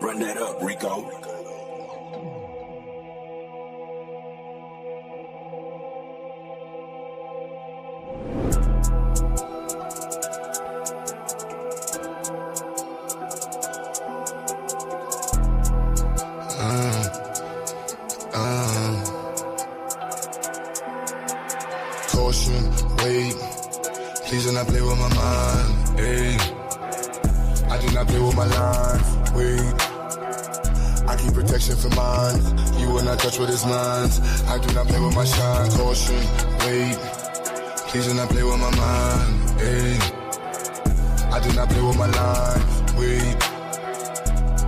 Run that up, Rico. Caution, wait, please do not play with my mind, ayy. I do not play with my lines, wait. I keep protection for mine, you will not touch what is mine. I do not play with my shine, caution, wait, please do not play with my mind, ayy. I do not play with my lines, wait.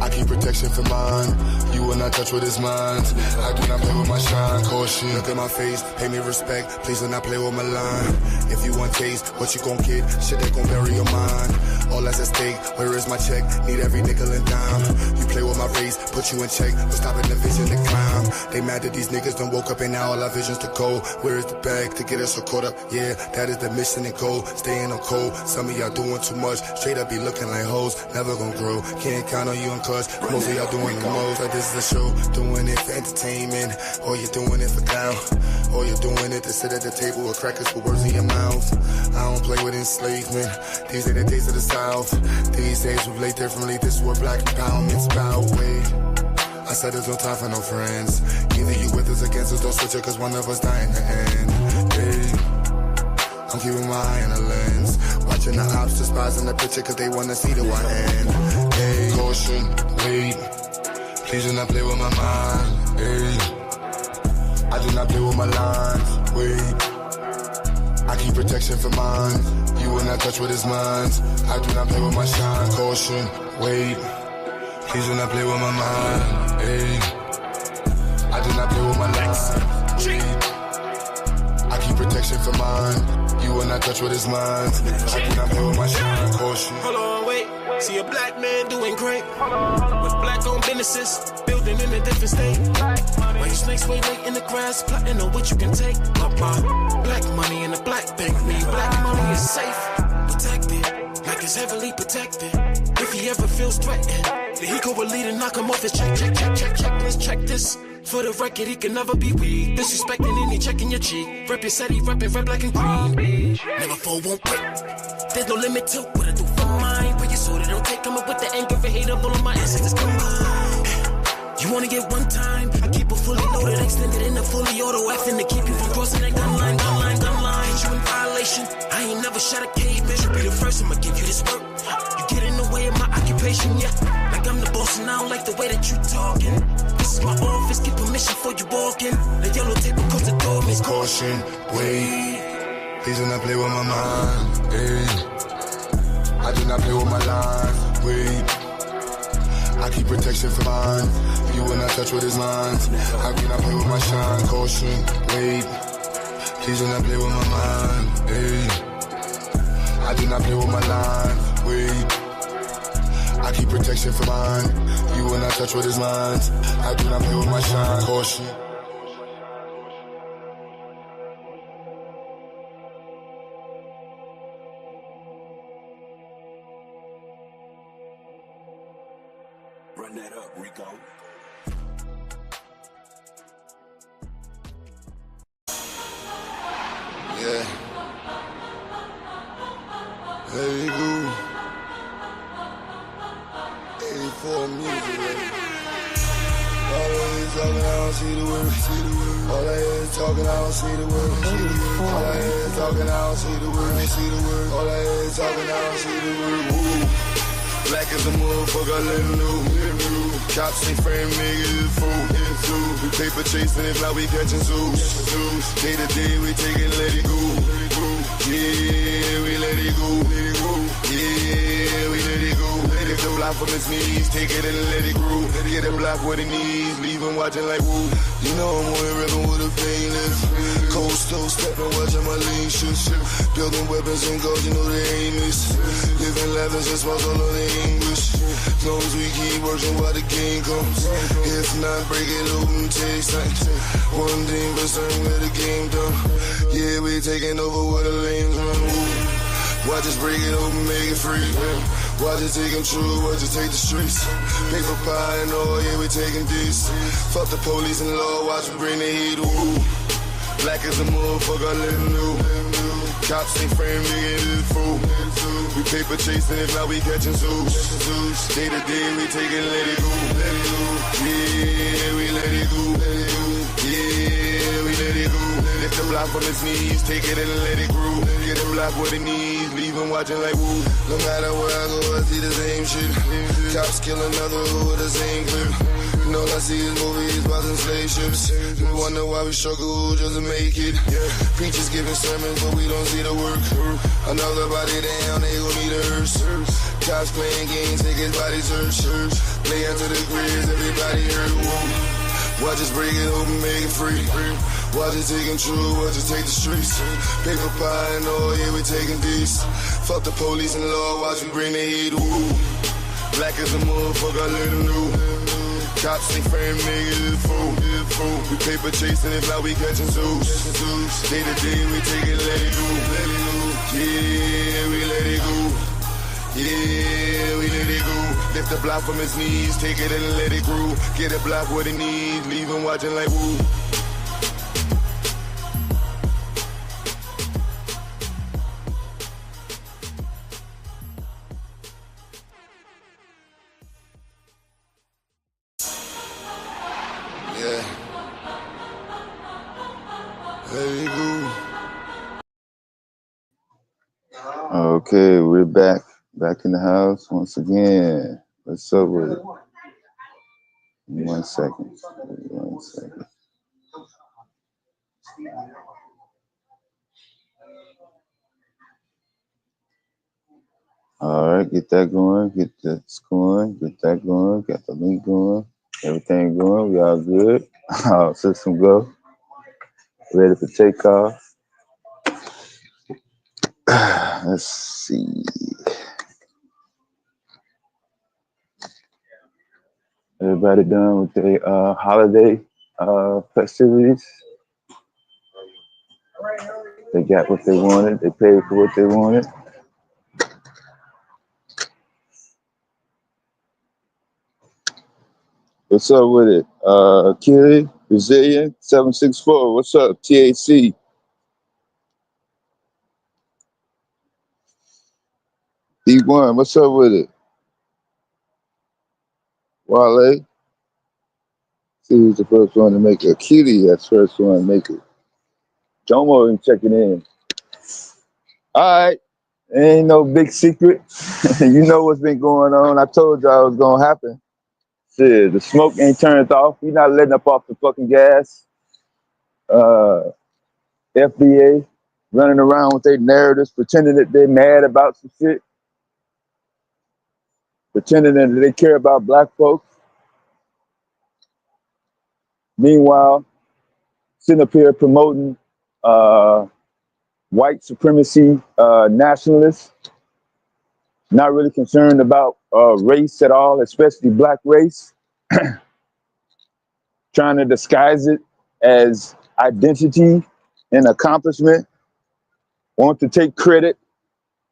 I keep protection for mine, you will not touch what is mine. I do not play with my shine, caution. Look at my face, pay me respect, please do not play with my line. If you want taste, what you gon' get? Shit that gon' bury your mind. All that's at stake, where is my check? Need every nickel and dime. You play with my race, put you in check, but stopping the vision to climb. They mad that these niggas done woke up and now all our visions to go. Where is the bag to get us so caught up? Yeah, that is the mission and goal. Staying on cold, some of y'all doing too much. Straight up be looking like hoes, never gon' grow. Can't count on you and cuz, most of y'all doing the most. Like this is a show, doing it for entertainment, or you're doing it for clown, or you're doing it to sit at the table with crackers for words in your mouth. I don't play with enslavement, these are the days of the South. These days we play differently, this is what black empowerment's about. Wait, I said there's no time for no friends. Either you with us, against us, don't switch it, cause one of us die in the end. Hey, I'm keeping my eye on the lens, watching the ops despising the picture cause they wanna see the one end. Hey, caution, wait, please do not play with my mind. Hey, I do not play with my lines, wait. I keep protection for mine, you will not touch what is mine. I do not play with my shine, caution, wait. Please do not play with my mind, ayy. I do not play with my lines, wait. I keep protection for mine, you will not touch what is mine. I do not play with my shine, caution. Hold on, wait, see a black man doing great with black-owned businesses, building in a different state. Why you snakes wait late in the grass, plotting on what you can take? My black money in the black bank, mean black money is safe, protected, like it's heavily protected. If he ever feels threatened, then he go a lead and knock him off his check, let's check this. For the record, he can never be weak. Disrespecting any checking your cheek. Rep your city, reppin' red, black, and green. Never fall, won't break. There's no limit to what I do for mine. But you so they don't take coming with the anger and hate up all of my ancestors combined. You wanna get one time? I keep it fully loaded, extended in a fully auto effing to keep you from crossing that gun line. Hit you in violation. I ain't never shot a caveman. You be the first, I'ma give you this work. You get in the way of my occupation, yeah. Like I'm the boss and I don't like the way that you talking. This is my office, get permission before you walk in. The yellow tape across the door means caution, wait. Please do not play with my mind, ayy. I do not play with my lines, wait. I keep protection for mine, you will not touch what is mine. I do not play with my shine, caution, wait. Please do not play with my mind, ayy. I do not play with my lines, wait. I keep protection for mine, you will not touch what is mine. I do not play with my shine, caution. Run that up, Rico. Yeah. There you go. 84 music, baby. All I hear is talking, I don't see the words. All I hear is talking, I don't see the words. All I hear is talking, I don't see the words. All I hear is talking, I don't see the words. Black as a motherfucker, let him know. Cops ain't frame niggas, it's fool. We paper chasing, if not we catching zoos. Day to day, we take it, let it go. Yeah, we let it go. Yeah, we let it go. If the block from his knees, take it and let it grow. Get the block where it needs, leave him watching like woo. You know I'm on the river with a famous. Cold stove, stepping, watching my lean shoes. Building weapons and goals, you know they ain't miss. Living levels and smalls all on the English. As long as we keep working while the game comes. If not, break it open, taste like one thing for certain, where the game done. Yeah, we taking over where the lanes run. Woo. Watch us break it open, make it free. Watch us take them true, watch us take the streets. Paper pie and all, yeah, we taking this. Fuck the police and law, watch we bring the heat. Ooh. Black as a motherfucker, let them know. Cops ain't frame me in the fool. We paper chasing, if not we catching zoos. Day to day, we take it, let it go. Yeah, we let it go. Yeah, we let it go. Lift the block from its knees, take it and let it grow. Get the block what it needs, leave him watching like woo. No matter where I go, I see the same shit. Cops kill another with the same clip. And all I see is movies, bars and slave ships. We wonder why we struggle just to make it. Preachers giving sermons, but we don't see the work. Another body down, they gon' need a hearse. Cops playing games, take his body search. Play out to the grids, everybody hurt. Whoa. Watch us break it open, make it free. Watch us take them true, watch us take the streets. Paper pie and all, yeah, we taking these. Fuck the police and law, watch we bring the heat. Ooh. Black as a motherfucker, let them know. Cops ain't frame niggas, fool. We paper chasing, if not we catching zoos. Day to day, we take it, let it go. Yeah, we let it go. Yeah, we let it go. Lift the block from his knees, take it and let it grow. Get a block what it needs, leave him watching like woo. Yeah. Let it go. Okay, we're back in the house once again. What's up with it? 1 second. 1 second. All right, get that going, get this going, get that going, got the link going, everything going. We all good. System go. Ready for takeoff. Let's see. Everybody done with their holiday festivities? They got what they wanted. They paid for what they wanted. What's up with it? Kid, Brazilian, 764. What's up? THC. D1, what's up with it? Wale. See who's the first one to make it. Cutie, that's the first one to make it. Jomo ain't checking in. All right. Ain't no big secret. You know what's been going on. I told y'all it was going to happen. Shit, the smoke ain't turned off. You're not letting up off the fucking gas. FBA running around with their narratives, pretending that they're mad about some shit. Pretending that they care about black folks. Meanwhile, sitting up here promoting white supremacy nationalists, not really concerned about race at all, especially black race, trying to disguise it as identity and accomplishment, want to take credit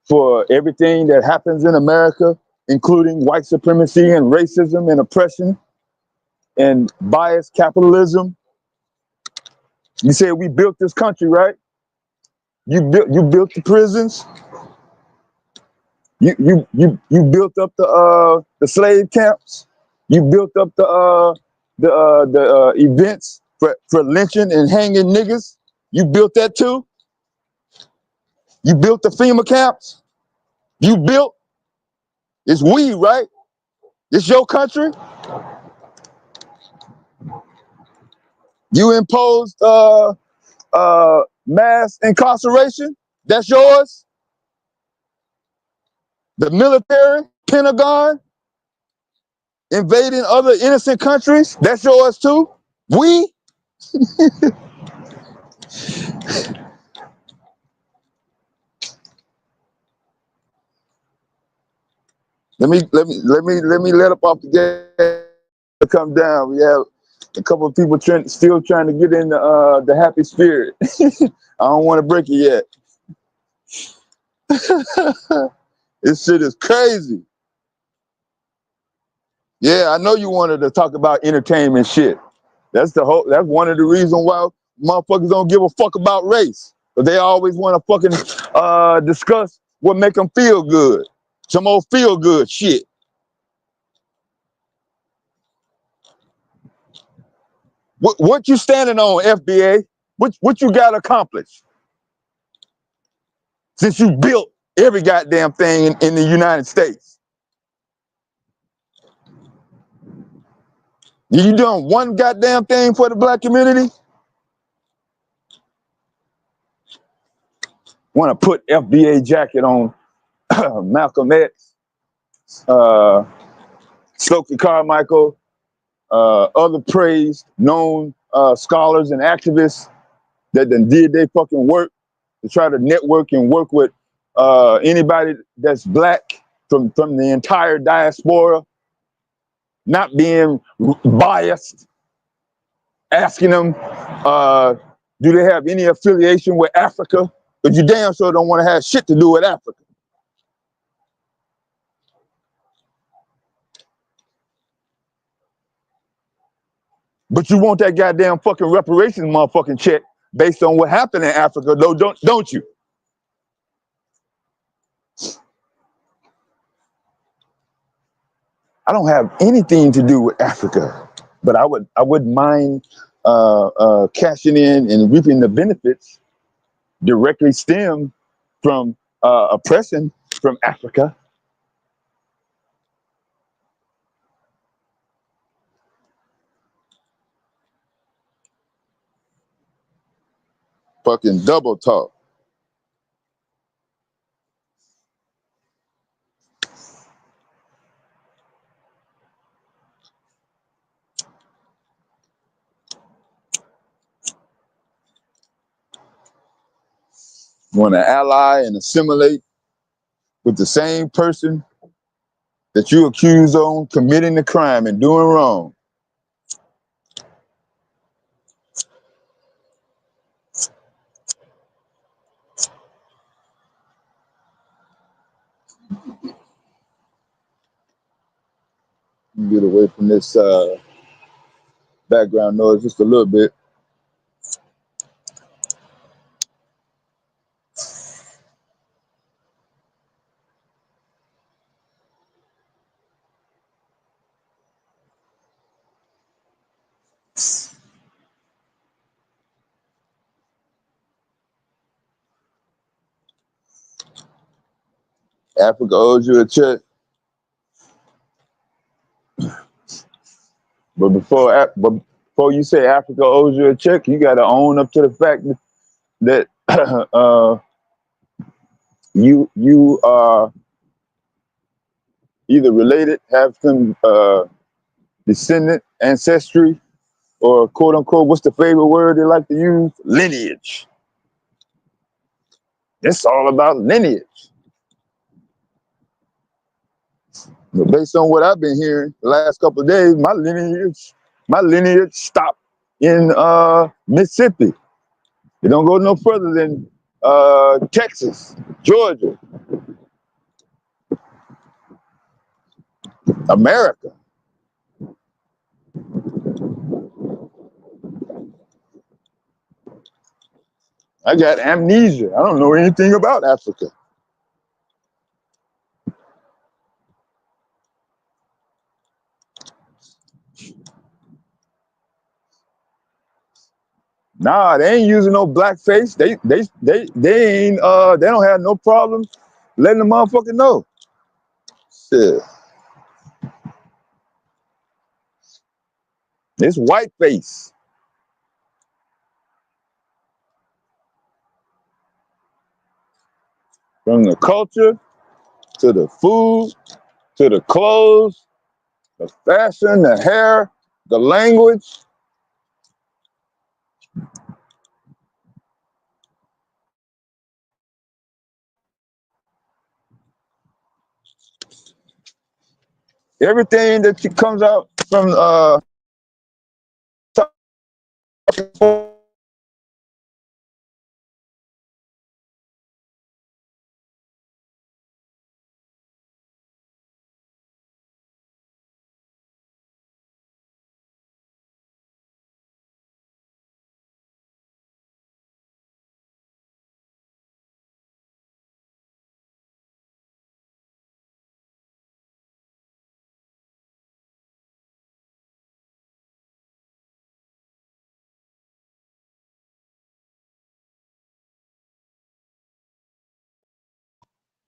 for everything that happens in America, including white supremacy and racism and oppression and biased capitalism. You said we built this country, right? You built the prisons. You built up the slave camps. You built up the events for lynching and hanging niggas. You built that too. You built the FEMA camps. You built. It's we, right? It's your country. You imposed mass incarceration. That's yours. The military, Pentagon, invading other innocent countries. That's yours too. We. Let me let up off the gas. Come down. We have a couple of people still trying to get in the happy spirit. I don't want to break it yet. This shit is crazy. Yeah, I know you wanted to talk about entertainment shit. That's one of the reasons why motherfuckers don't give a fuck about race. But they always want to fucking discuss what make them feel good. Some old feel good shit. What you standing on, FBA? What you got accomplished? Since you built every goddamn thing in the United States. You doing one goddamn thing for the black community? Want to put FBA jacket on Malcolm X, Stokely Carmichael, other praised, known scholars and activists that done did their fucking work to try to network and work with anybody that's black from the entire diaspora, not being biased, asking them, do they have any affiliation with Africa? But you damn sure don't want to have shit to do with Africa. But you want that goddamn fucking reparations motherfucking check based on what happened in Africa, though, don't you? I don't have anything to do with Africa, but I wouldn't mind cashing in and reaping the benefits directly stem from oppression from Africa. Fucking double talk. Want to ally and assimilate with the same person that you accuse on committing the crime and doing wrong. Get away from this background noise just a little bit. Africa owes you a check. But before you say Africa owes you a check, you got to own up to the fact that you are either related, have some descendant ancestry, or quote unquote, what's the favorite word they like to use? Lineage. It's all about lineage. But based on what I've been hearing the last couple of days, my lineage stopped in Mississippi. It don't go no further than Texas, Georgia, America. I got amnesia. I don't know anything about Africa. Nah, they ain't using no blackface. They ain't they don't have no problem letting the motherfucker know. Shit. It's whiteface. From the culture to the food to the clothes, the fashion, the hair, the language. Everything that comes out from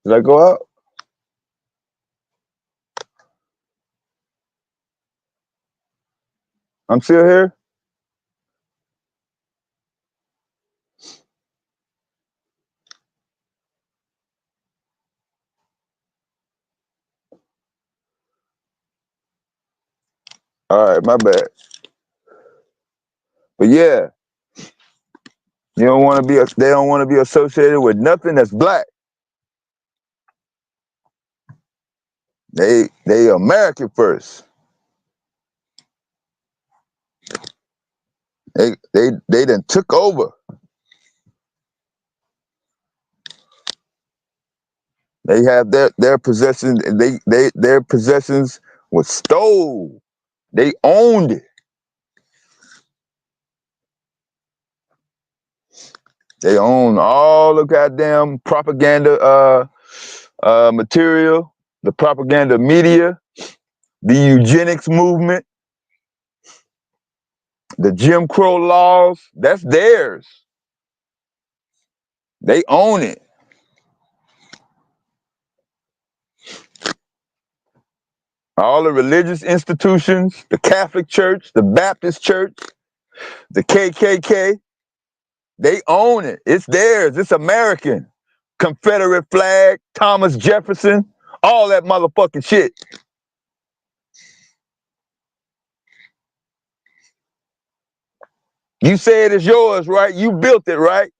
Did I go out? I'm still here. All right, my bad. But yeah, you don't want to be. They don't want to be associated with nothing that's black. They American first. They done took over. They have their possessions. Their possessions was stole. They owned it. They own all the goddamn propaganda material, the propaganda media, the eugenics movement, the Jim Crow laws. That's theirs. They own it. All the religious institutions, the Catholic Church, the Baptist Church, the KKK, they own it. It's theirs. It's American. Confederate flag, Thomas Jefferson, all that motherfucking shit. You say it is yours, right? You built it, right?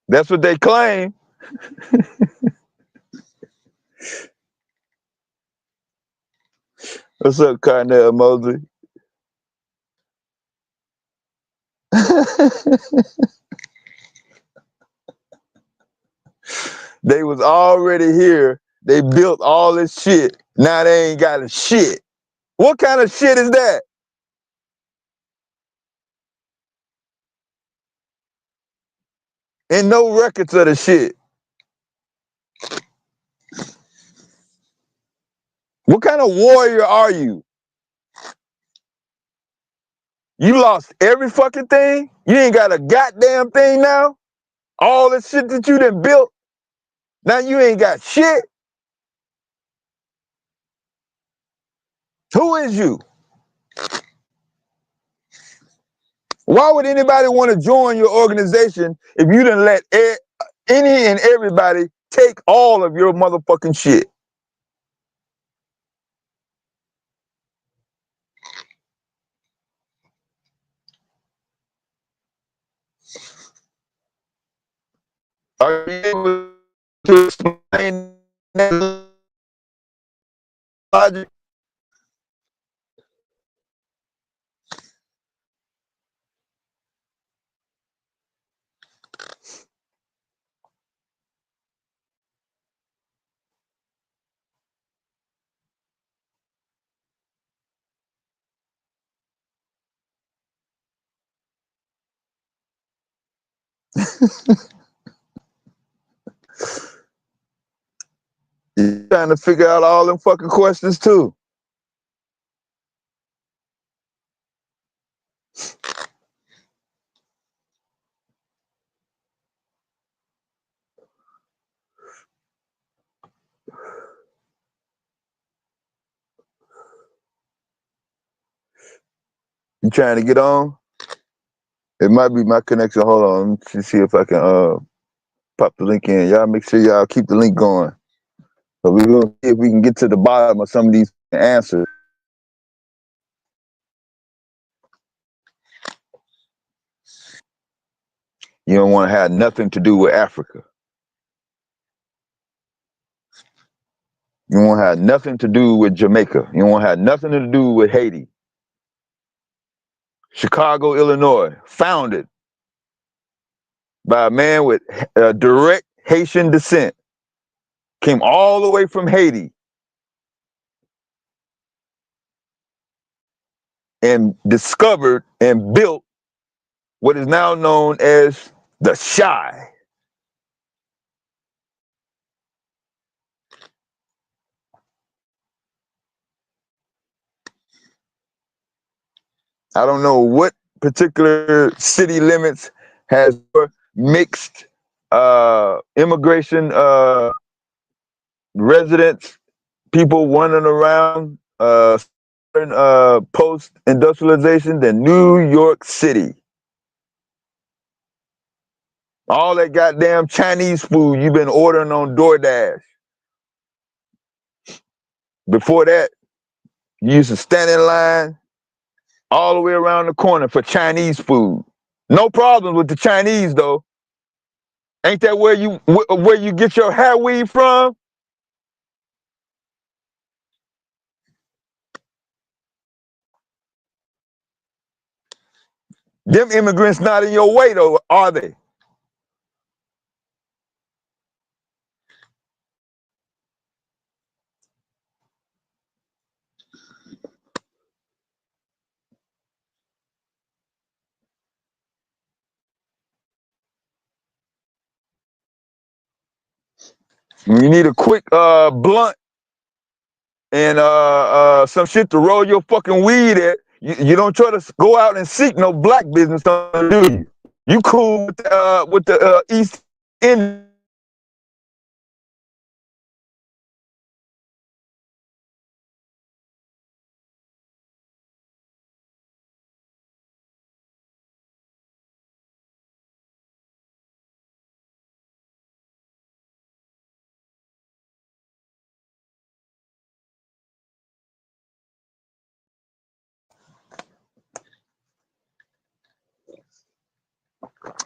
That's what they claim. What's up, Carnell Mosley? They was already here. They built all this shit. Now they ain't got a shit. What kind of shit is that? And no records of the shit. What kind of warrior are you? You lost every fucking thing? You ain't got a goddamn thing now? All the shit that you done built, now you ain't got shit? Who is you? Why would anybody want to join your organization if you done let any and everybody take all of your motherfucking shit? Are you able to explain that logic? You're trying to figure out all them fucking questions too. You trying to get on? It might be my connection. Hold on, let me see if I can pop the link in. Y'all make sure y'all keep the link going. But we're gonna see if we can get to the bottom of some of these answers. You don't want to have nothing to do with Africa. You won't have nothing to do with Jamaica. You won't have nothing to do with Haiti. Chicago, Illinois, founded by a man with direct Haitian descent, came all the way from Haiti and discovered and built what is now known as the Chi. I don't know what particular city limits has mixed immigration residents, people wandering around post-industrialization than New York City. All that goddamn Chinese food you've been ordering on DoorDash. Before that, you used to stand in line all the way around the corner for Chinese food. No problems with the Chinese though. Ain't that where you get your hair weave from? Them immigrants not in your way though, are they? You need a quick blunt and some shit to roll your fucking weed at. You don't try to go out and seek no black business, do you? You cool with the East Indian.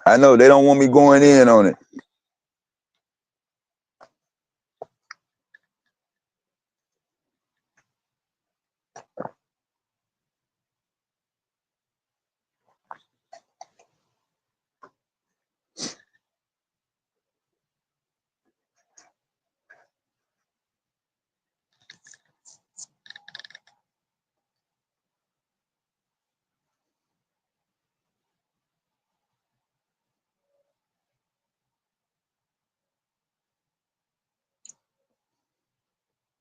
I know they don't want me going in on it.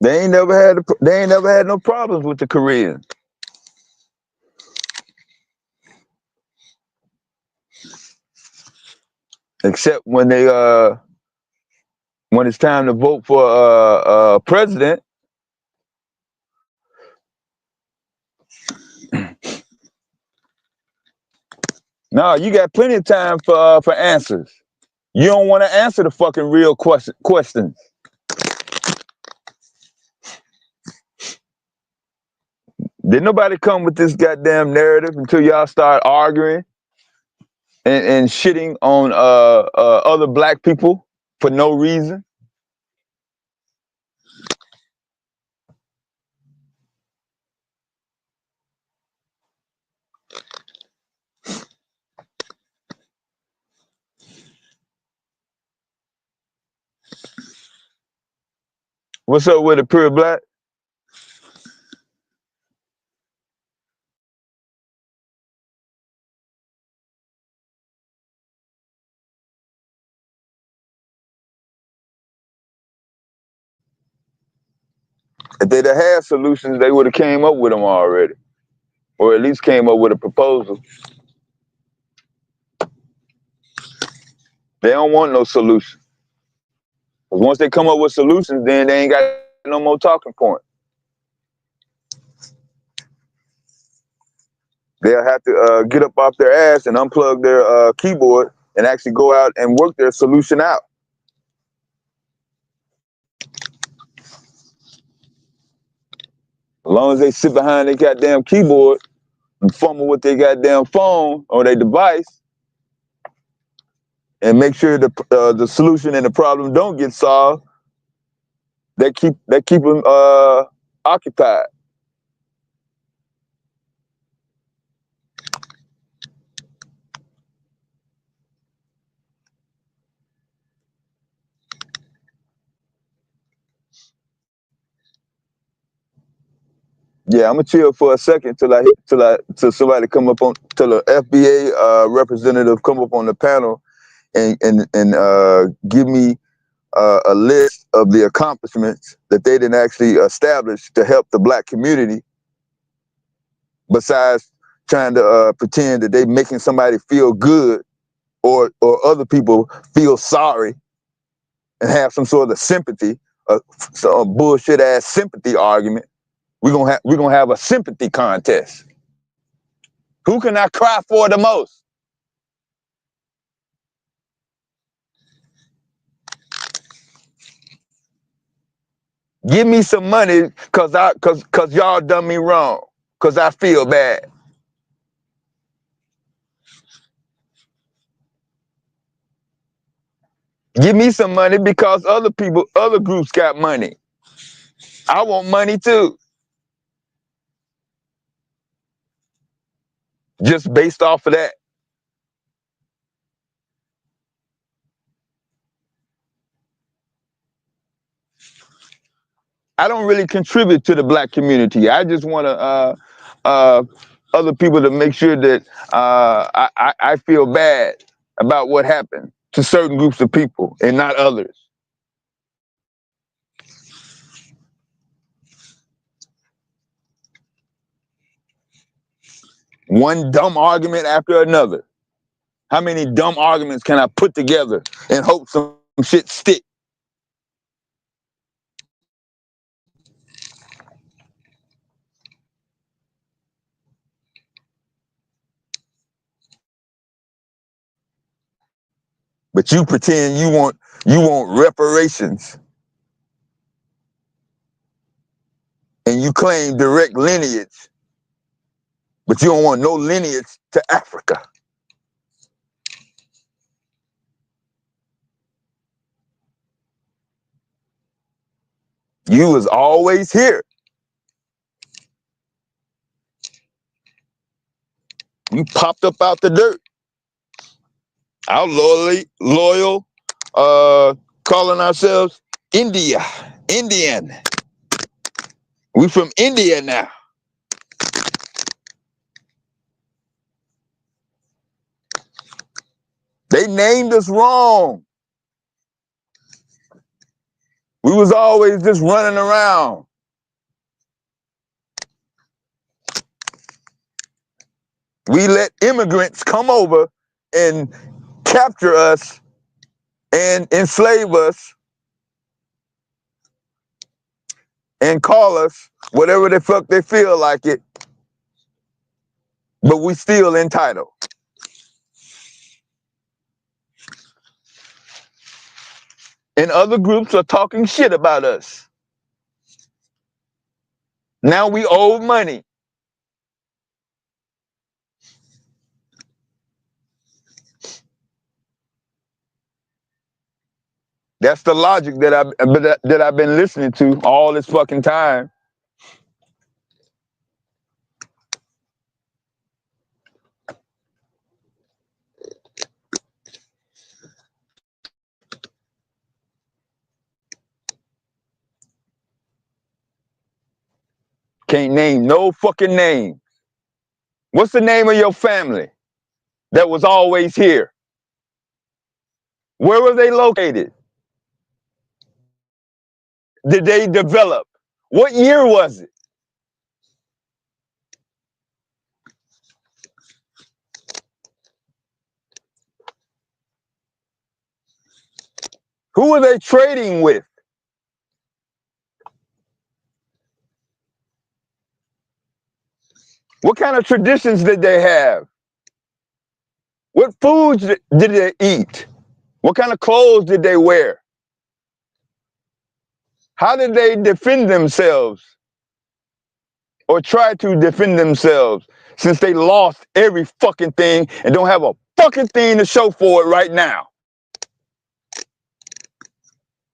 They ain't never had no problems with the Koreans. Except when it's time to vote for president. No, you got plenty of time for answers. You don't want to answer the fucking real questions. Did nobody come with this goddamn narrative until y'all start arguing and shitting on other black people for no reason? What's up with it, ProBlack? If they'd have had solutions, they would have came up with them already, or at least came up with a proposal. They don't want no solution. Because once they come up with solutions, then they ain't got no more talking point. They'll have to get up off their ass and unplug their keyboard and actually go out and work their solution out. As long as they sit behind their goddamn keyboard and fumble with their goddamn phone or their device and make sure the solution and the problem don't get solved, they keep them occupied. Yeah, I'm gonna chill for a second till somebody come up on, till the FBA representative come up on the panel and give me a list of the accomplishments that they didn't actually establish to help the black community, besides trying to pretend that they making somebody feel good or other people feel sorry and have some sort of sympathy, some bullshit ass sympathy argument. We're gonna have a sympathy contest. Who can I cry for the most? Give me some money cause y'all done me wrong. Cause I feel bad. Give me some money because other groups got money. I want money too. Just based off of that. I don't really contribute to the black community. I just want other people to make sure that I feel bad about what happened to certain groups of people and not others. One dumb argument after another. How many dumb arguments can I put together and hope some shit stick? But you pretend you want reparations, and you claim direct lineage, but you don't want no lineage to Africa. You was always here. You popped up out the dirt. Our loyal, calling ourselves Indian. We from India now. They named us wrong. We was always just running around. We let immigrants come over and capture us and enslave us and call us whatever the fuck they feel like it, but we still entitled. And other groups are talking shit about us. Now we owe money. That's the logic that I've been listening to all this fucking time. Can't name no fucking name. What's the name of your family that was always here? Where were they located? Did they develop? What year was it? Who were they trading with? What kind of traditions did they have? What foods did they eat? What kind of clothes did they wear? How did they defend themselves or try to defend themselves since they lost every fucking thing and don't have a fucking thing to show for it right now?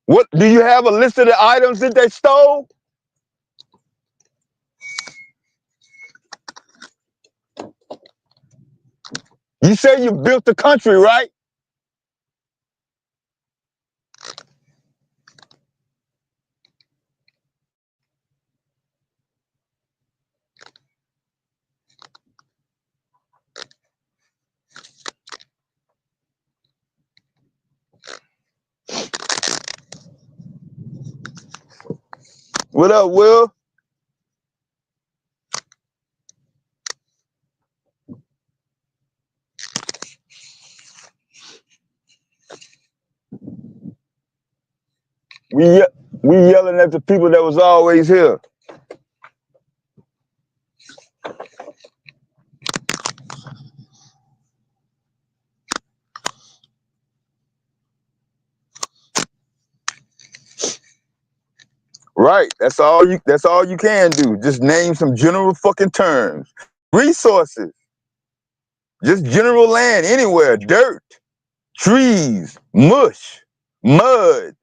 What do you have a list of the items that they stole? You say you built the country, right? What up, Will? we yelling at the people that was always here. Right. That's all you can do. Just name some general fucking terms. Resources. Just general land anywhere. Dirt, trees, mush, mud.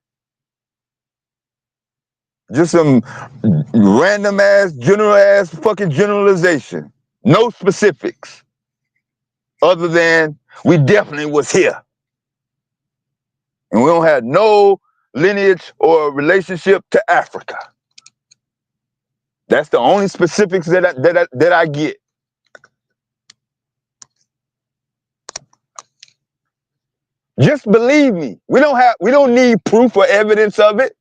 Just some random ass, general ass fucking generalization. No specifics. Other than we definitely was here. And we don't have no lineage or relationship to Africa. That's the only specifics that I get. Just believe me. We don't need proof or evidence of it.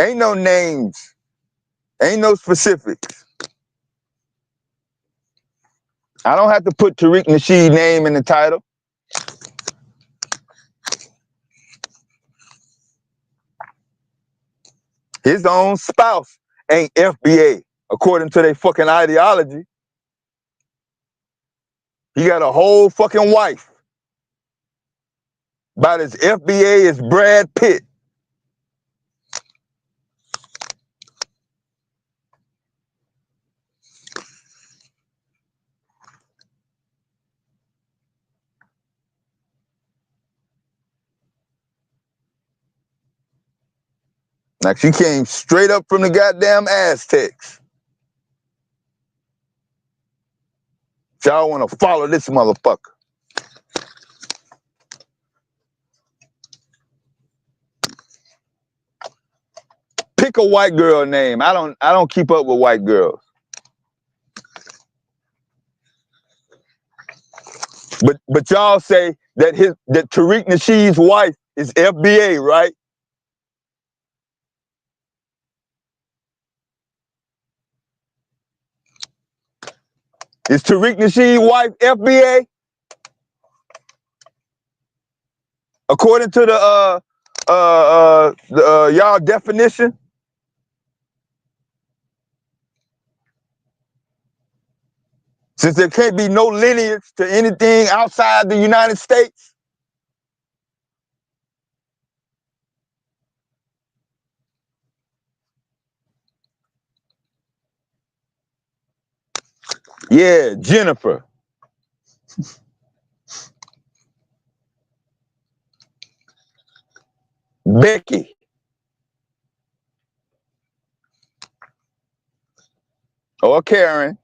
Ain't no names. Ain't no specifics. I don't have to put Tariq Nasheed's name in the title. His own spouse ain't FBA, according to their fucking ideology. He got a whole fucking wife. About as FBA as Brad Pitt. Like she came straight up from the goddamn Aztecs. Y'all want to follow this motherfucker. Pick a white girl name. I don't keep up with white girls. But y'all say that Tariq Nasheed's wife is FBA, right? Is Tariq Nasheed's wife FBA? According to the y'all definition? Since there can't be no lineage to anything outside the United States? Yeah, Jennifer. Becky. Or Karen.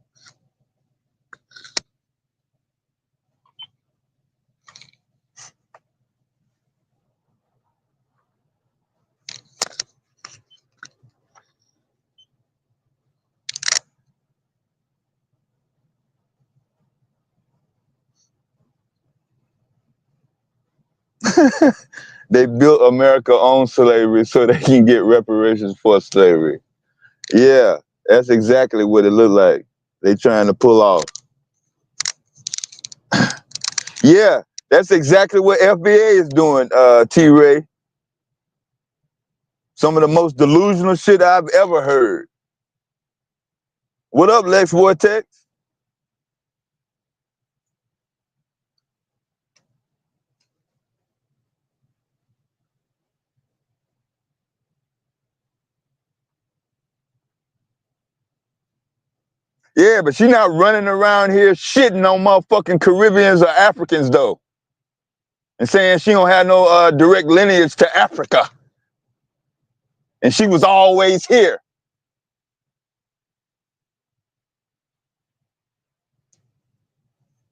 They built America on slavery so they can get reparations for slavery. Yeah, that's exactly what it looked like. They trying to pull off. Yeah, that's exactly what FBA is doing, T-Ray. Some of the most delusional shit I've ever heard. What up, Lex Vortex? Yeah, but she not running around here shitting on motherfucking Caribbeans or Africans, though. And saying she don't have no direct lineage to Africa. And she was always here.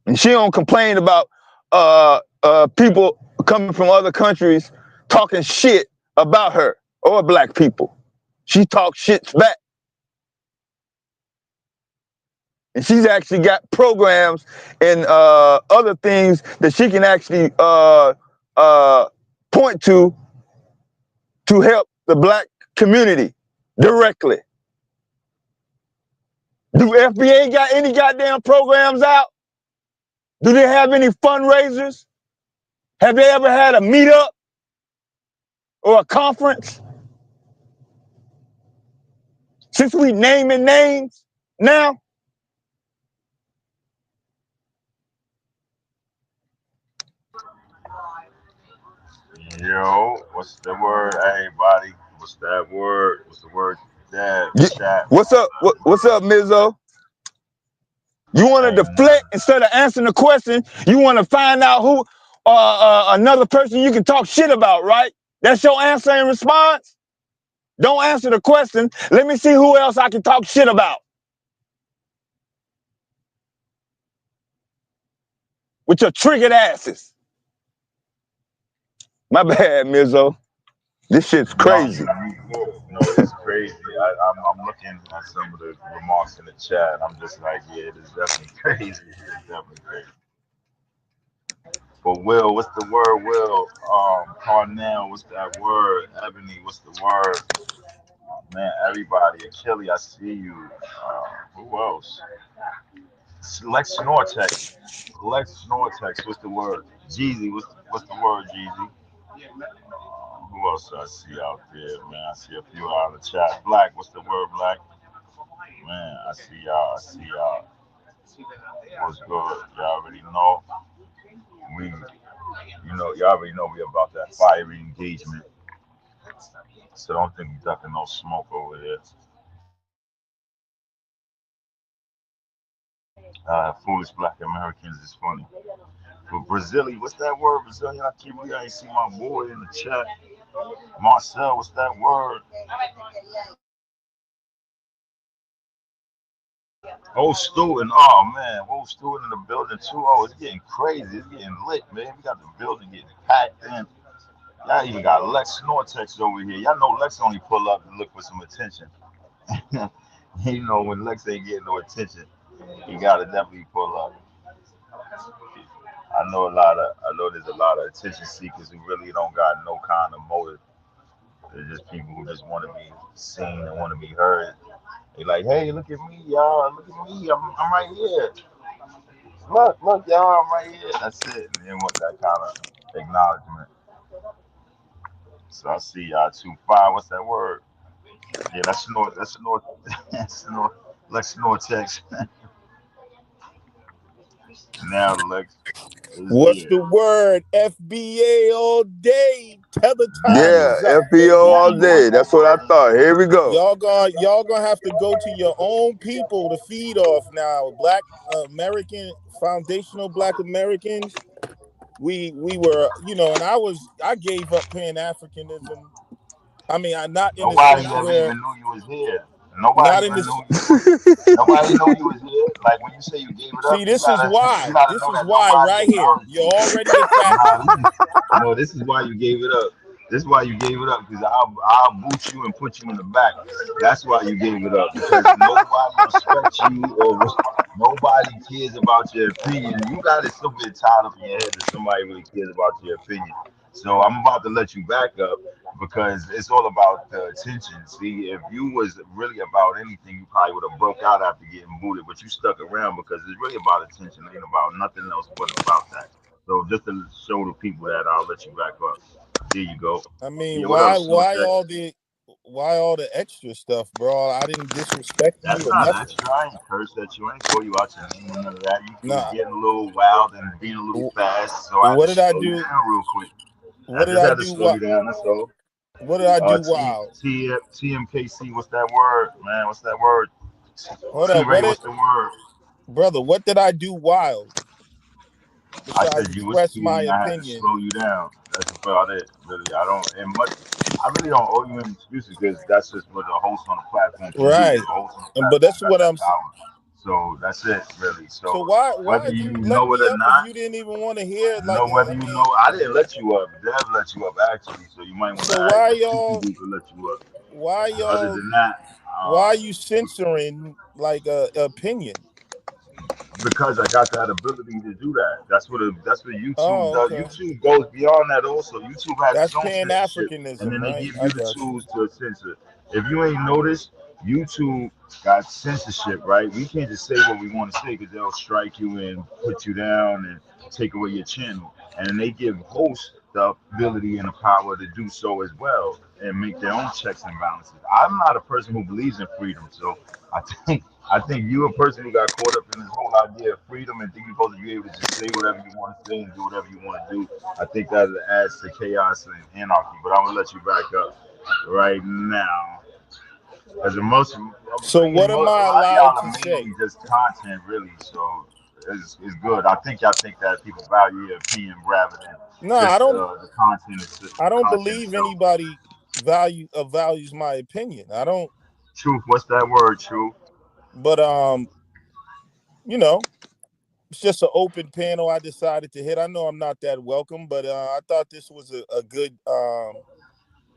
And she don't complain about people coming from other countries talking shit about her or black people. She talks shit back. And she's actually got programs and other things that she can actually point to help the black community directly. Do FBA got any goddamn programs out? Do they have any fundraisers? Have they ever had a meetup or a conference? Since we naming names now, Yo, what's the word, everybody? What's that word? What's the word? Dad, chat. what's up? What's up, Mizzo? You want to Hey, deflect instead of answering the question. You want to find out who another person you can talk shit about, right? That's your answer and response. Don't answer the question. Let me see who else I can talk shit about. With your triggered asses. My bad, Mizzo. This shit's crazy. It's crazy. I'm looking at some of the remarks in the chat. I'm just like, yeah, it is definitely crazy. It's definitely crazy. But Will, what's the word? Will, Carnell, what's that word? Ebony, what's the word? Man, everybody. Achille, I see you. Who else? Lex Nortex. Lex Nortex, what's the word? Jeezy, what's the word, Jeezy? Who else do I see out there, man? I see a few out in the chat. Black, what's the word, Black? Man, I see y'all. I see y'all. What's good? Y'all already know. Y'all already know we about that fiery engagement. So don't think we ducking no smoke over here. Foolish black Americans is funny. But Brazili, what's that word? Brazilian, I ain't see my boy in the chat. Marcel, what's that word? Old student, oh man, old student in the building too. Oh, it's getting crazy. It's getting lit, man. We got the building getting packed in. Y'all even got Lex Nortex over here. Y'all know Lex only pull up to look for some attention. When Lex ain't getting no attention, he gotta definitely pull up. I know there's a lot of attention seekers who really don't got no kind of motive. They're just people who just want to be seen and want to be heard. They like, hey, look at me, y'all. Look at me. I'm right here. Look, y'all. I'm right here. That's it. And they want that kind of acknowledgement. So I see y'all 2-5. What's that word? Yeah, that's North. That's North. That's North. Lex Nortex. Now Lex is What's here. the word? FBA all day. Tether time Yeah, is up, FBO baby. all day. That's what I thought. Here we go. Y'all gonna have to go to your own people to feed off now. Black American foundational Black Americans. We were, and I gave up Pan Africanism. I mean, I not in the Nobody sense ever where even knew you was here. Nobody not in even this. knew you was. Nobody knew you was here. Like when you say you gave it up, See, you this is gotta you why. gotta This know is that why nobody right here. acknowledged You're you. already attacking. No, this is why you gave it up. This is why you gave it up because I'll boot you and put you in the back. That's why you gave it up because nobody respects you or nobody cares about your opinion. You got it so bit tied up in your head that somebody really cares about your opinion. So I'm about to let you back up because it's all about the attention. See, if you was really about anything, you probably would have broke out after getting booted, but you stuck around because it's really about attention. It ain't about nothing else but about that. So just to show the people that, I'll let you back up. There you go. I mean, Yeah, what up, Snortex? why all the extra stuff, bro? I didn't disrespect That's you or not nothing. extra. I ain't cursed at you. I ain't call you out your name or none of that. You was Nah. getting a little wild and being a little fast, so I had What to did I slow you do? down real quick. I What did just I had to do? slow you down. That's all. What did I do? T Wild, T TMKC. What's that word, man? What's that word? hold T up. Ray. What's the word? Brother? What did I do? Wild, I besides said you was express my speeding. I had to opinion, slow you down. That's about it. Really, I don't. And much. I really don't owe you any excuses because that's just what the host on the platform can do. right? The host on the But platform that's got what that I'm. power. So that's it, really. So So whether why'd you you let know it me or up if not, you didn't even want to hear it? Like, whether I you know, mean, I didn't let you up. Dev let you up actually, so you might want to so act like two people to let you up. why Other y'all than that, why are you censoring like a opinion? because I got that ability to do that. That's what YouTube Oh, does. okay. YouTube goes beyond that also. YouTube has its That's own Pan censorship, and Africanism, then they right? give I you the got you. tools to censor. If you ain't noticed, YouTube got censorship, right? We can't just say what we want to say because they'll strike you and put you down and take away your channel. And they give hosts the ability and the power to do so as well and make their own checks and balances. I'm not a person who believes in freedom, so I think I think you're a person who got caught up in this whole idea of freedom and think you're supposed to be able to just say whatever you want to say and do whatever you want to do. I think that adds to chaos and anarchy. But I'm gonna let you back up right now. As a most, So what a am I lot of allowed y'all to are say? mainly just content, really. So it's good. I think y'all think that people value your opinion rather than No, just the content, I don't content believe itself. anybody values my opinion. I don't, Truth. What's that word? Truth. but you know, it's just an open panel I decided to hit. I know I'm not that welcome, but I thought this was a good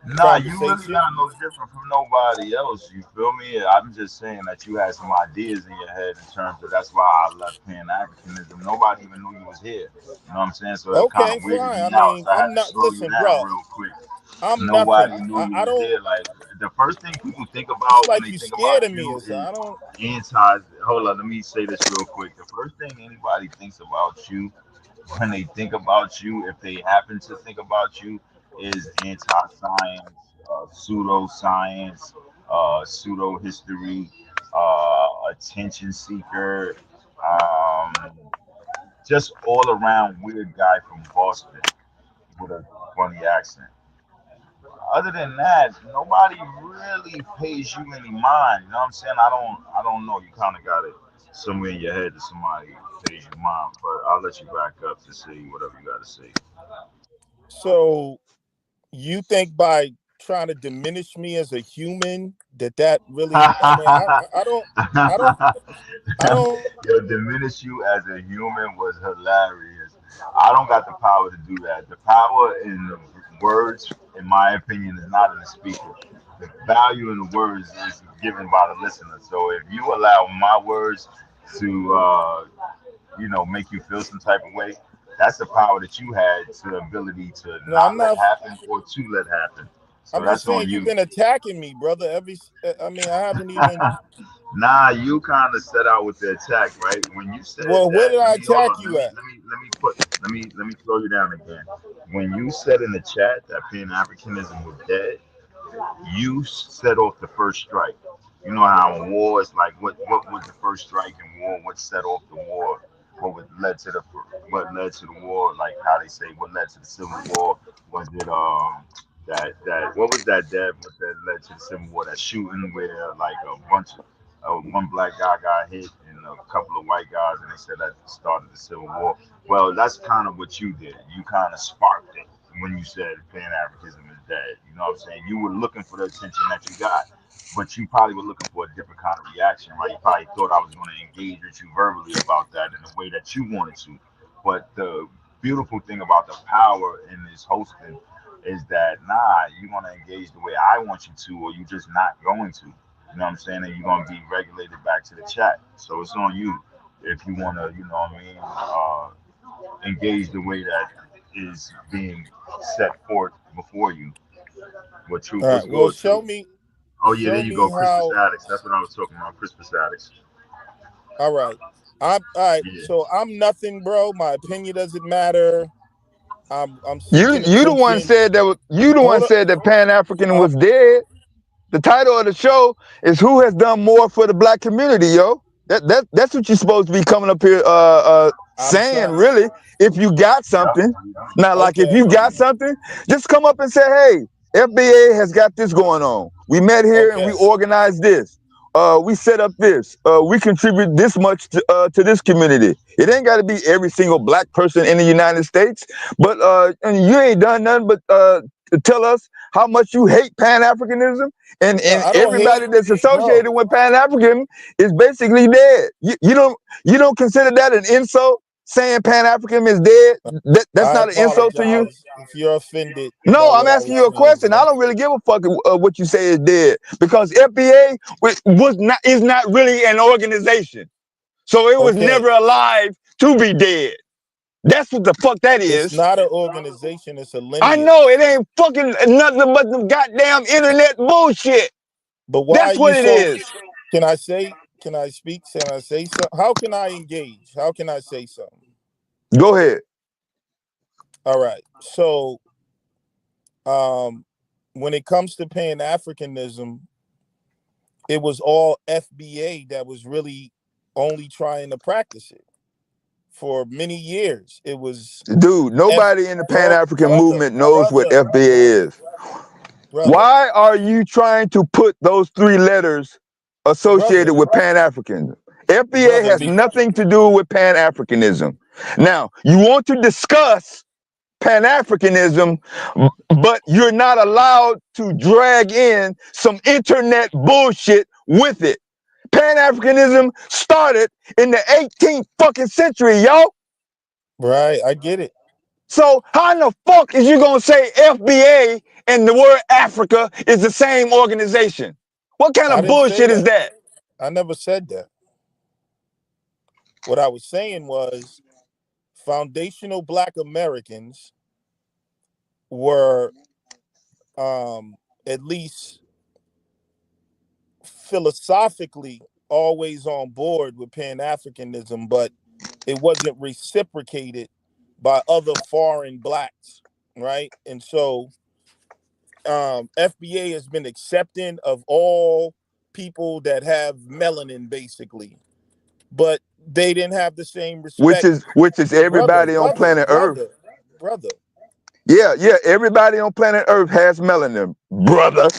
Nah, you really conversation. not no different from nobody else. You feel me? I'm just saying that you had some ideas in your head in terms of that's why I left Pan Africanism. Nobody even knew you was here. You know what I'm saying? So that kind Okay, of weirded fine. I me out. mean, So I had I'm to not. slow you Listen, down bro, real quick. I'm Nobody nothing. knew you I was don't. here. Like the first thing people think It's about when like they you think scared about of me you or so. is I don't. anti. Hold on, let me say this real quick. The first thing anybody thinks about you when they think about you, if they happen to think about you, is anti-science, pseudoscience, pseudo-history, attention seeker, just all around weird guy from Boston with a funny accent. Other than that, nobody really pays you any mind. You know what I'm saying? I don't know. You kind of got it somewhere in your head that somebody pays you mind, but I'll let you back up to say whatever you got to say. So you think by trying to diminish me as a human that really? I mean, I don't, I don't. Yo, diminish you as a human was hilarious. I don't got the power to do that. The power in the words, in my opinion, is not in the speaker. The value in the words is given by the listener. So if you allow my words to, make you feel some type of way, that's the power that you had to the ability to No, I'm not let not. happen or to let happen. So I'm just that's on saying you've you. been attacking me, brother. I mean, I haven't even. Nah, you kind of set out with the attack, right? When you said Well, where that, did let I me hold attack on. you at? Let me slow you down again. When you said in the chat that Pan Africanism was dead, you set off the first strike. You know how in war it's like what was the first strike in war? What set off the war? What led to the war? Like how they say, what led to the Civil War? Was it that what was that death? What that led to the Civil War? That shooting where like a bunch of one black guy got hit and a couple of white guys, and they said that started the Civil War. Well, that's kind of what you did. You kind of sparked it when you said Pan Africanism is dead. You know what I'm saying? You were looking for the attention that you got, but you probably were looking for a different kind of reaction, right? You probably thought I was going to engage with you verbally about that in the way that you wanted to. But the beautiful thing about the power in this hosting is that nah, you're going to engage the way I want you to, or you're just not going to. You know what I'm saying? And you're going to be regulated back to the chat. So it's on you if you want to, you know what I mean, engage the way that is being set forth before you. What truth All was right. Well, good, truth. Oh yeah, there show you me go, Crispus how. Attucks. That's what I was talking about, Crispus Attucks. All right. I'm all right. Yeah. So I'm nothing, bro. My opinion doesn't matter. I'm You seeking you the one attention. said that you the one Hold up. said that Pan African Uh, was dead. The title of the show is "Who has done more for the black community?" Yo, that's what you're supposed to be coming up here I'm saying. trying. Really, if you got Yep. something, now like if Okay. you got something, just come up and say, "Hey, FBA has got this going on. We met here and we Okay. organized this. We set up this. We contribute this much to this community. It ain't got to be every single black person in the United States, but and you ain't done nothing but tell us how much you hate Pan-Africanism, and No, I don't everybody hate, that's bro. associated with Pan-African is basically dead. You don't consider that an insult? Saying Pan-African is dead? That's I not an insult to you? apologize if you're offended by No, I'm what I asking was you a saying, question. bro. I don't really give a fuck what you say is dead, because FBA is not really an organization, so it was Okay, never alive to be dead. That's what the fuck that it's is. not an organization; it's a I know it lineage. ain't fucking nothing but the goddamn internet bullshit. But why are That's you what it so? is. Can I say? Can I speak? Can I say something? How can I engage? How can I say something? Go ahead. All right. So, um, when it comes to Pan Africanism, it was all FBA that was really only trying to practice it for many years. It was Dude, F, nobody in the bro, Pan-African brother, movement knows what brother, FBA brother, is. brother, Why are you trying to put those three letters brother, associated with Pan-African? FBA brother. has nothing to do with Pan-Africanism. Now, you want to discuss Pan-Africanism, but you're not allowed to drag in some internet bullshit with it. Pan-Africanism started in the 18th fucking century, yo. Right, I get it. So how in the fuck is you gonna say FBA and the word Africa is the same organization? What kind I of didn't say bullshit is that. that? I never said that. What I was saying was foundational Black Americans were at least philosophically always on board with Pan-Africanism, but it wasn't reciprocated by other foreign blacks, right? And so FBA has been accepting of all people that have melanin, basically, but they didn't have the same Which respect, is brother, everybody on brother, planet Earth. brother, brother. Yeah, everybody on planet Earth has melanin, brother.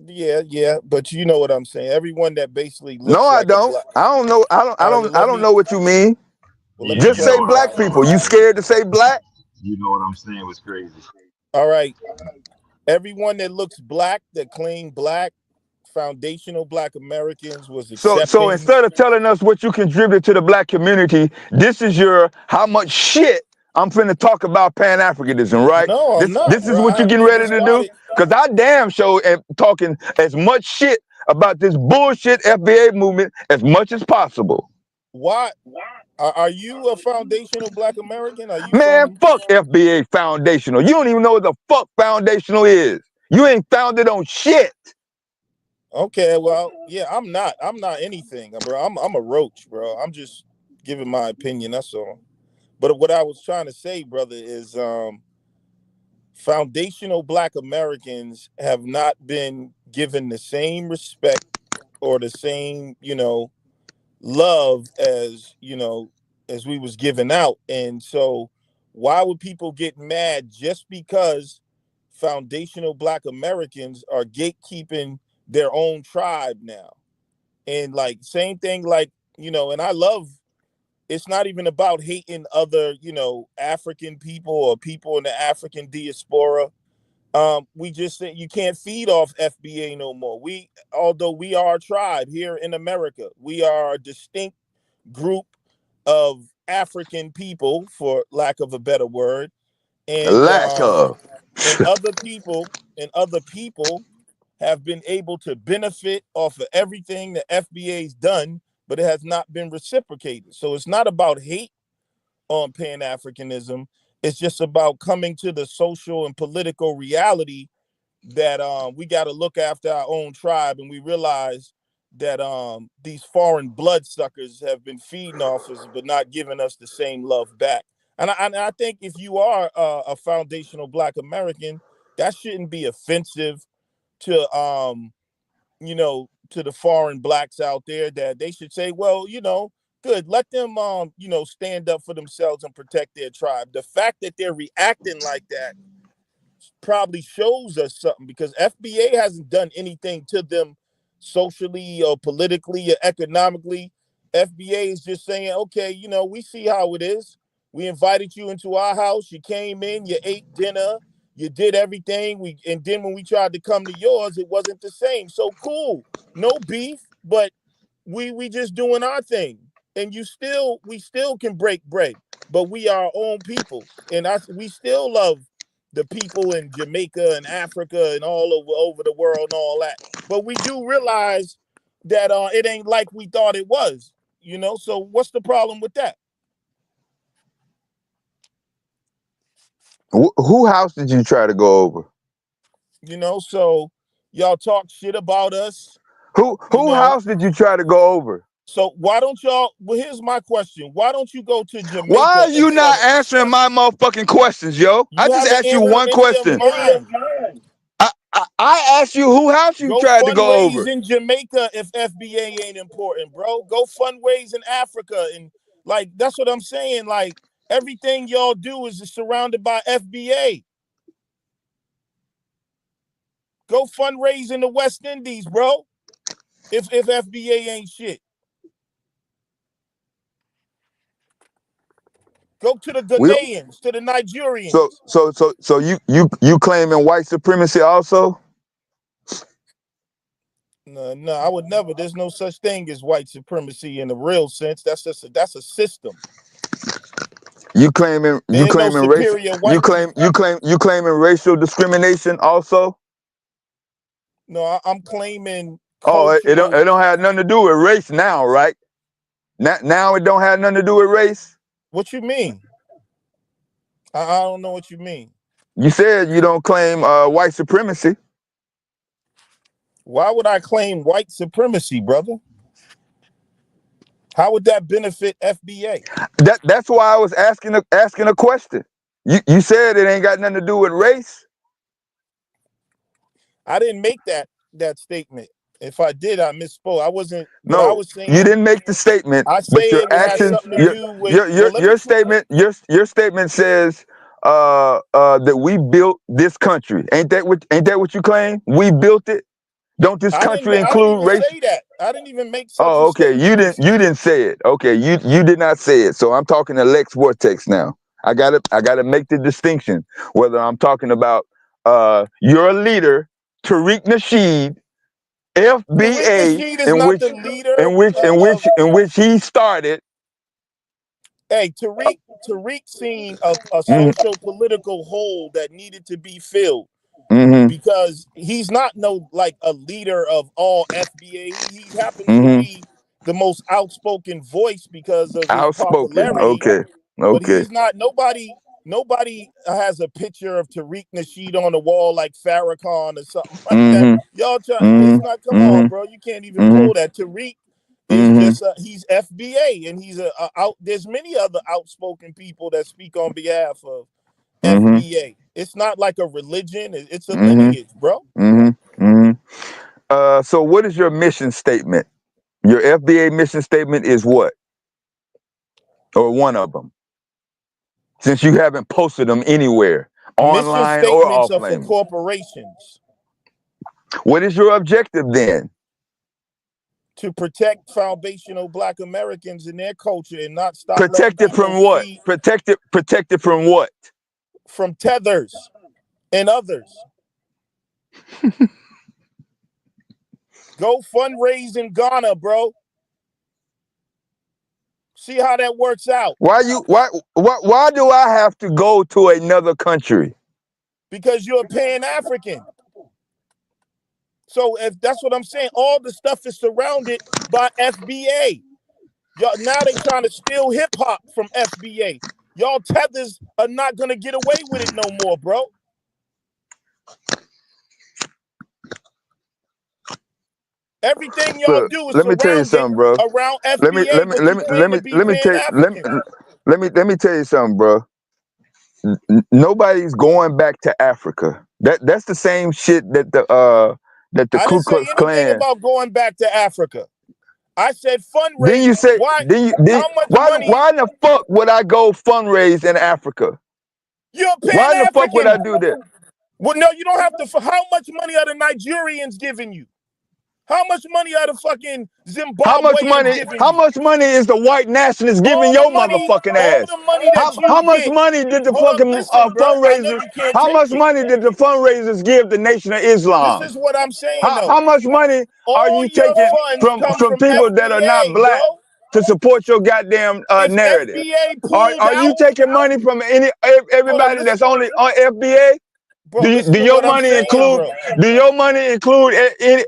Yeah, but you know what I'm saying. Everyone that basically No, looks I like a don't. black. I don't know. All right, well, I don't know what you mean. let me Yeah, Just you know say what I'm black clarify. saying people. was You crazy. scared to say black? You know what I'm saying was crazy. All right, everyone that looks black, that claim black, foundational Black Americans was So accepting. instead of telling us what you contribute to the black community, this is your how much shit I'm finna talk about Pan-Africanism, right? No, I'm not, This is bro. I what you're haven't getting even ready to do? started. Cause I damn sure am talking as much shit about this bullshit FBA movement as much as possible. Why are you a foundational Black American? Are you Man, from? fuck FBA foundational. You don't even know what the fuck foundational is. You ain't founded on shit. Okay, well, yeah, I'm not. I'm not anything, bro. I'm a roach, bro. I'm just giving my opinion. That's all. But what I was trying to say, brother, is foundational Black Americans have not been given the same respect or the same, love as, as we was given out. And so why would people get mad just because foundational Black Americans are gatekeeping their own tribe now? And like same thing, like, and I love, it's not even about hating other, African people or people in the African diaspora. We just said you can't feed off FBA no more. Although we are a tribe here in America, we are a distinct group of African people, for lack of a better word, and Lack of. and other people and other people have been able to benefit off of everything that FBA's done, but it has not been reciprocated. So it's not about hate on Pan-Africanism. It's just about coming to the social and political reality that we got to look after our own tribe, and we realize that these foreign bloodsuckers have been feeding off us, but not giving us the same love back. And I think if you are a foundational Black American, that shouldn't be offensive to to the foreign blacks out there. That they should say, well, good, let them stand up for themselves and protect their tribe. The fact that they're reacting like that probably shows us something, because FBA hasn't done anything to them socially or politically or economically. FBA is just saying, okay, we see how it is. We invited you into our house. You came in, you ate dinner, You did everything. And then when we tried to come to yours, it wasn't the same. So cool, no beef, but we just doing our thing. And we still can break bread, but we are our own people, and we still love the people in Jamaica and Africa and all over the world and all that. But we do realize that it ain't like we thought it was, you know. So what's the problem with that? Who house did you try to go over? You know, so y'all talk shit about us. Who house did you try to go over? So why don't y'all? Well, here's my question: why don't you go to Jamaica? Why are you not answering my motherfucking questions, yo? I just asked you one question. I asked you who house you tried to go over. Go fundraise in Jamaica if FBA ain't important, bro. Go fundraise in Africa, and like that's what I'm saying. Like everything y'all do is surrounded by FBA. Go fundraise in the West Indies, bro. If FBA ain't shit. Go to the Ghanaians, to the Nigerians. So you claiming white supremacy also? No, I would never. There's no such thing as white supremacy in the real sense. That's a system. You claiming racial? You claiming racial discrimination also? No, I'm claiming. Oh, it don't have nothing to do with race now, right? Now it don't have nothing to do with race. What you mean? I don't know what you mean. You said you don't claim white supremacy. Why would I claim white supremacy, brother? How would that benefit FBA? That's why I was asking a question. You said it ain't got nothing to do with race. I didn't make that statement. If I did, I misspoke. I wasn't. No, I was saying, you didn't make the statement. I but your actions, your statement says that we built this country. Ain't that what you claim? We built it. Don't this country include race? I didn't even say that. I didn't even make such a statement. You didn't say it. Okay, you did not say it. So I'm talking to Lex Vortex now. I gotta make the distinction whether I'm talking about your leader Tariq Nasheed, FBA, in which he started. Hey, Tariq seen a social political hole that needed to be filled. Because he's not like a leader of all FBA. He happens to be the most outspoken voice because of his popularity. Okay. But he's not. Nobody has a picture of Tariq Nasheed on the wall like Farrakhan or something like that. Y'all it's not. Come on, bro. You can't even pull that. Tariq is just he's FBA, and he's there's many other outspoken people that speak on behalf of FBA. It's not like a religion. It's a lineage, bro. So what is your mission statement? Your FBA mission statement is what? Or one of them? Since you haven't posted them anywhere, online or offline. Mission statements are for corporations. What is your objective then? To protect foundational Black Americans and their culture and not stop. Protected from what? Protected from what? From tethers and others. Go fundraise in Ghana, bro. See how that works out. Why do I have to go to another country? Because you're a Pan-African. So if that's what I'm saying, all the stuff is surrounded by FBA. Y'all now they trying to steal hip hop from FBA. Y'all tethers are not gonna get away with it no more, bro. Everything y'all do is let me tell you something, bro. Around FBA. Let me tell you something, bro. Nobody's going back to Africa. That's the same shit that the Ku Klux Klan. I didn't say anything about going back to Africa. I said fundraise. Then you say, why in the fuck would I go fundraise in Africa? You're a Pan-African. Why in the fuck would I do that? Well, no, you don't have to. How much money are the Nigerians giving you? How much money are the fucking How much money? Zimbabweans giving How you? much money is the white nationalists giving All your the money, motherfucking all ass? the money that How you much get. money did the Hold up, fucking listen, bro. I know fundraisers? you can't How take much it. money did the fundraisers give the Nation of This Islam? is what I'm saying, though. How much money are All you your taking funds come from from people that are not FBA, black bro. to support your goddamn If narrative? FBA pulled Are you out, taking money from hold on, everybody that's listen, only on FBA? bro. Listen Do to your what I'm money saying, include? bro. Do your money include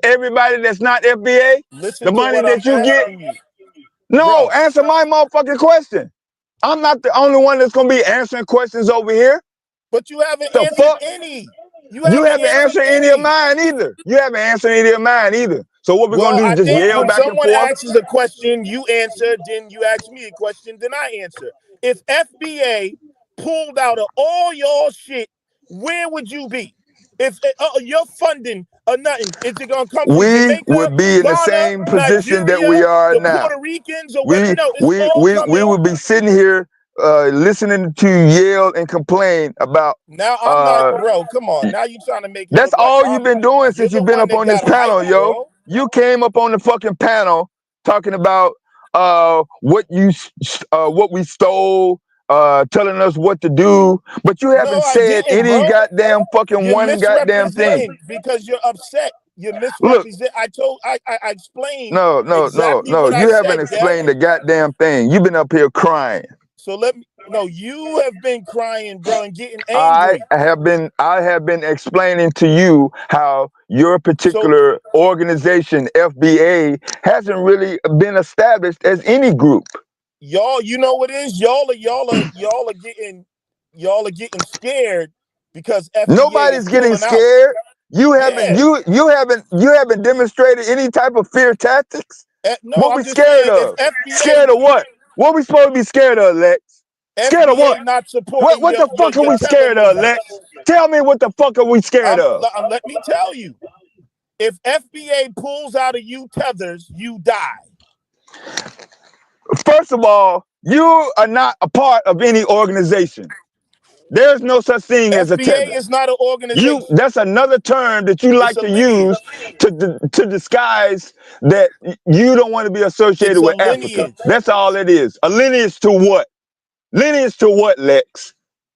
everybody that's not FBA? Listen The to money what I'm that you get? asking you, No, bro. answer my motherfucking question. I'm not the only one that's gonna be answering questions over here. But you haven't The answered fuck? any. You You haven't haven't answered answered any of any. mine either. You haven't answered any of mine either. So what we're gonna Well, do I is just think yell when back and someone forth? asks a question, you answer, then you ask me a question, then I answer. If FBA pulled out of all your shit, where would you be? If your funding or nothing, is it gonna come from We Jamaica, would be in the Ghana, same position that Nigeria, we are the now. Puerto Ricans, or whatever? No, it's We all we we coming. would be sitting here listening to you yell and complain about Now I'm not, bro. Come on. Now you trying to make it that's look like all you've been doing you're since the you've been one up that on this got hype, panel, yo. bro. You came up on the fucking panel talking about what we stole, telling us what to do, but you No, haven't I said didn't, any bro. goddamn fucking You're one goddamn thing. misrepresenting because you're upset. You're Look, misrepresent. I explained no, exactly what I you haven't said, Dev. explained the goddamn thing. You've been up here crying. So no, you have been crying, bro, and getting I angry. have been explaining to you how your So particular organization, FBA, hasn't really been established as any group. y'all, you know what it is? Y'all are getting scared because FBA is Nobody's getting pulling out. scared. You haven't Yeah. you haven't demonstrated any type of fear tactics. No, What I'm we just scared saying if of? FBA Scared of what? What we supposed to be scared of, Lex? Scared of what? not supporting What the fuck are your we tether scared of, movement. Lex? Tell me what the fuck are we scared of? Let me tell you. If FBA pulls out of you tethers, you die. First of all, you are not a part of any organization. There's no such thing as a tether. FBA is not an organization. That's another term that you It's like a to lineage. use to disguise that you don't want to be associated It's a with Africa. lineage. That's all it is. A lineage to what? Lineage to what, Lex?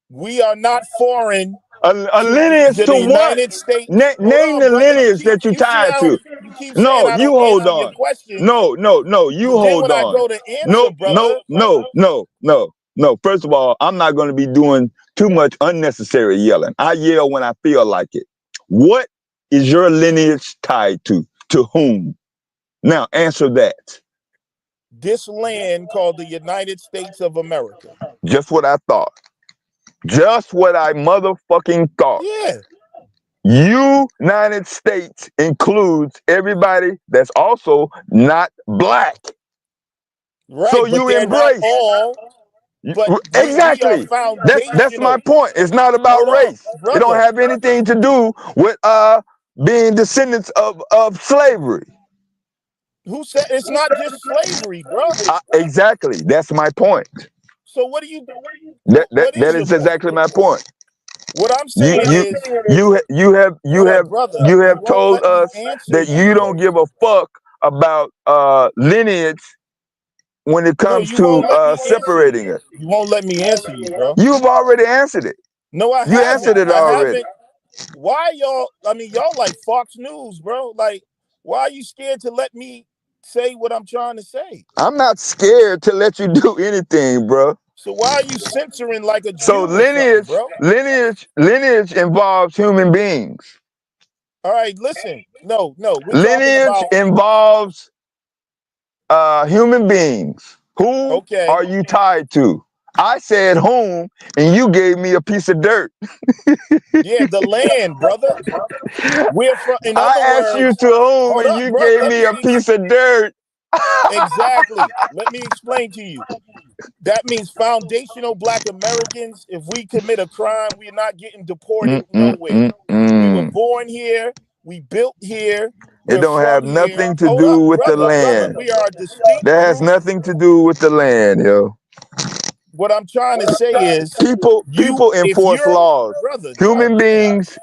We are not foreign A lineage to to the what? United States. Name Hold the on, brother. lineage that you You see tied how to. you keep saying No, I you don't hold answer your on. questions. No, you But then hold when I on. go to answer, brother. No. First of all, I'm not going to be doing too much unnecessary yelling. I yell when I feel like it. What is your lineage tied to? To whom? Now answer that. This land called the United States of America. Just what I thought. Just what I motherfucking thought. Yeah. United States includes everybody that's also not black. Right. So But you they're not embrace. all. But we are Exactly. That's my foundational. point. It's not about Hold on, race. It don't brother. have anything to do with being descendants of slavery. Who said it's not just slavery, bro? Exactly. That's my point. So what do you? What That is your is point? exactly my point. What I'm saying is, You have brother, you won't told let me us answer that you, you bro. don't give a fuck about lineage when it No, comes you to won't let me answer you. separating it. You won't let me answer you, bro. You've already answered it. No, I You haven't. answered it I already. haven't. Why y'all? I mean, y'all like Fox News, bro. Like, why are you scared to let me say what I'm trying to say? I'm not scared to let you do anything, bro. So why are you censoring like a So Jew or something, bro? lineage involves human beings. All right, listen. No, we're talking Lineage about. involves human beings. Who Okay. are you tied to? I said whom, and you gave me a piece of dirt. Yeah, the land, brother. We're from. In I other asked you words, to whom, hold and up, you bro. gave me a piece of dirt. Exactly. Let me explain to you. That means foundational Black Americans. If we commit a crime, we're not getting deported nowhere. We were born here. We built here. It We're don't have from here. nothing to Hold do up, with the brother. land. We are a distinct That has group. nothing to do with the land, yo. What I'm trying to say is, People if enforce you're, laws. brother, Human God damn. beings,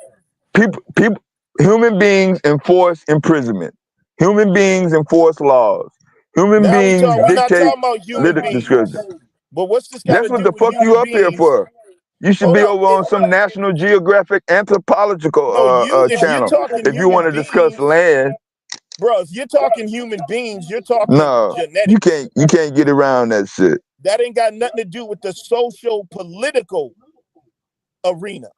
human beings enforce imprisonment. Human beings enforce laws. Human Now beings we're not dictate talking about human beings. description. But what's this got That's to what do the with fuck you human up here beings? for. You should Hold be up. over on some National Geographic anthropological No, if you're channel talking if you want human to discuss beings, land. bro, if you're talking human beings, you're talking No, genetics. you can't get around that shit. That ain't got nothing to do with the social political arena.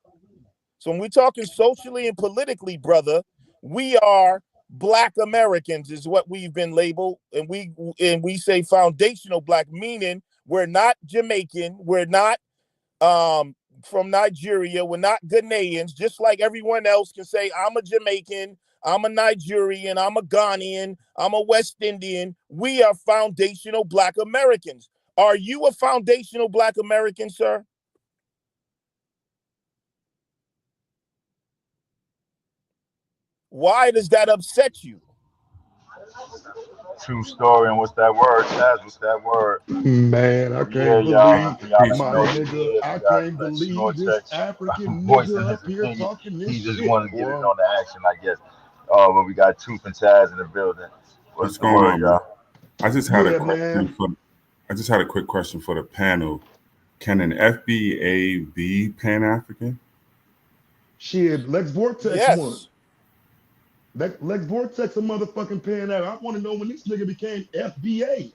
So when we're talking socially and politically, brother, we are Black Americans is what we've been labeled, and we say foundational Black, meaning we're not Jamaican, we're not from Nigeria, we're not Ghanaians. Just like everyone else can say, I'm a Jamaican, I'm a Nigerian, I'm a Ghanaian, I'm a West Indian. We are foundational Black Americans. Are you a foundational Black American, sir? Why does that upset you? True story. And what's that word, Chaz? What's that word? Man, I Yeah, can't y'all. believe, Y'all let me my know what it nigga, is. I We got can't that believe this Snortex African voicing nigga his up here opinion. talking this He just shit, wanted to get it boy. on the action, I guess. But we got Truth and Chaz in the building. What's What's the going word, on, man? y'all? I just had a Yeah, question man. for I just had a quick question for the panel. Can an FBA be Pan African? Shit, Lex Vortex won. Yes. Lex Vortex a motherfucking pan out. I want to know when this nigga became FBA.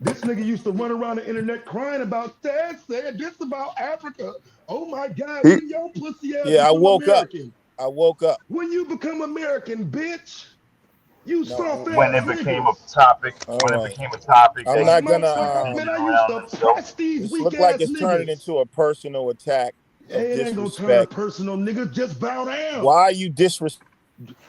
This nigga used to run around the internet crying about Dad said this about Africa. Oh my God, He when your pussy ass Yeah, I become woke up. American. I woke up. When you become American, bitch, you soft No. When ass it became a niggas. topic, All right. that I'm Like not he gonna motherfucker, he man, did I used around to himself. press these this weak look like ass it's turning niggas. into a personal attack of Hey, it ain't gonna turn disrespect. personal, nigga. Just bow down. Why are you disrespect?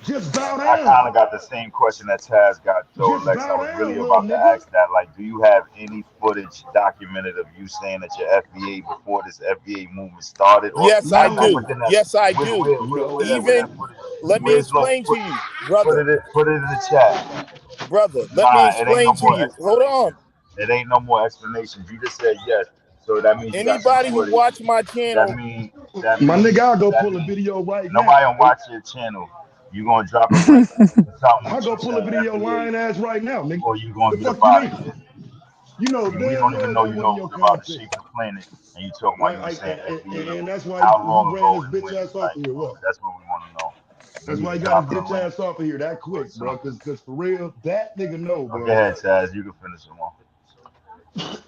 Just bow I kind of down. got the same question that Taz got, though, Just Lex. I bow was down, really little about to nigga. ask that. Like, do you have any footage documented of you saying that you're FBA before this FBA movement started? Or Yes, I I know No, do. within that, Yes, I do. where no. Even that footage, let me where's look, explain to you, brother. put it in the chat. Brother, let me Nah, it ain't no explain to more you. Hold on. explanations. It ain't no more explanations. You just said yes, so that means you got some Anybody who footage. watch my That channel, mean My nigga, I'll go that pull a mean video right nobody now. don't watch your channel. You gonna drop a link to something I'll with go you pull a saying video FBA, lying ass right now, nigga. or you gonna The get fuck up you out of mean? here. You know And we damn don't even well know that you one of know your about the content. shape of the planet, and you talking about you were saying FBA. And that's why How he long ran ago his and bitch when? ass off Like, of here. What? that's what we want to know. You That's need why to he got his drop the bitch link ass off of here that or quick, bro. something. Cause for real, that nigga know, Oh, go bro. ahead, Chaz. You can finish them off.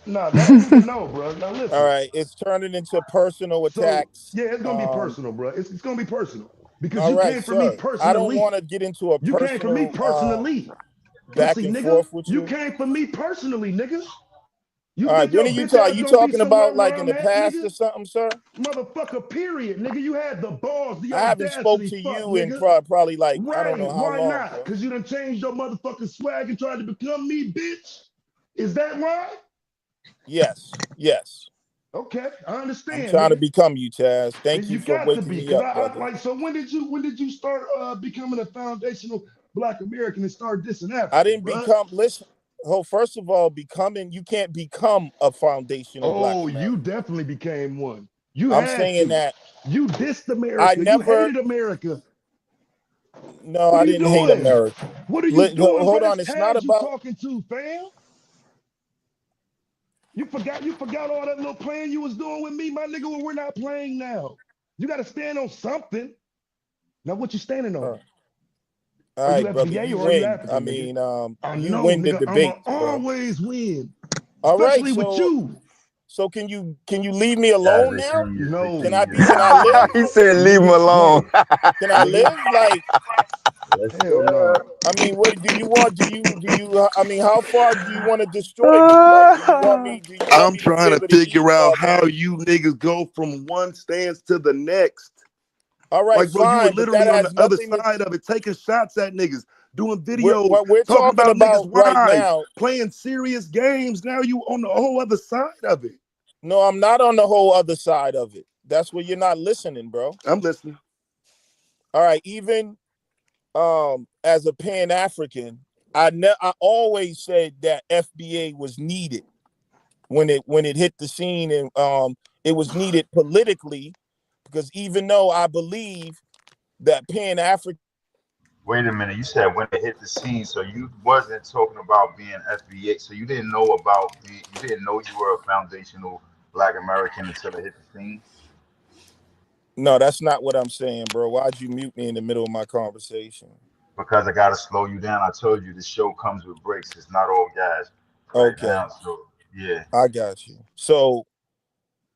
Nah, that nigga know, bro. Now all listen. right, it's turning into personal So attacks. yeah, it's gonna be personal, bro. It's gonna be personal because All you right, came for me sir. I don't want personally. to get into a You came for me personal personally, back pussy and nigga. forth with You you. came for me personally, nigga. You All right, think when your are you bitch ass you gonna be talking somewhere about like in around the that, past nigga? or something, sir? Motherfucker, period, nigga. You had the balls, the I haven't spoke audacity, to fuck, you in nigga. probably like I don't Right. know how Why long, not? bro. Because you done changed your motherfucking swag and tried to become me, bitch. Is that why? Yes, yes. Okay, I I'm understand, trying to nigga. become you, Taz. Thank you You for got to waking be, me cause up, I brother. like. So when did you start becoming a foundational Black American and start dissing I Africa, didn't bro? become listen. Oh, first of all, you can't become a foundational Black Oh, you American. definitely became one. You I'm had saying to. that You dissed I America. You never hated America. no, What I are you didn't hate doing? America. What are you doing, bro? Hold That's on, it's not Taz you about talking to, fam. You forgot all that little playing you was doing with me, my nigga, when we're not playing now. You gotta stand on something. Now what you standing all on? right, all Are you right, brother, FBA you or are you win. I African, nigga? mean, I you know, win the nigga, I'ma debate, bro. always win. All right, Especially with you. so can you leave me Chaz, alone they now? seen you. They Can No, seen I you. be? Can I live? He said, "Leave him nigga, alone." no, Can I nigga. live? Like, Yes, Hell sir. no. I mean, what do you want? Do you? I mean, how far do you want to destroy me? Like, do you want me? Do you want I'm me to be trying to able to eat? figure out how you niggas go from one stance to the next. All right, Like, bro, you were fine, but that literally on the has other nothing to. side of it, taking shots at niggas, doing videos, What we're talking talking about niggas' about right wives, now. playing serious games. Now you on the whole other side of it. No, I'm not on the whole other side of it. That's where you're not listening, bro. I'm listening. All right, even as a Pan-African, I always said that FBA was needed when it hit the scene, and it was needed politically because even though I believe that Pan-African Wait a minute. You said when it hit the scene, so you wasn't talking about being FBA. So you didn't know about being, you didn't know you were a foundational Black American until it hit the scene. No, that's not what I'm saying, bro. Why'd you mute me in the middle of my conversation? Because I gotta slow you down. I told you the show comes with breaks. It's not all gas right Okay, now. So yeah, I got you. So,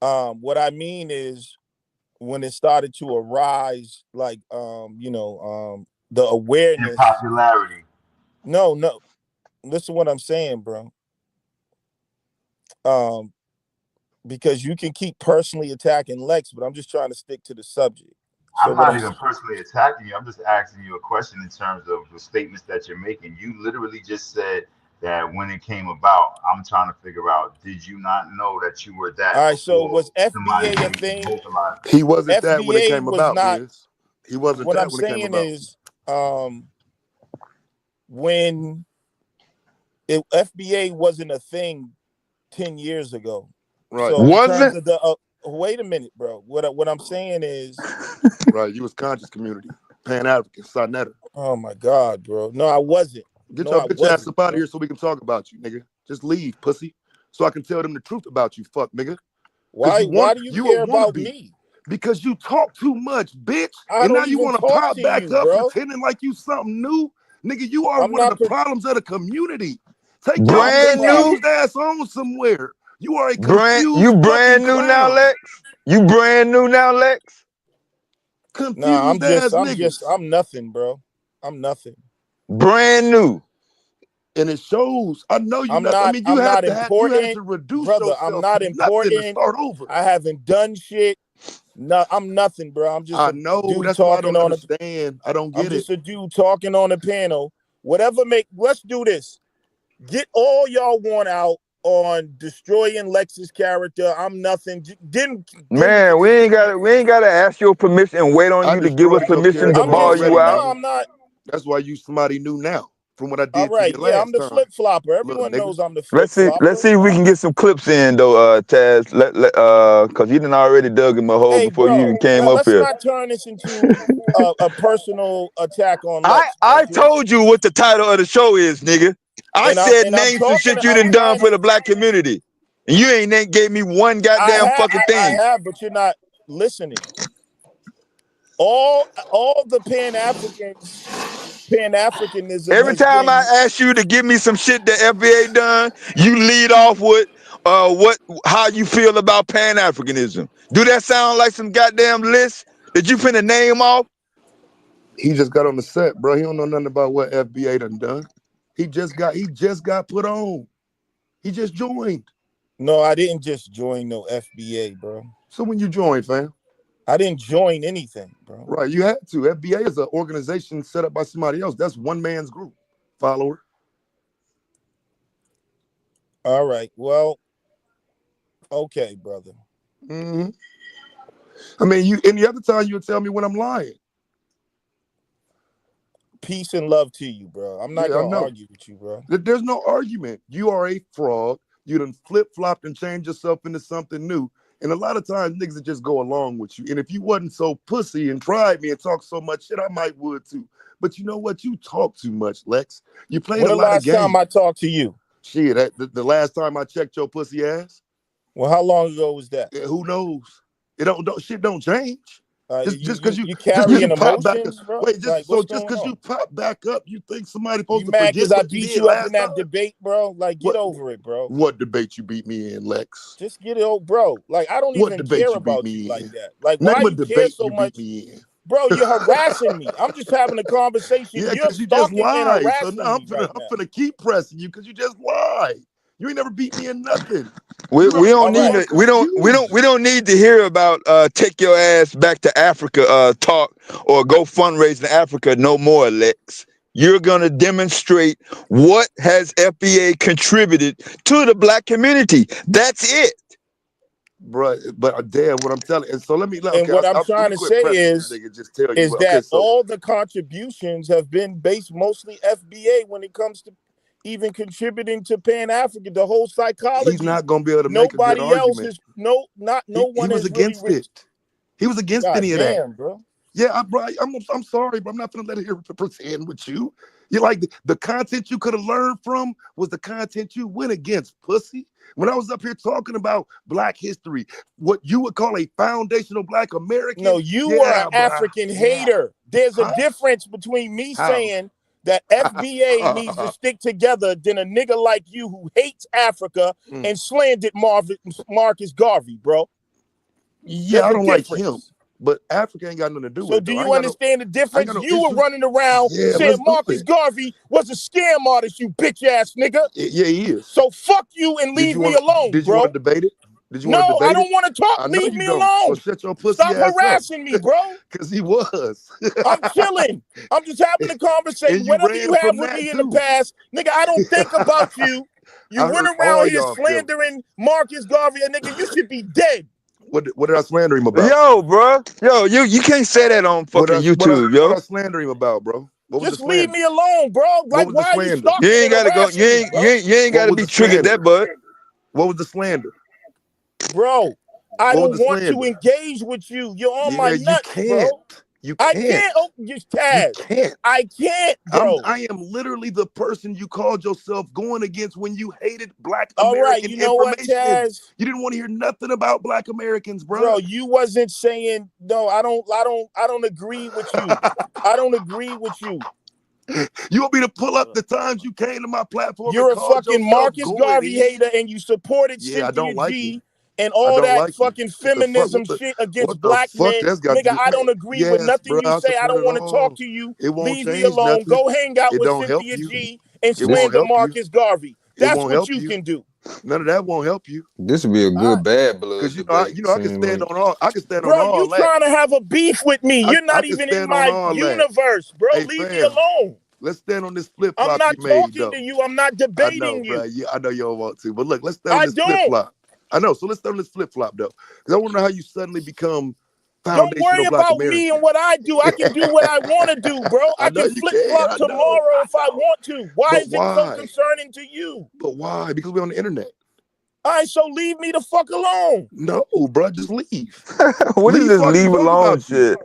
what I mean is when it started to arise, like, the in awareness. popularity. No, listen to what I'm saying, bro. Because you can keep personally attacking Lex, but I'm just trying to stick to the subject. So I'm what not I'm even personally attacking you. I'm just asking you a question in terms of the statements that you're making. You literally just said that when it came about, I'm trying to figure out, did you not know that you were All that right, so before was somebody FBA a came and thing? vocalized it? He wasn't that when it FBA came was about, not. Biz. He wasn't What I'm that when it came saying about. is, when FBA wasn't a thing 10 years ago. Right. So in terms Wasn't? of the wait a minute, bro. What I'm saying is, Right. You was conscious community. Pan-African, Sonetta. oh my God, bro. No, I wasn't. Get No, your I bitch ass wasn't, up out of bro. here so we can talk about you, nigga. Just leave, pussy. So I can tell them the truth about you, fuck, nigga. Why Why do you you care a about wannabe. me? Because you talk too much, bitch. I And now don't you even want to talk pop to back you, up bro. pretending like you something new. Nigga, you are I'm one of not. the problems of the community. Take I'm your the Brand problem. new? confused ass on somewhere. You are a You confused fucking brand new now, clown. Lex? You brand new now, Lex? Nah, Confused ass niggas. I'm nothing, bro. I'm nothing. Brand new. And it shows. I know you I'm not. I not. mean, I'm not you had important, to reduce brother. I'm yourself to not nothing to important. start over. I haven't done shit. No, I'm nothing, bro. I'm just I a know. dude That's why I talking don't on a. understand. I don't I'm get it. just a dude talking on a panel. Let's do this. Get all y'all want out on destroying Lex's character. I'm nothing. Man, we ain't gotta ask your permission and wait on I you to give us destroyed your permission to character I'm ball just already, you out. no. nigga. I'm not. That's why you somebody new now from what I All did to you right. Yeah, I'm last the time, flip flopper. little Everyone nigga. knows I'm the flip Let's flopper. see if we can get some clips in though, Taz. Cause you done already dug him a hole Hey, before you bro, even came up let's here. not turn this into a personal attack on Lex, bro, I please. told you what the title of the show is, nigga. I said I'm name some talking. shit you done done for the black community. And you ain't gave me one goddamn fucking I thing. have, but you're not listening. All the Pan-Africanism Every has time I been. ask you to give me some shit that FBA done, you lead off with how you feel about Pan-Africanism. Do that sound like some goddamn list that you finna name off? He just got on the set, bro. He don't know nothing about what FBA done. He just got put on. He just joined. No, I didn't just join no FBA, bro. So when you joined, fam, I didn't join anything, bro. right? You had to. FBA is an organization set up by somebody else. That's one man's group, follower. All right. Well, okay, brother. Mm-hmm. I mean, you any other time you would tell me when I'm lying. Peace and love to you, bro. I'm not Yeah, I gonna know. argue with you, bro. There's no argument. You are a fraud. You done flip-flopped and changed yourself into something new. And a lot of times niggas would just go along with you. And if you wasn't so pussy and tried me and talked so much shit, I might would too. But you know what? You talk too much, Lex. You played When a the lot of last games. time I talked to you? Shit, the last time I checked your pussy ass. Well, how long ago was that? Who knows? Shit don't change. Just because You you carrying pop back up. emotions, bro? Wait, Like, just what's going because on? you pop back up, you think somebody's You supposed to mad forget because I what you beat did you up in last that time? debate, bro? Like, get over it, bro. What debate you beat me in, Lex? Just get it, bro. Like, I don't What even debate care you beat about you me like in? that. Like, why Name a you care debate so you beat much? me in. Bro, you're harassing me. I'm just having a conversation. Yeah, You're because you just stalking and lied. So harassing now me right I'm now. finna keep pressing you because you just lied. You ain't never beat me in nothing. We don't need are to, we don't need to hear about take your ass back to Africa talk or go fundraise in Africa no more, Lex. You're gonna demonstrate what has FBA contributed to the black community. That's it. Bro, but damn, what I'm telling. And so let me And what I'm trying let me to quit say pressing this nigga. Just tell you is what. Okay, that so all the contributions have been based mostly FBA when it comes to even contributing to Pan-African, the whole psychology. he's not gonna be able to make a good Nobody else argument. has no he one was has really against it. He was against God any of that. damn, bro. Yeah, I'm sorry, but I'm not gonna let it here to pretend with you. You like the content you could have learned from was the content you went against, pussy. When I was up here talking about Black history, what you would call a foundational Black American. No, you were an African hater. There's a difference between me saying that FBA needs to stick together than a nigga like you who hates Africa and slandered Marcus Garvey, bro. Yeah, I don't like him. But Africa ain't got nothing to do with it. So do you understand the difference? You were running around Yeah, saying Marcus Garvey was a scam artist, you bitch ass nigga. Yeah, he is. So fuck you and leave me alone, Did you bro. want to debate it? Did you No, want to debate I don't want to talk. Leave me alone. So shut your pussy Stop ass harassing me, bro. Because he was. I'm chilling. I'm just having a conversation. Whatever you have with me in the past, nigga, I don't think about you. You went around here slandering Marcus Garvey, and nigga, you should be dead. What did I slander him about? Yo, bro. Yo, you can't say that on fucking YouTube, yo. What did I slander him about, bro? Just leave me alone, bro. Like, why are you stalking? You ain't gotta go. You ain't gotta be triggered that, bud. What was the slander? Bro, I don't want to engage with you. You're on my nuts, bro. You can't. I can't. Oh, just Taz. You can't. I can't, bro. I am literally the person you called yourself going against when you hated Black All American right, you know what, Taz? You didn't want to hear nothing about Black Americans, bro. Bro, you wasn't saying no. I don't agree with you. I don't agree with you. You want me to pull up the times you came to my platform? You're a fucking Marcus Garvey hater, and you supported Cynthia G. And all that fucking feminism shit against Black men. Nigga, I don't agree with nothing you say. I don't want to talk to you. Leave me alone. Go hang out with Cynthia G and slander Marcus Garvey. That's what you can do. None of that won't help you. This would be a good bad blood. Because you know I can stand on all. I can stand on all. Bro, you trying to have a beef with me? You're not even in my universe, bro. Leave me alone. Let's stand on this flip flop. I'm not talking to you. I'm not debating you. I know you don't want to, but look, let's stand on this flip flop. I know. So let's start on this flip flop though, because I want to know how you suddenly become foundational Black American. Don't worry about me and what I do. I can do what I want to do, bro. I can flip flop tomorrow if I want to. Why is it so concerning to you? But why? Because we're on the internet. All right, so leave me the fuck alone. No, bro, just leave. What is this leave alone shit?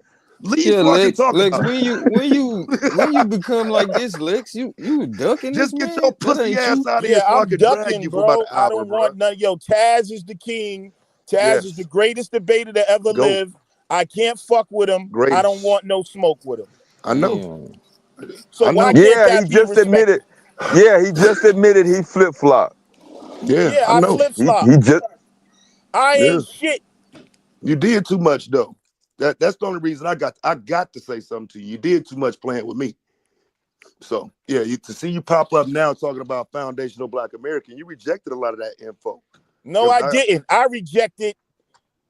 Leave Lex, when you become like this, Lex, you ducking. Just get your pussy ass out of here. Yeah, I'm ducking, bro. I don't want none. Yo, Taz is the king. Taz is the greatest debater to ever live. I can't fuck with him. I don't want no smoke with him. I know. So why can't that he just admitted. Yeah, he just admitted he flip flop. Yeah, I know. Flip flop. He just. I ain't shit. You did too much though. That's the only reason I got to say something to you. You did too much playing with me. So yeah, to see you pop up now talking about foundational Black American, you rejected a lot of that info. No, I didn't. I rejected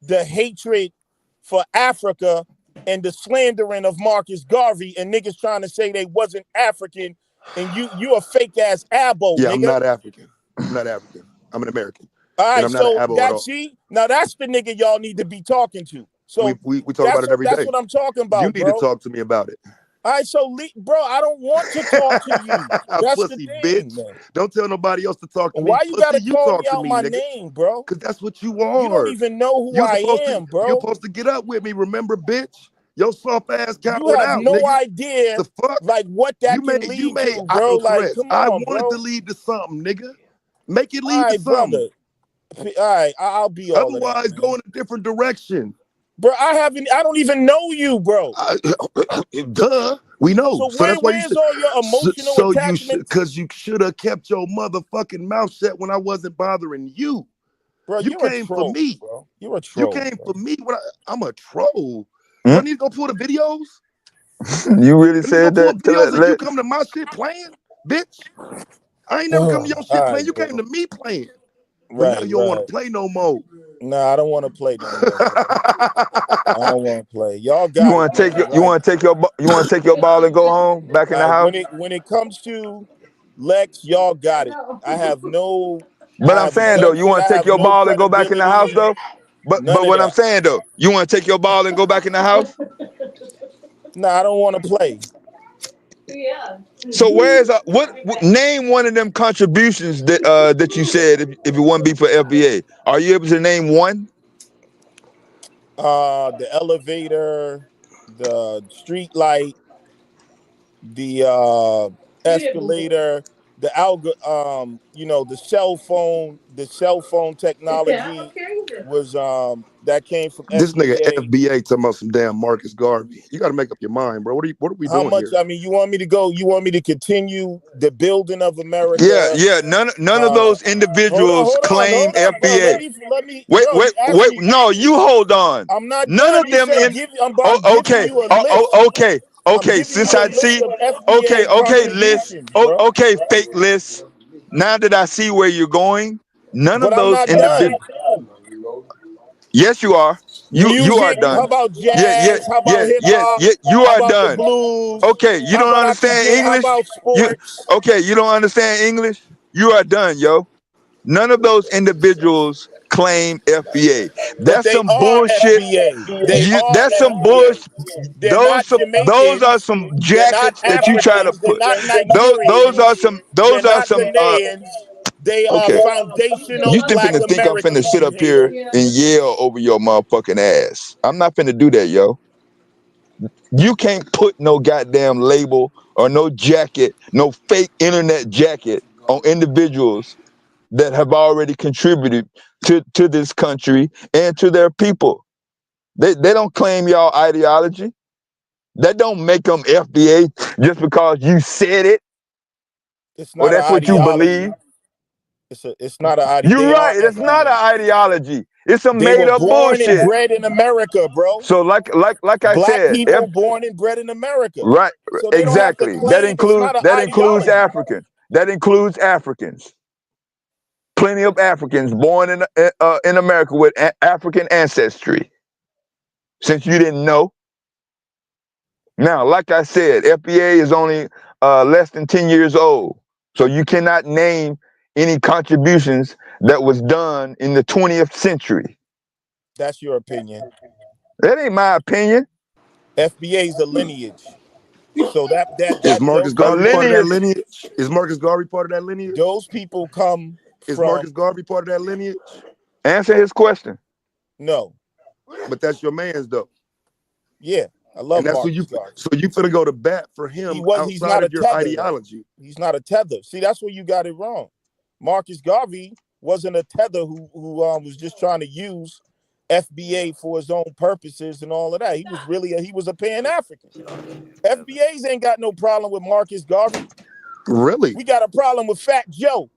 the hatred for Africa and the slandering of Marcus Garvey and niggas trying to say they wasn't African, and you a fake ass abo. Yeah, nigga. I'm not African. I'm not African. I'm an American. All right, so that's now that's the nigga y'all need to be talking to. So we talk about it every day. That's what I'm talking about. You need to talk to me about it. All right, so bro, I don't want to talk to you. That's Pussy, the thing, bitch. man. Don't tell nobody else to talk to me. Why you gotta call me out my name, bro? Because that's what you are. You don't even know who I am, bro. You're supposed to get up with me, remember, bitch? Your soft ass got You have out, no nigga. idea, the fuck? like what that can lead to, bro. Like, come on, I wanted to lead to something, nigga. Make it lead to something. Brother. All right, I'll be all otherwise go in a different direction. Bro, I don't even know you, bro. Duh, we know. So that's why where's all your emotional attachment? Because you should have kept your motherfucking mouth shut when I wasn't bothering you. Bro, you came for me. Bro. You're a troll. You came for me. I'm a troll. I need to go pull the videos. You really said that? You come to my shit playing, bitch. I ain't never come to your shit playing. You came to me playing. Right, now you don't want to play no more. Nah, I don't want to play no more. I don't want to play. Y'all got. You want to take your ball and go home back in the house. When it comes to Lex, y'all got it. I have no. But I'm saying though, you want to take your ball and go back in the house though. But what I'm saying though, you want to take your ball and go back in the house. No, I don't want to play. Yeah. So where's what name one of them contributions that you said if it wouldn't be for FBA? Are you able to name one? The elevator, the street light, the escalator, the the cell phone technology was that came from This nigga FBA. FBA talking about some damn Marcus Garvey. You got to make up your mind, bro. What are we How doing much? here? I mean, you want me to go? You want me to continue the building of Yeah, America? yeah. None of those individuals claim Bro. FBA. Let me, Wait, bro. wait, You asked wait. me. No, you hold on. I'm not None done. of You them said in. I'm giving Okay. you a list. Okay. I'm Okay. giving Since you a I list see. of Okay. FBA Okay. List. contributions, Oh, bro. okay. Fake list. Now that I see where you're going, none But of I'm those not done. individuals. Yes, you are. You are Music. How done. about Yeah. Yeah. jazz? How about Yeah. hip Yeah. hop? Yeah. You How are about the done. blues? Okay. You How don't about understand How English. about You sports? okay? You don't understand English. You are done, yo. None of those individuals claim FBA. But That's they some are bullshit. FBA. They are That's some FBA. bullshit. They're not Those are Jamaicans. some They're not jackets that you try to Africans. They're put. not Those are Nigerians. some. They're Those are not some. Ghanaians. They are Okay. foundational You Black think I'm finna Americans, sit you up here hater. and yell over your motherfucking ass? I'm not finna do that, yo. You can't put no goddamn label or no jacket, no fake internet jacket on individuals that have already contributed to this country and to their people. They don't claim y'all ideology. That don't make them FBA just because you said it It's or not an that's what you believe. ideology. It's not an ideology. You're They are right. It's not an FBA. ideology. It's some They made were up born and bullshit. bred in America, bro. So like I Black said, people born and bred in America. right, So they don't have to exactly. That claim it's includes not an ideology. Africans. That includes Africans. Plenty of Africans born in America with African ancestry. Since you didn't know. Now, like I said, FBA is only less than 10 years old. So you cannot name any contributions that was done in the 20th century. That's your opinion. That ain't my opinion. FBA is a lineage. So Is Marcus A Garvey part of that lineage. lineage? Is Marcus Garvey part of that lineage? those people come Is from Marcus Garvey part of that lineage? Answer his question. no. But that's your man's though. Yeah, I love And that's who Marcus you. Garvey. So you finna go to bat for him He's outside not a of your tether though. ideology. He's not a tether. See, that's where you got it wrong. Marcus Garvey wasn't a tether who was just trying to use FBA for his own purposes and all of that. He was really he was a Pan-African. FBAs ain't got no problem with Marcus Garvey. Really? We got a problem with Fat Joe.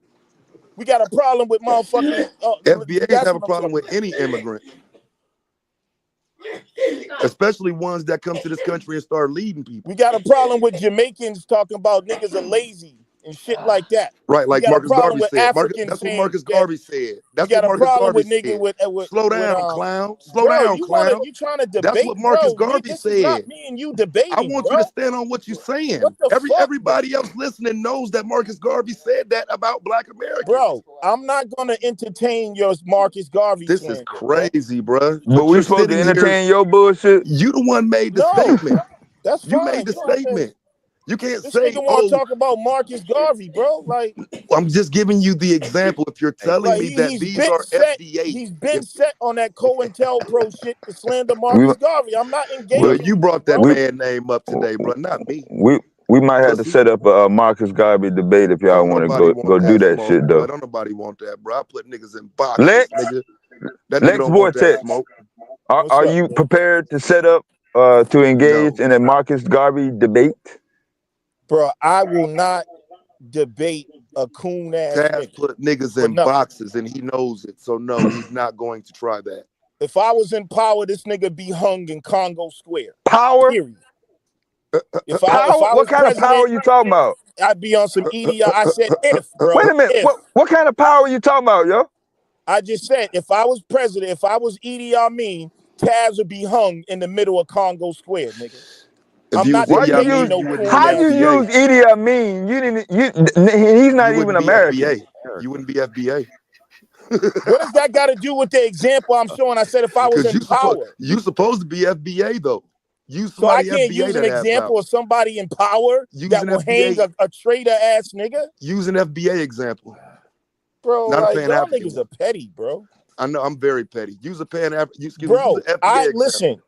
We got a problem with motherfucking. FBAs That's have a what I'm problem talking with about. any immigrant, especially ones that come to this country and start leading people. We got a problem with Jamaicans talking about niggas are lazy and shit like that. Right, We like got a Marcus problem Garvey with said. Africans That's what saying Marcus that. Garvey said. We That's got what a Marcus problem Garvey with nigga said. with Slow down, clown. Slow bro. down, clown. You trying to That's debate, what Marcus bro? Garvey This is not said. me and you I debating, want you bro. to stand on what you're saying. What the fuck, Everybody else listening knows that Marcus Garvey said that about Black Americans. bro? I'm not gonna entertain your Marcus Garvey This is slander, crazy, bro. But we You're supposed to sitting here. entertain your bullshit? You the one made the No, statement. that's You fine. made the You don't have to. statement. You can't This say, nigga want to "Oh, talk about Marcus Garvey, bro. Like I'm just giving you the example." If you're telling me that he's these been are set. FBA, He's been set on that COINTELPRO shit to slander We Marcus Garvey. I'm not well, engaging you with you, brought that bro. we man name up today, bro, not me. we might have to Pussy. set up a Marcus Garvey debate if y'all Don't want to nobody go want do that that smoke, shit boy. though. Don't nobody want that, bro. I put niggas in boxes, Lex nigga. That nigga Lex don't want that Vortex, smoke. What's are up, you bro? prepared to set up to engage No. in a Marcus Garvey debate? Bro, I will not debate a coon ass Taz nigga put niggas for in nothing. boxes and he knows it. So no, he's not going to try that. If I was in power, this nigga be hung in Congo Square. Power? Period. If I Power? What was kind of power president, you talking about? I'd be on some EDI. I said if, Wait bro. a minute. If. What kind of power you talking about, yo? I just said if I was president, if I was Idi Amin, Taz would be hung in the middle of Congo Square, nigga. If I'm you was not Why you Idi debating use? Amin, no you wouldn't coon be How you ass nigga. use FBA. Idi Amin? You didn't. He's not You even wouldn't be American. FBA. You wouldn't be FBA. What does that got to do with the example I'm showing? I said if I was Because in power. you supposed to be FBA though. Use So I somebody can't FBA use an that ass out. example of somebody in power Use that an will hang FBA. a traitor ass nigga. Use an FBA example. Bro, Not a like Pan y'all African niggas one. are petty, bro. I know I'm very petty. Use a Pan African. Use an Bro, FBA example. listen.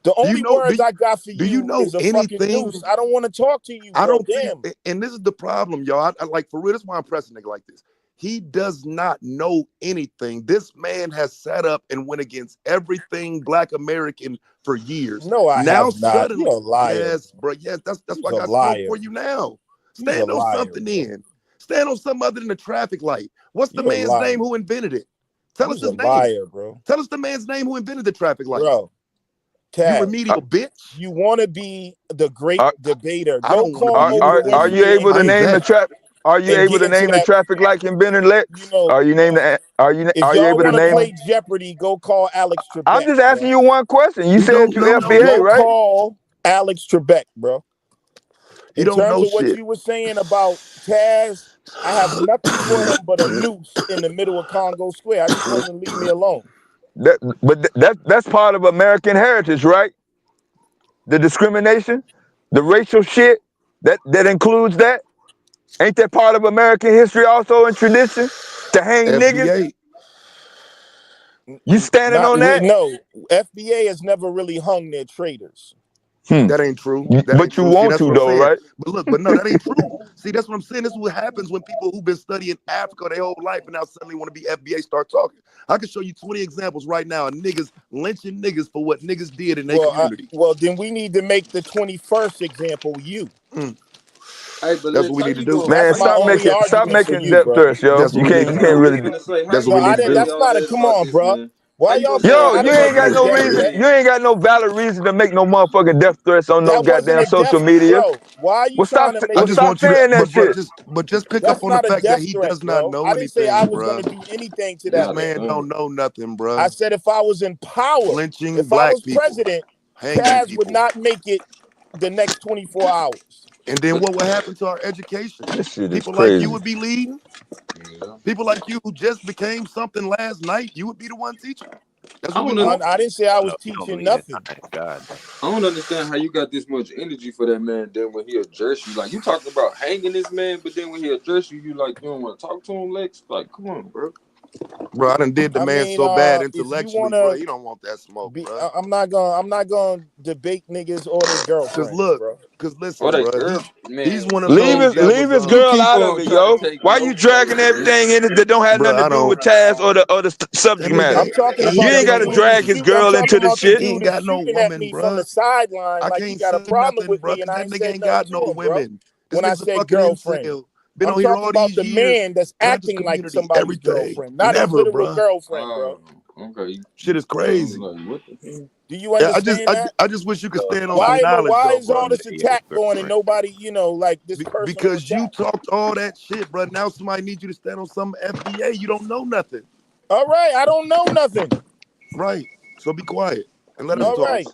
The Do you only know? words I got for Do you you know is a fucking anything? noose. I don't want to talk to you, bro. I don't Damn. think, and this is the problem, y'all. I like for real. That's why I'm pressing nigga like this. He does not know anything. This man has sat up and went against everything Black American for years. No, I Now have not. suddenly, You're a liar. yes, bro. Yes, that's He's why I a got liar. smoke for you now. He's a Stand on liar, something bro. then. Stand on something other than the traffic light. What's the You're a man's liar. name who invented it? Tell us You's a his name. liar, bro. Tell us the man's name who invented the traffic light. Bro, You Taz, remedial bitch. you want to be the great Are, debater. I Go don't want to call be over anything. are you Westside able to I ain't name the that. trap? Are you and able get to into name the that. traffic like inventor Lex? You know, Are you named the? if Are you y'all able to want to name? play Jeopardy, go call Alex I'm Trebek, just asking bro. you one question. You He said don't you know FBA, shit. Go right? call Alex Trebek, bro. He In don't terms know of what shit. you were saying about Taz, I have nothing for him but a noose in the middle of Congo Square. I just want him to leave me alone. That's part of American heritage, right? The discrimination, the racial shit that includes that. Ain't that part of American history also and tradition? To hang niggas? FBA. You standing on that? No, FBA has never really hung their traitors. That ain't true. That ain't But you true. See, want that's to what I'm though, saying. right? But look, but no, that ain't true. See, that's what I'm saying. This is what happens when people who've been studying Africa their whole life and now suddenly want to be FBA start talking. I can show you 20 examples right now of niggas lynching niggas for what niggas did in their community. Well, then we need to make the 21st example you. Hey, but That's let's what we how need to you do. gonna Man, That's my how only stop argument for making you, death bro. threats, yo. That's what we need to You do. can't really. finna say how That's you what we No, need to gonna do. say all that's not that come about on, this bro. man? Why How you y'all gonna say saying all Yo, I that you didn't about ain't got this no interject? man? reason. You ain't got no valid reason to make no motherfucking death threats on no That wasn't goddamn a social death, media. bro. Why are you Well, trying to I make just it? stop want you to, saying that shit. but just pick up That's on the not a fact that death he threat, does not bro. know I didn't say I anything, was going to bruh. do anything to This that God man. man damn. don't know nothing, I bruh. said if I was in power, Lynching if I black was people, president, hanging Taz would people. not make it the next 24 hours. And then what would happen to our education? This shit is People like you crazy. would be leading. Yeah. People like you who just became something last night, you would be the one teaching. That's I what we don't want. I didn't say I Oh was no, you don't teaching believe in nothing. science. God damn. I don't understand how you got this much energy for that man. Then when he address you, like you talking about hanging this man, but then when he address you, you like you don't want to talk to him, Lex. Like, come on, bro. Bro, I done did the I man mean, so bad if you intellectually, want bro. to He don't want that smoke, be, bro. I'm not gonna debate niggas or their Cause girlfriends, look, bro. cause Or listen, that bro. girl, He's man. one of Leave those his that leave was his You girl keep out of on it, trying to yo. take Why you notes though, dragging man. everything in it that don't have bro, nothing to I do with don't Taz or the that subject nigga matter? I'm talking he You ain't about ain't got the got to no dude who's drag his shooting. I'm girl talking into the about the he shit. dude ain't who's got no shooting at woman, me from bro. the sideline I like he can't got a say problem nothing, with bro, me, and cause I that ain't nigga said ain't nothing got to no him, bro. women. This When I nigga's a said fucking girlfriend, incel. Been I'm on here talking all about these the years man that's taught this acting like community somebody's everything. girlfriend, not his Never, literal bro. girlfriend, bro. Oh, okay. Shit is I was crazy. like, what the hell? Do you Yeah, understand that? I just wish you could So stand on some somebody knowledge Why though, is all bro. this FBA's attack going and girlfriend. nobody, like this personal Because you attack? talked all that shit, bro. Now somebody needs you to stand on some FBA. You don't know nothing. All right, I don't know nothing. Right. So be quiet and let us All Hmm. talk. right.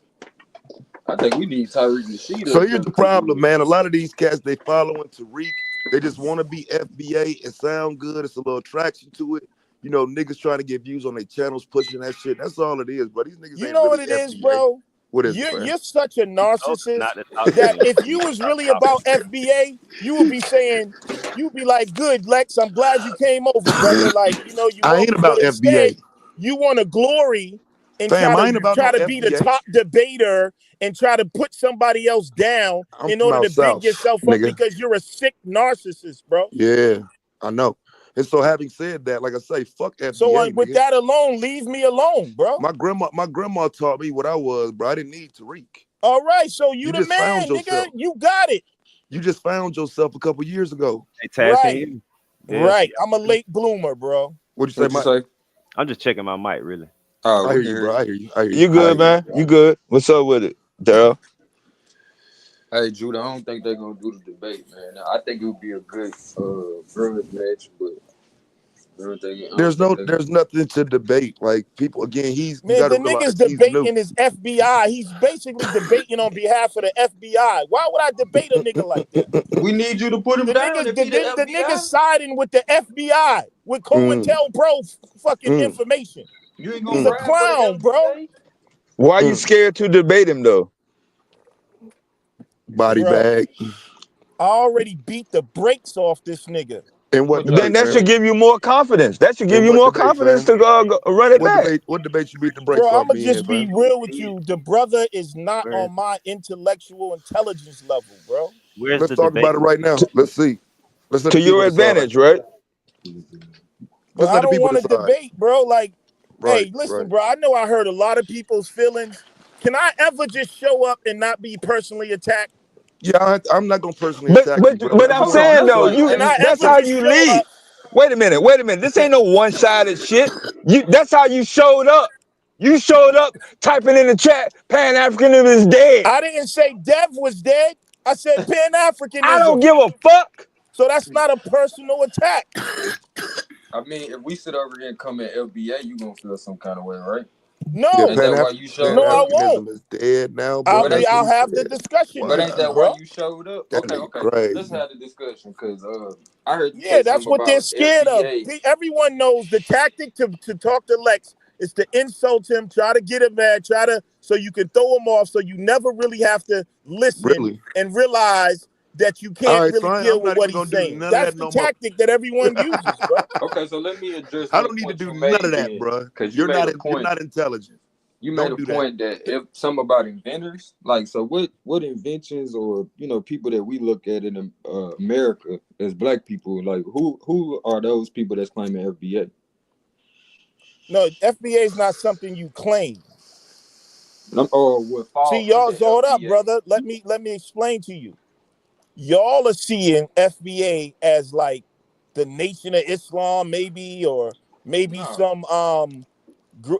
I think we need Tyreek Nasheed So up here's there the to take problem, over. man. A lot of these cats, they following Tariq. They just want to be FBA and sound good. It's a little traction to it. You know, niggas trying to get views on their channels, pushing that shit. That's all it is, bro. These niggas You ain't know what really it is, FBA. bro? What is it, fam? You're such a He told you narcissist not to talk to that him. if You you was stop really talking about to him. FBA, you would be saying, you'd be like, good, Lex, I'm glad you came over, brother. Like, you I want ain't me, but about instead, FBA. you want to glory and Fam, I ain't about no try to be the FBA. top debater and try to put somebody else down I'm in from order out to big south, yourself up nigga. because you're a sick narcissist, bro. Yeah, I know. And so having said that, like I say, fuck So FBA, with nigga. that alone, leave me alone, bro. My grandma taught me what I was, bro. I didn't need Tariq. All right, so you You the just found man, nigga. yourself. You got it. You just found yourself a couple years ago. Hey Taz, can Right. you? Yeah, Right. I'm a late bloomer, bro. What'd you say, What you Mike? say? I'm just checking my mic, really. Oh, I we hear can you, hear bro. you. I hear you. I hear you. You I good, hear you. man? You good? What's up with it, Daryl? Hey, Judah, I don't think they're gonna do the debate, man. I think it would be a good grudge match, but I don't think There's nothing to debate. Like people, again, you Man, got the to nigga's realize he's new. debating his FBI. He's basically debating on behalf of the FBI. Why would I debate a nigga like that? we need you to put him The down niggas, if he the the niggas FBI. siding with the FBI with Mm, COINTELPRO fucking mm, information. You ain't He's gonna a mm, ride for the clown, bro. LBA. Why you mm. scared to debate him though? Body Bro, bag. I already beat the brakes off this nigga. And what What y'all Then debate, that say? should Pam? give you more confidence. That should give And you what more debate, confidence fam? to run it back. What debate you beat the brakes Bro, I'm off gonna me in, just be fam? real with you. The brother is not Man, on my intellectual intelligence level, bro. Where's let's the talk about debate? it right now. Let's see. Let's let To the people your decide. advantage, right? But Let's I let the don't people want to decide. debate, bro. Like, Right, hey, listen, right. bro. I know I hurt a lot of people's feelings. Can I ever just show up and not be personally attacked? Yeah, I'm not gonna personally But attack you, but brother. but I I'm just Hold want on, you to saying that's though, like see. Can you I that's ever how just you show lead. up? Wait a minute. This ain't no one-sided shit. That's how you showed up. You showed up typing in the chat, Pan-Africanism is dead. I didn't say Dev was dead. I said I don't Pan-Africanism. give a fuck. So that's not a personal attack. I mean, if we sit over here and come at FBA, you gonna feel some kind of way, right? Yeah, No, Ain't that why you no, showed I up? won't. Pan-Africanism is dead now, bro. That's what I'll he have the said. discussion But with ain't you, that why Wow, bro. you showed up? that Okay, nigga okay. Let's crazy. have the discussion because I heard you say Yeah, that's something what they're about scared of. FBA. Everyone knows the tactic to talk to Lex is to insult him, try to get him mad, so you can throw him off, so you never really have to listen Really? and realize that you All can't right, really fine. deal I'm with not what even he's gonna do saying. none of That's that the no more. tactic that everyone uses, bro. Okay, so let me address I one don't need to point do you none of made that, then, bro. because You're not intelligent. you made Don't a do that. point that if some about inventors, like so, what inventions or people that we look at in America as black people, like who are those people that's claiming FBA? No, FBA is not something you claim. Or would See, fall y'all, under so hold up, FBA? brother. Let me explain to you. Y'all are seeing FBA as like the Nation of Islam, maybe, or maybe No, some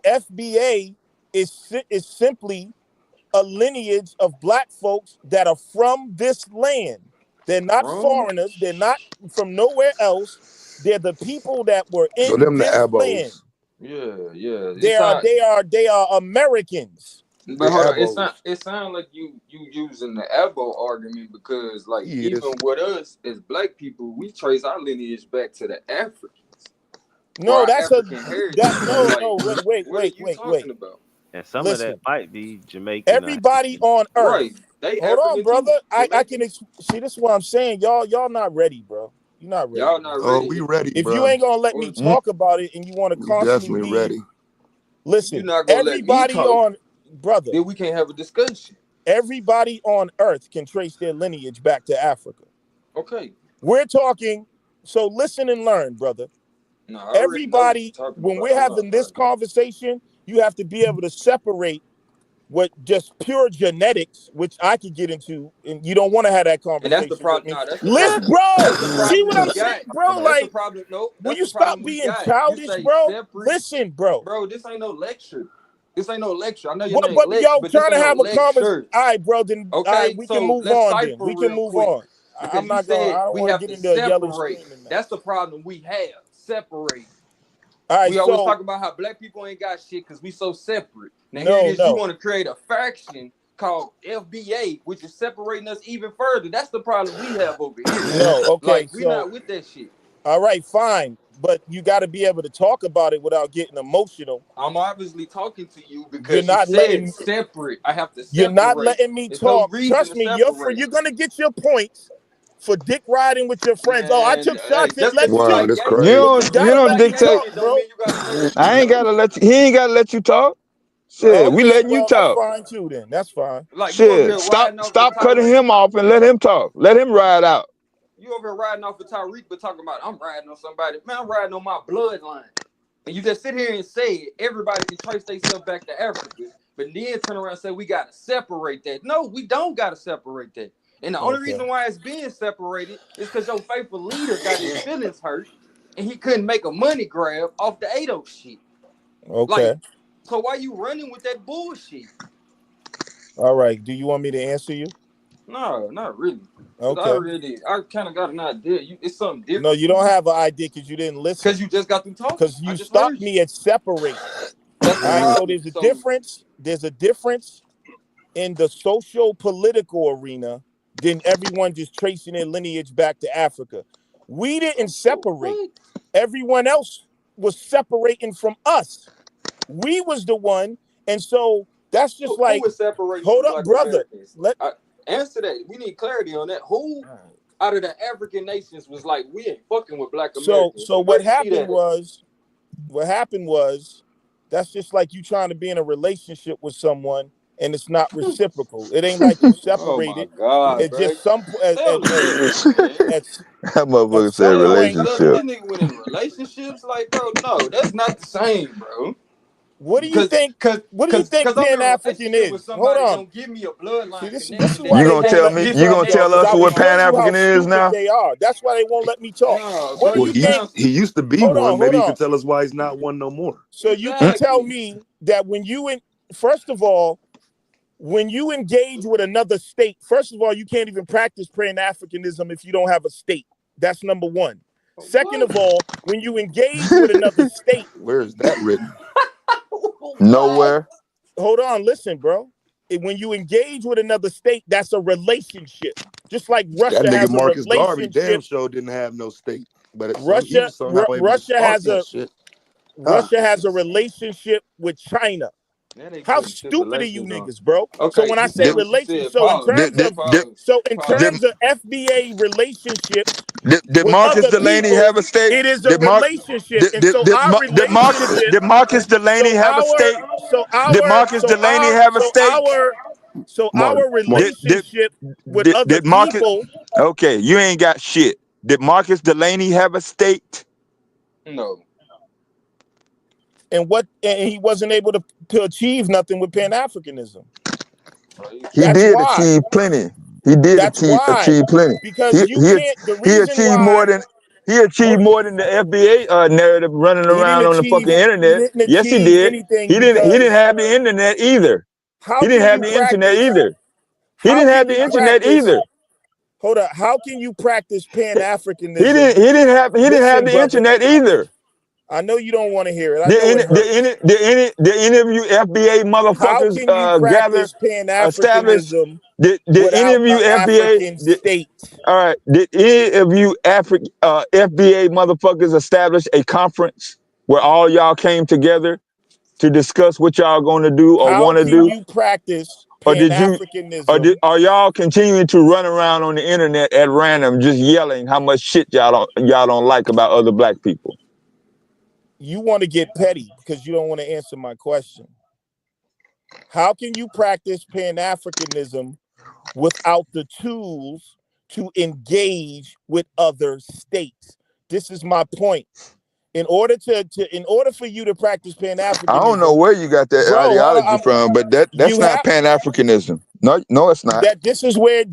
FBA is simply a lineage of black folks that are from this land. They're not from foreigners. They're not from nowhere else. They're the people that were So in them the this land. abos. yeah. They are Americans. But The hold on, abos. it sounds like you using the Abo argument because like He even is. with us as black people, we trace our lineage back to the Africans or No, our that's African heritage. So like, what are you wait. talking about? And some of that Listen, might be Jamaican or everybody Haitian. on earth. Right? They Hold on, African brother. too, I can Jamaican. see this is what I'm saying. Y'all not ready, bro. You're not ready, Y'all man. not Oh, ready. we ready, If you bro. ain't gonna let me Or talk about it and you want to We constantly definitely be, ready. you're listen, not gonna let me everybody talk, on, brother, then we can't have a discussion. everybody on earth can trace their lineage back to Africa. Okay. We're talking, so listen and learn, brother. No, I already know what you're Everybody, talking when about. we're I'm not having this arguing. conversation, you have to be able to separate what just pure genetics, which I could get into, and you don't want to have that And that's the conversation with problem. me. No, that's the Listen, problem. bro, That's the see problem what we I'm saying, got. bro? That's the Like, problem. Nope. will That's you the stop problem we being got. You childish, say bro? separate. Listen, bro. Bro, this ain't no lecture. This ain't no lecture. I know your What, name but Lex, yo, but this trying to ain't no have a conversation. lecture. All right, bro. Then all right, Okay, we can so move let's on. Then cipher we can real move quick. on. I'm Because you not gonna. said I don't we want to have get to into yelling, separate. screaming now. That's the problem we have. Separate. All right, We always so talk about how black people ain't got shit because we so separate. Now here it no, is, you no, want to create a faction called FBA, which is separating us even further. That's the problem we have over here. no. Okay, Like, we so not with that shit. all right, fine, but you got to be able to talk about it without getting emotional. I'm obviously talking to you You're because you not said letting. separate. I have to You're not separate. letting me There's no talk. reason Trust to me, separate. you're gonna get your points for dick riding with your friends. Oh, I Man, took hey, shots at just because Lex you Wow, too. like that's gay You shit, crazy. You don't you gotta don't let me gay dictate. talk, shit don't bro. mean you gotta say what you I ain't know. gotta let you. He ain't gotta let you talk. Shit, we Okay, letting you well that's talk. fine too. Then that's fine. Like you over Shit, here riding off of stop cutting Tyreek. him off and let him talk. Let him ride out. You over here riding off of Tyreek, but talking about I'm riding on somebody. Man, I'm riding on my bloodline. And you just sit here and say everybody can trace themselves back to Africa, but then turn around and say we gotta separate that. No, we don't gotta separate that. And the only Okay. reason why it's being separated is because your faithful leader got his feelings hurt and he couldn't make a money grab off the ADO shit. Okay. Like, so why you running with that bullshit? All right. Do you want me to answer you? No, not really. Cause Okay. I kind of got an idea. It's something No, different you for don't you. have an idea because you didn't listen. Cause you just got through talking. Because I you just heard stopped you. me at separate. That's the All right. So problem. there's a So difference. There's a difference in the social political arena than everyone just tracing their lineage back to Africa. We didn't separate. what? Everyone else was separating from us. We was the one, and so that's just Who like, is separating hold from up, Black brother. Americans? Let Answer that. We need clarity on that. Who? out of the African nations was like, we ain't fucking with Black Americans. So what happened was, that's just like you trying to be in a relationship with someone and it's not reciprocal. It ain't like you separated. Oh my God, it's just some at That motherfucker said some point. relationship. This nigga went in relationships, like, bro, no, that's not the same, bro. What do you think? What do you think Pan-African is? Hold on. Don't give me a bloodline. See, this is why You gonna tell me? You gonna tell us what Pan-African is now? They are. That's why they won't let me talk. What do you think? He used to be one. Maybe he can tell us why he's not one no more. So you can tell me that when you first of all, when you engage with another state, first of all, you can't even practice Pan-Africanism if you don't have a state. That's number one. Second of all, when you engage with another state, where is that written? Nowhere. Hold on, listen, bro. When you engage with another state, that's a relationship. Just like Russia that nigga has Marcus a Garvey relationship. damn show didn't have no state, but Russia has a relationship with China. How stupid are you niggas, bro? Okay, so when I say relationship, in terms of FBA relationship, did Marcus Delaney have a state? It is a relationship, Did Marcus Delaney have a state? Did Marcus Delaney have a state? Our relationship with other people. Okay, you ain't got shit. Did Marcus Delaney have a state? No. And he wasn't able to achieve nothing with Pan-Africanism. He did achieve plenty. Achieve plenty. Because he achieved more than the FBA narrative running around on the fucking internet. Yes, he did. He didn't have the internet either. He didn't have the internet either. He didn't have the internet either. Hold up. How can you practice Pan-Africanism? He didn't have the internet either. I know you don't want to hear it. Did any of you FBA motherfuckers gather, establish? Did any of you FBA? All right. Did any of you FBA motherfuckers establish a conference where all y'all came together to discuss what y'all going to do or want to do? How can you practice Pan-Africanism? Are y'all continuing to run around on the internet at random, just yelling how much shit y'all don't like about other black people? You want to get petty because you don't want to answer my question. How can you practice Pan-Africanism without the tools to engage with other states? This is my point. In order for you to practice Pan-Africanism, I don't know where you got that ideology from, but that's not Pan-Africanism. No, it's not. This is where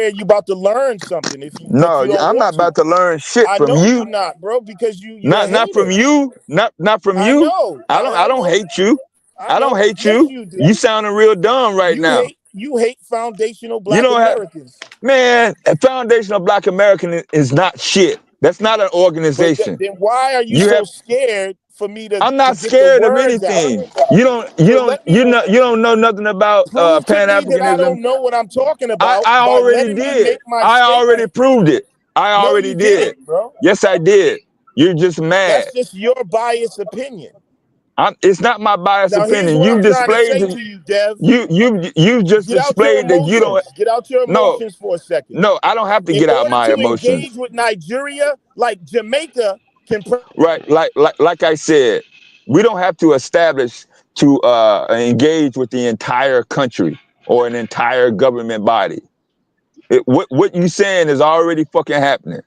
you about to learn something. I'm not about to learn shit from you. I know you're not, bro, because you're not from you. Not from you. Know. I don't hate you. I don't hate you. You sounding real dumb right now. You hate foundational Black Americans. Man, a foundational Black American is not shit. That's not an organization. Then why are you so scared for me to? I'm not scared of anything. You don't know nothing about Pan-Africanism. I don't know what I'm talking about. I already did. I already proved it. I already did. Bro. Yes, I did. You're just mad. That's just your biased opinion. It's not my biased opinion. You displayed you just displayed that you don't get out your emotions for a second. No, I don't have to get out my emotions. Engage with Nigeria, like Jamaica can. Right, like I said, we don't have to establish to engage with the entire country or an entire government body. What you saying is already fucking happening.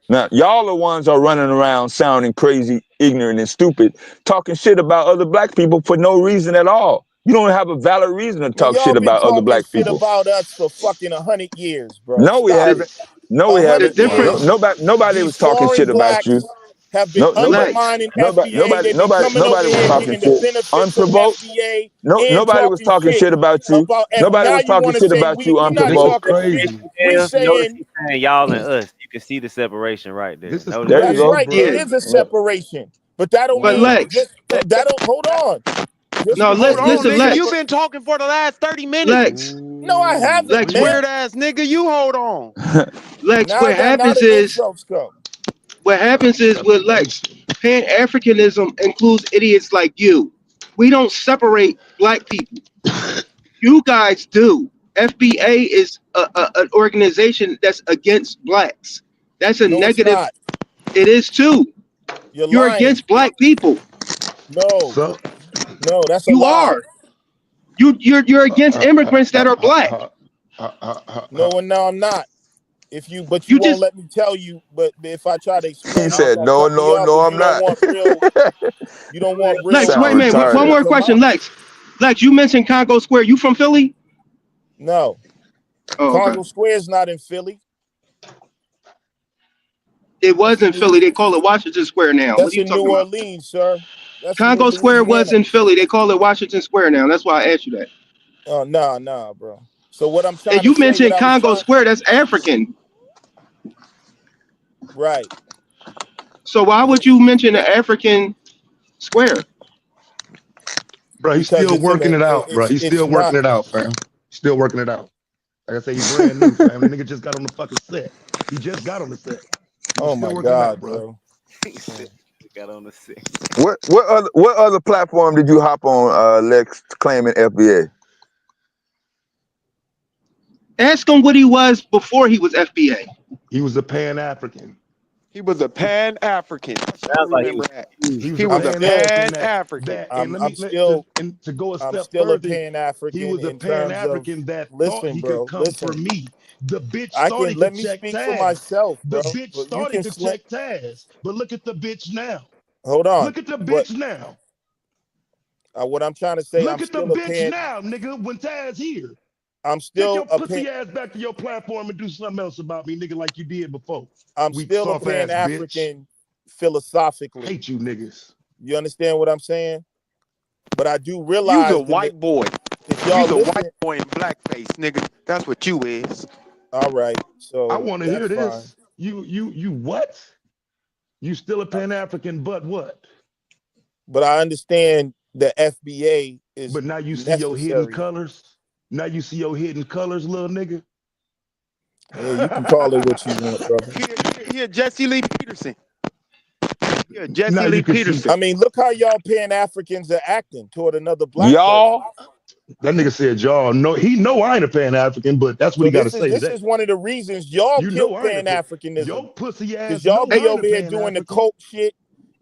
Now, y'all the ones are running around sounding crazy, ignorant, and stupid, talking shit about other black people for no reason at all. You don't have a valid reason to talk shit about other black people. About us for fucking 100 years, bro. No, we haven't. No, we haven't. Nobody was talking shit about you. Have been undermining FBA. Nobody was talking shit. Unprovoked. Nobody was talking shit about you. Nobody was talking shit about you unprovoked. We're saying y'all and us. You can see the separation right there. There you go. Right. There is a separation, but that don't mean that don't. Hold on. Listen, Lex. You've been talking for the last 30 minutes. Lex. No, I haven't. Lex, weird ass nigga, you hold on. Lex, what happens is with Lex, Pan-Africanism includes idiots like you. We don't separate black people. You guys do. FBA is an organization that's against blacks. That's a No, it's negative. not. It is too. You're You're lying. against black people. No, So no, that's a You lie. are. You're against immigrants that are black. No, and no, I'm not. But you You won't just let me tell you. But if I try to He explain, you're said, gonna "No, cut me no, off no, because I'm not." you don't want real Lex, wait a Sound minute. One people to retarded. more come question, out. Lex. Lex, you mentioned Congo Square. You from Philly? No, Oh, okay. Congo Square is not in Philly. It was in Philly, Philly. They call it Washington Square now. What that's are you in New talking about? Orleans, sir. That's in Congo Square was Louisiana. in Philly. They call it Washington Square now. That's why I asked you that. Oh, nah, bro. So what I'm And trying to you say, what mentioned I was Congo trying, Square. That's African. right? So why would you mention the African square? bro, he's Because still it's in working the, it out, bro. He's it's still working not. it out, fam. Still working it out. Like I say, he's brand new, fam. The nigga just got on the fucking set. He just got on the set. He's Oh still my working it out, God, bro. bro. Got on the six. What other platform did you hop on, Lex, claiming FBA? Ask him what he was before he was FBA. He was a Pan-African. He was a Pan-African. I Sounds like he remember was that. confused. He was a Pan-African Pan-African. and I'm still to go a I'm step still a further, Pan he African was a in terms of, Pan-African that thought listen, he could bro. come for Listen, me. The bitch thought he let could me check speak for Taz. myself, The bro. bitch But you thought he can could check Taz. But look at the bitch now. hold on. Look at the But bitch now. what I'm trying to say, Look I'm at the still a bitch Pan. now, nigga, when Taz here. I'm Take still your a Pan. pussy ass back to your platform and do something else about me, nigga, like you did before. I'm Weak still a soft Pan ass bitch. African philosophically. Hate you niggas. You understand what I'm saying? But I do You's realize a white boy. if y'all You's a listen, white boy in blackface, nigga. That's what you is. all right. I So want to hear that's fine. this. You what? You still a Pan-African, but what? But I understand the FBA is But now you see your hidden necessary. colors. Now you see your hidden colors, little nigga. Yeah, you can call it what you want, brother. Here, Jesse Lee Peterson. Here, Jesse Now Lee you can see Peterson. I mean, look how y'all Pan Africans are acting toward another black Y'all, person. that nigga said y'all know he know I ain't a Pan-African, but that's what So he got to this say today. is one of the reasons y'all You killed know I ain't a Pan Africanism. your pussy ass Because y'all know be I ain't over a here doing the Pan-African, cult shit,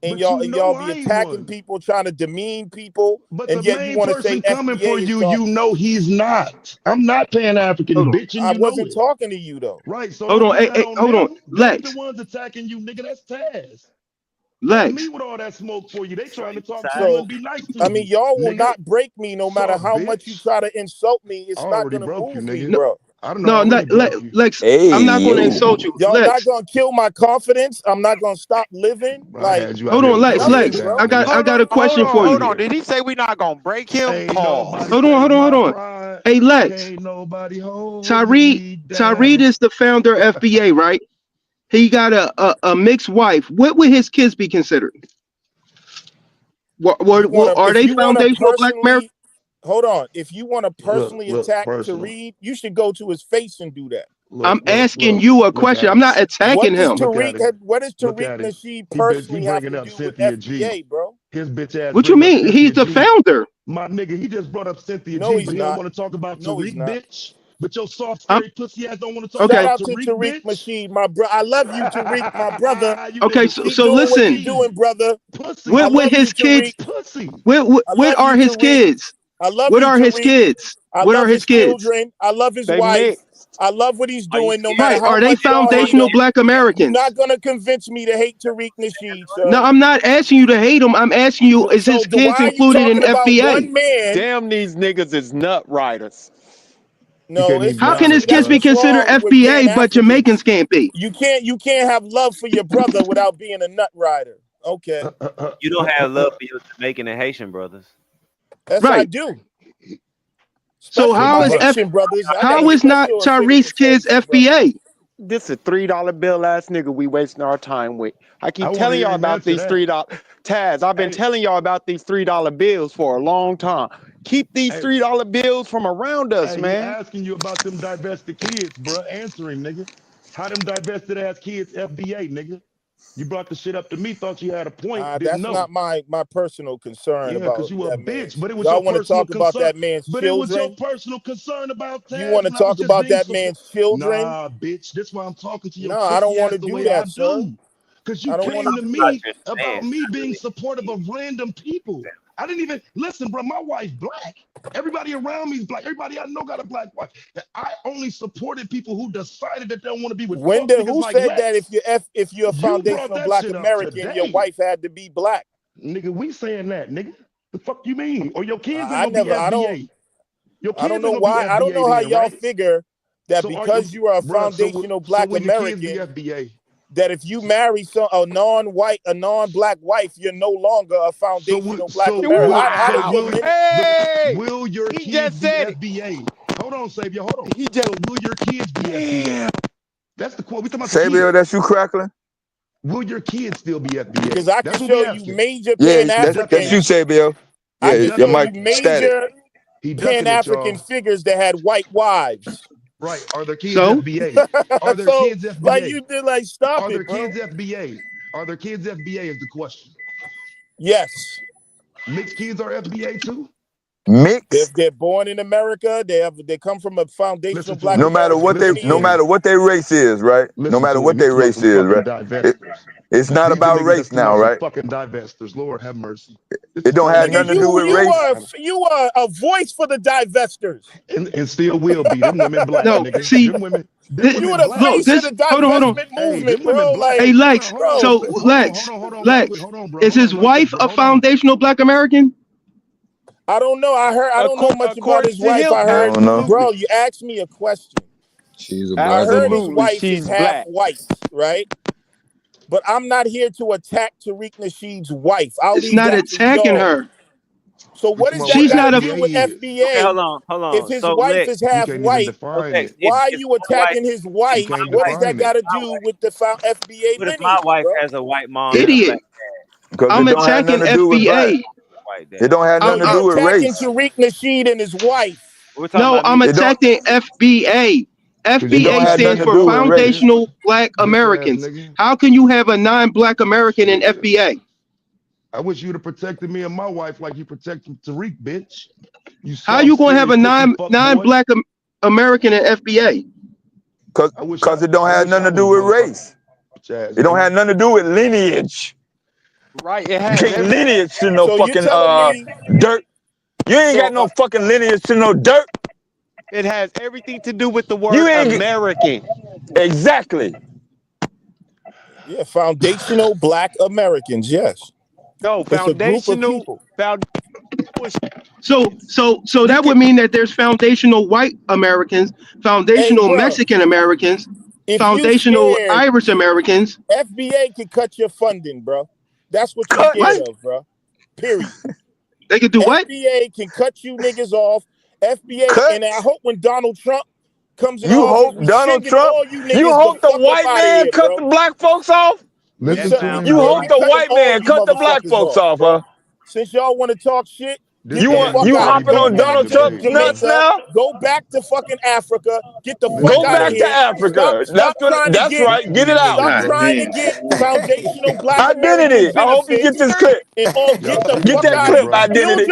and but you know y'all be I ain't attacking one. people, trying to demean people, But the and yet you main want to say person coming for FBA is you, talk. you know he's not. I'm not Pan-African, Hold on. bitch, and I you know wasn't it. talking to you though. Right, so Hold don't on. put Hey, that hey, on hold on. them. They ain't the Lex. ones attacking you, nigga. That's Taz. That's me Lex. with all that smoke for you. They trying to talk to you So and be nice to I mean, you, y'all will nigga. not break me no matter Soft how much you bitch. try to insult me. I It's not already gonna broke you, move me, nigga. bro. I don't No, already broke you. Lex. I'm hey not going to yo, insult you. Y'all not Lex. gonna kill my confidence. I'm not gonna stop living. I Like, had you out Hold here on, with Lex. your head Lex. down, I nigga. got a question for Hold you. on. Did he say we not gonna break him? Ain't nobody Pause. Hold on. take my Hold on. pride. Hey, Lex. Can't nobody hold Tyree me down. is the founder of FBA, right? He got a mixed wife. What would his kids be considered? Are if they you wanna foundational Black American? personally, hold on. If you wanna personally Look, attack personal. Tariq, you should go to his face and do that. I'm asking you a Look question. at I'm him. not attacking him. Look at him. What does Look Tariq at him. Nasheed He personally have bringing to up do with Cynthia G. FBA, bro? His bitch ass What you bringing up mean? Cynthia He's the G. founder. My nigga, he just brought up Cynthia No, G, he's but he don't not. want to talk about No, he's Tariq, not. bitch. But your soft, I'm scary pussy ass don't want to talk Shout okay. about out to Tariq, Tariq bitch. Nasheed, my bro. I love you, Tariq, my brother. You Okay. niggas Keep So doing what listen. you're doing, brother. pussy, I With love you, his Tariq. kids, pussy. I what love are you, his Tariq. kids? I love What you, are his Tariq. kids? I What are love his his kids? children. I love his They wife. mixed. I love what he's Are you doing, no scared? matter Right. how Are they much y'all hate foundational him. Black You're Americans? not gonna convince me to hate Tariq Nasheed, No, sir. I'm not asking you to hate him. I'm asking you, is his Why kids are you included in talking about FBA? one man? Damn, these niggas is nut riders. You No, can't even it's be How can not. his honest, See, kids that's bro. be what's considered wrong with Pan FBA, but Jamaicans Africans. can't be? You can't have love for your brother without being a nut rider. Okay. You don't have love for your Jamaican and Haitian brothers. Yes, I Right. do. So Especially my Haitian brothers. I got a how is not special affinity Tyrese for kids Haitian brothers. FBA? This a $3 bill ass nigga we wasting our time with. I keep I want to telling hear y'all him about answer these that. $3. Taz, I've been Hey, telling y'all about these $3 bills for a long time. Keep these hey, $3 bills from around us, hey, he man. asking you about them divested kids, bro. Answering, nigga. How them divested ass kids FBA, nigga? You brought the shit up to me, thought you had a point, didn't That's know. not my personal concern Yeah, about because you a that bitch, man's. but it was Y'all your want to personal talk about concern. that man's But it was your children? personal concern about You Taz want to when I was talk just about being that man's children? Nah, bitch. That's why I'm talking to your No, I don't pussy want ass to the do way I that, sir. do. Because you I don't came want to to. me about me being supportive of random people. I didn't even listen, bro. My wife black. Everybody around me is black. Everybody I know got a black wife. And I only supported people who decided that they don't want to be with fuck niggas Who like said that Lex. if you're a You brought foundational that Black shit up American, your today. wife had to be black? Nigga, we saying that, nigga. The fuck you mean? Or your kids ain't I gonna be never. FBA. Your I don't kids know ain't gonna be why. I don't FBA know how then, y'all right? figure that So are your because you are a bruh, foundational so Black will your kids be American, FBA? that if you marry a non-black wife, you're no longer a foundational Black American. How does your will your He kids just be said it. FBA? Hold on, Savior, hold on. He just So will your kids be FBA? That's the quote. We talking about the Savior, kids. that's you crackling? Will your kids still be FBA? Because I That's can what we show you asking. major Yeah, that's you, Pan-African. Savior. I Yeah, can your show you mic static. major He ducking it, Pan-African y'all. figures that had white wives. Right. Are their kids So FBA? Are their So, kids like FBA? you did, like stop Are their it, bro. kids FBA? Are their kids FBA is the question. Yes. Mixed kids are FBA too? Mixed? They're born in America. They come from a foundational Listen to Black me. No matter American what lineage. their race is, right? No Listen matter to him. what He their talking about race some is, fucking right? divestors. It's not These the about niggas that's race talking now, about some right? fucking divestors. Lord have mercy. This It is don't have crazy. Nigga, nothing to do with race. you are a voice for the divestors. And still will be. Them women black, no, nigga. see, Them women You are black. the look, face of this. the Hold on. divestment Hey, movement, them women bro. black. Hey, Like, Lex. bro. So Hold Lex, on, bro. is his Real quick, wife bro. a Hold on. foundational Black American? I don't know. I don't know much about According his to wife. him, I I heard, don't know. bro, you asked me a question. She's a I black heard his woman. absolutely, wife is she's half black. white, right? But I'm not here to attack Tariq Nasheed's wife. I'll It's leave not that to attacking y'all. her. So We what talking does about that what She's got to not a. do with FBA is. Okay, FBA? hold If on. his So wife Lex, is You half can't even white, so define Lex, it. why are if you my wife, attacking his if You wife? my can't What does wife, that define got it. to my do wife, with the FBA what if my lineage, wife bro? has a white mom and a Idiot. black dad? Because I'm it don't have attacking nothing to do with black. FBA. White It dad. don't have So nothing to you're do with attacking race. Tariq Nasheed and his wife. We're talking No, about I'm me. It don't attacking FBA. Because you it don't FBA have decided stands nothing to that for do with wrong, race. nigga. Foundational Black Bitch ass Americans. nigga. How can you have a non-Black American in FBA? I wish you'd have protected me and my wife like you protected Tariq, bitch. You How soft, you gonna have scary a pussy fuck boy. non-Black American in FBA? Cause it don't have nothing to was do with motherfucking race. bitch ass It don't nigga. have nothing to do with lineage. Right? It You has can't every. lineage to no So you're fucking telling me, dirt. You ain't got so no fucking lineage to no dirt. It has everything to do with the You word ain't American. exactly. yeah, foundational Black Americans, yes. No, It's a group of foundational. people. So You that can, would mean that there's foundational white Americans, hey, foundational bro, Mexican Americans, if you foundational scared, Irish Americans. FBA can cut your funding, bro. That's what you're Cut. scared What? of, bro. Period. They could do what? FBA can cut you niggas off. FBA, Cut. and I hope when Donald Trump comes in You office, hope we Donald shigging Trump, all you you niggas the hope the fuck up white out of man here, cut the bro. black folks off? Listen to him, You bro. hope We the cutting white all man you cut the black motherfuckers folks off, off, bro. huh? Since y'all want to talk shit, This get the man, fuck You out. somebody hopping Go on bullying him back in Donald the to Trump debate, nuts bro. Jamaica. now? Go back to fucking Africa. Get the This fuck Go out of back to here. man, Stop Africa. trying to That's get right. Get these it out. stop niggas, God bro. trying to damn. get foundational Black American Identity. I hope you get benefits this clip. and all Y'all get the stupid fuck Get that out of niggas, clip. here. bro. Identity.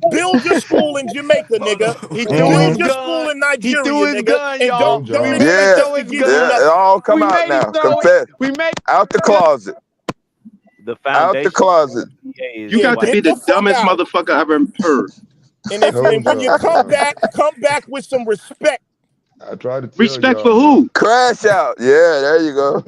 Build your school in Jamaica, nigga. He threw Build his your Mm-hmm. school gun. in He threw Nigeria, his nigga. gun, And y'all. Told don't We y'all. made him expect Yeah. us throw to his give you gun. Yeah. It nothing. all come We out made him now. throw it. Confess. We made Out the him throw it. closet. The Out the foundation closet. is You Yeah, got to white. be get the the fuck dumbest out. motherfucker I've ever heard. And Told when you y'all, bro. come back with some respect. I tried to tell Respect y'all, for bro. who? Crash out. Yeah, there you go.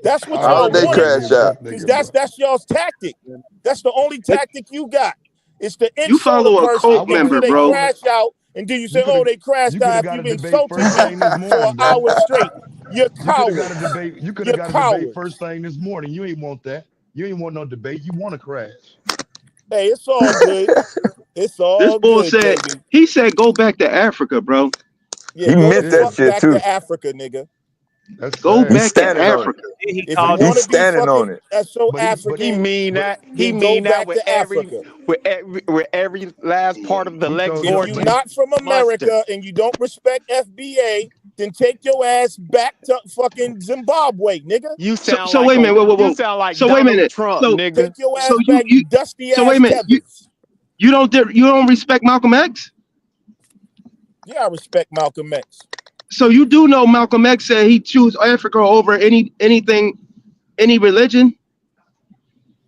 That's what I y'all already Holiday wanted, believe crash in out. this because nigga, bro. that's y'all's tactic. That's the only It, tactic you got. It's to you insult a follow a person I cult would have, until member, they I bro. would have, crash out, and then you you say, could "Oh, have, they crashed you could out have after got a you've debate insulted first me thing this for an morning, bro. hour straight." You're You could have got a cowards. debate. You could have You're got a debate cowards. first thing this morning. You ain't want that. You ain't want no debate. You want to crash. Hey, it's all good. It's This all bull good, said, baby. he said, go back to Africa, bro. Yeah, He go the meant that fuck Yeah. shit back too. to Africa, nigga. That's Go sad. He's back to standing on it. Africa. Then he If you called want He's to be standing on fucking it. so But He African, mean but that. He then go mean that back to Africa. with every last part of the he legs told If you you're organ not from muster. America and you don't respect FBA, then take your ass back to fucking Zimbabwe, nigga. You So sound so like wait a minute, whoa, whoa, you whoa. sound like So wait a Donald minute. Trump, So nigga. Take your so ass back, you dusty so wait ass a minute. Tethers. You don't respect Malcolm X? Yeah, I respect Malcolm X. So you do know Malcolm X said he choose Africa over anything, any religion?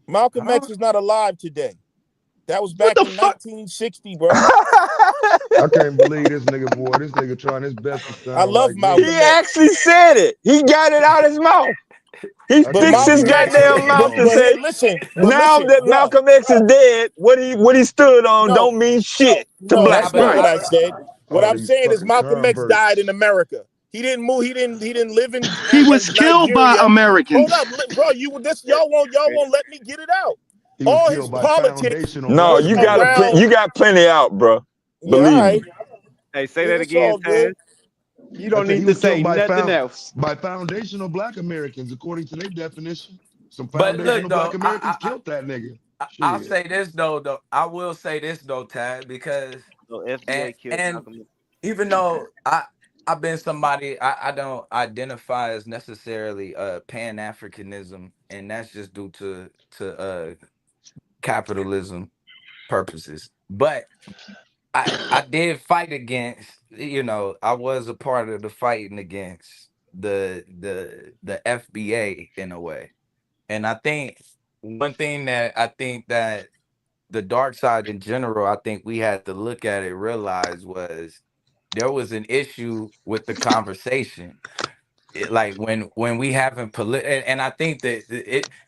Malcolm X is not alive today. That was What back the in fuck? 1960, bro. I can't believe this nigga, boy. This nigga trying his best to I sound love like me. He Malcolm X. actually said it. He got it out his mouth. He I But can't fixed his Malcolm believe X, this goddamn nigga. mouth and but hey, said, listen, but now listen, that yo, Malcolm X is dead, what he stood on no, don't mean no, shit to no, black that's That's not folk. what right. I said. What All I'm these saying is fucking Malcolm X died converts. in America. He didn't move. He didn't live in He was killed by Nigeria. Hold Americans. up, bro. Y'all won't let me get it out. He was All his killed by politics foundational No, black was you got around. Americans. you got plenty out, bro. Yeah, all Believe me. right. Hey, say Yeah, that it's again, all Taz. good. You I don't said he need to was killed say nothing else. by foundational black Americans, according to their definition. Some But look foundational black though, Americans killed that nigga. I'll Shit. say this though, I will say this though, Tad, because So and FBA killed and Malcolm X. even though I've been somebody I don't identify as necessarily Pan Africanism, and that's just due to capitalism purposes. But I did fight against, I was a part of the fighting against the FBA in a way. And I think one thing that I think that the dark side in general, I think we had to look at it, realize was there was an issue with the conversation. Like when we having and I think that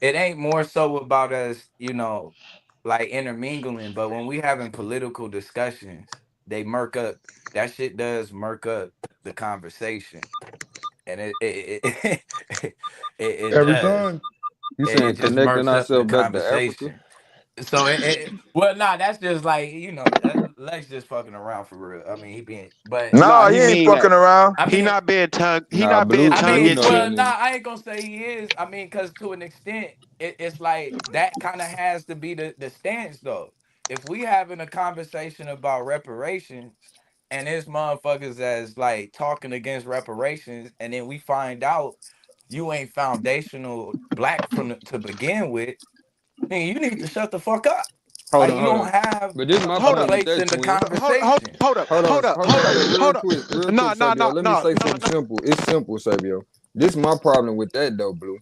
it ain't more so about us, like intermingling, but when we having political discussions, they murk up. That shit does murk up the conversation, and it Every does. time. You It saying just connecting murks up the ourselves back to Africa? conversation. So well, nah, that's just like Lex just fucking around for real. I mean, he being, but No, Nah, he he ain't mean fucking that. around. I He mean, not being tongue. He Nah, not being Blue, I tongue Blue mean, in know that well, cheek. nah, nigga. I ain't gonna say he is. I mean, because to an extent, it's like that kind of has to be the stance though. If we having a conversation about reparations and there's motherfuckers that's like talking against reparations, and then we find out you ain't foundational black to begin with, then you need to shut the fuck up. Hold Like on, you hold don't on. have But this is my a Hold up. point with place that, in the twin. conversation. Hold up. Hold on, Hold up. hold on, Hold hold up. on, Hold up. real quick, Nah, nah, Sabio. nah, Let me nah, say nah, something nah. simple. It's simple, Sabio. This is my problem with that though, Blue.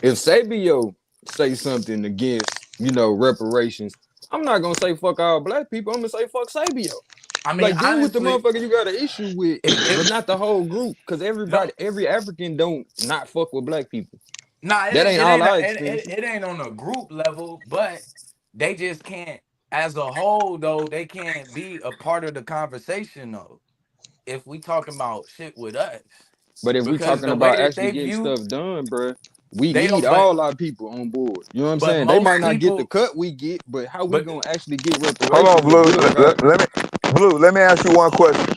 If Sabio say something against, reparations, I'm not gonna say fuck all black people. I'm gonna say fuck Sabio. I mean, Like deal with the honestly, motherfucker you got an issue with, but if not the whole group. Cause no, every African don't not fuck with black people. nah, That ain't it all ain't our experience. it ain't on a group level, but they just can't, as a whole though, they can't be a part of the conversation though. If we talking about shit with us, But if we because talking the way about that actually they getting view, stuff done, bruh, we they need don't. all our people on board. You know what I'm But saying? They might most not get the people, cut we get, but how we but gonna actually get Hold on, reparations or Blue. build our Let me ask you one question.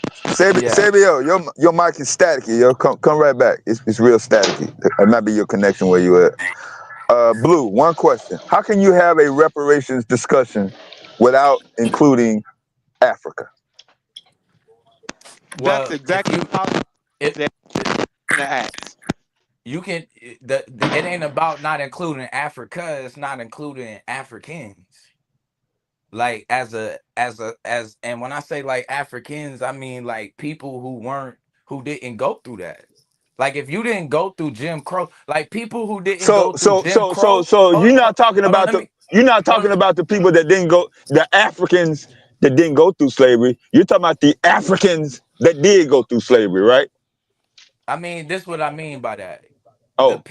yeah. Sabio, your mic is staticky. Yo, come right back. It's real staticky. It might be your connection where you at. Blue, one question. How can you have a reparations discussion without including Africa? That's Well, if exactly you what I was it, gonna ask. you can it ain't about not including Africa. It's not including Africans. Like as and when I say like Africans, I mean like people who didn't go through that. Like if you didn't go through Jim Crow, like people who didn't So go through so Jim so so Crow. so Hold you're on, not talking hold on, about let me hold on. the people that didn't go, the Africans that didn't go through slavery. You're talking about the Africans that did go through slavery, right? I mean, this what I mean by that. The Oh,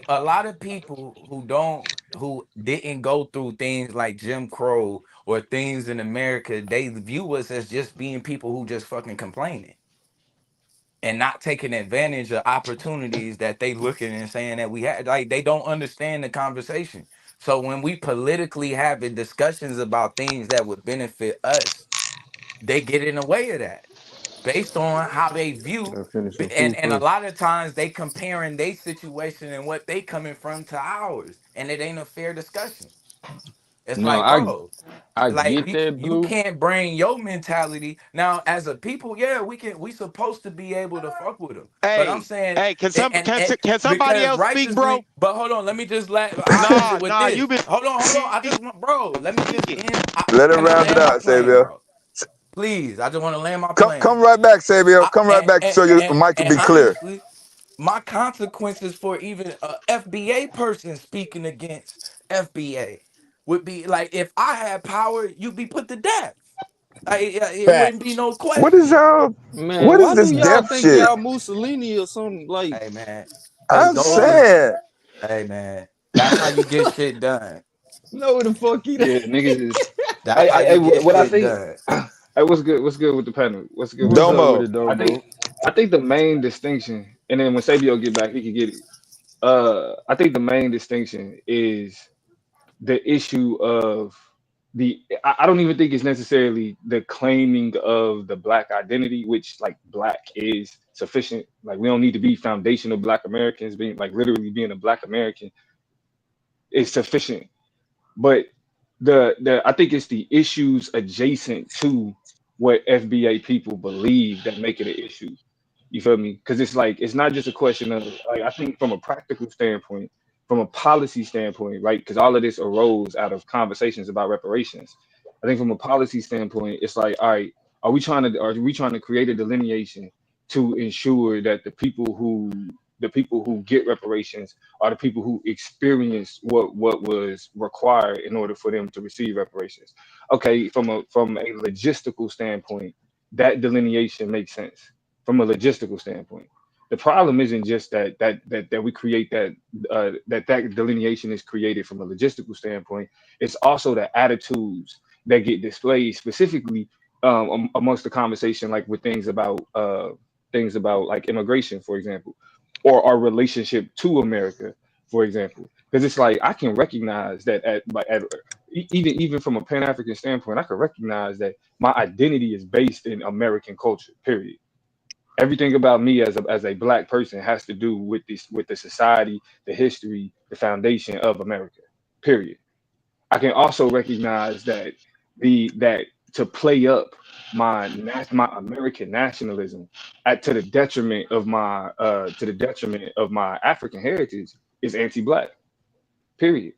a lot of people who didn't go through things like Jim Crow or things in America, they view us as just being people who just fucking complaining and not taking advantage of opportunities that they looking and saying that we had. Like they don't understand the conversation. So when we politically having discussions about things that would benefit us, they get in the way of that. based on how they view, Finish some and food a first. lot of times they comparing their situation and what they coming from to ours, and it ain't a fair discussion. It's No, like, bro, I like get that, you Blue. can't bring your mentality now as a people. Yeah, we supposed to be able to fuck with them. But I'm Hey, saying, hey, and can somebody because else speak, bro? righteously, but hold on, let me just I'll end it with Nah, this. you been Hold on. I just want, bro, let me just speaking. end. Let him Can I round it land my out, plane, Sabio. bro? Please, I just want to land my Come plane. right back, Sabio. Come right back so your And mic can be clear. honestly, my consequences for even a FBA person speaking against FBA would be like, if I had power, you'd be put to death. It wouldn't be Facts. no What is question. Man, what is why do this y'all deaf think shit? y'all Mussolini or something like? Hey man, because I'm those is, saying. hey man, that's how you get shit done. No, the fuck you. Yeah, niggas is. That's how you get What I shit think. done. Hey, what's good? What's good with the panel? What's good with the What's up with panel? Domo. it though, I think. bro? I think the main distinction, and then when Sabio get back, he can get it. I think the main distinction is the issue of I don't even think it's necessarily the claiming of the black identity, which like black is sufficient. Like we don't need to be foundational black Americans. Being like literally being a black American is sufficient. But the I think it's the issues adjacent to what FBA people believe that make it an issue. You feel me? Because it's like it's not just a question of like I think from a practical standpoint, from a policy standpoint, right? Because all of this arose out of conversations about reparations. I think from a policy standpoint, it's like, all right, are we trying to create a delineation to ensure that the people who get reparations are the people who experience what was required in order for them to receive reparations. Okay, from a logistical standpoint, that delineation makes sense from a logistical standpoint. The problem isn't just that we create that delineation is created from a logistical standpoint. It's also the attitudes that get displayed specifically amongst the conversation, like with things about like immigration, for example, or our relationship to America, for example. Because it's like I can recognize that even from a Pan African standpoint, I can recognize that my identity is based in American culture. Period. Everything about me as a black person has to do with the society, the history, the foundation of America. Period. I can also recognize that to play up my American nationalism to the detriment of my African heritage is anti-black. Period.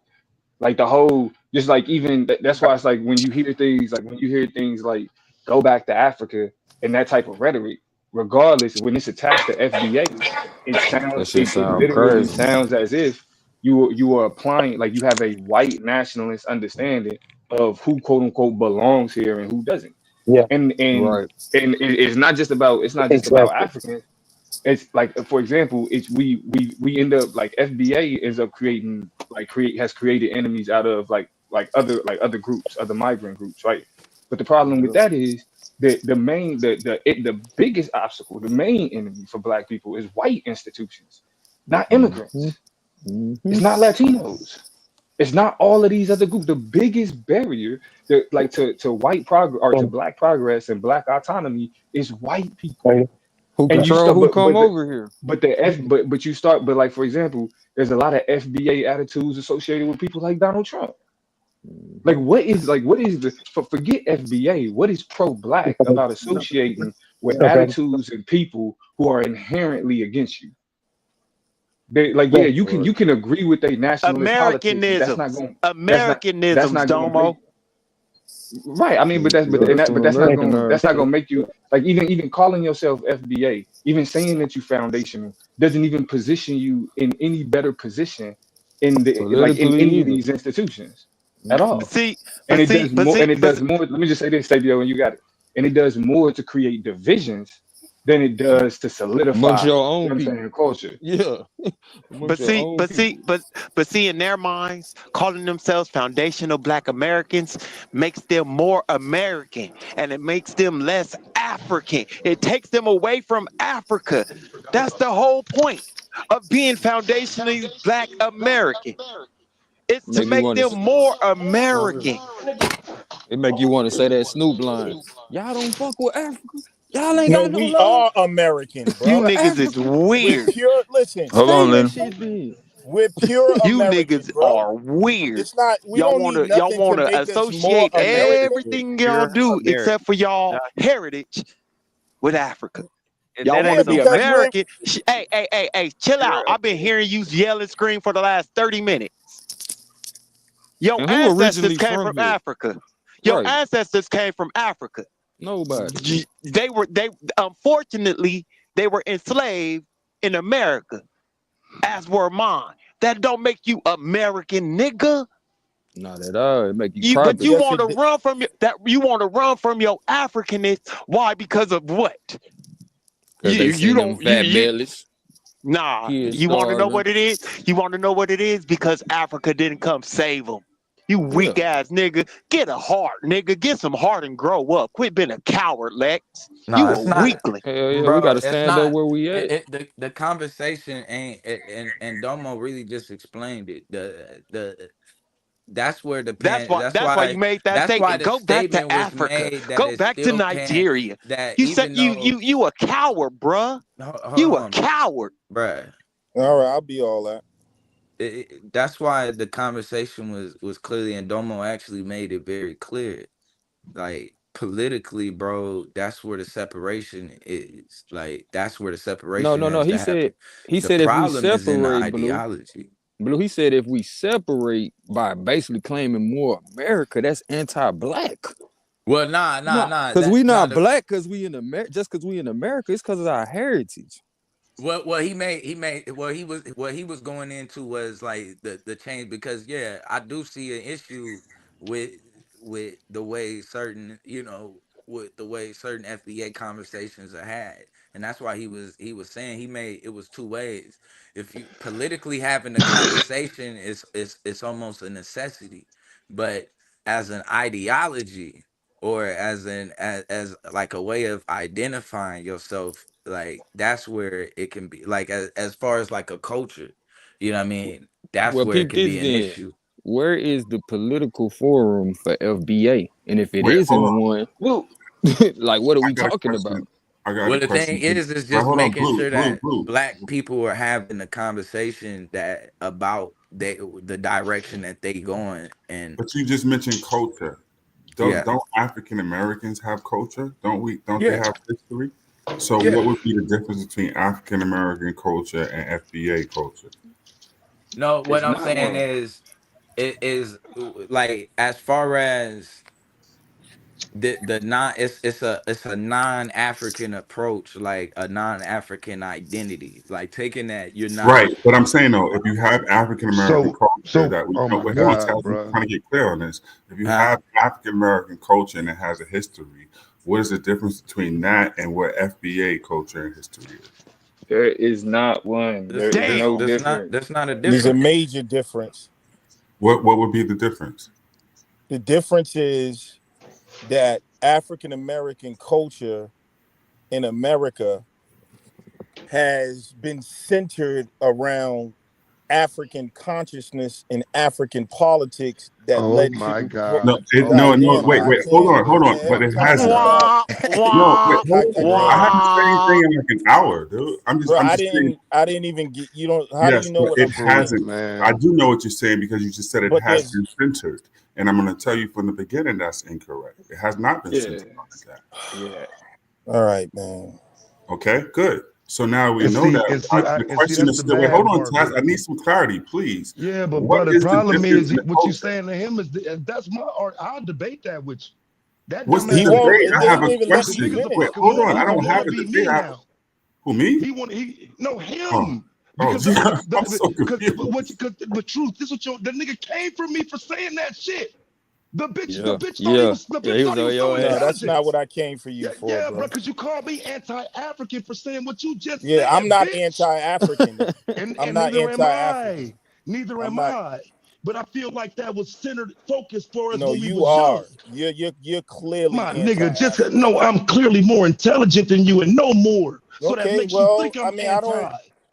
Like the whole, just like even that's why it's like when you hear things like go back to Africa and that type of rhetoric, regardless when it's attached to FBA, That shit it sound literally crazy. sounds as if you are applying like you have a white nationalist understanding of who quote unquote belongs here and who doesn't. Yeah, And and Right. and it's not just about exactly. Africans. It's like for example, it's we end up like FBA ends up creating has created enemies out of like other groups, other migrant groups, right? But the problem with Yeah. that is the main the biggest obstacle, the main enemy for black people is white institutions, not Mm-hmm. immigrants. Mm-hmm. It's not Latinos. It's not all of these other groups. The biggest barrier to white progress or to black progress and black autonomy is white people. Who And you control start who come over here? but you start but like for example, there's a lot of FBA attitudes associated with people like Donald Trump. Mm-hmm. What is forget FBA, what is pro-black about associating with attitudes and people who are inherently against you? They like yeah, Right. you can agree with their nationalist politics, but Americanisms. that's not that's Americanisms, not going to make Domo. right. I mean, Yeah, that's some Americanized that's not shit. gonna make you like even calling yourself FBA, even saying that you foundational doesn't even position you in any better position in Politically any of either. these institutions at Mm-mm. But all. see, And but it see, does but more. see, And it but does more. Let me just say this, Sabio, and you got it. And it does more to create divisions than it does to Amongst solidify. your You know own what I'm people. saying? Culture. Yeah. But Amongst your see, own but see, people. but see, in their minds, calling themselves foundational Black Americans makes them more American, and it makes them less African. It takes them away from Africa. That's the whole point of being foundationally Black American. It's to Make you make want them to. more American. It make you want to say that Snoop line. Y'all don't fuck with Africa. Y'all ain't No, got no we love are American, You bro. for niggas is Africa. We're weird. pure. Listen, Hold Say on, that Lynn. shit then. we're pure You American, niggas bro. are weird. It's not. We don't need Y'all nothing to wanna make us more associate That makes American. you everything y'all pure do American. except for y'all Josh. heritage with Africa. And Y'all that want ain't to Yeah, be so because much we're American. Hey, chill out. pure I've been American. hearing you yell and scream for the last 30 minutes. Your And who ancestors originally came from from here? Africa. Your Right. ancestors came from Africa. Nobody. They unfortunately they were enslaved in America, as were mine. That don't make you American, nigga. Not at all. It make you But you yes, crybaby. want to it. run from you want to run from your Africanness. Why? Because of what? Cause they You seen them don't fat bellies, nah. kids You want to know starving. what it is? You want to know what it is? Because Africa didn't come save them. You Yeah. weak ass nigga. Get a heart, nigga. Get some heart and grow up. Quit being a coward, Lex. No, You a it's not, weakling. Hell yeah, we bro. gotta It's stand up not. where we at. The conversation ain't, and Domo really just explained it. That's where the That's pan. why. That's That's why you why. made that That's why statement. the Go back to statement was Africa. made that Go it back to still can. Nigeria. That You said even though, you a coward, bruh. hold You a on, coward. bruh. All right, I'll be all that. That's why the conversation was clearly, and Domo actually made it very clear. Like politically, bro, that's where the separation is. Like that's where the No, separation no, no. has He to said happen. he The said if we problem is in the separate, ideology. Blue, he said if we separate by basically claiming more America, that's anti-black. Well, nah, nah, Nah, nah. cause we Nah. not black, cause we in America. Just cause we in America, it's cause of our heritage. Well, what he was going into was like the change, because yeah, I do see an issue with the way certain, with the way certain FBA conversations are had, and that's why he was saying he made it was two ways. If you politically having the conversation is it's almost a necessity, but as an ideology, or as like a way of identifying yourself, like that's where it can be, like as far as like a culture, you know what I mean, that's Well, where it peep can this be an then. issue. Where is the political forum for FBA? And if it Wait, hold isn't on. one, like what are I we got a talking about? question. I got Well, a the thing question. is Well, just hold on, making blue, sure blue, that blue. black people are having the conversation that about the direction that they going. And But you just mentioned culture. yeah, Don't African Americans have culture? Don't they yeah, have history? So what yeah. would be the difference between African American culture and FBA culture? No, what It's I'm not saying one. is, it is like, as far as the non, it's a non-African approach, like a non-African identity, like taking that you're not. Right, but I'm saying though, if you have African American culture So, that we oh know, my wait, hold on, God, Taz, I'm bro. trying to get clear on this. If you uh have African American culture and it has a history, what is the difference between that and what FBA culture and history is? There is not one. there's There is there's no Damn. there's not difference. there's not a There's a difference. major difference. What would be the difference? The difference is that African American culture in America has been centered around African consciousness and African politics that Oh led my to. No, God. God Oh damn, wait, my hold on, goddamn, God. hold on. man! But Every it time you hasn't. start, Wah, No, wait, wah, I hold on. get I ready, haven't said anything wah. in like an hour, dude. bro. I'm I just saying. didn't even get. You don't. How do you Yes, know but what it I'm saying? Oh hasn't. I man. do know what you're saying because you just said it But has there's. been centered, and I'm going to tell you from the beginning that's incorrect. It has not been Yeah, centered like that. yeah. All right, man. Okay, good. So now we And know see, that. and see, The and see, question that's is the still. Wait, hold bad on, part, Taz. I bro. need some clarity, please. Yeah, but What brother, is the problem difference is in the what you culture? saying to him is that's my art. I'll debate that with you. That What's the He dumbass nigga won't. debate? It I have doesn't a even let cause you question. niggas Wait, finish. cause hold look, on. I he don't have wanna a be debate. me I have now. who me? No Oh, him. oh, Because I'm so confused. the truth, this what the nigga came for me for saying that shit. The Yeah, bitch thought yeah, the yeah. bitch He thought was he on was so your No, ass. that's not intelligent. what I came for you Yeah, for, yeah, bro, bro. because you called me anti-African for saying what you just Yeah, I'm said, not bitch. anti-African. I'm And not neither am I. anti-African. Neither I'm am not. I. But I feel like that was centered focus for us No, when we you was young. are. You're clearly My nigga, just anti-African. no, I'm clearly more intelligent than you and no more. So that Okay, makes you well, think I I'm mean, I don't. anti.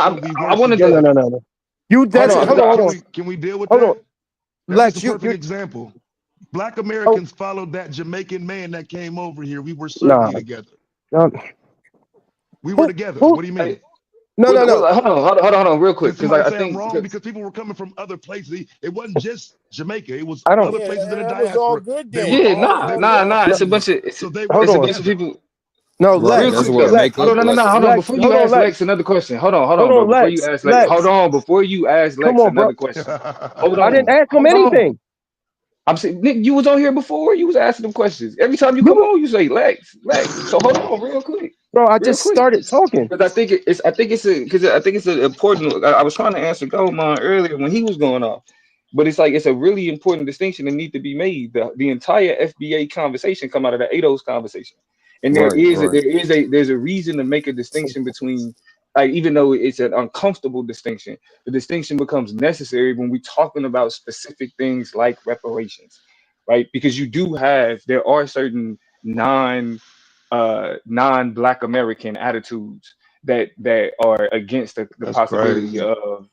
Africa, we I work wanted together. to. No. You Hold that's on, hold on. Can we deal with Hold that? on. That's just Lex, a perfect you example. Black oh Americans followed that Jamaican man that came over here. We were nah. certainly together. No. We were together. Who What do you mean? no no no. hold on, real Can quick, because somebody I say I'm think wrong? Because people were coming from other places. It wasn't just Jamaica. It was I don't other Yeah, places in the that was all diaspora. good They then. were yeah, all All was awesome it's a then. bunch of so they hold were it's a on. bunch of together. people. No, Right. Real Lex, That's quick what though. make Lex, up Hold on, black. hold on. Lex, Before you hold on, ask Lex. Lex another question, hold Hold on, bro. on, Before you Lex. ask Lex, Lex. before you ask Come Lex on, bro. another question, hold I didn't on, ask him hold on. anything. I'm saying, Nick, you was on here before. You was asking them questions. Every time you You come was, on, you say Lex. So hold on, bro, I real just quick, started talking. because I think it's an important. I was trying to answer Goldmine earlier when he was going off. But it's like it's a really important distinction that need to be made. The entire FBA conversation come out of the ADOS conversation, and Right, right. there's a reason to make a distinction between, like, even though it's an uncomfortable distinction, the distinction becomes necessary when we're talking about specific things like reparations, right? Because there are certain non-Black American attitudes that are against the That's possibility crazy. of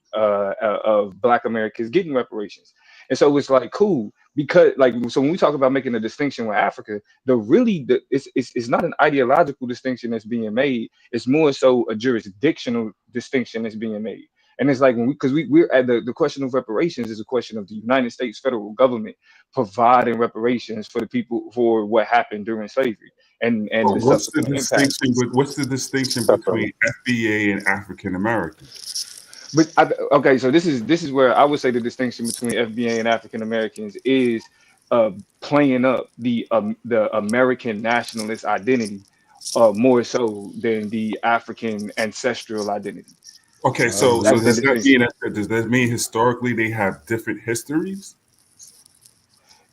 Black Americans getting reparations. And so it's like cool because, like, so when we talk about making a distinction with Africa, it's not an ideological distinction that's being made. It's more so a jurisdictional distinction that's being made. And it's like when we're at the question of reparations is a question of the United States federal government providing reparations for the people for what happened during slavery and But the subsequent impact. what's the distinction between FBA and African American? But okay, so this is where I would say the distinction between FBA and African Americans is playing up the American nationalist identity more so than the African ancestral identity. Okay, I so That's agree. the distinction. does that mean historically they have different histories?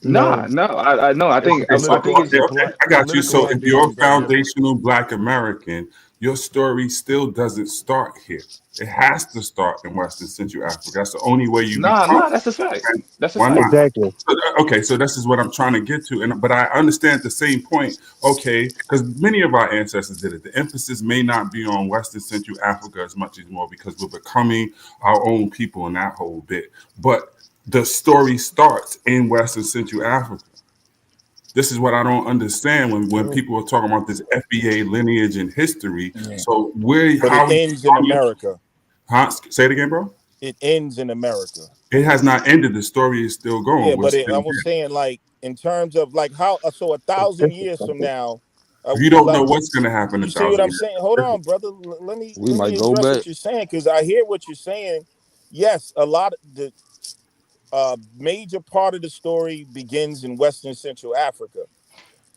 Nah, No, no, I no, I it's a think Okay, so I think it's okay, I got you. political So if you're a identities are different. foundational Black American, your story still doesn't start here. It has to start in Western Central Africa. That's the only way you become. nah, that's a fact. And That's a why fact. not? Exactly. So, okay, so this is what I'm trying to get to, but I understand the same point. Okay, because many of our ancestors did it. The emphasis may not be on Western Central Africa as much as more because we're becoming our own people in that whole bit. But the story starts in Western Central Africa. This is what I don't understand when people are talking about this FBA lineage and history. Yeah. So But it ends in America. Huh? Say it again, bro. It ends in America. It has not ended. The story is still going. Yeah, We're but still I was here. saying, like, in terms of like how so 1,000 years from now, You don't know like, what's going to happen you in see what 1,000 I'm years. saying? Hold on, brother. Let me We might go address back. what you're saying because I hear what you're saying. Yes, a lot of the major part of the story begins in Western Central Africa.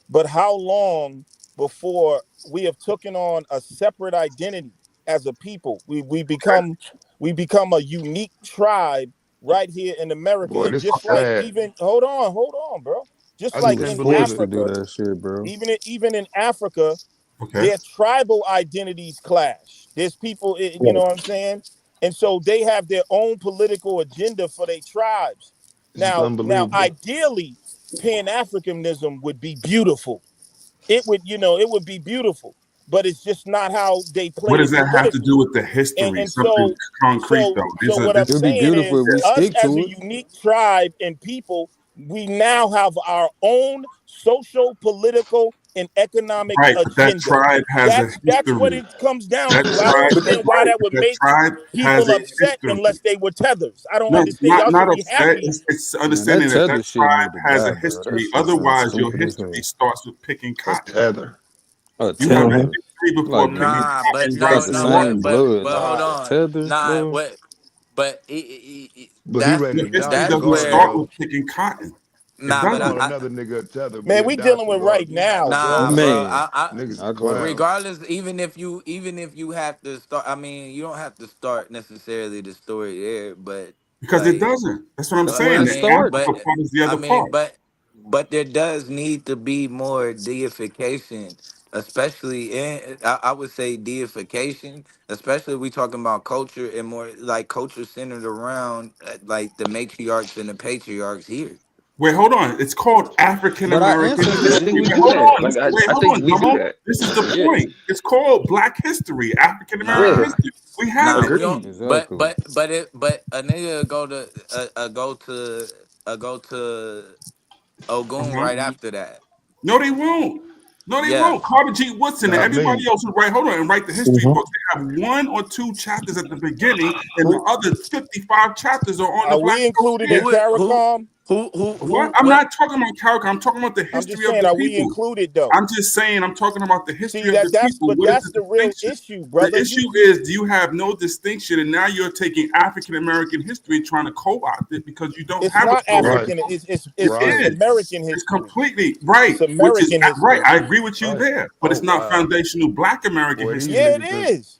But how long before we have taken on a separate identity as a people? We become a unique tribe right here in America. Boy, And this is just like sad. even hold on, bro. Just I just like We're can't in believe forced it. to do Africa, that shit, bro. even in Africa, Okay. their tribal identities clash. There's people, you know what I'm saying? And so they have their own political agenda for their tribes. This is Now, unbelievable. ideally, Pan-Africanism would be beautiful. It would be beautiful, but it's just not how they What played does it that have to do politically. with the history? And Something so, concrete, though. These are what I'm this. It'd be saying beautiful if is, we us stick as to a it. unique tribe and people, we now have our own social, political, and economic Right, but that agenda. tribe has a That's what history. it comes down That to. I don't tribe, But understand that why right? that But would that make tribe has people a upset history. unless they were tethers. I don't No, understand. Y'all not should be upset. happy. It's Man, that understanding that tether that shit tribe need to has die, a bro. That history. shit sounds Otherwise, your stupid as history hell. starts with picking That's cotton. tether. A You have a tether? history before Like picking the Nah, but cotton like no, the versus no, what? same blood but hold line. Nah. on. Tether, Nah, bro. but But he that's ready Your to die history that's doesn't regardless, start where though. with picking cotton. It nah, He but doesn't. called another nigga a tether, but Man, he'll we die dealing with right regardless. now, bro. nah, bro. Man, Niggas is I go ahead. clowns. Regardless, even if you have to start, I mean, you don't have to start necessarily the story there, but Because it like, doesn't. That's what I'm Where I saying. it The mean, start? Africa part is the other part. but there does need to be more deification, especially I would say deification, especially if we talking about culture and more like culture centered around like the matriarchs and the patriarchs here. Wait, hold on. It's called African But our American I ancestors think history. we Wait, do hold that. on. Like Wait, I hold think on, we do Ramon. that. This is the Yeah, point. It's called Black History, African American Yeah. Nah, history. We have nah, it. we don't. agreed. Exactly. But a nigga go to Ogun Uh-huh. right after that. No, they won't. No, they won't. Yes. Carter G. Woodson and Not everybody me. else who write, hold on, and write the history Mhm. books. They have 1 or 2 chapters at the beginning, and the Who other 55 chapters are on the are Black we included in Association. Who it- who CARICOM? What? I'm what? not talking about character. I'm talking about the I'm just history of saying, the are we people. included though? I'm just saying, I'm talking about the history See of the people. but What is that's the the real distinction? issue, The brother. issue is, do you have no distinction, and now you're taking African American history trying to co-opt it because you don't It's have a not Right. African. It It's Right. is. American It's history. completely right, It's which is American right. history. I agree with you Right. there, but Oh it's not wow. foundational Black American Boy, these history. Yeah, it niggas just is.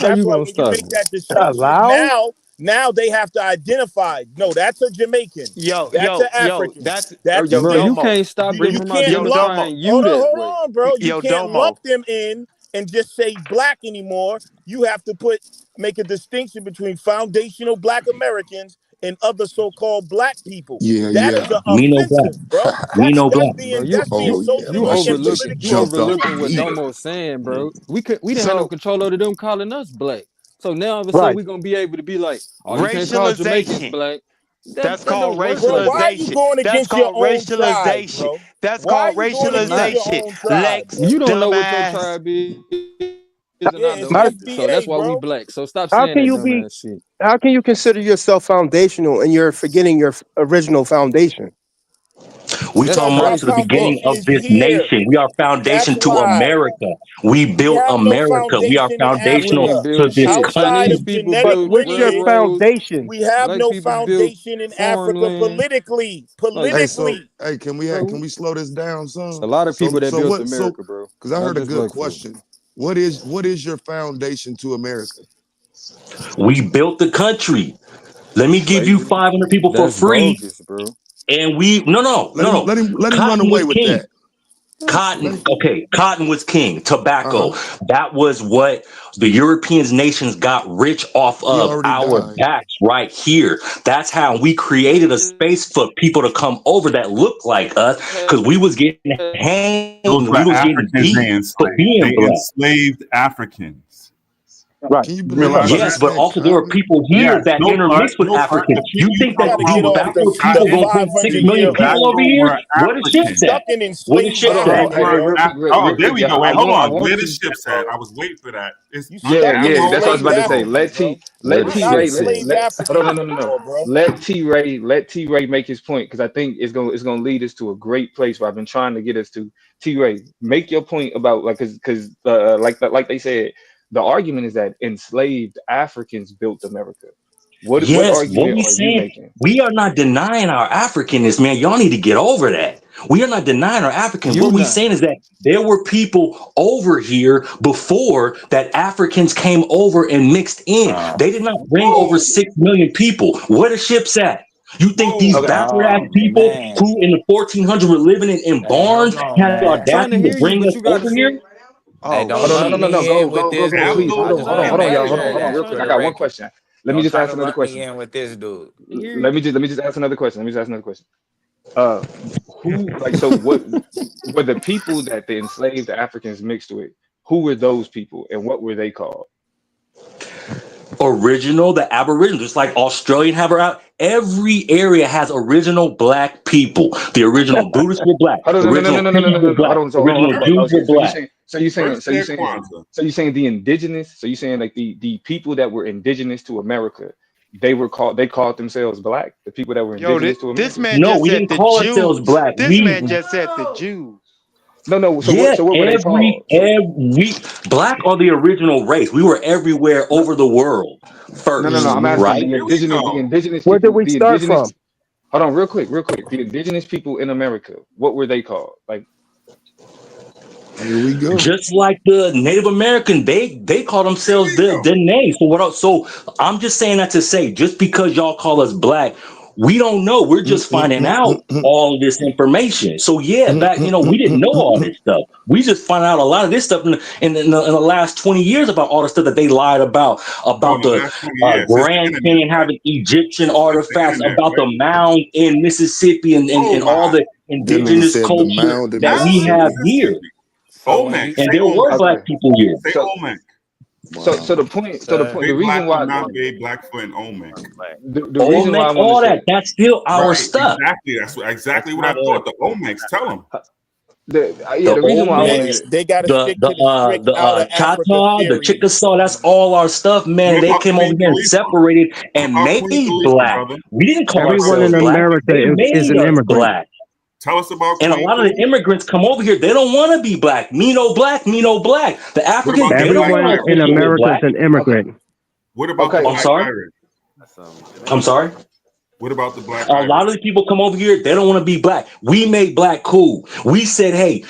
How that's you why gonna when you stop make me? that distinction, now they have to identify. No, that's a Jamaican. That's an African. That's a Bro, you this. can't stop them You from can't lump. identifying you Hold on, that hold way. on, bro. You can't lump them in and just say black anymore. You have to make a distinction between foundational Black Americans and other so-called black people. Yeah, That yeah. is an Me no black. offensive, bro. Me no That's black. Bro, being Oh yeah, you my socially and shit just you politically jumped off the overlooking what incorrect. beat. Domo's saying, Mm. bro. We didn't have no So control over them calling us black. So now all of a sudden right. we gonna be able to be like, oh, you can't call Jamaicans Racialization. black. That's That called don't work, Bro, brother. why are you racialization. going That's against your called own tribe, racialization. bro? That's Why are called you going I'm against not. your racialization. own tribe, Lex, bro? You don't know what your dumbass. tribe is, and Yeah, I it's know. My, So that's FBA, why we bro. black. So stop how saying can that you be? dumbass shit. How can you consider yourself foundational and you're forgetting your original foundation? We That's talking Because about our to the crazy. beginning foundation of is this here. nation. We are That's foundation to why. America. We We built have no America. We are foundation in We foundational ain't Africa. to build this shit. Outside Chinese of country. people But genetic built what's your lineage, railroads. foundation? we have Black no people built foundation in Africa farmland. politically. Like, Hey, so Politically. hey, bro, can we slow this down, it's son? a lot of people that So built what? America, bro. Because I Not heard a just good black folk. question. What is your foundation to America? We built the country. Let me give you Slavery. 500 people for That's free. bogus, bro. And we, no. Let him run Cotton away was with king. that. Cotton, Let him. okay, cotton was king. Tobacco, Uh-huh. that was what the European nations got rich off He of, already our died. backs right here. That's how we created a space for people to come over that look like us, because we was getting hanged Those and were we was getting Africans beat they for enslaved. being They black. enslaved Africans. Right. Can you You believe realize she Yes, that? but said also there were cotton? people Yes. here that No, but intermixed with the Africans. You people you think You that talk got to these get about off backward the people cotton, gonna put 6 500-year million people over tobacco old. here? were Where the You ships Africans. at? stuck in Where the enslaved ships Hold at? on. Africa, Hey, bro. Oh, real there quick, we go. y'all. Wait, hold I on. want Where the to. ships at? I was waiting for that. It's You stuck in Yeah. That's what I was enslaved about to say. Africa, bro. Where Let the You're T not Ray, ships at? enslaved hold on, Africans no. anymore, bro. Let T Ray make his point because I think it's gonna lead us to a great place where I've been trying to get us to. T Ray, make your point about like because like they said, the argument is that enslaved Africans built America. What Yes, what argument we are you saying, making? we are not denying our Africanness, man. Y'all need to get over that. We are not denying our Africans. You What we not. saying is that there were people over here before that Africans came over and mixed in. They did not bring over Whoa, 6 million people. Where the ships at? You think these whoa. Okay, backward ass Oh people man. who in the 1400s were living in Hey, hold barns on, had the I'm man. trying to audacity to hear you, bring but us you gotta over slow. here? Hey, Oh don't hold on, lump shit. me in with go, this please, dude. I just I wanted hold to on, gotta y'all, hear hold you. on, hear I ain't that real trying for quick. to. I the got one record. question. Let me Don't just try ask to another lump me question. in with this dude. Hear Let you. me just ask another question. Uh, who like so what were the people that the enslaved Africans mixed with? Who were those people, and what were they called? Original, the Aboriginal, just like Australian have out. Every area has original black people. The original Buddhists were black. Hold on, Original Hindus were hold black. on, Original Jews were So you black. saying, First day of Kwanzaa. so you saying the indigenous? So you saying like the people that were indigenous to America, they called themselves black. The people that were Yo, indigenous to this America. man No, just we said didn't the call ourselves Jews. black. This man just said the Jews. No. Yes, So what were they called? every black are the original race. We were everywhere No, over the world no. first, I'm Mm-hmm. asking right? Here we the go. indigenous Where did people, we the start indigenous. from? Hold on, real quick. The indigenous people in America. What were they called? Like, Here we go. Just like the Native American, they call Here themselves we the go. name. So what else? So I'm just saying that to say, just because y'all call us black, we don't know. We're just finding out Mm-mm-mm-mm-mm. all of this information. So yeah, back we didn't know all Mm-mm-mm-mm-mm. this stuff. We just found out a lot of this stuff in the last 20 years about all the stuff that they lied about No, in the the last 20 years, since the Grand internet, Canyon right? having Egyptian Since the artifacts, internet, about right? the mound in Mississippi, Oh and all my. the That nigga indigenous said the culture mound in that we Mound in have Mississippi. here. Mississippi. So when Olmec. you And Say there were Olmec. black okay. people here. Say So Olmec. Wow. son, the Big reason Black why on Mount Bay, Blackfoot, and Olmec. the reason why Olmec, I want to all that. say That's still our Right. stuff. Exactly. That's That's exactly what I not thought. The us. Olmecs. Tell them. The the reason why I Olmec, wanted Man, to they got to stick to the strict out of Africa Chata, the theory. Chickasaw, that's all our stuff, man. What And they about came over Queen here and Khalifa? separated What and about Queen made Khalifa, black. brother? We didn't call What about Everyone in ourselves black. Khalifa? America They is made an us immigrant. black. Tell us about And a Queen lot of the Khalifa. immigrants come over here. They don't want to be black. Me no black, me no black. The What Africans, about the they don't Black want Everyone to in Iris? associate with America is black. an okay immigrant. What about the okay I'm Black sorry. Iris? That's I'm Jamaican. sorry. What about the Black A lot Iris? of the people come over here, they don't want to be black. We made black cool. We said, hey,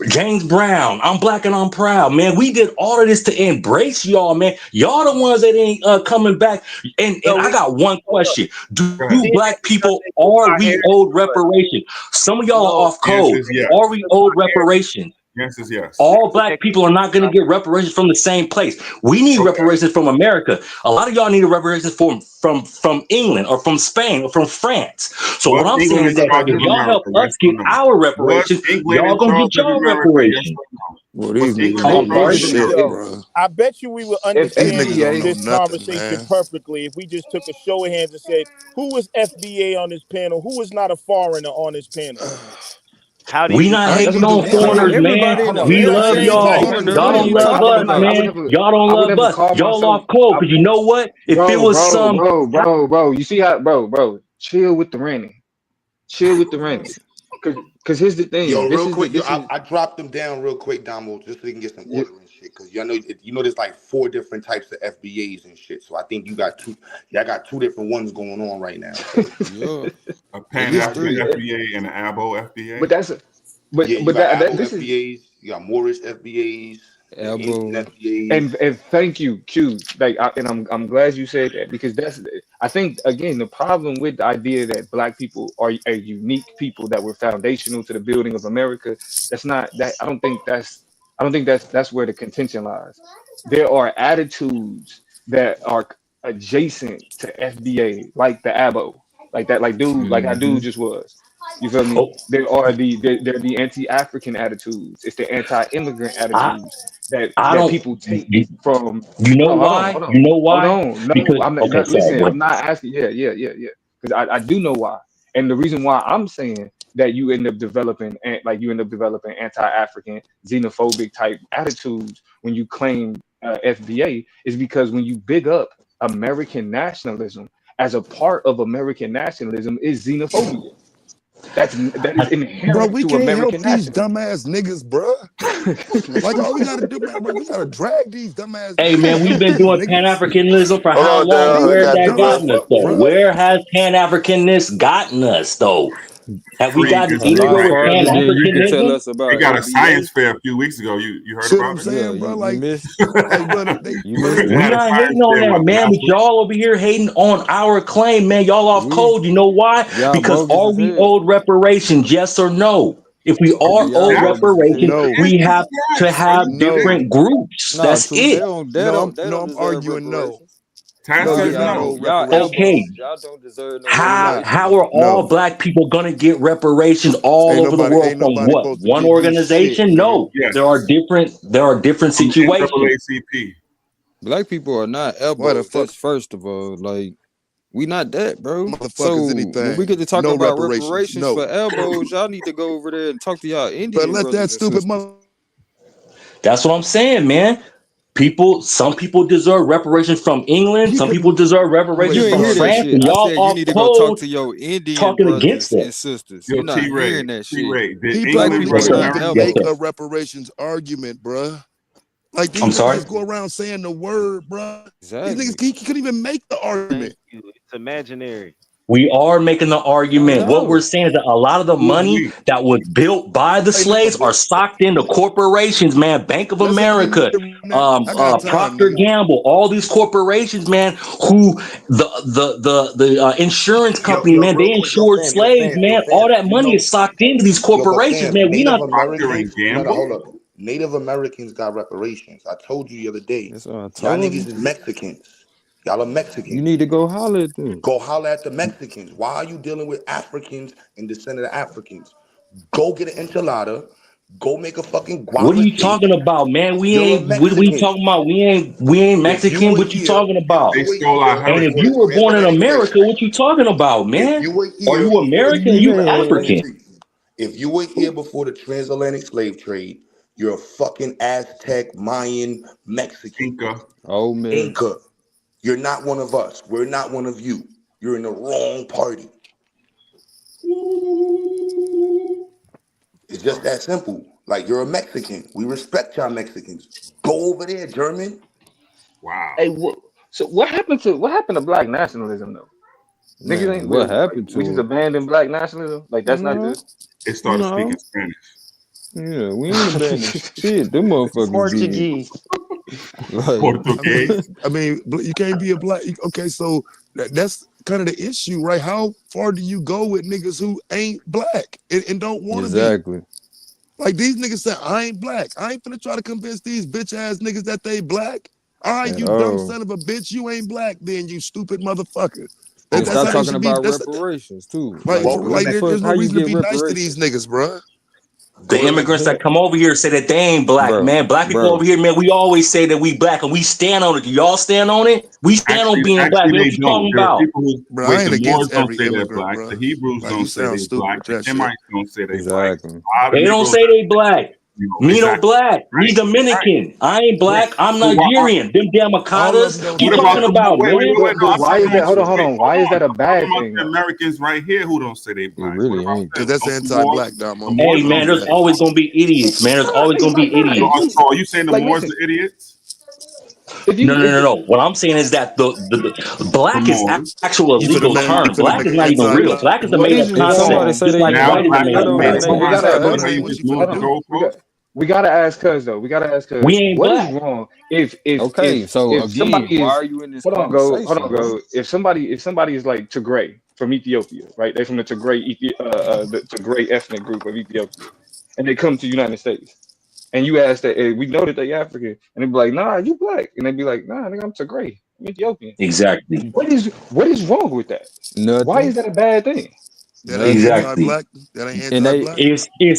James Brown, I'm black and I'm proud, man. We did all of this to embrace y'all, man. Y'all the ones that ain't coming back. And So I we got one hold up. question. Do Go ahead. CNN black because people, they took are our we heritage owed from us. reparations? Some of y'all No, are off The answer code. is yes. because Are they we took owed our heritage. reparations? Yes is yes. All black people are not going to get reparations from the same place. We need reparations from America. A lot of y'all need reparations from England or from Spain or from France. So Was what I'm saying England is in that charge if of y'all help America? us Yes get or no? our Was reparations, England y'all in gonna charge get of y'all America? Yes reparations. or no? Well, Was these niggas England I in don't charge know of bet you, shit, America? Yo, bro. I bet you we would if These understand niggas FBA, don't know this nothing, conversation man. perfectly if we just took a show of hands and said, who is FBA on this panel? Who is not a foreigner on this panel? How do We you not I ain't define hating gonna on do foreigner? shit. foreigners, man. Everybody in hold on. We You know what I'm love saying? America is a y'all. Like, foreigner, Y'all bro. What are don't you love talking us, about? man. Y'all don't I would love never us. call Y'all myself, off cold because you know what? If it was some bro. You see how, bro? Chill with the renting. Chill with the renting. Cause here's the Yo, thing. real quick, I dropped them down real quick, Damo, just so you can get some order and shit. Cause you know, there's like 4 different types of FBAs and shit. So I think you got two. Yeah, I got 2 different ones going on right now. So Yeah, A at Pan least African 3. FBA and an Abo but FBA. that's yeah, you but got that Abo this is FBAs, you got Moorish FBAs, you got Indian Elbow. FBAs. and thank you, Q. And I'm glad you said that because I think again the problem with the idea that black people are a unique people that were foundational to the building of America. That's not that I don't think that's where the contention lies. There are attitudes that are adjacent to FBA, like the ABO, like that, like I Mm-hmm. dude just was. You feel me? oh, There are the anti-African attitudes. It's the anti-immigrant I attitudes that I that don't people take you, from. you know No, hold on, why? hold on, You know hold why? on. No, Because I'm okay, not. sorry, Listen, go I'm ahead. not asking. Yeah. Because I do know why, and the reason why I'm saying that you end up developing anti-African, xenophobic type attitudes when you claim FBA is because when you big up American nationalism as a part of American nationalism is xenophobia. That is Bro, inherent we to can't American help these nationalism. dumbass niggas, bro. Like all we gotta do, man, bro, we gotta drag these dumbass. We Hey man, can't we've help been these doing niggas. Pan-Africanism for Hold how on, long? Daryl. These I Where has niggas got that you, dumb as bro. gotten us fuck, though? bro. Where has Pan-Africanness gotten us though? Have we Free gotten is A free lot anywhere right with here. farther than you can tell Pan-Africanism? us They about got a FBA. science fair a few weeks ago. You heard See what I'm about it? Yeah, saying, bro? you Like, missed. bro, they, You bro, they, missed They it. We had a not hating science on fair that, man, last but week. y'all over here hating on our claim, man. Y'all off We code. You know why? y'all Because bogus are as we hell. owed reparations? Yes or no? If we are Y'all owed bogus as reparations, hell. no, Yes we is have to yes. Are you have no, kidding? different groups. Nah, That's true. They it. don't. They no. don't. They No, don't I'm deserve arguing no. reparations. No, Nah, you're Taxes, not y'all. owed no. Y'all reparations. Okay, elbows. Y'all don't deserve no You're how not. reparations. how are all No, black people gonna get reparations all over the world ain't from nobody what? supposed to One give you shit, organization? nigga. No. Yes. There are different From situations. NAACP. Black people are not Why the elbows. fuck That's first of all. Like we not that, bro. motherfuckers So when we get anything? to talking No about reparations. reparations for No. elbows, y'all need to go over there and talk to y'all But Indian let that brothers and stupid sisters. mother That's what I'm saying, man. Some people deserve reparations from England. he Some could people deserve You reparations ain't from hear that reparations. France, shit. and I y'all said you off need to go talk code to your Indian talking against brothers it. and sisters. Yo, You're not T Ray. hearing that T shit. Ray. Did He Black probably England people Yes, are run didn't sir. not even America? Yes, make sir. a elbows. reparations argument, bruh. Like these I'm niggas sorry. just go around saying the word, bruh. These Exactly. niggas he couldn't even make the Thank argument. you. It's imaginary. We are making the Find argument. What we're out. saying is that a lot of the Who is money we? that was built by the Right now, slaves are socked into corporations, man. Bank of let's say we make America, it right now. I got time, Procter nigga. Gamble, all these corporations, man. Who the insurance company, Yo, man. real They quick, insured slaves, man. All that money is socked into these But corporations, fam, man. We Native not. Procter and Americans, no, Gamble? hold up. Native Americans got reparations. I told you the other day. That's what I Y'all told niggas you. is Mexicans. Y'all are You Mexicans. need to go holler at them. Go holler at the Mexicans. Why are you dealing with Africans and descendant of Africans? Go get an enchilada. Go make a fucking What are guava you shake. talking about, man? We You're a ain't. What are you Mexican. talking about? We ain't If you Mexican. were What you here, talking if about? you They were stole our here And if before heritage. you the were born in transatlantic slave America, trade, what you talking about, if man? you were Are here you before the American? Or you transatlantic Man. African? slave trade, if you were here before the transatlantic slave trade, you're a fucking Aztec, Mayan, Mexican, Inca. Old man. Inca. You're not one of us. We're not one of you. You're in the wrong party. It's just that simple. Like you're a Mexican. We respect y'all Mexicans. Go over there, German. Wow. Hey, so what happened to black nationalism though? Niggas Man, ain't what like happened we just to it? abandoned black nationalism. Like that's not No. just. They started speaking No. Spanish. Yeah, we ain't abandoned shit. Them motherfuckers did. Portuguese. Like, Portuguese. I mean, you can't be a black. Okay, so that's kind of the issue, right? How far do you go with niggas who ain't black and don't want to be? exactly. Like these niggas say, I ain't black. I ain't finna try to convince these bitch ass niggas that they black. All right, At you dumb all. son of a bitch, you ain't black then, you stupid motherfucker. And That's stop how they talking should be. about That's reparations too. like, Like, what the fuck? there's no How you reason to get be nice to these reparations, niggas, bruh. The immigrants that come over here say that they ain't black, bro? man. Black people over here, man, we always say that we black and we stand on it. Do y'all stand on it? We stand on being black, Actually, man. they What you don't. talking There are about? people who Bro, I wait. ain't The Moors against don't every say they're immigrant, black. bruh. The Hebrews Like, you don't say sound they stupid black. with The that shit. Hamites don't say they black. Exactly. A lot of They don't Negroes, say they black. Me no exactly. black. Me Right. Dominican. I ain't Right. black. I'm So Nigerian. Them damn All of them Akadas. don't What you what say about talking that. the about, man? wait? No, But I'm why talking is that? about Hold on, you. hold Wait, on. hold Why is on. that a I'm talking bad about thing the though? Americans right here who don't say they It black. What really about ain't. Cause them? that's Don't the Moors? anti-black, The Damo. Moors Hey, You don't man, know there's say that. they always black. gonna be idiots, man. There's always gonna be Nah, if idiots. you So are you saying the like, Moors listen, are idiots? if No, you no, if no, no. What I'm saying is that the The black is Moors. actual You finna legal make term. Black is not even real. anti-black. Black is a what made is up Did somebody concept, wrong? say just they like Hold Now black white on, is a and black made put is up them hold in the on. black. concept. So We nation why gotta is that Hold tab? on. okay? You What just you moved hold finna the on. do? goalpost. We gotta ask Cuz though. We gotta ask We Cuz. ain't What is black. wrong Okay, so if again, somebody why is are you in this hold conversation, on bro? go. If somebody is like Tigray from Ethiopia, right? They're from the Tigray ethnic group of Ethiopia, and they come to the United States. And you ask that, we know that they African, and they be like, nah, you black, and they be like, nah, nigga, I'm Tigray, I'm Ethiopian. Exactly. What is wrong with that? Why Nothing. is that a bad thing? That ain't Nothing. Exactly. anti-black. That ain't And they, anti-black.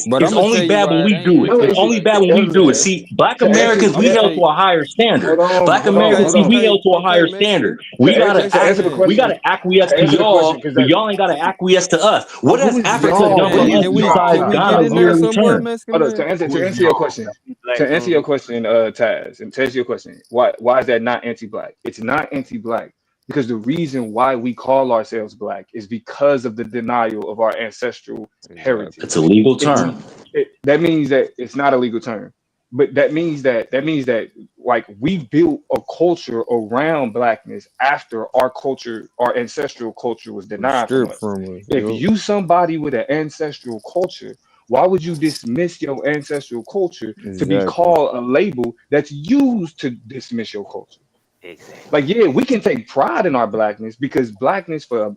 but It's I'm gonna only tell you bad when why it we do ain't. it. No, It's only bad when we do it. Elder, See, black to answer Americans, I'm we gonna held tell to you. a higher standard. Black hold on, Americans, hold see, on. we Okay, held to a okay, higher Mexican. standard. We gotta To answer act. the Man, We question, gotta acquiesce to to answer the y'all, question, because but that y'all ain't gotta acquiesce to us. What has who is Africa y'all? done for man, Who us is besides can we y'all? get Ghana in we there in somewhere, return? Mexican Hold on, man? Who is to answer your y'all? question, Black on. Taz, and to answer your question, why is that not anti-black? It's not anti-black because the reason why we call ourselves black is because of the denial of our ancestral Exactly. It's a heritage. legal It's term. that means that it's not a legal term, but that means that like we built a culture around blackness after our ancestral culture was Was denied from stripped us. from us. If Yup. you somebody with an ancestral culture, why would you dismiss your ancestral culture to be Exactly. called a label that's used to dismiss your culture? Exactly. Like, yeah, we can take pride in our blackness because blackness for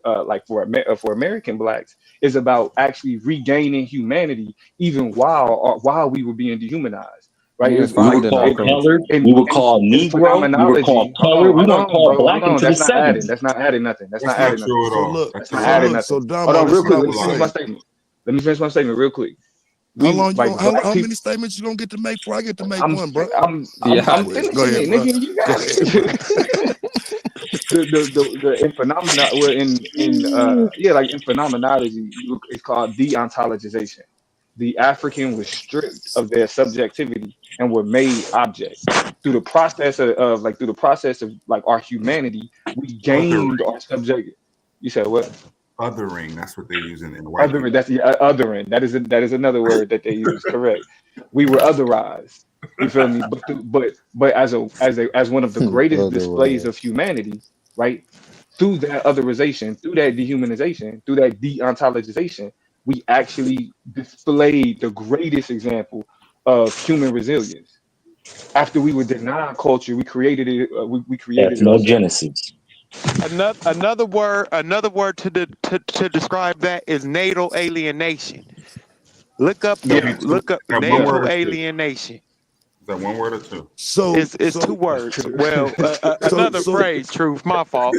American blacks is about actually regaining humanity, even while we were being dehumanized, right? It And was We like were finding our called culture. colored. We were called in Negro. We were called phenomenology. colored. We Hold weren't on, called bro, black hold on. until the That's not adding. 70s. That's not adding nothing. That's That's not not adding true nothing. at So all. look, That's That's not a so lie. adding look, nothing. so Hold Damo, on, this real is what quick. I Let would me finish say. my statement. Let me finish my statement real quick. How long Like black how people. many statements you gonna get to make one, bro? I'm Yeah. Go finishing ahead, it, bro. nigga. You Go got ahead, bro. it. The in phenomena well in yeah, like in phenomenology it's called deontologization. The African was stripped of their subjectivity and were made object through the process of like our humanity. We Othering. gained our subject. You said what? Othering. That's what they're using in white Othering. people. That's the othering. That is another word that they use. Correct. We were otherized. You feel me? But as one of the greatest displays Otherwise. of humanity, right? Through that otherization, through that dehumanization, through that deontologization, we actually displayed the greatest example of human resilience. After we were denied culture, we created it. We created it ourselves. Ethnogenesis. Another word to describe that is natal alienation. That'd be Yeah, two. Look up That one yeah. word natal or two. alienation. Is that one word or two? So It's two That's words. two. Well, so another so phrase. Truth, my fault.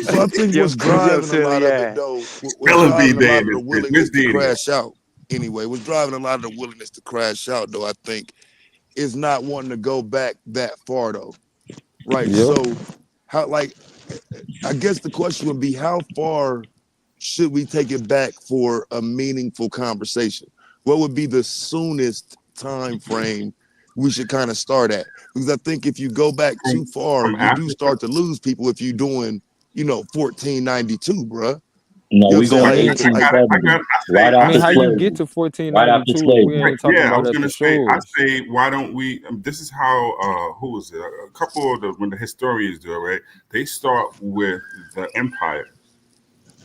so I think what's Your driving a lot silly of it ass. though, what's Fellas be driving a day lot in of the this bitch. Where's willingness to Diddy at? crash out anyway, what's driving a lot of the willingness to crash out though, I think, is not wanting to go back that far though. Right. Yep. So how like I guess the question would be how far should we take it back for a meaningful conversation? What would be the soonest time frame we should kind of start at? Because I think if you go back From too far, from you do Africa? start to lose people if you're doing, 1492, bruh. No, You know what I'm we saying? I going mean, I 1870, got. right I mean, after how you get slavery. to Right after 1492 if we slavery. ain't talking Yeah, I about was at the gonna say. I shores? say, why don't we? This is how. Who was it? A couple of when the historians do it, right? They start with the empire,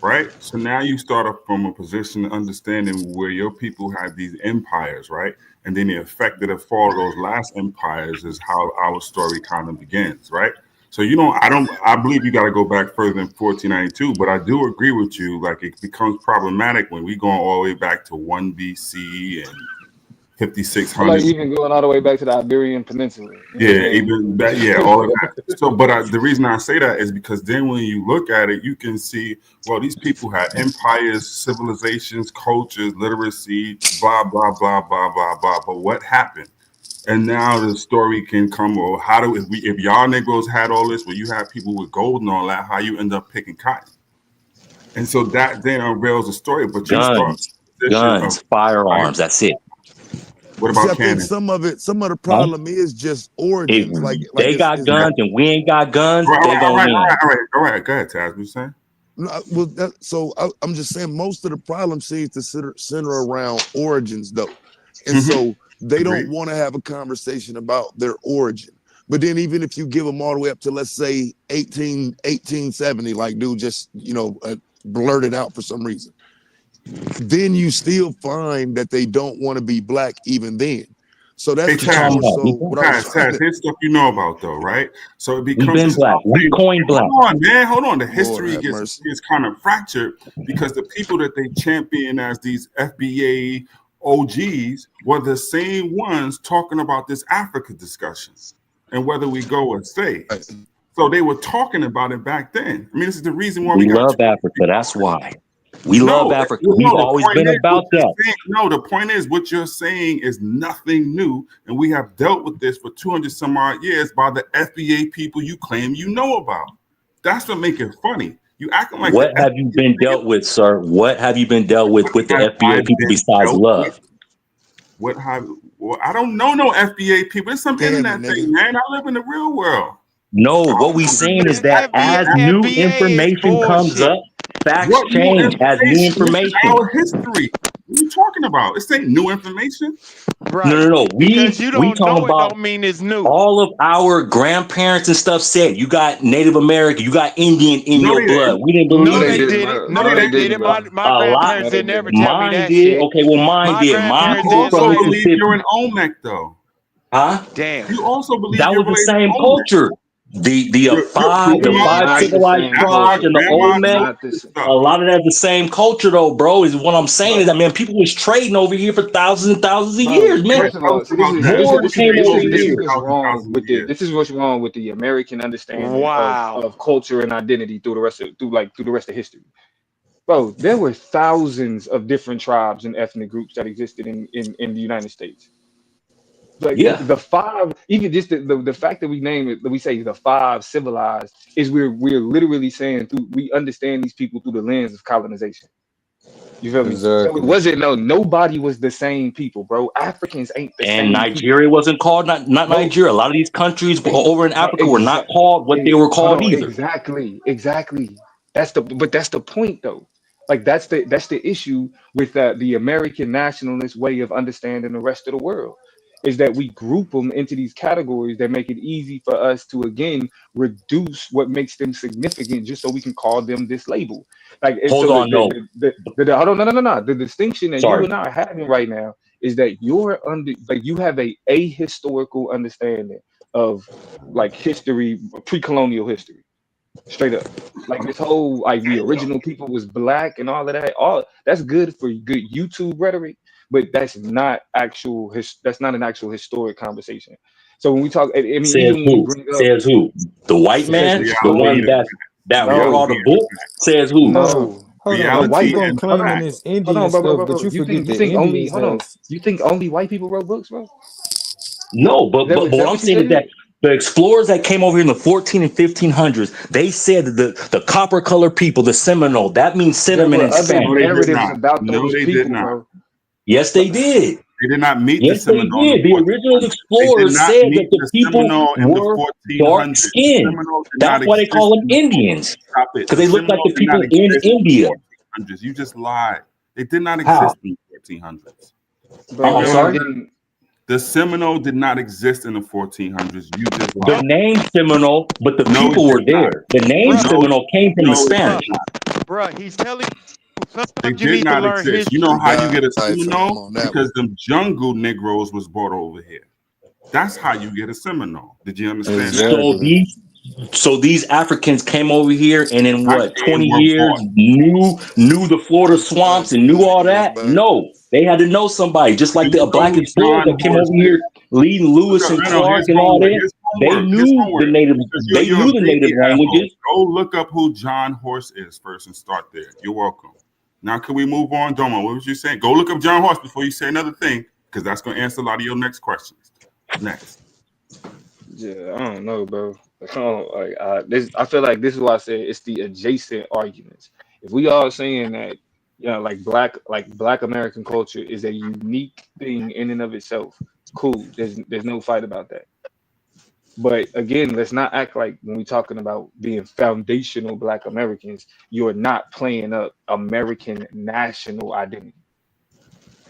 right? So now you start up from a position of understanding where your people had these empires, right? And then the effect that it fall of those last empires is how our story kind of begins, right? So I believe you got to go back further than 1492, but I do agree with you. Like it becomes problematic when we go all the way back to 1 BC and Like 5600s. even going all the way back to the Iberian Peninsula. You know Yeah, what I'm even that. saying? Yeah, all of that. So, but the reason I say that is because then when you look at it, you can see, well, these people had empires, civilizations, cultures, literacy, blah blah blah blah blah blah. But what happened? And now the story can come. Well, how do if y'all Negroes had all this, well, you have people with gold and all that, how you end up picking cotton? And so that then unveils the story. But you start Guns, firearms. That's it. What See, about I think cannon? some of the Huh? problem is just If origins. Like they got it's guns and we ain't got guns, All they gonna win. right. Go ahead, Taz. What you saying? I'm just saying most of the problem seems to center around origins, though, and so they don't want to have a conversation about their origin. But then even if you give them all the way up to, let's say, 1870, like dude just blurted out for some reason, then you still find that they don't want to be black even then. So that's more so what I was trying Taz, here's stuff you know about though, right? So it becomes We've been black. We coined black. Hold on, man. Hold on. The Lord history have gets mercy. kind of fractured because the people that they champion as these FBA OGs were the same ones talking about this Africa discussion and whether we go or stay. So they were talking about it back then. I mean, this is the reason why We love Africa. That's why. We love Africa. We've always been about that. The point is, what you're saying is nothing new, and we have dealt with this for 200 some odd years by the FBA people you claim you know about. That's what makes it funny. You acting like what have you been dealt with, sir? What have you been dealt with the FBA people besides love? Well, I don't know no FBA people. It's some internet thing, man. I live in the real world. No, what we saying is that as new information comes up, facts change as new information. Our history. What are you talking about? This ain't new information. Right. No. Because you don't talking know it about don't mean it's new. all of our grandparents and stuff said you got Native American, you got Indian in your blood. We didn't believe No, it. they didn't. No, they didn't. My grandparents didn't ever tell me that did. shit. Okay, well, mine My did. grandparents You didn't also say believe that. you're an Olmec, though. Huh? Damn. You also believe that was the same culture. The five civilized tribes and the Olmec. A lot of that's the same culture, though, bro. Is what I'm saying is that man, people was trading over here for thousands and thousands of years, man. First of all, see, this is what's wrong with the this is what's wrong with the American understanding of culture and identity through the rest of history. Bro, there were thousands of different tribes and ethnic groups that existed in the United States. Like the five, even just the fact that we name it, that we say the five civilized, is we're literally saying we understand these people through the lens of colonization. You feel me? So it wasn't nobody was the same people, bro. Africans ain't the same. And Nigeria wasn't called not Nigeria. A lot of these countries over in Africa were not called what they were called either. Exactly. That's the point though. Like that's the issue with the American nationalist way of understanding the rest of the world, is that we group them into these categories that make it easy for us to again reduce what makes them significant, just so we can call them this label. Like hold on, no. The distinction that you and I are having right now is that you have a ahistorical understanding of like history, pre-colonial history. Straight up, like this whole like the original people was black and all of that. All that's good for good YouTube rhetoric, but that's not an actual historic conversation. So when we talk, I mean, even when we bring up, says who? The white man, the one that wrote all the books, says who? No. Hold on, but keep on claiming this Indian stuff, but you forget the Indians has. You think only white people wrote books, bro? No, but what I'm saying is that the explorers that came over here in the 14 and 1500s, they said that the copper colored people, the Seminole, that means cinnamon in Spanish. Narratives about those people, bro. Yes, they did. They did not meet the Seminole. Yes, they did. The original explorers said that the people were dark skinned. That's why they call them Indians. Because they look like the people in India. You just lied. They did not exist in the 1400s. I'm sorry? The Seminole did not exist in the 1400s. You just lied. The name Seminole, but the people were there. The name Seminole came from the Spanish. Bruh, he's telling you. They did not exist. You know how you get a Seminole? Because them jungle Negroes was brought over here. That's how you get a Seminole. Did you understand that? So So these Africans came over here, and in Not what came, 20 were years bought. knew the Florida swamps and knew all that? No, they had to know somebody, just Do like you the know black who explorers John that came Horse over is? here, leading Look Lewis up, and no, Clark here's and all homework. that. Here's They homework. Here's knew the homework. native. Because They you're knew a the native baby asshole. languages. Go look up who John Horse is first and start there. You're welcome. Now, can we move on? Domo, what was you saying? Go look up John Horse before you say another thing, because that's going to answer a lot of your next questions. Next. Yeah, I don't know, bro. I feel like this is why I said it's the adjacent arguments. If we all saying that, black American culture is a unique thing in and of itself, cool. There's no fight about that. But again, let's not act like when we're talking about being foundational Black Americans, you're not playing up American national identity.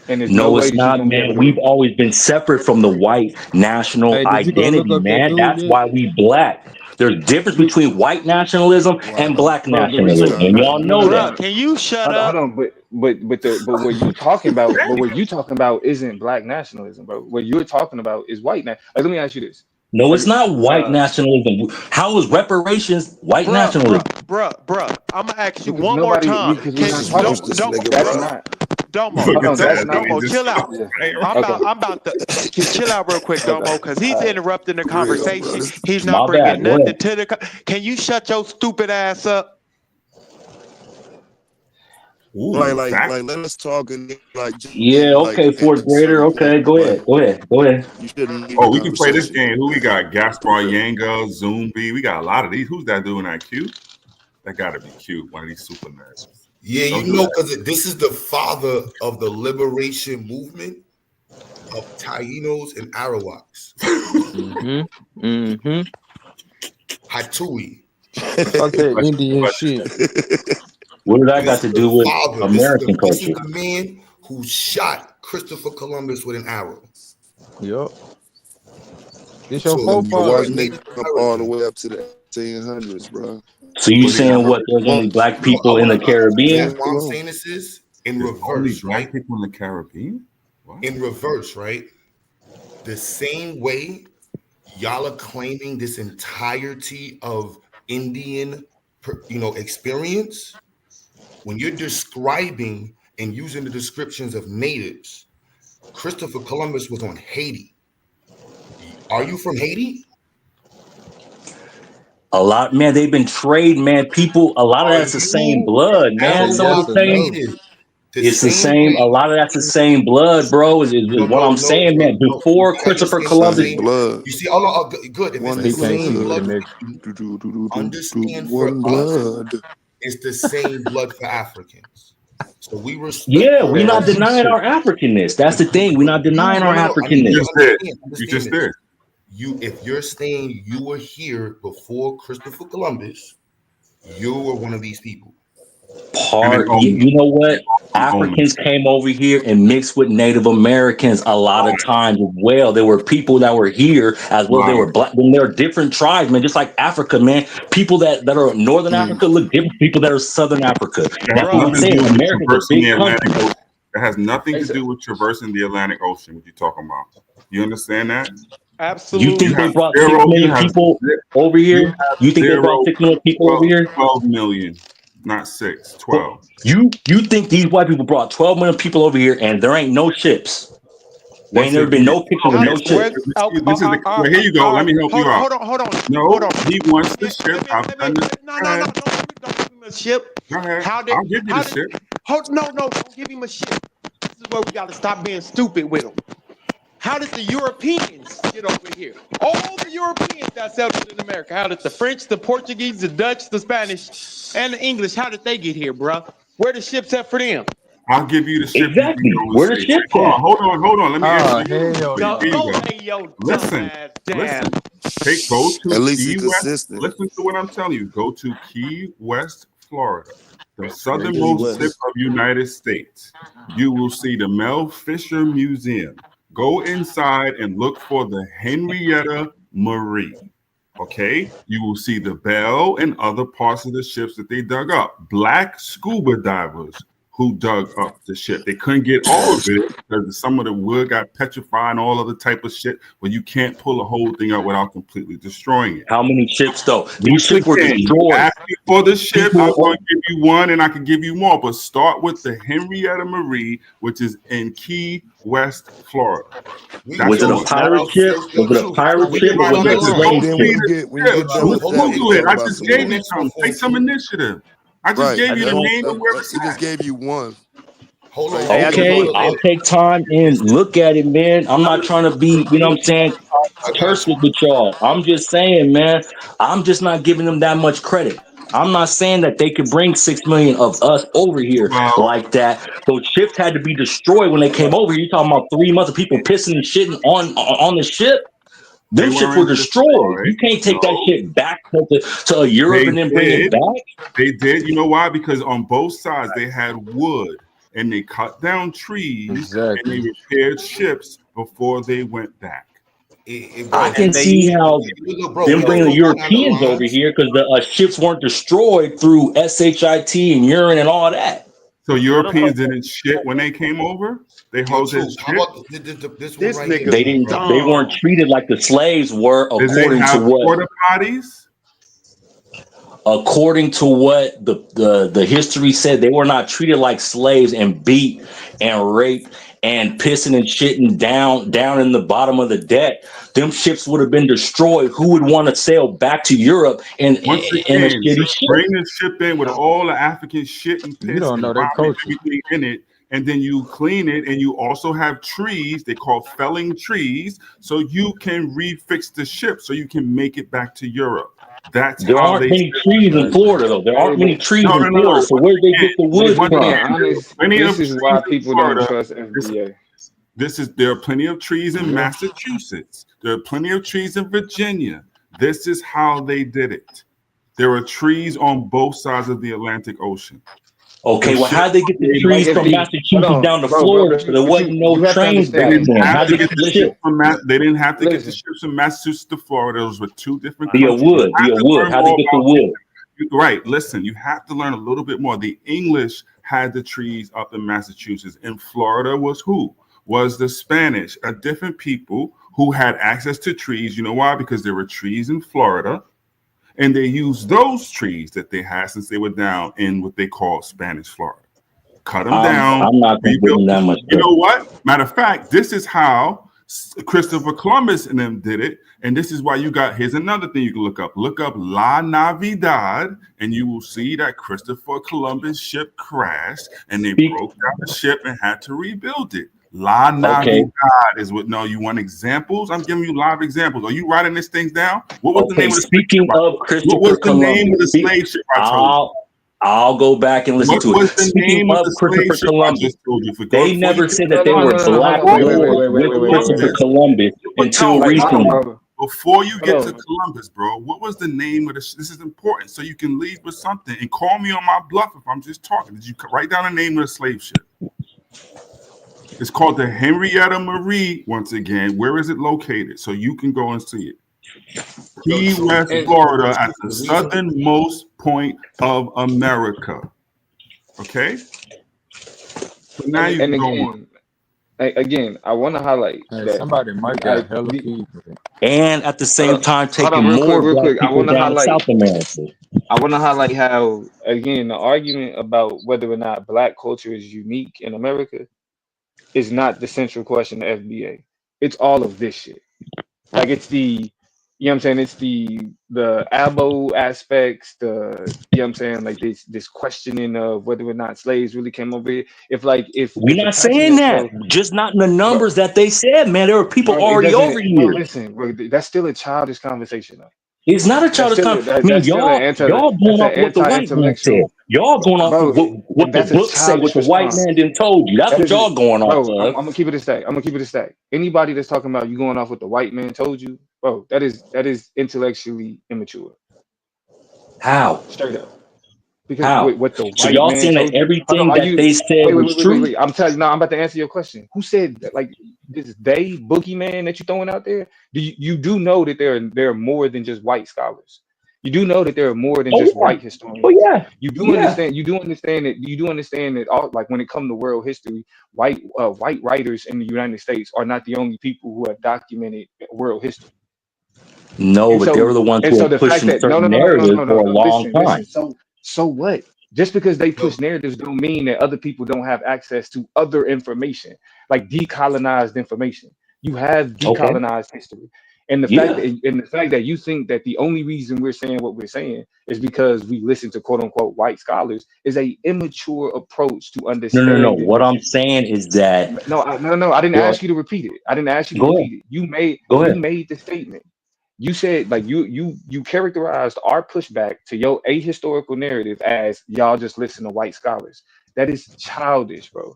And there's no No, way it's that you're not, gonna be man. able We've to. always been separate from the white national Hey, did you go look identity, up that man. dude That's yet? why we black. There's a difference between white nationalism and Wow. black Bro, the reason, nationalism, and y'all no, know no, no, that. Bruh, no. can you shut Hold up? on, but what you talking about, isn't Black nationalism, bro. What you're talking about is white let me ask you this. No, it's Like, not white uh, nationalism. How is reparations white nationalism? Bruh. I'm gonna ask you because one more nobody, time. because we're Can not Just talking. roast this nigga, That's bro. not. Domo, Look Hold at on, that's that. not. Domo, Just chill out. Yeah. I'm Okay. about to chill out real quick, Okay. Domo, because he's All right. interrupting the For real, bro. conversation. He's not My bad. bringing Go nothing ahead. to the. Can you shut your stupid ass up? ooh, fact. Let us talk and like Yeah, G, like okay, fourth at grader. certain point, Okay, go but ahead. Go ahead. Go ahead. you shouldn't leave the Oh, we can play this conversation. game. Who we got? Gaspar Yanga, Zumbi. We got a lot of these. Who's that doing that? Q? That got to be Q. One of these super nerds. Yeah, Don't you do know, that. because this is the father of the liberation movement of Tainos and Arawaks. Mm-hmm. Mm-hmm. Hatui. Fuck that Indian shit. What did I This got is to the do with father. American This is culture? the man who shot Christopher Columbus with an arrow. Yup. This your So Them if forefather. you're a boys Native made up all the American, way up to the 1800s, bro. So you Was he saying not? what? There's only black no, I people in want the to. The Caribbean? reason why I'm saying this is in There's only reverse, black right? people in the Caribbean? What? In reverse, right? The same way y'all are claiming this entirety of Indian, experience. When you're describing and using the descriptions of natives, Christopher Columbus was on Haiti. Are you from Haiti? A lot, man. They've been trade, man. People, a lot of Are that's the same you blood, He man. said It's all yes the Arawak or same. no. native? The It's the same same. A way. lot of that's the same blood, bro. Is No, what no, I'm no, saying, no, man. no. You Before see how you're Christopher saying it's the Columbus, Same same? blood. You see, oh no, good. If it's One the He can't blood. same speak blood to for nigga. you, Do, do, do, do, do, do. understand for One us, blood. it's the same blood for Africans. So we respect yeah, our we're not Man, denying ancestors. our Africanness. That's But the thing. We're not denying our no. I need You you Africanness. to just did. You understand just this. did. If you're saying you were here before Christopher Columbus, you were one of these people. And they Part, own me. you know They what? own me. Africans came over here and mixed with Native Americans a lot of times as well. There were people that were here as well. They Liar. were black. Then there are different tribes, man. Just like Africa, man. People that are Northern Mm. Africa look different. People that are Southern Africa. That has That's what Bruh, I'm nothing to saying. do with America's a traversing big the Atlantic country. Ocean. That has nothing Hey, to so, do with traversing the Atlantic Ocean. What you talking about? You understand that? You You think absolutely. they have brought six zero. You million have people over you here? have You think they brought zero. 6 million people over here? 12 million, not 6. 12. You think these white people brought 12 million people over here and there ain't no ships? There ain't What's never it? been no picture with How no did where? ships. Oh, This is the. Well, here you go. all Let right. me help you out. Hold on. No, he wants the ship. I've done this. No, Go ahead. don't give him a ship. Go ahead. How did I'll give you the how did ship. don't give him a ship. This is where we gotta stop being stupid with him. How did the Europeans get over here? All the Europeans that settled in America. How did the French, the Portuguese, the Dutch, the Spanish, and the English, how did they get here, bruh? Where the ships at for them? I'll give you the ship. You can Exactly. go and Where the see. ships Hold at? on. Let me answer oh you. hell Here no. you Go go. lay your Listen. dumbass Listen. down. Go At to least he Key West. consistent. Listen to what I'm telling you. Go to Key West, Florida, the That Key southernmost tip West. of United States. You will see the Mel Fisher Museum. Go inside and look for the Henrietta Marie. Okay, you will see the Belle and other parts of the ships that they dug up. Black scuba divers who dug up the ship. They couldn't get all of it because some of the wood got petrified and all other type of shit. But you can't pull the whole thing out without completely destroying it. How many ships though? These Once ships were again, you destroyed. ask me for the ships, I'm People, going to give you one and I can give you more. But start with the Henrietta Marie, which is in Key West, Florida. was it a pirate ship? Was it a pirate ship or was it a slave Then ship? when you get done with that, we can Google it. talk I about just some gave more. you some. Take some initiative. I just Right. gave you the name of where He it's just at. gave you one. Hold on. Okay, I'll take time and look at it, man. I'm not trying to be, you know what I'm saying, I got personal you. with y'all. I'm just saying, man, I'm just not giving them that much credit. I'm not saying that they could bring 6 million of us over here like that. Those ships had to be destroyed when they came over here. You're talking about 3 months of people pissing and shitting on the ship. They Them ships were weren't destroyed. You destroyed. can't take that No, shit back to Europe they and then bring it did. back. They did. You know why? Because on both sides they had wood and they cut down trees and they repaired ships before they went back. I can see how them bringing the Europeans over here because the ships weren't destroyed through SHIT and urine and all that. So Europeans didn't shit when they came over. They hold their How shit. about this one right here? They didn't. They weren't treated like the slaves were, Did they according to have what. porta potties? According to what the history said, they were not treated like slaves and beat and raped and pissing and shitting down in the bottom of the deck. Them ships would have been destroyed. Who would want to sail back to Europe in a Again, shitty ship? bring this ship in with all the African shit and piss and vomit, everything in it, and then you clean it, and you also have trees. They call felling trees, so you can refix the ship so you can make it back to Europe. That's There how aren't they. many trees in Florida, though. There aren't many trees No, in no, no, Florida. no. So where did they get the wood But being from? honest, Plenty this of is why trees in people don't Florida. trust FBA. There are plenty of trees in Massachusetts. There are plenty of trees in Virginia. This is how they did it. There are trees on both sides of the Atlantic Ocean. Okay, well, how'd they get the trees from Massachusetts down to bro, Florida? There but wasn't no you have to trains back They didn't then. have How'd to they get get the the ship ship? from They didn't have to get the ships from Massachusetts to Florida. Those were two different Via countries. wood. How'd they get the wood? Right. Listen, you have to learn a little bit more. The English had the trees up in Massachusetts. In Florida was who? Was the Spanish, a different people who had access to trees. You know why? Because there were trees in Florida, and they used those trees that they had since they were down in what they call Spanish Florida. Cut them down. I'm not going to give them that much. You know what? Matter of fact, this is how Christopher Columbus and them did it. And this is why here's another thing you can look up. Look up La Navidad, and you will see that Christopher Columbus ship crashed, and they broke down the ship and had to rebuild it. La Navidad is what. No, you want examples? I'm giving you live examples. Are you writing these things down? What was the name of the speaking of Christopher What was the Columbus, name of the slave ship I told you? I'll go back and listen to it. What was the Speaking name of of the slave Christopher ship I Columbus, just told you? they never said that they were black Wait, with Christopher Columbus until No, recently. Before you get to Columbus, bro, what was the name of this? This is important, so you can lead with something and call me on my bluff if I'm just talking. Did you write down the name of the slave ship? It's called the Henrietta Marie. Once again, where is it located? So you can go and see it. Key West, Florida, at the southernmost point of America. Okay. So now you can go on. Again, I want to highlight that somebody might got hella people. And at the same time, taking real more quick. black I people want to down highlight South America. I want to highlight how, again, the argument about whether or not black culture is unique in America is not the central question of FBA. It's all of this shit. Like it's the, you know what I'm saying? It's the abo aspects, you know what I'm saying? Like this questioning of whether or not slaves really came over here. We're not saying that, just not in the numbers that they said, man. There were people already over here. Listen, bro, that's still a childish conversation, though. It's not a childish conversation. I mean, y'all going off what the white man said. Y'all going off what the book said, what the white man didn't told you. That's what y'all going off of. I'm gonna keep it a stack. Anybody that's talking about you going off what the white man told you, bro, that is intellectually immature. How? Straight up. Because what the white y'all man saying told that everything you, that they said was true? Wait. I'm telling you, I'm about to answer your question. Who said that? Like this they boogeyman that you throwing out there? You do know that there are more than just white scholars. You do know that there are more than Oh just yeah. white Oh historians. yeah. Yeah. You do understand that. You do understand that. All like when it comes to world history, white writers in the United States are not the only people who have documented world history. No, And but they so were the ones and who so were the fact pushing that no certain no no no no no narratives no no for a no long listen time. so what? Just because they Yo, push narratives don't mean that other people don't have access to other information, like decolonized information. You have Okay. decolonized history. Yeah. And the fact that you think that the only reason we're saying what we're saying is because we listen to quote unquote white scholars is a immature approach to No, no, no. understanding. What I'm saying is that No, I didn't well, ask you to repeat it. I didn't ask you to go ahead. repeat it. Go You ahead. made the statement. You said like you characterized our pushback to your ahistorical narrative as y'all just listen to white scholars. That is childish, bro.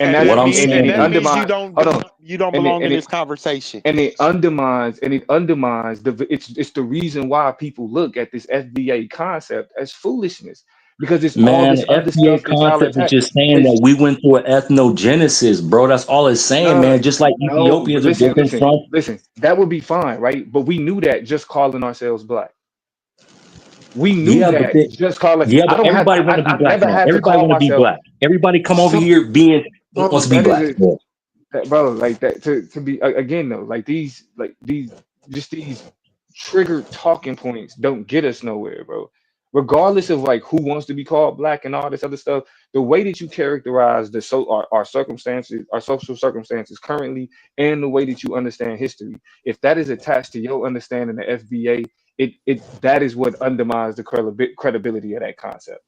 And What I'm And and it that saying means undermines. Hold on. you don't And it belong and in it this conversation. and it undermines it's the reason why people look at this FBA concept as foolishness because it's all man, this other FBA stuff that y'all concept is attack. just saying It's that we went through an ethnogenesis, bro. That's all it's saying, no, man. Just like no, but Ethiopians are different from. listen. That would be fine, right? But we knew that just calling ourselves black. We knew Yeah, but that they, just calling. yeah, I but don't have. everybody want to be I've black never now. had to Everybody call want to be myself black. Everybody come over some. here being Bro, wants to be that is black. a Bro. bro like that to be again though. Like these just these triggered talking points don't get us nowhere, bro. Regardless of like who wants to be called black and all this other stuff, the way that you characterize our circumstances, our social circumstances currently, and the way that you understand history, if that is attached to your understanding of FBA, it that is what undermines the credibility of that concept.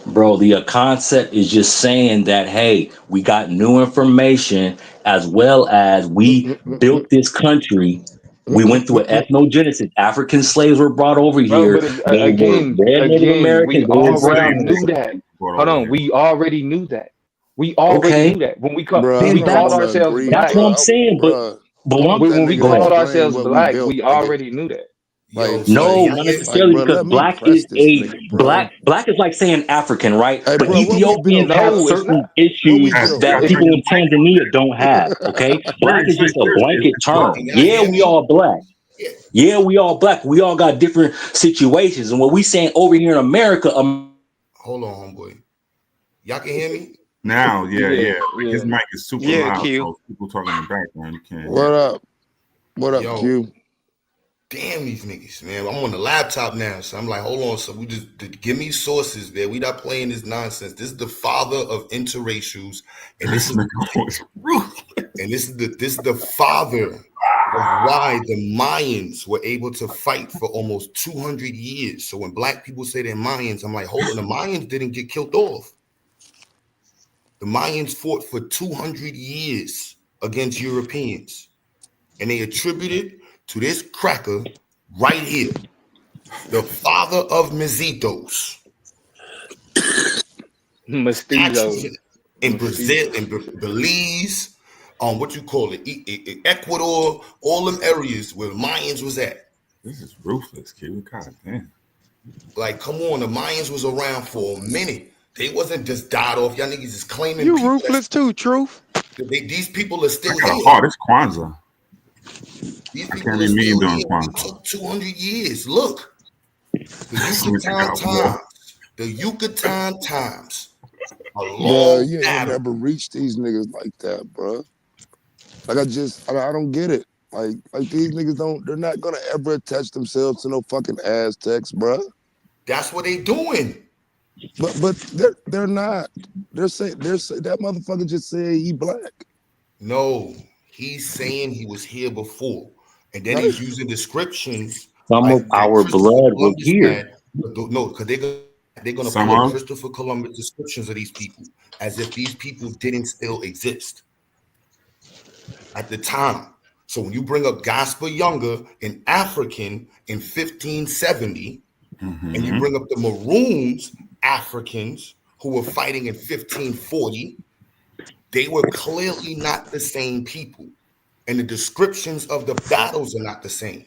Bro, the concept is just saying that, hey, we got new information as well as we built this country. We went through an ethnogenesis. African slaves were brought over Bro, here. but it's, They were red Native we Americans. They were already brown. knew that. Brought Hold over on, here. we already knew that. We already Okay, knew that Bruh, when I then we don't that's called want to ourselves agree, that's black. what I'm bruh. saying. I But want one, that When we nigga to go ahead. called explain ourselves what we black, built, we nigga. already knew that. Like, yo, so No, like, can y'all not hear? necessarily bruh, because let me black press is this a nigga, bruh. black is like saying African, right? Hey, But bruh, what we Ethiopians built, have No, bruh? it's certain not. What we issues Guys, built, that guys, nigga? people second. in Tanzania don't have. Okay, Where black is is just a is blanket term. Can y'all Yeah, hear we me? all black. Yeah. Yeah, we all black. We all got different situations, and what we saying over here in America, Hold on, homeboy. Y'all can hear me? now? Yeah, Yeah, yeah. Like his yeah. mic is super Yeah, loud, Q. so people talking in the background, you can't What hear. up? What up, Yo, Q? damn these niggas, man. I'm on the laptop now, so I'm like, hold on. So we just give me sources, man. We not playing this nonsense. This is the father of interracials, and this This is nigga was rude. and this is the father of why the Mayans were able to fight for almost 200 years. So when black people say they're Mayans, I'm like, hold on, the Mayans didn't get killed off. The Mayans fought for 200 years against Europeans, and they attributed to this cracker right here, the father of Mestizoes, Mestizo. statues in Brazil, Mestizo. in Belize, what you call it, Ecuador, all them areas where Mayans was at. This is ruthless, kid. God damn. Like, come on, the Mayans was around for a minute. They wasn't just died off. Y'all niggas is claiming You people ruthless too, Truth. these people are I still got a here. heart. It's Kwanzaa. These I can't people are be mean still during here. It Kwanzaa. took 200 years. Look, the This nigga Yucatan got war. times. The Yucatan times. A Bruh, long you ain't battle. never reached these niggas like that, bruh. Like, I don't get it. Like these niggas they're not gonna ever attach themselves to no fucking Aztecs, bruh. That's what they doing. But they're not. They're saying that motherfucker just said he black, No, he's saying he was here before. And then right? he's using descriptions some like of that our Christopher blood was Columbus here. had. No, because they're gonna pull up Somehow, Christopher Columbus descriptions of these people as if these people didn't still exist at the time. So when you bring up Gaspar Younger, an African in 1570, and you bring up the Maroons, Africans who were fighting in 1540, they were clearly not the same people. And the descriptions of the battles are not the same.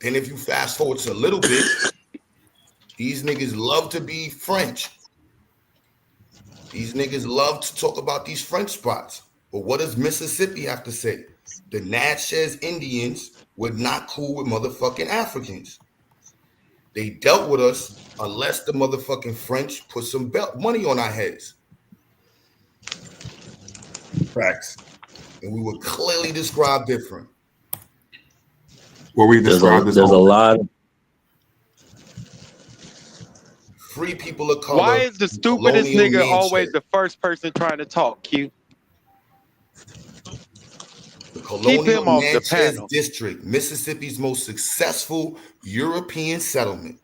Then if you fast forward to a little bit, these niggas love to be French. These niggas love to talk about these French spots. But what does Mississippi have to say? The Natchez Indians were not cool with motherfucking Africans. They dealt with us unless the motherfucking French put some money on our heads. Facts. And we were clearly described different. Well, we described there's a lot of free people of color. Why is the stupidest nigga always the first person trying to talk, Q? The Keep colonial him off the Natchez panel. District, Mississippi's most successful European settlement.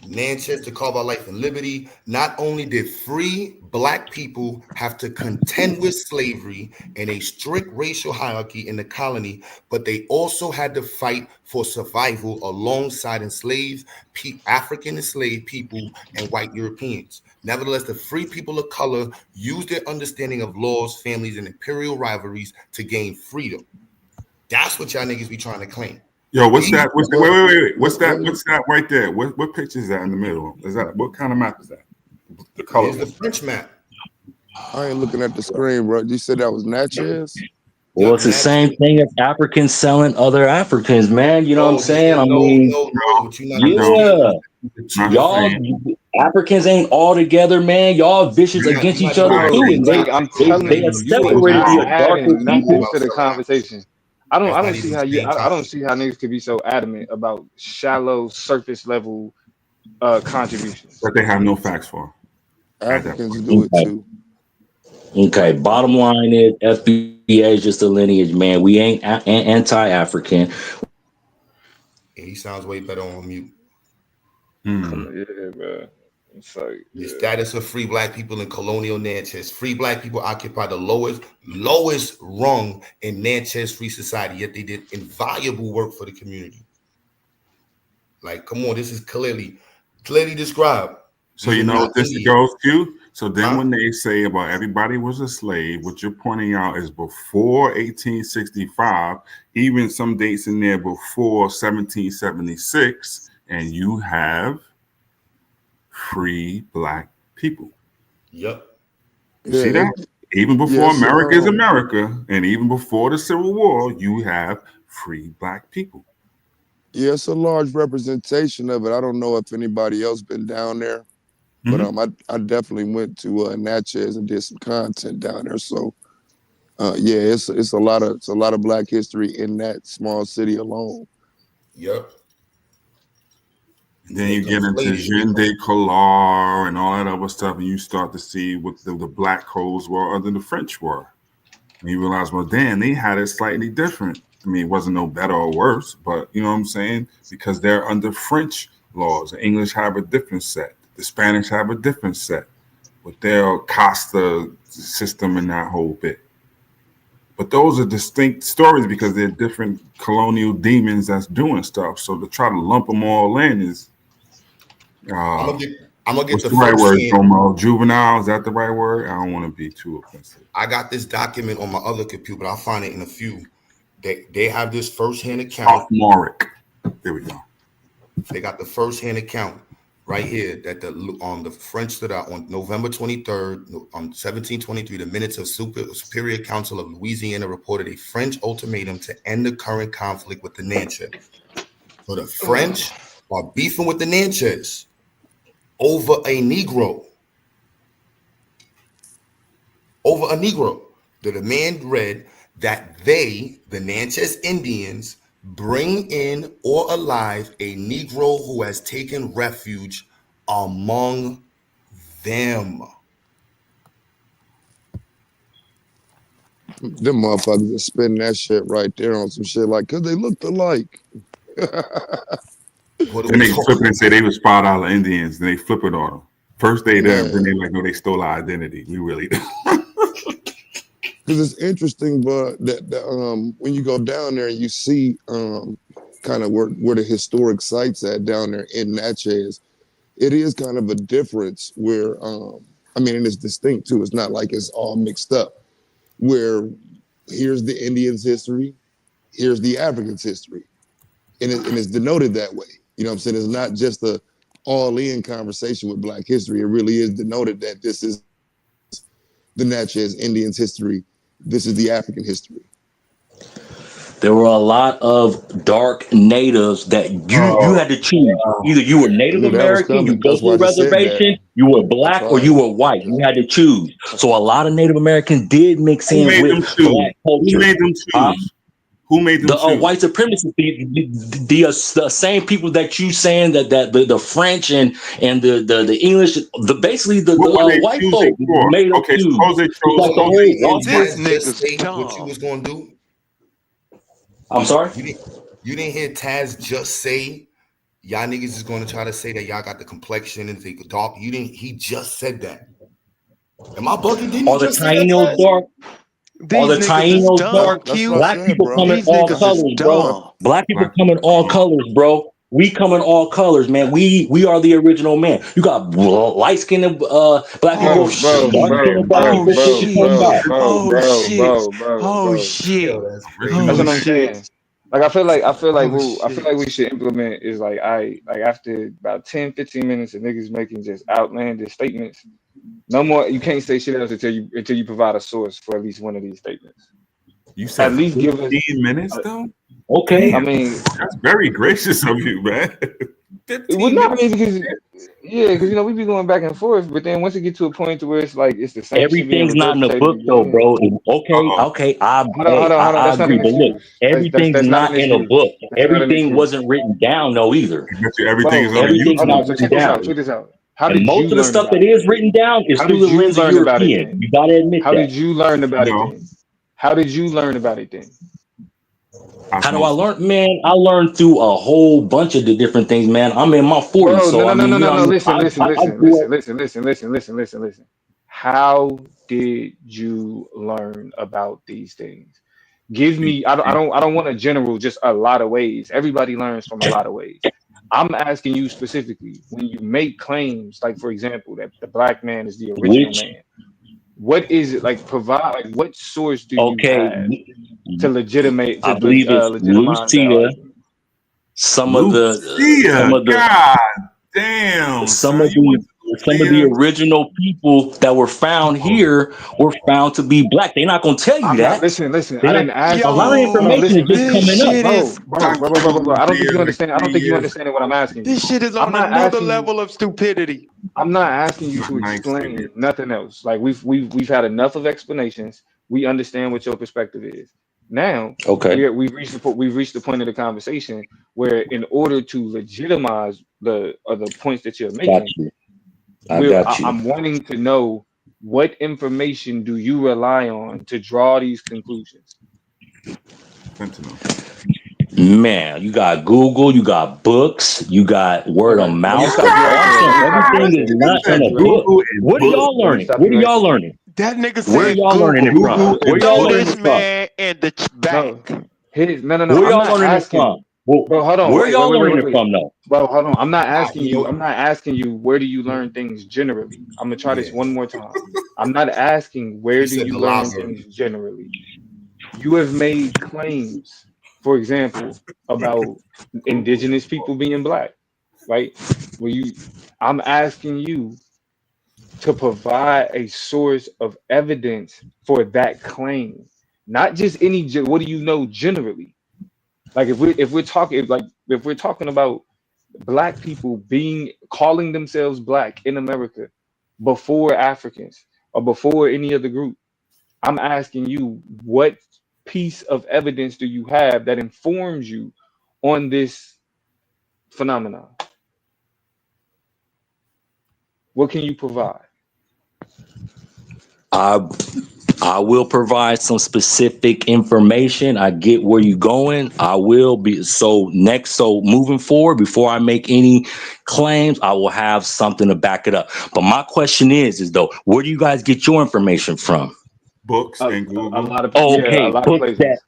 Natchez to carve our life and liberty. Not only did free black people have to contend with slavery and a strict racial hierarchy in the colony, but they also had to fight for survival alongside enslaved African enslaved people and white Europeans. Nevertheless, the free people of color used their understanding of laws, families, and imperial rivalries to gain freedom. That's what y'all niggas be trying to claim. Yo, what's that? Wait. What's that right there? What picture is that in the middle? Is that what kind of map is that? The color. Here's the French map. I ain't looking at the screen, bro. You said that was Natchez? Well, it's the same thing as Africans selling other Africans, man. You know what I'm saying? I mean, y'all Africans ain't all together, man. Y'all vicious against each other too, and they have separated the darker people to the conversation. I don't see how I don't see how niggas could be so adamant about shallow surface level contributions. That they have no facts for. Africans do it too. Okay, bottom line is FBA is just a lineage, man. We ain't anti-African. He sounds way better on mute. Yeah, man. It's like the status of free black people in colonial Natchez. Free black people occupy the lowest rung in Natchez free society, yet they did invaluable work for the community. Like, come on, this is clearly described. So you know what this goes to? So then when they say about everybody was a slave, what you're pointing out is before 1865, even some dates in there before 1776, and you have free black people. Yep. You see that? Even before America is America, and even before the Civil War, you have free black people. Yeah, it's a large representation of it. I don't know if anybody else been down there, but I definitely went to Natchez and did some content down there. So it's a lot of black history in that small city alone. Yep. Then you get into Jean de Coulard and all that other stuff, and you start to see what the black codes were other than the French were. And you realize, well, damn, they had it slightly different. I mean, it wasn't no better or worse, but you know what I'm saying? Because they're under French laws. The English have a different set. The Spanish have a different set with their Costa system and that whole bit. But those are distinct stories because they're different colonial demons that's doing stuff. So to try to lump them all in is I'm gonna get what's the right first word, hand. Jomo? Juvenile, is that the right word? I don't want to be too offensive. I got this document on my other computer, but I'll find it in a few. They have this first-hand account. Sophomoric. There we go. They got the first-hand account right here that the French stood out on November 23rd, on 1723. The minutes of Superior Council of Louisiana reported a French ultimatum to end the current conflict with the Natchez. So the French are beefing with the Natchez over a Negro. The demand read that they, the Natchez Indians, bring in or alive a Negro who has taken refuge among them. Them motherfuckers are spinning that shit right there on some shit like, cause they looked alike. Then they flip it and say they were $5 Indians, and they flip it on them. First they done, then they like, no, they stole our identity. We really do. Because it's interesting, but that when you go down there and you see kind of where the historic sites at down there in Natchez, it is kind of a difference where and it's distinct too. It's not like it's all mixed up. Where here's the Indians' history, here's the Africans' history, and it's denoted that way. You know what I'm saying? It's not just a all-in conversation with Black history. It really is denoted that this is the Natchez Indians history. This is the African history. There were a lot of dark natives that you had to choose. Either you were I Native knew that was American, you coming. go That's to why I a just said that. reservation, you were That's black or why. you were white. You had to choose. So a lot of Native Americans did mix Who in made with them black choose? Who culture. made them Huh? choose? Who made them The choose? white supremacists, the same people that you saying that the French and the English, basically the What were they white choosing folk for? made us Okay, choose. suppose they It's chose like the So for. you whole didn't hear This Taz just nigga's say what you dumb. was gonna do? I'm sorry. You didn't hear Taz just say y'all niggas is gonna try to say that y'all got the complexion and think dark. You didn't. He just said that. Am I bugging? Didn't he Are the just say that, Tainos Taz? dark? Are These the niggas is Tainos dumb, dark? That's what I Q. Black said, people come bro. in These all niggas is colors, bro. dumb. Black people Black come in people all dark. colors, bro. We come in all colors, man. We are the original man. You got light skinned black Oh people, Bro, bro, dark shit. bro, skinned black bro, Oh people. What bro, you talking shit. bro, about? bro, Oh bro, shit. bro, bro, Oh bro. shit. Yo, that's Oh That's crazy. what I'm shit. saying. Like Oh I feel shit. like we should implement is like after about 10, 15 minutes of niggas making just outlandish statements. No more. You can't say shit else until you provide a source for at least one of these statements. You At said least give 15 us. minutes Uh, though? Okay. I Damn, mean, that's very gracious of you, man. it would 15 not. I minutes? mean, because we be going back and forth, but then once it get to a point to where it's like it's the same shit being Everything's not in the regurgitated book though, again. bro. Okay, Uh-oh. okay. Hold on. I That's not agree. an But look, excuse. everything's That's not an not in a excuse. book. That's not an Everything excuse. wasn't written down though either. I bet you everything is Bro, on a Everything's hold YouTube. not on. So written check this down. out. Check this out. How And did most you of the learn stuff about that it? is written down is How through did the you lens of learn about it Europeans. then? You gotta admit How that. did you learn about it No, then? How did you learn about it then? How do I osmosis. learn? Man, I learned through a whole bunch of the different things, man. I'm in my 40s, Bro, no, so no, I no, mean, no, you no, know, no. Listen, I, listen, I listen, grew up. listen, listen, listen, listen, listen, listen, listen. How did you learn about these things? Give me. I don't want a general. Just a lot of ways. Everybody learns from a lot of ways. I'm asking you specifically when you make claims, like for example, that the black man is the original Which, man. What is it like? Provide like what source do you okay, have to I believe it's legitimize that Lucia. argument? Some of the, Lucia, God damn, some son. of You went the to Lucia. original people that were found Oh, here were found to be black. They're not gonna tell you I'm not that. listen. They're I not. didn't ask A lot of you. Hold on, Yo, information is listen, just listen. this coming up. shit is I've been to Bro. I don't think Lucia you like understand. I don't 3 think you years understanding what I'm asking you. this shit is I'm on not another asking you. level of stupidity. I'm not asking you ago. to Nice to hear. explain nothing else. Like we've had enough of explanations. We understand what your perspective is. Now Okay, we've reached the point of the conversation where in order to legitimize the points that you're got making, you. I got you. I'm wanting to know what information do you rely on to draw these conclusions? Fentanyl. Man, you got Google, you got books, you got word of Okay, let me mouth. stop That's you right there. awesome. Let me stop you right Everything is there. Let me not stop in a you right there. book. Google and What are books. y'all Let me learning? stop What are you right y'all there. learning? That nigga Where are said y'all learning it Google. from? Google Where and are y'all Throw learning books. this it from? man in the back. No, no. Where I'm y'all not learning it from? asking, bro. Hold on. Where Wait, wait, y'all wait, wait, learning wait, it wait. from though? Bro, hold on. I'm not I asking you. know. I'm not asking you where do you learn things generally. I'm gonna try this Yeah. one more time. I'm not asking He where do said you the learn library. things generally. You have made claims, for example, about Google and indigenous people books. being black, right? Well, I'm asking you to provide a source of evidence for that claim, not just any. What do you know generally? Like if we're talking about black people being calling themselves black in America before Africans or before any other group, I'm asking you what piece of evidence do you have that informs you on this phenomenon? What can you provide? I I will provide some specific information. I get where you're going. I will be so moving forward, before I make any claims, I will have something to back it up. But my question is though, where do you guys get your information from? Books A, and a Google. lot of Oh, yeah, a okay, lot of books that places.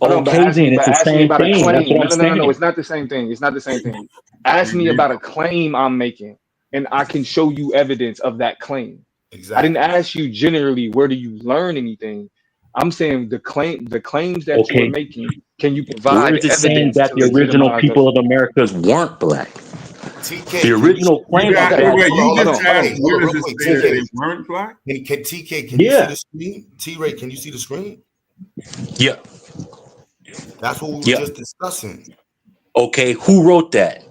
Hold on, okay then it's but the ask me same about a thing. That's claim. what No, I'm no, no, no, no. saying. It's not the same thing. It's not the same thing. Ask Me me neither. about a claim I'm making, and I can show you evidence of that claim. I didn't Exactly. ask you generally where do you learn anything. I'm saying the claims that you are Okay, making. Can you where provide is it saying evidence that to the original legitimize people those? of Americas weren't black? TK, The original claim of that. You just asked, where does real it quick, say that they TK. weren't black? TK, can you see the screen? T-Ray, can you see the screen? Yeah. That's what we were just discussing. Okay, who wrote that?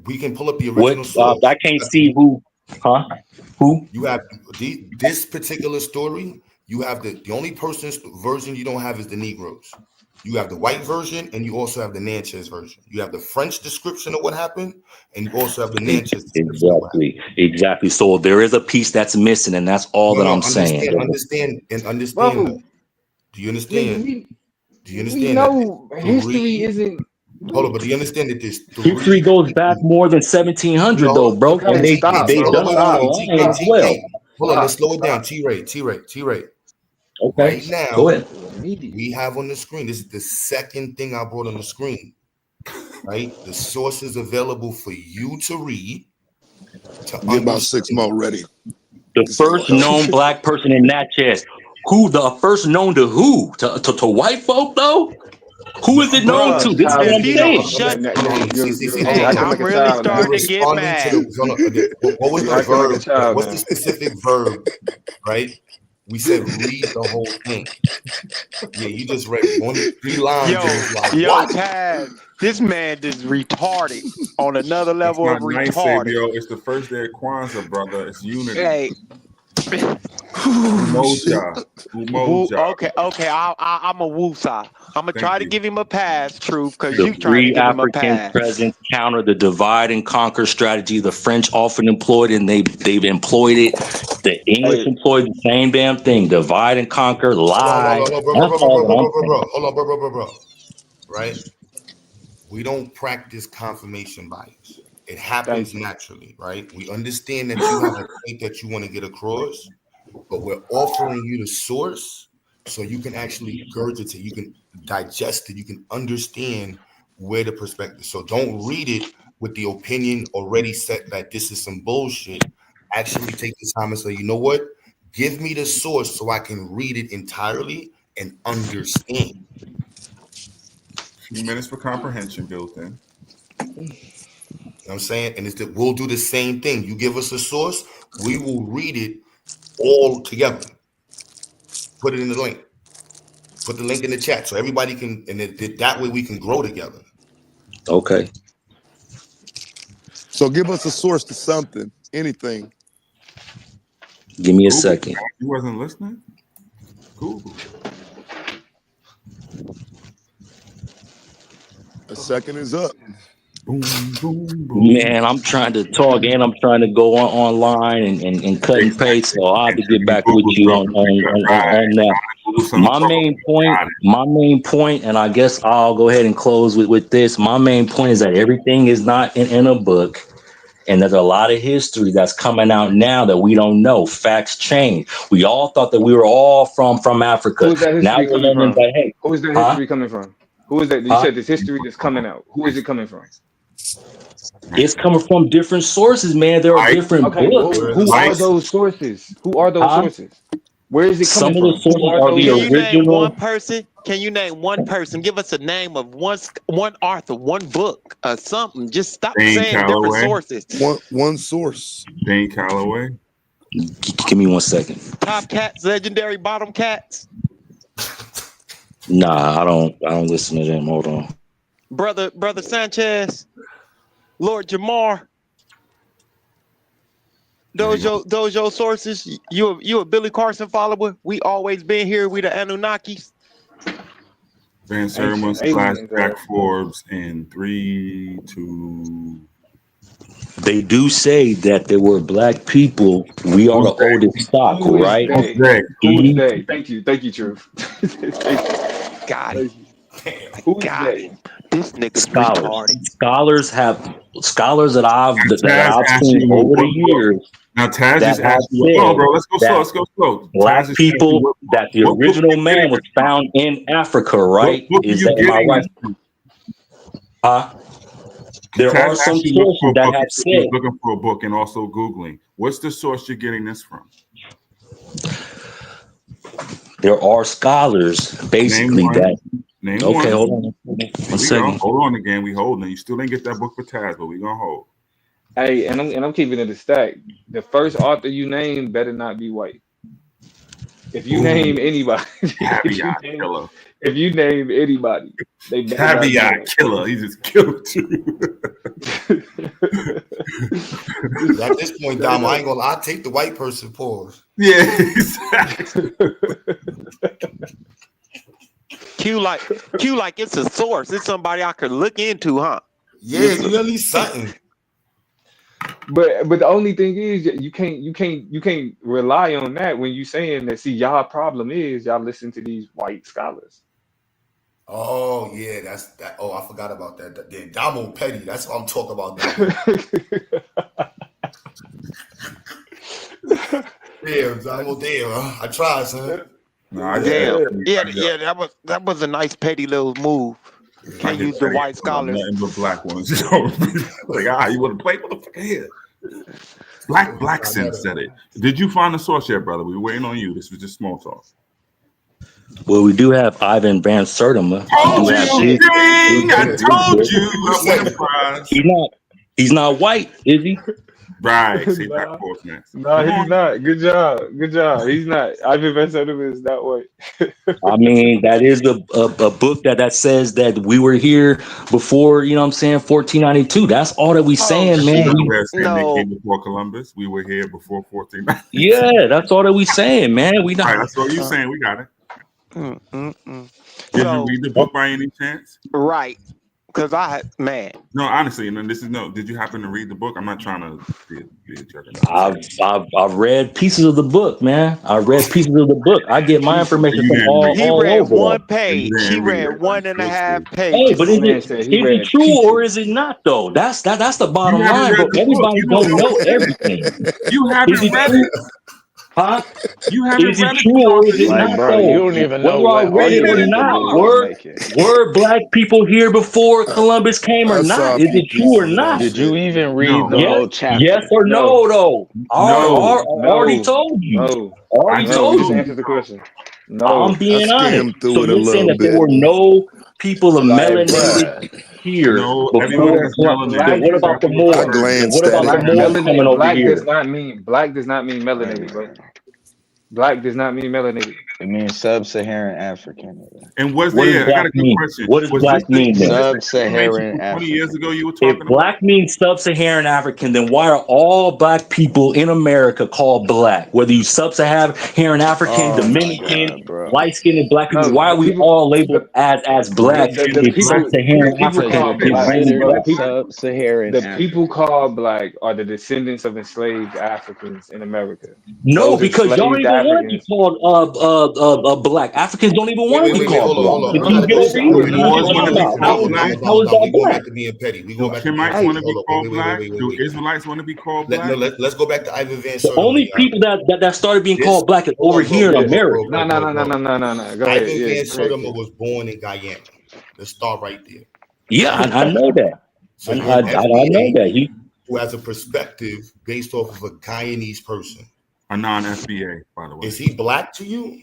We can pull up the original source. I can't see who. Huh? Who? You have this particular story. You have the only person's version you don't have is the Negroes. You have the white version, and you also have the Natchez version. You have the French description of what happened, and you also have the Natchez description of what happened. Exactly. So there is a piece that's missing, and that's all that I'm saying. Understand. Bro, Do you understand? Do you understand? We know history isn't. Hold on, but do you understand that there's history goes back more than 1700, though, bro? Okay, And they done it online as well. Hold on, let's slow it down. T-Ray. Okay. Right now, Go ahead. we have on the screen. This is the second thing I brought on the screen. Right, the sources available for you to read. Get about 6 more ready. The first known black person in Natchez. Who? The first known to who? To white folk, though? Who is it known to? This is what I'm saying. I'm really starting to get mad. What was the verb? What's the specific verb? Right? We said read the whole thing. Yeah, you just read 3 lines. Yo, Taz, this man is retarded on another level of retarded. Nice, it's the first day of Kwanzaa, brother. It's unity. Hey. Umoja. Okay. I'm a woosah. I'm gonna try to give him a pass, Truth, because you trying to give him a African pass. presence counter the divide and conquer strategy the French often employed, and they've employed it. The English employed the same damn thing: divide and conquer, lie. Hold on, bro. Right? We don't practice confirmation bias. It happens naturally, right? We understand that you have a point that you want to get across, but we're offering you the source so you can actually regurgitate, you can digest it, you can understand where the perspective. So don't read it with the opinion already set that this is some bullshit. Actually take the time and say, you know what? Give me the source so I can read it entirely and understand. Few minutes for comprehension built in. You know what I'm saying? And we'll do the same thing. You give us a source, we will read it all together. Put it in the link. Put the link in the chat so everybody can, and that way we can grow together. Okay. So give us a source to something, anything. Give me a second. You wasn't listening? Google. A second is up. Man, I'm trying to talk and I'm trying to go online and cut and paste, so I'll have to get back with you on that. My main point, and I guess I'll go ahead and close with this. My main point is that everything is not in a book, and there's a lot of history that's coming out now that we don't know. Facts change. We all thought that we were all from Africa. Who is that Now history we're coming learning from? that, hey, Who is that history coming from? Who is that? You said this history that's coming out. Who is it coming from? It's coming from different sources, man. There are different books. Who are those sources? Who are those sources? Where is it coming from? Some of the sources are the Can you name original. one person? Can you name one person? Give us a name of one author, one book, or something. Just stop saying different sources. One source. Dane Calloway. Give me 1 second. Top Cats, legendary bottom cats. Nah, I don't listen to them. Hold on. Brother Sanchez, Lord Jamar. Those your sources. You a Billy Carson follower? We always been here. We the Anunnakis. Van Sermon / Jack Forbes in 3, 2. They do say that there were black people. We are the oldest stock, right? Who is they? Thank you, Truth. Got it. Got it. This nigga's retarded. Scholars that I've seen over the years. Now Taz is asking, bro, let's go slow. Black people, that the original man was found in Africa, right? Is that my right? There are some sources that have said. Looking for a book and also Googling. What's the source you're getting this from? There are scholars basically Name Okay, one. hold on. Here One we go. second. Hold on again. We holding. You still ain't get that book for Taz, but we gonna hold. Hey, and I'm keeping it a stack. The first author you name better not be white. If you Ooh, name anybody, caveat killer. if you name anybody, they better not be Caveat white. killer. He just killed you. At this point, Dom, I ain't gonna lie, I take the white person. Pause. Yeah, exactly. Q like it's a source. It's somebody I could look into, huh? Yeah, you at least something. But the only thing is you can't rely on that when you saying that. See, y'all problem is y'all listen to these white scholars. Oh yeah, that's that. Oh, I forgot about that. Then Damo Petty. That's what I'm talking about. Damn, Damo. Damn, I tried, son. Nah, Damn. Yeah, that was a nice petty little move. Can't use the white scholars. Nothing but black ones. Like, you want to play? Motherfucker here. BlackSTEM said it. Did you find the source yet, brother? We were waiting on you. This was just small talk. Well, we do have Ivan Van Sertima. Told you, King! I told you. He's not white, is he? Right. See, that force next. No, he's not. Good job. He's not. Ivan Van Sertima is that way. I mean, that is a book that says that we were here before, you know what I'm saying, 1492. That's all that we saying, man. They came before Columbus. We were here before 1492. Yeah, that's all that we saying, man. We not. Right, that's all you saying. We got it. Did you read the book by any chance? Right. Because No, honestly, and then did you happen to read the book? I'm not trying to be a jerk. I've read pieces of the book, man. I read pieces of the book. I get my information from all He all read over. one page. He read 1.5 pages. Hey, but is it true or is it not though? That's the bottom line. But everybody don't know everything. You haven't read it. Huh? You haven't is it read true or is it Like, not bro, though? you don't even know Whether I what read it or argument the not, dude was were black people here before Columbus came or I not? saw Is it true or pieces of that not? Did you shit. even read the whole chapter? Yes or no though? I already told you. No. Already told Just you. answer the question. No. I'm being I honest. skimmed through So it a you're saying little that there bit. were no people of Like, melanated bruh. here No, everyone before has Columbus? melanin. Then what about the I Moors? Then glanced what at about the it. Moors coming over Black here? does not mean melanated, bro. Black does not mean melanated. It means sub-Saharan African. And was What does there? I got black a good mean? question. What does black mean Was then? this the information Sub-Saharan from 20 years African. ago you were If talking about? black means sub-Saharan African, then why are all black people in America called black? Whether you sub-Saharan African, Oh my Dominican, God, bro. light-skinned black people, No, why are the we people all labeled as black if the sub-Saharan people Africans called are just black mainly Considered black? sub-Saharan the people African. called black are the descendants of enslaved Africans in America. No, Those because y'all don't enslaved even want to be Africans. called black. Africans don't even want to be Wait. called black. Hold on. If I got you a get over question. here, Do what are you Moors want talking to be about? called black? How is that We going black? back to being petty. We Do going back to being Kemites petty. want to be Hold on. called Wait. black? Do Israelites want to be called black? Let's go back to Ivan Van The Sertima. only people that started being This, called black is hold over on, bro, here in bro, Yeah. bro, bro, America. bro, bro, bro. No. Go ahead. Ivan Yeah, Van go ahead, Sertima kid. was born in Guyana. Let's start right there. Yeah, I know that. So I you're an know FBA that. who has a perspective based off of a Guyanese person. A non-FBA, by the way. Is he black to you?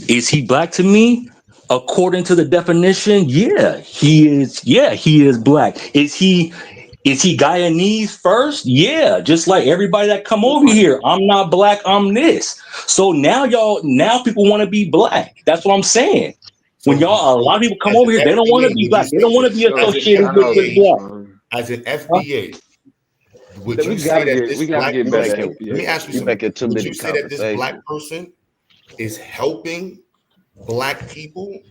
Is he black to me? According to the definition, yeah, he is. Yeah, he is black. Is he Guyanese first? Yeah, just like everybody that come over here. I'm not black, I'm this. So now people want to be black. That's what I'm saying. When a lot of people come As over an here, they don't want to FBA, be would you black. They say don't want to that be this associated with black. as an Huh? FBA, would We you say gotta that get this we gotta black get You better make at it. person, let me FBA. ask you You make something. it too Would many you say that this black conversations. person is helping black people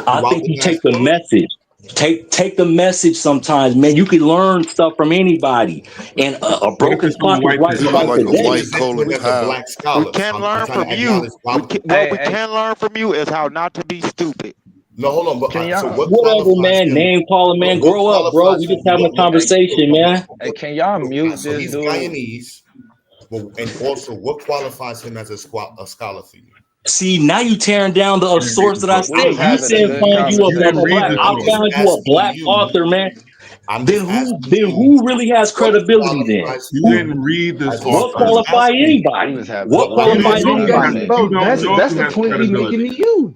I throughout think the you take the diaspora? message. Take the message sometimes, man. You can learn stuff from anybody. And a What if broken it's from a clock is white right Looks twice like a a You day. white present him Colin as a Powell. black We scholar. So can I'm learn trying from to you. acknowledge why. What we Hey, can learn from you is how not to be stupid. No, hold on. can But so y'all? what Whatever, qualifies man. him? Name calling, man. What Grow up, bro. qualifies We him? just having a conversation, man. Hey, can y'all mute So this he's dude? Guyanese, and also what qualifies him as a scholar for you? See, now you tearing down the source that I We was said. You having a said good find you You didn't a read black. this I I'm book. just found you a asking black you. author, man. I'm Then just who? asking Then you. who really has What credibility? Then qualifies You him didn't read this as a what scholar? I'm author. just qualify asking you. We anybody? was having a What What You good don't qualifies know if he has. anybody? conversation. You Bro, don't know if that's he the has point he making credibility. to you.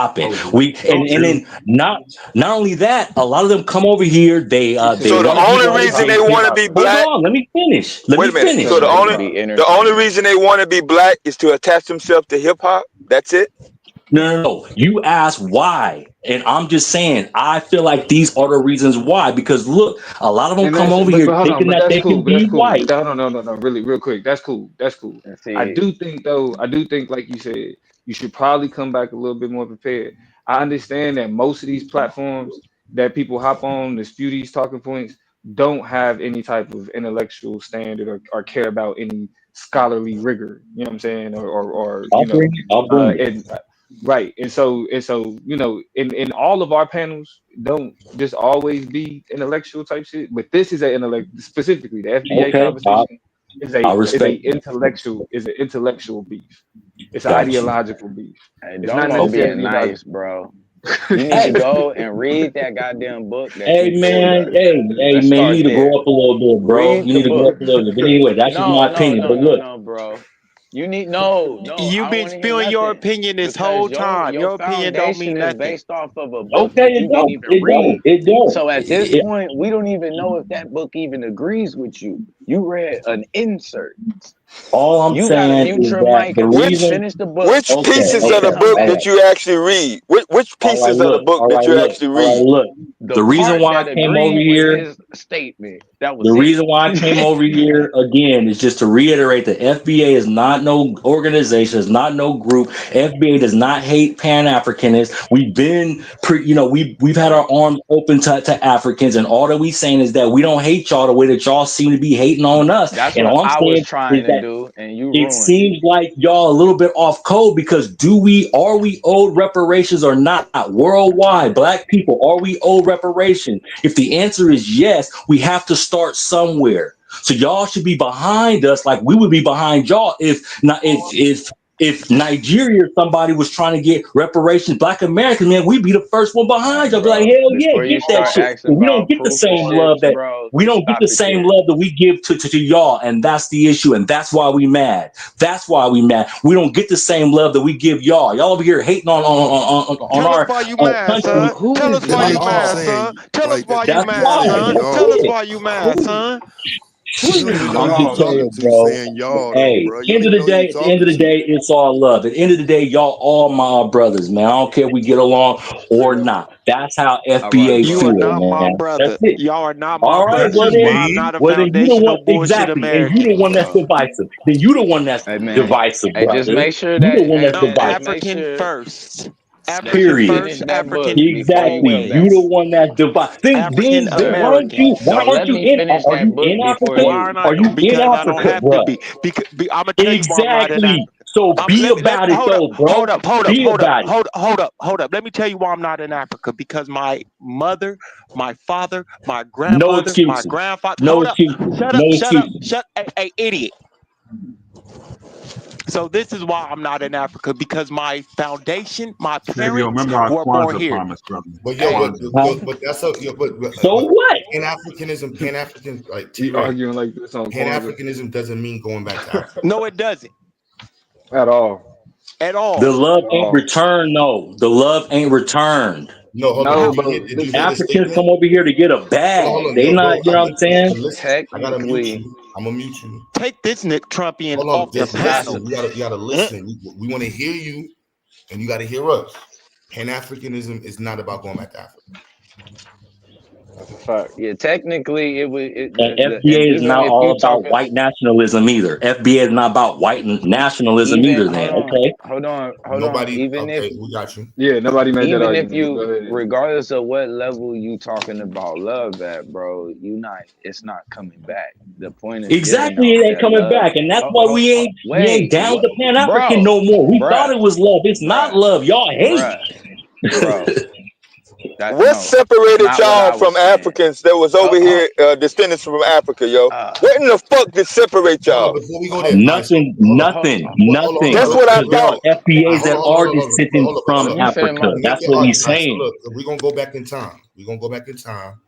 stop it. Oh, And then not only that, a lot of them come over here. They So the want to be only white. reason they want to be Hold black. on, let me finish. Let Wait me a minute. finish. So They can be the only entertained. reason they want to be black is to attach themselves to hip hop. That's it. No. You asked why. And I'm just saying, I feel like these are the reasons why. Because look, a lot of them And come that's over but here hold on, thinking but that that's they cool, can but that's be cool. white. No, really, real quick. That's cool. That's cool. And I see, do think though, I do think like you said, you should probably come back a little bit more prepared. I understand that most of these platforms that people hop on to spew these talking points don't have any type of intellectual standard or care about any scholarly rigor. You know what I'm saying? Or I'll bring it. I'll bring it. and right. And so in all of our panels don't just always be intellectual type shit, but this is an intellect specifically the FBA Okay, conversation I respect that. is an intellectual beef. It's an Got you. ideological beef. Hey, It's not Domo Okay. being necessarily about nice, bro. You need to go and read that goddamn book that Hey you pulled man, up. hey Let's man, you start need to grow there. up a little bit, bro. Read You the need to grow book. up a little bit. But anyway, that's just No, my no, opinion. no, But no, look, no, bro. You need no. You've I don't been want to hear spewing your nothing opinion this because whole time. your Your opinion don't foundation mean is nothing. based off of a book okay, that it you didn't don't, even it don't, read. it don't. So at this point, we don't even know if that book even agrees with you. You read an insert. All I'm You gotta saying mute is your that mic the and let me reason. finish the book, Which Okay, and pieces of then the okay, come book all back. did right, you actually read? Which all right. pieces of the Look, book all did right. you Look, actually all right. read? Look. The The reason part why I that came over agreed with here. his statement. That The was it. reason why I came over here again is just to reiterate that FBA is not no organization, it's not no group. FBA does not hate Pan-Africanists. We've been, we've had our arms open to Africans, and all that we saying is that we don't hate y'all the way that y'all seem to be hating on us. That's And what all I'm I was saying trying is to that do, and you it ruined it. seems like y'all a little bit off code because are we owed reparations or not? Worldwide, black people, are we owed reparations? If the answer is yes, we have to start somewhere. So y'all should be behind us like we would be behind y'all if not if Nigeria or somebody was trying to get reparations, black Americans, man, we'd be the first one Hey, behind y'all. Be like, bro, hell yeah, before you get that start shit. asking But we don't about get the proof of same shit, love that bro, we don't get stop the it same there. love that we give to y'all, and that's the issue, and that's why we mad. That's why we mad. We don't get the same love that we give y'all. Y'all over here hating on Tell us our why you mad, country. son. Who Tell is us Then why this you they keep mad, y'all? son. saying Tell us like why they you That's keep mad, why. saying son. That's Tell us y'all. it. why you mad, Who? son. Who You is don't this even know I'm who you just y'all? talking saying, to bro. saying y'all though, Hey, bro. You don't end of even the know who you day, at the end talking of the to. day, it's all love. At the end of the day, y'all all my brothers, man. I don't care if we get along or not. That's how All right, FBA You are bro. feel, not my man. That's brother. it. Y'all are not my All right, brothers. well That's why then, I'm See? not a well then you the foundational one bullshit exactly, and you the American. one that's Bro. divisive. Then you the one that's Hey man. divisive, Hey, just brother. make sure You the that one hey that's man, just divisive. make African sure first. that you African Period. finish first, that book African before you come Exactly. back. You the always. one that divide. African Then Bruh. American. why Don't aren't let you me in? finish Are that you book in before Africa? Why aren't you I? Are you in Because I don't Africa, have to bruh? be. Because I'm gonna tell you why I'm not in Exactly. Africa. So be Let me about it hold up, though, bro. Be about it. hold up. Let me tell you why I'm not in Africa. Because my mother, my father, my No grandmother, my excuses. grandfather. No Hold up, excuses. shut up, No shut up, excuses. shut. Hey, idiot. So this is why I'm not in Africa because my foundation, my Savior, parents remember our were born Kwanzaa here. promise, brother. But yo, Hey, but Kwanzaa. Huh? but that's a So but what? Pan Africanism, Pan African, like T You Ray, arguing like this on Pan Kwanzaa Africanism doesn't mean going back to Africa. No, it doesn't at all, at The all. love at ain't all. returned, no. The love ain't returned. No, hold on. How? No, Did you bro. hear? Did you hear Listen, the Africans statement? come over here to get a Hold bag. on, They yo, not, bro. you know what I'm saying? Listen. I gotta mute technically, you. I'm gonna mute you. Take this Nick Trumpian Hold on. off the Just that's panel. listen. You gotta listen. We want to hear you, and you gotta hear us. Pan Africanism is not about going back to Africa. that's a fact. yeah, technically it would And and FBA is even not if all you about talking white nationalism either. FBA is not about white nationalism even either then, okay? hold on. Nobody. Okay, we got you. Yeah, nobody made that Even if argument, but go you ahead. regardless of what level you talking about love at, bro, it's not coming back. The point is giving Exactly, out it ain't that coming love. back. And that's why we ain't Wait, down what, with the Pan-African bro, no more. We thought bruh, it was love. It's not bruh, love. Y'all hate. bruh, bro. That What no, that's separated not what y'all I from was saying. Africans that was Oh, over oh, here, descendants from Africa, yo? uh, What in the fuck did separate Hold on. y'all? Before we go there, hold, all right. So Nothing, hold on. hold, nothing, Hold on. nothing. That's Hold what on. I Because there are thought. FBAs Hold that on. Hold are on. Hold descendants on. from let Hold me on. finish my Africa. Let me That's get what all we right. All right. So saying. look, we're gonna go back in time. We're gonna go back in time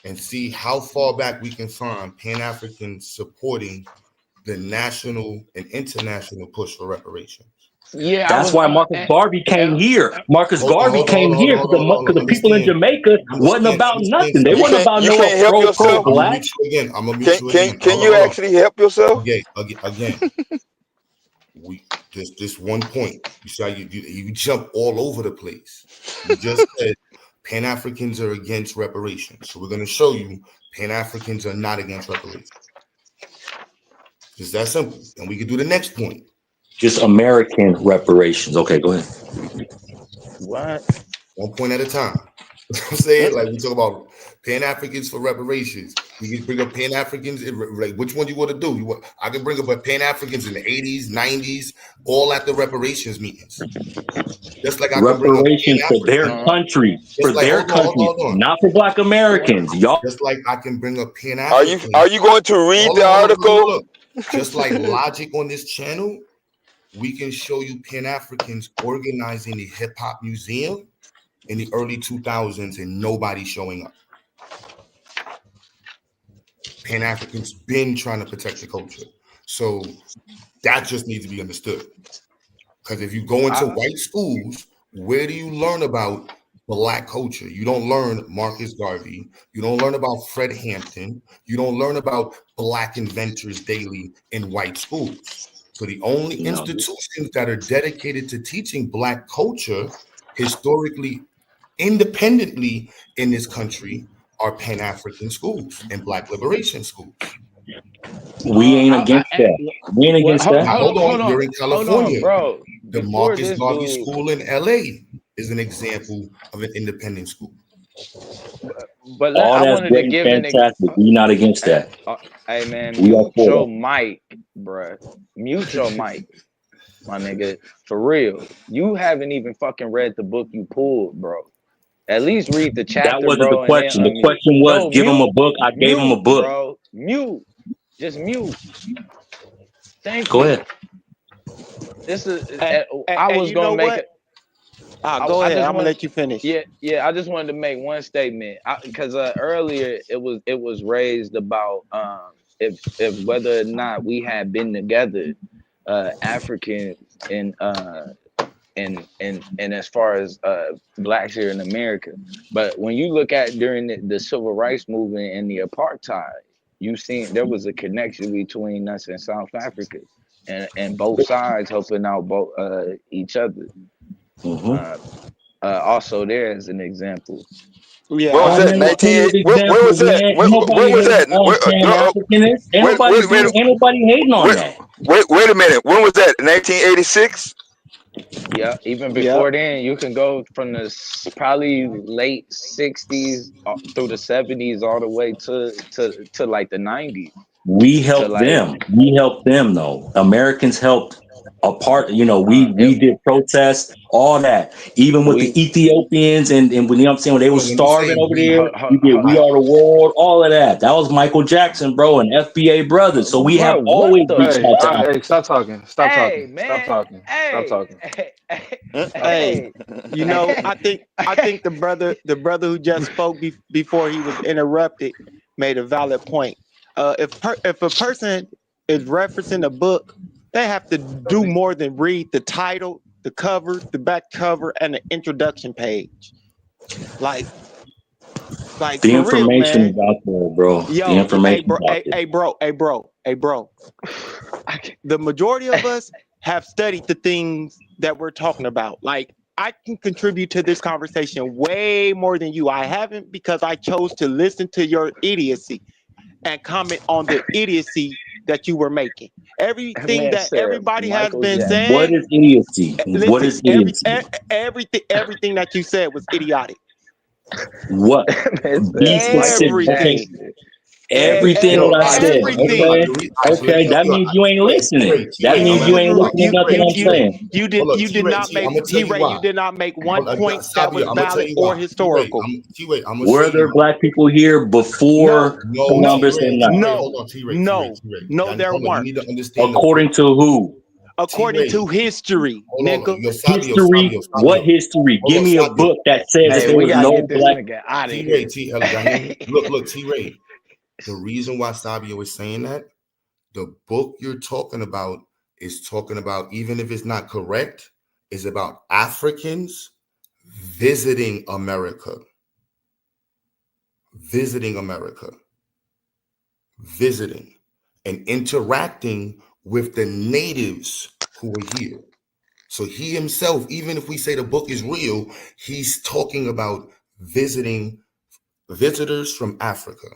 and see how far back we can find Pan Africans supporting the national and international push for reparations. yeah, I That's was why Marcus Garvey came here. Marcus Garvey came here because Hold on. the people in Jamaica wasn't about nothing. They wasn't about You no can't help yourself. I'm gonna pro-black. mute you again. I'm gonna mute Can you can again. can you actually help yourself? Again. We this one point. You see how you jump all over the place. You just said Pan Africans are against reparations. So we're gonna show you Pan Africans are not against reparations. Just that simple. And we can do the next point. Just American reparations. Okay, go ahead. what? One point at a time. I'm saying, like, we talk about Pan-Africans for reparations. We can bring up Pan-Africans. Like, which one you want to do? I can bring up Pan-Africans in the 80s, 90s, all at the reparations meetings. Just like I can bring up Reparations for their Pan-Africans. country, Just like, hold on. not for Black Americans. Y'all. Just like I can bring up Are Pan-Africans. you going to read the article? Look. Just like logic on this channel, we can show you Pan-Africans organizing the Hip Hop Museum in the early 2000s and nobody showing up. Pan-Africans been trying to protect the culture. So that just needs to be understood. Because if you go into white schools, where do you learn about Black culture? You don't learn Marcus Garvey. You don't learn about Fred Hampton. You don't learn about Black inventors daily in white schools. So the only institutions that are dedicated to teaching Black culture historically, independently in this country are Pan-African schools and Black liberation schools. We ain't against that. We ain't against that. Hold on. You're in California. bro. The Before Marcus this Garvey dude, School in LA is an example of an independent school. but All I that's wanted to great give and fantastic. We not against that. Hey man, We are mute for your that. mic, bruh. Mute your mic, my nigga. For real, you haven't even fucking read the book you pulled, bro. At least read the That chapter, wasn't the bro, and then question. The unmute. question was, No, give him a book. I gave him a book. bro. Mute. Just mute. Thank Go you. ahead. This is. And I was you gonna know make what? it. Go I ahead. just I'm gonna want. let you finish. Yeah. I just wanted to make one statement because earlier it was raised about if whether or not we had been together, Africans and as far as Blacks here in America. But when you look at during the civil rights movement and the apartheid, you seen there was a connection between us and South Africa, and both sides helping out both each other. Also, there as an example. Yeah, When was that? Another 1980? clear Where example, was that? man. Ain't When nobody was hating that? on Pan-Africanists. Ain't nobody hating on that. Wait a minute. When was that? 1986? Yeah, even Yep. before then, you can go from the probably late 60s through the 70s all the way to like the 90s. We To helped like them. We helped them though. Americans helped apart. You know, we did protests, all that. Even with the Ethiopians and when, you know what I'm saying, when they were When you say starving over there, we, we did We Are the World, all of that. That was Michael Jackson, bro, and FBA brothers. So we have bro, what always the reached out to fuck? Hey, stop talking. Stop Hey talking. Stop man, talking. Stop hey, talking. Hey, you know, I think the brother who just spoke before he was interrupted made a valid point. If a person is referencing a book, they have to do more than read the title, the cover, the back cover, and the introduction page. Like the for real, information man. is out there, bro. The Yo, information is out there. hey, bro. The majority of us have studied the things that we're talking about. Like, I can contribute to this conversation way more than you. I haven't because I chose to listen to your idiocy and comment on the idiocy that you were making. Everything man that said everybody has Michael been Jackson. What saying. is idiocy? What Listen, is idiocy? everything that you said was idiotic. What? Man Be said Michael specific. Okay. Jackson. Everything yo, that I said. Everything. Okay. That means you ain't listening. That T-Ray, I'm means gonna you let ain't you. listening to nothing I'm saying. You did not make I'm gonna tell you T-Ray, you why. did not make one point that was I'm gonna tell valid you or why. historical. T-Ray, I'm gonna show Were there you. black people here before No, Columbus or not? Hold on, T-Ray. there Hold on, you weren't. need to understand the According to who? According to history, Hold on. nigga. Yo, History. What history? Hold Give on, me a Sabio. book that says that Hey, there we was gotta no get this black. nigga out of T-Ray, here. look, T-Ray. The reason why Sabio is saying that, the book you're talking about is talking about, even if it's not correct, is about Africans visiting America. Visiting and interacting with the natives who were here. So he himself, even if we say the book is real, he's talking about visiting visitors from Africa,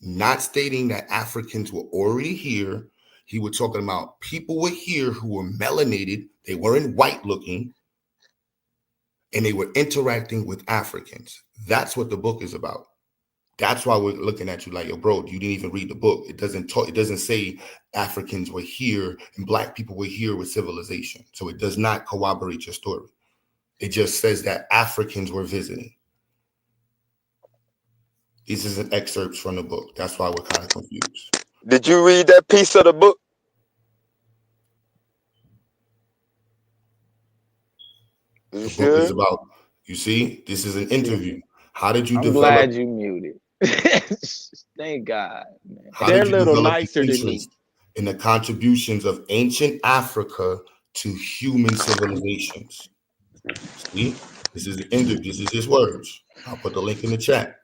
not stating that Africans were already here. He was talking about people were here who were melanated. They weren't white looking. and they were interacting with Africans. That's what the book is about. That's why we're looking at you like, yo, bro, you didn't even read the book. It doesn't talk, it doesn't say Africans were here and black people were here with civilization. So it does not corroborate your story. It just says that Africans were visiting. This is an excerpt from the book. That's why we're kind of confused. Did you read that piece of the book? The book is about, you see, this is an interview. How did you I'm develop? glad you muted. Thank God, man. How did you develop interest in the contributions of ancient Africa to human civilizations? See, this is the interview. This is his words. I'll put the link in the chat.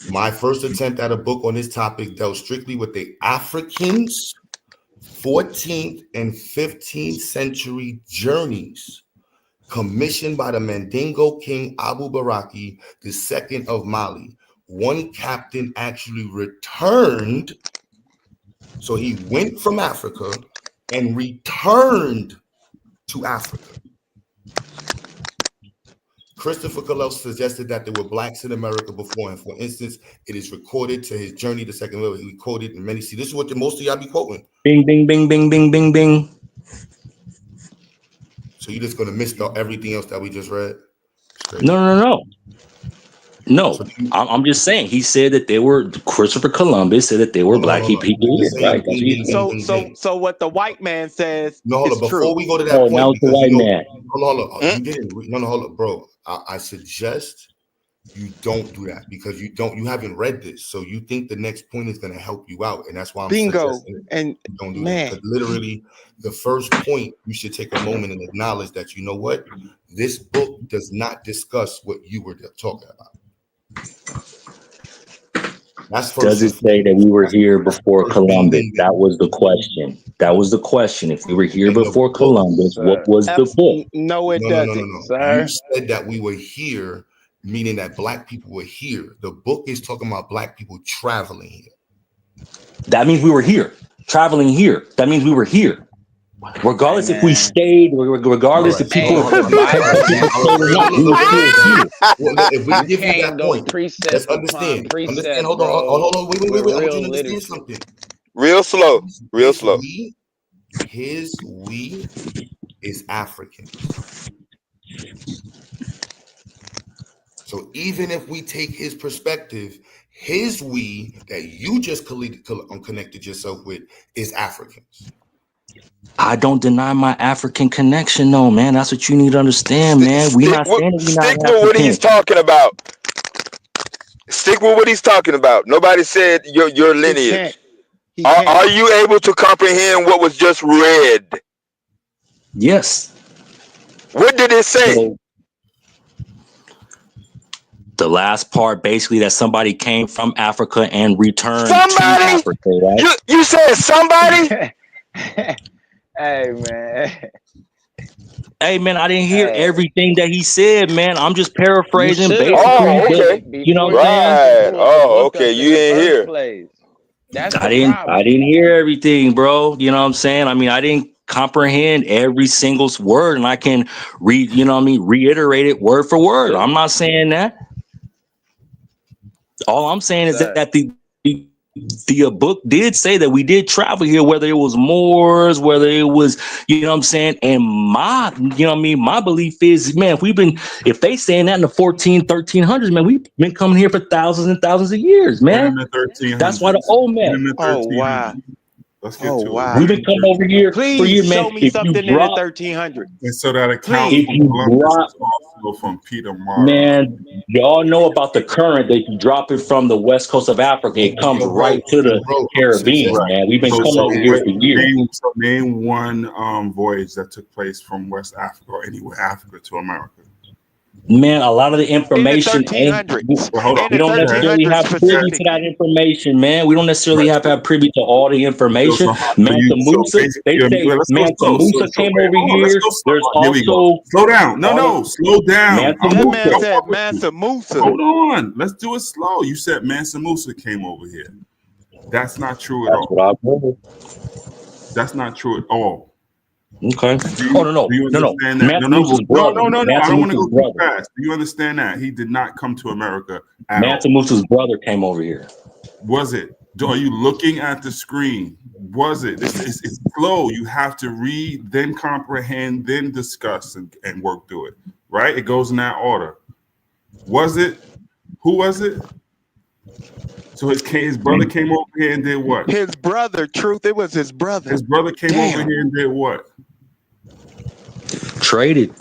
My first attempt at a book on this topic dealt strictly with the Africans' 14th and 15th century journeys, commissioned by the Mandingo King Abu Baraki II of Mali. One captain actually returned, so he went from Africa and returned to Africa. Christopher Columbus suggested that there were blacks in America before him. For instance, it is recorded to his journey to second level. He quoted in many. See, this is what most of y'all be quoting. Bing, bing, bing, bing, bing, bing, bing. So you're just gonna miss everything else that we just read? No, I'm just saying. He said that they were, Christopher Columbus said that they were black people here, right? So what the white man says hold is on. Before true. we go to that point, now it's the white man. Hold on. You didn't. Hold on, bro. I suggest you don't do that because you haven't read this, so you think the next point is going to help you out, and that's why I'm suggesting you don't do that. Because literally, the first point, you should take a moment and acknowledge that, you know what, this book does not discuss what you were talking about. Does it say that we were here before Columbus? That was the question. That was the question. If we were here before Columbus, what was the book? No, it doesn't. You said that we were here, meaning that black people were here. The book is talking about black people traveling here. That means we were here, traveling here. That means we were here. Regardless if we stayed, regardless if people were if we give you that point, let's understand. Hold on. Wait. I want you to understand something. Real slow. His we is African. So even if we take his perspective, his we that you just connected yourself with is Africans. I don't deny my African connection, though, man. That's what you need to understand, man. Stick with what he's talking about. Stick with what he's talking about. Nobody said your lineage. Are you able to comprehend what was just read? Yes. What did it say? So, the last part, basically, that somebody came from Africa and returned to Africa, right? You said somebody? Hey, man, I didn't hear everything that he said, man. I'm just paraphrasing. Basically, you know what I'm saying? Okay. You didn't hear. I didn't hear everything, bro. You know what I'm saying? I mean, I didn't comprehend every single word, and I can reiterate it word for word. I'm not saying that. All I'm saying is that the book did say that we did travel here, whether it was Moors, whether it was, you know what I'm saying? And my belief is, man, if they saying that in the 1300s, man, we've been coming here for thousands and thousands of years, man. That's why the old man. Oh, wow. Let's get to it. We've been coming over here for years, man. Show me something in the 1300s. And so that account from Columbus is also from Peter Martyr. Man, y'all know about the current that you drop it from the west coast of Africa. It comes right to the Caribbean, man. We've been coming over here for years. Name one voyage that took place from West Africa or anywhere Africa to America. Man, a lot of the information we don't necessarily have privy to that information, man. We don't necessarily have to have privy to all the information. Mansa Musa, they say Mansa Musa came over here. There's also slow down. Slow down. That man said Mansa Musa. Hold on. Let's do it slow. You said Mansa Musa came over here. That's not true at all. That's not true at all. Okay. Do you, No. do you understand that? Matthew Moose's brother. No. I Matthew don't want to Moose's go too brother. fast. Do you understand that? He did not come to America at all. Matthew Moose's brother came over here. Was it? Are you looking at the screen? Was it? It's flow. You have to read, then comprehend, then discuss and work through it. Right? It goes in that order. Was it? Who was it? So his brother came over here and did what? His brother, Truth. It was his brother. His brother came over here and did what? Traded.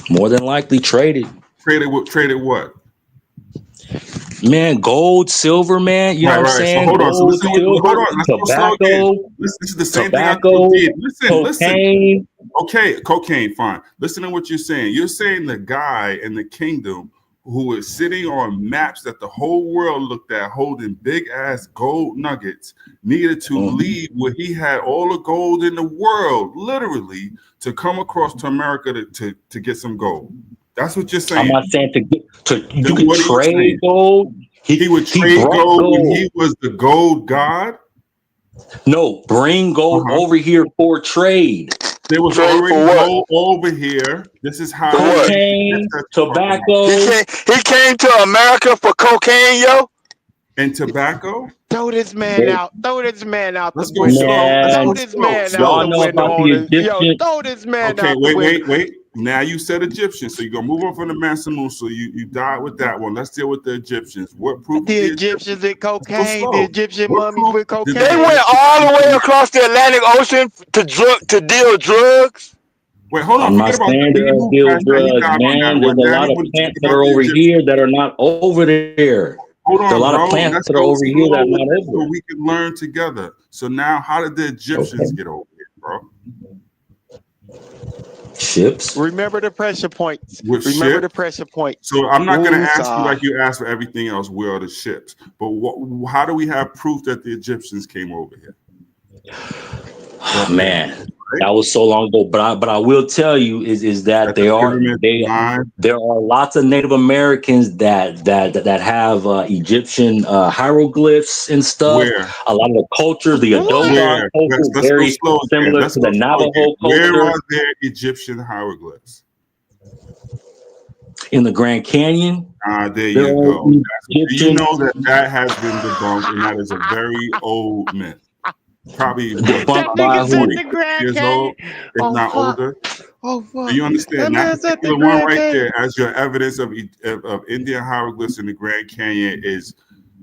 More than likely traded. Traded what? Man, gold, silver, man. You know what I'm saying? So hold on. So Gold, silver, Let's go slow again. This is the same thing I did. Listen. Okay, cocaine, fine. Listen to what you're saying. You're saying the guy in the kingdom who is sitting on maps that the whole world looked at, holding big ass gold nuggets, needed to leave where he had all the gold in the world, literally, to come across to America to get some gold. That's what you're saying. I'm not saying you can trade gold. He would trade gold when he was the gold god. No, bring gold over here for trade. There was already gold over here. This is how cocaine, tobacco. He came to America for cocaine, yo. And tobacco. Throw this man out. Throw this man out Let's the go window. slow. Throw this man out the window. Yo, throw this man out the window. Wait. Now you said Egyptians, so you're gonna move on from the Mansa Musa. You died with that one. Let's deal with the Egyptians. What proof? The Egyptians and cocaine. The Egyptian mummies with cocaine. They went all the way across the Atlantic Ocean to deal drugs. Wait, hold on. I'm not saying they'll deal drugs, man. There's a lot of plants that are over here that are not over there. Hold on, There's a lot of plants that are over here that are not over there. So we can learn together. So now, how did the Egyptians get over here, bro? Ships. Remember the pressure points. Remember the pressure points. So I'm not going to ask you like you asked for everything else. Where are the ships? But how do we have proof that the Egyptians came over here? Oh, man, that was so long ago. But I will tell you is that there are lots of Native Americans that have Egyptian hieroglyphs and stuff. Where? A lot of the culture, the Adobe culture, is very similar to the Navajo culture. Where are there Egyptian hieroglyphs? In the Grand Canyon. There you go. You know that has been debunked, and that is a very old myth. Probably debunked by 40 years old, if not older. Oh, fuck. Do you understand that particular one right there as your evidence of Indian hieroglyphs in the Grand Canyon is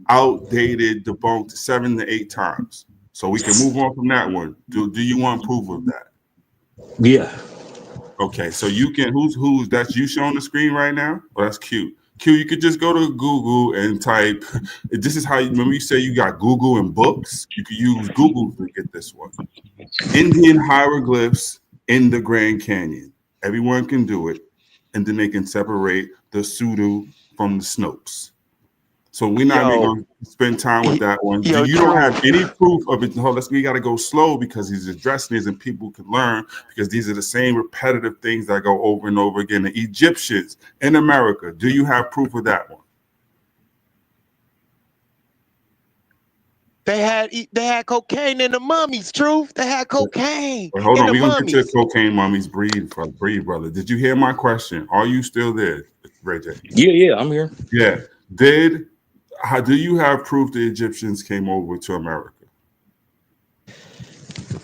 outdated, debunked 7 to 8 times? So we can move on from that one. Do you want proof of that? Yeah. Okay, so you can who's that's you showing the screen right now? Oh, that's cute. Q, you could just go to Google and type. This is how you remember you say you got Google and books. You could use Google to get this one. Indian hieroglyphs in the Grand Canyon. Everyone can do it, and then they can separate the pseudo from the Snopes. So we're not even going to spend time with that one. You don't have any proof of it. We got to go slow because he's addressing these and people can learn because these are the same repetitive things that go over and over again. The Egyptians in America, do you have proof of that one? They had cocaine in the mummies, Truth. They had cocaine. Wait, hold on, we're going to get to the cocaine mummies. Breathe, brother. Did you hear my question? Are you still there, Ray J? Yeah, I'm here. Yeah. Do you have proof the Egyptians came over to America?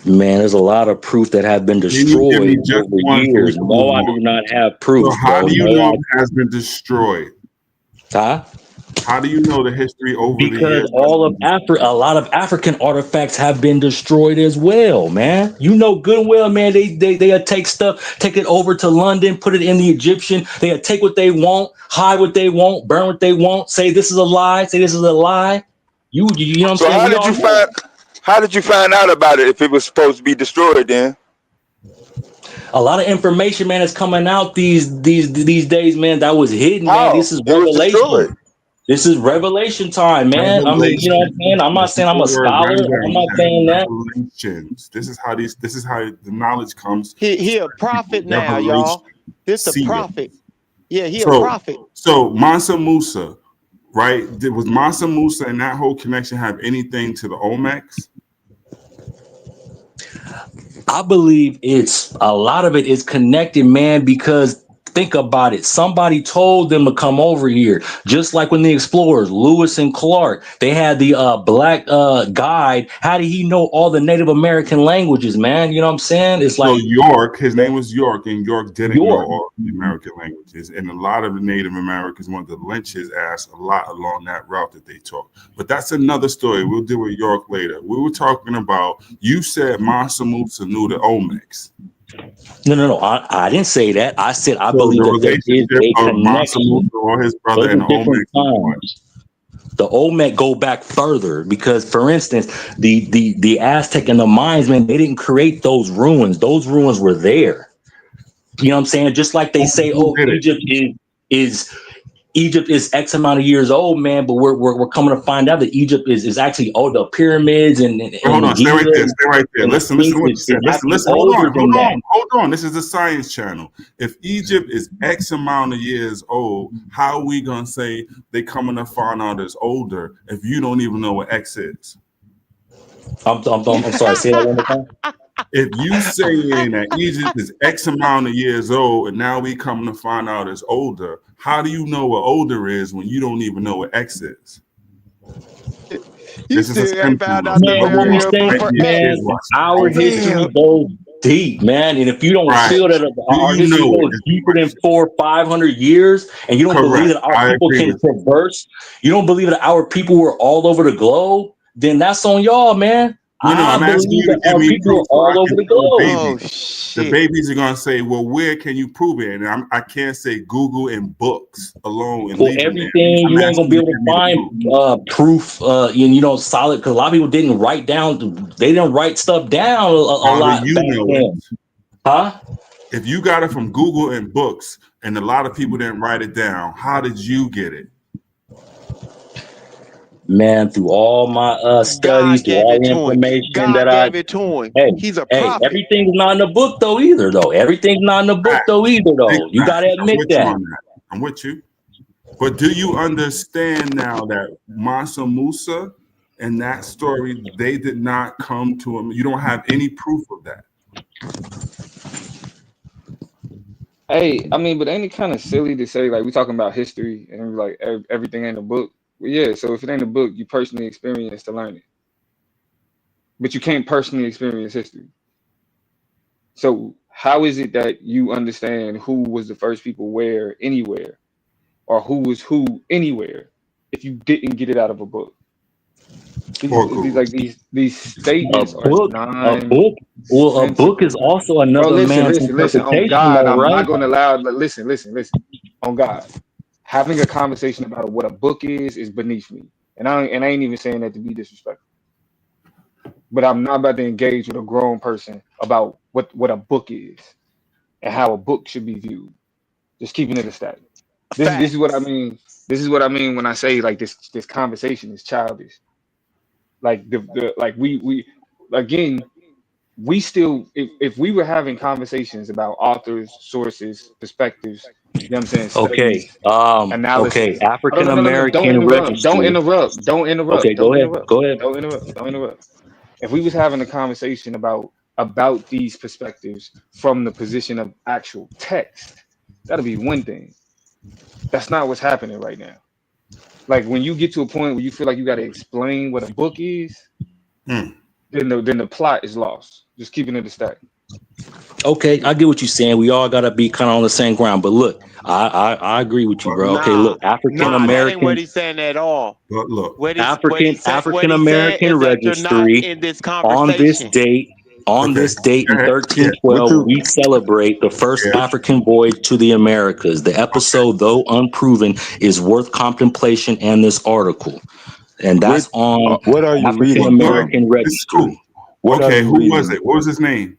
Man, there's a lot of proof that have been destroyed over years. No, I do not have proof. So how do you know it has been destroyed? Huh? How do you know the history over the years? Because a lot of African artifacts have been destroyed as well, man. You know good and well, man. They take stuff, take it over to London, put it in the Egyptian. They take what they want, hide what they want, burn what they want. Say this is a lie. Say this is a lie. You know what I'm saying? So how did you find out about it if it was supposed to be destroyed then? A lot of information, man, is coming out these days, man. That was hidden, man. This is revelation. This is revelation time, man. I mean, you know what I'm saying? I'm not saying I'm a scholar. I'm not saying that. This is how the knowledge comes. He a prophet now, y'all. This a prophet. Yeah, he a prophet. So Mansa Musa, right? Was Mansa Musa and that whole connection have anything to the Olmecs? I believe it's a lot of it is connected, man, because think about it. Somebody told them to come over here, just like when the explorers, Lewis and Clark, they had the black guide. How did he know all the Native American languages, man? You know what I'm saying? It's So like York, his name was York, and York didn't know York. all the American languages. And a lot of the Native Americans wanted to lynch his ass a lot along that route that they took. But that's another story. We'll deal with York later. We were talking about, you said Mansa Musa knew the Olmecs. No. I didn't say that. I said I So believe the that there is relationship a of Mansa Musa connection. or his brother Those and are the different Olmecs is what? times. The Olmec go back further because, for instance, the Aztec and the Mayans, man, they didn't create those ruins. Those ruins were there. You know what I'm saying? Just like they say, Who oh, did it? Egypt is X amount of years old, man. But we're coming to find out that Egypt is actually the pyramids and Hold on, stay Giza right there. Stay right there. and the Listen Sphinx to what you said. is Listen. actually Hold older than that. on. This is the Science Channel. If Egypt is X amount of years old, how are we gonna say they coming to find out it's older if you don't even know what X is? I'm sorry. Say that one more time. If you saying that Egypt is X amount of years old and now we coming to find out it's older, how do you know what older is when you don't even know what X is? This is a simple one. Man, what we say, man, our history goes deep, man. And if you don't Right. feel that Do our you history know goes it? deeper than 400 or 500 years, and you don't believe Correct. that our I people agree can with you. traverse, you don't believe that our people were all over the globe, then that's on y'all, man. No, I I'm asking believe you to that give our me people proof were so I all over can the tell the globe. babies. The babies are gonna say, "Well, where can you prove it?" And I can't say Google and books alone and For leave them there. everything, I'm you ain't gonna asking be you to able give to me the find proof. proof, solid. Because a lot of people didn't write down, they didn't write stuff down a How do lot you back know it? then, huh? If you got it from Google and books, and a lot of people didn't write it down, how did you get it? Man, through all my studies, God through gave all it the to him. information that God gave it to him. He's a prophet. everything's not in the book though either though. Everything's not in the book though either though. You gotta I'm admit with you that. on that. I'm with you. But do you understand now that Mansa Musa and that story, they did not come to him? You don't have any proof of that. Hey, I mean, but ain't it kind of silly to say like we talking about history and like everything ain't a book? Well, yeah. So if it ain't a book, you personally experience to learn it, but you can't personally experience history. So how is it that you understand who was the first people where anywhere, or who was who anywhere, if you didn't get it out of a book? Or These Google. like these A statements are book, a book, well, a book is nonsensical. also Bro, another man's listen. On interpretation God, though, I'm right? not going to allow. Listen. On God, having a conversation about what a book is beneath me, and I ain't even saying that to be disrespectful. But I'm not about to engage with a grown person about what a book is and how a book should be viewed. Just keeping it a static. This is what I Facts. mean. This is what I mean when I say like this conversation is childish. Like the like we again, we still, if we were having conversations about authors, sources, perspectives, you know what I'm saying, Okay, studies, analysis. Oh, African no, don't American interrupt. Don't registry. interrupt. Don't Okay, interrupt. go Don't ahead, interrupt. go ahead. Don't interrupt. Don't interrupt. If we was having a conversation about these perspectives from the position of actual text, that'll be one thing. That's not what's happening right now. Like when you get to a point where you feel like you got to explain what a book is, Mm. then the plot is lost. Just keeping it a stack. Okay, I get what you're saying. We all gotta be kind of on the same ground. But look, I agree with you, bro. Okay, Nah, look, African nah, that ain't what American he's saying at all. But look, What African he's saying American is that you're not registry in this on this conversation. date. On okay, this date go in ahead. Yeah, what 1312, you? we celebrate the first Yeah, African voyage to the Americas. The episode, though unproven, is worth contemplation and this article. And Which that's on what are you African reading from? American this is Registry. cool. What are Okay, you who was reading it? What was his name?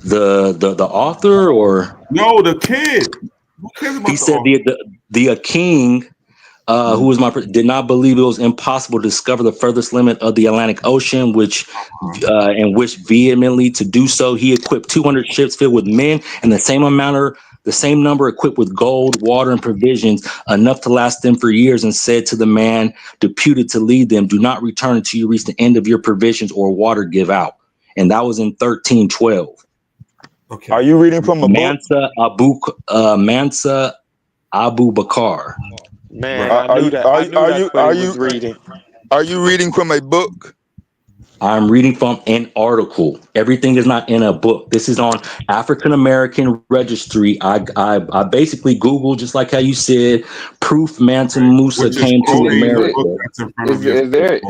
The author, or No, the kid. Who cares he about the said author? the king who from? was did not believe it was impossible to discover the furthest limit of the Atlantic Ocean, which and wished vehemently to do so. He equipped 200 ships filled with men and the same number equipped with gold, water, and provisions, enough to last them for years, and said to the man deputed to lead them, "Do not return until you reach the end of your provisions or water give out." and that was in 1312. Okay. Are you reading from a book? Mansa Abu Bakr. Man, I knew that. I knew that's what he was reading. Are you reading from a book? I'm reading from an article. Everything is not in a book. This is on African American Registry. I basically Googled, just like how you said, proof Mansa Musa Which is came to quoting the America. book that's in front of you. Is there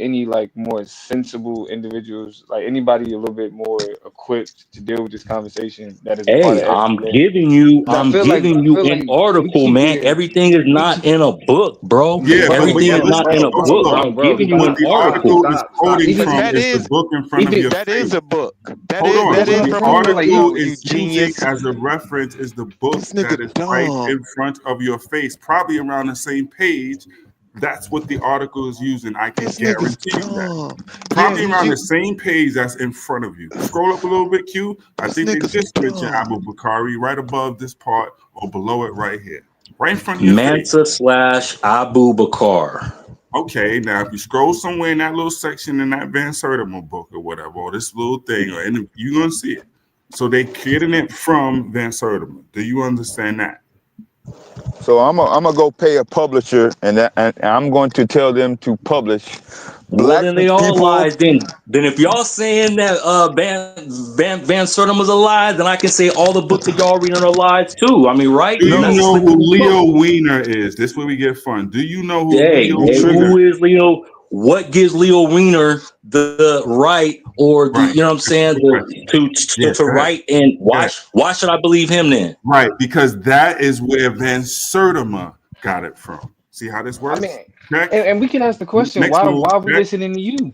any like more sensible individuals, like anybody a little bit more equipped to deal with this conversation that is a part Hey, of I'm FBA? giving you I feel like an we article, keep man. getting Everything is not in a book, bro. Yeah, but Everything is listen, not in a book. also, I'm giving you what an the article. article is quoting But from that is the is book in front of your that is face. a book. Hold on. That is The from a book, article you is using genius. as a reference is the book This nigga that is right dumb. in front of your face, probably around the same page. That's what the article is using. I can This nigga's guarantee you that. dumb. Probably around the same page that's in front of you. Scroll up a little bit, Q. I think they just mentioned Abu Bakari right above this part or below it right here. Right in front of your face. Mansa / Abu Bakr. Okay, now if you scroll somewhere in that little section in that Van Sertima book or whatever, or this little thing, you're gonna see it. So they created it from Van Sertima. Do you understand that? So I'm gonna go pay a publisher, and I'm going to tell them to publish Well, black then they all people. lies. Then if y'all saying that Van Sertima was a lie, then I can say all the books that y'all reading are lies too. I mean, right? Do you That's a know slippery who Leo slope. Weiner is? This is where we get fun. Do you know who Hey, Leo Weiner who is Leo? What gives Leo Weiner the right or the, Right. you know what I'm saying, Yeah, to go ahead. write? And why should I believe him then? Right, because that is where Van Sertima got it from. See how this works? I mean, and we can ask the question, Next why move, are we check. listening to you?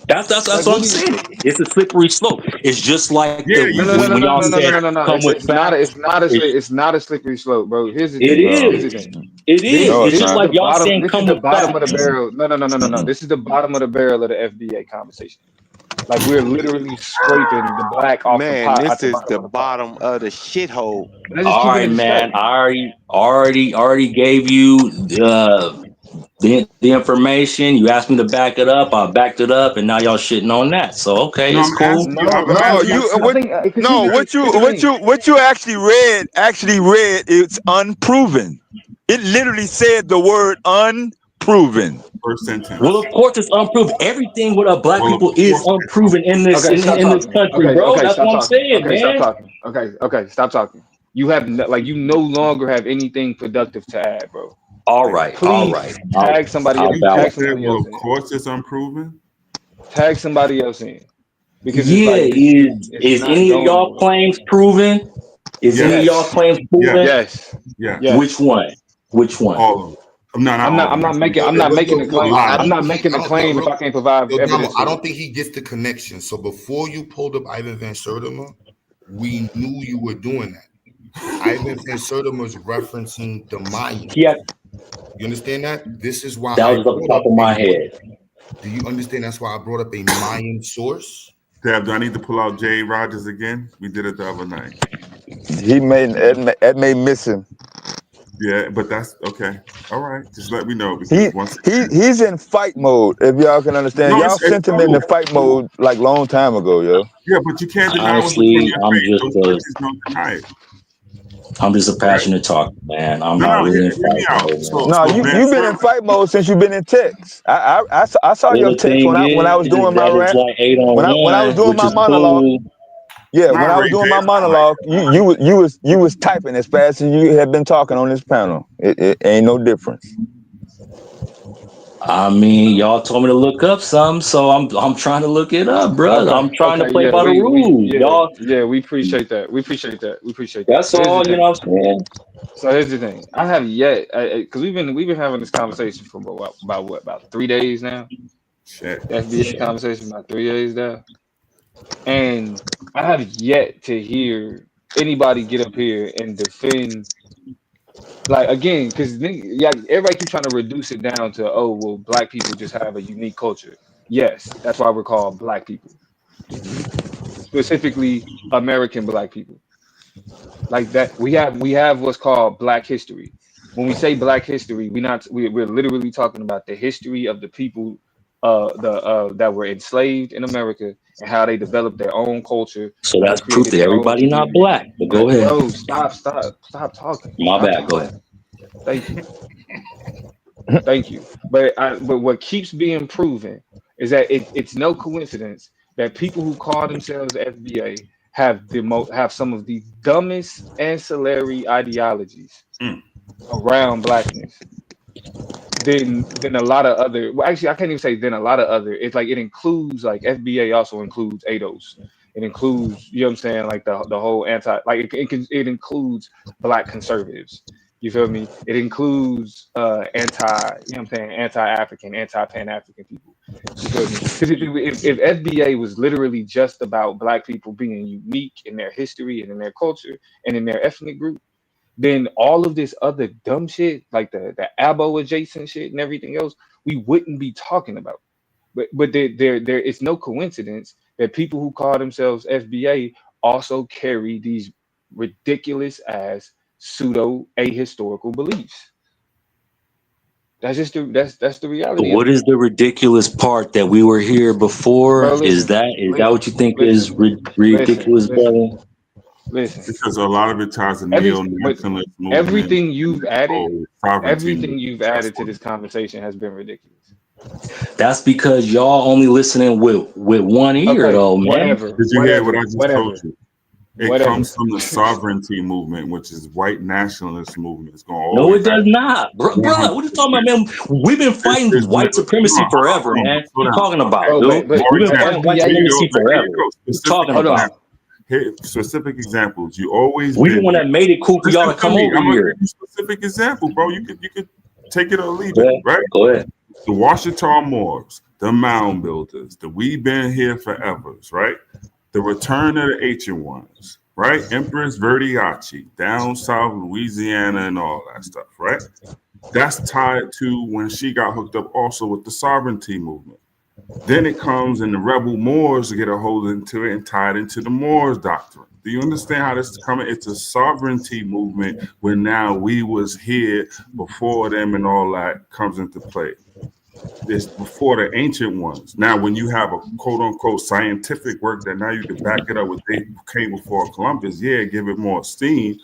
That's what I'm saying. It's a slippery slope. It's just like Yeah, when y'all said come with facts. It's not a slippery slope, bro. Here's the It thing. Here's the is. thing. It is. It's This just is like the y'all bottom. saying This is come the with bottom of the facts. barrel. No. This is the bottom of the barrel of the FBA conversation. Like we're literally scraping the black off the Man, pot at this the is bottom the of the pot. bottom of the shithole. Let's just All keep it right, in man. respect. I already gave you the information. You asked me to back it up. I backed it up, and now y'all shitting on that. So okay, No, it's I'm cool. asking you. I'm No, asking you you. what you actually read is unproven. It literally said the word unproven. First sentence. Well, of course, it's unproven. Everything with black Well, of people is course it's unproven in this Okay, stop in this talking. country, bro. That's Stop what I'm talking. saying, Stop man. talking. Stop talking. You have you no longer have anything productive to add, bro. All right. Please tag somebody else. You Tag just said, somebody well, else of in. course it's unproven. Tag somebody else in because it's Yeah, like it's is not any of going y'all anywhere. claims proven? Is any of y'all Yes. claims proven? Yes. Yeah. Which one? Which one? All of them. No, not all of them. I'm not making a claim. I I'm not making a claim if I can't provide evidence I to don't it. think he gets the connection. So before you pulled up Ivan Van Sertima, we knew you were doing that. Ivan Van Sertima was referencing the Mayans. Yeah. You understand that? This is why That I was off the brought top up of my head. Do you understand? That's why I brought up a Mayan source. Dab, do I need to pull out Jay Rogers again? We did it the other night. That may miss him. Yeah, but that's okay. All right, just let me know because once He's in fight mode. If y'all can understand, no, y'all it's sent him into fight mode like long time ago, yo. Yeah, but you can't deny what's in front of Honestly, your face. Those pictures don't deny it. I'm just a passionate talker, man. I'm not No, really hear in me fight out. mode, man. No, you've been in fight mode since you've been in text. I saw Well, your the text thing when I was is doing my that it's rant. like 8 When I on was 1, doing which my is monologue. cool. Yeah, Nah, when I was Ray doing J, my it's not like monologue, you was typing as fast as you have been talking on this panel. It ain't no difference. I mean, y'all told me to look up something, so I'm trying to look it up, bro. I'm trying to play Yeah, by the rules, y'all. we appreciate that. We appreciate that. We appreciate that. That's So here's the all, you thing. know what I'm saying? So here's the thing. I have yet because we've been having this conversation for about 3 days now. shit. The FBA conversation about 3 days now, and I have yet to hear anybody get up here and defend. Like again, because everybody keeps trying to reduce it down to, oh well, black people just have a unique culture. Yes, that's why we're called black people, specifically American black people. Like that, we have what's called Black history. When we say Black history, we're literally talking about the history of the people that were enslaved in America and how they developed their own culture So and they that's proof created that their own everybody not community. black. But go ahead. Bro, stop talking. My Stop bad. Go talking. ahead. Thank you. Thank you. But what keeps being proven is that it's no coincidence that people who call themselves FBA have some of the dumbest ancillary ideologies around blackness than a lot of other. Well, actually, I can't even say than a lot of other. It's like it includes like FBA also includes ADOS. It includes, you know what I'm saying, like the whole it includes black conservatives. You feel me? It includes anti, you know what I'm saying, anti-African, anti-Pan-African people. You feel me? Because if FBA was literally just about black people being unique in their history and in their culture and in their ethnic group, then all of this other dumb shit, like the abo adjacent shit and everything else, we wouldn't be talking about. But there it's no coincidence that people who call themselves FBA also carry these ridiculous ass pseudo ahistorical beliefs. That's just that's the reality of What it. is the ridiculous part that we were here before? Bro, Is that what you think is ridiculous, brother? Listen. Because a lot of it ties to neo-nationalist movement. Everything you've added, That's to this conversation has been ridiculous. That's because y'all only listening with one ear, though, man. Whatever. Did you hear what I just Whatever. told you? It comes from the sovereignty movement, which is white nationalist movement. It's going all No, the way it back. does not, bro. What are you talking about, man? We've been fighting white supremacy forever, man. What are you talking about, dude? We've been fighting white supremacy forever. What are you talking about? Here, specific examples. You always we the one that made it cool for y'all to come over I'm here. gonna give you a specific example, bro. You could take it or leave it, right? Go ahead. The Washington Moors, the mound builders, the we been here forevers, right? The return of the ancient ones, right? Empress Verdiachi, down south Louisiana and all that stuff, right? That's tied to when she got hooked up also with the sovereignty movement. Then it comes and the rebel Moors get a hold into it and tied into the Moors doctrine. Do you understand how this is coming? It's a sovereignty movement where now we was here before them and all that comes into play. This before the ancient ones. Now, when you have a quote unquote scientific work that now you can back it up with they came before Columbus, yeah, give it more esteem,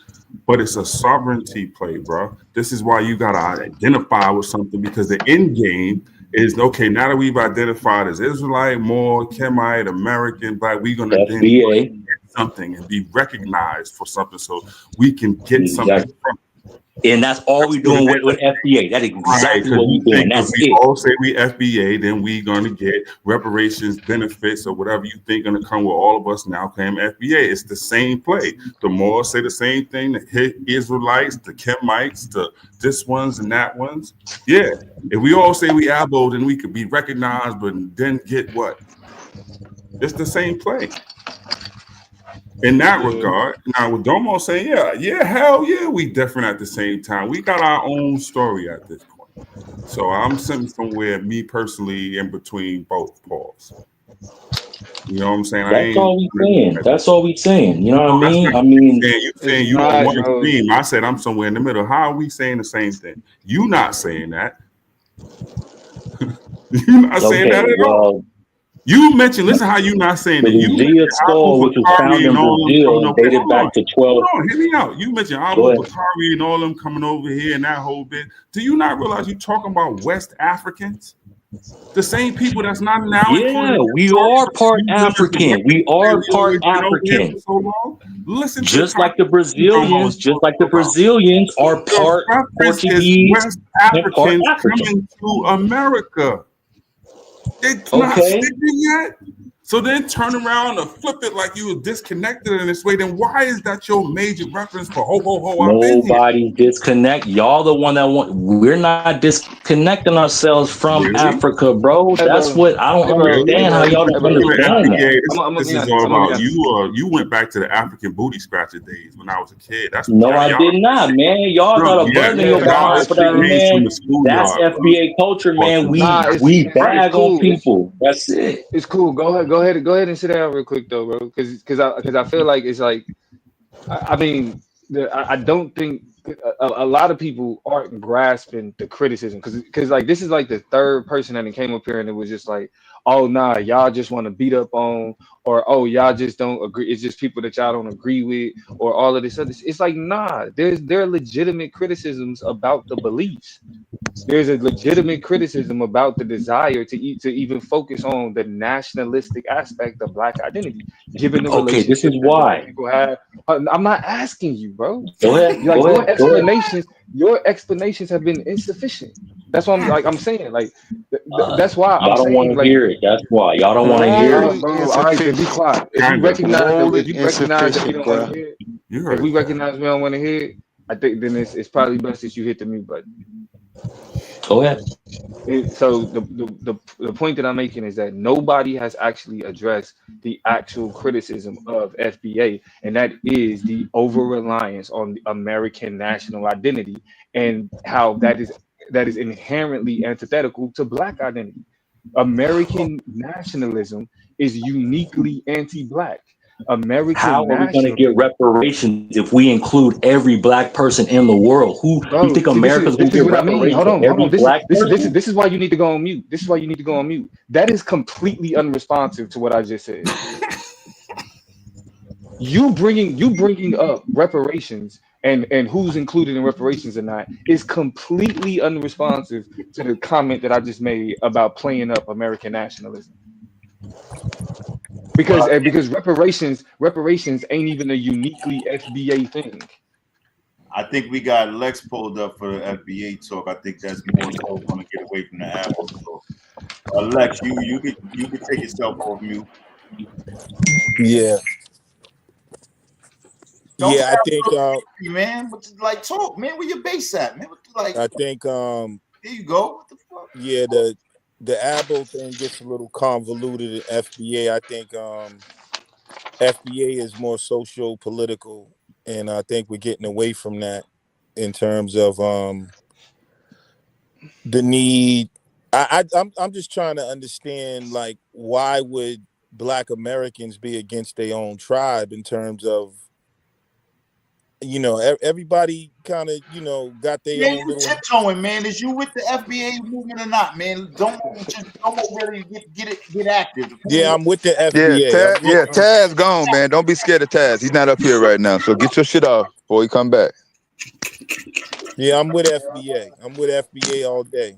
but it's a sovereignty play, bro. This is why you gotta identify with something because the end game is okay. Now that we've identified as Israelite, Moor, Kemite, American, Black, we're gonna FBA. then get something and be recognized for something, so we can get something from. And that's all we're doing with FBA. That's exactly what we're doing. That's we it. all say we FBA, then we're going to get reparations, benefits, or whatever you think going to come with all of us now claim FBA. It's the same play. The Moors say the same thing. The Israelites, the Kemites, the this ones and that ones. Yeah. If we all say we Abo, then we could be recognized, but then get what? It's the same play. In that regard, now with Domo saying, hell yeah, we different at the same time. We got our own story at this point. So I'm sitting somewhere, me personally, in between both Pauls. You know what I'm saying? That's all we saying. That's all we saying. You know what I mean? I mean, you saying you don't want to extreme. I said I'm somewhere in the middle. How are we saying the same thing? You not saying that. You not saying that at all. You mentioned, listen how you not saying that. You mentioned skull, which was found in Brazil, dated back to 12. Hold on, hear me out. You mentioned Abu Bakari and all them coming over here and that whole bit. Do you not realize you talking about West Africans? The same people that's not now. Yeah, we are part African. We are part African. So long. Listen, just like the Brazilians, are part Portuguese West Africans coming to America. It's not sticking yet. So then turn around and flip it like you were disconnected in this way. Then why is that your major reference for ho ho ho? Nobody disconnect. Y'all the one that want. We're not disconnecting ourselves from Africa, bro. That's what I don't understand. How y'all don't understand that. This is all about you. You went back to the African booty scratcher days when I was a kid. That's no, I did not, man. Y'all got a burden in your behind for that, man. That's FBA culture, man. We bag on people. That's it. It's cool. Go ahead and sit down real quick though, bro. Because I feel like it's like I mean I don't think a lot of people aren't grasping the criticism because like this is like the third person that came up here and it was just like, oh nah, y'all just want to beat up on, or oh y'all just don't agree. It's just people that y'all don't agree with, or all of this other. It's like nah, there are legitimate criticisms about the beliefs. There's a legitimate criticism about the desire to even focus on the nationalistic aspect of Black identity, given the Okay, this is relationship that Black why. people have. I'm not asking you, bro. Go ahead. Like Go ahead. Go ahead. your explanations have been insufficient. That's what I'm saying. Like that's why I'm Y'all don't want saying to like, hear it. That's why. Y'all don't want to hear it. Woefully bro. All right, then be insufficient. quiet. Kind of. If Woefully you recognize that we insufficient, don't want to bruh. hear it, You if heard we it. recognize we don't want to hear it, I think then it's probably best that you hit the mute button. Go ahead. So the point that I'm making is that nobody has actually addressed the actual criticism of FBA, and that is the over reliance on the American national identity and how that is inherently antithetical to Black identity. American nationalism is uniquely anti-Black. How American are we going to get nationalism, reparations if we include every Black person in the world? Who you bro. think See, America's going this to is give what I mean. reparations Hold to on, hold on. every Black person? This is why you need to go on mute. This is why you need to go on mute. That is completely unresponsive to what I just said. You bringing up reparations and who's included in reparations or not is completely unresponsive to the comment that I just made about playing up American nationalism. Well, Because reparations ain't even a uniquely FBA thing. I think we got Lex pulled up for the FBA talk. I think that's more so going to get away from the Apple talk. Lex, you could take yourself off mute. Yeah, Don't yeah. sound I think so creepy, man. But like talk, man. Where your base at, man? Like I think there you go. What the fuck? yeah, the Abo thing gets a little convoluted in FBA. I think FBA is more social political, and I think we're getting away from that in terms of the need. I'm just trying to understand, like, why would Black Americans be against their own tribe in terms of, everybody kind of, got their Man, own you little. tiptoeing, man. Is you with the FBA movement or not, man? Don't really get active. Yeah, I'm with the Yeah, FBA. Taz, Taz gone, man. Don't be scared of Taz. He's not up here right now. So get your shit off before he come back. Yeah, I'm with FBA. I'm with FBA all day.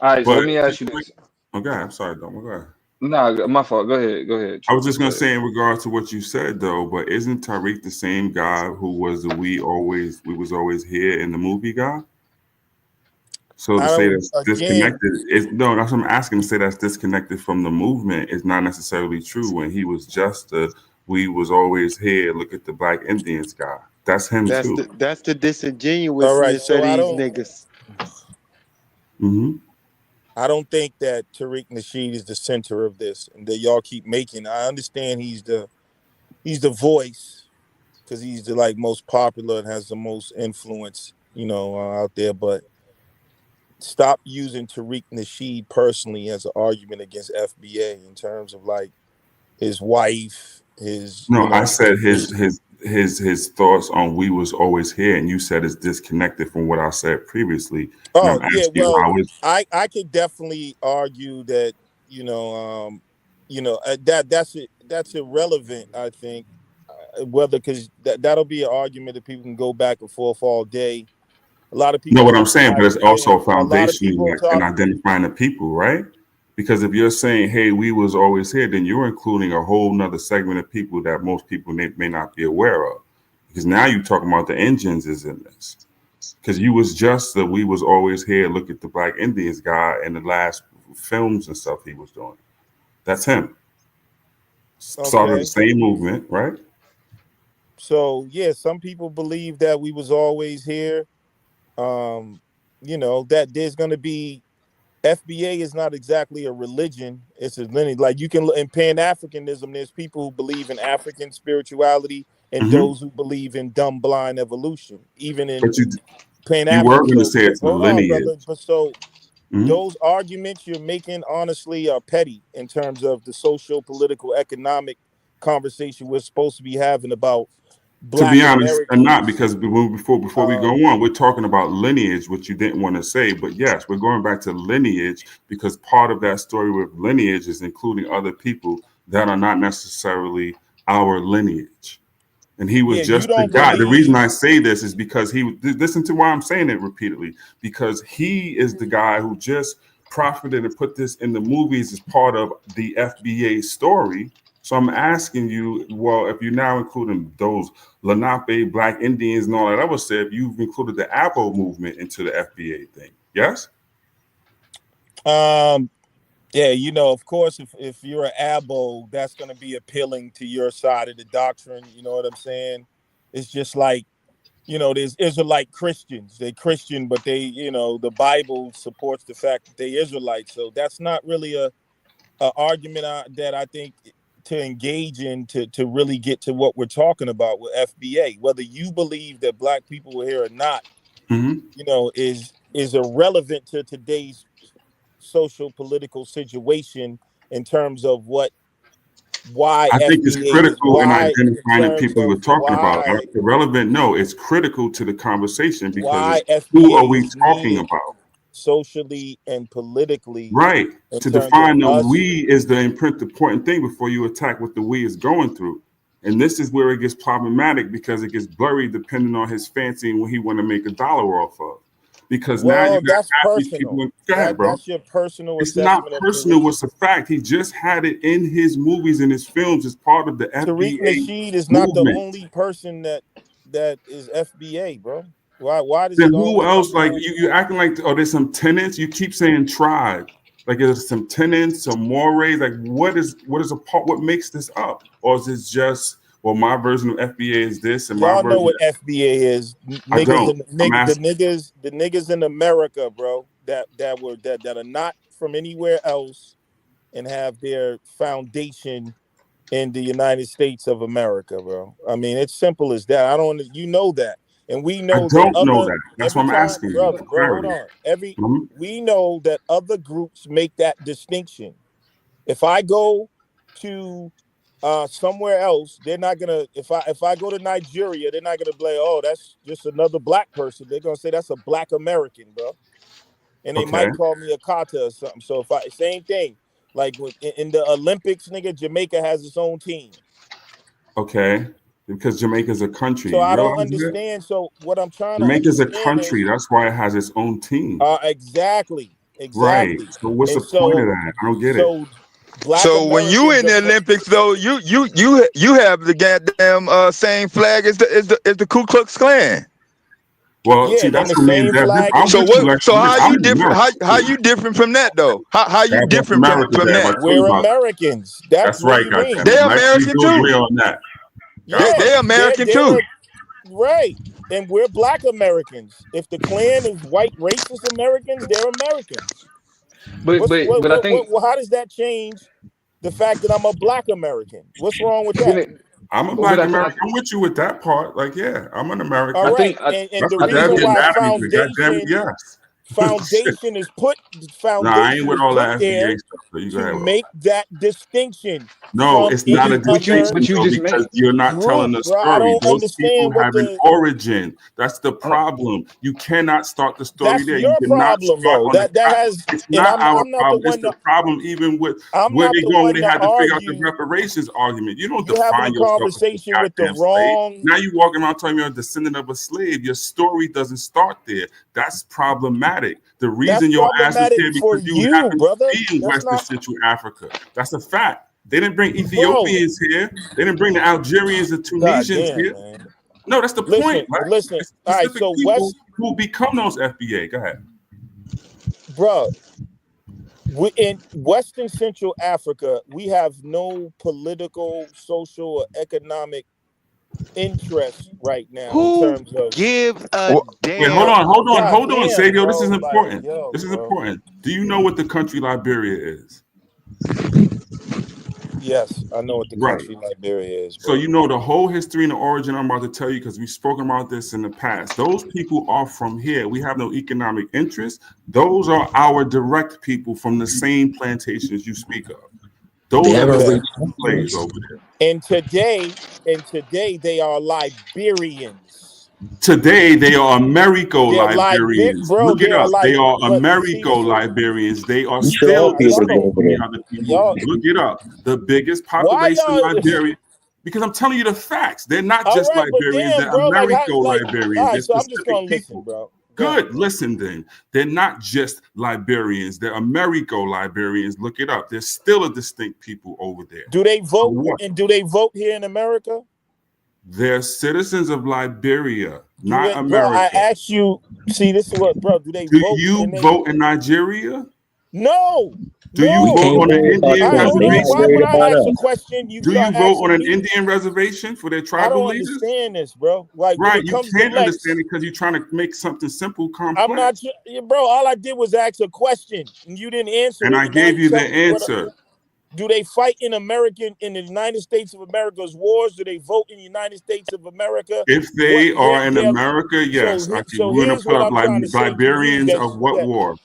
All right, so But let me ask you this. okay, I'm sorry, Dom. Go ahead. Nah, my fault. Go ahead. I was True. just Go gonna ahead. say in regards to what you said though, but isn't Tariq the same guy who was the we was always here in the movie guy? So to I say don't. that's Again, disconnected is no, that's what I'm asking. To say that's disconnected from the movement is not necessarily true. When he was just the we was always here. Look at the Black Indians guy. That's him That's too. the all right. disingenuousness of So I these don't. niggas. Hmm. I don't think that Tariq Nasheed is the center of this, and that y'all keep making. I understand he's the voice because he's the like most popular and has the most influence, out there. But stop using Tariq Nasheed personally as an argument against FBA in terms of like his wife, his No, I said his. his thoughts on we was always here, and you said it's disconnected from what I said previously. And Oh I'm yeah, asking you well, how is I could definitely argue that that's irrelevant. I think whether because that'll be an argument that people can go back and forth all day. A lot of know people what I'm talk saying, about but it it's also being. A lot of foundational people like, in talk. identifying the people, right? Because if you're saying, "Hey, we was always here," then you're including a whole nother segment of people that most people may not be aware of. Because now you're talking about the engines is in this. Because you was just the we was always here. Look at the Black Indians guy in the last films and stuff he was doing. That's him. Started the Okay, same movement, right? so yeah, some people believe that we was always here. Um, that there's going to be FBA is not exactly a religion. It's a lineage. Like you can in Pan Africanism, there's people who believe in African spirituality and Hmm. those who believe in dumb blind evolution. Even in But Pan you were African. going to So say it's a hold on, brother. lineage. But so Hmm. those arguments you're making honestly are petty in terms of the social, political, economic conversation we're supposed to be having about To Black be honest, and not Americans. because before we go on, we're talking about lineage, which you didn't want to say, but yes, we're going back to lineage because part of that story with lineage is including other people that are not necessarily our lineage. And he was Yeah, you just the don't guy. The reason believe. I say this is because listen to why I'm saying it repeatedly, because he is the guy who just profited and put this in the movies as part of the FBA story. So I'm asking you, well, if you're now including those Lenape, Black Indians, and all that other stuff, you've included the Abo movement into the FBA thing. Yes? Yeah, of course, if you're an abo, that's going to be appealing to your side of the doctrine. You know what I'm saying? It's just like, there's Israelite Christians. They Christian, but they, the Bible supports the fact that they Israelites. So that's not really a argument that I think to engage in to really get to what we're talking about with FBA. Whether you believe that black people were here or not, is irrelevant to today's social political situation in terms of why I think it's FBA is critical in in identifying the terms people we're of talking about. Irrelevant, no, it's critical to the conversation because why it's who are FBA we is talking needed about? socially and politically Right. in To terms of define the us. we is the important thing before you attack what the we is going through. And this is where it gets problematic because it gets blurry depending on his fancy and what he want to make a dollar off of. Because now you Well, got that's half these people. personal. Go ahead, bro. That's your personal It's not assessment of personal. Tariq. It's a fact. He just had it in his movies and his films as part of the Tariq FBA Nasheed is not the movement. only person that is FBA, bro. Why does Then it who always have else? to Like go? you acting like, oh, there's some tenants. You keep saying tribe. Like there's some tenants, some mores. Like what is a part? What makes this up? Or is it just my version of FBA is this and my Y'all know version? what FBA is. I Niggas don't. and I'm the asking. niggas in America, bro, that are not from anywhere else and have their foundation in the United States of America, bro. I mean, it's simple as that. I don't that. And we I know that don't know that. That's why every I'm time, asking you brother, for hold clarity. on. Mhm. We know that other groups make that distinction. If I go to somewhere else, they're not gonna. If I go to Nigeria, they're not gonna play. Oh, that's just another black person. They're gonna say that's a black American, bro. And they Okay. might call me a kata or something. So same thing. Like in the Olympics, nigga, Jamaica has its own team. Okay. Because Jamaica's a country. So You I don't realize that? understand. So what I'm trying to Jamaica's a understand country. is That's why it has its own team. exactly. Right. So what's the And point of that? I don't get it. black So when you Americans in are the Olympics though, you have the goddamn same flag as the Ku Klux Klan. Well, yeah, see, and then that's the the main same difference. flag I'm is So with you, what? like So how I'm you an different? American. How you different from that though? How you That's different America from there. I that? told you we're about that. Americans. That's What do right, you mean? goddammit. They Like we American do agree too. on that. That's Yeah, They right. American they're too. right. And we're black Americans. If the Klan is white racist Americans, they're Americans. But I think How does that change the fact that I'm a black American? What's wrong with then that? it, I'm a but black American. I'm with you with that part. Like, yeah, I'm an All American. I right. think And That's the what I think reason Debbie and why Abby said. God damn it, yes. Shit. foundation is put Nah, I ain't with all put that there FBA stuff. So you go to ahead, bro. make that distinction No, from it's not a any other distinction though, just because made. you're not telling group, the bro. I story. don't Those people understand what have an the origin. That's the Hold on. problem. You cannot start the story that's there. You your cannot problem start though. on the That track. has It's and not our I'm not the problem. It's one the to problem even with I'm where not they the go when one they to had to figure out the argue. reparations argument. You don't You're having a define yourself as a conversation with the goddamn slave. wrong. Now you walking around telling me you're a descendant of a slave. Your story doesn't start there. That's problematic. The That's reason your ass is problematic here for because you you, happen to brother. be in That's Western not, Central Africa. That's a fact. They didn't bring bro. Ethiopians here. They didn't bring the Algerians or God Tunisians damn, here. man. No, that's the point. Like Listen. it's All right, specific so people who become those FBA. Go ahead. bro, in Western Central Africa, we have no political, social, or economic interest right now in Who terms of gives a Wait, damn? God hold on, damn, Sadio. This bro. is Like, important. yo, This is bro. important. Do you know what the country Liberia is? Yes, I know what the Right. country Liberia is, So bro. you know the whole history and the origin I'm about to tell you because we've spoken about this in the past. Those people are from here. We have no economic interest. Those are our direct people from the same plantations you speak of. Those are the Okay. slaves over there. And today they are Liberians. Today they are They're Americo-Liberians. bro. Look it They're up. They like, are but see, this is Americo-Liberians. They are You sure all still y'all people don't distinct go over from the there. other people. y'all. Look it up. The biggest Why population y'all? Liberia, because I'm telling you the facts. They're not All just right, but Liberians. damn, They're bro. Like, how? Like, all Americo-Liberians. They're right. So I'm just specific gonna listen, people. bro. Go ahead. Good. Listen then. They're not just Liberians. They're Americo-Liberians. Look it up. There's still a distinct people over there. Do they So vote? what? And do they vote here in America? They're citizens of Liberia, Do not it, bro? I America. asked you. See, this is what, bro. Do they Do vote? you And they vote in Nigeria? no, Do you We no. vote can't on an worry about Indian All right, them. hold They on. not Why reservation? worried when I about ask a us. question, you Do start you vote on asking an me? Indian reservation for their I tribal don't leaders? understand this, bro. Like when Right, it you comes to can't understand Lex, it because you're trying to make something simple I'm not, complex. bro. All I did was ask a question, and you didn't answer And it. I And now gave you you the telling me what? answer. Do they fight in the United States of America's wars? Do they vote in the United States of America? If What they are in America, so yes. so We're gonna here's put what up I'm trying to say to you Liberians of what that war?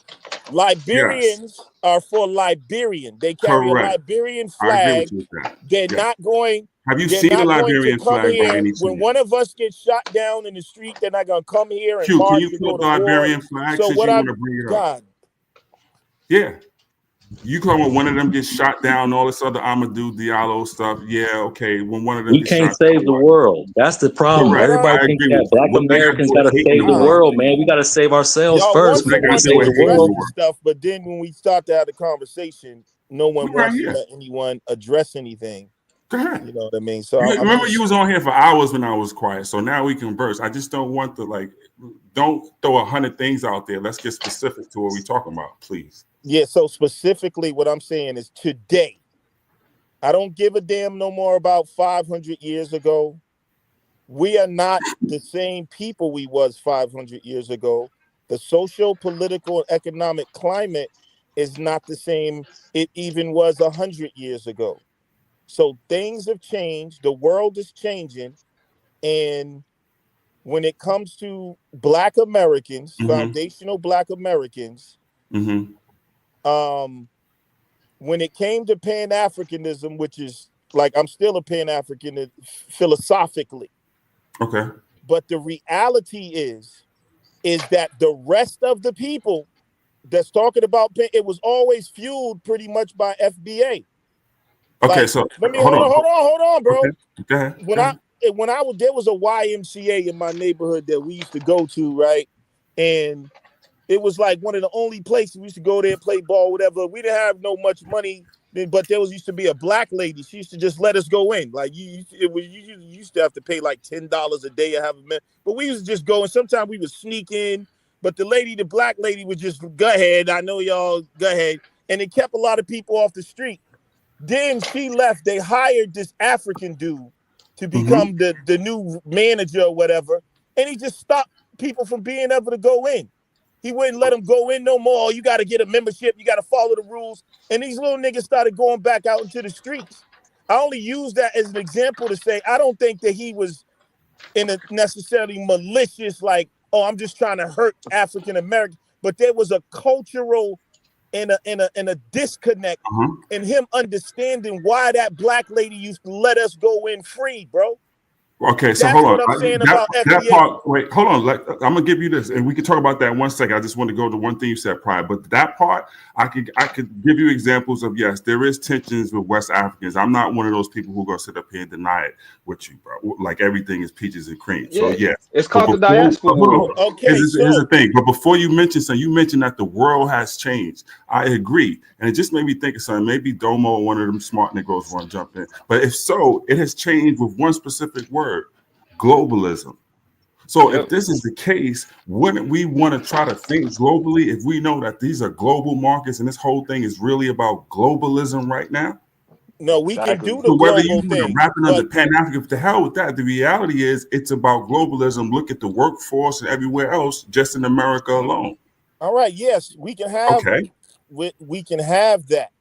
Yes, Liberians are for Liberian. They carry a correct. Liberian I agree with flag. you with that. They're Yes. not going. Have you They're seen a not going to Liberian come flag by here any when chance? one of us gets shot down in the street. They're not gonna come here and Q, can march you to pull go up to the war. Liberian flag So since what you I want to bring it up? God, Yeah. You come when one of them gets shot down, all this other Amadou Diallo stuff. Yeah, okay. When one of them We gets can't shot down, save the what? world. That's the problem. what Correct. Everybody I thinks agree that with you. Black What that got to do Americans got with to hating save the the God. war? world, man. We got to save ourselves y'all first want What that got before we to someone do to save with the hating the address world. the war? stuff, but then when we start to have the conversation, no one We're right wants to here. let anyone address anything. Go ahead. You know what I mean? So You I'm remember you just was on here for hours when I was quiet, so now we converse. I just don't want to don't throw 100 things out there. Let's get specific to what we're talking about, please. yeah. So specifically, what I'm saying is today. I don't give a damn no more about 500 years ago. We are not the same people we was 500 years ago. The social, political, and economic climate is not the same it even was 100 years ago. So things have changed. The world is changing. And when it comes to Black Americans, Mm-hmm. foundational Black Americans, Mm-hmm. when it came to Pan-Africanism, which is like I'm still a Pan-African philosophically, Okay. but the reality is that the rest of the people that's talking about it was always fueled pretty much by FBA. Okay. Like, So let me hold on. hold on, bro. Okay. Go ahead. When I was there was a YMCA in my neighborhood that we used to go to, right? And it was like one of the only places we used to go there, play ball, whatever. We didn't have no much money, but there used to be a Black lady. She used to just let us go in. Like you used to have to pay like $10 a day or have a minute. But we used to just go, and sometimes we would sneak in. But the Black lady would just go ahead. I know y'all, go ahead, and it kept a lot of people off the street. Then she left. They hired this African dude to Mm-hmm. become the new manager or whatever, and he just stopped people from being able to go in. He wouldn't let them go in no more. You got to get a membership. You got to follow the rules. And these little niggas started going back out into the streets. I only use that as an example to say I don't think that he was in a necessarily malicious, like, oh, I'm just trying to hurt African Americans. But there was a cultural and a disconnect Uh-huh. in him understanding why that Black lady used to let us go in free, bro. Okay, so That's hold on. what I'm saying That about that FBA. part. Wait, hold on. I'm gonna give you this, and we can talk about that in 1 second. I just want to go to one thing you said prior, but that part, I could give you examples of yes, there is tensions with West Africans. I'm not one of those people who gonna sit up here and deny it with you, bro. Like everything is peaches and cream. So Yeah, yes, it's but called the before diaspora. Okay, here's the thing. But before you mention something, you mentioned that the world has changed. I agree, and it just made me think of something. Maybe Domo, one of them smart niggas, want to jump in. But if so, it has changed with one specific word. Globalism. So if Yep. this is the case, wouldn't we want to try to think globally if we know that these are global markets and this whole thing is really about globalism right now? No, we can do the So whether you global want to thing, wrap it under but Pan-African, to hell with that. The reality is it's about globalism. Look at the workforce and everywhere else, just in America alone. all right, yes, we can have Okay. we can have that.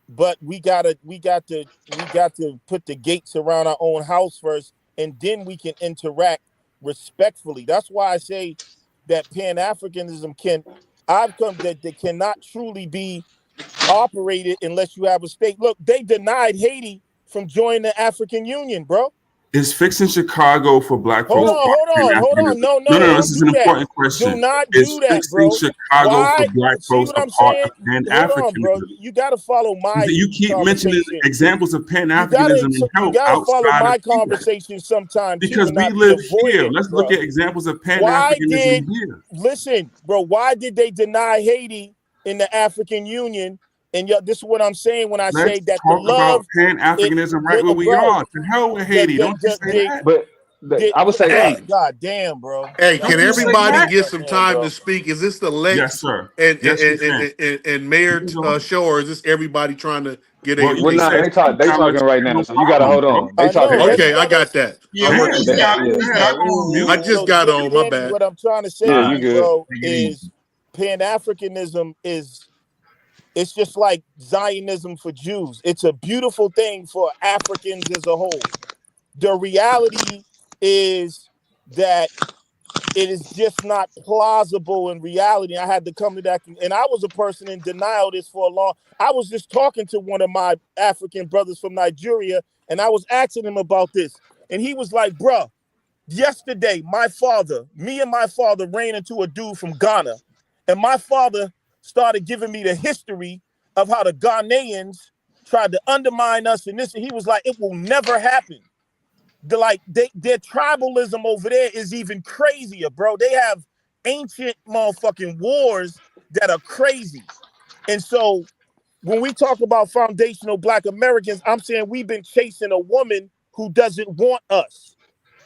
But we got to put the gates around our own house first, and then we can interact respectfully. That's why I say that Pan-Africanism I've come that they cannot truly be operate it unless you have a state. Look, they denied Haiti from joining the African Union, bro. Is fixing Chicago for black Hold folks? on. No, No. don't This is do an that. important question. Do not Is do that, fixing bro. Chicago for Why? black See folks what a I'm part saying? of Pan Hold on, bro. Africanism? You got to follow my You keep mentioning conversation. examples of Pan You gotta, Africanism and you help gotta follow outside of my here conversation sometime too, because and we not be live here. avoidant, Let's bro. look at examples of Pan Why did Africanism here. listen, bro? Why did they deny Haiti in the African Union? And this is what I'm saying when I say Let's that the talk about love, Pan Africanism right where we bro. are. To hell with Haiti. Don't you say that? But I would say God, this. God damn, bro. Hey, Don't can you say everybody that? get some time to speak? Is this the Yes, Lex sir. and Yes, you can. Mayor You can go. show, or is this everybody trying to get a Well, you Well, can piece? nah, say they talking right now, so you gotta hold on. They I know. talking right Let's Okay, now. I got that. I'm Damn, working you with They, got that. it. yeah. Man, I go on mute. I just So, got on. My Danny, bad. what I'm trying to say Yeah, to you you, good. bro, is Pan-Africanism it's just like Zionism for Jews. It's a beautiful thing for Africans as a whole. The reality is that it is just not plausible in reality. I had to come to that, and I was a person in denial of this for a long. I was just talking to one of my African brothers from Nigeria, and I was asking him about this, and he was like, "Bruh, yesterday, me and my father ran into a dude from Ghana, and my father started giving me the history of how the Ghanaians tried to undermine us and this, and he was like, it will never happen. Their tribalism over there is even crazier, bro. They have ancient motherfucking wars that are crazy. And so when we talk about foundational Black Americans, I'm saying we've been chasing a woman who doesn't want us.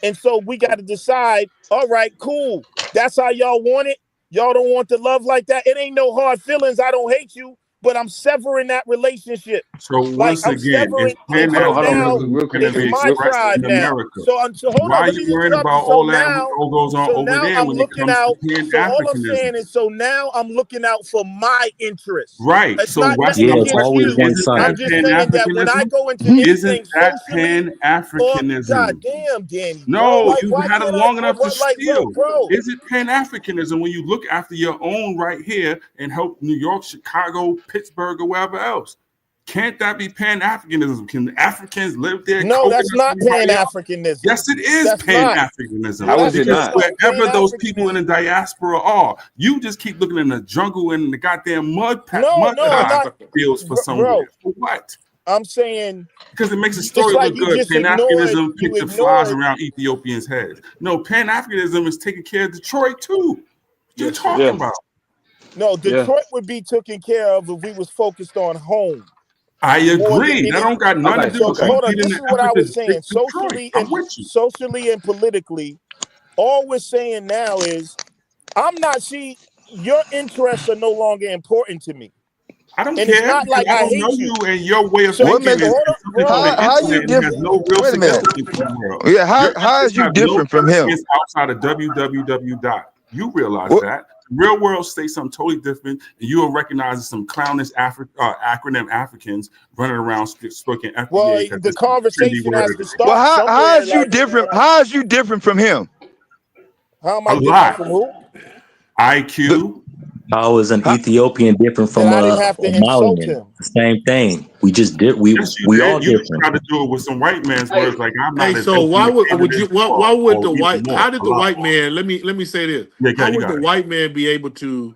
And so we got to decide, all right, cool. That's how y'all want it. Y'all don't want the love like that. It ain't no hard feelings. I don't hate you, but I'm severing that relationship. So Like once I'm again, if severing. And Pan so Hold on, now real quick. Africanism it's can be my expressed tribe in now. America, So hold why on, are let you me worrying interrupt you. about So all that now, all goes on over there I'm when it looking comes to out. Pan So all I'm Africanism? saying is, so now I'm looking out for my interests. Right. It's So not that's nothing my against question. you. Isn't that I'm just Pan saying that when I Africanism? go into Isn't anything that socially, Pan or God Africanism? damn, Danny, bro, No, like you why had it can't I? long enough to Like, steal. bro. Is it Pan Africanism when you look after your own right here and help New York, Chicago, Pittsburgh, or wherever else? Can't that be Pan Africanism? Can Africans live there? No, that's Coconut not tree by Pan y'all? Africanism. Yes, it is That's Pan not. Africanism. How Well, is it Because not? wherever Pan those people in the Africanism. diaspora are, you just keep looking in the jungle and the goddamn mud No, I'm not, fields for bro. somewhere. For what? I'm saying Because it makes the it's story like look you good. just Pan ignored. Africanism You picked the flies ignored. around Ethiopians' heads. No, Pan Africanism is taking care of Detroit too. What you Yes, sir. talking Yeah. about? No, Yeah. Detroit would be taken care of if we was focused on home I more than agree. That any. don't got nothing to Okay. do So with you Okay. hold on. being in This the is what I effort was to saying. fix Detroit. I'm with you. Socially and politically, all we're saying now is your interests are no longer important to me. I don't And it's care not because like I I don't know hate you. you and your way of So What thinking makes is hold on, something from the bro. how you internet and has different? no real Wait a minute. significance in the world. Yeah, Your how ethics is you have no different from him? significance outside of www. You realize What? that. The real world states something totally different, and you will recognize some clownish acronym Africans running around speaking FBA Well, because the this is a trendy conversation word has of to the day. Well, start how somewhere. is you Like, different? How is you different from him? how am A I different lot. from who? IQ. How is an How, Ethiopian different That from I didn't a have to insult Malian? him. The same thing. We just did. Yes, you We all did. You just different. tried to do it with some white man's Hey, words, like I'm Hey, not as so why would educated you? as you Why are, would or the even white? more, How did a the lot white more. man? Let me say this. Yeah, How you would got the it. white man be able to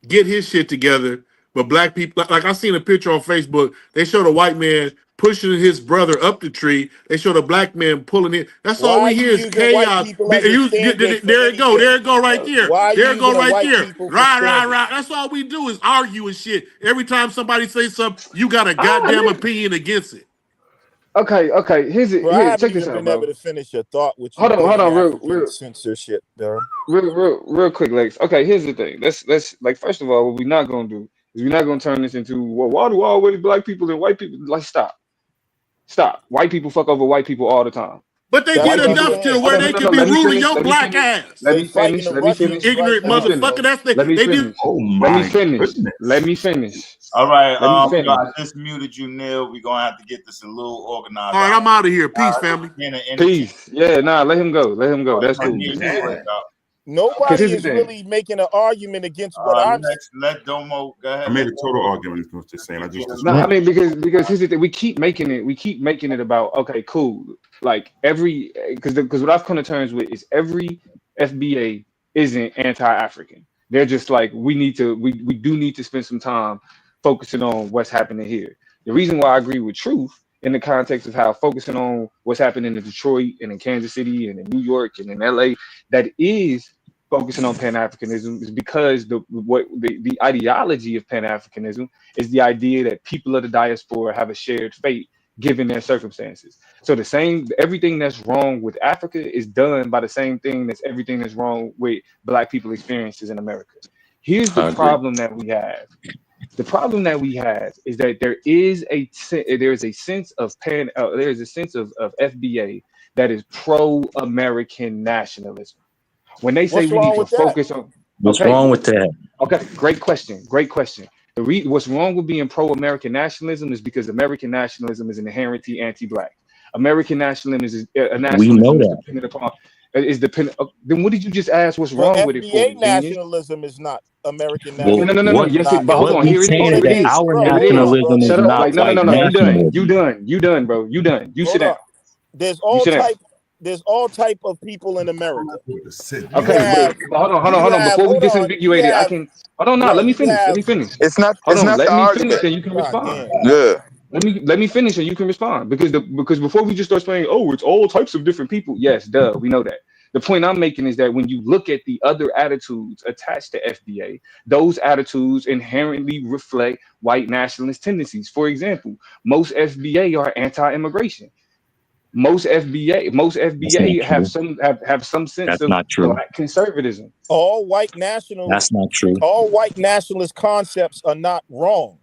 get his shit together? But black people, like I seen a picture on Facebook. They showed a white man pushing his brother up the tree. They showed a black man pulling it. That's all Why are we you hear is using white chaos. people as a stand-in for There it go. There anything? it go right there. Why are you There it go using a right white there. people for Rah, rah, stand-in? rah. That's all we do is argue and shit. Every time somebody says something, you got a I goddamn mean, opinion against it. okay. Bro, I Here. haven't Check this even out, been able bro. to finish a thought with you Hold giving on, African censorship, bro. real quick, Lex. Okay, here's the thing. Let's like first of all, what we're not gonna do is we're not gonna turn this into well, why do always black people and white people like stop. White people fuck over white people all the time. But they That's did White what I'm people. enough to saying. where Okay, they no. could be Let me ruling finish. your black ass. They fighting the Let me Russians finish. right Ignorant Let me now, motherfucker. finish. bro. That's the Let me they did. finish. Oh Let me my finish. Let goodness. me finish. All right, Let me I finish. just muted you, Neil. We're gonna have to get this a little organized. All right, I'm out of here. Peace, family. In the chat. Peace. Yeah, nah, let him go. Let him go. Oh, That's no, cool. Neil, you break out. Nobody here's the is thing. really making an argument against what I'm saying. Let Domo go ahead. I made a total argument. I was just saying. I just No, I described. mean because here's the thing. We keep making it about okay, cool. Like every because what I've come to terms with is every FBA isn't anti-African. They're just like we do need to spend some time focusing on what's happening here. The reason why I agree with Truth in the context of how focusing on what's happening in Detroit and in Kansas City and in New York and in LA that is focusing on Pan-Africanism is because the ideology of Pan-Africanism is the idea that people of the diaspora have a shared fate given their circumstances. So everything that's wrong with Africa is done by the same thing that's everything that's wrong with Black people experiences in America. Here's the I agree. problem that we have. The problem that we have is that there's a sense of FBA that is pro-American nationalism. When they say What's we need wrong to with that? focus on, What's okay, wrong with that? okay, great question. What's wrong with being pro-American nationalism is because American nationalism is inherently anti-Black. American We know nationalism is that. dependent upon then what did you just ask? What's But wrong with it for, FBA genius? nationalism is not American Well, No. nationalism. what Is Yes, not but hold F. on. he's Here it saying is. is Hold Here on, it that is. our bro. Here it Hold is. on, bro. nationalism is Shut up. not Like white no. You done. nationalism. You done, bro. You done. You sit Hold down. on. There's You all sit down. type. There's all type of people in America. You Okay, have. but hold You on. have. Before we Hold on. You disambiguate it, I have. can hold on now. Bro. Let me You finish. have. Hold It's on. not Let the me finish argument. and you can God respond. damn. Yeah. Let me finish and you can respond because before we just start saying, oh, it's all types of different people. Yes, duh, we know that. The point I'm making is that when you look at the other attitudes attached to FBA, those attitudes inherently reflect white nationalist tendencies. For example, most FBA are anti-immigration. Most That's not FBA true. have some sense That's of not true. Black conservatism. All white national. That's not true. All white nationalist concepts are not wrong.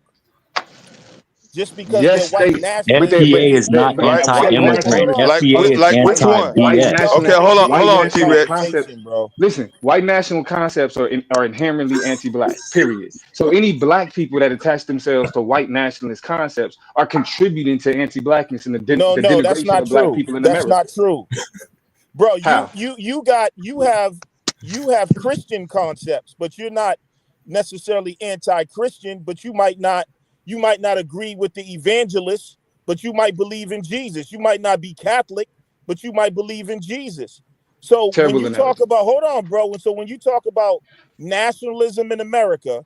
Just because they're Yes, white nationalists, FBA is not hold on, hold on, hold anti-immigrant. on. FBA is Like which one? White anti-BS. Okay, national Y'all ain't hold getting on, to T the Rex. conversation, bro. listen, white national concepts are inherently anti-Black, period. So any Black people that attach themselves to white nationalist concepts are contributing to anti-Blackness and No, the no, that's denigration not of Black true. people in That's America. not true, bro. How? You have Christian concepts, but you're not necessarily anti-Christian. But you might not agree with the evangelists, but you might believe in Jesus. You might not be Catholic, but you might believe in Jesus. So when Terrible you talk analogy. about, hold on, bro. And so when you talk about nationalism in America,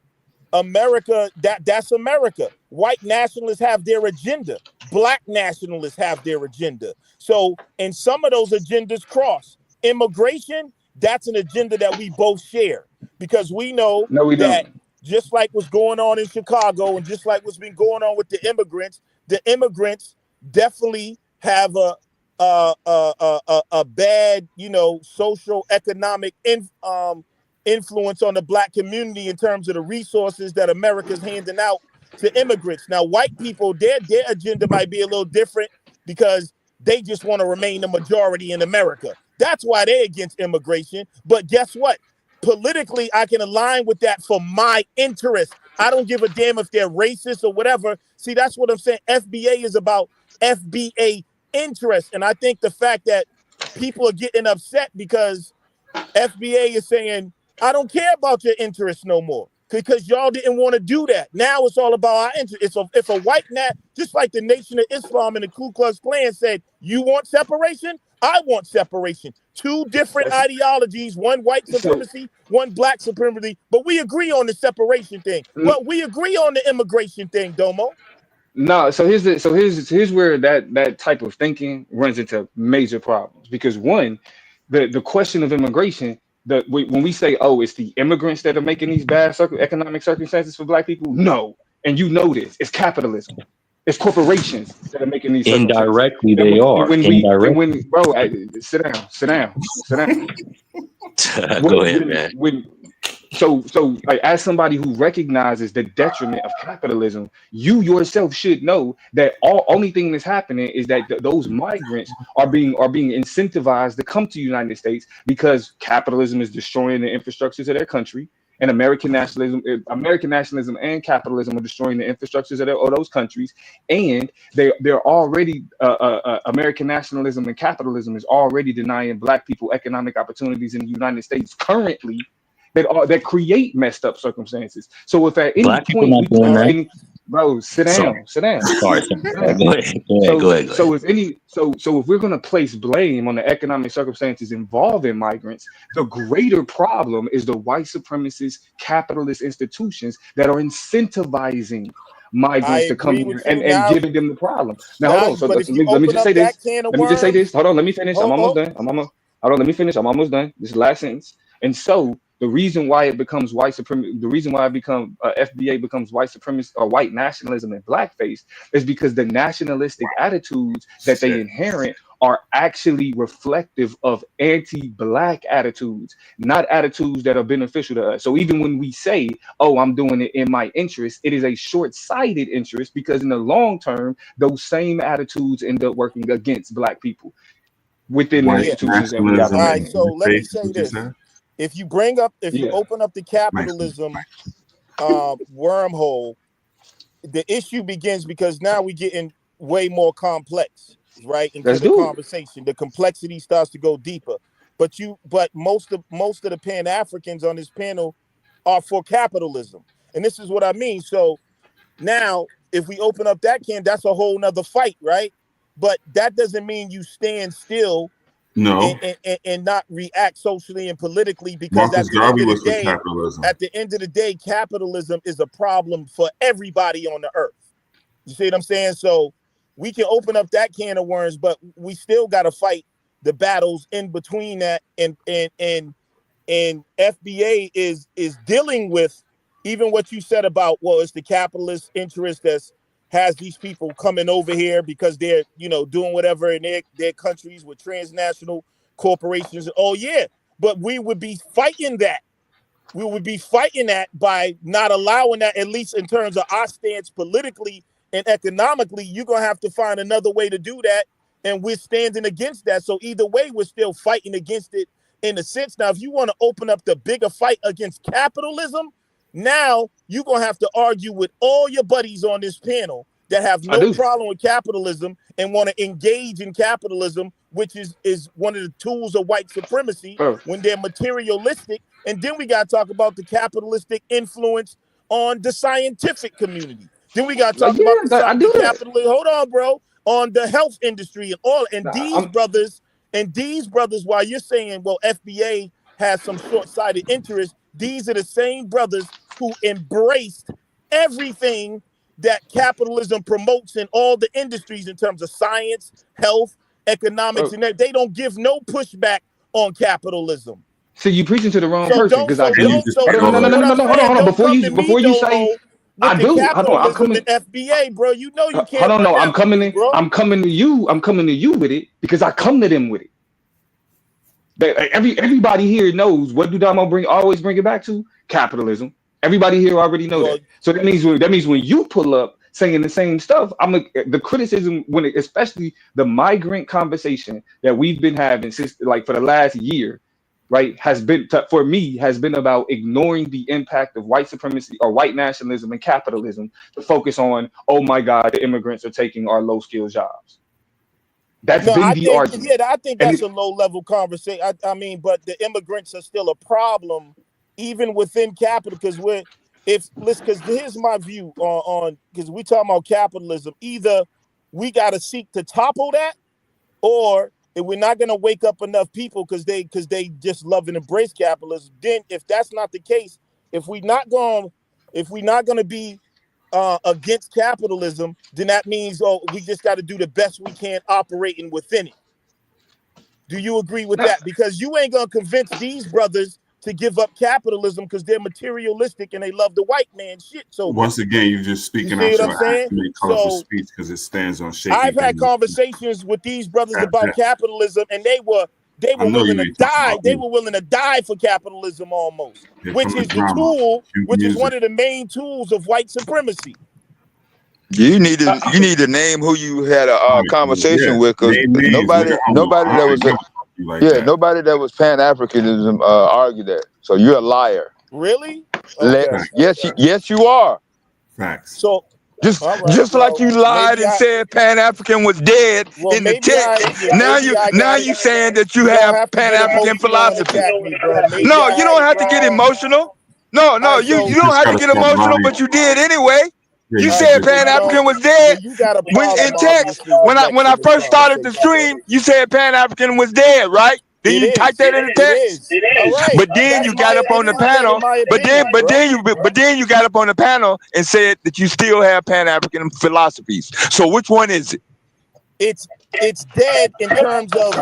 that's America. White nationalists have their agenda. Black nationalists have their agenda. So, and some of those agendas cross. Immigration, that's an agenda that we both share because we know No, we that don't. just like what's going on in Chicago and just like what's been going on with the immigrants definitely have a bad, social economic influence on the Black community in terms of the resources that America's handing out to immigrants. Now, white people, their agenda might be a little different because they just want to remain the majority in America. That's why they're against immigration. But guess what? Politically, I can align with that for my interest. I don't give a damn if they're racist or whatever. See, that's what I'm saying. FBA is about FBA interest. And I think the fact that people are getting upset because FBA is saying, I don't care about your interests no more because y'all didn't want to do that. Now it's all about our interest. If a white just like the Nation of Islam and the Ku Klux Klan said, you want separation? I want separation. Two different ideologies, one white So supremacy, one Black supremacy, but we agree on the separation thing. Well, we agree on the immigration thing, Domo. no, here's where that type of thinking runs into major problems because one, the question of immigration, when we say, oh, it's the immigrants that are making these bad economic circumstances for Black people, no, and you know this, it's capitalism, it's corporations that are making these circumstances. Indirectly, And they are. Indirectly. bro, sit down. Go ahead, man. So like as somebody who recognizes the detriment of capitalism, you yourself should know that only thing that's happening is that those migrants are being incentivized to come to the United States because capitalism is destroying the infrastructures of their country and American nationalism and capitalism are destroying the infrastructures of those countries, and they're already American nationalism and capitalism is already denying Black people economic opportunities in the United States currently that create messed up circumstances. So if at any Black people point not we doing place that. any bro, sit down. Sorry. Go ahead. So if we're gonna place blame on the economic circumstances involving migrants, the greater problem is the white supremacist capitalist institutions that are incentivizing I migrants to come agree here with you. and Now, giving them the problem. Now hold on. So but if you let me open just say up that this. can of Let me just say worms, this. Hold on. Let me finish. I'm almost oh, done. Hold on. Let me finish. I'm almost done. This is the last sentence. And so the reason why it becomes white supremacy, the reason why it becomes FBA becomes white supremacy or white nationalism and blackface is because the nationalistic attitudes that they inherit are actually reflective of anti-Black attitudes, not attitudes that are beneficial to us. So even when we say, "Oh, I'm doing it in my interest," it is a short-sighted interest because in the long term, those same attitudes end up working against Black people within the White institutions that we all nationalism operate right. and in. So let me faith, say what you this: said? if you Yeah. open up the Nice. capitalism wormhole, the issue begins because now we're getting way more complex, right? Into Let's the do it. conversation, the complexity starts to go deeper. But most of the Pan Africans on this panel are for capitalism, and this is what I mean. So now, if we open up that can, that's a whole nother fight, right? But that doesn't mean you stand still No. and not react socially and politically, because Marcus Garvey was for capitalism. at the end of the day, capitalism is a problem for everybody on the earth. You see what I'm saying? So we can open up that can of worms, but we still got to fight the battles in between that. And FBA is dealing with even what you said about, well, it's the capitalist interest that's has these people coming over here because they're doing whatever in their countries with transnational corporations. Oh yeah, but we would be fighting that. We would be fighting that by not allowing that, at least in terms of our stance politically and economically. You're going to have to find another way to do that. And we're standing against that. So either way, we're still fighting against it in a sense. Now, if you want to open up the bigger fight against capitalism, now you're going to have to argue with all your buddies on this panel that have I no do. problem with capitalism and want to engage in capitalism, which is one of the tools of white supremacy Bro. when they're materialistic. And then we got to talk about the capitalistic influence on the scientific community. Then we got to Like, talk about I the do that. capitalist. Hold on, bro. On the health industry and all. And Nah, these brothers, while you're saying, well, FBA has some short-sighted interest, these are the same brothers who embraced everything that capitalism promotes in all the industries in terms of science, health, economics, bro. and that. They don't give no pushback on capitalism. See, you preaching to the wrong So person don't, because I so And you do. don't, just so Hold get on, don't, no, all no, so no, what no, that. no, I'm no. Hold on, saying, hold on. don't come to me Before you say, though with I the do. Hold on, I'm capitalism coming. and FBA, bro. You know you Hold can't on, run no, that with me, bro. I'm coming to you. I'm coming to you with it because I come to them with it. Everybody here knows what do Damo always bring it back to? Capitalism. Everybody here already know Well, that. So that means when you pull up saying the same stuff, the criticism especially the migrant conversation that we've been having since like for the last year, right, for me has been about ignoring the impact of white supremacy or white nationalism and capitalism to focus on, oh my God, the immigrants are taking our low skilled jobs. That's no, been I the think, argument. yeah, I think And that's a low level conversation. I mean, but the immigrants are still a problem, even within capital, because because here's my view on because we talking about capitalism. Either we got to seek to topple that, or if we're not going to wake up enough people because they just love and embrace capitalism. Then, if that's not the case, if we not going if we're not going to be against capitalism, then that means we just got to do the best we can operating within it. Do you agree with that? Because you ain't gonna convince these brothers to give up capitalism because they're materialistic and they love the white man shit so Once much. again, you're just You speaking see out what I'm your saying? accurate, colorful So speech because it stands on shaky I've had ground. conversations with these brothers about capitalism, and they were I know willing you to ain't talking die. about They me. were willing to die for capitalism almost, Here which come the is the drama. tool, Cue which is music. one of the main tools of white supremacy. You need to name who you had a All right, yeah, conversation with, because name names, nigga. I nobody that ain't was never talk to you like yeah, that. nobody that was Pan Africanism argued that. So you're a liar. Really? Okay. Yes, you are. Facts. So, Just all right. just like Well, you lied maybe and said Pan African was dead Well, in the maybe text. Now maybe I got it. you saying that you You don't have have to Pan get African emotional and philosophy. attack me, bro. Maybe No, I you had don't it have to get wrong. emotional. No, All right, you so don't have to gotta get stop emotional, lying. but you did anyway. Yeah, You you all right, said did. so Pan you know, African was so dead. you got a When in problem, text, obviously, with when I next to this first started the conversation, bro. stream, you said Pan African was dead, right? Then It you typed is. that in the It text. is. All right. But then That's you got my. up It on the is dead in panel. my But opinion, bro. then you got up on the panel and said that you still have Pan African philosophies. So which one is it? It's dead in terms of.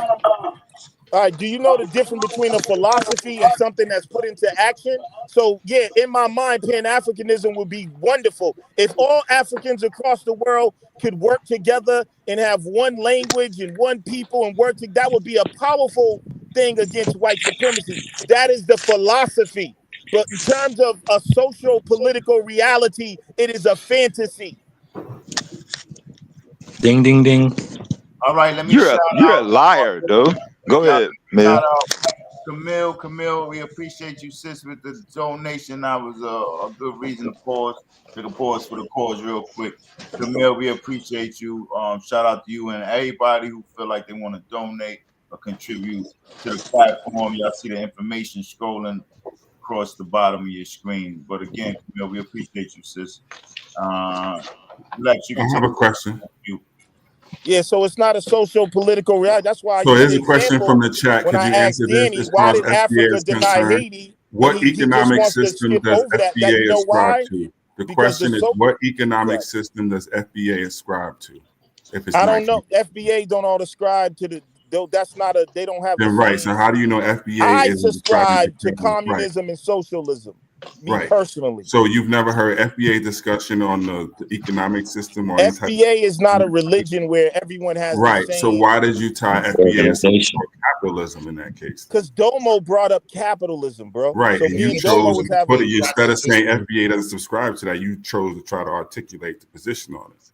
All right, do you know the difference between a philosophy and something that's put into action? So, yeah, in my mind, Pan-Africanism would be wonderful. If all Africans across the world could work together and have one language and one people and work together, that would be a powerful thing against white supremacy. That is the philosophy. But in terms of a social political reality, it is a fantasy. Ding, ding, ding. All right, let me shout You're a out. liar, dude. Go Y'all, ahead, man. shout out Camille, we appreciate you, sis, with the donation. That was a good reason to pause. Take a pause for the cause real quick. Camille, we appreciate you. Shout out to you and everybody who feel like they want to donate or contribute to the platform. Y'all see the information scrolling across the bottom of your screen. But again, Camille, we appreciate you, sis. Lex, you I can take have a question. you. Yeah, so it's not a social political reality. That's why I So used here's the a question from example the chat. when Could I you asked answer this Danny, as why far as did FBA Africa is deny concerned? Haiti? And What he just economic wants to system skip does over that. That you FBA know ascribe why? to? The Because question is, what economic system does FBA ascribe to? If it's I not don't know. clear. FBA don't all ascribe to the though. That's not a. They don't have the Then right. So same. how do you know FBA I isn't describing subscribe to economic? Right. communism and socialism. Me Right. personally. So you've never heard FBA discussion on the economic system or any type of FBA is not a religion where everyone has the right. So same. why did you tie FBA to capitalism in that case? Because Domo brought up capitalism, bro. Right, So and me you and Domo chose was to put it. having. Instead of saying FBA doesn't subscribe to that, you chose to try to articulate the position on it.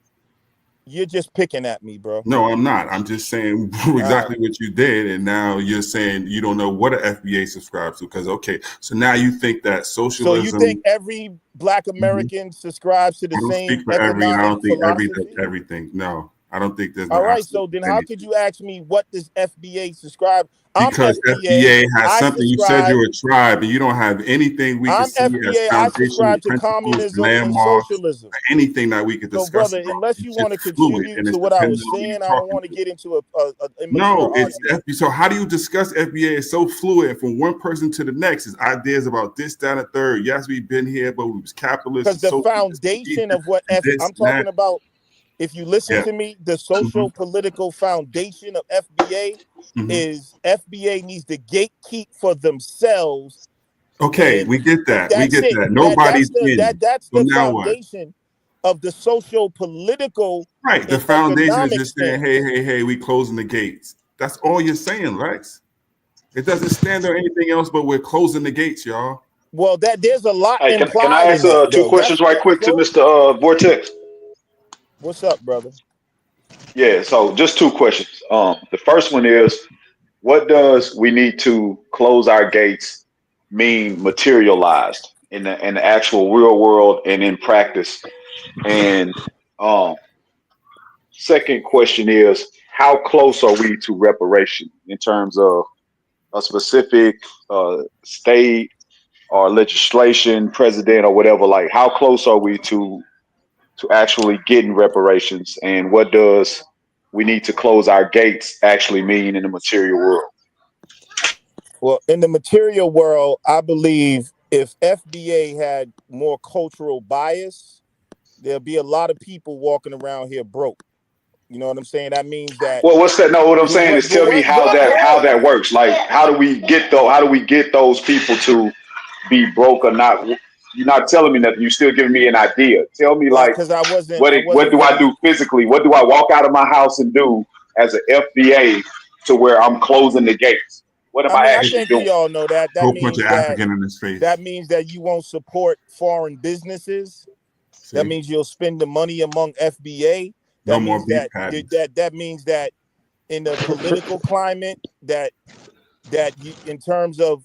You're just picking at me, bro. No, I'm not. I'm just saying exactly what you did, and now you're saying you don't know what an FBA subscribes to. Because okay, so now you think that So you socialism. think every Black American subscribes to the I don't same speak for every, and I economic don't think every does philosophy? everything. No, I don't think there's no All right. absolute So then, how percentage. could you ask me what does FBA subscribe? I'm Because FBA. FBA has I something. You said subscribe. you're a tribe, and you don't have anything we can I'm see as FBA. I foundational subscribe to principles, communism and landmarks, socialism. or anything that we could So, discuss brother, about. unless you It's want to just fluid, contribute and it's to what I was dependent on who saying, you're I don't talking want to to. get into a immature No, it's argument. so. How do you discuss FBA? It's so fluid from one person to the next. It's ideas about this, that, and third. Yes, we've been here, but we was capitalist Because and the socialist, foundation of what this, I'm and that. talking about, if you listen Yeah. to me, the social political foundation of FBA is FBA needs to gatekeep for themselves. Okay, And we get that. We that's get it. that. Nobody's in. That's So the now what? foundation of the social political Right. The and foundation is economic just saying, stance. hey, we closing the gates. That's all you're saying, Lex. It doesn't stand on anything else, but we're closing the gates, y'all. Well, that there's a lot Hey, can I implied ask in that, two though. questions right quick to Close. Mr. Vortex? What's up, brother? Yeah, so just two questions. The first one is, what does we need to close our gates mean materialized in the actual real world and in practice? And um, second question is, how close are we to reparation in terms of a specific state or legislation, president or whatever? Like, how close are we to actually getting reparations, and what does we need to close our gates actually mean in the material world? Well, in the material world, I believe if FBA had more cultural bias, there'll be a lot of people walking around here broke. You know what I'm saying? That means that. Well, what's that? No, what I'm But saying what? is, But tell me what? how What? that works. Like, how do we get those people to be broke or not? You're not telling me nothing. You're still giving me an idea. Tell me, Well, like, because I what wasn't do I finished. do physically? What do I walk out of my house and do as an FBA to where I'm closing the gates? What am I I mean, I actually think doing? we all know that. Whole bunch of African in his face. That means that you won't support foreign businesses. See? That means you'll spend the money among FBA. No That more means beef that patties. that means that in the political climate that you, in terms of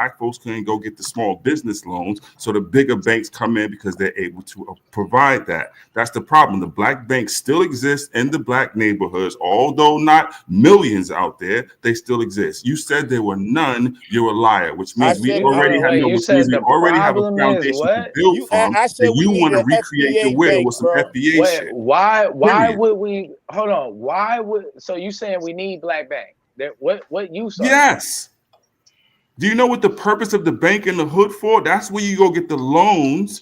black folks couldn't go get the small business loans. So the bigger banks come in because they're able to provide that. That's the problem. The black banks still exist in the black neighborhoods, although not millions out there. They still exist. You said there were none. You're a liar, which means we already have Wait, no. you Which means said we the already have a problem is foundation to what? build from. I said And we you need want to an recreate the FBA wheel bank, with some bro. FBA shit. Why Period. would we hold on? Why would so you saying we need black bank? That what use are they? Yes. Do you know what the purpose of the bank in the hood for? That's where you go get the loans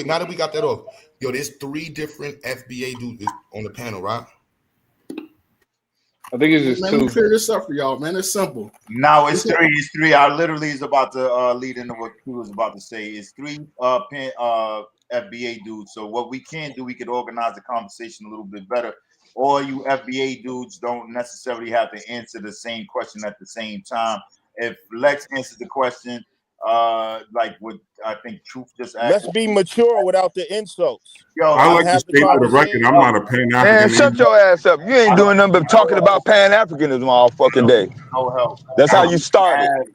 quick. Now that we got that off, yo, there's 3 different FBA dudes on the panel, right? I think it's just Man, let me 2. clear this up for y'all, man. It's simple. No, it's 3. It's 3. I literally is about to lead into what Q was about to say. It's 3 FBA dudes. So what we can do, we could organize the conversation a little bit better. All you FBA dudes don't necessarily have to answer the same question at the same time. If Lex answers the question, like what I think Truth just asked. Let's be mature without the insults. Yo, I like to have the state for the record, I'm not a Man, Pan-African shut anymore. your ass up. You ain't doing nothing but talking about Pan-Africanism all fucking day. no help. That's how you started. All of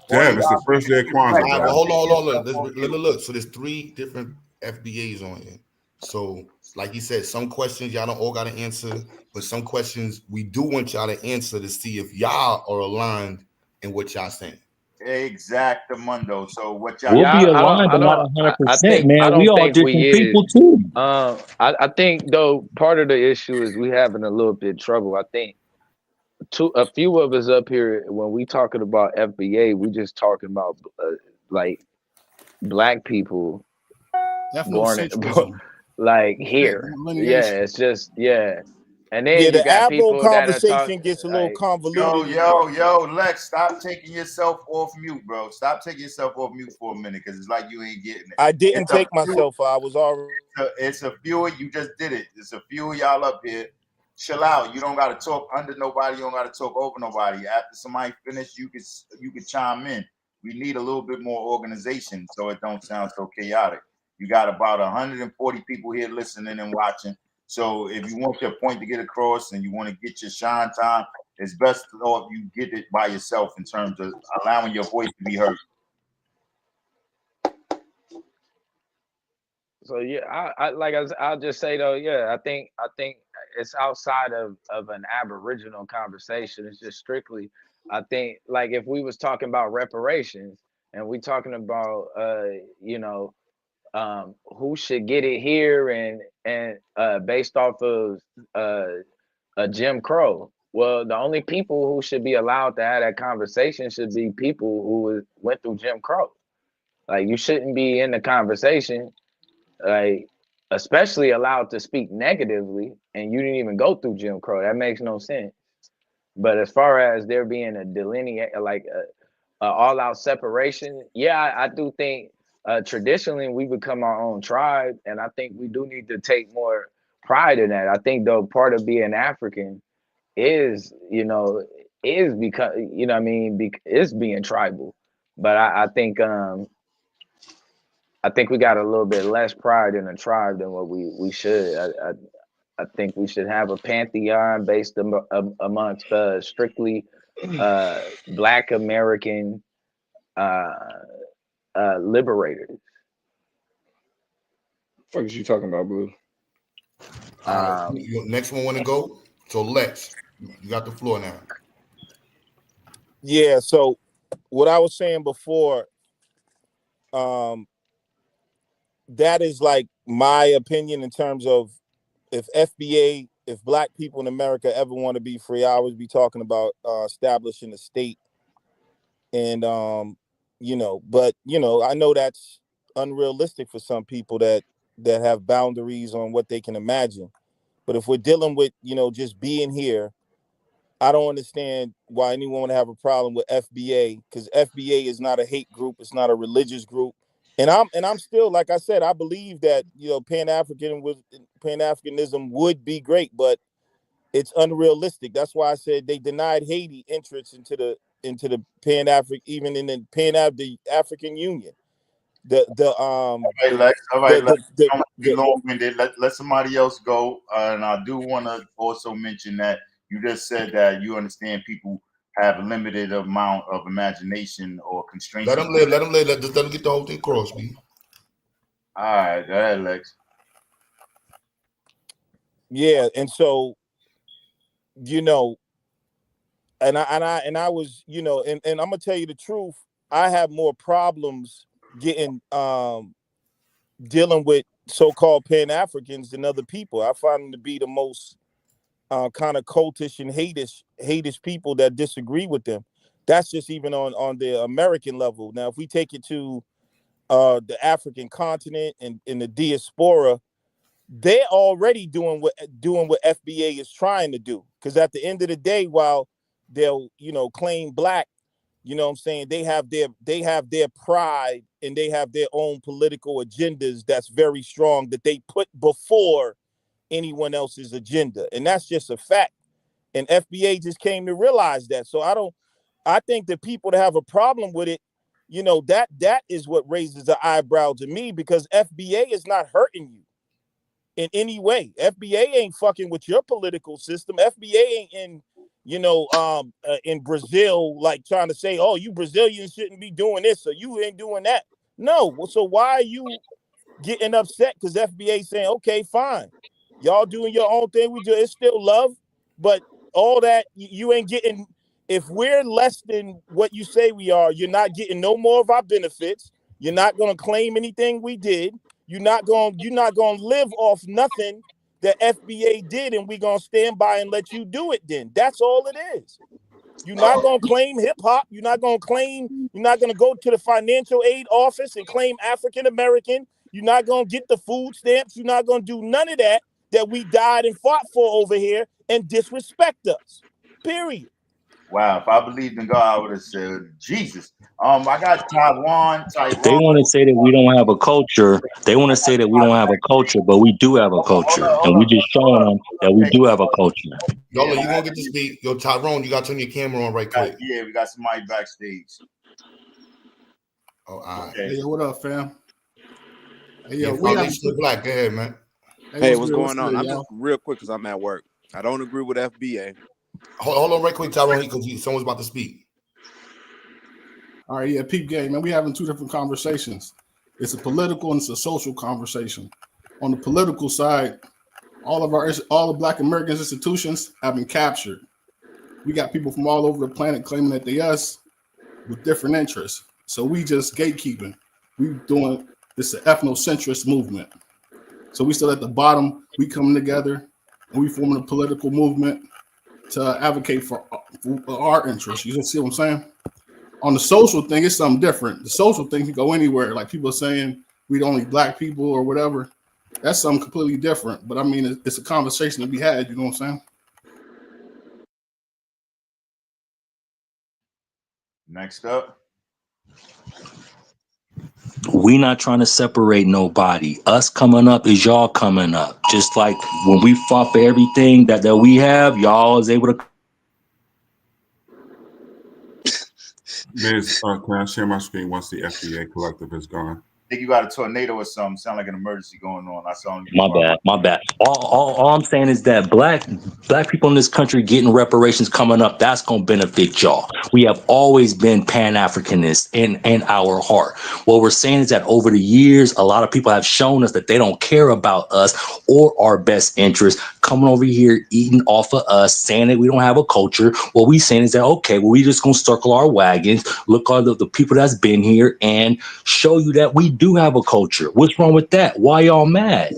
Damn, it's the y'all first day of Kwanzaa, right, All right, bro. but hold on, hold on. yourself off Let me mute. look. So there's 3 different FBAs on here. So, like he said, some questions y'all don't all got to answer, but some questions we do want y'all to answer to see if y'all are aligned in what y'all saying. Exactamundo. So what y'all We'll be Yeah, aligned, but not I 100%, think I man. We don't all think we different people is. too. I think though part of the issue is we having a little bit of trouble. I think a few of us up here when we talking about FBA, we just talking about like black people Ethnocentrism, like here. Yeah, lineation. it's just and Yeah, then you the got Abro people that are talking conversation gets a little like convoluted in there. Yo, Lex, stop taking yourself off mute, bro. Stop taking yourself off mute for a minute, because it's like you ain't getting it. I didn't It's a take few, myself. I was already. it's a few of you just did it. It's a few of y'all up here. Chill out. You don't got to talk under nobody. You don't got to talk over nobody. After somebody finish, you could chime in. We need a little bit more organization so it don't sound so chaotic. You got about 140 people here listening and watching. So if you want your point to get across and you want to get your shine time, it's best if you get it by yourself in terms of allowing your voice to be heard. so yeah, I'll just say though, I think it's outside of an aboriginal conversation. It's just strictly, I think, like if we was talking about reparations and we talking about who should get it here and based off of Jim Crow. Well, the only people who should be allowed to have that conversation should be people who went through Jim Crow. Like you shouldn't be in the conversation, like especially allowed to speak negatively, and you didn't even go through Jim Crow. That makes no sense. But as far as there being a delineate, like a all-out separation, I do think traditionally we become our own tribe, and I think we do need to take more pride in that. I think though part of being African is because what I mean is being tribal, but I think we got a little bit less pride in a tribe than what we should. I think we should have a pantheon based amongst strictly Black American liberators. What is you talking about, Blue? All right, next one want to go? So Lex, you got the floor now. Yeah. So what I was saying before, that is like my opinion in terms of if Black people in America ever want to be free, I always be talking about establishing a state. And but I know that's unrealistic for some people that have boundaries on what they can imagine. But if we're dealing with just being here, I don't understand why anyone would have a problem with FBA, because FBA is not a hate group. It's not a religious group. And I'm still, like I said, I believe that Pan-Africanism would be great, but it's unrealistic. That's why I said they denied Haiti entrance into the Pan-African, even in the African Union. All right, Lex. Don't be long-winded. Let somebody else go. And I do want to also mention that you just said that you understand people have a limited amount of imagination or constraints. Let them live. Let them live. Just let them get the whole thing across, B. All right, go ahead, Lex. Yeah, and so and I was and I'm gonna tell you the truth. I have more problems getting dealing with so-called Pan-Africans than other people. I find them to be the most kind of cultish and hatish people that disagree with them. That's just even on the American level. Now, if we take it to the African continent and in the diaspora, they're already doing what FBA is trying to do. Because at the end of the day, while they'll claim Black, what I'm saying, they have their pride and they have their own political agendas that's very strong that they put before anyone else's agenda, and that's just a fact. And FBA just came to realize that. So I think the people that have a problem with it you know, that is what raises the eyebrow to me, because FBA is not hurting you in any way. FBA ain't fucking with your political system. FBA ain't in, you know, in Brazil, like trying to say, oh, you Brazilians shouldn't be doing this, or you ain't doing that. No. Well, so why are you getting upset because FBA saying, okay, fine, y'all doing your own thing, we do, it's still love, but all that, you ain't getting, if we're less than what you say we are, you're not getting no more of our benefits. You're not going to claim anything we did. You're not going to live off nothing that FBA did, and we're going to stand by and let you do it then. That's all it is. You're not going to claim hip hop. You're not going to go to the financial aid office and claim African American. You're not going to get the food stamps. You're not going to do none of that we died and fought for over here and disrespect us. Period. Wow, if I believed in God, I would have said Jesus. I got Tyrone. They want to say that we don't have a culture. They want to say that we don't have a culture, but we do have a culture, and we just showing them that we do have a culture. Yola, you gonna get to speak. Yo, Tyrone, you gotta turn your camera on right quick. Yeah, we got somebody backstage. Oh, all right. Hey, yo, what up, fam? Hey, yo, Foundation Black. Go ahead, man. Hey, what's going on? I'm just real quick because I'm at work. I don't agree with FBA. Hold on right quick, Tyrone, because someone's about to speak. All right, yeah, peep game, man. We having two different conversations. It's a political and it's a social conversation. On the political side, all the Black American institutions have been captured. We got people from all over the planet claiming that they us with different interests. So we just gatekeeping. We doing this ethnocentrist movement. So we still at the bottom. We coming together and we forming a political movement to advocate for our interests. You just see what I'm saying? On the social thing, it's something different. The social thing can go anywhere. Like people are saying we the only Black people or whatever. That's something completely different. But I mean, it's a conversation to be had. You know what I'm saying? Next up. We not trying to separate nobody. Us coming up is y'all coming up. Just like when we fought for everything that we have, y'all is able to. Liz, can I share my screen once the FBA collective is gone? I think you got a tornado or something. Sound like an emergency going on. I saw you. My bad. All I'm saying is that black people in this country getting reparations coming up, that's gonna benefit y'all. We have always been Pan-Africanists in our heart. What we're saying is that over the years, a lot of people have shown us that they don't care about us or our best interests, coming over here, eating off of us, saying that we don't have a culture. What we saying is that, okay, well, we just gonna circle our wagons, look at the people that's been here and show you that we do have a culture. What's wrong with that? Why y'all mad?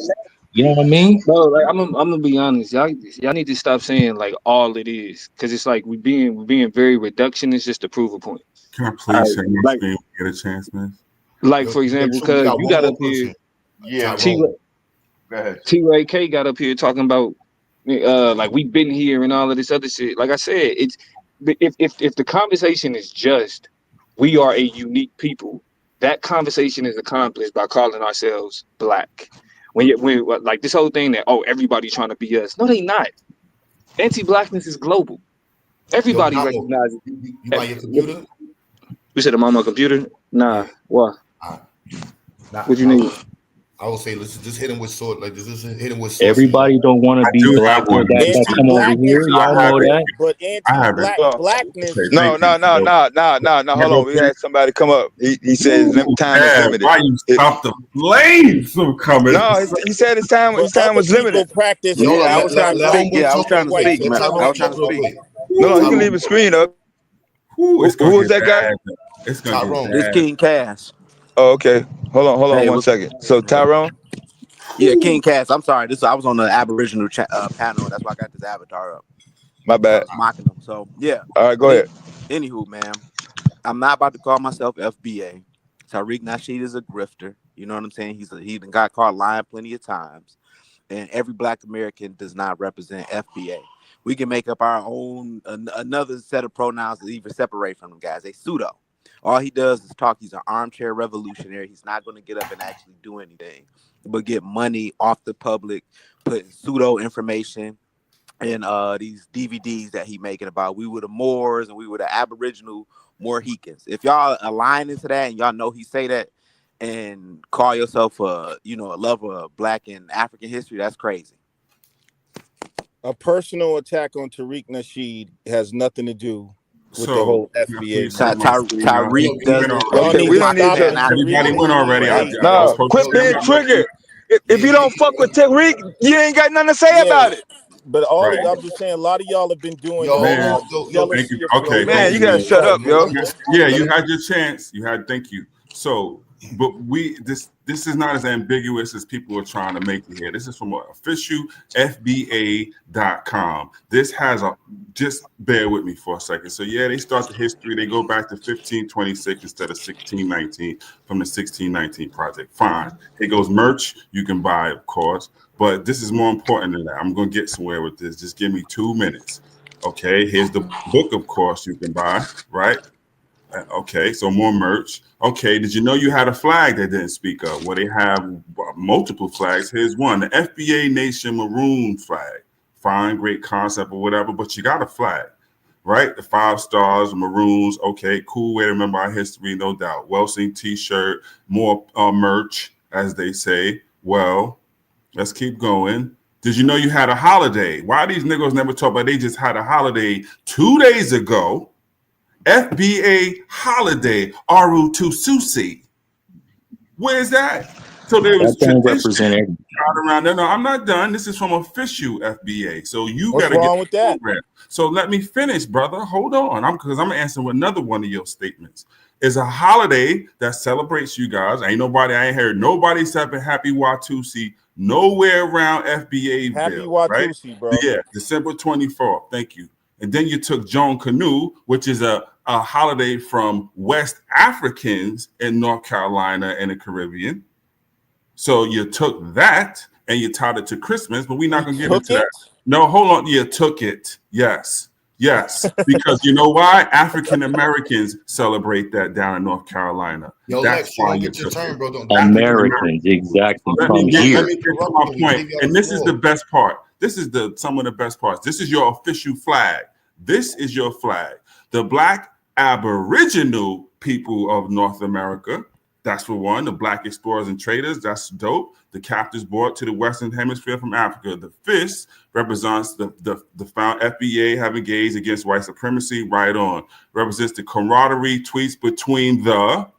You know what I mean? No, like I'm gonna be honest. Y'all need to stop saying like all it is, because it's like we're being very reductionist just to prove a point. Can I please share my screen when you get a chance, man? Like for example, because you got up here, T-Ray K got up here talking about like we've been here and all of this other shit. Like I said, it's if the conversation is just we are a unique people, that conversation is accomplished by calling ourselves Black. When like this whole thing that everybody trying to be us. No, they not. Anti-Blackness is global. Everybody recognizes. You buy your computer? You said I'm on my computer? Nah. What? What you need? I will say, let's just hit him with sword. Like this, hit him with sword. Everybody don't want to be Black or that come over here. Y'all know that. But anti-Blackness. No. Hold on. We had somebody come up. He said time is limited. Why you stop the flames from coming? No, he said his time was limited. Practice. I was trying to speak. Yeah, I was trying to speak, man. I was trying to speak. No, he can leave his screen up. Who was that guy? It's Tyrone. It's King Cass. Oh, okay. Hold on 1 second. So Tyrone? Yeah, King Cass. I'm sorry. I was on the Aboriginal panel. That's why I got this avatar up. My bad. I was mocking them. So yeah. All right, go ahead. Anywho, man, I'm not about to call myself FBA. Tariq Nasheed is a grifter. You know what I'm saying? He got caught lying plenty of times. And every Black American does not represent FBA. We can make up our own another set of pronouns that even separate from them guys. They pseudo. All he does is talk. He's an armchair revolutionary. He's not going to get up and actually do anything, but get money off the public, putting pseudo information in these DVDs that he making about we were the Moors and we were the Aboriginal Mohicans. If y'all align into that and y'all know he say that and call yourself a lover of Black and African history, that's crazy. A personal attack on Tariq Nasheed has nothing to do with the So whole can I FBA please share movement. my screen now? Tyreek We went doesn't. Y'all already. Okay, need we to don't need stop to. the Tariq Everybody went Nasheed already. I hate. was No, supposed to quit share being my triggered. notes. If you don't fuck with Tariq, you ain't got nothing to say Yeah, about it. but all Right. of I'm just saying, a lot of y'all have been doing Yo, this hold Man, on. out Yo, thank you. jealousy of Okay, Tariq thank Man, you you, gotta man. Nasheed. shut Like, up, man, yo. Yeah, let you me had your chance. You had, thank you. So, but this is not as ambiguous as people are trying to make it here. This is from official FBA.com. This has just bear with me for a second. So, yeah, they start the history. They go back to 1526 instead of 1619 from the 1619 project. Fine. It goes merch you can buy, of course. But this is more important than that. I'm going to get somewhere with this. Just give me 2 minutes. Okay, here's the book, of course, you can buy, right? Okay, so more merch. Okay, did you know you had a flag that didn't speak up? Well, they have multiple flags. Here's one, the FBA Nation Maroon flag. Fine, great concept or whatever, but you got a flag, right? The 5 stars, maroons. Okay, cool way to remember our history, no doubt. Well-seen T-shirt, more merch, as they say. Well, let's keep going. Did you know you had a holiday? Why these niggas never talk about they just had a holiday 2 days ago? FBA holiday, Aru Tususi. Where's that? So there That was thing tradition represented. around there. No, I'm not done. This is from official FBA. So you what's got to get wrong the with that? program. So let me finish, brother. Hold on. Because I'm answering another one of your statements. It's a holiday that celebrates you guys. I ain't heard nobody except Happy Watusi nowhere around Happy FBAville, right? Watusi, bro. Yeah, December 24th. Thank you. And then you took John Canoe, which is a holiday from West Africans in North Carolina and the Caribbean. So you took that and you tied it to Christmas, but we're not going to get Took into that. it? No, hold on. You took it. Yes. Yes. Because you know why? African Americans celebrate that down in North Carolina. Yo, That's Lex, you why don't you get your took turn, it. bro. Don't African Americans, Americans. exactly, Let from me get here. to my we point. gave y'all And the this is floor. the best part. This is some of the best parts. This is your official flag. This is your flag. The Black Aboriginal people of North America. That's for one. The Black explorers and traders. That's dope. The captives brought to the Western Hemisphere from Africa. The fist represents the found FBA have engaged against white supremacy. Right on. Represents the camaraderie tweets between the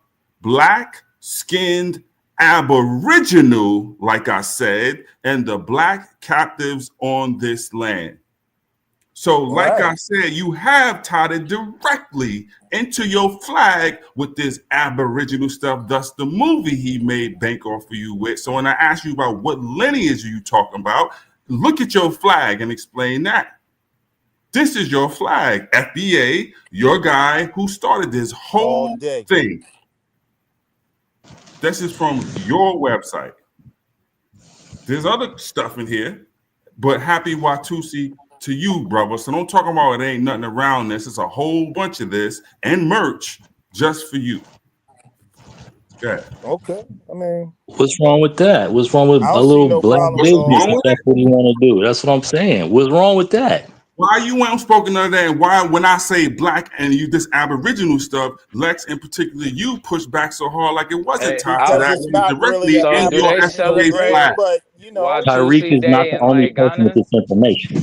black-skinned Aboriginal, like I said, and the Black captives on this land. So, like I said, you have tied it directly into your flag with this Aboriginal stuff. Thus, the movie he made bank off of you with. So, when I ask you about what lineage are you talking about, look at your flag and explain that. This is your flag, FBA, your guy who started this All whole day. thing. This is from your website. There's other stuff in here, but happy Watusi to you, brother. So don't talk about it ain't nothing around this. It's a whole bunch of this and merch just for you. Yeah. Okay. I mean, What's wrong with that? What's wrong with I a don't see little no black problem What's at all. business wrong if with it? that's what you want to do? That's what I'm saying. What's wrong with that? Why you ain't spoken of that? And why, when I say black and you this Aboriginal stuff, Lex in particular, you push back so hard like it wasn't Hey, tied to Because that it's when it's not really directly an so in do your they Aboriginal FBA celebrate flag. thing, but you know, Tyreek Watusi is not Day the in only like person with Ghana this information.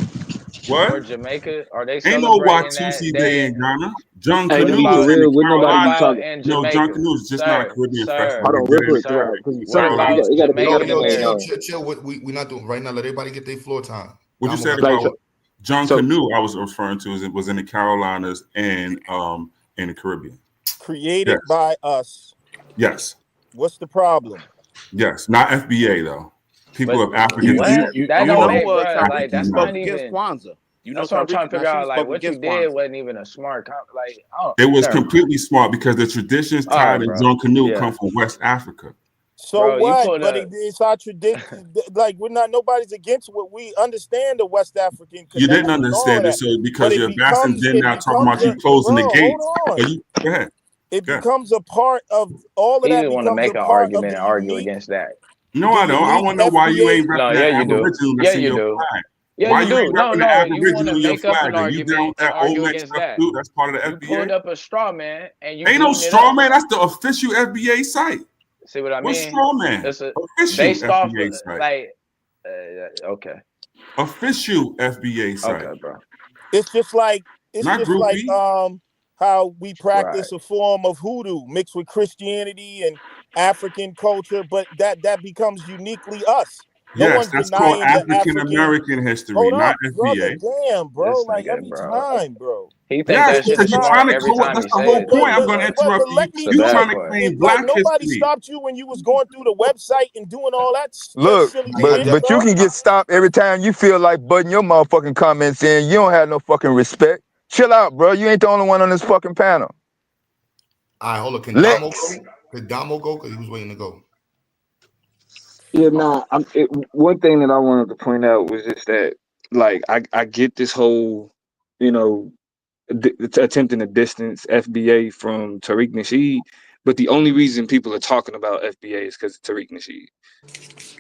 or What? Jamaica? Are they Ain't no celebrating that Watusi Day day? in Ghana. John Hey, What to Canoe keep it about is in the real, with what nobody be Carolinas. about talking. in No, John Jamaica? Canoe is just not a Caribbean festival. Hold Sir, They on, did real it. quick, sir. because What some about you got Yo, to Jamaican yo, remain chill, on. chill, Americans? chill. We not doing right now. Let everybody get their floor time. What you I'm gonna said go. Like, about John so Canoe, I was referring to was in the Carolinas and in the Caribbean. created Yes, by us. yes, What's the problem? yes. Not FBA though. People But of African You what? descent. you That you don't Hold on, make, know bruh. Tyreek Like African he that's spoke not descent. against even. Kwanzaa. You know That's what I'm trying Tyreek to figure out. Nasheed Like spoke what you against did Kwanzaa. wasn't even a smart. Like oh, It was never mind. completely smart because the traditions All right, tied in bro. John Canoe Yeah, come from West Africa. So bro. You what? pulled But up. it's our tradition. Like we're not. Nobody's against what we understand the West African You didn't connection and all of understand it, that. so But because you're bashing then it now talking becomes about a you closing the bro. Hold gates. on. Go ahead. It Go ahead. becomes a part of all of He that. just want to Becomes make a an part of argument and argue against that. No, I don't. I want to know why you FBA. ain't No, repping yeah, that you do. Aboriginal Yeah, that's in you your do. flag. Yeah, Why you you do. ain't No, repping the no, you want Aboriginal to in your make up an flag? Are you down argument with to that argue Olmec against stuff that. too? That's part of the You FBA. pulled up a straw man and you Ain't no beating it straw up. man. That's the official FBA site. See what I What's mean? straw man? It's a Official based off FBA site. like okay. Official FBA site. Okay, bro. It's just like it's Not just like groupie. how we Right. practice a form of hoodoo mixed with Christianity and African culture, but that becomes uniquely us. No Yes, one's that's called denying the African African. American history, Hold not up, brother. FBA. Damn, bro. This Like nigga, every bro. time, bro. He think Yes, that shit because is you're smart trying to every call. time That's he the say whole it But point. too, I'm but going to bro. but interrupt you. let me It's a You do bad trying it. to point. claim Like black nobody history. stopped you when you was going through the website and doing all that Look, silly Hey, shit, but bro. you can get stopped every time you feel like butting your motherfucking comments in. You don't have no fucking respect. Chill out, bro. You ain't the only one on this fucking panel. All right, hold on. Can Damo Lex. go? Can Damo go? Because he was waiting to go. Yeah, no. One thing that I wanted to point out was just that, like, I get this whole, you know, attempting to distance FBA from Tariq Nasheed, but the only reason people are talking about FBA is because of Tariq Nasheed.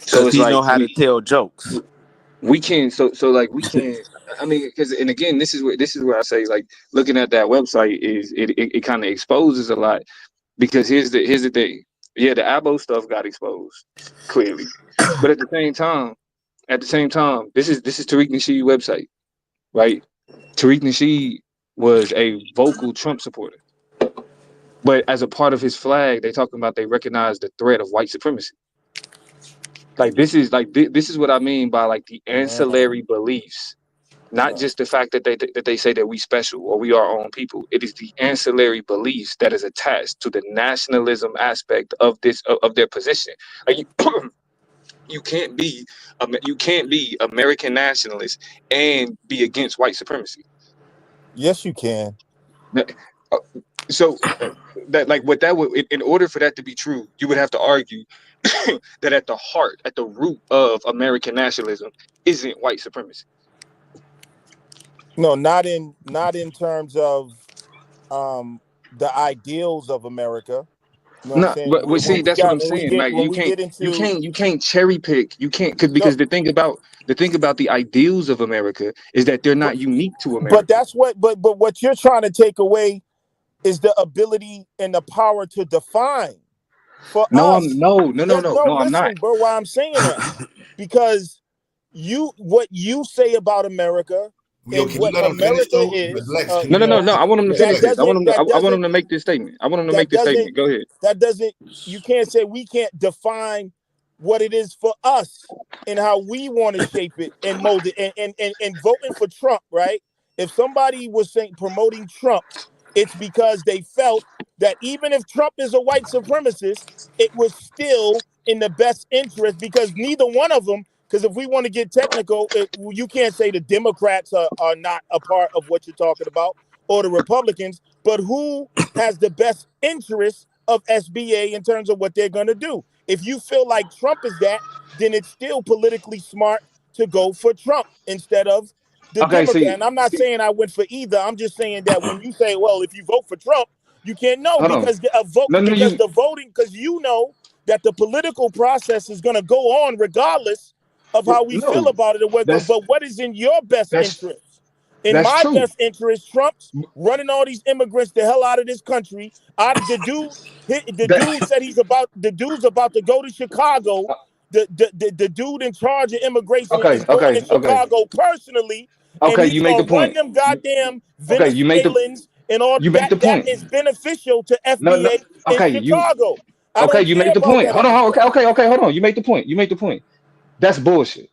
So Because it's he like know how to tell jokes. we can't. So like we can't. I mean, because and again, this is where I say, like, looking at that website is it kind of exposes a lot, because here's the thing. Yeah, the Abo stuff got exposed clearly, but at the same time, this is Tariq Nasheed website, right? Tariq Nasheed was a vocal Trump supporter, but as a part of his flag, they talking about they recognize the threat of white supremacy. Like this is what I mean by like the ancillary beliefs, not just the fact that they say that we special or we are our own people. It is the ancillary beliefs that is attached to the nationalism aspect of of their position. Like you can't be American nationalist and be against white supremacy. Yes, you can. So that like what that would, in order for that to be true, you would have to argue that at the root of American nationalism isn't white supremacy. No, not in terms of the ideals of America. You know what I'm No, saying? but see, that's what I'm When we saying. get Like when we get into you can't cherry pick. You can't no, because the thing about the ideals of America is that they're not unique to but America. that's what but what you're trying to take away is the ability and the power to define for No, I'm us. Yes, no, no, I'm not. listen, bro, why I'm saying that. Because what you say about America Yo, and can you what let him finish America though? is, Lex, can No, you no, let no, him no. I finish? want him to Lex, that finish this. Lex. doesn't that I want him doesn't to make this statement. I want him to make that this doesn't statement. Go ahead. that doesn't you can't say we can't define what it is for us and how we want to shape it and mold it and voting for Trump, right? If somebody was saying promoting Trump, it's because they felt that even if Trump is a white supremacist, it was still in the best interest because neither one of them, because if we want to get technical, you can't say the Democrats are not a part of what you're talking about or the Republicans, but who has the best interest of SBA in terms of what they're going to do. If you feel like Trump is that, then it's still politically smart to go for Trump instead of the Okay, Democrat. see, And I'm not saying I went for either. I'm just saying that when you say, well, if you vote for Trump, you can't know hold on. because a vote No, no, because you the voting because you know that the political process is going to go on regardless of how we feel no. about it. But what is in your best That's interest? In that's my true. best interest, Trump's running all these immigrants the hell out of this country. The That dude said the dude's about to go to Chicago. The dude in charge of immigration is going to okay. Chicago personally, and Okay, he's you make the gonna run point. them goddamn Okay, Venezuelans and all you make the that point. is beneficial to No, no. FBA in Okay, Chicago. I okay, don't you care make the about point. that Hold other on, stuff. okay, hold on. You make the point. You make the point. That's bullshit.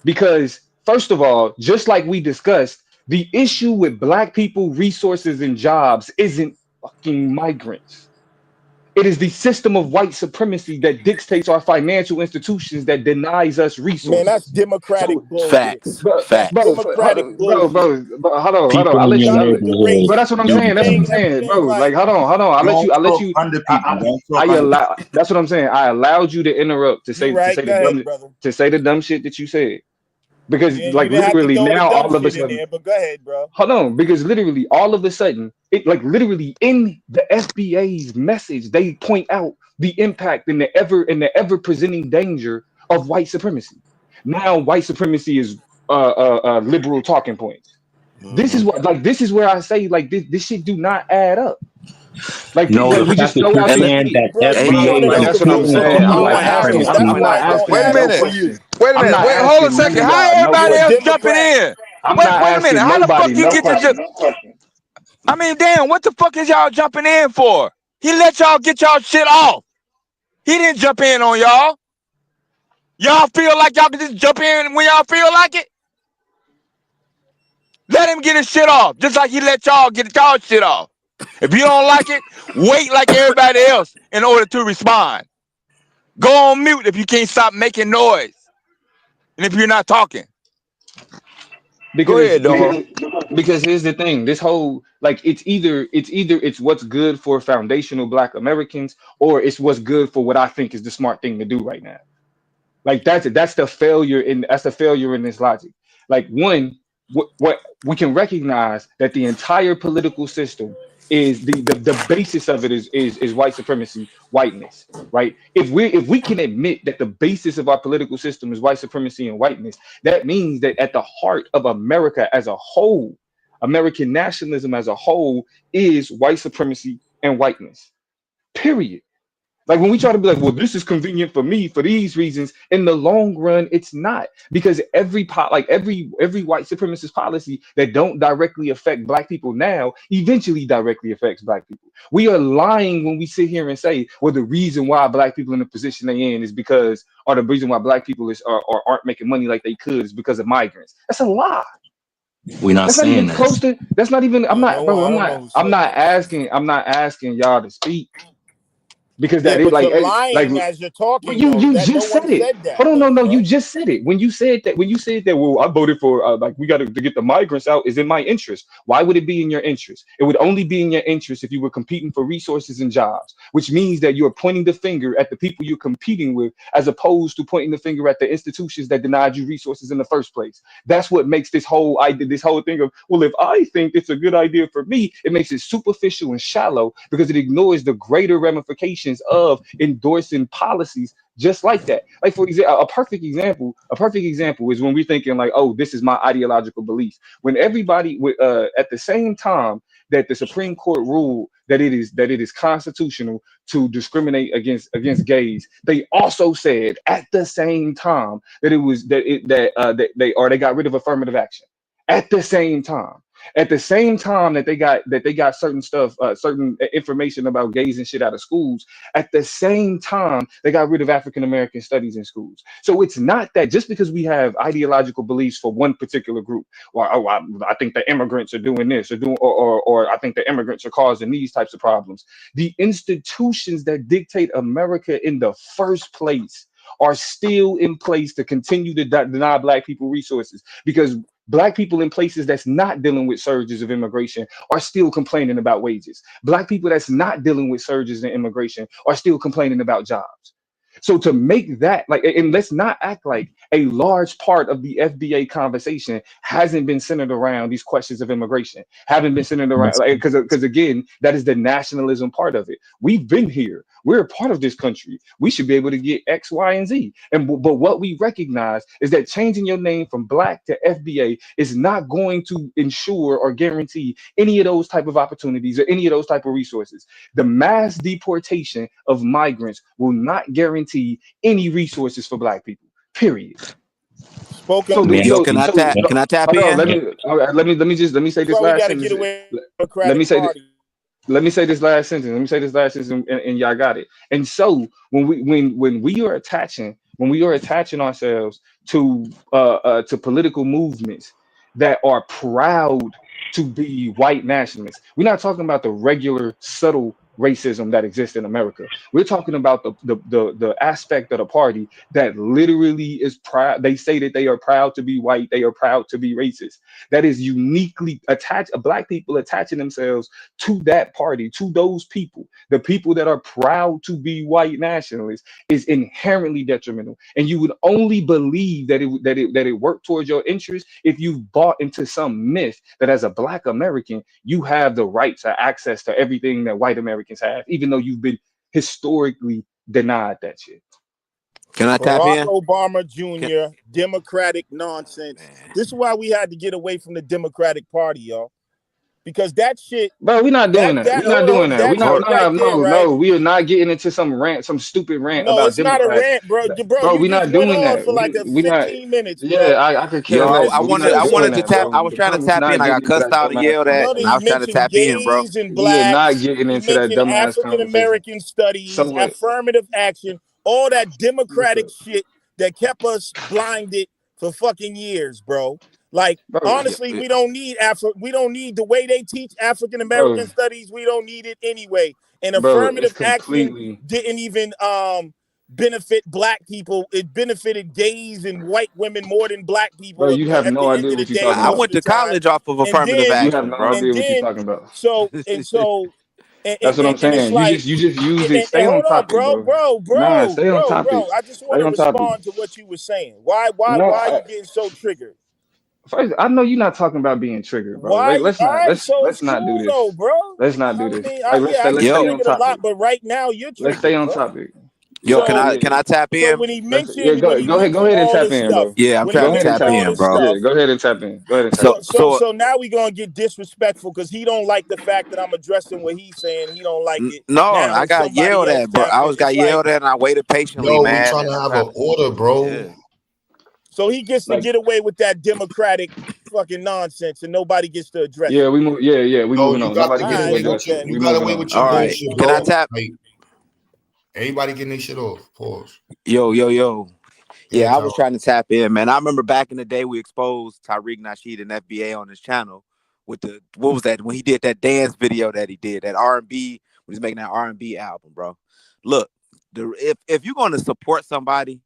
Because first of all, just like we discussed, the issue with black people, resources, and jobs isn't fucking migrants. It is the system of white supremacy that dictates our financial institutions that denies us Man, that's resources. democratic So, bullshit. Facts. That's Facts. democratic bullshit. hold on, hold on. People I'll in let your you. The neighborhood. But race, that's what I'm You saying. That's what I'm and saying, everything. bro. Like, Like, hold on. Don't talk under people. Don't talk under people. That's what I'm saying. I allowed you to interrupt you right. Go ahead, brother. to say the dumb shit that you said, because You like didn't have to literally throw the now dumb all of a shit in sudden, there, but go ahead, bro. hold on, because literally all of a sudden, it like literally in the FBA's message, they point out the impact and the ever presenting danger of white supremacy. Now white supremacy is liberal talking points. This is Mhm. what like this is where I say like this shit do not add up. Like No, like the we fact just that throw you're out And these saying that bro, you hey, want FBA to like know is the that's what I'm people? different So saying. from I'm I'm not gonna ask you. asking. That's I'm why not I don't asking Wait a you ask no minute. questions. question. Wait a I'm minute. not Wait, hold a asking none second. of How y'all no everybody You're a else question. jumping Democrat. in? I'm not Wait a minute. asking How the fuck nobody you no get to question. I mean, damn, what the fuck is y'all jumping in for? He let y'all get y'all shit off. He didn't jump in on y'all. Y'all feel like y'all can just jump in when y'all feel like it? Let him get his shit off, just like he let y'all get y'all shit off. If you don't like it, wait like everybody else in order to respond. Go on mute if you can't stop making noise. And if you're not talking. Go because ahead, Domo. because because here's the thing, this whole like it's what's good for foundational Black Americans, or it's what's good for what I think is the smart thing to do right now. Like that's the failure in this logic. Like one, what we can recognize that the entire political system is the basis of it is white supremacy, whiteness, right? If we can admit that the basis of our political system is white supremacy and whiteness, that means that at the heart of America as a whole, American nationalism as a whole is white supremacy and whiteness. Period. Like when we try to be like, well, this is convenient for me for these reasons. In the long run, it's not, because every white supremacist policy that don't directly affect Black people now eventually directly affects Black people. We are lying when we sit here and say, well, the reason why Black people in the position they in is because, or the reason why Black people or aren't making money like they could is because of migrants. That's a lie. We're not That's not saying even that. close to. That's not even. I'm You not, know what? bro. I I'm don't not. know who I'm said not that. asking. I'm not asking y'all to speak because Yeah, that is but like you're like lying as you're but talking, you though. you That no just one said it. said that, Hold on, no, though, no, you bro. just said it. When you said that, well, I voted for like we got to get the migrants out is in my interest. Why would it be in your interest? It would only be in your interest if you were competing for resources and jobs, which means that you're pointing the finger at the people you're competing with, as opposed to pointing the finger at the institutions that denied you resources in the first place. That's what makes this whole thing of, well, if I think it's a good idea for me, it makes it superficial and shallow because it ignores the greater ramifications of endorsing policies just like that. Like for example, a perfect example is when we're thinking like, oh, this is my ideological belief. When everybody at the same time that the Supreme Court ruled that it is constitutional to discriminate against gays, they also said at the same time that it was that it that they got rid of affirmative action. At the same time. At the same time that they got certain stuff, certain information about gays and shit out of schools, at the same time, they got rid of African American studies in schools. So it's not that just because we have ideological beliefs for one particular group, or oh, I think the immigrants are doing this, or I think the immigrants are causing these types of problems. The institutions that dictate America in the first place are still in place to continue to deny Black people resources, because Black people in places that's not dealing with surges of immigration are still complaining about wages. Black people that's not dealing with surges in immigration are still complaining about jobs. So to make that like, and let's not act like a large part of the FBA conversation hasn't been centered around these questions of immigration, haven't been centered around like, because again, that is the nationalism part of it. We've been here. We're a part of this country. We should be able to get X, Y, and Z. But what we recognize is that changing your name from Black to FBA is not going to ensure or guarantee any of those type of opportunities or any of those type of resources. The mass deportation of migrants will not guarantee any resources for Black people. Period. Spoken. So, Man, yo, can I tap hold on. in? Let me say That's this why we last got to get sentence. away from the Let me Democratic say this. Party. Let me say this last sentence. Let me say this last sentence, and y'all got it. And so when we are attaching ourselves to political movements that are proud to be white nationalists, we're not talking about the regular subtle racism that exists in America. We're talking about the aspect of the party that literally is proud. They say that they are proud to be white. They are proud to be racist. That is uniquely attached. Black people attaching themselves to that party, to those people, the people that are proud to be white nationalists, is inherently detrimental. And you would only believe that it worked towards your interest if you bought into some myth that as a Black American, you have the right to access to everything that white Americans have, even though you've been historically denied that shit. Can I tap Barack in? Obama Jr., Democratic nonsense. This is why we had to get away from the Democratic Party, y'all. Because that shit, Bro, we're not doing that. We're not hold doing on, that. We that not shit right there, right? we are not getting into some rant, some stupid rant No, about it's not a Democrats. rant, bro. Bro, Bro, you we just not went doing on that. for like a We not 15 minutes, yeah, bro. I could care Yo, less, I but we wanted not I doing wanted to that, tap. I bro. was The trying to Trump is tap in. not I getting got into cussed that out and dumbass yelled at, Brother, and I he was conversation. trying to mentioned tap in, bro. gays and We are not blacks. getting He into that mentioned dumbass African conversation. American So studies, what? affirmative action, all that What's Democratic up? shit that kept us blinded for fucking years, bro. Like, Bro, honestly, we don't need we don't need the way they teach African bro, American studies. We don't need it anyway. And bro, it's affirmative action completely didn't even benefit black people. It benefited gays and white women more than black bro, people you have at no the end idea of the what you're day talking I most about. of went the to time. college off of And affirmative then You have action, no bro. idea what you're talking about. so and so That's what I'm and it's saying. like You just use it. Stay and on hold on, topic, bro. Nah, stay on topic. bro. I just want Stay to on topic. respond to what you were saying. Why No, are you getting so triggered? first, I know you're not talking about being triggered, bro. Why? Let's All not right, so it's let's not do cool though, this. bro. Let's not do I this. mean, Like yeah, I let's get stay Yo, on triggered a lot, topic. but right now you're Let's stay triggered, on bro. topic. yo, So can I tap so in? when Go he ahead mentioned and all tap this in, stuff, bro. Yeah, I'm when he trying Go to ahead and mentioned tap tap all in, this in. bro. stuff. Yeah, go ahead and tap in. Go ahead and tap So, So in. so now we're gonna get disrespectful because he don't like the fact that I'm addressing what he's saying. He don't like it. no, Now I it's got somebody yelled else at, bro. I tapping. was It's got like yelled at, and I waited patiently, Yo, we man. trying And to I'm have trying an to, order, bro. yeah. so he gets to Like, get away with that democratic fucking nonsense, and nobody gets to address yeah, it. we Yo, moving you on. got Nobody to All get gets to right, away with address your, it. okay. you We got moving away on. with your All right, bullshit, can I bro. tap? Like everybody getting their shit off. Pause. Yo. Yeah, Yeah, I was Tyrone. trying to tap in, man. I remember back in the day we exposed Tariq Nasheed and FBA on his channel with the what was that when he did that dance video that he did that R&B when he's making that R&B album, bro. Look, if you're going to support somebody,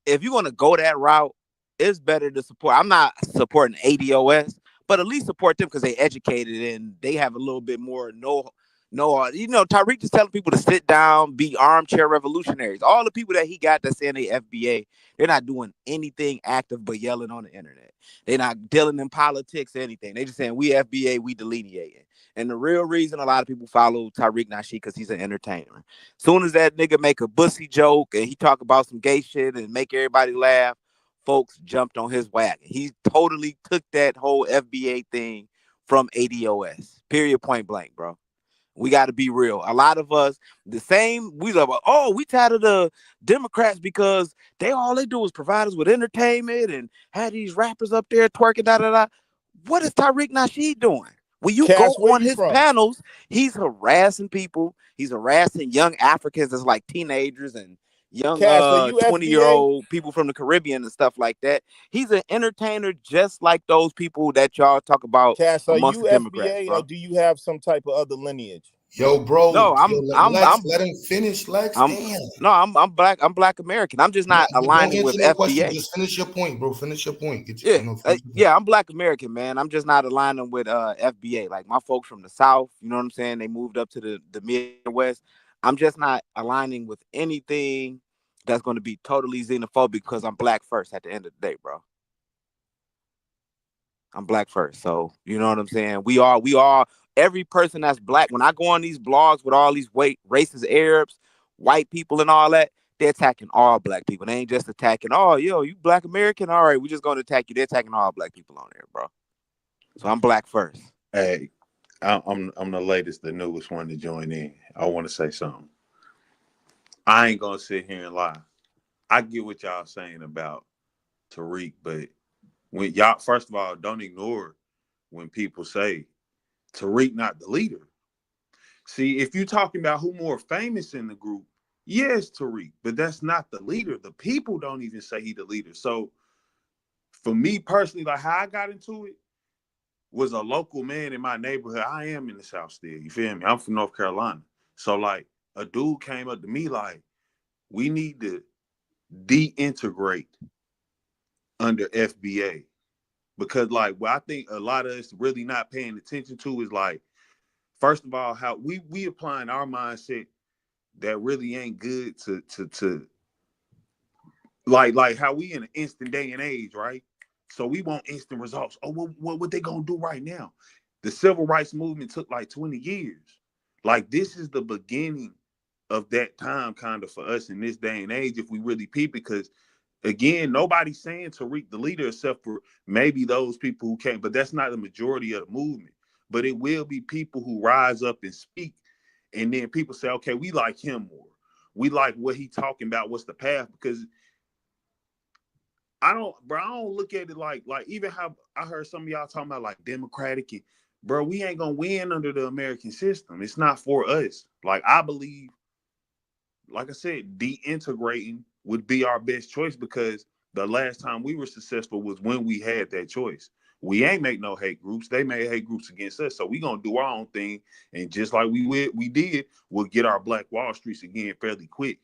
if you're going to go that route, it's better to support. I'm not supporting ADOS, but at least support them because they educated and they have a little bit more Tyreek just telling people to sit down, be armchair revolutionaries. All the people that he got that's saying they FBA, they're not doing anything active but yelling on the internet. They're not dealing in politics or anything. They just saying we FBA, we delineating. And the real reason a lot of people follow Tariq Nasheed because he's an entertainer. Soon as that nigga make a bussy joke and he talk about some gay shit and make everybody laugh, folks jumped on his wagon. He totally took that whole FBA thing from ADOS. Period, point blank, bro. We got to be real. A lot of us, the same, we love, we tired of the Democrats because all they do is provide us with entertainment and have these rappers up there twerking, da da da. What is Tariq Nasheed doing? When you go Cass, where on you his from? panels, he's harassing people. He's harassing young Africans as like teenagers and young Cass, are you FBA?20-year-old people from the Caribbean and stuff like that. He's an entertainer just like those people that y'all talk about Cass, are amongst you the Democrats, FBA or bro. do you have some type of other lineage? Yo, bro, No, yo, I'm I'm Lex, I'm let him finish, Lex. I'm Damn. no, I'm black. I'm black American. I'm just not Don't aligning with answer no question. FBA. Just finish your point, bro. Finish your point. Yeah, Finish your point. yeah, I'm black American, man. I'm just not aligning with FBA. Like my folks from the South, you know what I'm saying? They moved up to the Midwest. I'm just not aligning with anything that's going to be totally xenophobic because I'm black first. At the end of the day, bro, I'm black first. So you know what I'm saying? We are every person that's black. When I go on these blogs with all these racist Arabs, white people, and all that, they're attacking all black people. They ain't just attacking, you black American. All right, we just gonna attack you. They're attacking all black people on there, bro. So I'm black first. Hey, I'm the latest, the newest one to join in. I want to say something. I ain't gonna sit here and lie. I get what y'all saying about Tariq, but when y'all, first of all, don't ignore when people say Tariq not the leader. See, if you're talking about who more famous in the group, yes, Tariq, but that's not the leader. The people don't even say he the leader. So for me personally, like how I got into it was a local man in my neighborhood. I am in the South still. You feel me? I'm from North Carolina. So like a dude came up to me like, we need to deintegrate under FBA. Because like what I think a lot of us really not paying attention to is like, first of all, how we applying our mindset that really ain't good to like how we in an instant day and age, right? So we want instant results. Oh, what they gonna do right now? The civil rights movement took like 20 years. Like this is the beginning of that time kind of for us in this day and age if we really peep, because again, nobody's saying Tariq the leader except for maybe those people who came, but that's not the majority of the movement. But it will be people who rise up and speak, and then people say, okay, we like him more. We like what he talking about, what's the path, because I don't look at it like even how I heard some of y'all talking about like Democratic and bro, we ain't gonna win under the American system. It's not for us. Like I believe, like I said, deintegrating would be our best choice because the last time we were successful was when we had that choice. We ain't make no hate groups. They made hate groups against us. So we gonna do our own thing. And just like we did, we'll get our Black Wall Streets again fairly quick.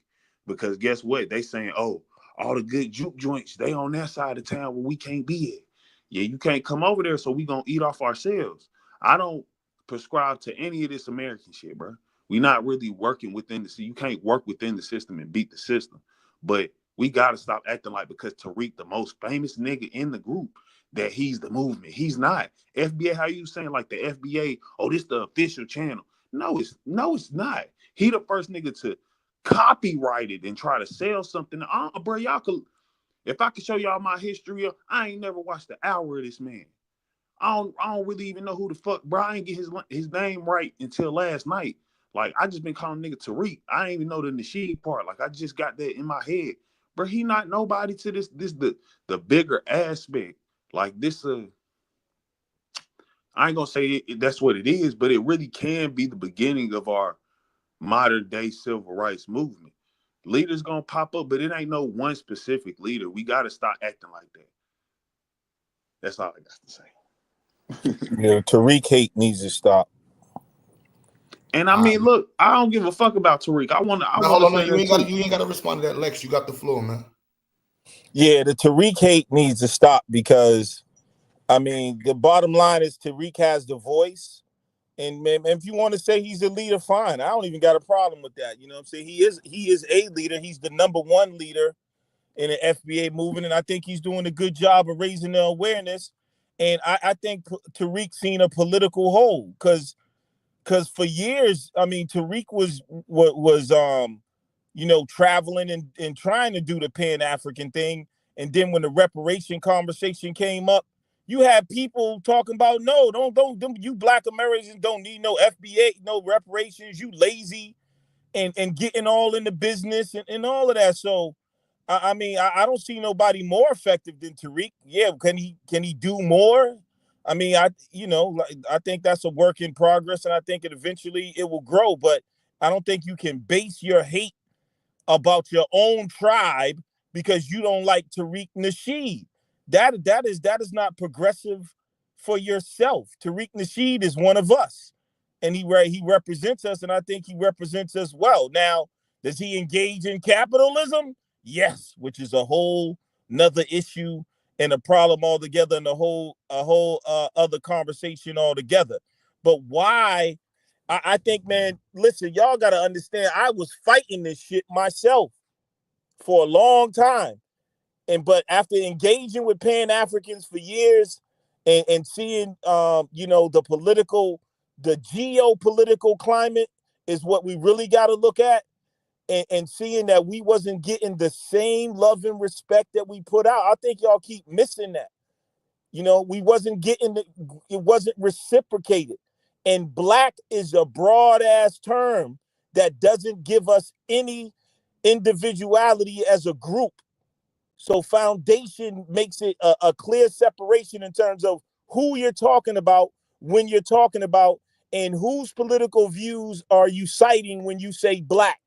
Because guess what? They saying, oh, all the good juke joints, they on that side of town where we can't be at. Yeah, you can't come over there, so we gonna eat off ourselves. I don't prescribe to any of this American shit, bro. We're not really working within the system. You can't work within the system and beat the system. But we got to stop acting like because Tariq, the most famous nigga in the group, that he's the movement. He's not. FBA, how you saying like the FBA, oh, this the official channel. No, it's not. He the first nigga to copyright it and try to sell something. Bro, y'all could, if I could show y'all my history, I ain't never watched the hour of this man. I don't really even know who the fuck, bro. I ain't get his name right until last night. Like, I just been calling nigga Tariq. I ain't even know the Nasheed part. Like, I just got that in my head. Bro, he not nobody to this the bigger aspect. Like, this, I ain't gonna say that's what it is, but it really can be the beginning of our modern day civil rights movement. Leaders gonna pop up, but it ain't no one specific leader. We gotta stop acting like that. That's all I got to say. Yeah, Tariq hate needs to stop. And I mean, look, I don't give a fuck about Tariq. I want hold to on, say you that ain't got to respond to that, Lex. You got the floor, man. Yeah, the Tariq hate needs to stop because, I mean, the bottom line is Tariq has the voice. And if you want to say he's a leader, fine. I don't even got a problem with that. You know what I'm saying? He is a leader. He's the number one leader in the FBA movement. And I think he's doing a good job of raising the awareness. And I think Tariq seen a political hole because for years, I mean, Tariq was traveling and trying to do the Pan-African thing. And then when the reparation conversation came up, you had people talking about, no, don't you Black Americans don't need no FBA, no reparations, you lazy, and getting all in the business and all of that. So I mean, I don't see nobody more effective than Tariq. Yeah, can he do more? I mean, I think that's a work in progress, and I think eventually it will grow. But I don't think you can base your hate about your own tribe because you don't like Tariq Nasheed. That is not progressive for yourself. Tariq Nasheed is one of us, and he represents us, and I think he represents us well. Now, does he engage in capitalism? Yes, which is a whole nother issue and a problem altogether, and a whole other conversation altogether. But why? I think, man, listen, y'all got to understand, I was fighting this shit myself for a long time. But after engaging with Pan-Africans for years and seeing, the geopolitical climate is what we really got to look at, and seeing that we wasn't getting the same love and respect that we put out. I think y'all keep missing that. We wasn't getting it wasn't reciprocated. And Black is a broad ass term that doesn't give us any individuality as a group. So foundation makes it a clear separation in terms of who you're talking about when you're talking about, and whose political views are you citing when you say Black.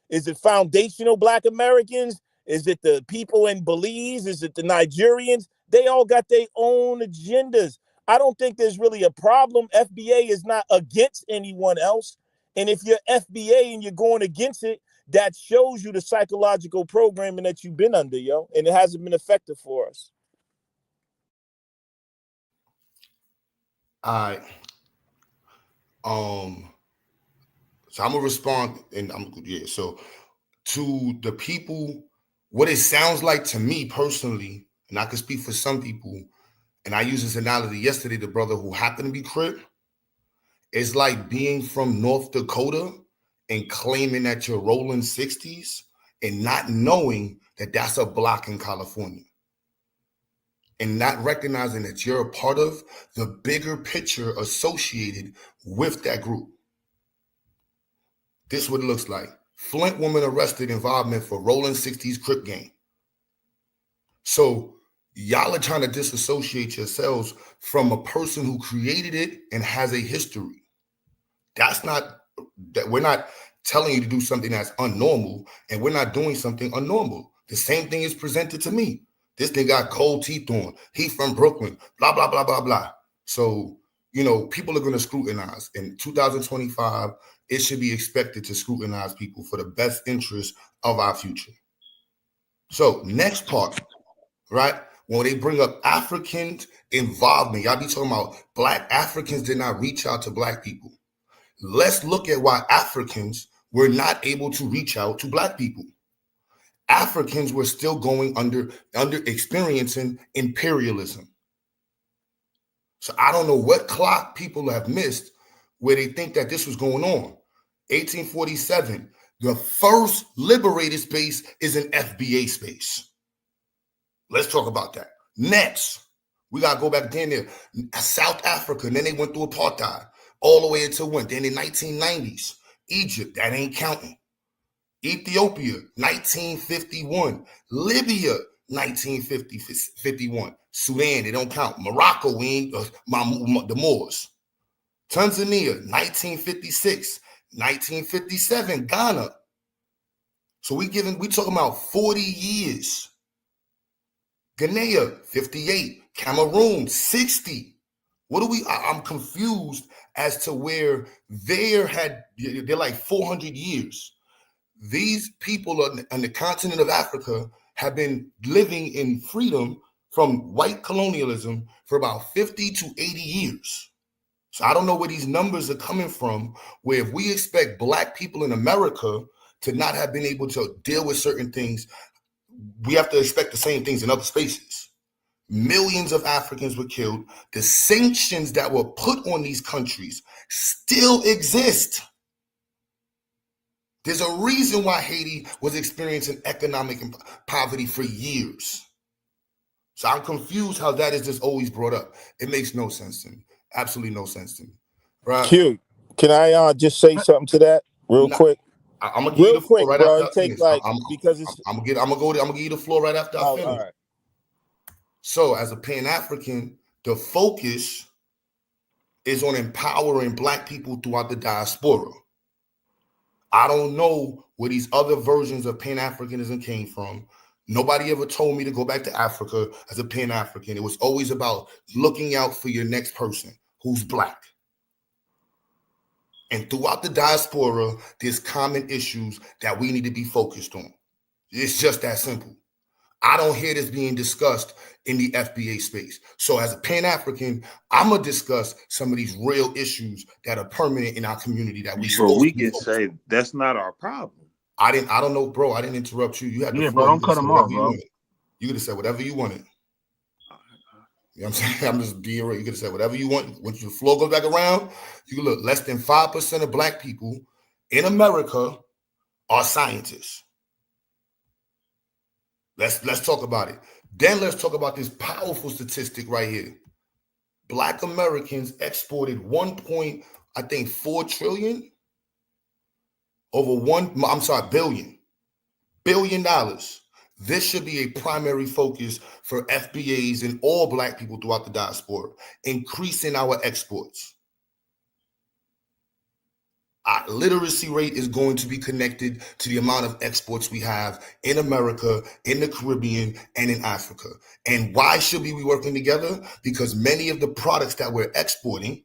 Is it foundational Black Americans? Is it the people in Belize? Is it the Nigerians? They all got their own agendas. I don't think there's really a problem. FBA is not against anyone else. And if you're FBA and you're going against it, that shows you the psychological programming that you've been under, yo. And it hasn't been effective for us. All right. So I'm gonna respond, and so to the people, what it sounds like to me personally, and I can speak for some people, and I used this analogy yesterday, the brother who happened to be Crip, it's like being from North Dakota and claiming that you're rolling 60s and not knowing that that's a block in California and not recognizing that you're a part of the bigger picture associated with that group. This is what it looks like. Flint woman arrested involvement for rolling 60s Crip gang. So y'all are trying to disassociate yourselves from a person who created it and has a history. That's not, that we're not telling you to do something that's unnormal, and we're not doing something unnormal. The same thing is presented to me. This thing got gold teeth on. He from Brooklyn, blah, blah, blah, blah, blah. So, you know, people are going to scrutinize. In 2025, it should be expected to scrutinize people for the best interest of our future. So next part, right? When they bring up African involvement, y'all be talking about Black Africans did not reach out to Black people. Let's look at why Africans were not able to reach out to Black people. Africans were still going under experiencing imperialism. So I don't know what clock people have missed where they think that this was going on. 1847, the first liberated space is an FBA space. Let's talk about that. Next, we got to go back then there. South Africa, and then they went through apartheid all the way until when? Then in the 1990s, Egypt, that ain't counting. Ethiopia, 1951. Libya, 1951. Sudan, they don't count. Morocco, we ain't, the Moors. Tanzania, 1956. 1957, Ghana. So we talking about 40 years. Guinea, 58. Cameroon, 60. I'm confused as to where they're like 400 years. These people on the continent of Africa have been living in freedom from white colonialism for about 50 to 80 years. So I don't know where these numbers are coming from, where if we expect Black people in America to not have been able to deal with certain things, we have to expect the same things in other spaces. Millions of Africans were killed. The sanctions that were put on these countries still exist. There's a reason why Haiti was experiencing economic poverty for years. So I'm confused how that is just always brought up. It makes no sense to me. Absolutely no sense to me. Right? Q, can I just say something to that real quick? I'm gonna give you the floor right bro. after I finish. I'm gonna give you the floor right after I finish. All right. So as a Pan-African, the focus is on empowering Black people throughout the diaspora. I don't know where these other versions of Pan-Africanism came from. Nobody ever told me to go back to Africa as a Pan-African. It was always about looking out for your next person who's Black. And throughout the diaspora, there's common issues that we need to be focused on. It's just that simple. I don't hear this being discussed in the FBA space. So as a Pan-African, I'm going to discuss some of these real issues that are permanent in our community that we But we can say that's not our problem. I don't know, bro. I didn't interrupt you. You had the floor. Bro, don't cut him off, bro. You could have said whatever you wanted. You know what I'm saying? I'm just being real. You could have said whatever you want. Once the floor goes back around, you can look, less than 5% of Black people in America are scientists. Let's talk about it. Then let's talk about this powerful statistic right here. Black Americans exported $4 trillion billion. This should be a primary focus for FBAs and all Black people throughout the diaspora, increasing our exports. Our literacy rate is going to be connected to the amount of exports we have in America, in the Caribbean, and in Africa. And why should we be working together? Because many of the products that we're exporting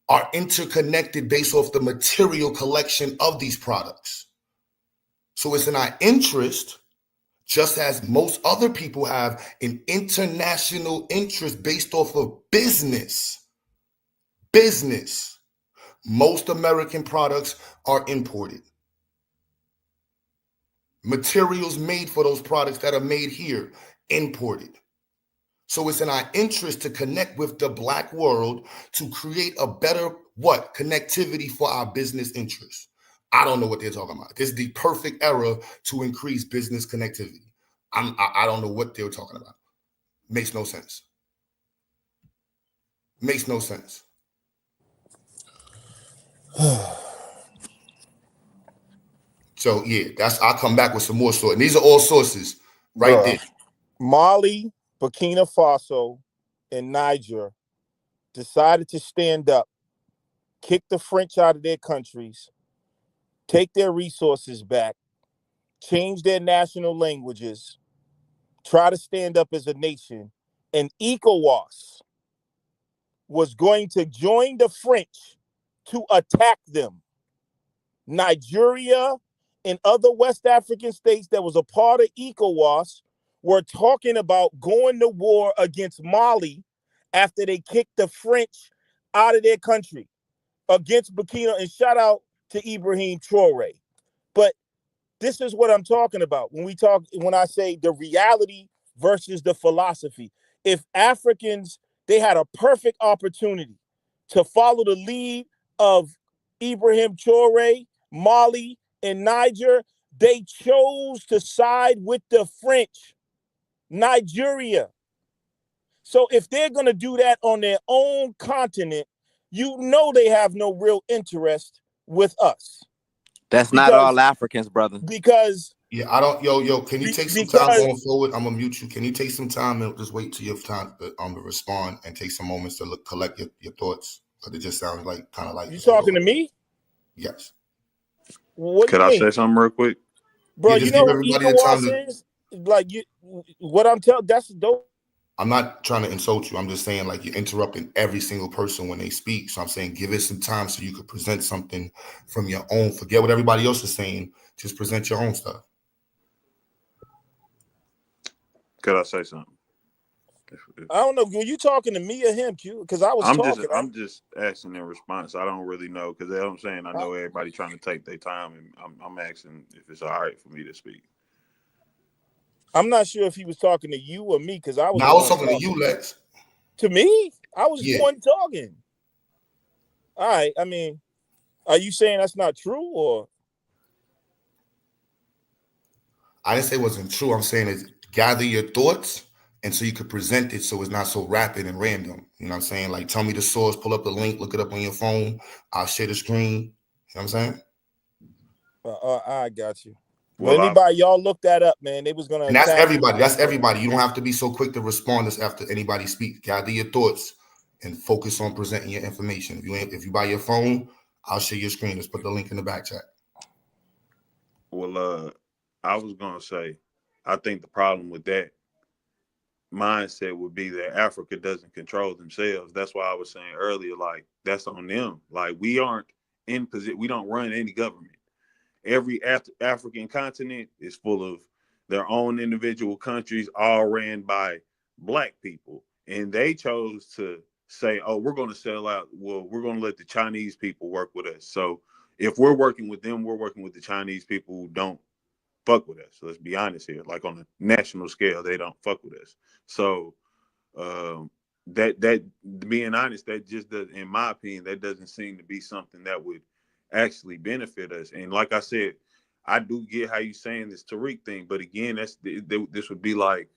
are interconnected based off the material collection of these products. So it's in our interest, just as most other people have an international interest based off of business. Most American products are imported. Materials made for those products that are made here, imported. So it's in our interest to connect with the Black world to create a better connectivity for our business interests. I don't know what they're talking about. This is the perfect era to increase business connectivity. I don't know what they were talking about. Makes no sense. Makes no sense. So yeah, I'll come back with some more sources. And these are all sources right there. Mali, Burkina Faso, and Niger decided to stand up, kick the French out of their countries, take their resources back, change their national languages, try to stand up as a nation, and ECOWAS was going to join the French to attack them. Nigeria and other West African states that was a part of ECOWAS were talking about going to war against Mali after they kicked the French out of their country against Burkina. And shout out to Ibrahim Traore. But this is what I'm talking about when I say the reality versus the philosophy. If Africans, they had a perfect opportunity to follow the lead of Ibrahim Traore, Mali, and Niger, they chose to side with the French, Nigeria. So if they're going to do that on their own continent, you know they have no real interest with us. That's not all Africans, brother. Because I don't. Yo, can you take some time going forward? I'm gonna mute you. Can you take some time and just wait till your time to respond and take some moments to collect your thoughts? Because it just sounds like kind of like you talking to me. Yes. What Could I say something real quick? Bro, just give everybody the time to. Is? Like what I'm telling. That's dope. I'm not trying to insult you. I'm just saying, like, you're interrupting every single person when they speak. So I'm saying, give it some time so you could present something from your own. Forget what everybody else is saying. Just present your own stuff. Could I say something? I don't know. Were you talking to me or him, Q? Because I was talking. I'm just asking in response. I don't really know because I'm saying I know everybody trying to take their time, and I'm asking if it's all right for me to speak. I'm not sure if he was talking to you or me because I was. No, I was talking to you, Lex. To me, I was the one talking. All right. I mean, are you saying that's not true or? I didn't say it wasn't true. I'm saying is gather your thoughts and so you could present it so it's not so rapid and random. You know what I'm saying? Like, tell me the source, pull up the link, look it up on your phone. I'll share the screen. You know what I'm saying? I got you. Well, anybody, y'all look that up, man. They was gonna. And that's everybody. That's everybody. You don't have to be so quick to respond as after anybody speaks. Gather your thoughts and focus on presenting your information. If you buy your phone, I'll share your screen. Just put the link in the back chat. Well, I was gonna say, I think the problem with that mindset would be that Africa doesn't control themselves. That's why I was saying earlier, like, that's on them. Like, we aren't in position. We don't run any government. Every African continent is full of their own individual countries, all ran by Black people. And they chose to say, oh, we're going to sell out. Well, we're going to let the Chinese people work with us. So if we're working with them, we're working with the Chinese people who don't fuck with us. So let's be honest here. Like, on a national scale, they don't fuck with us. So that being honest, that just does, in my opinion, that doesn't seem to be something that would actually benefit us. And like I said, I do get how you saying this Tariq thing, but again, this would be like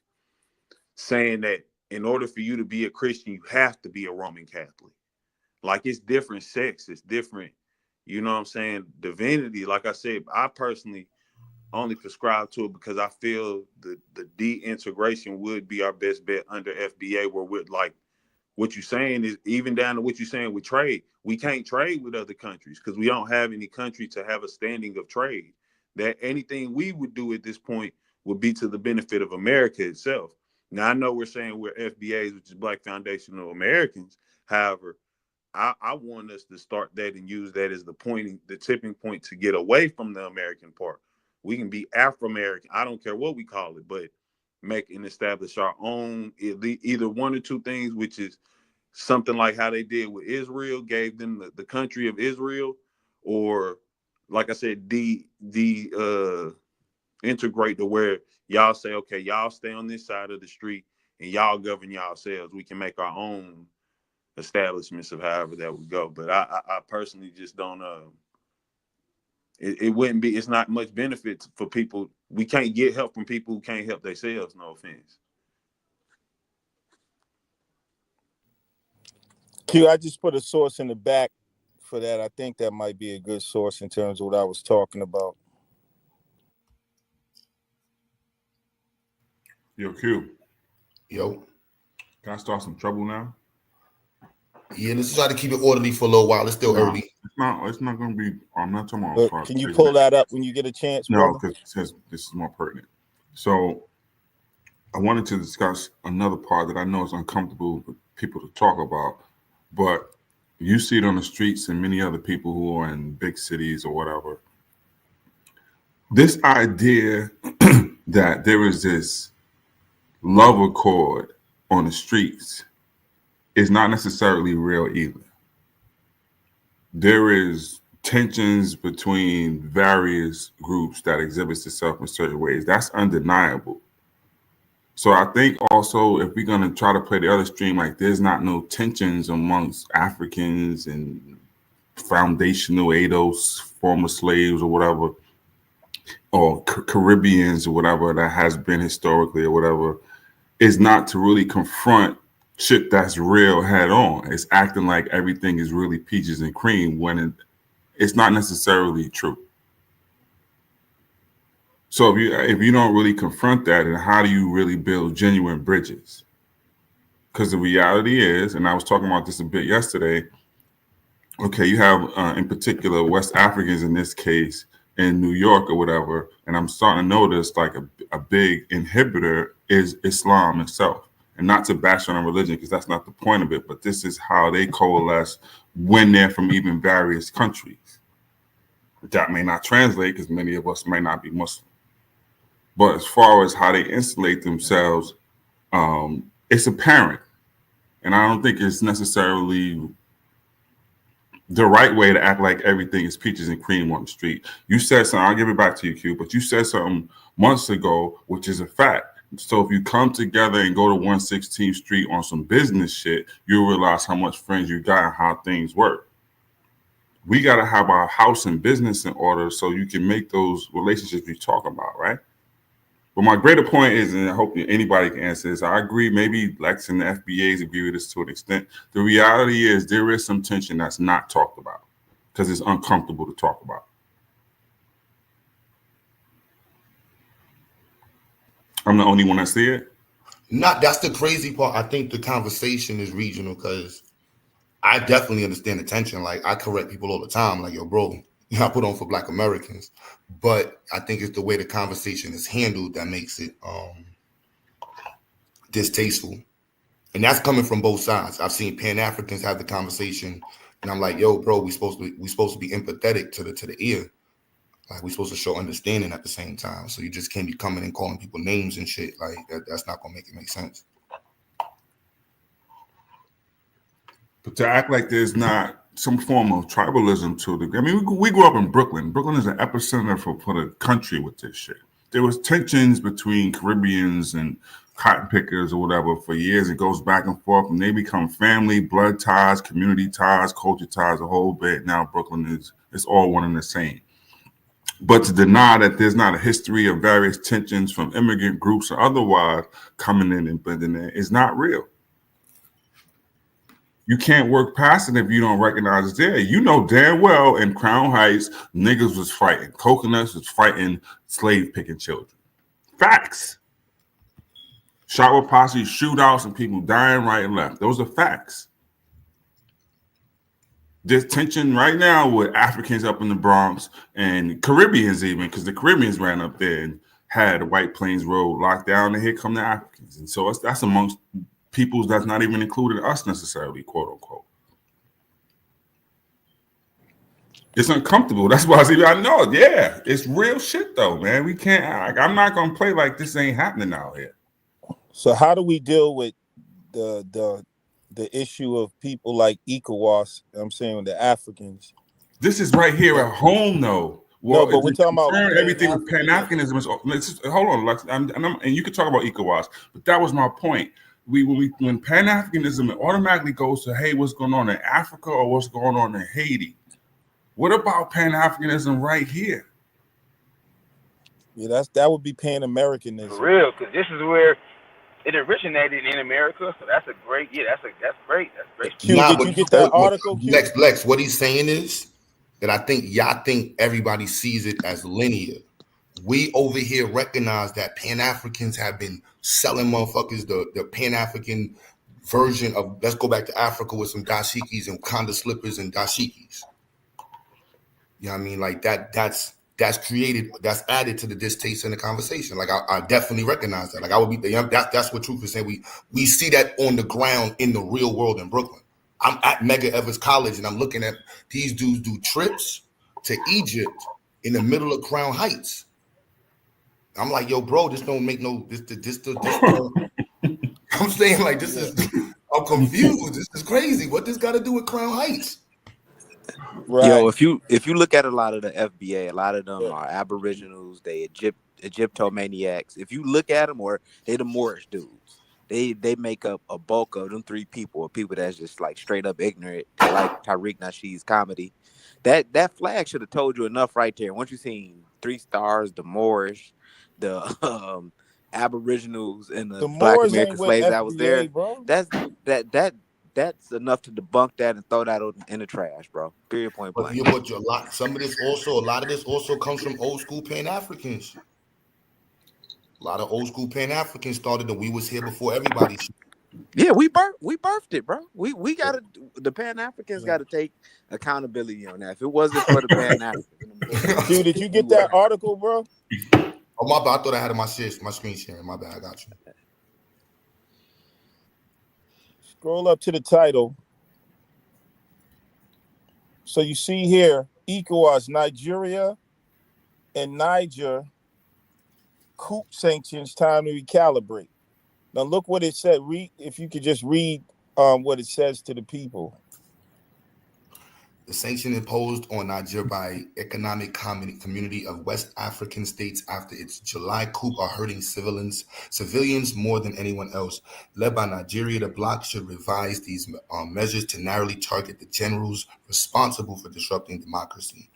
saying that in order for you to be a Christian, you have to be a Roman Catholic. Like, it's different sects, it's different, you know what I'm saying? Divinity, like I said, I personally only prescribe to it because I feel the de-integration would be our best bet under FBA, where we're like, what you're saying is even down to what you're saying with trade. We can't trade with other countries because we don't have any country to have a standing of trade. That anything we would do at this point would be to the benefit of America itself. Now, I know we're saying we're FBAs, which is Black Foundational Americans. However, I want us to start that and use that as the tipping point to get away from the American part. We can be Afro-American. I don't care what we call it, but make and establish our own, either one or two things, which is something like how they did with Israel, gave them the country of Israel, or like I said, integrate to where y'all say, okay, y'all stay on this side of the street and y'all govern yourselves. We can make our own establishments of however that would go. But I personally just don't It wouldn't be. It's not much benefit for people. We can't get help from people who can't help themselves. No offense. Q, I just put a source in the back for that. I think that might be a good source in terms of what I was talking about. Yo, Q. Yo. Can I start some trouble now? Yeah, let's try to keep it orderly for a little while. It's still early. It's not going to be. I'm not talking about. Can you pull that up when you get a chance, No, brother? because it says this is more pertinent. So I wanted to discuss another part that I know is uncomfortable for people to talk about, but you see it on the streets and many other people who are in big cities or whatever. This idea that there is this love accord on the streets is not necessarily real either. There is tensions between various groups that exhibits itself in certain ways. That's undeniable. So I think also if we're going to try to play the other stream, like there's not no tensions amongst Africans and foundational ADOS, former slaves or whatever, or Caribbeans or whatever that has been historically or whatever, is not to really confront shit that's real head on. It's acting like everything is really peaches and cream when it's not necessarily true. So if you don't really confront that, then how do you really build genuine bridges? Because the reality is, and I was talking about this a bit yesterday, okay, you have in particular West Africans in this case in New York or whatever, and I'm starting to notice like a big inhibitor is Islam itself. And not to bash on a religion, because that's not the point of it, but this is how they coalesce when they're from even various countries. That may not translate because many of us may not be Muslim. But as far as how they insulate themselves, it's apparent. And I don't think it's necessarily the right way to act like everything is peaches and cream on the street. You said something, I'll give it back to you, Q, but you said something months ago, which is a fact. So if you come together and go to 116th Street on some business shit, you'll realize how much friends you got and how things work. We got to have our house and business in order so you can make those relationships we talk about, right? But my greater point is, and I hope anybody can answer this, I agree, maybe Lex and the FBAs agree with this to an extent. The reality is there is some tension that's not talked about because it's uncomfortable to talk about. I'm the only one that see it? That's the crazy part. I think the conversation is regional because I definitely understand the tension. Like I correct people all the time, like, yo, bro, I put on for Black Americans. But I think it's the way the conversation is handled that makes it distasteful. And that's coming from both sides. I've seen Pan-Africans have the conversation, and I'm like, yo, bro, we supposed to be empathetic to the ear. Like we're supposed to show understanding at the same time. So you just can't be coming and calling people names and shit. Like that's not gonna make it make sense. But to act like there's not some form of tribalism to the, I mean, we grew up in Brooklyn. Brooklyn is an epicenter for the country with this shit. There was tensions between Caribbeans and cotton pickers or whatever for years. It goes back and forth, and they become family, blood ties, community ties, culture ties, a whole bit. Now Brooklyn is all one and the same. But to deny that there's not a history of various tensions from immigrant groups or otherwise coming in and blending in is not real. You can't work past it if you don't recognize it's there. You know damn well in Crown Heights, niggas was fighting. Coconuts was fighting slave picking children. Facts. Shower posse, shootouts, and people dying right and left. Those are facts. There's tension right now with Africans up in the Bronx and Caribbeans even, because the Caribbeans ran up there and had the White Plains Road locked down, and here come the Africans. And so that's amongst peoples that's not even included us necessarily, quote unquote. It's uncomfortable. That's why I know, yeah, it's real shit though, man. We can't, I'm not going to play like this ain't happening out here. So how do we deal with the issue of people like ECOWAS? I'm saying the Africans. This is right here at home, though. Well, no, but we're talking about everything with Pan-Africanism. Hold on, Lex, and you could talk about ECOWAS, but that was my point. When Pan-Africanism, it automatically goes to, hey, what's going on in Africa or what's going on in Haiti? What about Pan-Africanism right here? Yeah, that would be For Pan-Americanism. real, because this is where it originated in America. So that's a great, that's great. That's great. Q, Nah, did but you get that article, Q? Lex, what he's saying is that I think y'all think everybody sees it as linear. We over here recognize that Pan-Africans have been selling motherfuckers the Pan-African version of let's go back to Africa with some dashikis and Conda slippers and dashikis. You know what I mean? Like that's added to the distaste in the conversation. Like I definitely recognize that. Like I would be that's what Truth is saying. We see that on the ground in the real world in Brooklyn. I'm at Mega Evers College and I'm looking at these dudes do trips to Egypt in the middle of Crown Heights. I'm like, yo, bro, this don't make no this don't. I'm saying like this is I'm confused. This is crazy. What this got to do with Crown Heights? Right. Yo, if you look at a lot of the FBA, a lot of them are Aboriginals, they Egyptomaniacs. If you look at them, or they the Moorish dudes, they make up a bulk of them three people that's just like straight up ignorant. They like Tariq Nasheed's comedy. That flag should have told you enough right there. Once you seen 3 stars, the Moorish, the Aboriginals, and the Black Moors American ain't with slaves that was there, FBA, bro. that's enough to debunk that and throw that in the trash, bro. Period. Point blank. But a lot of this also comes from old school Pan-Africans. A lot of old school Pan-Africans started that we was here before everybody. Yeah, we birthed it, bro. We gotta the Pan-Africans gotta take accountability on that. If it wasn't for the Pan-Africans, Q, did you get that article, bro? Oh my bad, I thought I had it my screen sharing. My bad, I got you. Scroll up to the title. So you see here, ECOWAS, Nigeria and Niger, coup sanctions, time to recalibrate. Now look what it said. If you could just read what it says to the people. The sanction imposed on Nigeria by Economic Community of West African States after its July coup are hurting civilians more than anyone else. Led by Nigeria, the bloc should revise these measures to narrowly target the generals responsible for disrupting democracy.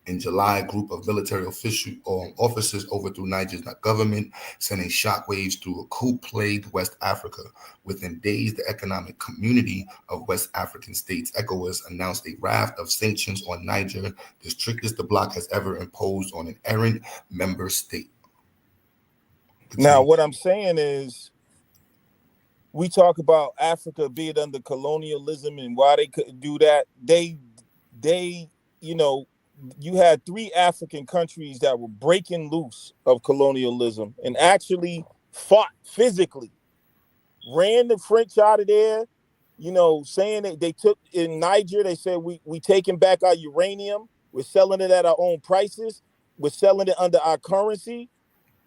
In July, a group of military officers overthrew Niger's government, sending shockwaves through a coup-plagued West Africa. Within days, the Economic Community of West African States, ECOWAS, announced a raft of sanctions on Niger, the strictest the bloc has ever imposed on an errant member state. Now, what I'm saying is, we talk about Africa being under colonialism and why they couldn't do that. They, you had 3 African countries that were breaking loose of colonialism and actually fought physically, ran the French out of there, saying that they took in Niger, they said, we taking back our uranium, we're selling it at our own prices, we're selling it under our currency.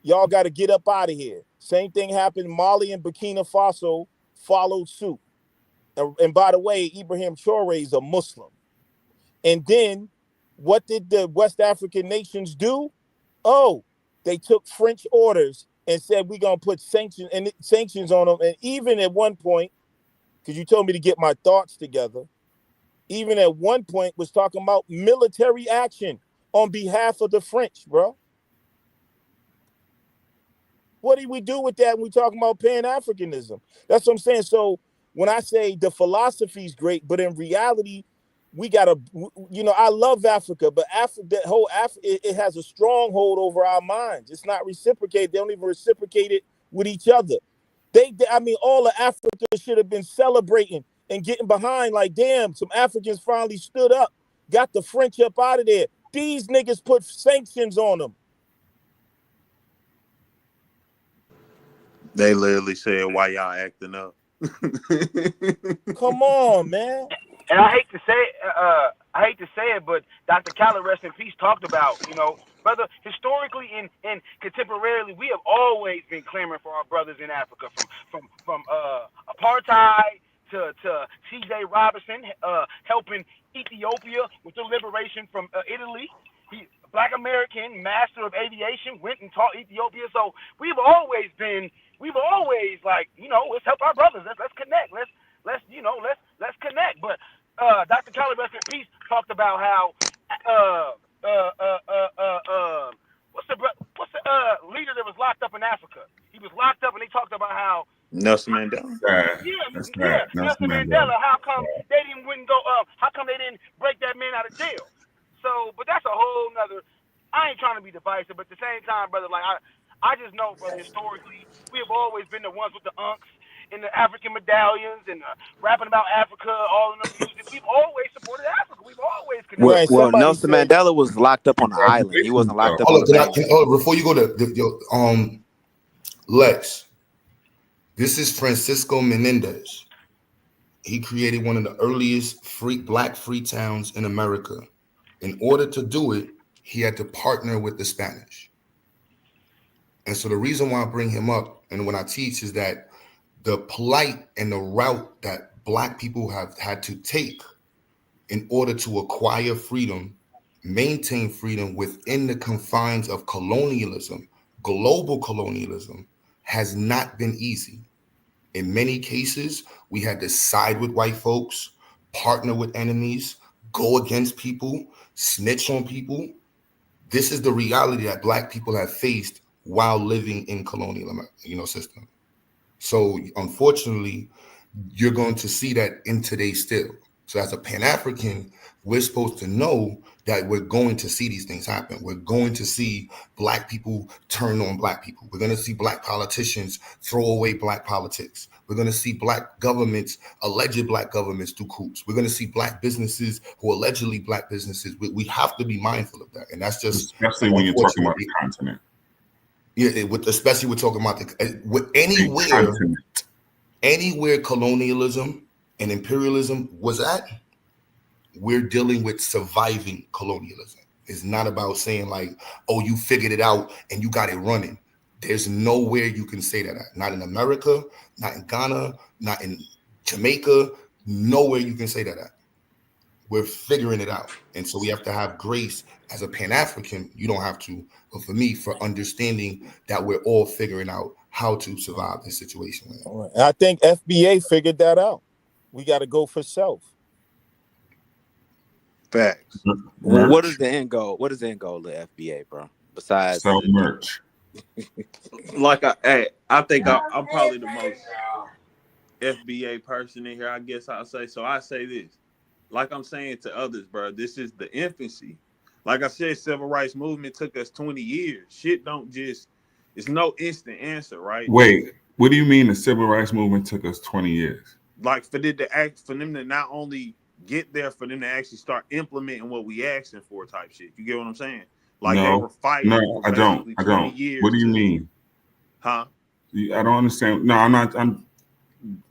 Y'all got to get up out of here. Same thing happened. Mali and Burkina Faso followed suit. And by the way, Ibrahim Traore is a Muslim. And then what did the West African nations do? Oh, they took French orders and said, we're going to put sanctions on them. And even at one point, because you told me to get my thoughts together, even at one point was talking about military action on behalf of the French, bro. What do we do with that when we talking about Pan-Africanism? That's what I'm saying. So when I say the philosophy is great, but in reality, we got to, I love Africa, but it has a stronghold over our minds. It's not reciprocated. They don't even reciprocate it with each other. All of Africa should have been celebrating and getting behind like, damn, some Africans finally stood up, got the French up out of there. These niggas put sanctions on them. They literally said, "Why y'all acting up?" Come on, man. And I hate to say it, but Dr. Khaled, rest in peace, talked about, brother, historically and contemporarily, we have always been clamoring for our brothers in Africa, from apartheid to C.J. Robinson helping Ethiopia with the liberation from Italy. He, Black American master of aviation, went and taught Ethiopia. So we've always like, let's help our brothers. Let's connect. Let's connect. But Dr. Khaled, rest in peace, talked about how Africa. He was locked up, and they talked about how Nelson Mandela. That's bad. Nelson Nelson Mandela. Mandela. How come they wouldn't go? How come they didn't break that man out of jail? So, but that's a whole nother. I ain't trying to be divisive, but at the same time, brother, like I just know, brother, historically, we have always been the ones with the unks and the African medallions and rapping about Africa, all in the music. We've always supported Africa. We've always connected. Well, Nelson Mandela was locked up on an island. He wasn't locked up on the mainland. Before you go to Lex, this is Francisco Menendez. He created one of the earliest black free towns in America. In order to do it, he had to partner with the Spanish. And so the reason why I bring him up and when I teach is that the plight and the route that black people have had to take in order to acquire freedom, maintain freedom within the confines of colonialism, global colonialism, has not been easy. In many cases, we had to side with white folks, partner with enemies, go against people, snitch on people. This is the reality that black people have faced while living in colonial, system. So unfortunately, you're going to see that in today still. So as a Pan-African, we're supposed to know that we're going to see these things happen. We're going to see black people turn on black people. We're going to see black politicians throw away black politics. We're going to see black governments, alleged black governments, do coups. We're going to see black businesses who are allegedly black businesses. We have to be mindful of that. And that's just especially when you're talking about the continent. Yeah, especially we're talking about anywhere colonialism and imperialism was at, we're dealing with surviving colonialism. It's not about saying like, oh, you figured it out and you got it running. There's nowhere you can say that at. Not in America, not in Ghana, not in Jamaica, nowhere you can say that at. We're figuring it out. And so we have to have grace as a Pan-African. You don't have to, but for me, for understanding that we're all figuring out how to survive this situation. And I think FBA figured that out. We got to go for self. Facts. Well, what is the end goal? What is the end goal of FBA, bro? Besides sell merch. Like I think I'm probably the most FBA person in here. I guess I'll say. So I say this, like I'm saying to others, bro. This is the infancy. Like I said, civil rights movement took us 20 years. Shit don't just. It's no instant answer, right? Wait, what do you mean the civil rights movement took us 20 years? Like for them to not only get there, for them to actually start implementing what we asking for, type shit. You get what I'm saying? Like they were fighting. No, I don't. What do you mean? Huh? I don't understand. No, I'm not.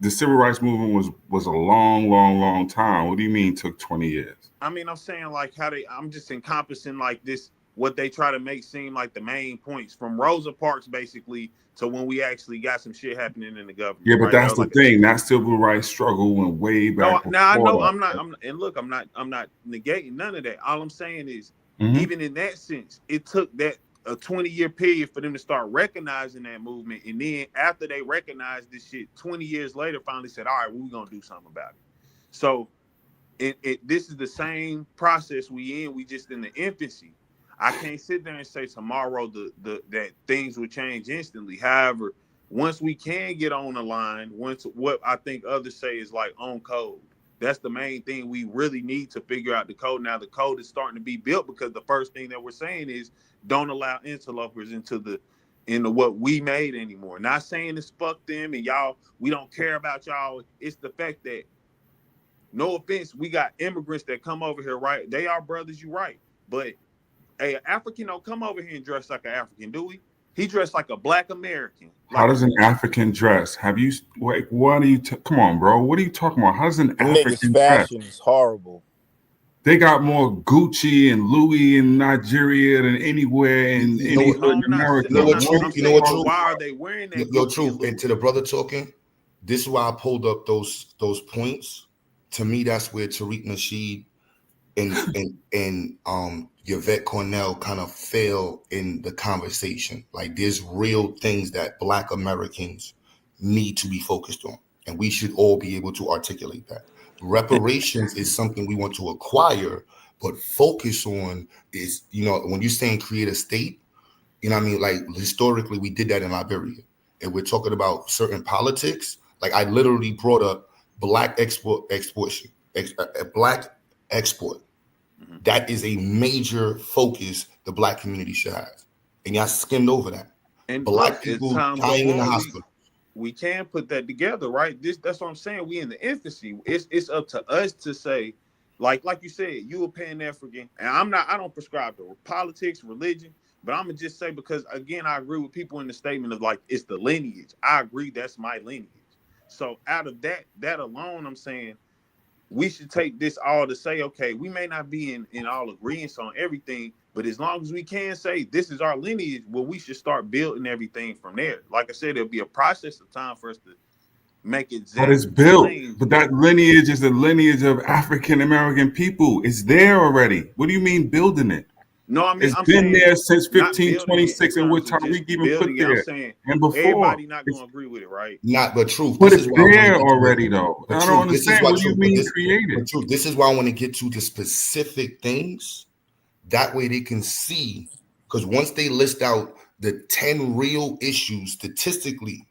The civil rights movement was a long time. What do you mean took 20 years? I mean, I'm saying like I'm just encompassing like this, what they try to make seem like the main points from Rosa Parks basically to when we actually got some shit happening in the government. Yeah, but right? That's the thing. That civil rights struggle went way back. No, I know I'm not negating none of that. All I'm saying is, even in that sense, it took that a 20-year period for them to start recognizing that movement. And then after they recognized this shit, 20 years later, finally said, all right, we're going to do something about it. So this is the same process we in. We just in the infancy. I can't sit there and say tomorrow that things will change instantly. However, once we can get on the line, once what I think others say is like on code, that's the main thing we really need to figure out the code. Now the code is starting to be built because the first thing that we're saying is don't allow interlopers into what we made anymore. Not saying it's fuck them and y'all, we don't care about y'all. It's the fact that, no offense, we got immigrants that come over here, right? They are brothers, you right. But an African don't come over here and dress like an African, do we? He dressed like a black American. How does an African dress? Have you, like, what are you, come on, bro. What are you talking about? How does an African fashion dress? Is horrible. They got more Gucci and Louis in Nigeria than anywhere in America. You know what? Why are they wearing that? Your truth. And to the brother talking, this is why I pulled up those points. To me, that's where Tariq Nasheed and Yvette Cornell kind of fail in the conversation. Like there's real things that Black Americans need to be focused on, and we should all be able to articulate that. Reparations is something we want to acquire, but focus on is, when you're saying create a state, You know what I mean? Like historically, we did that in Liberia. And we're talking about certain politics. Like I literally brought up black black export. That is a major focus the black community should have. And y'all skimmed over that. And Black look, as people time dying go in the on, hospital. we can put that together, right? That's what I'm saying. We in the infancy. It's up to us to say, like you said, you a Pan-African, and I don't prescribe to politics, religion, but I'm gonna just say, because again, I agree with people in the statement of like it's the lineage. I agree, that's my lineage. So out of that alone, I'm saying we should take this all to say, okay, we may not be in all agreement on everything, but as long as we can say this is our lineage, well, we should start building everything from there. Like I said, it'll be a process of time for us to make But exact it's built. claims. But that lineage is the lineage of African American people. It's there already. What do you mean building it? No, I mean, It's I'm been saying there since not building it in 1526, and what terms of Tariq just even put building it. I'm there saying and before. everybody not gonna agree with it, right? Not, but truth. But This it's is why I want to there get to already, it. though. But I don't truth, this is understand. what What do you truth. mean But created? truth. This is why I want to get to the specific things. That way they can see, because once they list out the 10 real issues statistically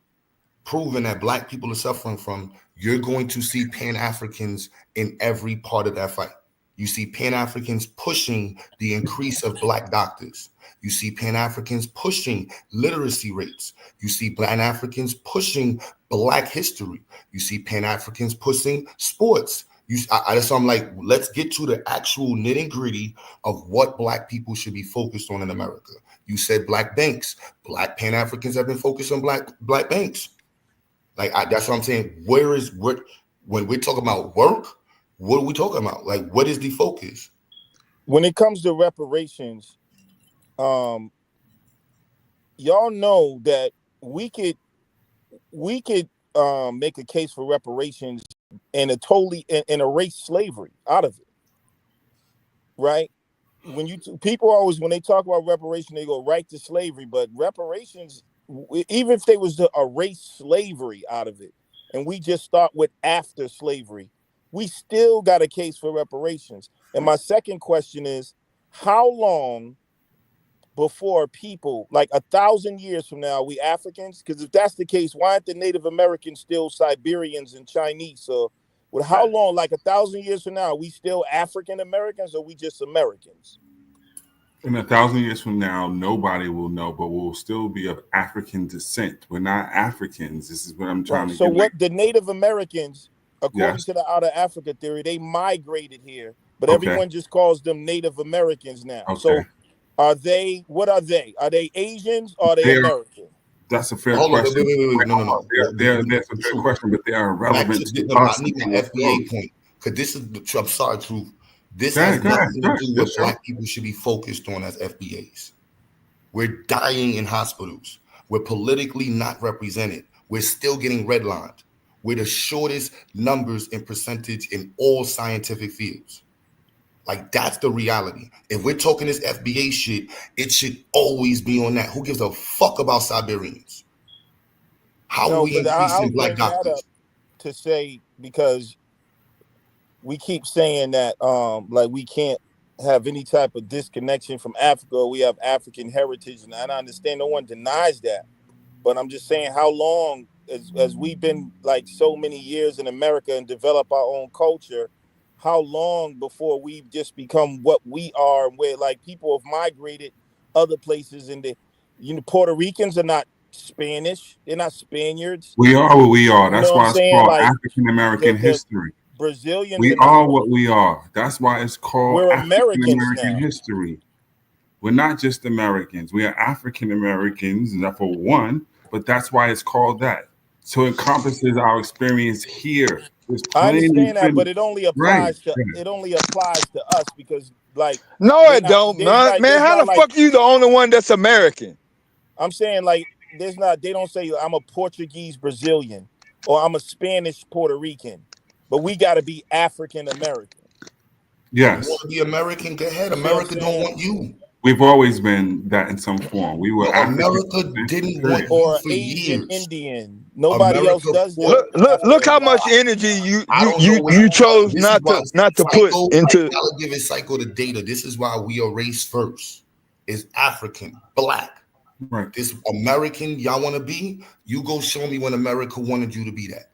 proven that black people are suffering from, you're going to see Pan-Africans in every part of that fight. You see Pan-Africans pushing the increase of black doctors. You see Pan-Africans pushing literacy rates. You see Pan-Africans pushing black history. You see Pan-Africans pushing sports. That's why I'm like, let's get to the actual nitty gritty of what black people should be focused on in America. You said black banks. Black Pan-Africans have been focused on black banks. Like that's what I'm saying. When we're talking about work, what are we talking about? Like, what is the focus? When it comes to reparations, y'all know that we could make a case for reparations and erase slavery out of it, right? When people always, when they talk about reparation, they go right to slavery, but reparations, even if they was to erase slavery out of it, and we just start with after slavery, we still got a case for reparations. And my second question is, how long before people, like 1,000 years from now, we Africans? Because if that's the case, why aren't the Native Americans still Siberians and Chinese? So with how long, like 1,000 years from now, are we still African Americans or we just Americans? In 1,000 years from now, nobody will know, but we'll still be of African descent. We're not Africans. This is what I'm trying to So get. what the Native Americans, according Yes. to the Out of Africa theory, they migrated here, but Okay. everyone just calls them Native Americans now. Okay. So what are they? Are they Asians or are they American? That's a fair Hold on, question. wait, no. That's a fair question, but they are Back relevant to to I us. need my FBA point, because this is the I'm sorry, truth. This Go has ahead, go ahead, nothing go to ahead. do Yes, with sir. black people should be focused on as FBAs. We're dying in hospitals. We're politically not represented. We're still getting redlined. We're the shortest numbers in percentage in all scientific fields. Like, that's the reality. If we're talking this FBA shit, it should always be on that. Who gives a fuck about Siberians? How are we But I increasing was black bringing that doctors? up to say, because we keep saying that like we can't have any type of disconnection from Africa. We have African heritage, and I understand no one denies that. But I'm just saying, how long as we've been like so many years in America and develop our own culture, how long before we just become what we are, where like people have migrated other places, and Puerto Ricans are not Spanish, they're not Spaniards. We are what we are. You That's know what why I'm it's saying? called Like African American the history. Brazilians We are not. are what we are. That's why it's called We're African Americans American now. history. We're not just Americans. We are African Americans, and that for one, but that's why it's called that. So it encompasses our experience here. There's I plenty. understand that, but it only Right. applies to us, because like No, it don't, man. Man, how the fuck you the only one that's American? I'm saying, like, they don't say I'm a Portuguese Brazilian or I'm a Spanish Puerto Rican, but we got to be African American. Yes. You want to be American? Go ahead. You see what I'm America don't saying? want you. We've always been that in some form. We were No, African. America didn't want you Or for Asian years. Indian. Nobody else America does fought. that. Look how much energy I don't know what you chose this is not why to put Psycho, into. y'all giving Psycho the data. This is why we are race first. Is African, black. Right. This American y'all want to be, you go show me when America wanted you to be that.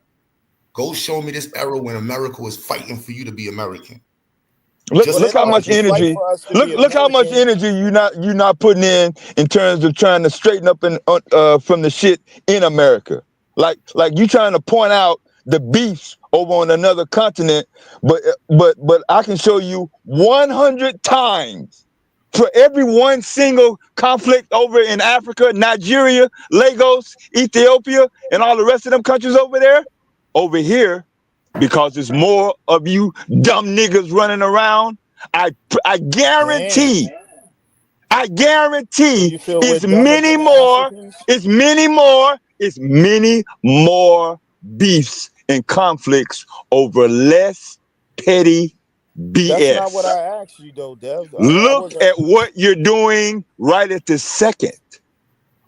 Go show me this era when America was fighting for you to be American. Look how much energy. Look how much energy you not putting in terms of trying to straighten up from the shit in America. Like you trying to point out the beefs over on another continent, but I can show you 100 times for every one single conflict over in Africa, Nigeria, Lagos, Ethiopia, and all the rest of them countries over there. Over here, because there's more of you dumb niggas running around. I guarantee. Damn. I guarantee You feel we're it's dumber many than more. Africans? It's many more beefs and conflicts over less petty That's not what BS. I asked you, though, Dev. I Look wasn't. at what you're doing right at this second.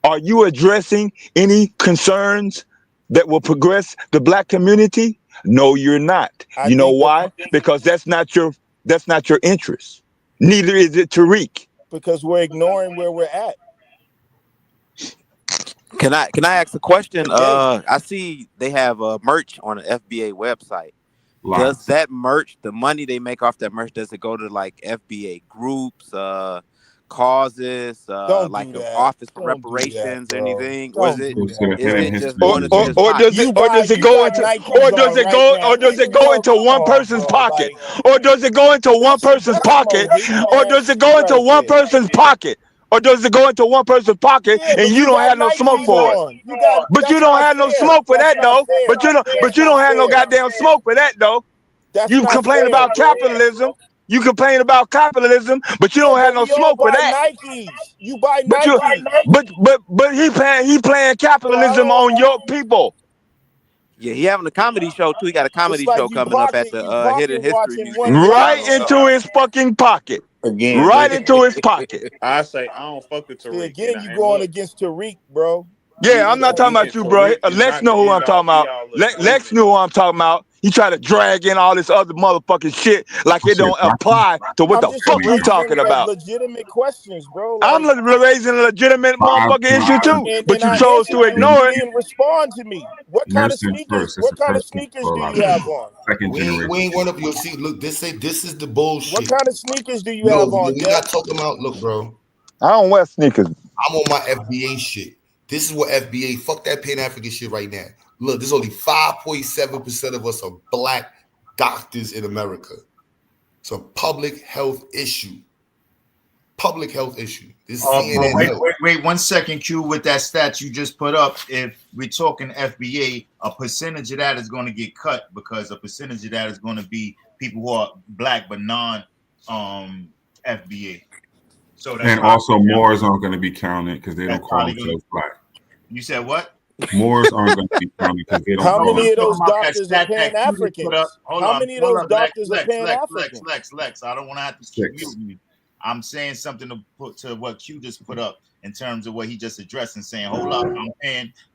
Are you addressing any concerns that will progress the black community? No, you're not. I You know think why? Because that's not your interest. Neither is it Tariq. because we're ignoring where we're at. Can I ask a question? The gate. I see they have merch on the FBA website. Does Lots. that merch, the money they make off that merch, does it go to like FBA groups, causes, Don't like do that. office for Don't do that, reparations, or bro. anything, or Don't do that, is bro. it just Or, going into his or pocket? does it go into one person's pocket? Or does it go into one person's pocket? Or does it go into one person's pocket? Or does it go into one person's pocket Yeah, and but you you don't got have no smoke Nikes for it? on. You got. But you That's don't not have no fair. smoke for That's that not though. fair. But you That's don't not have no fair. goddamn smoke for that though. That's You not complain fair. about capitalism. You complain about capitalism, but you Yeah, don't have but no we all smoke for buy that. Nikes. You buy But you, Nikes. but he playing So I capitalism don't. on your people. Yeah, he having a comedy show too. He got a It's comedy like show coming up at you the Hidden pocket History watching one Museum in Right black Chicago. man. into his fucking pocket. Again, Right but into his pocket. I say I don't fuck with See, Tariq. again, you And going look, against Tariq, bro. Yeah, I'm not talking about you, bro. Tariq is Lex not know the who end I'm all talking be about. all of Lex nothing. knew who I'm talking about. He tried to drag in all this other motherfucking shit like it don't apply to what I'm the just fuck you raising talking about. legitimate questions, bro. I'm Like, raising a legitimate motherfucking issue too, but and you I chose answered to you, and you ignore it. didn't respond to me. What kind of Mercy sneakers? first. It's What the kind of first people sneakers for a do lot you of have people. on? Second We generation. ain't one of you see. Look, this is the What bullshit. kind of sneakers do you No, have on, we're Dev? not talking about. Look, bro. I don't wear sneakers. I'm on my FBA shit. This is what FBA. Fuck that Pan African shit right now. Look, there's only 5.7% of us are black doctors in America. It's a public health issue. Public health issue. This But CNN. wait 1 second, Q, with that stat you just put up. If we're talking FBA, a percentage of that is going to get cut because a percentage of that is going to be people who are black but non FBA. So that's And also Moors aren't going to be counted because they don't call themselves black. You said what? Moors aren't going to be counted because they don't How call many of themselves those doctors are That Q just put up. Pan-Africans? Hold How on, many of hold those up, doctors are Lex. Pan-Africans? I don't want to have to keep muting you. I'm saying something to put to what Q just put up in terms of what he just addressed and saying, hold up,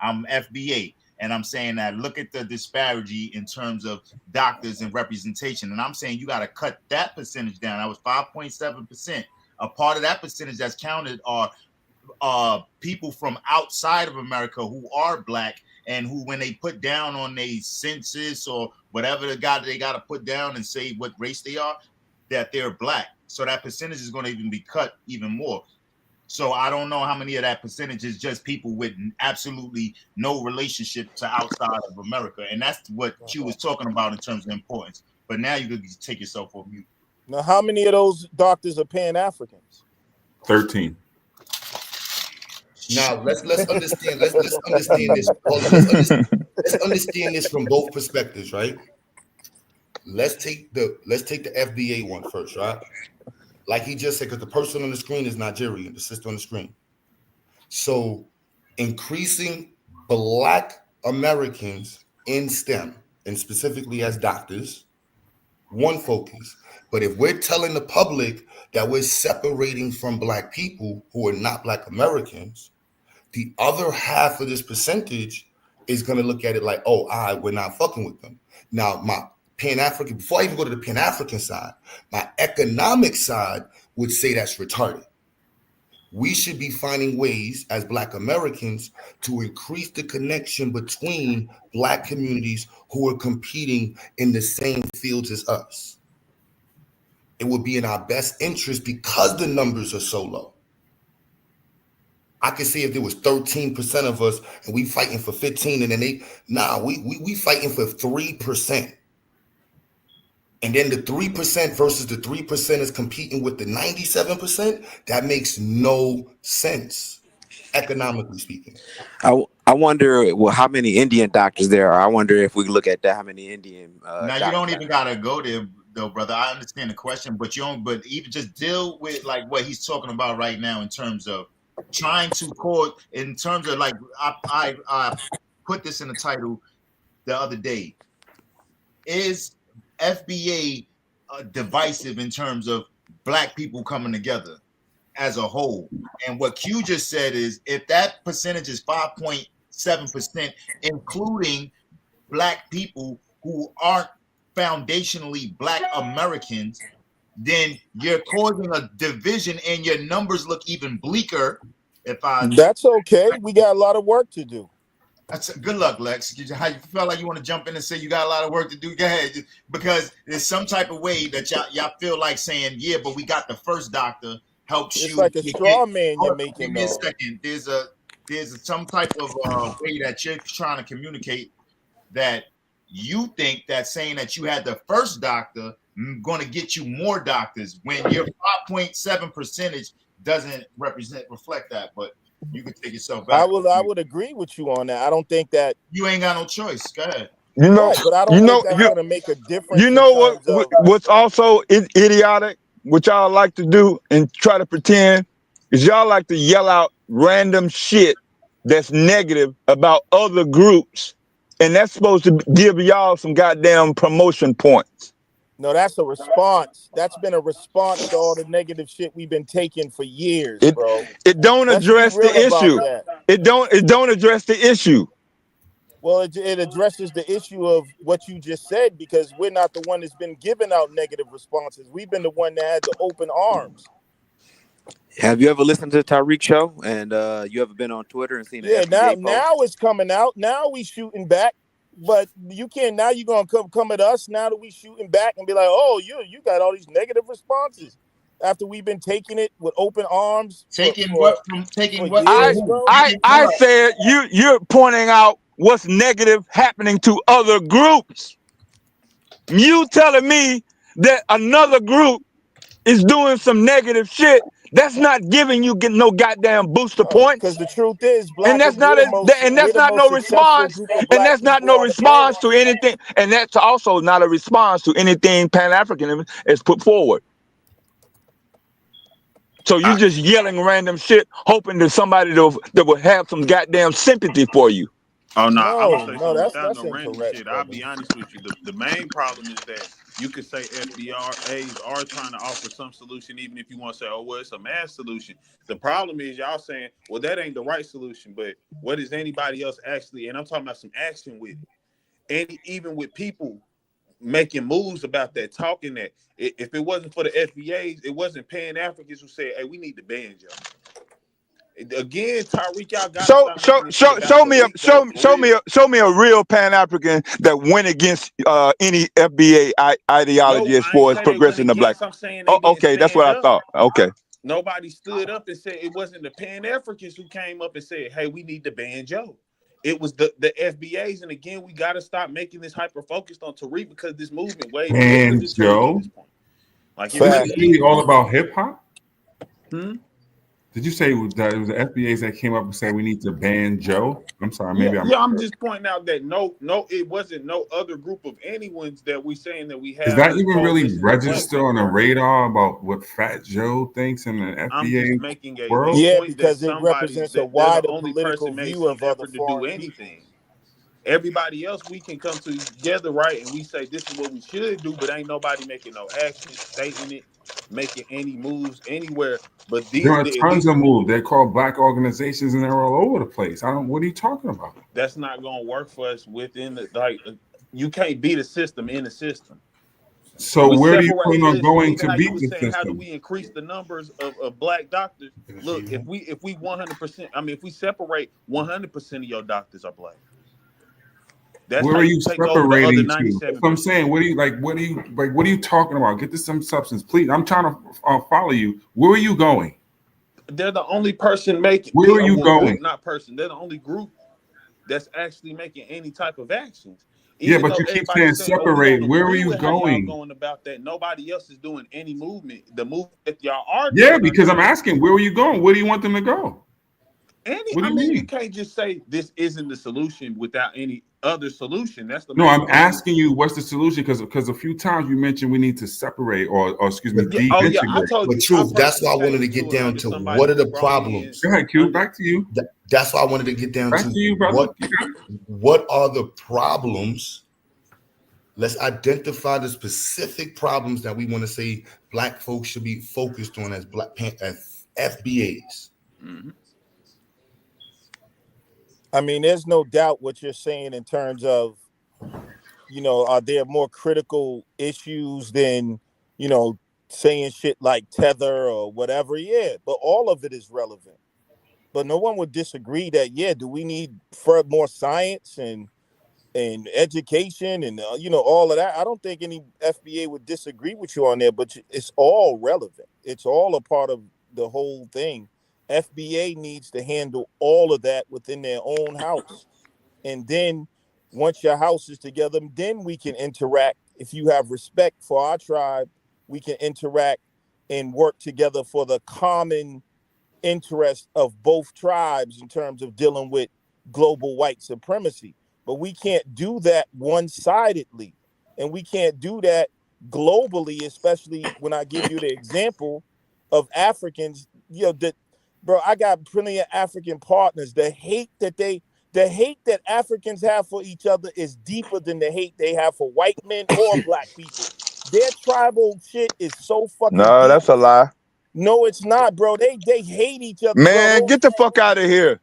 I'm FBA. And I'm saying that look at the disparity in terms of doctors and representation. And I'm saying you got to cut that percentage down. That was 5.7%. A part of that percentage that's counted are people from outside of America who are black and who, when they put down on a census or whatever they got to put down and say what race they are, that they're black. So that percentage is going to even be cut even more. So I don't know how many of that percentage is just people with absolutely no relationship to outside of America. And that's what Q was talking about in terms of importance. But now you could take yourself off mute. Now, how many of those doctors are Pan-Africans? 13. Now let's understand. Let's understand this. Let's understand this from both perspectives, right? Let's take the FBA one first, right? Like he just said, because the person on the screen is Nigerian, the sister on the screen. So increasing black Americans in STEM, and specifically as doctors, one focus. But if we're telling the public that we're separating from black people who are not black Americans, the other half of this percentage is going to look at it like, oh, we're not fucking with them. Now, my Pan-African, before I even go to the Pan-African side, my economic side would say that's retarded. we should be finding ways as Black Americans to increase the connection between Black communities who are competing in the same fields as us. It would be in our best interest because the numbers are so low. I could see if there was 13% of us and we fighting for 15 and then we fighting for 3%. And then the 3% versus the 3% is competing with the 97%. That makes no sense, economically speaking. I wonder how many Indian doctors there are. I wonder if we look at that, how many Indian Now you don't doctors. even gotta go there though, brother. I understand the question, but you don't. But even just deal with like what he's talking about right now in terms of trying to cause, in terms of like I put this in the title the other day. Is FBA divisive in terms of Black people coming together as a whole? And what Q just said is, if that percentage is 5.7%, including Black people who aren't foundationally Black Americans, then you're causing a division and your numbers look even bleaker. That's okay. We got a lot of work to do. That's good luck, Lex. How you feel like you want to jump in and say you got a lot of work to do? Go ahead, because there's some type of way that y'all feel like saying, yeah, but we got the first doctor helps It's you. like a straw man you're making. Give me a second. There's some type of way that you're trying to communicate that you think that saying that you had the first doctor going to get you more doctors when your 5.7 percentage doesn't reflect that, but you can take yourself back. I would agree with you on that. I don't think that you ain't got no choice. Go ahead. You know, right, but I don't think that's going to make a difference. You know what's also idiotic, what y'all like to do and try to pretend, is y'all like to yell out random shit that's negative about other groups, and that's supposed to give y'all some goddamn promotion points. No, that's a response. That's been a response to all the negative shit we've been taking for years, bro. It don't address the issue. It don't address the issue. Well, it addresses the issue of what you just said, because we're not the one that's been giving out negative responses. We've been the one that had the open arms. Have you ever listened to the Tariq show? And you ever been on Twitter and seen the FBA now it's coming out. Now we shooting back. But you can't. Now you're gonna come at us now that we shooting back and be like, oh, you got all these negative responses after we've been taking it with open arms. Taking for what? Years, bro? I said you're pointing out what's negative happening to other groups. You telling me that another group is doing some negative shit, that's not giving you no goddamn booster points. Because the truth is, and that's not no response, and that's not no response to anything, and that's also not a response to anything Pan-Africanism is put forward. So you just yelling random shit, hoping that somebody that will have some goddamn sympathy for you. Oh no, I'm gonna say something that's without no random incorrect, shit. I'll be honest with you. The main problem is that you could say FBAs are trying to offer some solution, even if you want to say, oh well, it's a mass solution. The problem is y'all saying, well, that ain't the right solution. But what is anybody else actually? And I'm talking about some action with it. And even with people making moves about that, talking that, if it wasn't for the FBAs, it wasn't Pan-Africans who said, hey, we need to ban y'all. Again, Tariq, y'all got show me a real Pan-African that went against any FBA ideology as far as progressing the black. Okay, that's what I thought. Okay. Nobody stood up and said it wasn't the Pan-Africans who came up and said, hey, we need to ban Joe. It was the FBAs, and again, we got to stop making this hyper focused on Tariq because this movement way bigger than Tariq at this point. Like, is it really all about hip hop? Did you say that it was the FBAs that came up and said we need to ban Joe? I'm sorry, maybe I'm just pointing out that no, it wasn't no other group of anyone's that we saying that we have. Is that even really register on the radar about what Fat Joe thinks in the FBA I'm just making a world? point because that it represents a wider political view of other to do anything. Everybody else, we can come together, right? And we say this is what we should do, but ain't nobody making no action, stating it, making any moves anywhere. But there are tons of moves. They're called black organizations, and they're all over the place. What are you talking about? That's not gonna work for us within the you can't beat a system in a system. So We where do you separate. plan on Listen, going even to how you beat were the saying, how do system? we increase the numbers of black doctors? Look, if we 100%, I mean, if we separate 100% of your doctors are black, that's Where how are you you take over the other separating to? That's what I'm 97%. saying. What do you like? What do you like? What are you talking about? Get to some substance, please. I'm trying to follow you. Where are you going? They're the only person making Where are you well, going? group, not person. They're the only group that's actually making any type of actions. Yeah, Even but though you keep everybody's saying saying, "Oh, we don't separate. Where are agree you with how y'all going? going about that," nobody else is doing any movement. The movement that y'all are Yeah, doing are because I'm saying asking, where are you going? Where do you want them to go? any. What do I you mean, you mean? can't just say this isn't the solution without any other solution. That's the No, main I'm thing. asking you what's the solution because a few times you mentioned we need to separate or excuse me, Yeah. Oh yeah, I de-integrate. told But you I truth, that's personally why I wanted came to get into it down under to somebody what are who the brought me in Go ahead, Q. under. Back to you. That's why I wanted to get down Back to to you, brother. what are the problems. Let's identify the specific problems that we want to say black folks should be focused on as as FBAs. Mm-hmm. I mean, there's no doubt what you're saying in terms of, are there more critical issues than, saying shit like tether or whatever? Yeah, but all of it is relevant. But no one would disagree that, yeah, do we need more science and education and, all of that? I don't think any FBA would disagree with you on there, but it's all relevant. It's all a part of the whole thing. FBA needs to handle all of that within their own house. And then once your house is together, then we can interact. If you have respect for our tribe, we can interact and work together for the common interest of both tribes in terms of dealing with global white supremacy. But we can't do that one-sidedly. And we can't do that globally, especially when I give you the example of Africans, that, bro, I got plenty of African partners. The hate that Africans have for each other is deeper than the hate they have for white men or black people. Their tribal shit is so fucking No, deep. that's a lie. No, it's not, bro. They hate each other, bro. Man, get the fuck out of here.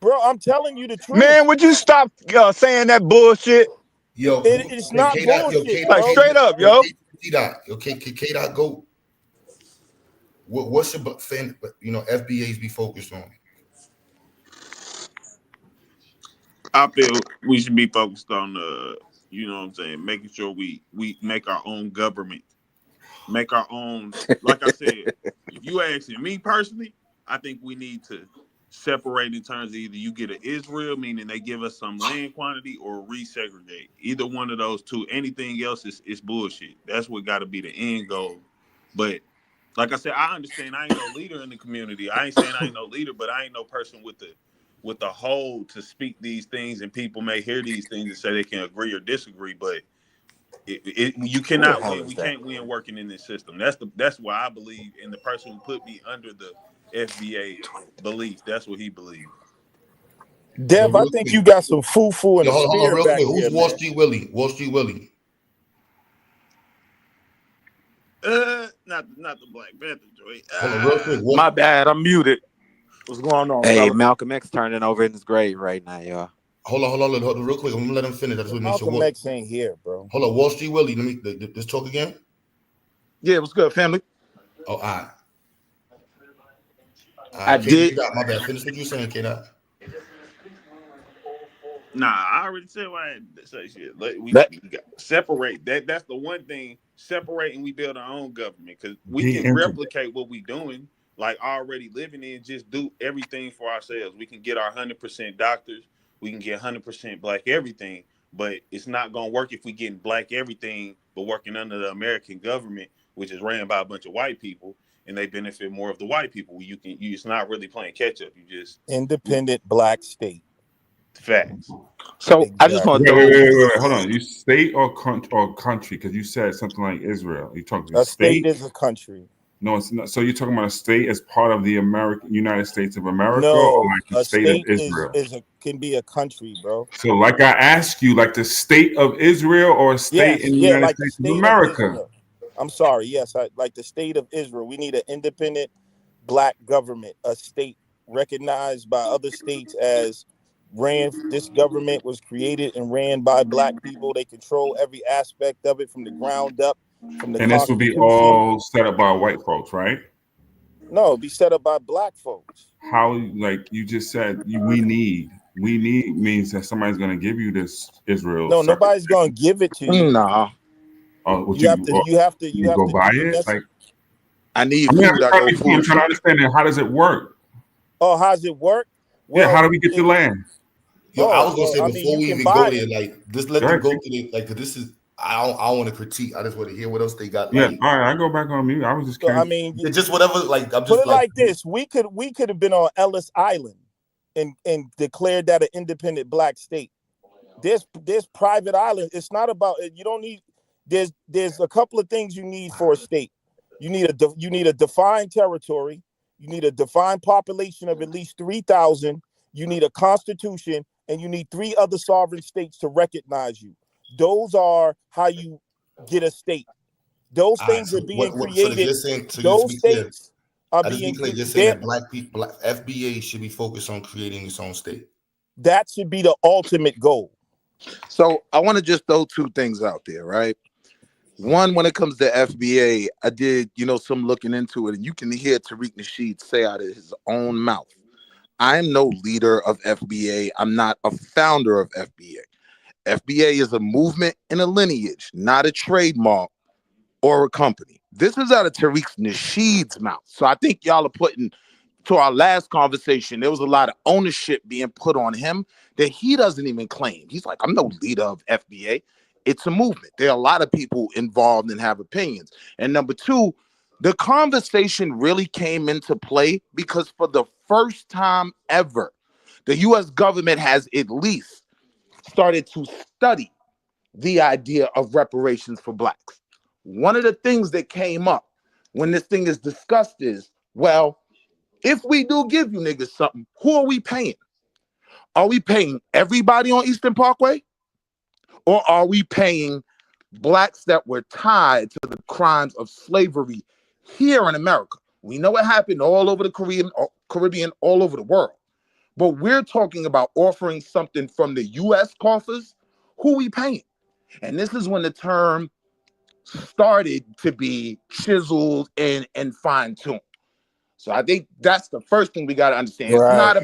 Bro, I'm telling you the truth. Man, would you stop saying that bullshit? Yo, It's not bullshit, Like, bro. straight up, yo. K dot go. What should FBAs be focused on? I feel we should be focused on you know what I'm saying, making sure we make our own government, make our own. Like I said, if you asking me personally, I think we need to separate in terms of either you get an Israel, meaning they give us some land quantity, or resegregate. Either one of those two. Anything else is bullshit. That's what got to be the end goal. But like I said, I understand I ain't no leader in the community. I ain't saying I ain't no leader, but I ain't no person with the hold to speak these things, and people may hear these things and say they can agree or disagree, but you Who the cannot hell win. is We that? can't win working in this system. That's why I believe, and the person who put me under the FBA belief, that's what he believes. Yo, Dev, I real think quick. you got some foo-foo in Yo, the hold on, spirit real back quick. Who's there, Wall man. Street Willie? Wall Street Willie. Not the Black Panther joint. Hold on, real quick. My bad, I'm muted. What's going on, Hey, fella? Malcolm X turning over in his grave right now, y'all. Hold on, real quick. I'm gonna let him finish. I just want to make sure. Malcolm X ain't here, bro. Hold on, Wall Street Willie. Let's talk again. Yeah, what's good, family? Oh, all right. I did. My bad. Finish what you were saying, K Dot. Nah, I already said why I had to say shit. We That got separate. That's the one thing. Separate, and we build our own government, because we can De-integrate. replicate what we doing, like already living in. Just do everything for ourselves. We can get our 100% doctors. We can get 100% black everything. But it's not gonna work if we getting black everything, but working under the American government, which is ran by a bunch of white people, and they benefit more of the white people. It's not really playing catch up. You just Independent black state. facts. so. I just want Exactly. to throw this. Wait. Hold on. You state or country? Because you said something like Israel. You talking A state state? is a country. No, it's not. So you're talking about a state as part of the United States of America, or No, like the a state of state Israel? can be a country, bro. So, like I asked you, like the state of Israel or a state Yes, in the yeah, United like the States of state of America? Israel. I'm sorry. Yes, like the state of Israel. We need an independent black government, a state recognized by other states as ran. This government was created and ran by black people. They control every aspect of it from the ground up. from the And this will be Constitution. all set up by white folks, right? No, it'll be set up by black folks. How, like you just said, we need means that somebody's going to give you this Israel No, separate. nobody's gonna give it to you. Nah, Would You have to. You have to. you You have go to buy do the it? necessary. Like, I need I mean, food. I go I'm food trying to shopping. understand it. How does it work? Oh, how's it work? Yeah, Well, how do we get the land? Yo, I oh, was gonna well, say I mean, before you we can even go buy there, it. like just let Go them ahead, go Chief. through it. Like, 'cause this is I don't want to critique. I just want to hear what else they got. Yeah, Like, all right, I go back on mute. I was just So I curious. mean, just whatever. Like, I'm put just it like, like this: we could have been on Ellis Island and declared that an independent black state. There's private islands. It's not about you don't need. There's a couple of things you need for a state. You need a defined territory. You need a defined population of at least 3,000. You need a constitution, and you need 3 other sovereign states to recognize you. Those are how you get a state. Those all right. things So are being so that created. you're saying, so just to Those be clear, states are I just be being clear, you're saying created. that black people, FBA should be focused on creating its own state. That should be the ultimate goal. So I want to just throw 2 things out there, right? One, when it comes to FBA, I did, some looking into it, and you can hear Tariq Nasheed say out of his own mouth, I'm no leader of FBA. I'm not a founder of FBA. FBA is a movement and a lineage, not a trademark or a company. This is out of Tariq Nasheed's mouth. So I think y'all are putting, to our last conversation, there was a lot of ownership being put on him that he doesn't even claim. He's like, I'm no leader of FBA. It's a movement. There are a lot of people involved and have opinions. And number 2, the conversation really came into play because for the first time ever, the U.S. government has at least started to study the idea of reparations for blacks. One of the things that came up when this thing is discussed is, well, if we do give you niggas something, who are we paying? Are we paying everybody on Eastern Parkway? Or are we paying blacks that were tied to the crimes of slavery here in America? We know it happened all over the Caribbean, all over the world. But we're talking about offering something from the U.S. coffers. Who are we paying? And this is when the term started to be chiseled and fine-tuned. So I think that's the first thing we got to understand. Right.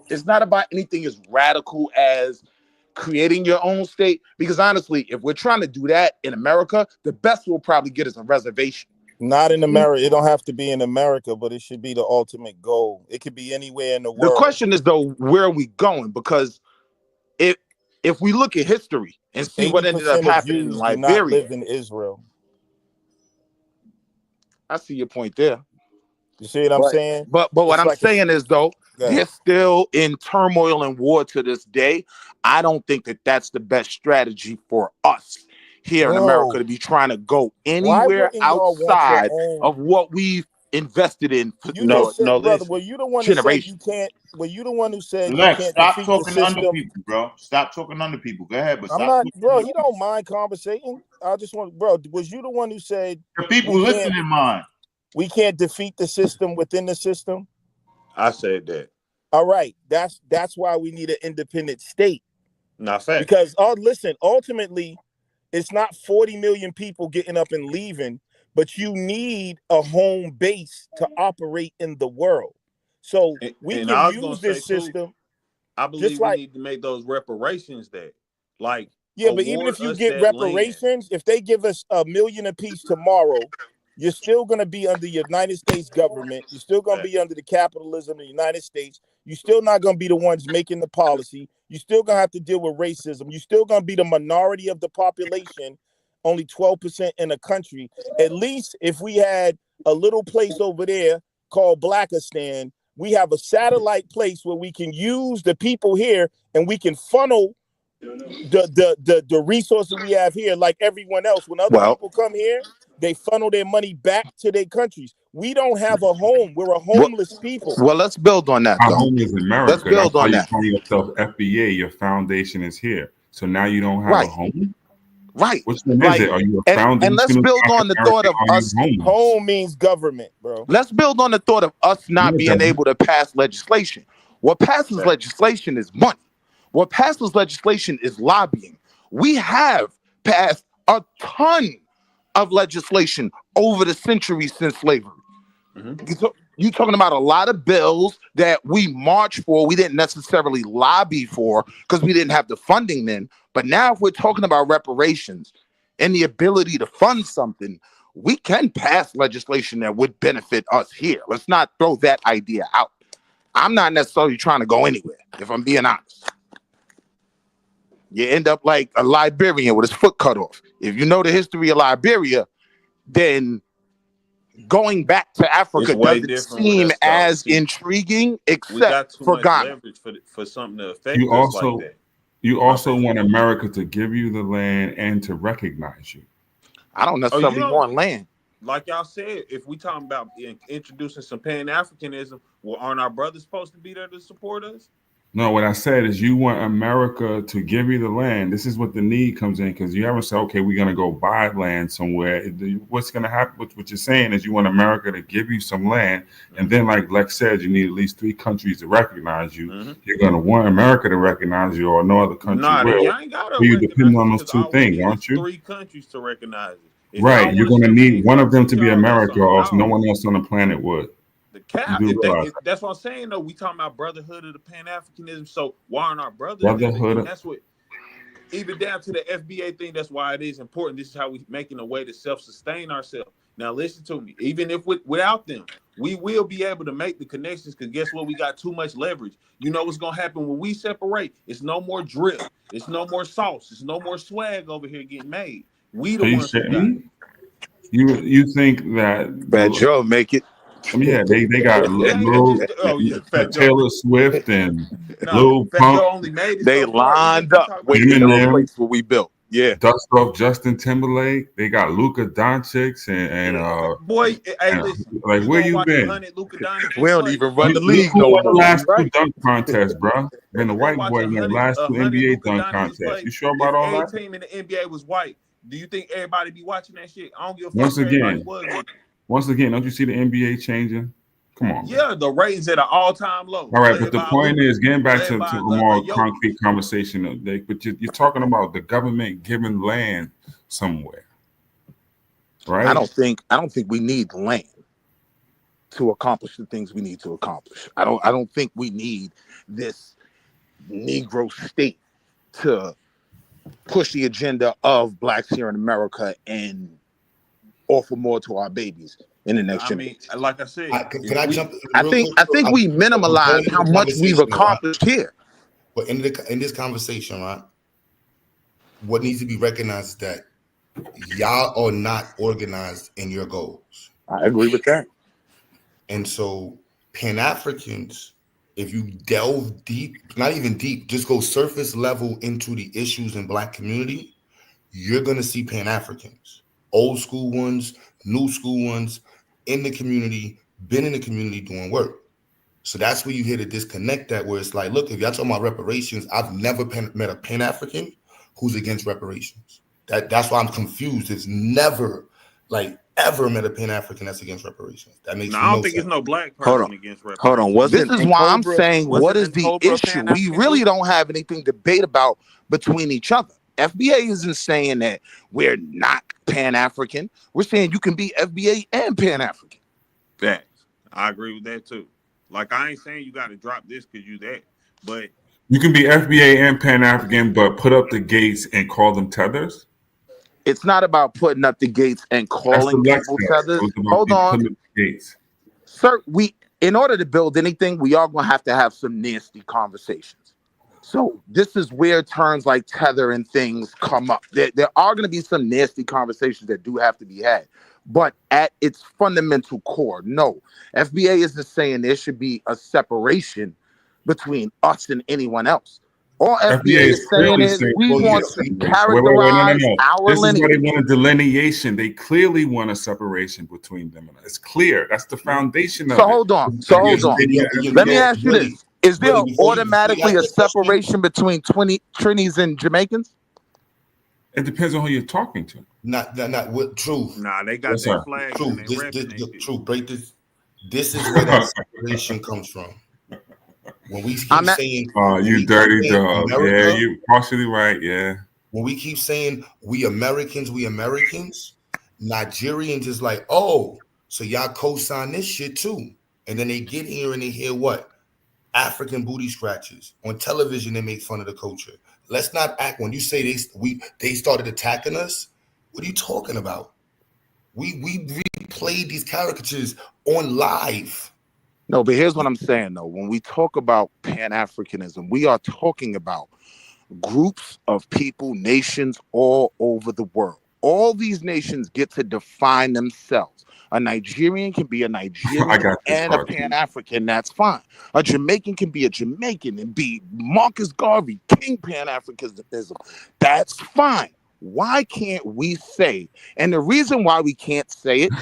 It's not about anything as radical as creating your own state. Because honestly, if we're trying to do that in America, the best we'll probably get is a reservation. Not in America. It don't have to be in America, but it should be the ultimate goal. It could be anywhere in the The world. question is though, where are we going? Because if we look at history and see what ended up 80% of happening in Jews do not Liberia, live in Israel. I see your point there. You see what I'm saying? But what It's I'm like saying is though, they're still in turmoil and war to this day. I don't think that that's the best strategy for us here in America to be trying to go anywhere outside of what we've invested in for brother, were you the one who said you can't? Were you the one who said you Lex, can't stop defeat the talking under system? people, bro. Stop talking under people. Go ahead, but I'm stop not, talking bro. under He people. don't mind conversating. I just want, bro. Was you the one who said The people listening mind? We can't defeat the system within the system. I said that. All right, that's why we need an independent state. Not fact. Because listen, ultimately, it's not 40 million people getting up and leaving, but you need a home base to operate in the world. So we and can I was gonna use say this too, system. I believe we need to make those reparations that, like, yeah, but even if you get reparations, if they give us $1 million apiece tomorrow, you're still going to be under the United States government. You're still going to be under the capitalism of the United States. You're still not going to be the ones making the policy. You're still going to have to deal with racism. You're still going to be the minority of the population, only 12% in the country. At least if we had a little place over there called BlackSTEM, we have a satellite place where we can use the people here and we can funnel the resources we have here like everyone else. When other people come here, they funnel their money back to their countries. We don't have a home. We're a homeless people. Well, let's build on that. Our home is America. Let's build That's why on you that. call yourself FBA. Your foundation is here. So now you don't have a home? Right. Which one is it? Are you a foundation? And let's build on the thought of us. Home means government, bro. Let's build on the thought of us not being able to pass legislation. What passes legislation is money. What passes legislation is lobbying. We have passed a ton of legislation over the centuries since slavery. You talking about a lot of bills that we marched for, we didn't necessarily lobby for because we didn't have the funding then. But now if we're talking about reparations and the ability to fund something, we can pass legislation that would benefit us here. Let's not throw that idea out. I'm not necessarily trying to go anywhere, if I'm being honest. You end up like a Liberian with his foot cut off. If you know the history of Liberia, then going back to Africa It's way doesn't different with seem us, though. as See, intriguing, we got except too for much Ghana. leverage for something to affect You us like also that. you My also bad. want America to give you the land and to recognize you. I don't Oh, you necessarily don't want land. like y'all said. If we talking about introducing some Pan Africanism, well, aren't our brothers supposed to be there to support us? No, what I said is you want America to give you the land. This is what the need comes in because you haven't said, okay, we're going to go buy land somewhere. What's going to happen? What you're saying is you want America to give you some land. And then, like Lex said, you need at least 3 countries to recognize you. You're going to want America to recognize you or no other country Nah, will. y'all ain't gotta You recognize depend us on those because 2 all we things, need aren't is you? 3 countries to recognize us. If Right. y'all You're want to going to ship need one of them to be y'all, that's America on or else no y'all. one else on the planet would. The You cap, do if realize that. that's what I'm saying though. We talking about brotherhood of the Pan Africanism. So why aren't our brothers there? Brotherhood. And that's what, even down to the FBA thing. That's why it is important. This is how we making a way to self-sustain ourselves. Now listen to me. Even if without them, we will be able to make the connections. Because guess what? We got too much leverage. You know what's gonna happen when we separate? It's no more drip. It's no more sauce. It's no more swag over here getting made. We the Are you ones who got it. shitting me? You think that Fat Joe make it. yeah, they got Yeah, it Lil just Fat Joe. Taylor Swift and No, Lil Fat Pump, Joe only made it They so far. Even if lined we up talk about waiting to Eminem, replace what we built. Yeah. Dust Off Justin Timberlake. They got Luka Doncic boy, hey, and listen, like you where gonna you watch been? 100 Luka Doncic We don't play? even run the league Who no won the more. last You 2 right. dunk contests, bro? Been the You gonna white watch boy in the last 2 100 NBA Luka dunk Doncic contests. play? You sure If about all a that? team in the NBA was white, do you think everybody be watching that shit? I don't give a fuck Once if everybody again, was looking. don't you see the NBA changing? Come on, man. Yeah, the ratings at an all-time low, All right, but led the by point Luka, is, getting back led to by a more Jokic. concrete conversation, but you're talking about the government giving land somewhere, I right? don't think we need land to accomplish the things we need to accomplish. I don't think we need this Negro state to push the agenda of blacks here in America and offer more to our babies in the next I mean, generation. like I said, Can I jump I real think quick? we I'm going minimalize in how the much we've conversation, right? accomplished here. But in this conversation, right, what needs to be recognized is that y'all are not organized in your goals. I agree with that. And so Pan-Africans, if you delve deep, not even deep, just go surface level into the issues in Black community, you're going to see Pan-Africans, old school ones, new school ones, in the community, been in the community doing work. So that's where you hit a disconnect that where it's like, look, if y'all talking about reparations, I've never met a Pan-African who's against reparations. That's why I'm confused. It's never like ever met a Pan-African that's against reparations. That makes no, I don't no think sense. it's no black Hold person on. against Hold on. reparations. This Wasn't is why I'm N'Cobra saying, what is the N'Cobra issue? Pan We African really too? don't have anything to debate about between each other. FBA isn't saying that we're not Pan-African. We're saying you can be FBA and Pan-African. Facts. I agree with that too. Like I ain't saying you got to drop this because you that, but You can be FBA and Pan African, but put up the gates and call them tethers. It's not about putting up the gates and That's the calling Lex people said. tethers. It was about Hold you on. putting up the gates. Sir, in order to build anything, we are going to have some nasty conversations. So this is where terms like tether and things come up. There are going to be some nasty conversations that do have to be had. But at its fundamental core, no. FBA isn't saying there should be a separation between us and anyone else. All FBA FBA is is saying clearly is saying we Well, there's yeah, a want to separation. Wait, no, characterize no. our This is why they lineage. want a delineation. They clearly want a separation between them. It's clear. That's the foundation So of it. hold on. Let me ask you this. Is there automatically a separation between Trinis and Jamaicans? It depends on who you're talking to. Not what truth. nah, they got Yes, their sir. flags and Truth. they This repping that shit. truth. Break this. This is where that separation comes from. When we keep saying, you dirty dog. Yeah, America, you partially right. Yeah. when we keep saying we Americans, Nigerians is like, oh, so y'all co-sign this shit too. And then they get here and they hear what? African booty scratches. On television, they make fun of the culture. Let's not act when you say they started attacking us. What are you talking about? We replayed these caricatures on live. No, but here's what I'm saying though. When we talk about Pan-Africanism, we are talking about groups of people, nations all over the world. All these nations get to define themselves. A Nigerian can be a I Nigerian got this and a cartoon. Pan-African. That's fine. A Jamaican can be a Jamaican and be Marcus Garvey, King Pan-Africanism. That's fine. Why can't we say, and the reason why we can't say it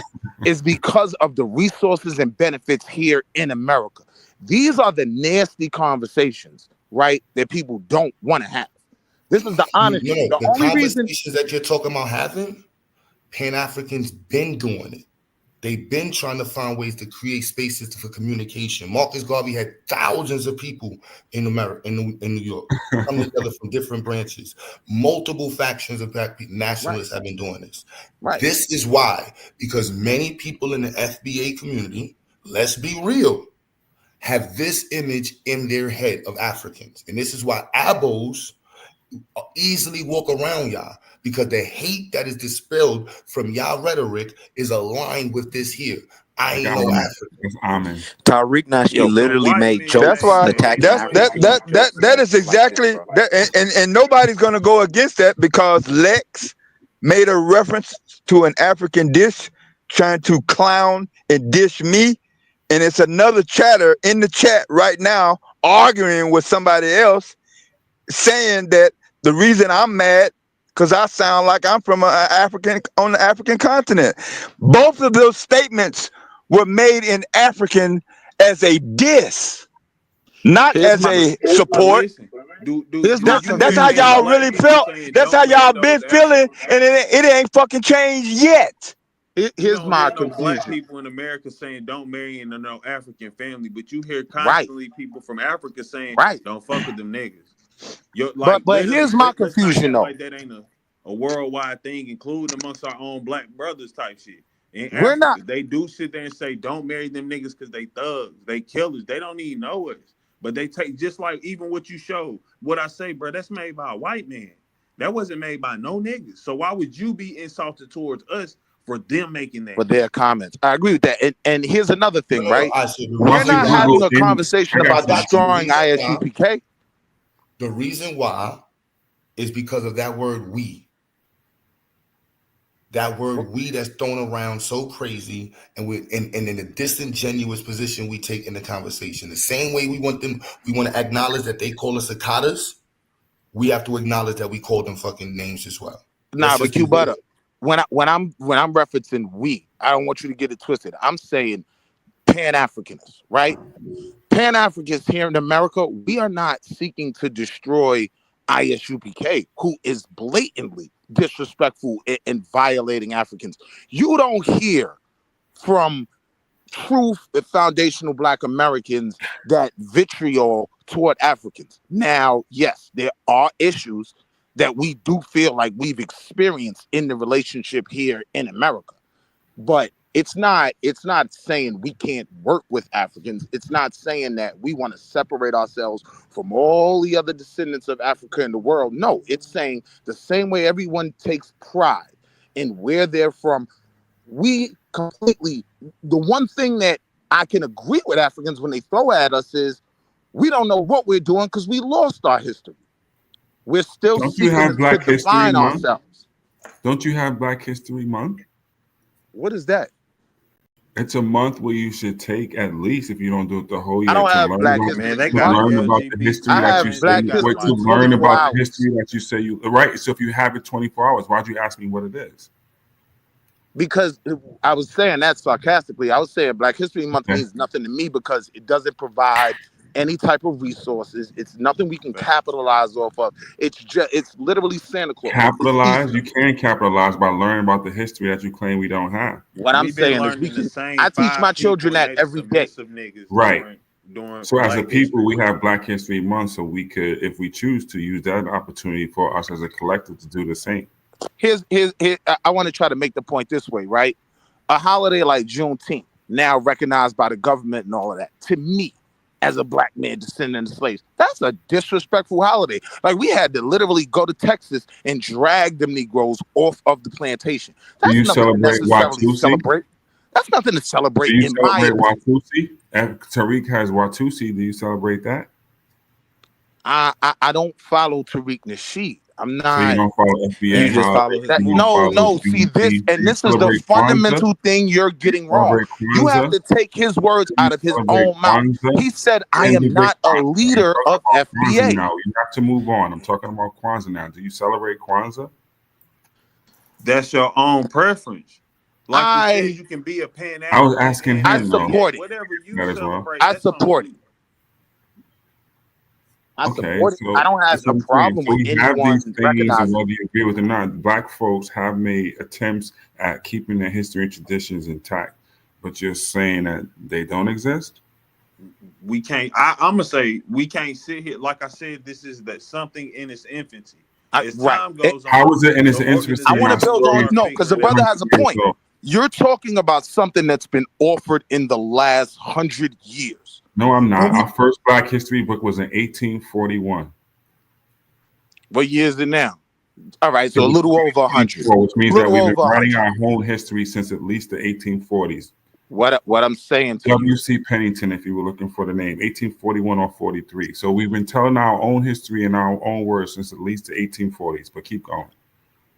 is because of the resources and benefits here in America. These are the nasty conversations, right, that people don't want to have. This is the honest truth. The The only reason, conversations that you're talking about having, Pan-Africans been doing it. They've been trying to find ways to create spaces for communication. Marcus Garvey had thousands of people in America, in New York, coming together from different branches. Multiple factions of black nationalists have been doing this. Right. This is why, because many people in the FBA community, let's be real, have this image in their head of Africans. And this is why abos easily walk around y'all, because the hate that is dispelled from y'all rhetoric is aligned with this here. I ain't no African. That's Amen. Tariq Nasheed Yo, literally white made men jokes That's why attacking that Africans. is exactly that, and nobody's gonna go against that because Lex made a reference to an African dish trying to clown and dish me, and it's another chatter in the chat right now arguing with somebody else saying that the reason I'm mad because I sound like I'm from African on the African continent. Both of those statements were made in African as a diss, not Here's as my a But support. listen, do here's my That's how hear y'all confusion. black really people felt. saying That's how don't marry y'all been those feeling, Africans? and it ain't fucking changed yet. You Here's don't hear my no black confusion. people in America saying don't marry into no African family, but you hear Right. constantly people from Africa saying Right. don't fuck with them niggas. You're But like literally, here's my let's not confusion act though. like that ain't a worldwide thing, including amongst our own black brothers type shit. In We're Africa, not. they do sit there and say don't marry them niggas because they thugs, they killers, they don't even know us. But they take just like even what you showed, what I say, bro, that's made by a white man. That wasn't made by no niggas. So why would you be insulted towards us for them making For that? their comments. I agree with that. And here's another thing, right? I said the We're reason not why. having Google a conversation I got about I got you. The destroying reason why. ISUPK. The reason why is because of that word "we." That word "we" that's thrown around so crazy, and in the disingenuous position we take in the conversation. The same way we want to acknowledge that they call us cicadas. We have to acknowledge that we call them fucking names as well. Nah, Let's but just Q be Butter, real. when I'm referencing we, I don't want you to get it twisted. I'm saying Pan-Africanists, right? Pan-Africans here in America, we are not seeking to destroy ISUPK, who is blatantly disrespectful and violating Africans. You don't hear from true foundational Black Americans that vitriol toward Africans. Now, yes, there are issues that we do feel like we've experienced in the relationship here in America, but it's not saying we can't work with Africans. It's not saying that we want to separate ourselves from all the other descendants of Africa in the world. No, it's saying the same way everyone takes pride in where they're from, we completely, the one thing that I can agree with Africans when they throw at us is we don't know what we're doing because we lost our history. We're still Don't you seeking have to Black History define Month? ourselves. Don't you have Black History Month? What is that? It's a month where you should take at least, if you don't do it the whole I year, don't to have learn Black about Man, History they to got Month. a learn about the history I LGBT that have you month. say They Black you got what History to YN learn 24 about Black. the hours history that you say you right. So if you have it 24 hours, why'd you ask me what it is? because I was saying that sarcastically. I was saying Black History Month Okay. means nothing to me because it doesn't provide any type of resources. It's nothing we can capitalize off of. It's literally Santa Claus. It's Capitalize. Easter. You can capitalize by learning about the history that you claim we don't have. What I'm We've been saying is learning the same I teach my five children people, and that they the every day. submissive niggas Right. during So as a Black people, History we Month. have Black History Month, so we could, if we choose to, use that opportunity for us as a collective to do the same. Here, I want to try to make the point this way, right? A holiday like Juneteenth, now recognized by the government and all of that, to me, as a black man descendant of slaves, that's a disrespectful holiday. Like, we had to literally go to Texas and drag them Negroes off of the plantation. Do That's you nothing to celebrate necessarily Watusi? celebrate. That's nothing to Do celebrate, you in my celebrate opinion. Watusi? Tariq has Watusi. Do you celebrate that? I don't follow Tariq Nasheed. I'm So you not. don't follow You FBA just holidays. follow his That, You don't movement. follow no. See this, Juneteenth. and Do you this is the celebrate Kwanzaa? fundamental thing you're Do you getting wrong. celebrate You have Kwanzaa? to take his words Do you out of his celebrate own mouth. Kwanzaa? He said, "I And am you break not a Kwanzaa. I'm leader talking of about Kwanzaa FBA." now. You have to move on. I'm talking about Kwanzaa now. Do you celebrate Kwanzaa? That's your own preference. Like you said, I you can be a Pan I was African asking and him though. support it. whatever you That as well. celebrate, I that's on support it. you. I Okay, support it. I so don't have that's a what I'm saying. problem So with we have these anyone things, and recognizing. whether you agree with it or not, black folks have made attempts at keeping their history and traditions intact. But you're saying that they don't exist? We can't. I'm gonna say we can't sit here. Like I said, this is that something in its infancy. As Right. time goes How on, is it in its the infancy? I want to Our organizations build on story start because the figuring brother out. has a 400 years point. old. You're talking about something that's been offered in the last 100 years. No, I'm And not. we, Our first Black history book was in 1841. what year is it now? All right, It so a was little over 100. 1804, which means that Little we've been over writing 100. our whole history since at least the 1840s. What I'm saying to you, W.C. Pennington, if you were looking for the name, 1841 or 43. So we've been telling our own history in our own words since at least the 1840s. But keep going.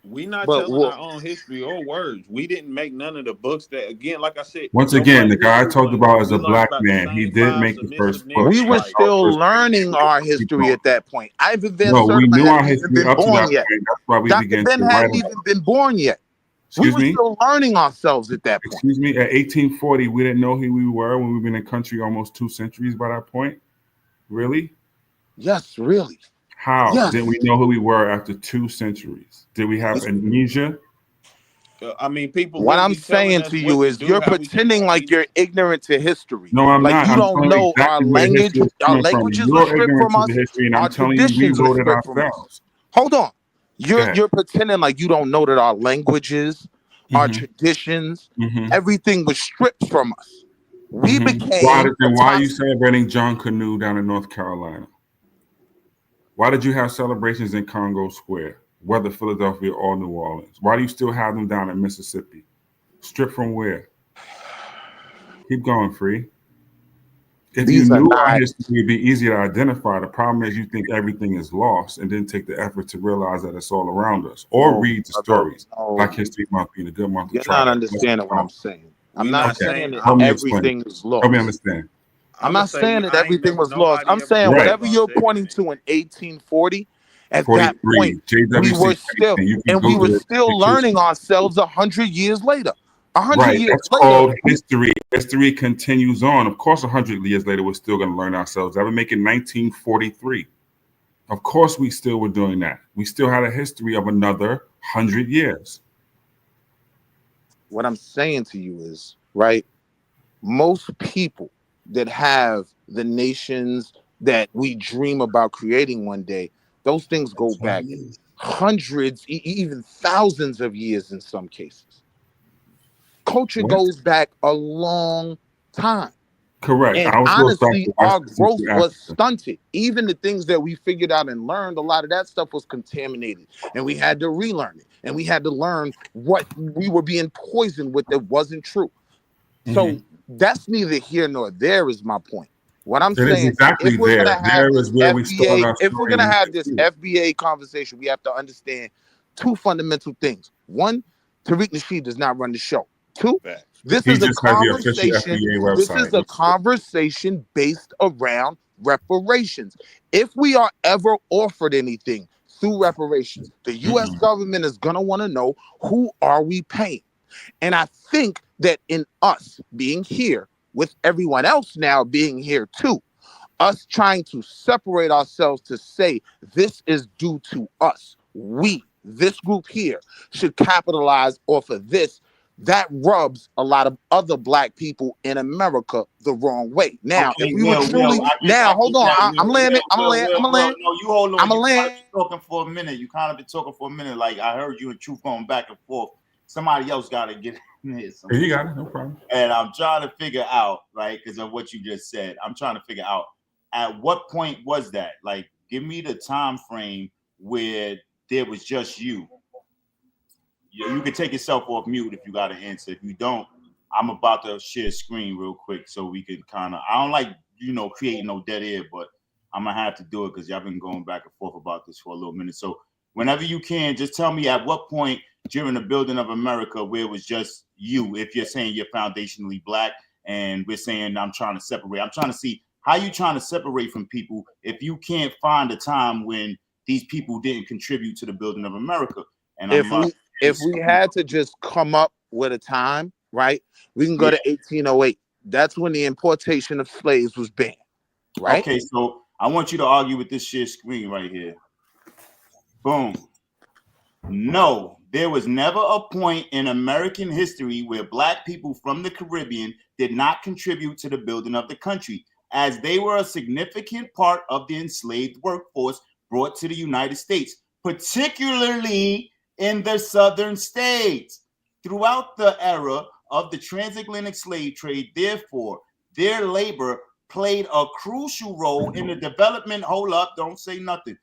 We not but telling our own history or words. We didn't make none of the books that. Again, like I said, Once your again, Black the guy I History talked Month. about is We a learned black about the man. He same did five make the first submissive book. we nigger were That's tribes. our still first learning our keep history going. at that point. Ivan Van No, we Sertima knew our hadn't even history been up to born that yet. point. That's why we Dr. began Ben to write hadn't about even been born yet. We Excuse were me? still learning ourselves at that point. Excuse me? At 1840, we didn't know who we were when we've been in the country almost 2 centuries by that point? Really? Yes, really. How Yes. did we know who we were after 2 centuries? Did we have amnesia? I mean, people What I'm literally telling saying us to what you to is do, you're how we should pretending like be. you're ignorant to history. No, I'm Like not. you I'm don't telling you know our exactly where the language, history is our coming from. languages were You're stripped ignorant from to the us, history, and our I'm telling you, we traditions were wrote it stripped from us. ourselves. Hold on. Go ahead. You're pretending like you don't know that our languages, our Mm-hmm. traditions, Mm-hmm. everything was stripped from us. We Mm-hmm. Why became are you celebrating John Canoe down in North Carolina? Why did you have celebrations in Congo Square, whether Philadelphia or New Orleans? Why do you still have them down in Mississippi? Stripped from where? Keep going, Free. If you These are knew our not. history, it'd be easier to identify. The problem is you think everything is lost and didn't take the effort to realize that it's all around us or No, read the brother. stories. No, Black History Month being a good month to you're try not that. Let's understanding what go. I'm saying. I'm We not not Okay. saying saying. that Help me explain. everything is Help me lost. understand. I'm I'm gonna not say saying that I ain't everything never. was lost. Nobody I'm ever saying said we Right. whatever you're lost pointing everything. to in 1840, at that point, 43. we JWC were still, Pennington. You can and we were Google it. still It kills learning you. ourselves 100 years later. 100 Right. years That's later, called history. History continues on. Of course, 100 years later, we're still going to learn ourselves. That would make it 1943. Of course, we still were doing that. We still had a history of another 100 years. what I'm saying to you is, right, most people that have the nations that we dream about creating one day, those things go 20 back years. hundreds, even thousands of years in some cases. Culture What? goes back a long time. Correct. And Ours goes back honestly, to our West growth Central was Africa. stunted. Even the things that we figured out and learned, a lot of that stuff was contaminated. And we had to relearn it. And we had to learn what we were being poisoned with that wasn't true. So Mm-hmm. that's neither here nor there, is my point. What I'm It is saying is, exactly if we're there. gonna have There this is where we start FBA, our if we're story gonna and have leave this it. FBA conversation, we have to understand two fundamental things. One, Tariq Nasheed does not run the show. Two, Facts. this He is a just has the official conversation. FBA This is website. a conversation based around reparations. If we are ever offered anything through reparations, the U.S. Mm-mm. government is gonna want to know, who are we paying? And I think that in us being here, with everyone else now being here too, us trying to separate ourselves to say this is due to us, we, this group here, should capitalize off of this that rubs a lot of other black people in America the wrong way. Now, if Okay, we were truly, now I hold get on, that. I'm landing, I'm gonna land, I'm gonna land, No, you hold I'm on. You gonna kind land. of been talking for a minute. You kind of been talking for a minute. Like I heard you and Truth going back and forth. Somebody else got to get in here. Yeah, you got it, no problem. And I'm trying to figure out, right, because of what you just said. I'm trying to figure out at what point was that? Like, give me the time frame where there was just you. You can take yourself off mute if you got an answer. If you don't, I'm about to share screen real quick so we can kind of. I don't like creating no dead air, but I'm gonna have to do it because y'all been going back and forth about this for a little minute. So whenever you can, just tell me at what point during the building of America where it was just you. If you're saying you're foundationally black, and we're saying I'm trying to separate. I'm trying to see how you trying to separate from people if you can't find a time when these people didn't contribute to the building of America. And If we had to just come up with a time, right, we can go to 1808. That's when the importation of slaves was banned, right? Okay, so I want you to argue with this share screen right here. Boom. No, there was never a point in American history where black people from the Caribbean did not contribute to the building of the country, as they were a significant part of the enslaved workforce brought to the United States, particularly in the southern states. Throughout the era of the transatlantic slave trade, therefore, their labor played a crucial role in the development. Hold up, don't say nothing.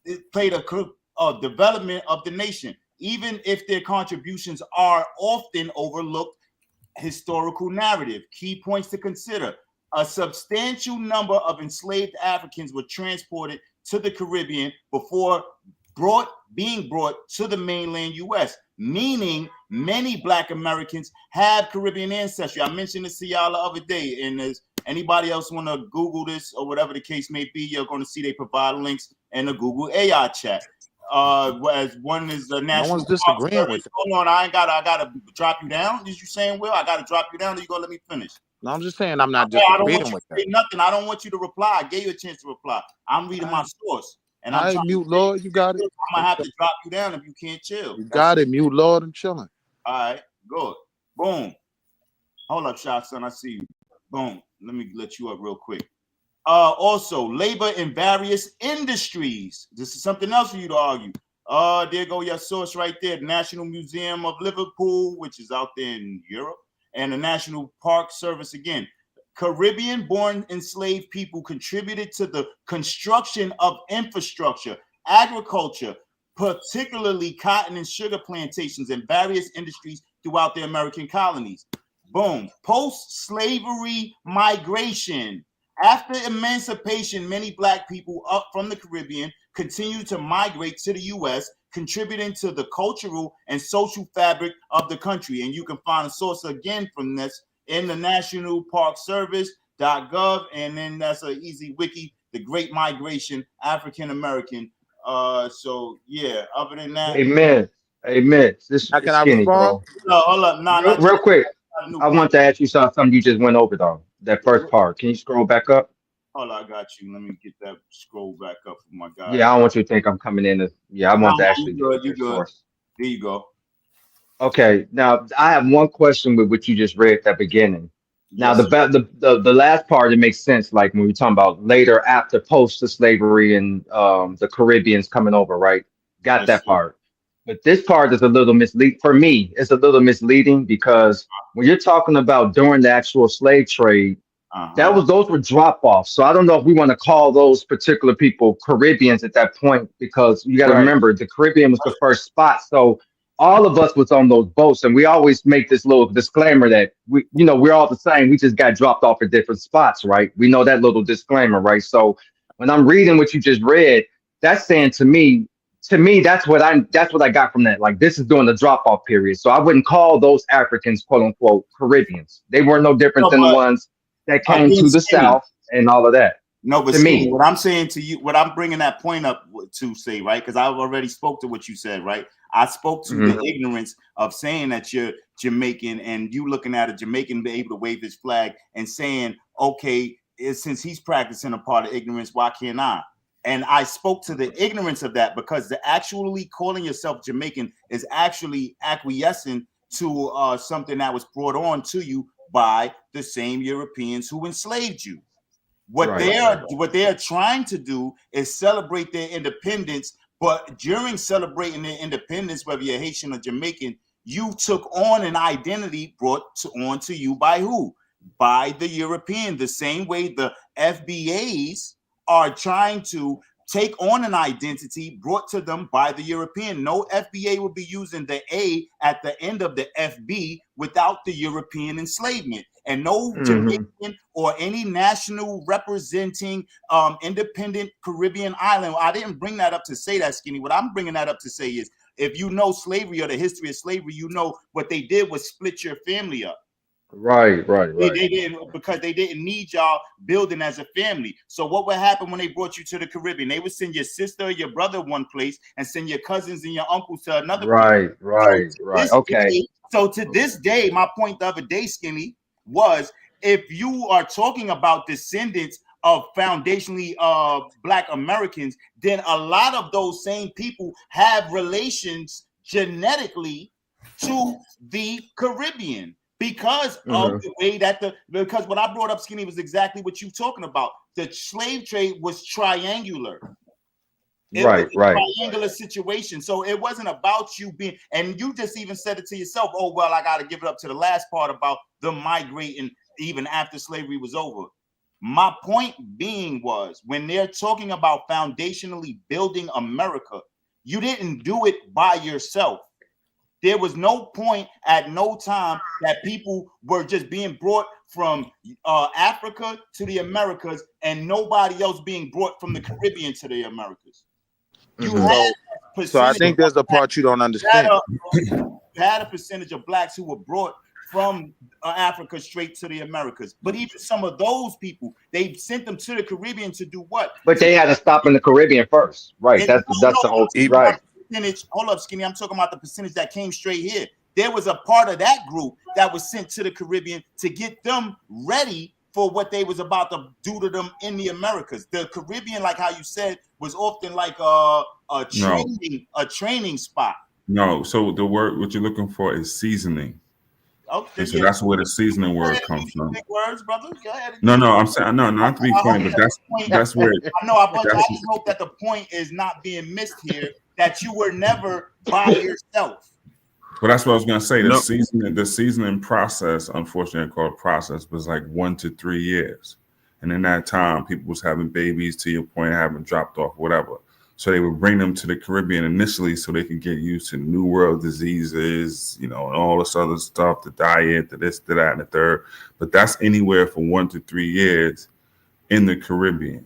It played a development of the nation, even if their contributions are often overlooked. Historical narrative. Key points to consider. A substantial number of enslaved Africans were transported to the Caribbean before being brought to the mainland U.S., meaning many black Americans have Caribbean ancestry. I mentioned this to y'all the other day, and as anybody else want to Google this or whatever the case may be, you're going to see they provide links in the Google AI chat. As one is the National No one's disagreeing with it. Hold on, I gotta drop you down. Is you saying, Will? I gotta drop you down, or you gonna let me finish? No, I'm just saying I'm not I don't want disagreeing you with to that. say nothing. I don't want you to reply. I gave you a chance to reply. I'm reading my source, and I'm trying mute to Lord, you got it. I'm gonna have to drop you down if you can't chill. You got it, mute Lord, I'm chilling. All right, good. Boom. Hold up, shot son. I see you. Boom. Let me let you up real quick. Also, labor in various industries. This is something else for you to argue. There go your source right there. The National Museum of Liverpool, which is out there in Europe, and the National Park Service again. Caribbean-born enslaved people contributed to the construction of infrastructure, agriculture, particularly cotton and sugar plantations and various industries throughout the American colonies. Boom. Post-slavery migration. After emancipation, many black people up from the Caribbean continued to migrate to the U.S., contributing to the cultural and social fabric of the country. And you can find a source again from this in the National Park Service.gov, and then that's an easy wiki, The Great Migration, African American. So yeah, other than that. Amen. Amen. This Now, is can I skinny, respond? bro. No, hold up. Real quick, I want to ask you something you just went over though. That first part. Can you scroll back up? Hold on, I got you. Let me get that scroll back up for my guy. Yeah, I don't want you to think I'm coming in. Yeah, I want to actually You get good. You your good. source. There you go. Okay, now I have one question with what you just read at the beginning. Now Yes, the last part, it makes sense, like when we're talking about later after post to slavery and the Caribbeans coming over, right? Got yes, that sir. part. But this part is a little misleading for me. It's a little misleading because when you're talking about during the actual slave trade, those were drop offs. So I don't know if we want to call those particular people Caribbeans at that point, because you got to Right. remember the Caribbean was the first spot. So all of us was on those boats, and we always make this little disclaimer that we're all the same. We just got dropped off at different spots, right? We know that little disclaimer, right? So when I'm reading what you just read, that's saying to me, that's what I got from that. Like, this is during the drop off period. So I wouldn't call those Africans, quote unquote, Caribbeans. They weren't no different than the ones that came to the South and all of that. No, but to Skinny, me, what I'm saying to you, what I'm bringing that point up to say, right? Because I've already spoke to what you said, right? I spoke to the ignorance of saying that you're Jamaican and you looking at a Jamaican be able to wave his flag and saying, okay, since he's practicing a part of ignorance, why can't I? And I spoke to the ignorance of that because the actually calling yourself Jamaican is actually acquiescing to something that was brought on to you by the same Europeans who enslaved you. What they are trying to do is celebrate their independence, but during celebrating their independence, whether you're Haitian or Jamaican, you took on an identity brought on to you by who? By the European. The same way the FBAs are trying to take on an identity brought to them by the European. No FBA will be using the A at the end of the FB without the European enslavement. And no Jamaican or any national representing independent Caribbean island. I didn't bring that up to say that, Skinny. What I'm bringing that up to say is, if you know slavery or the history of slavery, you know what they did was split your family up. Right. They didn't, because they didn't need y'all building as a family. So what would happen when they brought you to the Caribbean? They would send your sister or your brother one place and send your cousins and your uncles to another place. Right. Okay. So to this day, my point the other day, Skinny, was if you are talking about descendants of foundationally Black Americans, then a lot of those same people have relations genetically to the Caribbean. Because of the way that because what I brought up, Skinny, was exactly what you're talking about. The slave trade was triangular. It was a triangular situation. So it wasn't about you being, and you just even said it to yourself, oh, well, I got to give it up to the last part about them migrating even after slavery was over. My point being was, when they're talking about foundationally building America, you didn't do it by yourself. There was no point at no time that people were just being brought from Africa to the Americas and nobody else being brought from the Caribbean to the Americas. You had so I think there's a part you don't understand. You had a percentage of Blacks who were brought from Africa straight to the Americas. But even some of those people, they sent them to the Caribbean to do what? But they had to stop in the Caribbean first. Right. That's the whole right. Percentage, hold up, Skinny. I'm talking about the percentage that came straight here. There was a part of that group that was sent to the Caribbean to get them ready for what they was about to do to them in the Americas. The Caribbean, like how you said, was often like a training spot. No, so the word what you're looking for is seasoning. Okay, so that's where the seasoning word comes from. Big words, brother. No, I'm saying no, not to be funny, but that's where. I know. I just hope that the point is not being missed here. That you were never by yourself. Well, that's what I was gonna say. The seasoning process, unfortunately called process, was like 1 to 3 years, and in that time, people was having babies, to your point, having dropped off, whatever. So they would bring them to the Caribbean initially, so they could get used to New World diseases, and all this other stuff, the diet, the this, the that, and the third. But that's anywhere from 1 to 3 years in the Caribbean.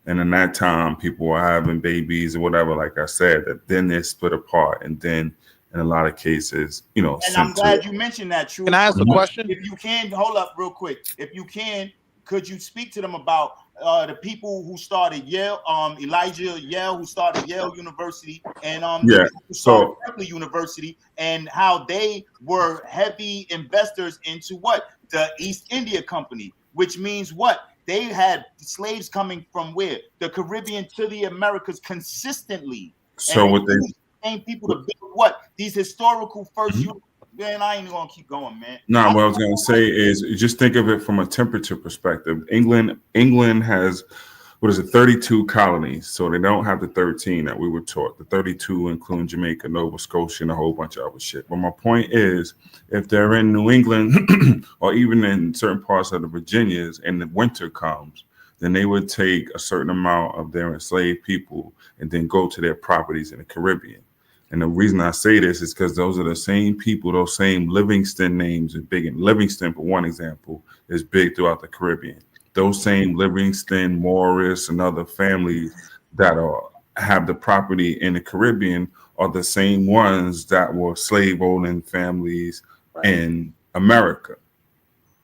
And in that time, people were having babies or whatever, like I said, that then they're split apart. And then in a lot of cases, And I'm glad you mentioned that, True. Can I ask a question? If you can, hold up real quick. If you can, could you speak to them about the people who started Yale, Elijah Yale, who started Yale University, and who started Berkeley University, and how they were heavy investors into what? The East India Company, which means what? They had slaves coming from where? The Caribbean to the Americas consistently. So and what they same people to build what? These historical first. Man, I ain't gonna keep going, man. No, what I was gonna say is just think of it from a temperature perspective. England has 32 colonies, so they don't have the 13 that we were taught. The 32 including Jamaica, Nova Scotia, and a whole bunch of other shit. But my point is, if they're in New England or even in certain parts of the Virginias and the winter comes, then they would take a certain amount of their enslaved people and then go to their properties in the Caribbean. And the reason I say this is because those are the same people, those same Livingston names are big. And Livingston, for one example, is big throughout the Caribbean. Those same Livingston, Morris, and other families that have the property in the Caribbean are the same ones that were slave-owning families in America.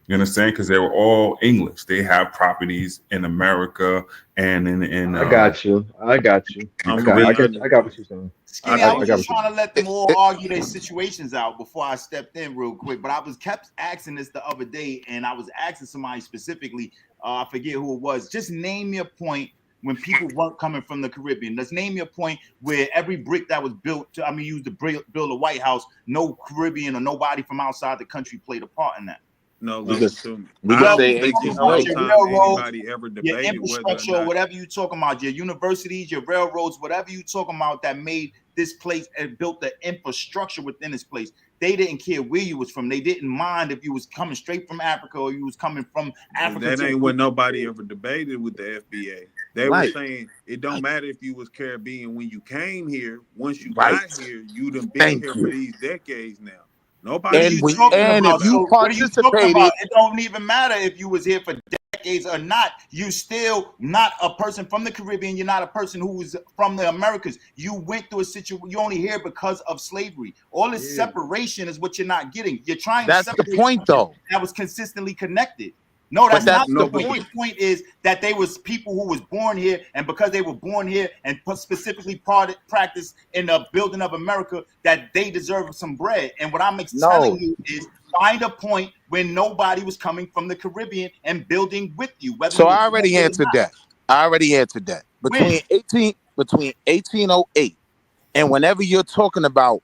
You understand? Because they were all English. They have properties in America and in I got you. I got what you're saying. Skinny, I was just trying to let them all argue their situations out before I stepped in real quick. But I was kept asking this the other day, and I was asking somebody specifically, I forget who it was, just name me a point when people weren't coming from the Caribbean? Let's name me a point where every brick that was built used to build a White House, no Caribbean or nobody from outside the country played a part in that. No, We listen could to me. we I could Well, don't say we think talking it's about no your 1808. time railroads, anybody ever your debated whether or infrastructure, not. whatever you talking about, your universities, your railroads, whatever you talking about that made this place and built the infrastructure within this place. They didn't care where you was from. They didn't mind if you was coming straight from Africa or you was coming from Africa That to ain't the what nobody ever debated with the FBA. They were Right. saying it don't matter if you was Caribbean when you came here. Once you Right. got here, you done been Thank here for you. these decades now. What are Nobody's you And talking saying about? if you about. So what are you talking about? participated, It don't even matter if you was here for decades or not. You still not a person from the Caribbean. You're not a person who was from the Americas. You went through a situation. You only here because of slavery. All this Yeah. separation is what you're not getting. You're trying to that's the separate point something though. that was consistently connected. No, But that's not that's the the No, but point. point. The point is that they was people who was born here, and because they were born here and specifically practice in the building of America, that they deserve some bread. And what I'm telling No. you is find a point when nobody was coming from the Caribbean and building with you, whether So you were I born already here or answered not. that. I already answered that. When? Between 1808 and whenever you're talking about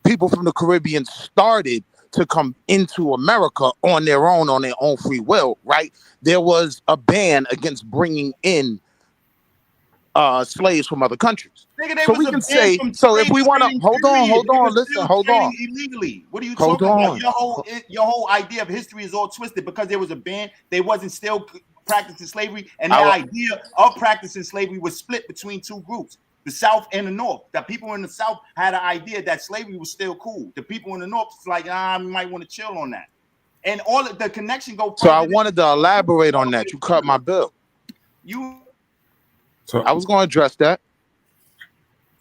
people from the Caribbean started to come into America on their own free will, right? There was a ban against bringing in slaves from other countries. Nigga, they So was we a can ban say, from so if slave we want to trading, hold period. They on, were listen, still hold trading on, illegally. What are you hold talking about? on. Your whole idea of history is all twisted because there was a ban. They wasn't still practicing slavery, and their Our, idea of practicing slavery was split between two groups. The South and the North. The people in the South had an idea that slavery was still cool. The people in the North was like, we might want to chill on that. And all of the connection go so I further wanted to elaborate on that. You cut my bill. you. I was going to address that,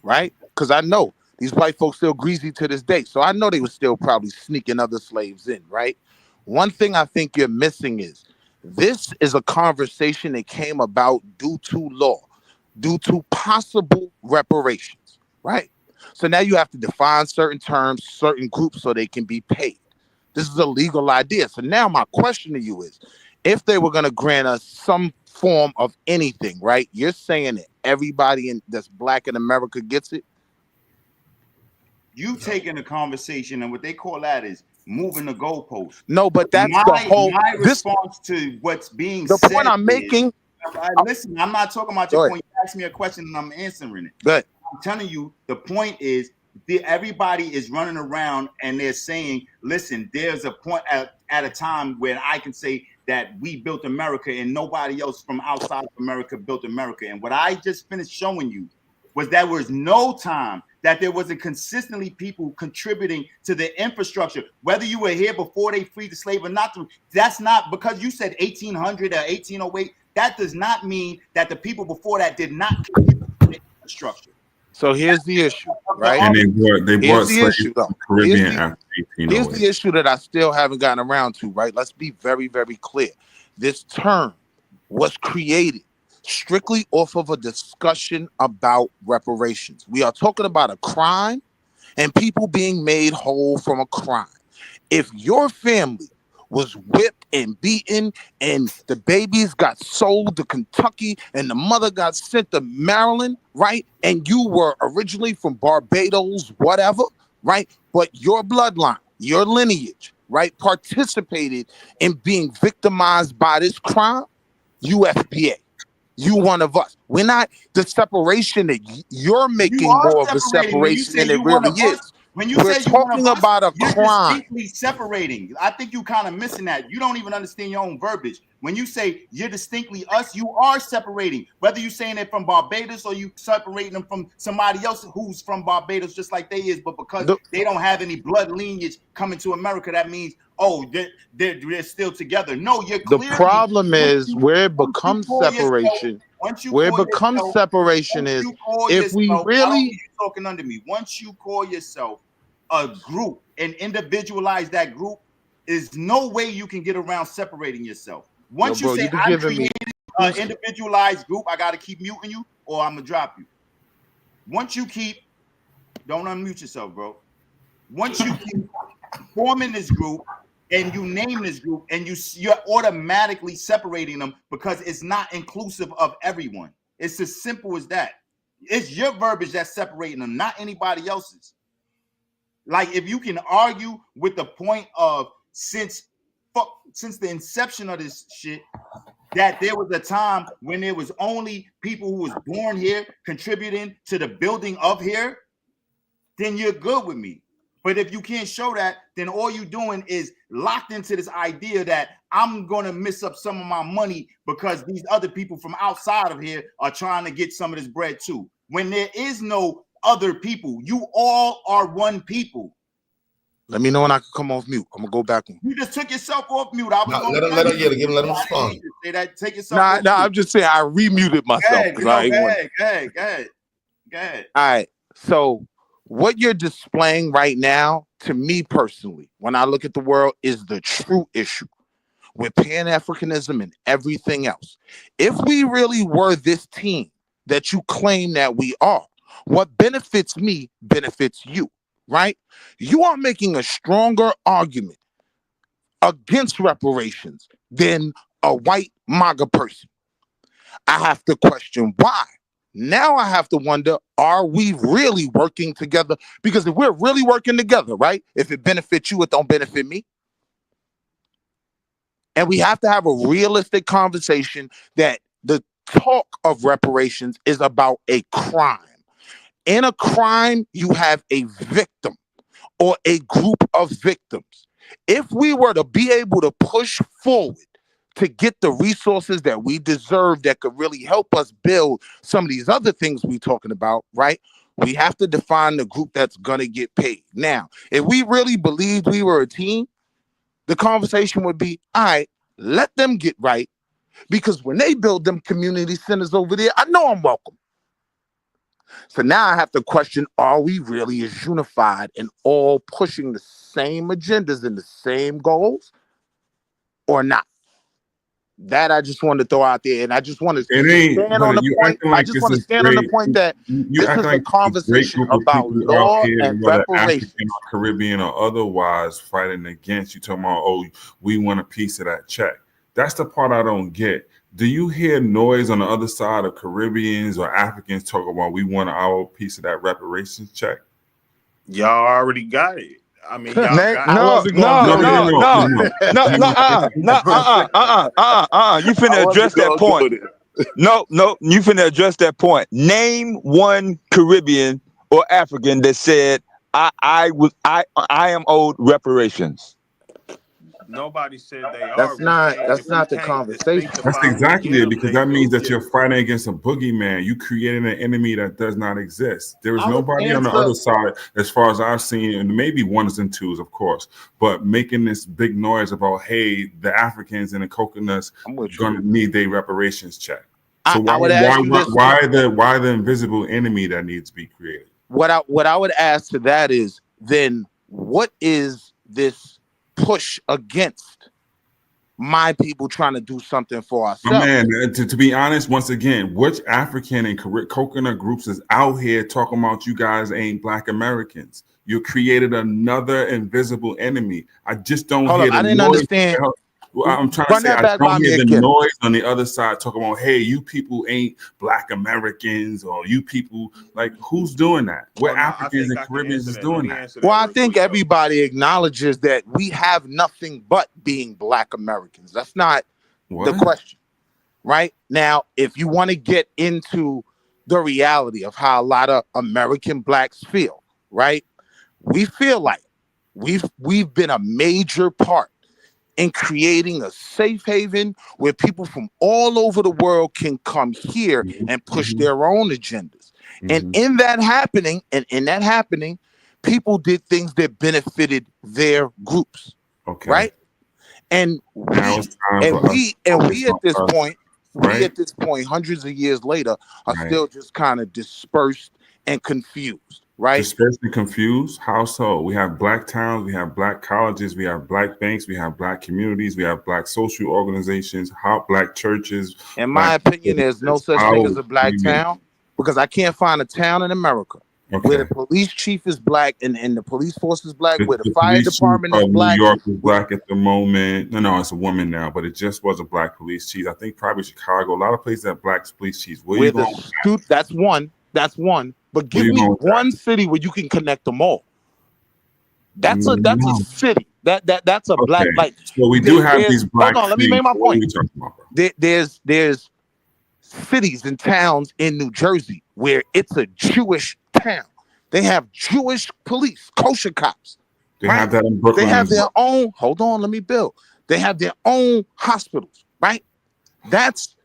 right? Because I know these white folks still greasy to this day. So I know they were still probably sneaking other slaves in, right? One thing I think you're missing is this is a conversation that came about due to law, due to possible reparations, right? So now you have to define certain terms, certain groups so they can be paid. This is a legal idea. So now my question to you is, if they were going to grant us some form of anything, right? You're saying that everybody that's black in America gets it? You taking the conversation, and what they call that is moving the goalpost. No, but that's the whole. My This response to what's being the said point I'm making. listen, I'm not talking about your point. You asked me a question and I'm answering it. Good. I'm telling you, the point is everybody is running around and they're saying, listen, there's a point at a time where I can say that we built America and nobody else from outside of America built America. And what I just finished showing you was that there was no time that there wasn't consistently people contributing to the infrastructure, whether you were here before they freed the slave or not. That's not because you said 1800 or 1808. That does not mean that the people before that did not contribute to the infrastructure. So here's the issue, right? And they brought Here's the slaves issue, to though. the Caribbean after Here's 1808. the issue that I still haven't gotten around to, right? Let's be very, very clear. This term was created strictly off of a discussion about reparations. We are talking about a crime and people being made whole from a crime. If your family was whipped and beaten and the babies got sold to Kentucky and the mother got sent to Maryland, right? And you were originally from Barbados, whatever, right? But your bloodline, your lineage, right, participated in being victimized by this crime, you FBA. You one of us. We're not the separation that you're making You are more of a separating when you separation say than it you one really of us. is. When you We're say you one of talking us, about a you're crime. distinctly separating. I think you kind of missing that. You don't even understand your own verbiage. When you say you're distinctly us, you are separating. Whether you're saying it from Barbados or you separating them from somebody else who's from Barbados, just like they is, but because they don't have any blood lineage coming to America, that means they're still together. No, you're The clearly. problem is where it becomes separation. Where it becomes separation is if we I don't really need you talking under me. Once you call yourself a group and individualize that group, is no way you can get around separating yourself. Once you say I'm creating an individualized group, I got to keep muting you or I'm gonna drop you. Once you don't unmute yourself, bro. Once you keep forming this group and you name this group and you're automatically separating them because it's not inclusive of everyone. It's as simple as that. It's your verbiage that's separating them, not anybody else's. Like, if you can argue with the point of since the inception of this shit, that there was a time when there was only people who was born here contributing to the building of here, then you're good with me. But if you can't show that, then all you're doing is locked into this idea that I'm going to miss up some of my money because these other people from outside of here are trying to get some of this bread too. When there is no other people, you all are one people. Let me know when I can come off mute. I'm gonna go back on. You just took yourself off mute. I was No, going let him respond. Say that. Take yourself off mute. I'm just saying I remuted myself. Go ahead. All right. So what you're displaying right now, to me personally, when I look at the world, is the true issue with Pan-Africanism and everything else. If we really were this team that you claim that we are, what benefits me benefits you, right? You are making a stronger argument against reparations than a white MAGA person. I have to question why. Now I have to wonder, are we really working together? Because if we're really working together, right? If it benefits you, it don't benefit me. And we have to have a realistic conversation that the talk of reparations is about a crime. In a crime, you have a victim or a group of victims. If we were to be able to push forward to get the resources that we deserve that could really help us build some of these other things we're talking about, right? We have to define the group that's going to get paid. Now, if we really believed we were a team, the conversation would be, all right, let them get right, because when they build them community centers over there, I know I'm welcome. So now I have to question, are we really as unified and all pushing the same agendas and the same goals or not? That I just wanted to throw out there, and I just want to stand on the point. I just want to stand on the point that this is a conversation about law and reparations. African or Caribbean or otherwise fighting against you, talking about, oh, we want a piece of that check. That's the part I don't get. Do you hear noise on the other side of Caribbeans or Africans talking about we want our piece of that reparations check? Y'all already got it. I mean, y'all No. You finna address that point. No, you finna address that point. Name one Caribbean or African that said, I am owed reparations. Nobody said they are. That's not the conversation. That's exactly it, because that means that you're fighting against a boogeyman. You created an enemy that does not exist. There is nobody on the other side, as far as I've seen, and maybe ones and twos, of course, but making this big noise about, hey, the Africans and the coconuts going to need their reparations check. So why the invisible enemy that needs to be created? What I would ask to that is, then what is this push against my people trying to do something for ourselves? Man, to be honest, once again, which African and coconut groups is out here talking about you guys ain't Black Americans? You created another invisible enemy. I just don't hear the I didn't noise. understand. I'm trying to say I don't hear the noise on the other side talking about, hey, you people ain't Black Americans, or you people, like, who's doing that? What Africans and Caribbeans is doing that? Well, I think everybody acknowledges that we have nothing but being Black Americans. That's not the question, right? Now, if you want to get into the reality of how a lot of American Blacks feel, right? We feel like we've been a major part in creating a safe haven where people from all over the world can come here and push their own agendas. And in that happening, people did things that benefited their groups. Okay. Right? And we at this point, hundreds of years later, are still just kind of dispersed and confused. Right? Dispersed and confused. How so? We have Black towns, we have Black colleges, we have Black banks, we have Black communities, we have Black social organizations, Black churches. In my opinion, there's no such thing as a Black town, because I can't find a town in America where the Okay. police chief is black and the police force is black, where the The fire police chief department is of New black. York is black at the moment. No, it's a woman now, but it just was a black police chief. I think probably Chicago. A lot of places have black police chiefs. Where you Where the going? that's one. That's one. But Where give you me going with one city where you can connect them all. that? That's a No. city. That's a black, Okay. like So we do have there's these hold black on, let me cities. make my What are point. you talking about, bro? There's cities and towns in New Jersey where it's a Jewish town. They have Jewish police, kosher cops. They Right? have that in They Brooklyn have as well. their own, hold on, let me build. They have their own hospitals, right? That's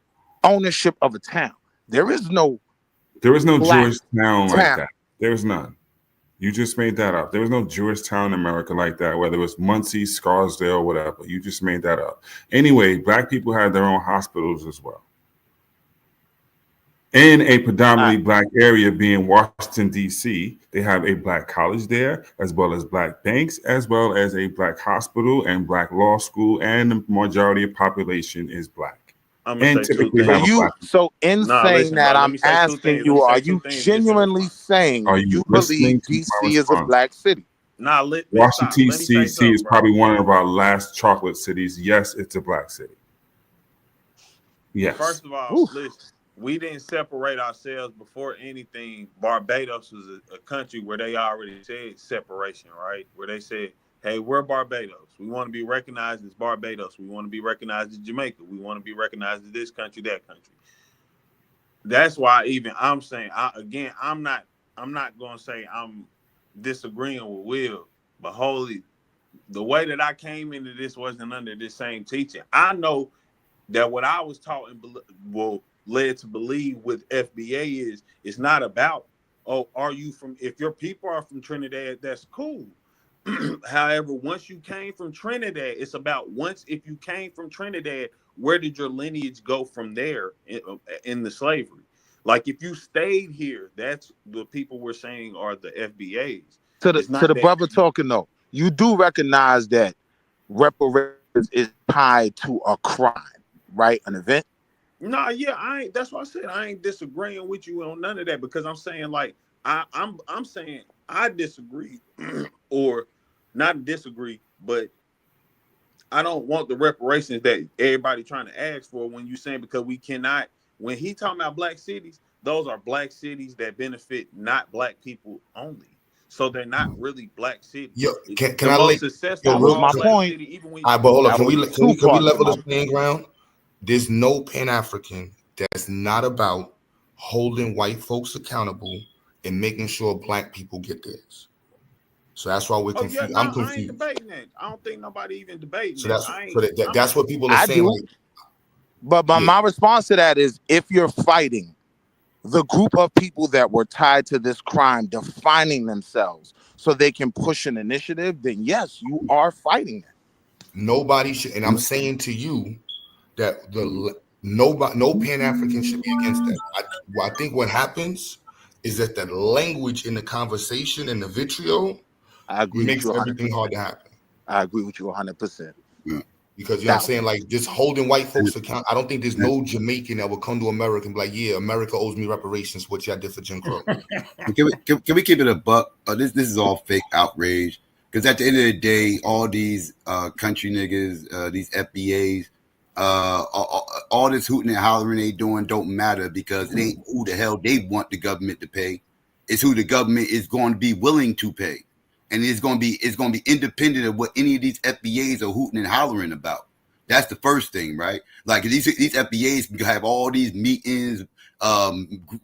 ownership of a town. There is no There is no black Jewish town like town. that. There is none. You just made that up. There was no Jewish town in America like that, whether it was Muncie, Scarsdale, whatever. You just made that up. Anyway, black people have their own hospitals as well. In a predominantly black area being Washington, D.C., they have a black college there, as well as black banks, as well as a black hospital and black law school, and the majority of population is black. I'm gonna And say two typically So have a things. you, black. so in Nah, saying listen, that, bro. Let I'm me say two asking things. Let me you, say are two you things just to genuinely respond. saying Are you you listening believe to my DC is a response? black city? Nah, man, stop. Washington, Let me say D.C. something, is bro. probably one of our last chocolate cities. Yes, it's a black city. Yes. First of all, listen, we didn't separate ourselves before anything. Barbados was a country where they already said separation, right? Where they said, hey, we're Barbados. We want to be recognized as Barbados. We want to be recognized as Jamaica. We want to be recognized as this country, that country. That's why even I'm saying, I'm not going to say I'm disagreeing with Will, but the way that I came into this wasn't under this same teaching. I know that what I was taught and led to believe with FBA is it's not about, oh, if your people are from Trinidad, that's cool. However, once you came from Trinidad, it's about if you came from Trinidad, where did your lineage go from there in the slavery? Like if you stayed here, that's the people we're saying are the FBAs. To It's the not that. brother talking though, you do recognize that reparations is tied to a crime, right? An event. No, yeah, I ain't. That's what I said. I ain't disagreeing with you on none of that because I'm saying like I'm saying I disagree or not disagree, but I don't want the reparations that everybody trying to ask for when you saying because we cannot. When he talking about black cities, those are black cities that benefit not black people only. So they're not really black cities. Yo, can The I most lay successful yo That was real my small can, black point. city, even when all right, but hold on. That was the Can two we parts of level my this point. playing ground? There's no Pan African that's not about holding white folks accountable and making sure black people get theirs. So that's why we're oh yeah, confused. no, I'm I ain't confused. debating that. I don't think nobody even debating So that. that's I so ain't. that's what people are I saying. do, Like, but yeah, my response to that is if you're fighting the group of people that were tied to this crime defining themselves so they can push an initiative, then yes, you are fighting it. nobody should. And I'm saying to you that no Pan African should be against that. I think what happens is that the language in the conversation and the vitriol I agree with makes you everything 100%. hard to happen. I agree with you 100%. Because you know what I'm That saying, like just holding white folks account. I don't think there's no Jamaican that will come to America and be like, yeah, America owes me reparations for what y'all did for Jim Crow. Can we keep it a buck? This is all fake outrage. Because at the end of the day, all these country niggas, these FBAs, all this hooting and hollering they doing don't matter because it ain't who the hell they want the government to pay. It's who the government is going to be willing to pay. And it's going to be independent of what any of these FBAs are hooting and hollering about. That's the first thing, right? Like these FBAs can have all these meetings,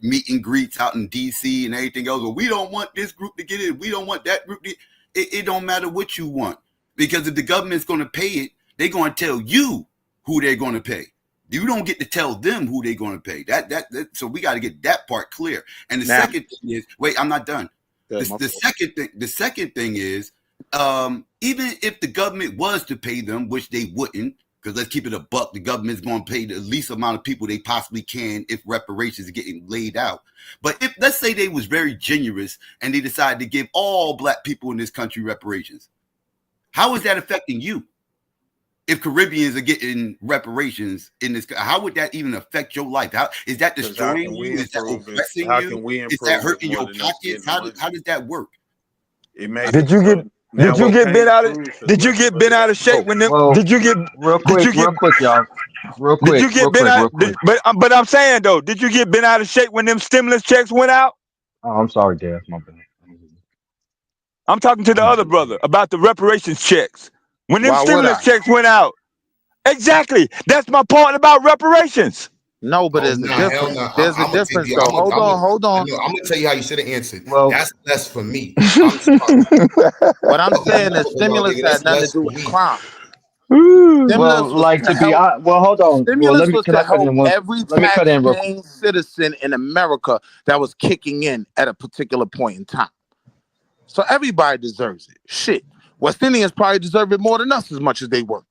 meet and greets out in DC and everything else. Well, we don't want this group to get it. We don't want that group to it don't matter what you want. Because if the government's going to pay it, they're going to tell you who they're going to pay. You don't get to tell them who they're going to pay. So we got to get that part clear. And the second thing is, wait, I'm not done. The second thing is, even if the government was to pay them, which they wouldn't, because let's keep it a buck, the government's going to pay the least amount of people they possibly can if reparations are getting laid out. But if let's say they was very generous and they decided to give all black people in this country reparations, how is that affecting you? if Caribbeans are getting reparations in this? How would that even affect your life? How is that destroying you? Is that oppressing how you? can we Is that improve it hurting more your than us pockets? getting the money? How does that work? It made Did it you get so now did you we get can't bent out of improve because did you get bent reparations. out of shape when them Well, did you get did you get real quick, y'all. Real did you quick, get bent out real quick. but I'm saying though, did you get bent out of shape when them stimulus checks went out? Oh, I'm sorry, Dad. My bad. I'm talking to the other brother about the reparations checks. When them Why would stimulus I? checks went out. Exactly. That's my point about reparations. No, but Oh there's a nah, hell difference. no. There's a I'm gonna take difference you. though. Hold on, hold on. I'm gonna tell you how you should have answered. Well, That's less for me. I'm sorry. What I'm Fuck you saying is talking about, stimulus nigga. had That's nothing to less do for with me. crime. well, Stimulus was like to to be help. honest. Well, hold on. Well, Stimulus was can to I cut help in one? every Let me cut in real. tax-paying citizen in America that was kicking in at a particular point in time. So everybody deserves it. Shit, West Indians probably deserve it more than us as much as they work.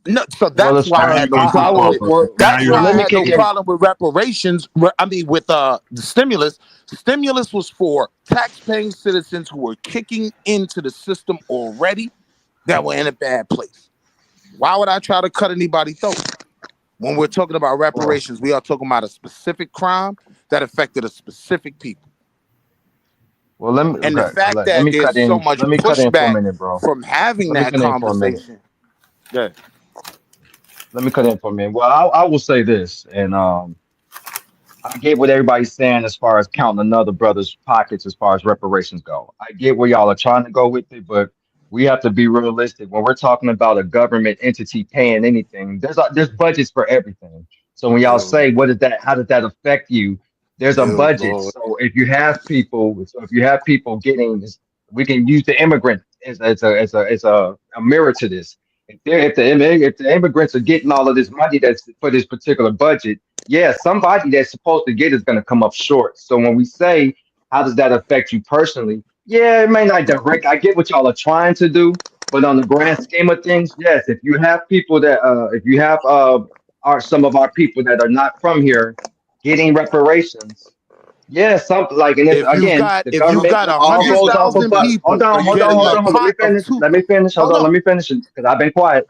No, so Well, that's as why Now I far you had no just I problem will. with. spoke. Well, Now That's you why well, just let I me had no kick in. problem with reparations. I mean, with the stimulus. Stimulus was for tax-paying citizens who were kicking into the system already that were in a bad place. Why would I try to cut anybody's throat? When we're talking about Well, reparations, we are talking about a specific crime that affected a specific people. well, let me. And the Okay, fact let that me there's cut so in. much Let me cut in for a pushback minute, bro. from having Let me that cut in for a minute. conversation. Yeah. Let me cut in for a minute. Well, I will say this, and I get what everybody's saying as far as counting another brother's pockets as far as reparations go. I get where y'all are trying to go with it, but we have to be realistic. When we're talking about a government entity paying anything, there's budgets for everything. So when y'all Ew, say what is that, how does that affect you? There's a ew, budget. Lord. So if you have people getting this, we can use the immigrant as a mirror to this. If the immigrants are getting all of this money that's for this particular budget, yeah, somebody that's supposed to get is going to come up short. So when we say, how does that affect you personally? Yeah, it may not direct. I get what y'all are trying to do, but on the grand scheme of things, yes. If you have some of our people that are not from here getting reparations, yeah, something like, and it's If you again, got the if you government got a all hundred Okay, goes off of, thousand but people so you getting saying a hold on. pot of two, Let me finish. hold Let on, me finish it because I've been quiet.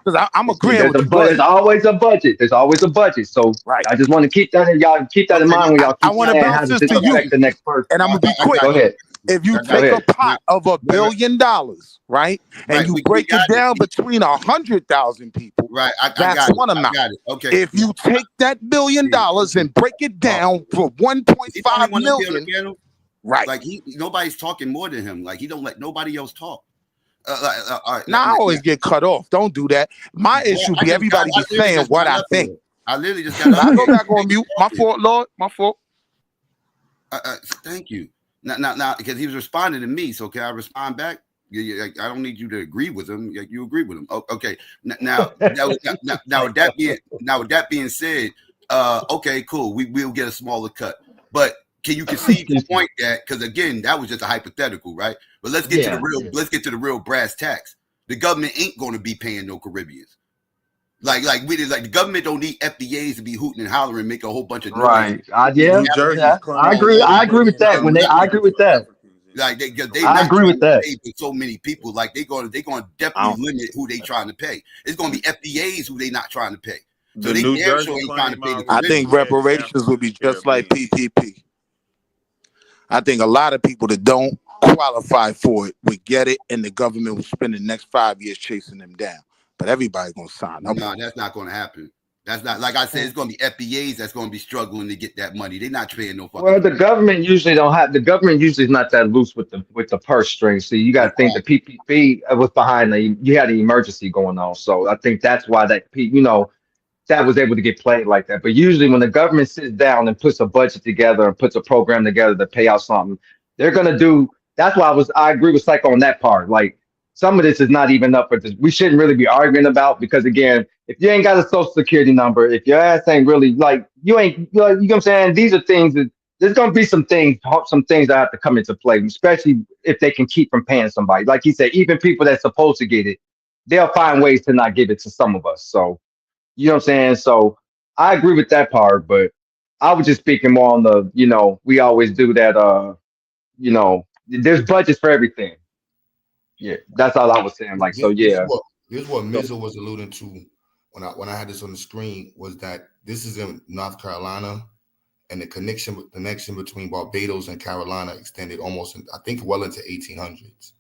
because I'm okay, agreeing with you. Go There's ahead. always a budget. There's always a budget. So Right. I just want to keep that in y'all keep that in okay, mind when y'all I keep want to saying how bounce does this this to okay. affect you, the next person. and I'm gonna be I quick. Go got you. ahead. If you I got Go take you. a ahead. Now, pot of $1 right, right, billion, right, and right. you We break it got it. down between 100,000 people, Right, I that's got it. one I amount. got it. Okay. If Now, you take that $1 billion and break it uh, down for is he the only 1.5 one up here on the million, panel? right? Like nobody's talking more than him. Like he don't let nobody else talk. All right. Now I always get cut off. Don't do that. My Well, issue be everybody I be literally saying just what got I up think. here. I literally just got up I go here. back on mute. My fault, Lord. My fault. Thank you. Now, because he was responding to me, so can I respond back? I don't need you to agree with him. You agree with him. Okay. Now, with that being said, okay, cool. We will get a smaller cut, but can you concede the Excuse me. point that because again, that was just a hypothetical, right? But let's get to the Yeah, real. yeah. Let's get to the real brass tacks. The government ain't going to be paying no Caribbeans. Like the government don't need FBAs to be hooting and hollering, make a whole bunch of noise. Right. These Yeah, New Jersey's yeah. Africans I claiming agree. that I they agree with paying that. out I millions agree with for that. Africans and like shit. they I not agree with trying to that. pay for so many people. Like they're going to I definitely don't. limit who they trying to pay. It's going to be FBAs who they not trying to pay. So The they New damn sure Jersey ain't trying to claim pay the I already think Caribbean. said the reparations would be Africans just like Caribbean. PPP. I think a lot of people that don't qualify for it would get it, and the government would spend the next 5 years chasing them down. But everybody's gonna sign up No, on that's not going to happen. That's not like I said. It's going to be FBAs that's going to be struggling to get that money. They're not paying no fucking. Well, the government usually is not that loose with the purse strings. So you got to think the Exactly. PPP was behind you had the emergency going on. So I think that's why that was able to get played like that. But usually when the government sits down and puts a budget together and puts a program together to pay out something, they're gonna do that's why I agree with Psycho on that part. Like some of this is not even up for this. We shouldn't really be arguing about because again, if you ain't got a social security number, if your ass ain't really like you know what I'm saying? These are things that there's gonna be some things that have to come into play, especially if they can keep from paying somebody. Like he said, even people that's supposed to get it, they'll find ways to not give it to some of us. So you know what I'm saying? So I agree with that part, but I was just speaking more on we always do that there's budgets for everything. Yeah, that's all I was saying. Like, so Guess yeah. what? Here's what Mizzle was alluding to when I had this on the screen, was that this is in North Carolina, and the connection between Barbados and Carolina extended almost, I think, well into 1800s.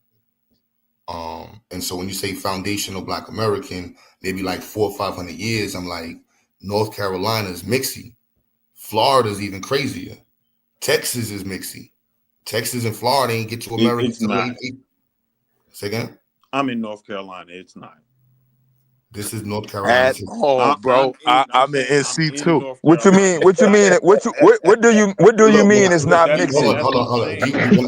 And so when you say foundational Black American, maybe like 400 or 500 years, I'm like, North Carolina is mixy. Florida's even crazier. Texas is mixy. Texas and Florida ain't get to America It's till not. late. Say again? I'm in North Carolina. It's not. This is North Carolina. At all, bro. I'm in NC too. North What you mean? What you mean? What do you mean it's not mixy? Hold on.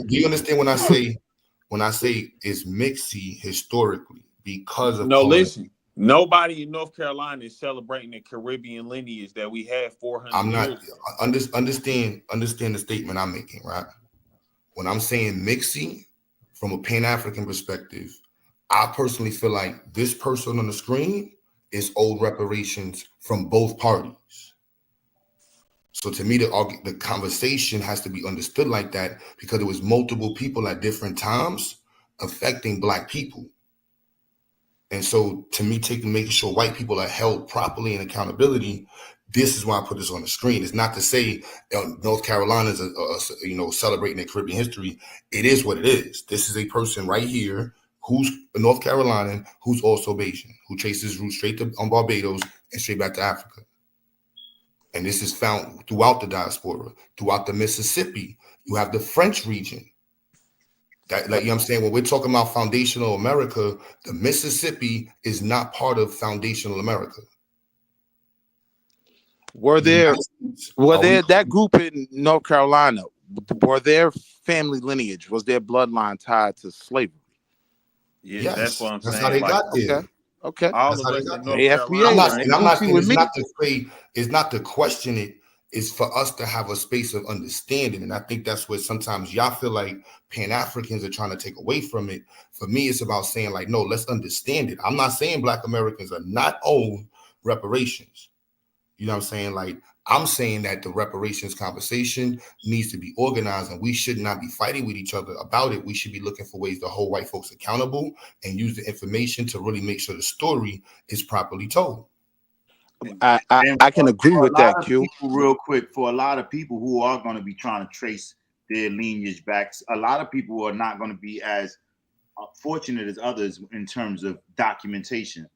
Do you understand when I say it's mixy historically because of No, colonialism? listen. Nobody in North Carolina is celebrating the Caribbean lineage that we had 400 I'm not years ago. understand the statement I'm making, right? When I'm saying mixy from a Pan-African perspective, I personally feel like this person on the screen is old reparations from both parties. So to me, the conversation has to be understood like that, because there was multiple people at different times affecting Black people. And so to me, making sure white people are held properly in accountability, this is why I put this on the screen. It's not to say North Carolina is celebrating their Caribbean history. It is what it is. This is a person right here who's a North Carolinian, who's also Bayesian, who traces roots straight on Barbados and straight back to Africa. And this is found throughout the diaspora, throughout the Mississippi. You have the French region. That, like, you know what I'm saying? When we're talking about foundational America, the Mississippi is not part of foundational America. Were there that group in North Carolina, were their family lineage, was their bloodline tied to slavery? Yeah, Yes, that's what I'm that's saying. how they Like, got there. Okay. all That's of how they us got in there. North Carolina. It's not to question it. It's for us to have a space of understanding. And I think that's where sometimes y'all feel like Pan-Africans are trying to take away from it. For me, it's about saying, like, no, let's understand it. I'm not saying Black Americans are not owed reparations. You know what I'm saying? Like, I'm saying that the reparations conversation needs to be organized, and we should not be fighting with each other about it. We should be looking for ways to hold white folks accountable and use the information to really make sure the story is properly told. I can agree with that, Q. Real quick, for a lot of people who are going to be trying to trace their lineage back, a lot of people are not going to be as fortunate as others in terms of documentation.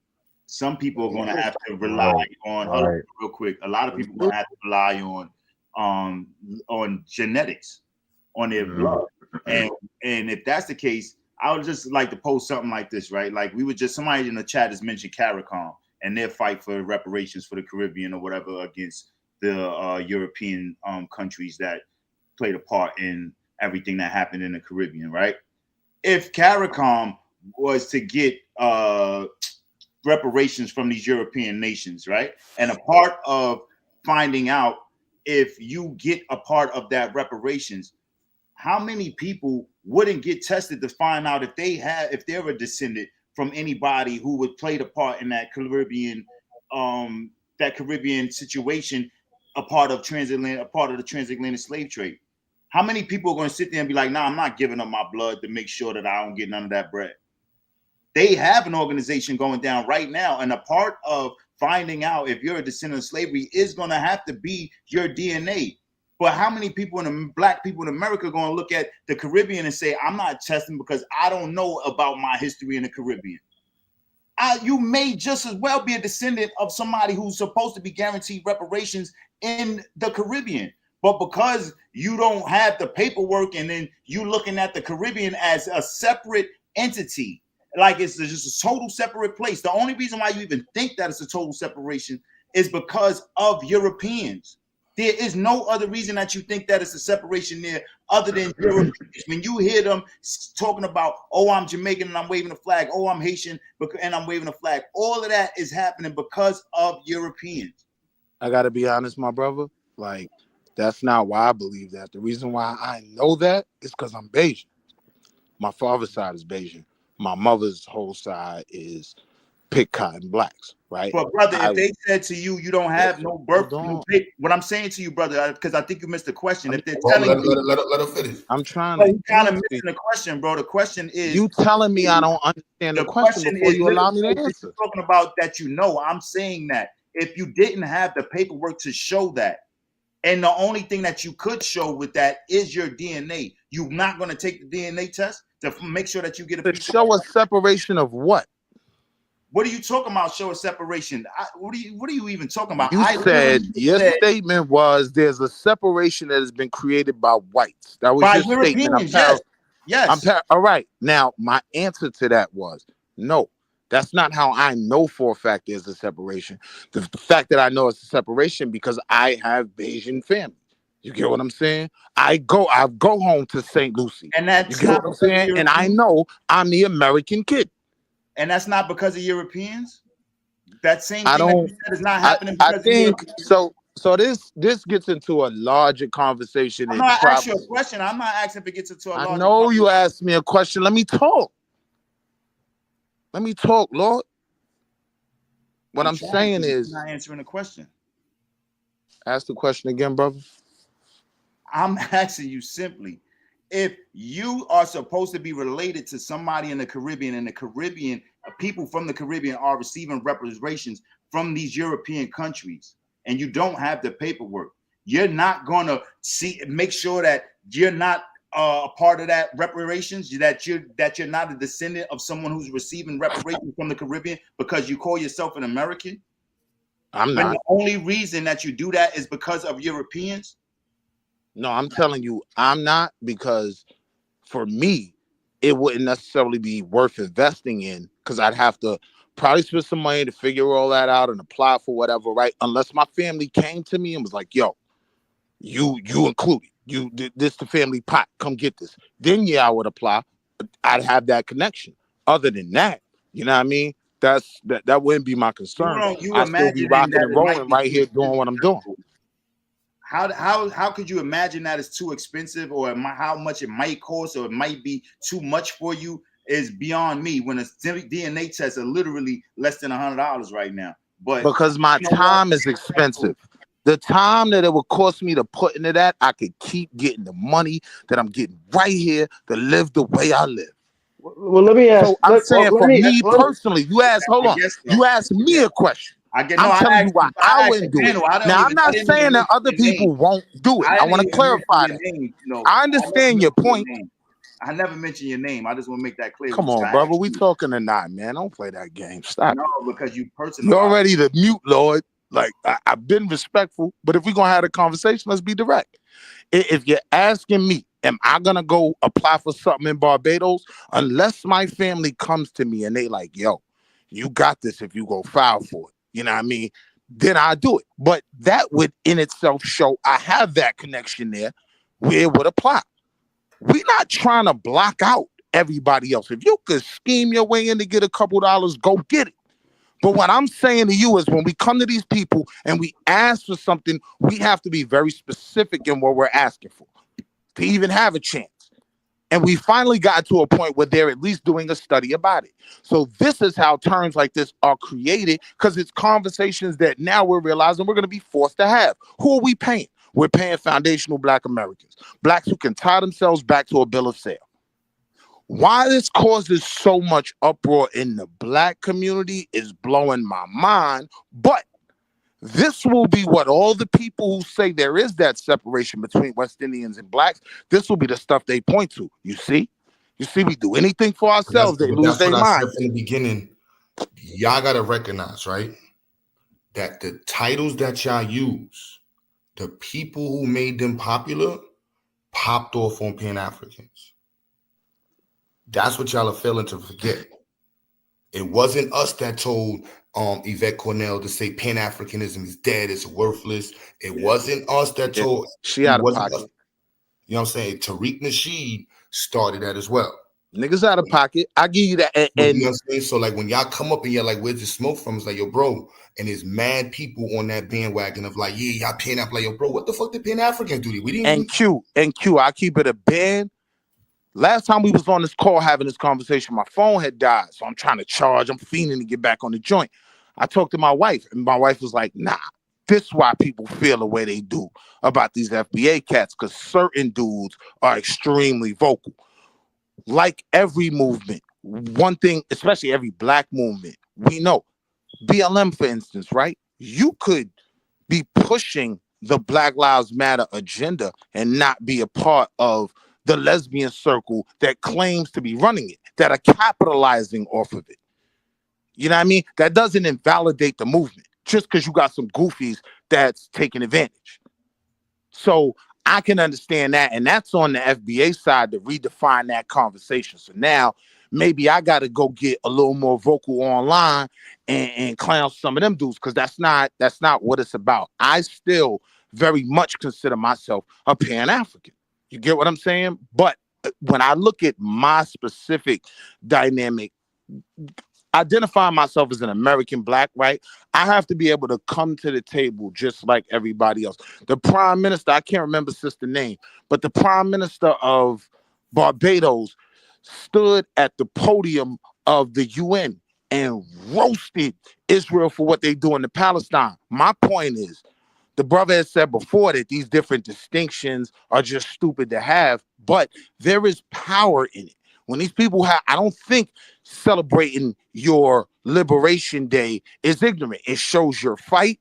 Some people are going to have to rely on, real quick, a lot of people are going to have to rely on genetics, on their blood. And if that's the case, I would just like to post something like this, right? Like, somebody in the chat has mentioned CARICOM and their fight for reparations for the Caribbean or whatever against the European countries that played a part in everything that happened in the Caribbean, right? If CARICOM was to get reparations from these European nations, right? And a part of finding out if you get a part of that reparations, how many people wouldn't get tested to find out if they're a descendant from anybody who would play the part in that Caribbean situation, a part of the transatlantic slave trade? How many people are going to sit there and be like, nah, I'm not giving up my blood to make sure that I don't get none of that bread? They have an organization going down right now, and a part of finding out if you're a descendant of slavery is going to have to be your DNA. But how many people Black people in America are going to look at the Caribbean and say, I'm not testing because I don't know about my history in the Caribbean? You may just as well be a descendant of somebody who's supposed to be guaranteed reparations in the Caribbean. But because you don't have the paperwork, and then you looking at the Caribbean as a separate entity, like it's just a total separate place. The only reason why you even think that it's a total separation is because of Europeans. There is no other reason that you think that it's a separation there other than Europeans. When you hear them talking about, oh, I'm Jamaican and I'm waving a flag, oh, I'm Haitian and I'm waving a flag, all of that is happening because of Europeans. I got to be honest, my brother. Like, that's not why I believe that. The reason why I know that is because I'm Bayesian. My father's side is Bayesian. My mother's whole side is pick cotton blacks, right? But brother, if they said to you, you don't have no birth, no paper, what I'm saying to you, brother, because I think you missed the question. If they're telling you, let her finish. I'm trying well, to you kind of answer missing the question, bro. The question is, you telling me I don't understand the question before you allow me to literally, answer. you're talking about that, you know, I'm saying that if you didn't have the paperwork to show that, and the only thing that you could show with that is your DNA, you're not going to take the DNA test to make sure that you get a piece show of a separation of what? What are you talking about? Show a separation. What are you even talking about? You said your statement was there's a separation that has been created by whites. That was by your statement. Europeans. Yes. All right. Now, my answer to that was no. That's not how I know for a fact there's a separation. The fact that I know it's a separation because I have Bayesian family. You get what I'm saying? I go home to St. Lucie. And that's you get what I'm saying? And I know I'm the American kid. And that's not because of Europeans. That same I thing don't. that you said is not happening because I think so. So this gets into a larger conversation. I'm not asking you a question. I'm not asking if it gets into a larger I know you asked me a question. Let me talk. Let me talk, Lord. What I'm saying is, you're not answering the question. Ask the question again, brother. I'm asking you simply, if you are supposed to be related to somebody in the Caribbean, and the Caribbean people from the Caribbean are receiving reparations from these European countries, and you don't have the paperwork, you're not going to make sure that you're not a part of that reparations, that you're not a descendant of someone who's receiving reparations from the Caribbean because you call yourself an American. I'm not. When the only reason that you do that is because of Europeans. No, I'm telling you, I'm not, because for me, it wouldn't necessarily be worth investing in, because I'd have to probably spend some money to figure all that out and apply for whatever, right? Unless my family came to me and was like, yo, you included. This the family pot. Come get this. Then yeah, I would apply. I'd have that connection. Other than that, you know what I mean? That wouldn't be my concern. I'd still be rocking and rolling right here doing what I'm doing. How could you imagine that it's too expensive, or how much it might cost, or it might be too much for you, is beyond me. When a DNA tests are literally less than $100 right now. But because my time is expensive. The time that it would cost me to put into that, I could keep getting the money that I'm getting right here to live the way I live. Well, let me ask. So I'm saying for me personally, you asked, hold on, so. you asked me a question. I'm telling you why I wouldn't do it. Now, I'm not saying that other people won't do it. I want to clarify that. I understand your point. I never mentioned your name. I just want to make that clear. Come on, brother. We talking or not, man? Don't play that game. Stop. No, because you personal. You're already the mute, Lord. Like, I've been respectful, but if we're going to have a conversation, let's be direct. If you're asking me, am I going to go apply for something in Barbados? Unless my family comes to me and they like, yo, you got this if you go file for it. You know what I mean? Then I do it. But that would in itself show I have that connection there where it would apply. We're not trying to block out everybody else. If you could scheme your way in to get a couple dollars, go get it. But what I'm saying to you is when we come to these people and we ask for something, we have to be very specific in what we're asking for to even have a chance. And we finally got to a point where they're at least doing a study about it. So this is how terms like this are created, because it's conversations that now we're realizing we're going to be forced to have. Who are we paying? We're paying foundational Black Americans, Blacks who can tie themselves back to a bill of sale. Why this causes so much uproar in the Black community is blowing my mind, but this will be what all the people who say there is that separation between West Indians and Blacks, this will be the stuff they point to. You see, we do anything for ourselves, they lose their mind. Said from the beginning, y'all got to recognize, right, that the titles that y'all use, the people who made them popular popped off on Pan-Africans. That's what y'all are failing to forget. It wasn't us that told Yvette Cornell to say Pan-Africanism is dead, it's worthless. It wasn't us that told. She out of pocket. You know what I'm saying? Tariq Nasheed started that as well. Niggas out of pocket. I give you that. And you know what I'm saying? So like when y'all come up and you're like, where's the smoke from? It's like, yo, bro. And there's mad people on that bandwagon of like, yeah, y'all Pan-Af. Like, yo, bro, what the fuck did Pan-Africans do? We didn't. And Q, I keep it a band. Last time we was on this call having this conversation, my phone had died. So I'm trying to charge. I'm fiending to get back on the joint. I talked to my wife, and my wife was like, nah, this is why people feel the way they do about these FBA cats, because certain dudes are extremely vocal. Like every movement, one thing, especially every black movement, we know BLM, for instance, right? You could be pushing the Black Lives Matter agenda and not be a part of the lesbian circle that claims to be running it, that are capitalizing off of it. You know what I mean? That doesn't invalidate the movement just because you got some goofies that's taking advantage. So I can understand that. And that's on the FBA side to redefine that conversation. So now maybe I got to go get a little more vocal online and clown some of them dudes, because that's not what it's about. I still very much consider myself a Pan-African. You get what I'm saying? But when I look at my specific dynamic, identifying myself as an American black, right? I have to be able to come to the table just like everybody else. The prime minister, I can't remember sister name, but the prime minister of Barbados stood at the podium of the UN and roasted Israel for what they do in Palestine. My point is, the brother has said before that these different distinctions are just stupid to have, but there is power in it. When these people have, I don't think celebrating your Liberation Day is ignorant. It shows your fight,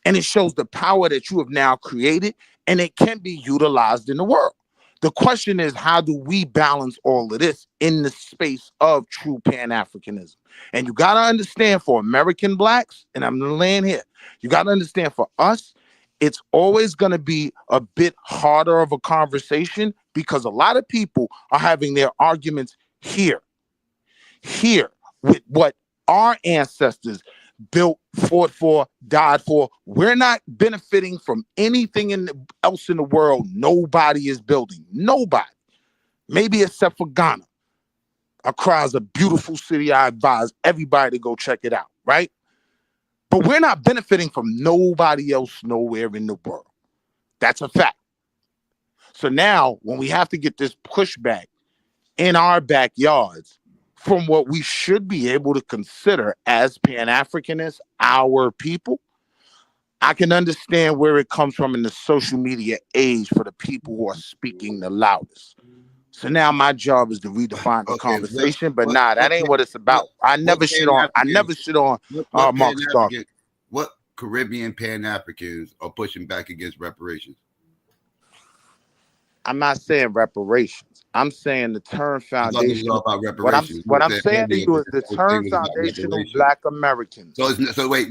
and it shows the power that you have now created, and it can be utilized in the world. The question is, how do we balance all of this in the space of true Pan-Africanism? And you got to understand, for American blacks, and I'm laying here, you got to understand, for us, it's always going to be a bit harder of a conversation because a lot of people are having their arguments here with what our ancestors built, fought for, died for. We're not benefiting from anything else in the world. Nobody is building. Nobody. Maybe except for Ghana. Accra is a beautiful city. I advise everybody to go check it out, right? But we're not benefiting from nobody else nowhere in the world. That's a fact. So now, when we have to get this pushback in our backyards from what we should be able to consider as Pan-Africanists, our people, I can understand where it comes from in the social media age for the people who are speaking the loudest. So now my job is to redefine the conversation, but that ain't what it's about. I never shit on Marcus Garvey. What Caribbean Pan-Africans are pushing back against reparations? I'm not saying reparations. I'm saying the term foundational. What I'm saying to you is the term foundational Black Americans. So wait.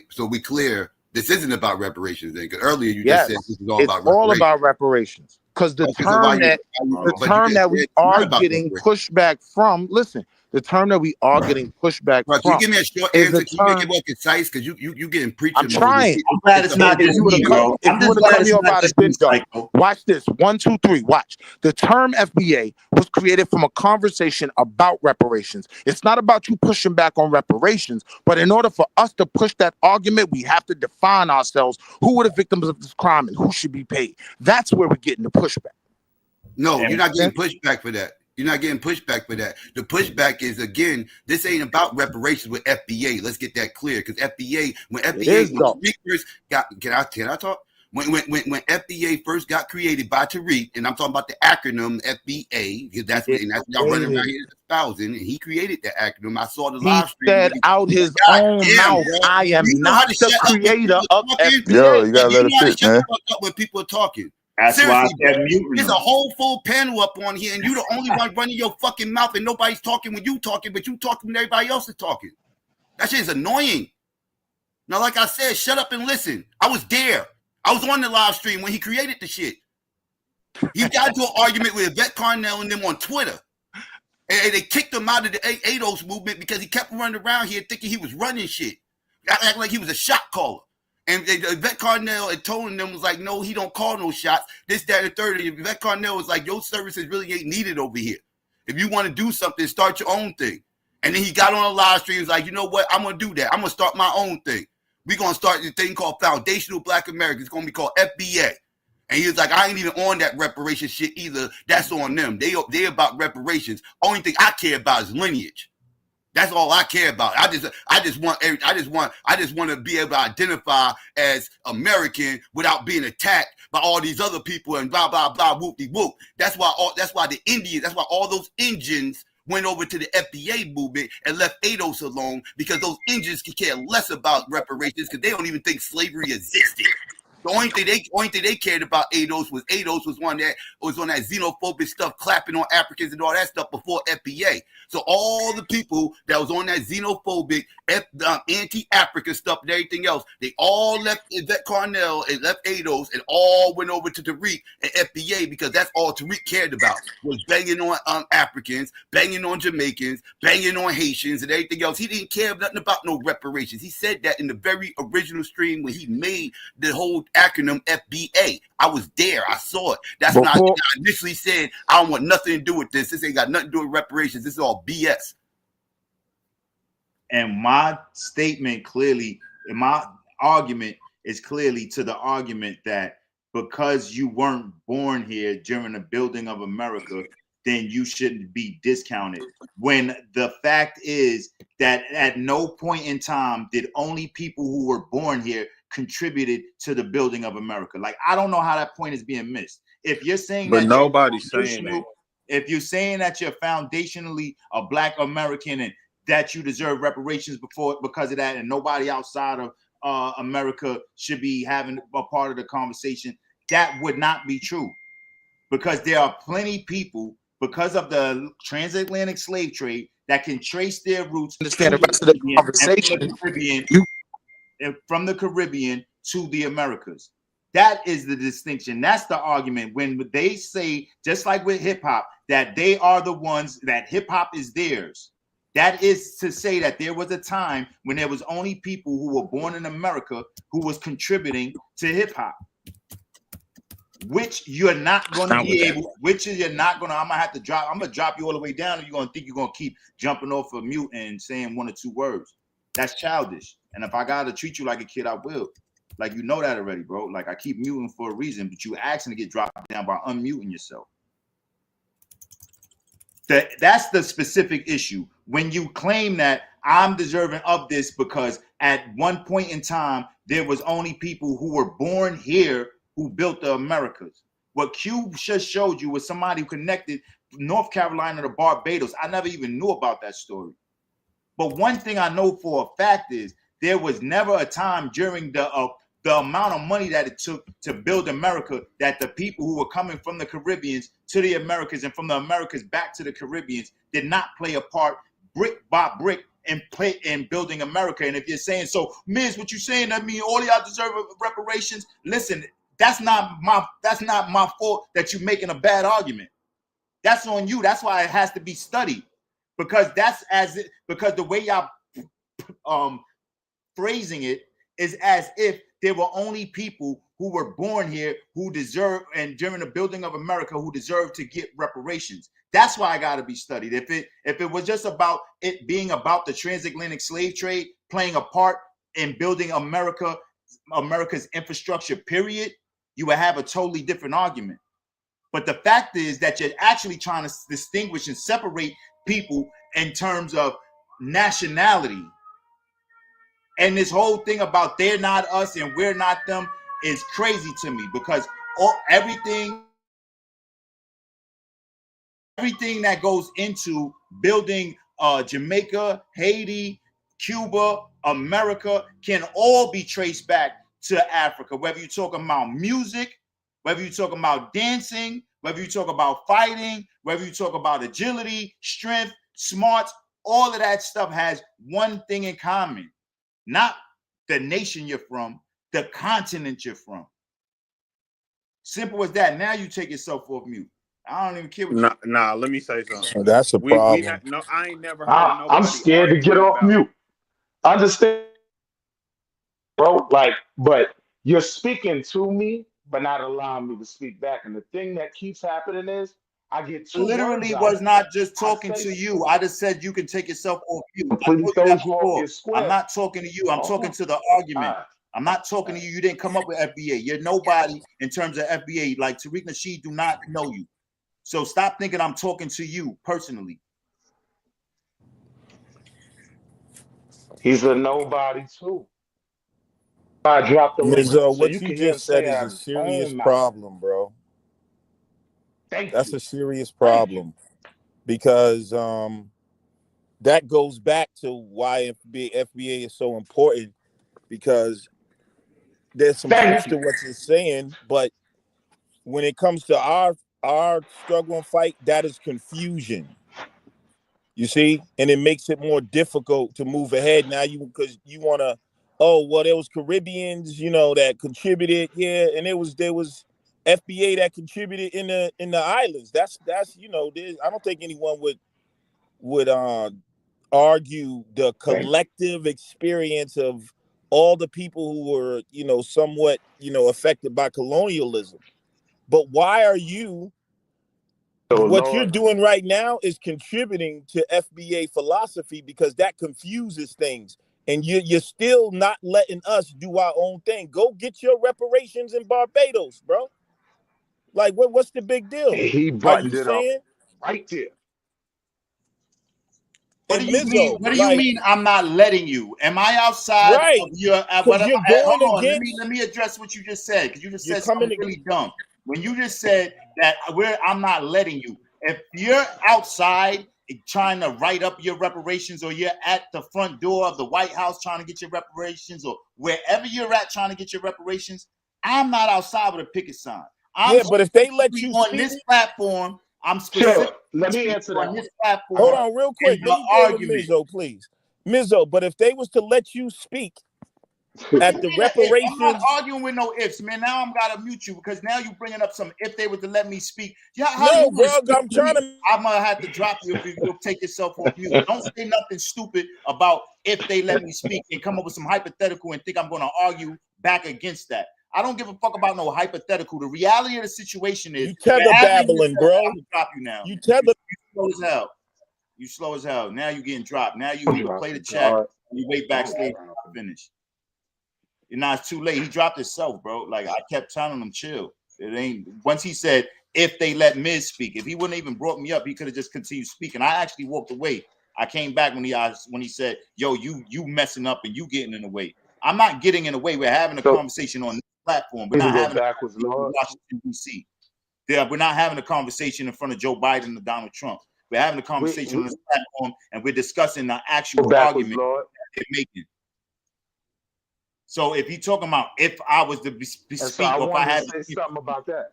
So we clear, this isn't about reparations then? Because earlier you just said this is all about reparations. It's all about reparations. Because the term that we are getting pushback from, listen, the term that we are getting pushback from. Can you give me a short answer? Can you make it more concise? Because you getting preaching. I'm trying. I'm glad it's not just me, bro. If you would have cut me off out of this, watch this. 1, 2, 3. Watch. The term FBA was created from a conversation about reparations. It's not about you pushing back on reparations, but in order for us to push that argument, we have to define ourselves. Who are the victims of this crime and who should be paid? That's where we're getting the pushback. No, you're not getting pushback for that. You're not getting pushback for that. The pushback is, again, this ain't about reparations with FBA. Let's get that clear. Because FBA, when first got, can I talk? When FBA first got created by Tariq, and I'm talking about the acronym FBA, because that's y'all running around here espousing, and he created that acronym. I saw the live stream. He said out his own mouth, I am not the creator of FBA. Yo, you gotta let it sit, man. When people are talking. That's seriously, why I said mute. There's a whole full panel up on here, and you the only one running your fucking mouth, and nobody's talking when you talking, but you talking when everybody else is talking. That shit is annoying. Now, like I said, shut up and listen. I was there. I was on the live stream when he created the shit. He got into an argument with Yvette Carnell and them on Twitter. And they kicked him out of the ADOS movement because he kept running around here thinking he was running shit. Acting like he was a shot caller. And Yvette Carnell had told them, was like, no, he don't call no shots. This, that, and the third. And Yvette Carnell was like, your services really ain't needed over here. If you want to do something, start your own thing. And then he got on a live stream. He was like, you know what? I'm going to do that. I'm going to start my own thing. We're going to start the thing called Foundational Black Americans. It's going to be called FBA. And he was like, I ain't even on that reparation shit either. That's on them. They about reparations. Only thing I care about is lineage. That's all I care about. I just want to be able to identify as American without being attacked by all these other people and blah blah blah whoop de whoop. That's why the Indians. That's why all those Indians went over to the FBA movement and left ADOS alone, because those Indians could care less about reparations because they don't even think slavery existed. The only thing they cared about ADOS was on that xenophobic stuff, clapping on Africans and all that stuff before FBA. So all the people that was on that xenophobic, anti-African stuff and everything else, they all left Yvette Carnell and left ADOS and all went over to Tariq and FBA, because that's all Tariq cared about, was banging on Africans, banging on Jamaicans, banging on Haitians and everything else. He didn't care nothing about no reparations. He said that in the very original stream when he made the whole acronym FBA. I was there. I saw it. That's when I initially said, I don't want nothing to do with this. This ain't got nothing to do with reparations. This is all BS. And my statement clearly, and my argument is clearly to the argument that because you weren't born here during the building of America, then you shouldn't be discounted. When the fact is that at no point in time did only people who were born here contributed to the building of America. Like, I don't know how that point is being missed. If you're saying But that nobody's saying that. if you're saying that you're foundationally a Black American and that you deserve reparations because of that, and nobody outside of America should be having a part of the conversation, that would not be true. Because there are plenty people, because of the transatlantic slave trade, that can trace their roots Understand the rest of the conversation. From the Caribbean to the Americas. That is the distinction. That's the argument. When they say, just like with hip hop, that they are the ones, that hip hop is theirs. That is to say that there was a time when there was only people who were born in America who was contributing to hip hop. Which you're not going to be able, I'm going to drop you all the way down, and you're going to think you're going to keep jumping off of mute and saying one or two words. That's childish. And if I got to treat you like a kid, I will. Like, you know that already, bro. Like, I keep muting for a reason, but you asking to get dropped down by unmuting yourself. That's the specific issue. When you claim that I'm deserving of this because at one point in time, there was only people who were born here who built the Americas. What Q just showed you was somebody who connected North Carolina to Barbados. I never even knew about that story. But one thing I know for a fact is there was never a time during the amount of money that it took to build America that the people who were coming from the Caribbeans to the Americas and from the Americas back to the Caribbeans did not play a part brick by brick in building America. And if you're saying, so Miz, what you saying, that mean all y'all deserve reparations? Listen, that's not my fault that you're making a bad argument. That's on you. That's why it has to be studied. Because because the way y'all phrasing it is as if there were only people who were born here who deserve, and during the building of America, who deserve to get reparations. That's why I got to be studied. If it was just about it being about the transatlantic slave trade playing a part in building America's infrastructure, period, you would have a totally different argument. But the fact is that you're actually trying to distinguish and separate people in terms of nationality. And this whole thing about they're not us and we're not them is crazy to me, because everything that goes into building Jamaica, Haiti, Cuba, America can all be traced back to Africa. Whether you're talking about music, whether you're talking about dancing, whether you talk about fighting, whether you talk about agility, strength, smarts, all of that stuff has one thing in common. Not the nation you're from, the continent you're from. Simple as that. Now you take yourself off mute. I don't even care what Nah, let me say something. So that's a problem. I ain't never heard nobody. I'm scared to get off mute. Understand, bro? Like, but you're speaking to me, but not allowing me to speak back. And the thing that keeps happening is I get two literally words was out. not just talking to you. I just said you can take yourself off mute. Please throws you off your square. I'm not talking to you. I'm talking to the argument. I'm not talking to you. You didn't come up with FBA. You're nobody in terms of FBA. Like Tariq Nasheed do not know you. So stop thinking I'm talking to you personally. He's a nobody too. I dropped the link Mizzo, so what you you can hear him just said say is out a of his serious own mouth. problem, bro. Thank That's you. a serious Thank you. problem because that goes back to why FBA is so important, because there's some Thank truth to you. what you're saying, but when it comes to our struggle and fight, that is confusion. You see, and it makes it more difficult to move ahead now. Because you want to, oh well, there was Caribbeans, that contributed, yeah, and there was FBA that contributed in the islands. That's I don't think anyone would argue the collective experience of all the people who were somewhat affected by colonialism. But why are you? So What you're Lord, doing right now is contributing to FBA philosophy, because that confuses things, and you're still not letting us do our own thing. Go get your reparations in Barbados, bro. Like, what's the big deal? he Are brought you it up saying? right there. What do And you mean? Mizzo, What do you like, mean? I'm not letting you? Am I outside right? of your? Because you're going Hold on. against. Let me address what you just said, because you just You're said something coming. really dumb. When you just said that I'm not letting you. If you're outside trying to write up your reparations, or you're at the front door of the White House trying to get your reparations, or wherever you're at trying to get your reparations, I'm not outside with a picket sign. I'm Yeah, but if they let you on speak, this platform. I'm Chill. specifically Let me answer that on this one. platform. hold on real quick. in Let the me deal with argument. Mizzo, please. Mizzo, but if they was to let you speak at the I'm not reparations. arguing with no ifs, man. Now I'm gotta mute you, because now you bringing up some if they were to let me speak. Yeah, how No, you bro, gonna speak I'm to trying me? to. I'm gonna have to drop you if you'll take yourself off mute. Don't say nothing stupid about if they let me speak and come up with some hypothetical and think I'm gonna argue back against that. I don't give a fuck about no hypothetical. The reality of the situation is You tether babbling, bro. I'm gonna drop you now. You tether. You slow as hell. You slow as hell. Now you getting dropped. Now you play the All chat. right. You wait backstage to finish. Now it's too late. He dropped himself, bro. Like, I kept telling him, chill. It ain't. Once he said, if they let Miz speak, if he wouldn't even brought me up, he could have just continued speaking. I actually walked away. I came back when he said, yo, you messing up and you getting in the way. I'm not getting in the way. We're having a So conversation on this platform. We're we can not go having a backwards, conversation in Lord. Washington, D.C. We're not having a conversation in front of Joe Biden and Donald Trump. We're having a conversation on this platform, and we're discussing the Go actual backwards, argument Lord. they're making. So if you're talking about if I was to And so speak, I or if I wanted to had say something about that.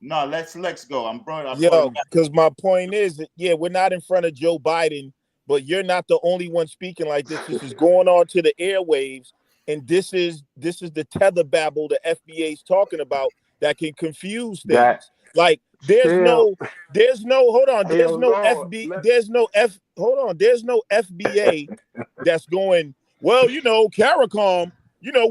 no, let's go. I brought him Yo, back. because my point is that, yeah, we're not in front of Joe Biden, but you're not the only one speaking like this. This is going on to the airwaves, and this is the tether babble the FBA is talking about that can confuse That things. Like there's chill. no hold on, Hey, yo, Lord. there's no FBA that's going, well, CARICOM,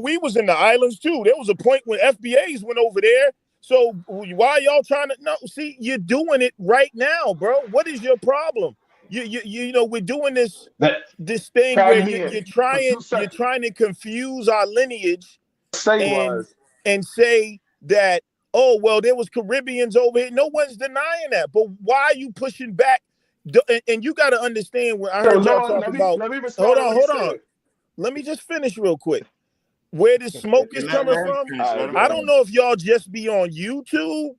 we was in the islands too. There was a point when FBAs went over there. So why y'all trying to? No, see, you're doing it right now, bro. What is your problem? We're doing this That thing where tag me in for 2 you're seconds. trying to confuse our lineage Say and was say that, oh well, there was Caribbeans over here. No one's denying that, but why are you pushing back? And you got to understand, when I so heard y'all Lord. talking about, Let me hold respond to what he on, said. let me just finish real quick. Where the smoke is Let coming him from, finish. All Let right, him go I ahead. don't finish. know if y'all just be on YouTube,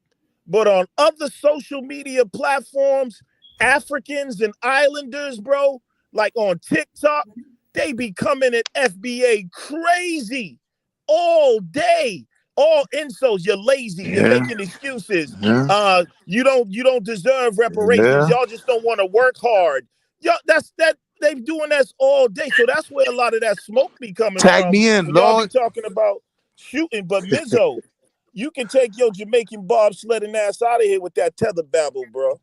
but on other social media platforms, Africans and islanders, bro, like on TikTok, they be coming at FBA crazy all day. All insults. You're lazy. You're Yeah, making excuses. yeah, You don't deserve reparations. yeah. Y'all just don't want to work hard. Y'all, they doing that all day. So that's where a lot of that smoke be coming Tag from me in, when y'all be Lord. talking about shooting. But Mizzo, you can take your Jamaican bobsledding ass out of here with that tether babble, bro.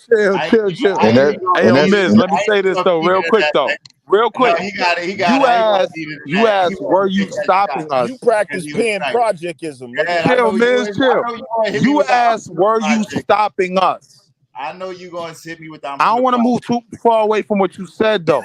Chill, I chill, chill. I And ain't that even gonna Hey, and yo, feed that's it. Miz, let me I ain't say even this gonna though, feed real it quick that. though. Real No, quick. he got it. He got You it. I ain't gonna asked, feed it you that. He asked, wanted were to you take that shot stopping You us? because practice he was pen nice. projectism. Yeah, I Chill, know you. Miz, I chill. know you gonna hit me You with the I'm asked, still a were you project. stopping us? I know you gonna hit me with the I'm I still don't a want to project. move too far away from what you said though.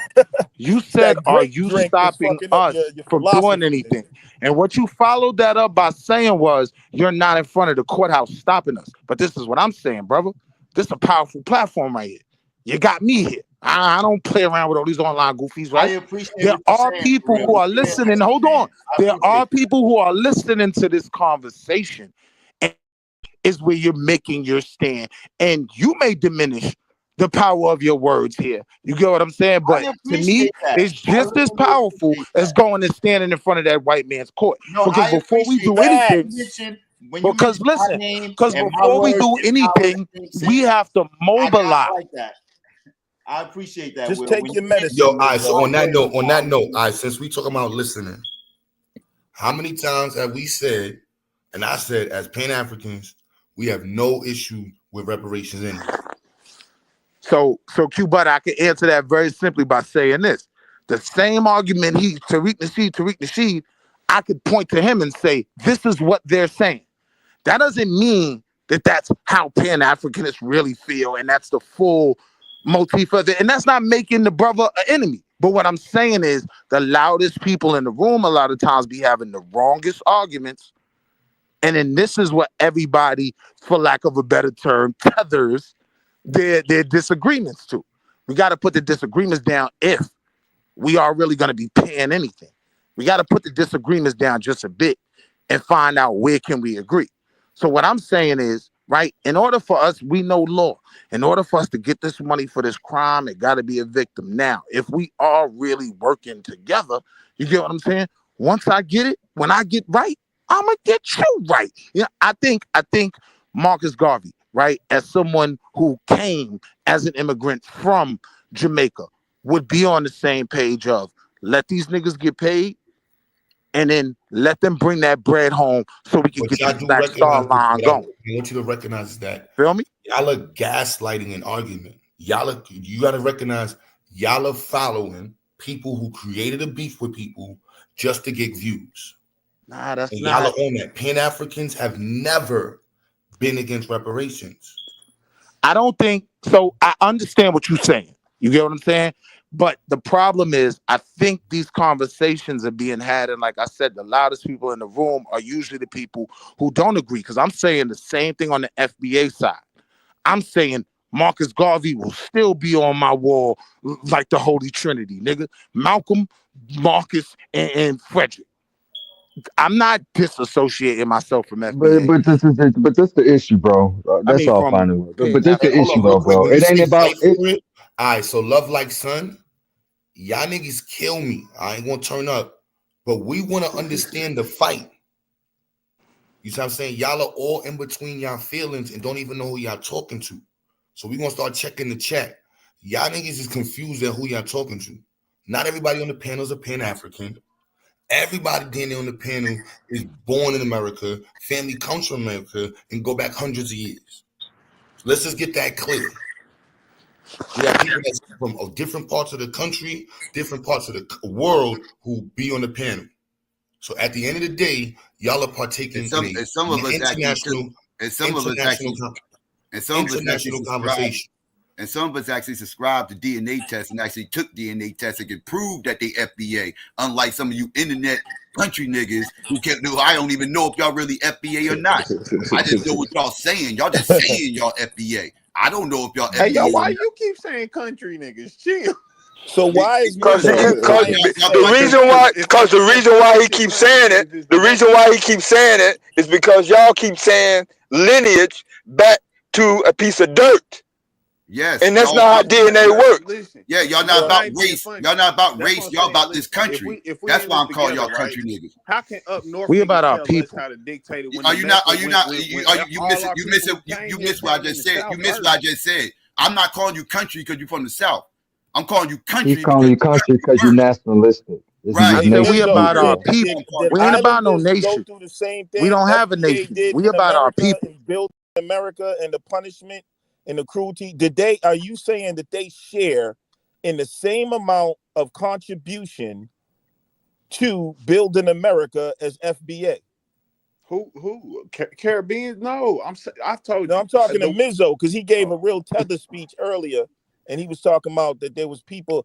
You said, That are grape you drink is stopping fucking up us your from doing philosophy, anything? nigga. And what you followed that up by saying was, you're not in front of the courthouse stopping us. But this is what I'm saying, brother. This is a powerful platform right here. You got me here. I don't play around with all these online goofies, I right? appreciate There what you're are saying for people real. who What are you saying, listening. Hold man. on. I There appreciate are people who are listening to this conversation. And is where you're making your stand. And you may diminish the power of your words here. You get what I'm saying? I But to me, appreciate that. it's I just as really powerful appreciate as that. going and standing in front of that white man's court. No, Because I before we appreciate do that. anything, When you because mention my listen, name because and my before we words do empower the anything, same we saying, have to I mobilize. like that. I appreciate that, Just Will. take When your you Yo, mention medicine, all right. So Mizo. on my that words note, empower the all right, same. since we talking about listening, how many times have we said, and I said, as Pan Africans, we have no issue with reparations anyway. So Q-Bud, I can answer that very simply by saying this. The same argument Tariq Nasheed, I could point to him and say, this is what they're saying. That doesn't mean that that's how Pan-Africanists really feel and that's the full motif of it. And that's not making the brother an enemy. But what I'm saying is the loudest people in the room a lot of times be having the wrongest arguments. And then this is what everybody, for lack of a better term, tethers their disagreements to. We got to put the disagreements down if we are really going to be paying anything. We got to put the disagreements down just a bit and find out where can we agree. So what I'm saying is, right, in order for us, we know law. In order for us to get this money for this crime, it got to be a victim. Now, if we are really working together, you get what I'm saying? Once I get it, when I get right, I'm gonna get you right. Yeah, I think Marcus Garvey, right, as someone who came as an immigrant from Jamaica, would be on the same page of let these niggas get paid and then let them bring that bread home so we can But get y'all this do Black Star recognize this. line What I going. want you to recognize is that Feel me? y'all are gaslighting an argument. You got to recognize y'all are following people who created a beef with people just to get views. Nah, that's And y'all are not. on that. Pan Africans have never been against reparations. I don't think so. I understand what you're saying. You get what I'm saying? But the problem is, I think these conversations are being had, and like I said, the loudest people in the room are usually the people who don't agree. Because I'm saying the same thing on the FBA side. I'm saying Marcus Garvey will still be on my wall like the Holy Trinity, nigga. Malcolm, Marcus, and Frederick. I'm not disassociating myself from FBA. But this the issue, bro. I That's mean, all from fine and well. But this the Pan-African. Hold issue up, real though, quick. bro. When you It ain't say about fight it. for it, all right. So love like son, y'all niggas kill me. I ain't gonna turn up, but we want to understand the fight. You see what I'm saying? Y'all are all in between y'all feelings and don't even know who y'all talking to. So we gonna start checking the chat. Y'all niggas is confused at who y'all talking to. Not everybody on the panel is a Pan-African. Everybody down there on the panel is born in America, family comes from America, and go back hundreds of years. So let's just get that clear. We have people that's from different parts of the country, different parts of the world who be on the panel. So at the end of the day, y'all are And partaking in some a and some of us actually took international, and some of us international, actually and some of us actually international subscribed conversation. and some of us actually subscribed to DNA tests and actually took DNA tests and could prove that they FBA. Unlike some of you internet country niggas who can't do. I don't even know if y'all really FBA or not. I just know what y'all saying. Y'all just saying y'all FBA. I don't know if y'all Hey, yo, FBA or why not. you keep saying country niggas? Chill. So why is Cause Mizo trying to Y'all the got say? reason them. why, cause the reason why he keeps saying it, is because y'all keep saying lineage back to a piece of dirt, Yes, and that's y'all not how about DNA works. Listen, yeah, y'all not I'm Well, about not even being race. funny. Y'all not about That's what race. I'm Y'all saying. about this Listen, country. if we That's in why this I'm calling together, y'all right? country niggas. How can up north We about niggas our tell us people. how to dictate it when Are the you not? Are method you not? when You all missing? our You people missing? who came You here missed what I came in the just said. You South missed what I first? just said. I'm not calling you country because you're from the South. I'm calling you He's country calling because you you're country country because you're first. nationalistic. This is Right. I just hey said we nation Mizo, about people, our bro. people. did We ain't about no Islanders go nation. through the same We thing don't have a FBA nation. did We in about our America people. and built America and the punishment and the cruelty? Did they? Are you saying that they share in the same amount of contribution to building America as FBA? Caribbeans? No, I told No, you I'm talking to the Mizo because he gave a real tether speech earlier, and he was talking about that there was people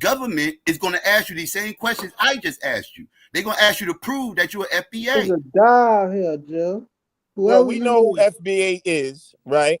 government is going to ask you these same questions I just asked you. They're going to ask you to prove that you're an There's FBA. a guy here, Joe. Well, Whoever we you know who is. FBA is, right?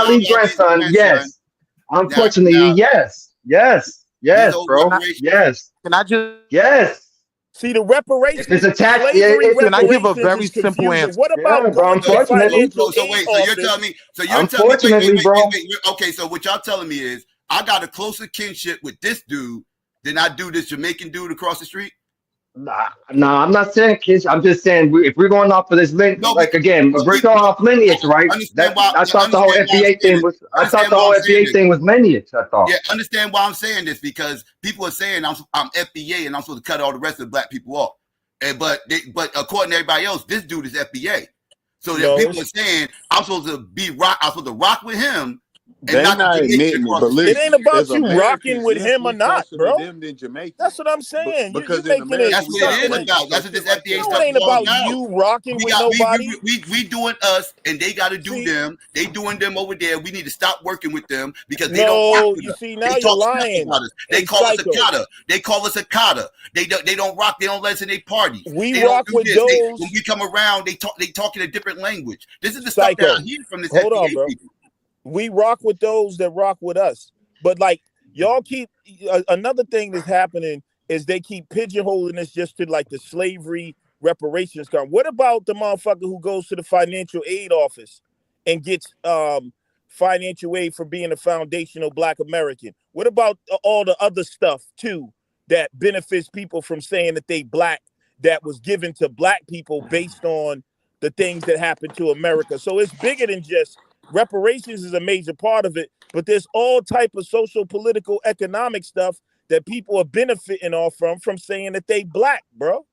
Ali's grandson. Yes. Unfortunately, yes. Bro. Yes. Can I just See, the reparations, if it's attached, slavery can I give a reparations very is simple confusing. answer? What about bro, going to the unfortunately. financial So aid wait, so you're office? telling me, Unfortunately, bro. Okay, so what y'all telling me is I got a closer kinship with this dude than I do this Jamaican dude across the street? Nah, I'm not saying kids. I'm just saying if we're going off of this No, like again, if we're going off lineage, right? Understand why? I thought the whole FBA thing was. I thought the whole FBA thing was lineage. I thought. Yeah, understand why I'm saying this, because people are saying I'm FBA and I'm supposed to cut all the rest of the black people off, but according to everybody else, this dude is FBA. So that people are saying I'm supposed to rock with him, and They not the not Jamaicans admitting it, across but the It street. ain't listen, about as you rocking Americans, with yes, him or we not, closer to bro. them than That's Jamaicans. what I'm saying. You Because in making it America, That's we what it got is something. race about. That's and what this shit like FBA that. No, it stuff ain't is all about about. you rocking We with got nobody. we doing us, and they got to do See, them. They doing them over there. We need to stop working with them because they don't rock no, with you us. see, They now you're talk smack lying. about us. They Hey, call us a Psycho, kata. They call us a kata. They don't rock. They don't let us in their parties. we They don't rock do with this. When those. we come around, they talk in a different language. This is the stuff that I Psycho, hear from this hold on, FBA bro. people. We rock with those that rock with us. But like y'all keep another thing that's happening is they keep pigeonholing this just to like the slavery reparations come. What about the motherfucker who goes to the financial aid office and gets financial aid for being a foundational Black American? What about all the other stuff too that benefits people from saying that they Black, that was given to Black people based on the things that happened to America? So it's bigger than just reparations is a major part of it, but there's all type of social, political, economic stuff that people are benefiting off from saying that they Black, bro.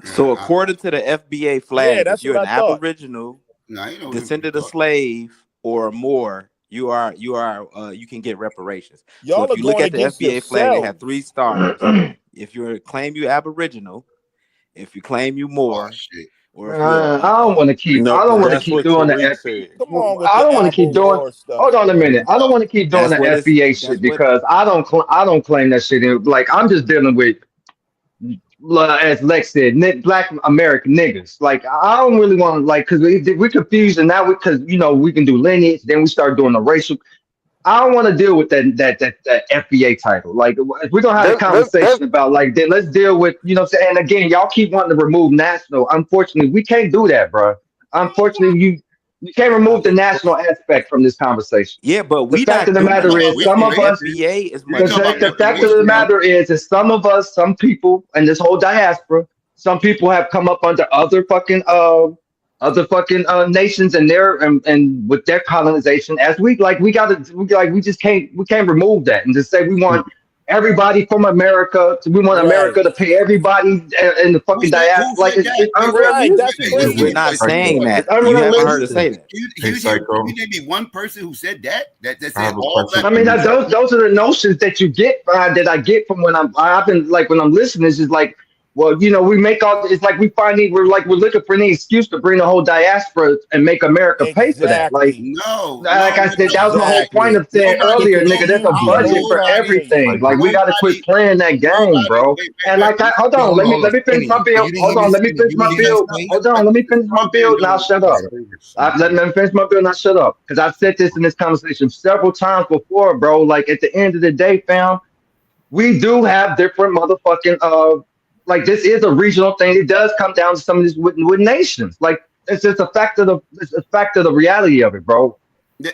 So according to the FBA Yeah, flag, if that's you're what an I thought. Aboriginal, Nah, you know what you descendant of thought. slave or more, you can get reparations. So Y'all if are you look going at the against FBA flag, it had yourselves. 3 stars. If you claim you Aboriginal, if you claim you Oh more, shit. or if you're Man, I don't want to keep. No, I don't but want to that's keep what doing the Tariq FB. said. Come on with I the don't want to keep Abo doing. War stuff, Hold on a bro. minute. I don't want to keep doing that's the what it's FBA shit that's what because I don't claim that shit. Like I'm just dealing with, as Lex said, Black American niggas. Like I don't really want to like because we confused and now because we can do lineage, then we start doing the racial. I don't want to deal with that FBA title. Like, if we're gonna have a That's conversation about like, then let's deal with, what I'm saying. And again, y'all keep wanting to remove national. Unfortunately, we can't do that, bro. Unfortunately, you can't remove the national aspect from this conversation. yeah, but The we fact of not the You talking matter doing about is, some of us, reparations? FBA as You the, much talking about the fact of reparations, the bro? matter is some of us, some people, and this whole diaspora, some people have come up under other fucking nations and their and with their colonization as we just can't remove that and just say we want everybody from America we want Right. America to pay everybody in the fucking Who diaspora. Like said that? it's Wait, wait, Right. who That's unrealistic. said that? we're crazy. not saying Psycho. It's that. You haven't heard us unrealistic. say that. Hey, Can Psycho. you name me one person who said that? That I said have a all question Black I for mean, you. those are the notions that you get that I get from I've been like when I'm listening. It's just like, well, we make all. It's like we're looking for any excuse to bring the whole diaspora and make America pay for that. Exactly. Like I we're said, that was not. my whole point Exactly. of saying Look earlier, at nigga. There's a you Yeah, getting budget whole for conversation. everything. Like Psycho. we got to quit playing that game, bro. Wait, And like, hold Yo, on, hold on, hold on. let me finish my Skinny. bill. You didn't hear Hold me, on, let me Skinny. finish You my didn't hear me bill. say? Hold on, let me finish my bill. Now shut up. Let me finish my bill. Now shut up. Because I've said this in this conversation several times before, bro. Like at the end of the day, fam, we do have different motherfucking like this is a regional thing. It does come down to some of these with nations. Like it's just it's a fact of the reality of it, bro.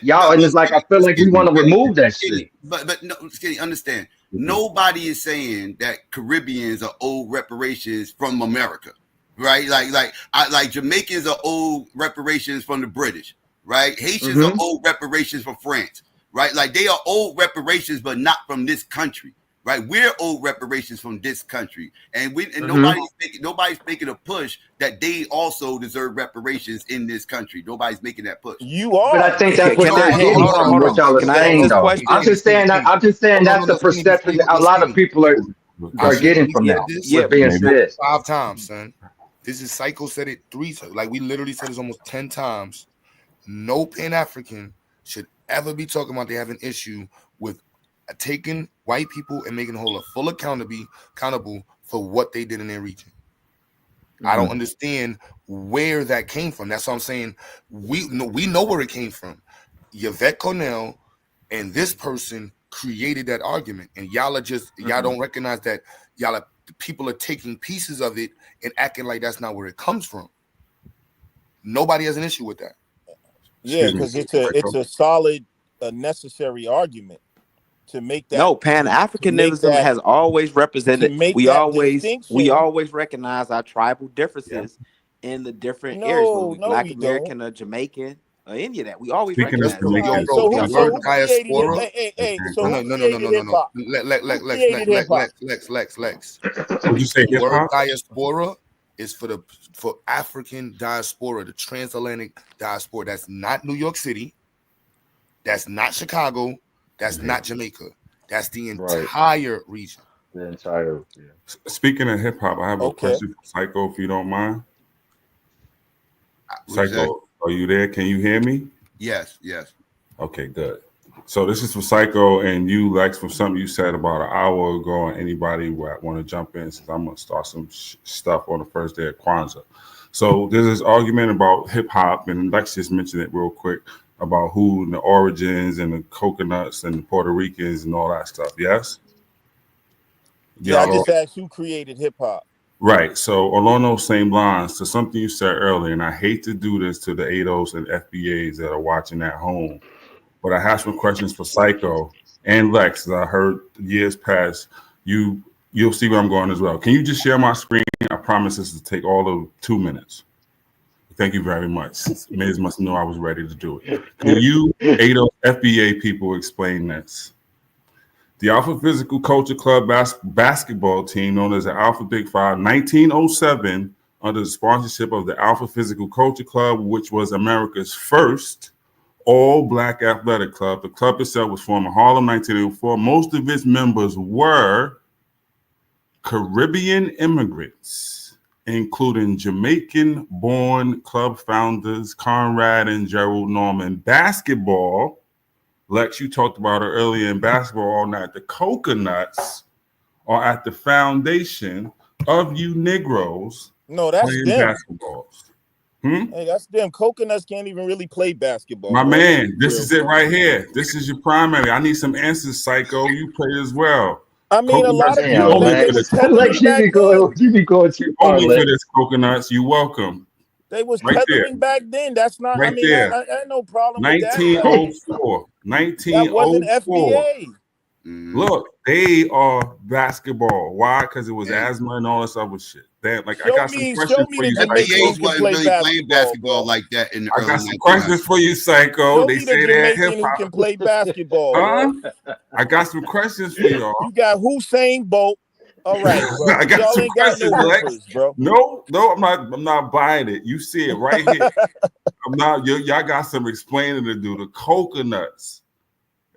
Y'all, and it's like I feel like we want to remove that shit. But no, Skinny, understand. Nobody is saying that Caribbeans are owed reparations from America, right? Like Jamaicans are owed reparations from the British, right? Haitians are owed reparations from France, right? Like they are owed reparations, but not from this country. Right, we're owed reparations from this country, and nobody's making a push that they also deserve reparations in this country. Nobody's making that push. You But I are. think that's what Can they're I getting hold on, from hold what on? y'all are Can I ask saying, this though. question? I'm just saying that's the perception that a lot of people are getting from Yeah, that. yeah. What's being said. 5 times, son. This is Psycho said it 3 times. Like we literally said this almost 10 times. No Pan-African should ever be talking about they have an issue with taking white people and making whole a full accountable for what they did in their region. I don't understand where that came from. That's what I'm saying. We know where it came from. Yvette Cornell and this person created that argument, and y'all don't recognize that people are taking pieces of it and acting like that's not where it comes from. Nobody has an issue with that. Yeah, Excuse me. because it's a solid, necessary argument to make that. No, Pan-Africanism has always to represented. make We that distinction. always recognize our tribal differences in the different areas, whether No, we no, Black we don't. American or Jamaican or any of that. We always Speaking of recognize that. All right. Jamaicans, So The who word created it? diaspora. So who No. created hip hop? Who created hip hop? would you say hip hop? Lex. Would you say The hip word hop? diaspora is for African diaspora, the transatlantic diaspora. That's not New York City. That's not Chicago. That's not Jamaica. That's the entire region. The entire. Yeah. Speaking of hip hop, I have a question for Psycho, if you don't mind. Psycho, are you there? Can you hear me? Yes. Okay, good. So this is for Psycho and you, Lex, from something you said about an hour ago. And anybody want to jump in, since I'm gonna start some stuff on the first day of Kwanzaa. So there's this argument about hip hop, and Lex just mentioned it real quick about who and the origins and the coconuts and the Puerto Ricans and all that stuff. Yes. Yeah, I just asked who created hip hop. Right. So along those same lines, to something you said earlier, and I hate to do this to the ADOS and FBAs that are watching at home, but I have some questions for Psycho and Lex. As I heard years past, you'll see where I'm going as well. Can you just share my screen? I promise this will take all of 2 minutes. Thank you very much. Miz must know I was ready to do it. Can you, ADOS FBA people, explain this? The Alpha Physical Culture Club basketball team, known as the Alpha Big Five, 1907, under the sponsorship of the Alpha Physical Culture Club, which was America's first all-black athletic club. The club itself was formed in Harlem, 1904. Most of its members were Caribbean immigrants, including Jamaican-born club founders Conrad and Gerald Norman. Basketball, Lex, you talked about it earlier in basketball, that the coconuts are at the foundation of you Negroes playing basketballs. Hey, that's them. Coconuts can't even really play basketball. My man, this is it right here. This is your primary. I need some answers, Psycho. You play as well. I mean, a lot of you people they was tethering back then. You be going too far. Only for this coconuts. You welcome. They was tethering back then. That's not. Right I mean, there. I had no problem with that. 1904. 1904. That wasn't FBA. Look, they are basketball. Why? Because it was asthma and all this other shit. I got some questions for you. FBAs wasn't really playing basketball like that in the early 1900s. I got some questions for you, Psycho. They say they're hip hop. Who can play basketball? I got some questions for y'all. You got Hussein Bolt. All right, bro. I got y'all some ain't got questions, no Lex. numbers, bro. No, I'm not buying it. You see it right here. Y'all got some explaining to do. The coconuts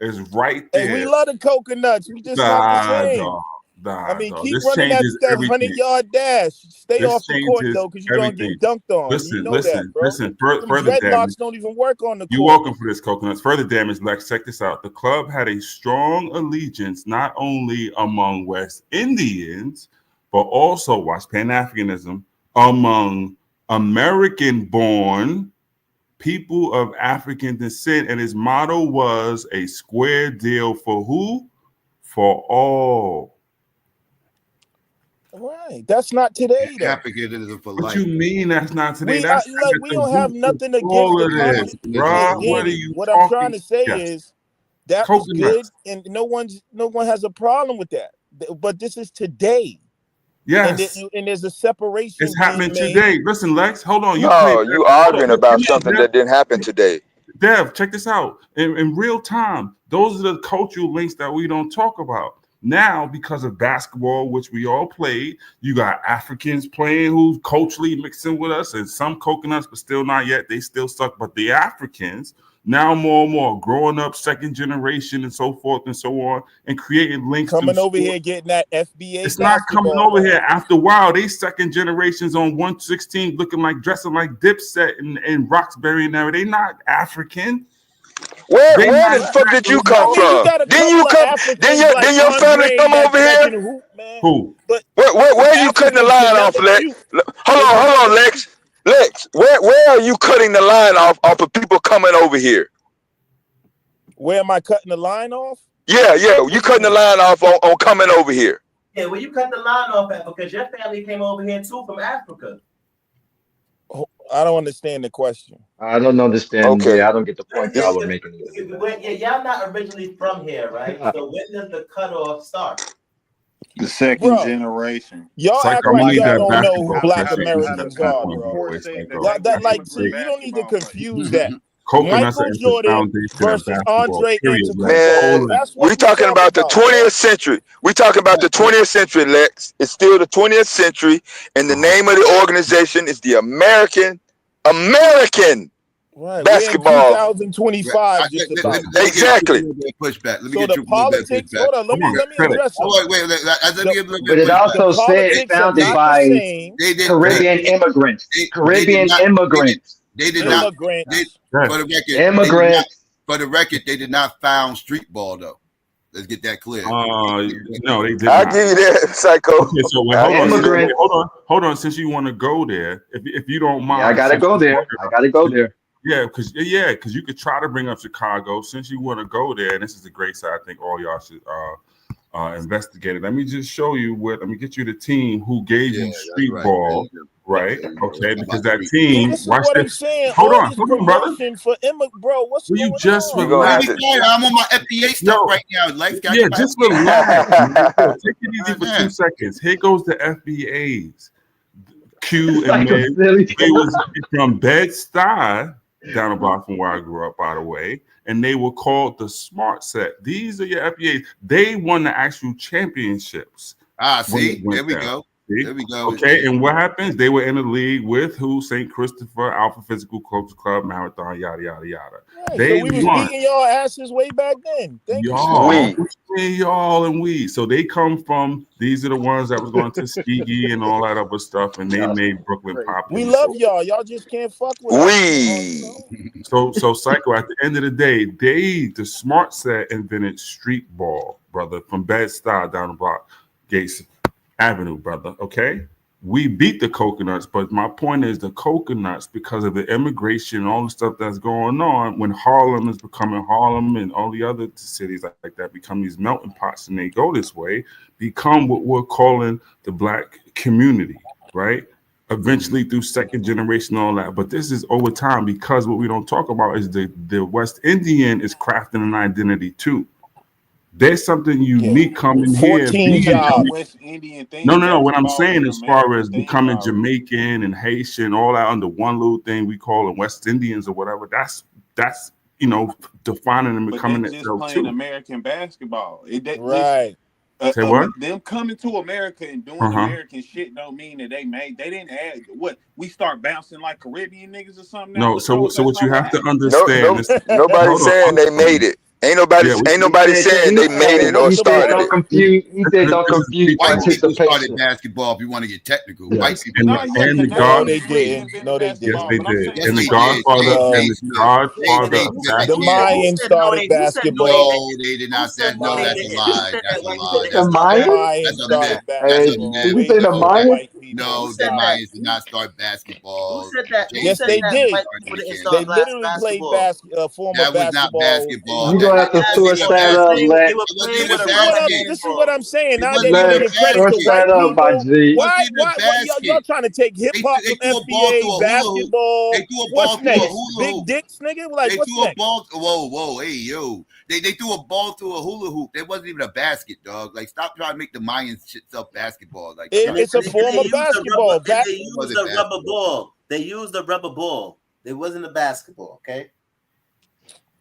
is right there. Hey, we love the coconuts. We just not the same. I mean, keep running that 100-yard dash. Stay off the court though, because you're gonna get dunked on. Listen, that, bro. listen. Further damage. Don't even work on the court. You're welcome for this, coconuts. Further damage, Lex. Check this out. The club had a strong allegiance not only among West Indians, but also, watch, Pan-Africanism, among American-born people of African descent, and his motto was a square deal for who? For all. Right, that's not today. What you mean that's not today? We don't have nothing against the bro. What I'm trying to say is that was good, and no one has a problem with that. But this is today. Yes, and there's a separation. It's happening today. Listen, Lex, hold on. You arguing about something that didn't happen today. Dev, check this out. In real time, those are the cultural links that we don't talk about. Now, because of basketball, which we all played, you got Africans playing who's culturally mixing with us, and some coconuts, but still not yet. They still suck. But the Africans, now more and more, growing up second generation and so forth and so on, and creating links. Coming over here getting that FBA. It's not coming over here. After a while, they second generations on 116 looking like, dressing like Dipset and Roxbury and everything. They not African. Where the fuck did you come from? Didn't your family come over here? Who? Where are you cutting the line off, Lex? Hold on, Lex. Lex, where are you cutting the line off of people coming over here? Where am I cutting the line off? Yeah, you cutting the line off on coming over here. Yeah, where you cut the line off at? Because your family came over here too from Africa. I don't understand the question. I don't understand. Okay. Yeah, I don't get the point y'all were making. Yeah, y'all not originally from here, right? So when does the cutoff start? The second generation. Y'all act like y'all don't know who Black Americans are, bro. You don't need to confuse that. Coconuts are Michael at the Jordan foundation of versus basketball. Andre Period. Lex. Antetokounmpo. Man, That's what we we talking talking about the about, bro. 20th century. We talking about the 20th century, Lex. It's still the 20th century, and the name of the organization is the American Right, we're in Basketball. 2025, just Let about. me get you a Exactly. little bit of pushback. Let me So get the you a little bit of politics. pushback. Hold on, let Come me on, let me cut it. address them. Oh, wait. Let me get a little But bit it of pushback. The also said politics are founded not the by same. They did. Caribbean immigrants. They did Caribbean not. immigrants. They did True. not. They, Immigrants. Yes. for the record, they did not. Immigrants. For the record, they did not found street ball though. Let's get that clear. No, they did I'll not. give you that, Psycho. Okay, so wait, I'll hold on. give you that. Hold on. Since you want to go there, if you don't mind, Yeah, I gotta go there. Yeah, because you could try to bring up Chicago. Since you want to go there, and this is a great side, I think all y'all should investigate it. Let me just show you let me get you the team who gave you street ball, right? Okay, because that See, team. this is Watch what I'm this. saying. Hold All on, this brother. promotion for bro. What's Will going you just on? relax? I'm on my FBA stuff right now. Life got Yeah, my just FBA. relax. Man. Take it easy for 2 seconds. Here goes the FBAs. Q and Meg. They was from Bed-Stuy, down the block from where I grew up, by the way, and they were called the Smart Set. These are your FBAs. They won the actual championships. See, there we go. See? There we go. Okay, and what happens? They were in the league with who? St. Christopher, Alpha Physical Culture Club, Marathon, yada yada yada. Right, They so we was won. beating y'all asses way back then. Thank you. Y'all and we. So they come from. These are the ones that was going to Tuskegee and all that other stuff, and they made Brooklyn pop. We love y'all. Y'all just can't fuck with us. So Psycho. At the end of the day, the Smart Set invented street ball, brother, from Bed-Stuy down the block, Gates Avenue, brother. Okay. We beat the Coconuts, but my point is the Coconuts, because of the immigration, all the stuff that's going on, when Harlem is becoming Harlem and all the other cities like that become these melting pots and they go this way, become what we're calling the Black community, right? Eventually through second generation, all that. But this is over time, because what we don't talk about is the West Indian is crafting an identity too. There's something unique coming here. 14 jobs. West Indian thing. No. What I'm Basketball is saying, an as far American as thing becoming already. Jamaican and Haitian, all that under one little thing we call it West Indians or whatever. That's defining and But becoming that's just itself playing too. American basketball. Right. Say what? Them coming to America and doing American shit don't mean that they didn't add what we start bouncing like Caribbean niggas or something. No, so what you have to understand is Nobody saying they made it. Ain't nobody saying they made it or started it. He said don't confuse White people started participation. basketball. If you want to get technical, Yes. white people And started. the God. they didn't. No, they Yes, didn't. they did. Yes, And the they Godfather did. and the Godfather of The basketball. Mayans started basketball. No, they did not. No, that's a lie. That's a lie. That's The a myth. Mayans? That's a started myth. basketball. That's a Did myth. you say the No, Mayans? no, the Mayans did not start basketball. Yes, they did. They literally played former That was not basketball. basketball. You're gonna have to That source wasn't that up, Lex. This is what I'm saying. It Now wasn't they're even a giving credit to basket. white Source that up, my people. G. Why? It wasn't a Y'all basket. trying to take hip hop They from threw a ball through FBA a hula hoop. basketball? They threw a ball What's through a next? hula Big hoop. dicks, nigga. Like They what's threw a next? ball. Whoa, hey, yo. They threw a ball through a hula hoop. That wasn't even a basket, dog. Like, stop trying to make the Mayans shit stuff basketball. Like, It's a form of basketball. They used a rubber ball. They used a rubber ball. It wasn't a basketball. Okay.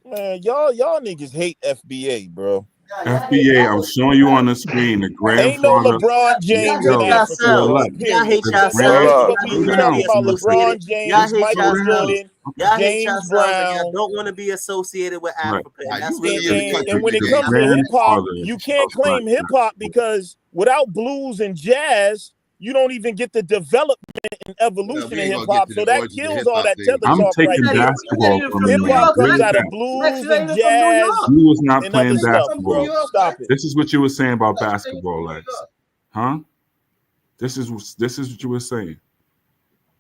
Man, y'all niggas hate FBA, bro. FBA, I'm showing you on the screen the Ain't no grandfather. LeBron James in Yo, Africa, yo, bro. Lex, Period. the This is what slow we down. talking about: LeBron Y'all James, hate Michael yourselves. Jordan, Y'all hate James yourselves, and Brown. y'all don't want to be associated with Right. Africa. And that's really what is a And when it The comes to hip hop, grandfather you can't of black claim hip hop because without blues and jazz, you don't even get the development and evolution of hip hop. So that kills all that tether I'm talk right taking there. basketball from Hip you. hop Where comes is out of that? blues and jazz You was not and other playing stuff, basketball. bro. Stop it. This is what you were saying about basketball, Lex. Huh? This is what you were saying.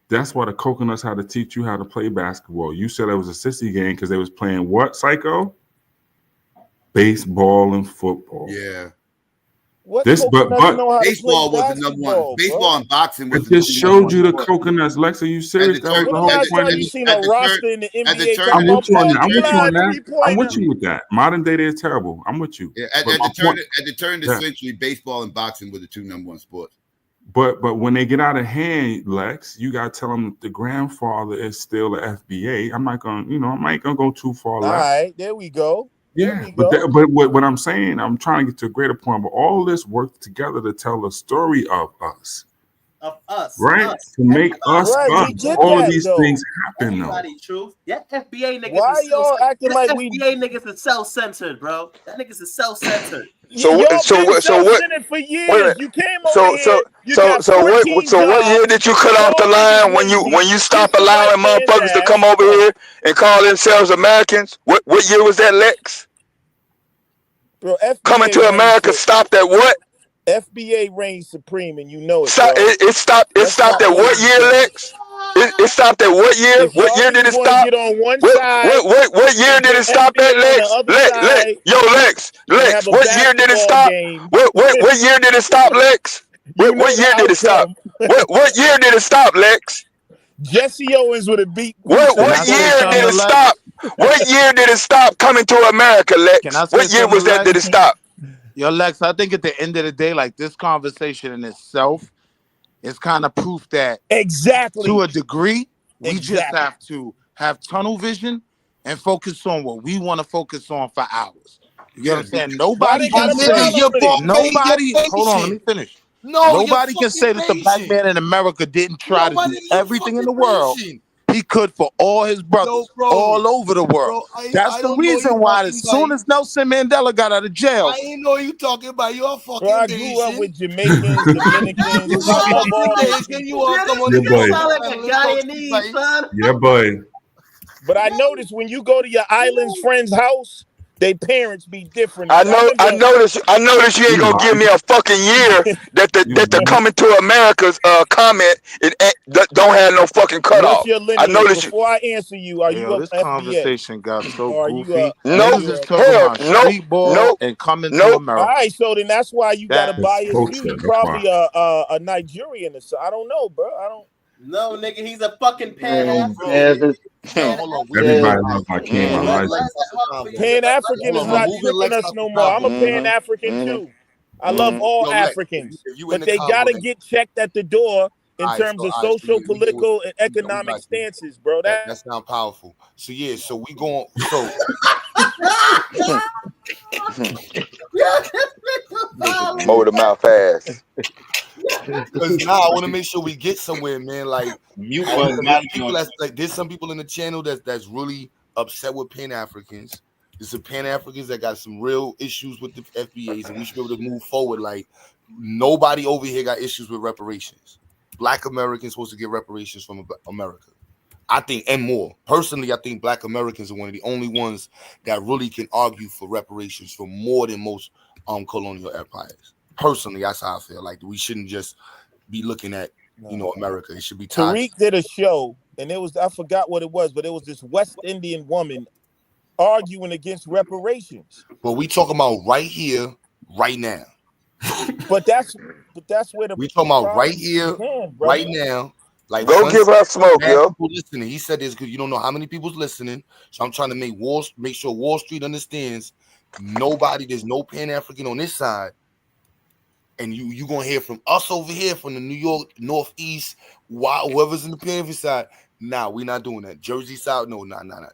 That's why the Coconuts had to teach you how to play basketball. You said it was a sissy game because they was playing what, Psycho? Baseball and football. Yeah. What This, but know how baseball to play was the number one. basketball, Baseball bro? and boxing was it the just two showed number you one the sports. Coconuts. Lex, are you serious? That was When the the whole last point. time you seen a roster in the NBA talking I'm about with you on that. punch, fly, I'm 3-pointer? with you with that. Modern day, they're terrible. I'm with you. Yeah, But at my the point- turn of the Yeah. century, baseball and boxing were the two number one sports. But when they get out of hand, Lex, you gotta tell them the grandfather is still the FBA. I'm not gonna go too far All left. right, there we go. Yeah, but what I'm saying, I'm trying to get to a greater point. But all this work together to tell the story of us, right? To make us Right, us. we get All of that these though. things happen though. Everybody truth. That FBA niggas Why is y'all acting like that we? FBA niggas is self-centered, bro. That niggas is self-centered. So Y'all been what? self-centered for Wait a years. minute. You came over here. You got So 14 what year jobs. did you cut off the Y'all niggas line when lazy. you stopped Kiss a white allowing man's motherfuckers to ass. come over here and call themselves Americans? What year was that, Lex? Bro, FBA Coming to America stopped at what? FBA reigns supreme, and you know it, Stop, bro. it stopped Let's at not play what these year, games. Lex? It stopped at what year? If What y'all year did niggas it want to stop? get on one side, What year did it stop at, FBA on the Lex? other side, and have Lex, a what year did it basketball stop? game. What year did it stop, Lex? You know What the year did it stop? outcome. What year did it stop, Lex? Jesse Owens would have beat What Usyk. year did it stop? What year did it stop coming to America, Lex? Can I say What year something, was that? Lex? Did it stop? Yo, Lex, I think at the end of the day, like this conversation in itself is kind of proof that exactly to a degree, we just have to have tunnel vision and focus on what we want to focus on for hours. You get what I'm saying? Nobody can say, nobody, hold on, let me finish. Nobody can say that the black man in America didn't try to do everything in the world he could for all his brothers all over the world. That's the reason why as soon as Nelson Mandela got out of jail, I ain't know you talking about. You're fucking Bro, I grew up with Jamaicans, Dominicans. I love all these people. You all come on Yeah, the boy. Sound like a Guyanese, son. Yeah, boy. But I noticed when you go to your island's friend's house, they parents be different. I noticed you ain't gonna give me a fucking year that the coming to America's comment don't have no fucking cutoff. What's your I lineage? noticed Before I answer you, are you a this FBA? conversation got so Or are you goofy. a Niggas is talking about street ball and coming to America. All right, so then that's why you got a That's biased culture, view. You that's probably a Nigerian or so. I don't know, bro. I don't. No, nigga, he's a fucking Pan-African. Everybody knows I came on license. Pan-African is not tripping us no more. I'm a Pan-African too. I love all Africans, but they gotta get checked at the door in terms of social, political, and economic stances, bro. That sound powerful. So yeah, so we going. So mow the mouth ass. because now I want to make sure we get somewhere, man. Like mute I button, mean, not people even- that's like there's some people in the channel that's really upset with Pan-Africans. There's some Pan-Africans that got some real issues with the FBAs, and we should be able to move forward. Like nobody over here got issues with reparations. Black Americans supposed to get reparations from America. I think, and more. Personally, I think Black Americans are one of the only ones that really can argue for reparations for more than most colonial empires. Personally, that's how I feel. Like we shouldn't just be looking at America. It should be tied. Tariq did a show, and it was I forgot what it was, but it was this West Indian woman arguing against reparations. But we talking about right here, right now. But that's where the we talking about right problem here, began, right brother. now. Like Go give her smoke, yo. People listening. He said this because you don't know how many people's listening. So I'm trying to make sure Wall Street understands. There's no Pan-African on this side. And you gonna hear from us over here from the New York Northeast, whoever's in the Pan-African side. Nah, we're not doing that. Jersey side, no.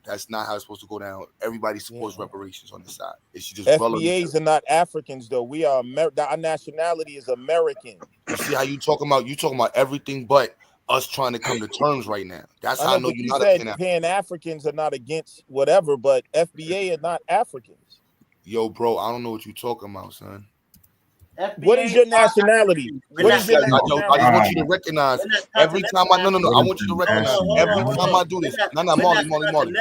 That's not how it's supposed to go down. Everybody supports reparations on this side. It should just FBAs are not Africans though. We are our nationality is American. You see how you talking about everything but us trying to come to terms right now. That's how I know you're you're not said a Pan-Africans are not against whatever, but FBA are not Africans. Yo, bro, I don't know what you're talking about, son. What is your nationality? What is your nationality? I just want you to recognize every time I I want you to recognize every time I do this. No, Molly.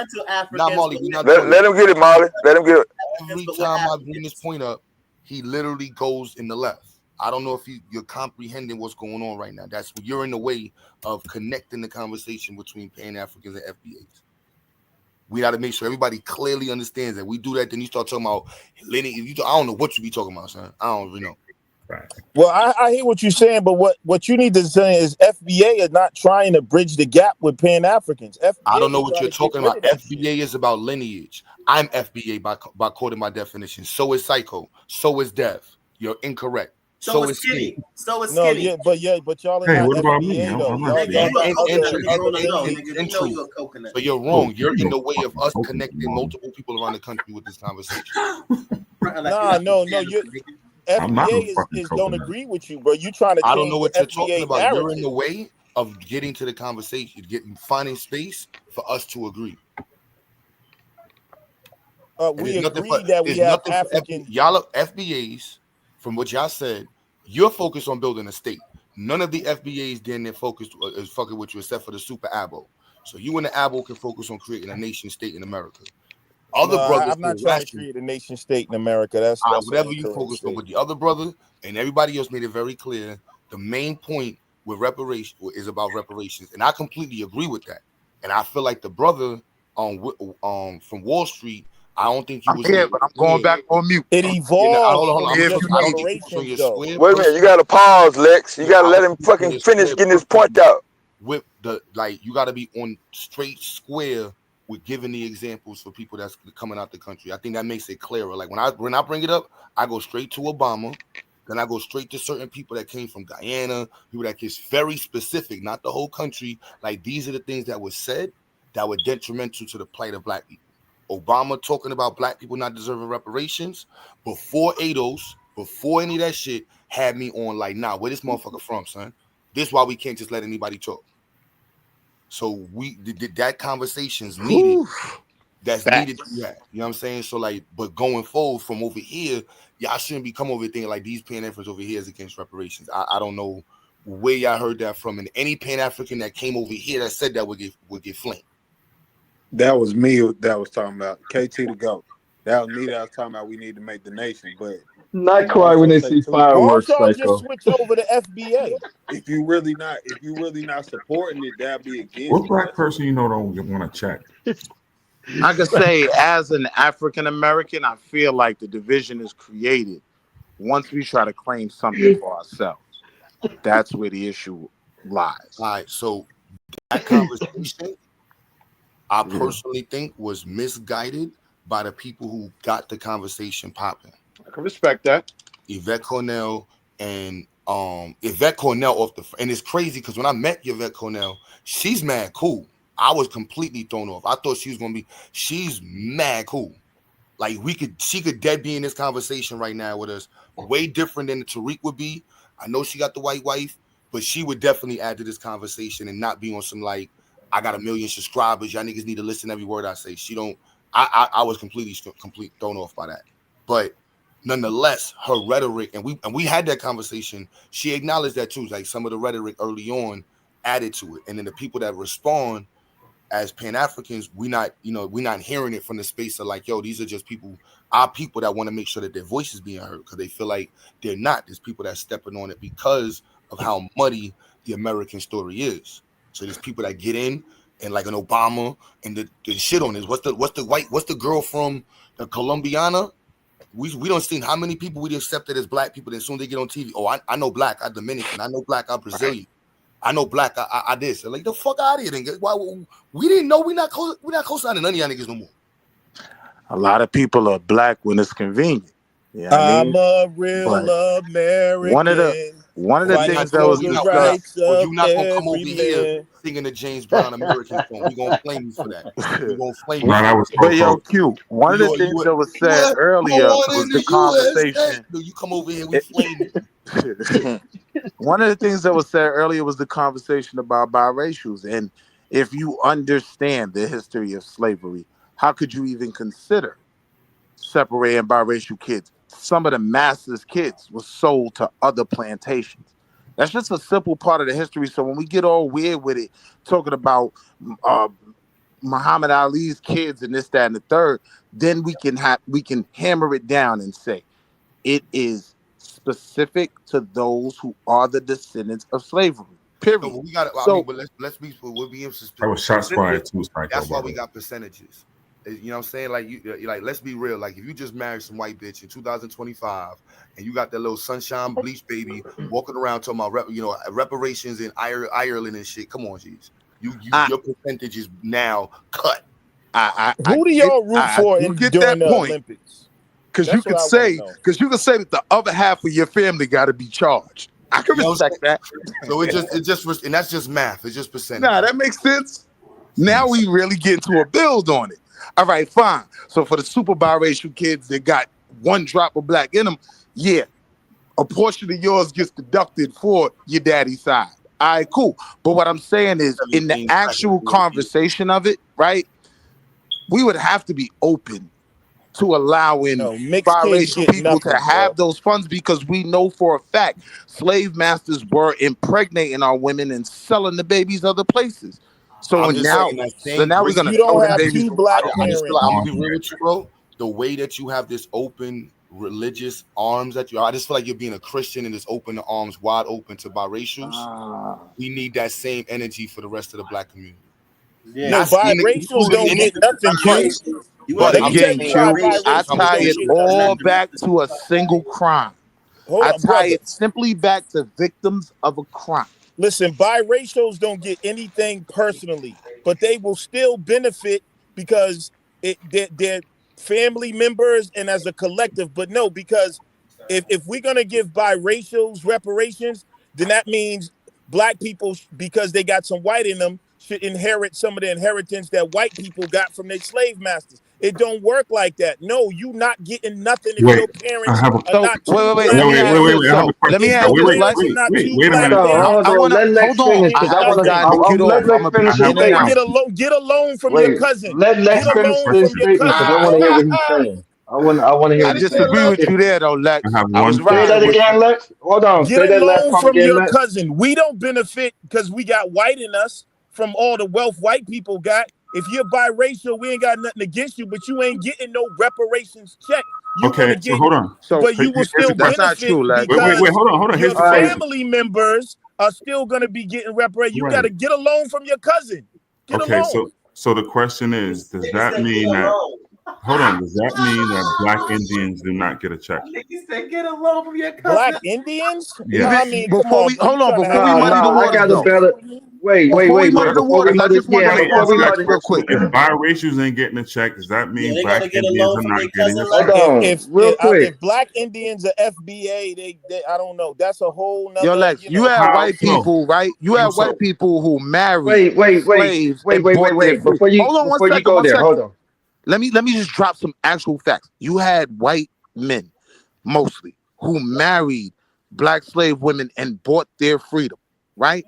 Not Molly. We not Let him get it, Molly. Let him get it. Every time I bring this point up, he literally goes in the left. I don't know if you're comprehending what's going on right now. That's what you're in the way of connecting the conversation between Pan-Africans and FBAs. We got to make sure everybody clearly understands that. We do that, then you start talking about lineage. I don't know what you be talking about, son. I don't even know. Well, I hear what you're saying, but what you need to say is FBA is not trying to bridge the gap with Pan-Africans. I don't know what you're talking about. FBA is about lineage. I'm FBA by quoting my definition. So is Psycho. So is Dev. You're incorrect. So is Skinny. So is No, Skinny. but y'all are Hey, not what about me? FBA though. I'm Y'all FBA. You a got other coconut, nigga. On the low, things. nigga. We know you a coconut. So you're wrong. You're in the way of us connecting multiple people around the country with this conversation. Nah, no, you I'm not no FBA fucking is don't coconut. agree with you, bro. You trying to I don't change know the what you're talking FBA about. You're in narrative. the way of getting to the conversation, finding space for us to agree. We agree that we there's have nothing for African. y'all are FBAs. From what y'all said, you're focused on building a state. None of the FBAs then they're focused is fucking with you except for the super abo. So you and the abo can focus on creating a nation state in America. Other No, brothers I'm not who are trying to rational, create a nation state in America. That's an whatever you incorrect focus on. statement. But the other brother and everybody else made it very clear. The main point with reparation is about reparations, and I completely agree with that. And I feel like the brother from Wall Street, I don't think you I'm was here, but I'm going back on mute. It evolved hold on. from I'm just talking. I don't think you focus on reparations, your though. square. Wait a minute, you gotta pause, Lex. You gotta let him fucking finish getting his point out. With the you got to be on straight square with giving the examples for people that's coming out the country. I think that makes it clearer. Like when I bring it up, I go straight to Obama, then I go straight to certain people that came from Guyana, people that is very specific, not the whole country. Like these are the things that were said that were detrimental to the plight of black people. Obama talking about black people not deserving reparations before ADOS, before any of that shit, had me on like, nah, where this motherfucker from, son? This is why we can't just let anybody talk. So we did that conversation's needed. That's needed to have. You know what I'm saying? So like, but going forward from over here, y'all shouldn't be come over here thinking like these Pan-Africans over here is against reparations. I don't know where y'all heard that from. And any Pan-African that came over here that said that would get flamed. That was me that was talking about KT to go. That was me that was talking about we need to make the nation. But Not cry when they see Why don't fireworks, y'all just Psycho. switch over to FBA? If you really not supporting it, that'd be against What it. black person you know don't want to check? I can say, as an African American, I feel like the division is created once we try to claim something for ourselves. That's where the issue lies. All right, so that conversation, I personally think, was misguided by the people who got the conversation popping. I can respect that. Yvette Cornell and Yvette Cornell off the and it's crazy because when I met Yvette Cornell, she's mad cool. I was completely thrown off. I thought she was gonna be. She's mad cool. Like she could dead be in this conversation right now with us. Way different than Tariq would be. I know she got the white wife, but she would definitely add to this conversation and not be on some like, I got 1 million subscribers. Y'all niggas need to listen to every word I say. She don't. I was completely thrown off by that. But nonetheless, her rhetoric and we had that conversation. She acknowledged that too. Like some of the rhetoric early on added to it, and then the people that respond as Pan-Africans, we're not hearing it from the space of like, yo, these are just our people that want to make sure that their voice is being heard because they feel like they're not. There's people that's stepping on it because of how muddy the American story is. So there's people that get in and like an Obama and the shit on this. What's the girl from the Colombiana? We don't see how many people we accepted as black people. Then as soon as they get on TV, I know black, I Dominican, I know black, I Brazilian. I know black. I this. Like the fuck out of here. Then why we didn't know we're not co-signing none of y'all niggas no more. A lot of people are black when it's convenient. Yeah, I'm a real American. One of the things that was discussed. You're not gonna come over here singing the James Brown American song. We're gonna flame you for that. We're gonna flame you. No, that was but yo, Q. One of the things that was said earlier was the conversation. You come over here, we flame you. One of the things that was said earlier was the conversation about biracials. And if you understand the history of slavery, how could you even consider separating biracial kids? Some of the master's kids were sold to other plantations. That's just a simple part of the history. So when we get all weird with it, talking about Muhammad Ali's kids and this, that, and the third, then we can hammer it down and say it is specific to those who are the descendants of slavery. Period. No, we got. But let's be. We'll be specific. I was shots fired too. That's why we got percentages. You know what I'm saying? Like let's be real. Like if you just married some white bitch in 2025 and you got that little sunshine bleach baby walking around talking about reparations in Ireland and shit. Come on, G's. Your percentage is now cut. Who do y'all root for during the Olympics? Because you That's what could I want to say, know. that the other half of your family got to be charged. I can You know what I'm respect that. So and that's just math. It's just percentages. Nah, that makes sense. Now we really get into a build on it. All right, fine. So for the super biracial kids that got one drop of black in them, yeah, a portion of yours gets deducted for your daddy's side. All right, cool. But what I'm saying is, in the 17 actual seconds. conversation of it, right, we would have to be open to allowing No, mixed kids biracial get people to nothing, bro. have those funds, because we know for a fact slave masters were impregnating our women and selling the babies other places. I'm just saying that So same now we're grid. gonna You throw don't them have babies two away. black I just feel like I'm gonna be parents. real with you, bro. The way that you have this open religious arms that you, I just feel like you're being a Christian and just open the arms wide open to biracials. We need that same energy for the rest of the black community. Yeah. No, Not saying to biracials include don't any, get nothing, Q. You But Let me tell again, you why Q, I biracials tie don't it get all nothing. back to a single crime. Hold I on, tie brother. it simply back to victims of a crime. Listen, biracials don't get anything personally, but they will still benefit because they're family members and as a collective. But no, because if we're gonna give biracials reparations, then that means black people, because they got some white in them, should inherit some of the inheritance that white people got from their slave masters. It don't work like that. No, you not getting nothing if Wait, your I parents have a are So not two wait. black Let me ask wait. this. parents. I have a So let question. me If ask your this, Wait, parents are Lex. not two wait a black minute. Hold on, parents, hold I on. wanna Let Lex hold on. finish then because I I want asked to. nothing. God to get Let off. I'm Lex gonna be finish I his have in a and out. statement. question. Get a loan from your Wait, cousin. let Get Lex a finish loan his from your statement because I cousin, want to bro. hear what he's saying. I want to hear I what Gotta he's get a saying. disagree loan. with you there, though, I Lex. have I one was Say rocking that question. with you. again, Lex. Hold on. Get Say a that last loan part from again, your Lex. cousin. We don't benefit because we got white in us from all the wealth white people got. If you're biracial, we ain't got nothing against you, but you ain't getting no reparations check. You're Okay, gonna so get, hold on. So but you will Here's the still that's question. not benefit true, Lex. Wait. because Hold on. Here's your the All right. question. family members are still gonna be getting reparations. You Right. gotta get a loan from your cousin. Get a Okay, loan. so the question is, does that mean that? Hold on. Does that mean that Black Indians do not get a check? Nigga said get a loan from your Black cousin. Indians? No, Even I Yes. mean, come on, bro. You trying to have before a we No, muddy the I waters got a though. better. Wait, wait, Before we wait, muddy wait. the Before we waters, I mother, just yeah, wanted to Let me before respond ask we to you that Lex mother real his question. quick. If statement. biracials ain't getting a check, does that Yeah, mean they Black gotta get a Indians loan are from not their getting a cousin Hold check? Lex. on, real quick. If black Indians are FBA, they I don't know. That's a whole Yo, nother, Lex, you had How white so? people, right? You had How white so? people who married Wait, wait, wait, slaves wait, and wait, wait, bought their wait. freedom. Before you Hold on before you go one there, second. hold on. Let me just drop some actual facts. You had white men, mostly, who married black slave women and bought their freedom, right?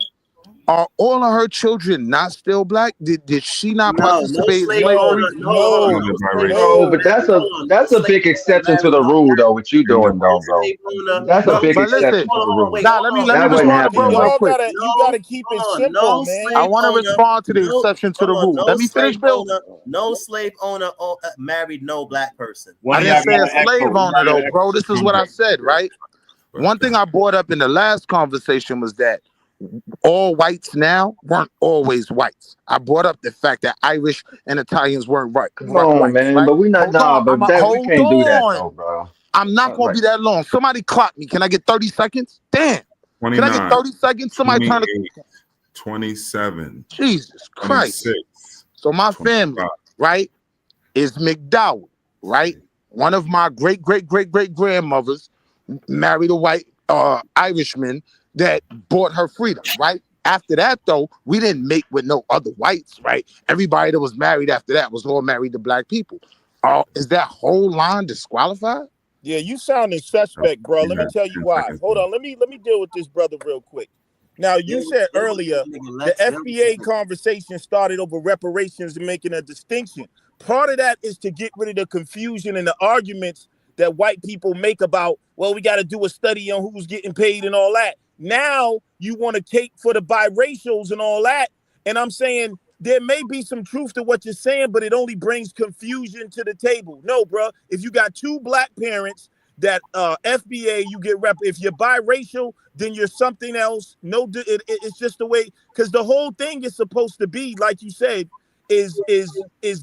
Are all of her children not still black? Did she not No, no participate in slave slavery? owner. No, hold on. no, No They're slave biracial. No, owner but no. married. Hold on. No that's a slave big owner exception to married the no rule, black. though. What you And doing, No though, bro? slave owner. That's a No big But slave. listen, exception to Hold the on, hold on. rule. Wait, nah, hold let me on. let me That Hold wasn't on. respond to happening, bro No, real bro. quick. You gotta keep it hold on. simple, No I man. slave want to owner. respond to the No, exception to hold the on. rule. No Let me slave finish, Bill. owner. No slave owner married no black person. I didn't say a slave owner though, bro. This is what I said, right? One thing I brought up in the last conversation was that all whites now weren't always whites. I brought up the fact that Irish and Italians Come weren't on, whites, man. right? But we not Hold on. nah, but that we Hold can't do that on. though, bro. I'm not gonna Like, be that long. Somebody clock me. Can I get 30 seconds? Damn. Can I get 29, 30 seconds? Somebody turn the 28, 27, Jesus Christ. 26, So my 25. family, right, is McDowell, right? One of my great grandmothers married a white Irishman that bought her freedom, right? After that, though, we didn't mate with no other whites, right? Everybody that was married after that was all married to black people. Is that whole line disqualified? Yeah, you sounding suspect, bro. You Let me got tell you 10 why. seconds Hold left. on. Let me deal with this brother real quick. Now, you said earlier the FBA conversation started over reparations and making a distinction. Part of that is to get rid of the confusion and the arguments that white people make about, well, we got to do a study on who's getting paid and all that. Now you want to cape for the biracials and all that. And I'm saying there may be some truth to what you're saying, but it only brings confusion to the table. No, bro. If you got two black parents that FBA, you get rep. If you're biracial, then you're something else. No, it's just the way, because the whole thing is supposed to be, like you said, is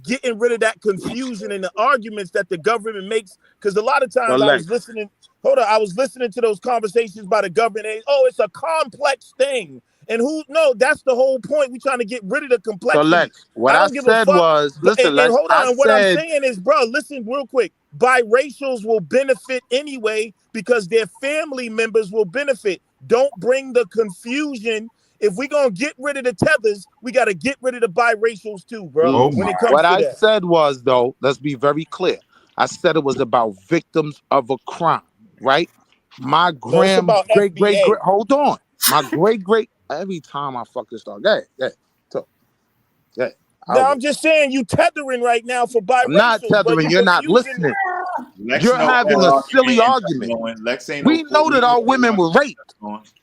getting rid of that confusion and the arguments that the government makes. Because a lot of times Well, I was Lex, listening. Hold on, I was listening to those conversations by the government. Oh, it's a complex thing, And who? No, that's the whole point. We trying to get rid of the So complexity. Lex, what I I don't give a said fuck. was, listen, And Lex, hold I on. What I'm said saying is, bro, listen real quick. Biracials will benefit anyway because their family members will benefit. Don't bring the confusion. If we gonna get rid of the tethers, we got to get rid of the biracials too, bro. Oh When my. it comes what to I that. said was, though, let's be very clear. I said it was about victims of a crime, right? My No, it's about great, FBA. hold on. My great, every time I fuck this dog, yeah. Now I'm just saying you tethering right now for I'm not biracials, but tethering. you You're not confusing. listening. Lex You're know having that a argument silly and argument. knowing Lex ain't We no know that our women were raped.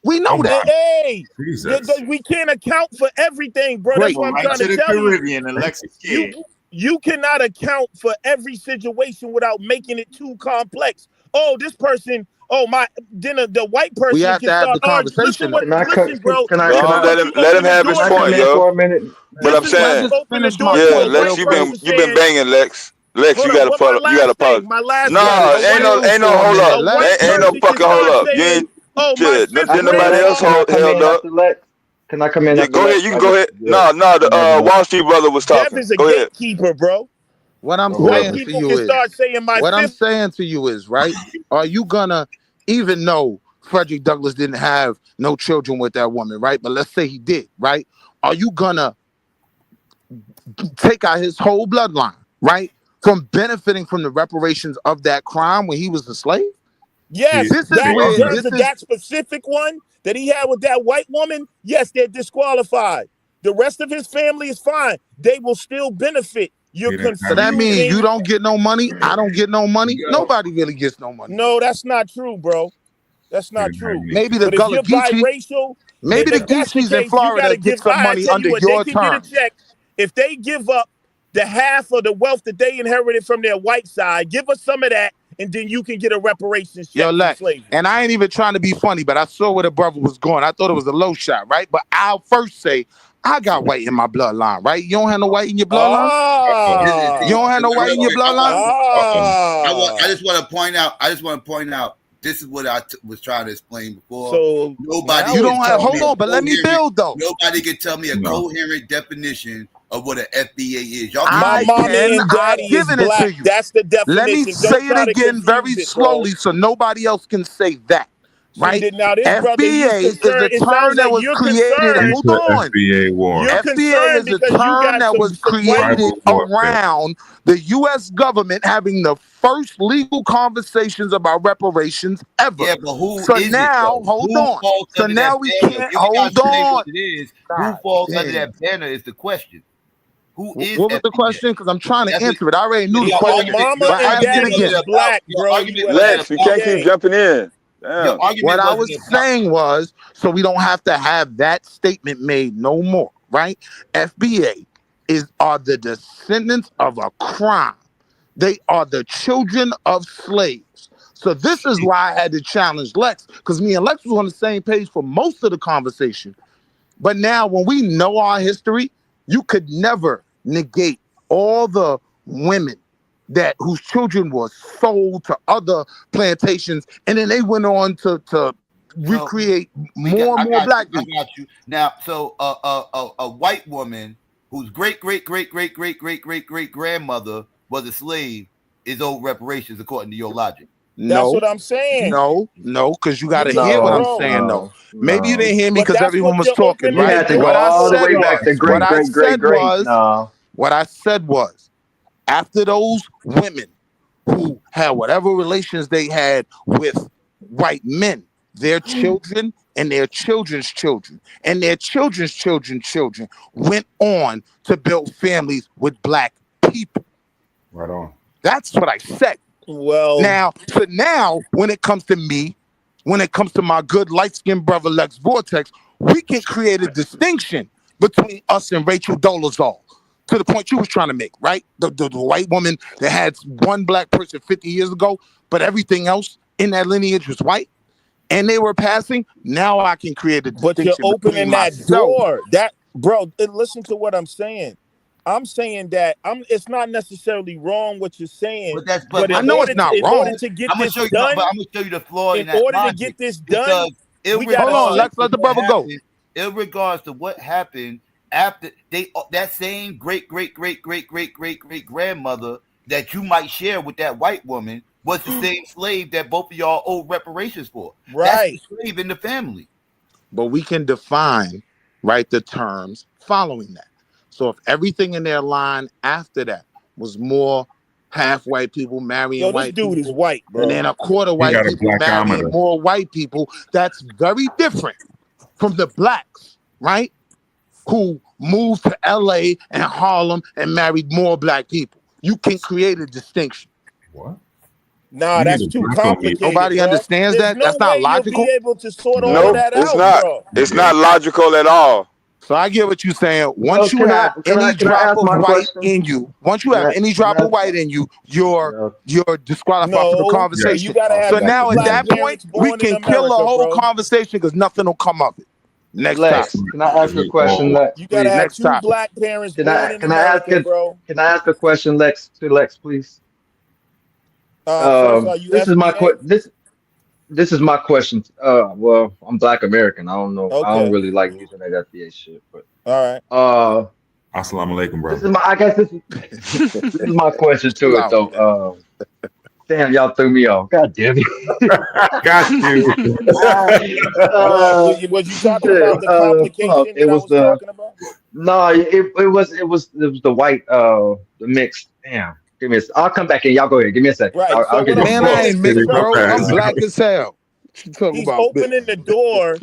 We know Oh my. that. Hey, Jesus. we can't account for everything, bro. That's Great. what I'm right trying to to the tell you. Caribbean and Lex is scared. You cannot account for every situation without making it too complex. Oh, this person. Oh my. Then the white We person have can to have the start arguing. conversation, though. Listen, bro. Can Go This is on, what let you him open the have his door I come point, to. in yo. for a minute? But This I'm is what Can I you saying, just open the finish my door yeah, to a point Lex, real white quick? person you've been saying, banging, Lex. Lex, hold you on, gotta what my follow. You last gotta thing? pause. My last No, thing. Brother, A white chill ain't no for a hold up. minute. a Let white Ain't no person can fucking hold start up. You saying, ain't oh, my shit. fifth Didn't After nobody grade Lex, else can loss. I come held in up? after Lex? Can I come in Yeah, after go ahead. Lex? You can I go just ahead. yeah. No, the Never mind. Wall Street brother was Dev talking. is a Go ahead. gatekeeper, bro. What I'm Or White saying whoever. to people you can is, start saying my what I'm fifth. saying to you is, right? Are you gonna, even though Frederick Douglass didn't have no children with that woman, right? But let's say he did, right? Are you gonna take out his whole bloodline, right? From benefiting from the reparations of that crime when he was a slave? He, Yes, This is that they in where, are. terms this of is, that specific one that he had with that white woman, yes, they're disqualified. The rest of his family is fine. They will still benefit. You're He didn't so have that any. means you confusing. don't get no money, I don't get no money, nobody really gets no money. No, that's not true, bro. That's He not didn't have true. any Maybe the But if children. you're Gullah Geechee, biracial, maybe the if that's the Geechees in case, you got Florida to get give. some I money tell you under what, they your can get a terms. check if they give up the half of the wealth that they inherited from their white side. Give us some of that, and then you can get a reparations Yo, check from Lex, slavery. and I ain't even trying to be funny, but I saw where the brother was going. I thought it was a low shot, right? But I'll first say, I got white in my bloodline, right? You don't have no white in your bloodline? You don't have no white in your bloodline? I just want to point out. I just want to point out. This is what I was trying to explain before. So Nobody now You can it's don't have, tell me hold coming a out. on, but let me coherent. build though. Nobody can tell me a No. coherent definition of what an FBA is. Y'all can My I say mommy can, and I've daddy is given it to black. you. That's the Let me definition. Don't say it try to again very confuse it, bro. slowly so nobody else can say that, See right? that now this brother, he's FBA is a concerned. It sounds term that like was you're created, He concerned. hold put on. FBA war. You're FBA concerned is a because you term got that was some white. created Tribal warfare. around the U.S. government having the first legal conversations about reparations ever. Yeah, but who So is it now, though? hold Who on. falls So under that now we banner? If can't, you guys hold say what on. it is, who God falls under damn. that banner is the question. Who is What was the FBA? question? Because I'm trying to That's what answer it. I already knew the your Your question, argument. Your mama but and ask it argument daddy again. is wasn't about black, your bro. argument You at wasn't Lex, you can't about keep FBA. jumping in. your Damn. What argument I wasn't was about. saying was, so we don't have to have that statement made no more, right? FBA are the descendants of a crime. They are the children of slaves. So this is why I had to challenge Lex, because me and Lex was on the same page for most of the conversation. But now when we know our history, you could never negate all the women that whose children were sold to other plantations, and then they went on to So recreate we got. more and I more got you. black I people. got you. Now, so a white woman whose great grandmother was a slave is owed reparations according to your logic. That's No, what I'm saying. no, because you got to hear what I'm No, Bro. saying though. no, Maybe you no. didn't hear me But because that's everyone what was you're talking, You opening the right? had to go What I door all the for, said way back though. to was, great, great, great, great. No. what I said was, after those women who had whatever relations they had with white men, their children and their children's children and their children's children went on to build families with black people. Right on. That's what I said. Well, Now, when it comes to me, when it comes to my good light-skinned brother Lex Vortex, we can create a distinction between us and Rachel Dolezal. To the point you was trying to make, right? The white woman that had one black person 50 years ago, but everything else in that lineage was white, and they were passing. Now I can create a but you're distinction between opening that myself. door. That, bro, listen to what I'm saying. I'm saying that it's not necessarily wrong what you're saying, but I know it's not in order wrong. to get I'm gonna this show you. No, but done, I'm gonna show you the flaw in in that order to logic get this done, because we gotta Hold on, shift. Lex, let the brother go. irregardless to what happened after that same great grandmother that you might share with that white woman was the same slave that both of y'all owe reparations for. That's the Right. slave in the family. But we can define, right, the terms following that. So if everything in their line after that was more half white people marrying Yo, this white dude is people, white, and bro. then a quarter He white got a people marrying blackometer. more white people, that's very different from the blacks, right? Who moved to LA and Harlem and married more black people. You can create a distinction. What? Nah, You need that's a too black on me. complicated, Nobody bro. understands There's that? no That's not way you'll be logical. able to sort all of Nope, that it's out, not. bro. It's not logical at all. So I get what you're saying. Well, Once you have any can I drop ask of my white question? in you, once you Can have I any can drop I of white in you, you're uh, disqualified for the No, Yes. you conversation. gotta So have got two now you. at black that Man. point, parents we born in can kill a America, whole bro. conversation because nothing will come of it. Next Lex, topic. can I ask a question, Oh, Lex, You gotta please? have Next two topic. black parents Can born I in can I ask America, it? bro. Can I ask a question, Lex, please? First, are you This is my FBA? this is my question. Well, I'm Black American. I don't know. I don't Okay, really like using that FBA shit, but all right. uh, assalamu alaikum, this brother. is my. I guess this is my question to it Allow though. me. Damn, y'all threw me off. God damn it. Got you. What uh, was you talking shit. about? The Fuck. complication It that I was was the talking about? no. It was the white the mixed. Damn. Give me a. I'll come back in. Y'all go ahead. Give me a second. Right. So I'll what get I'm this Man, I saying book. is ain't to mixed, Real show bro. I'm fast. black as hell. What you talking he's about, bitch? opening the door.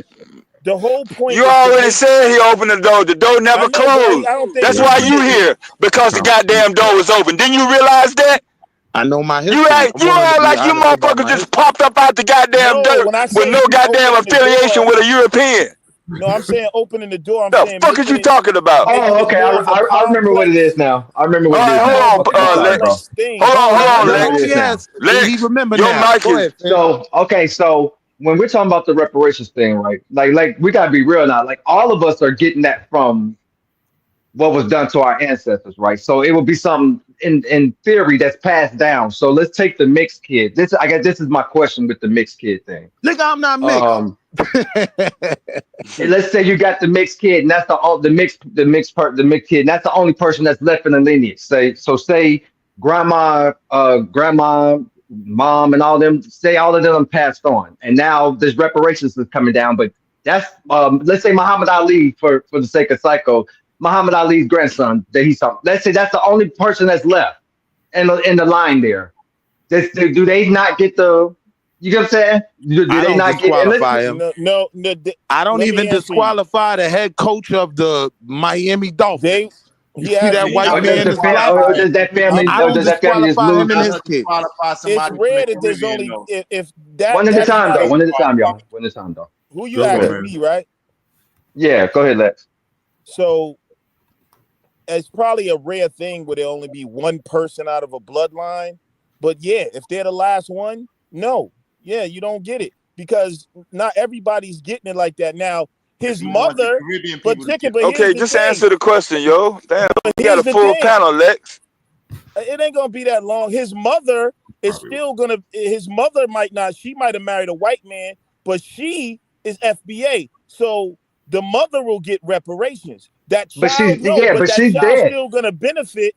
The whole point You is to already make. said he opened the door. The door I never know, but I closed. don't think That's he Yeah, why opened you it. here, because the goddamn door was open. Didn't you realize that? I know my You history. act, I'm you willing to act be like you honest about motherfuckers my just history. popped up out the goddamn No, dirt when I with say no he's goddamn opening the affiliation door, with a European. no, I'm saying opening the door. I'm The saying fuck is you talking about? making Oh, it okay. more of a I remember what it is complex. now. I remember All what it right, is More now. of a hold I'm on, sorry, bro. Lex. complex thing, Hold bro. on, I Like I hold on, remember No, what it Lex. is now. yes. He Lex, remember your now. mic Go is. ahead, fam. So, okay, so when we're talking about the reparations thing, right? Like we gotta be real now. Like all of us are getting that from what was done to our ancestors, right? So it will be something in theory that's passed down. So let's take the mixed kid. I guess this is my question with the mixed kid thing. Nigga, I'm not mixed. Um, and let's say you got the mixed kid, and that's the mixed kid, and that's the only person that's left in the lineage. Say grandma, mom, and all them. Say all of them passed on, and now there's reparations that's coming down. But that's let's say Muhammad Ali for the sake of psycho, Muhammad Ali's grandson that he's talking. Let's say that's the only person that's left in the line there. Do they not get the? You know what I'm saying? Do I they don't not get? And disqualify him. No. I don't Let me even answer you. disqualify the head coach of the Miami They Dolphins. You he see has that You white or not does man the that's fam- black? or disqualified. does that family I or don't does that family just disqualify lose? him and Not his to kid. disqualify it's somebody from the rare that there's Caribbean only though. if One at a that is time not though. a One at a time, y'all. One at a time though. who you Go Go ahead. asking ahead. me, right? Yeah, go ahead, Lex. So it's probably a rare thing where there only be one person out of a bloodline. But yeah, if they're the last one, no. Yeah, you don't get it. Because not everybody's getting it like that. Now, If his he want the mother, Caribbean but people to chicken, get but here's Okay, the just thing. answer the question, yo. Damn, But we got here's a the full thing. panel, Lex. It ain't gonna be that long. His mother is Probably. still gonna. His mother might not. She might have married a white man, but she is FBA. So the mother will get reparations. That But child, no, but but that she's child's dead. still gonna benefit.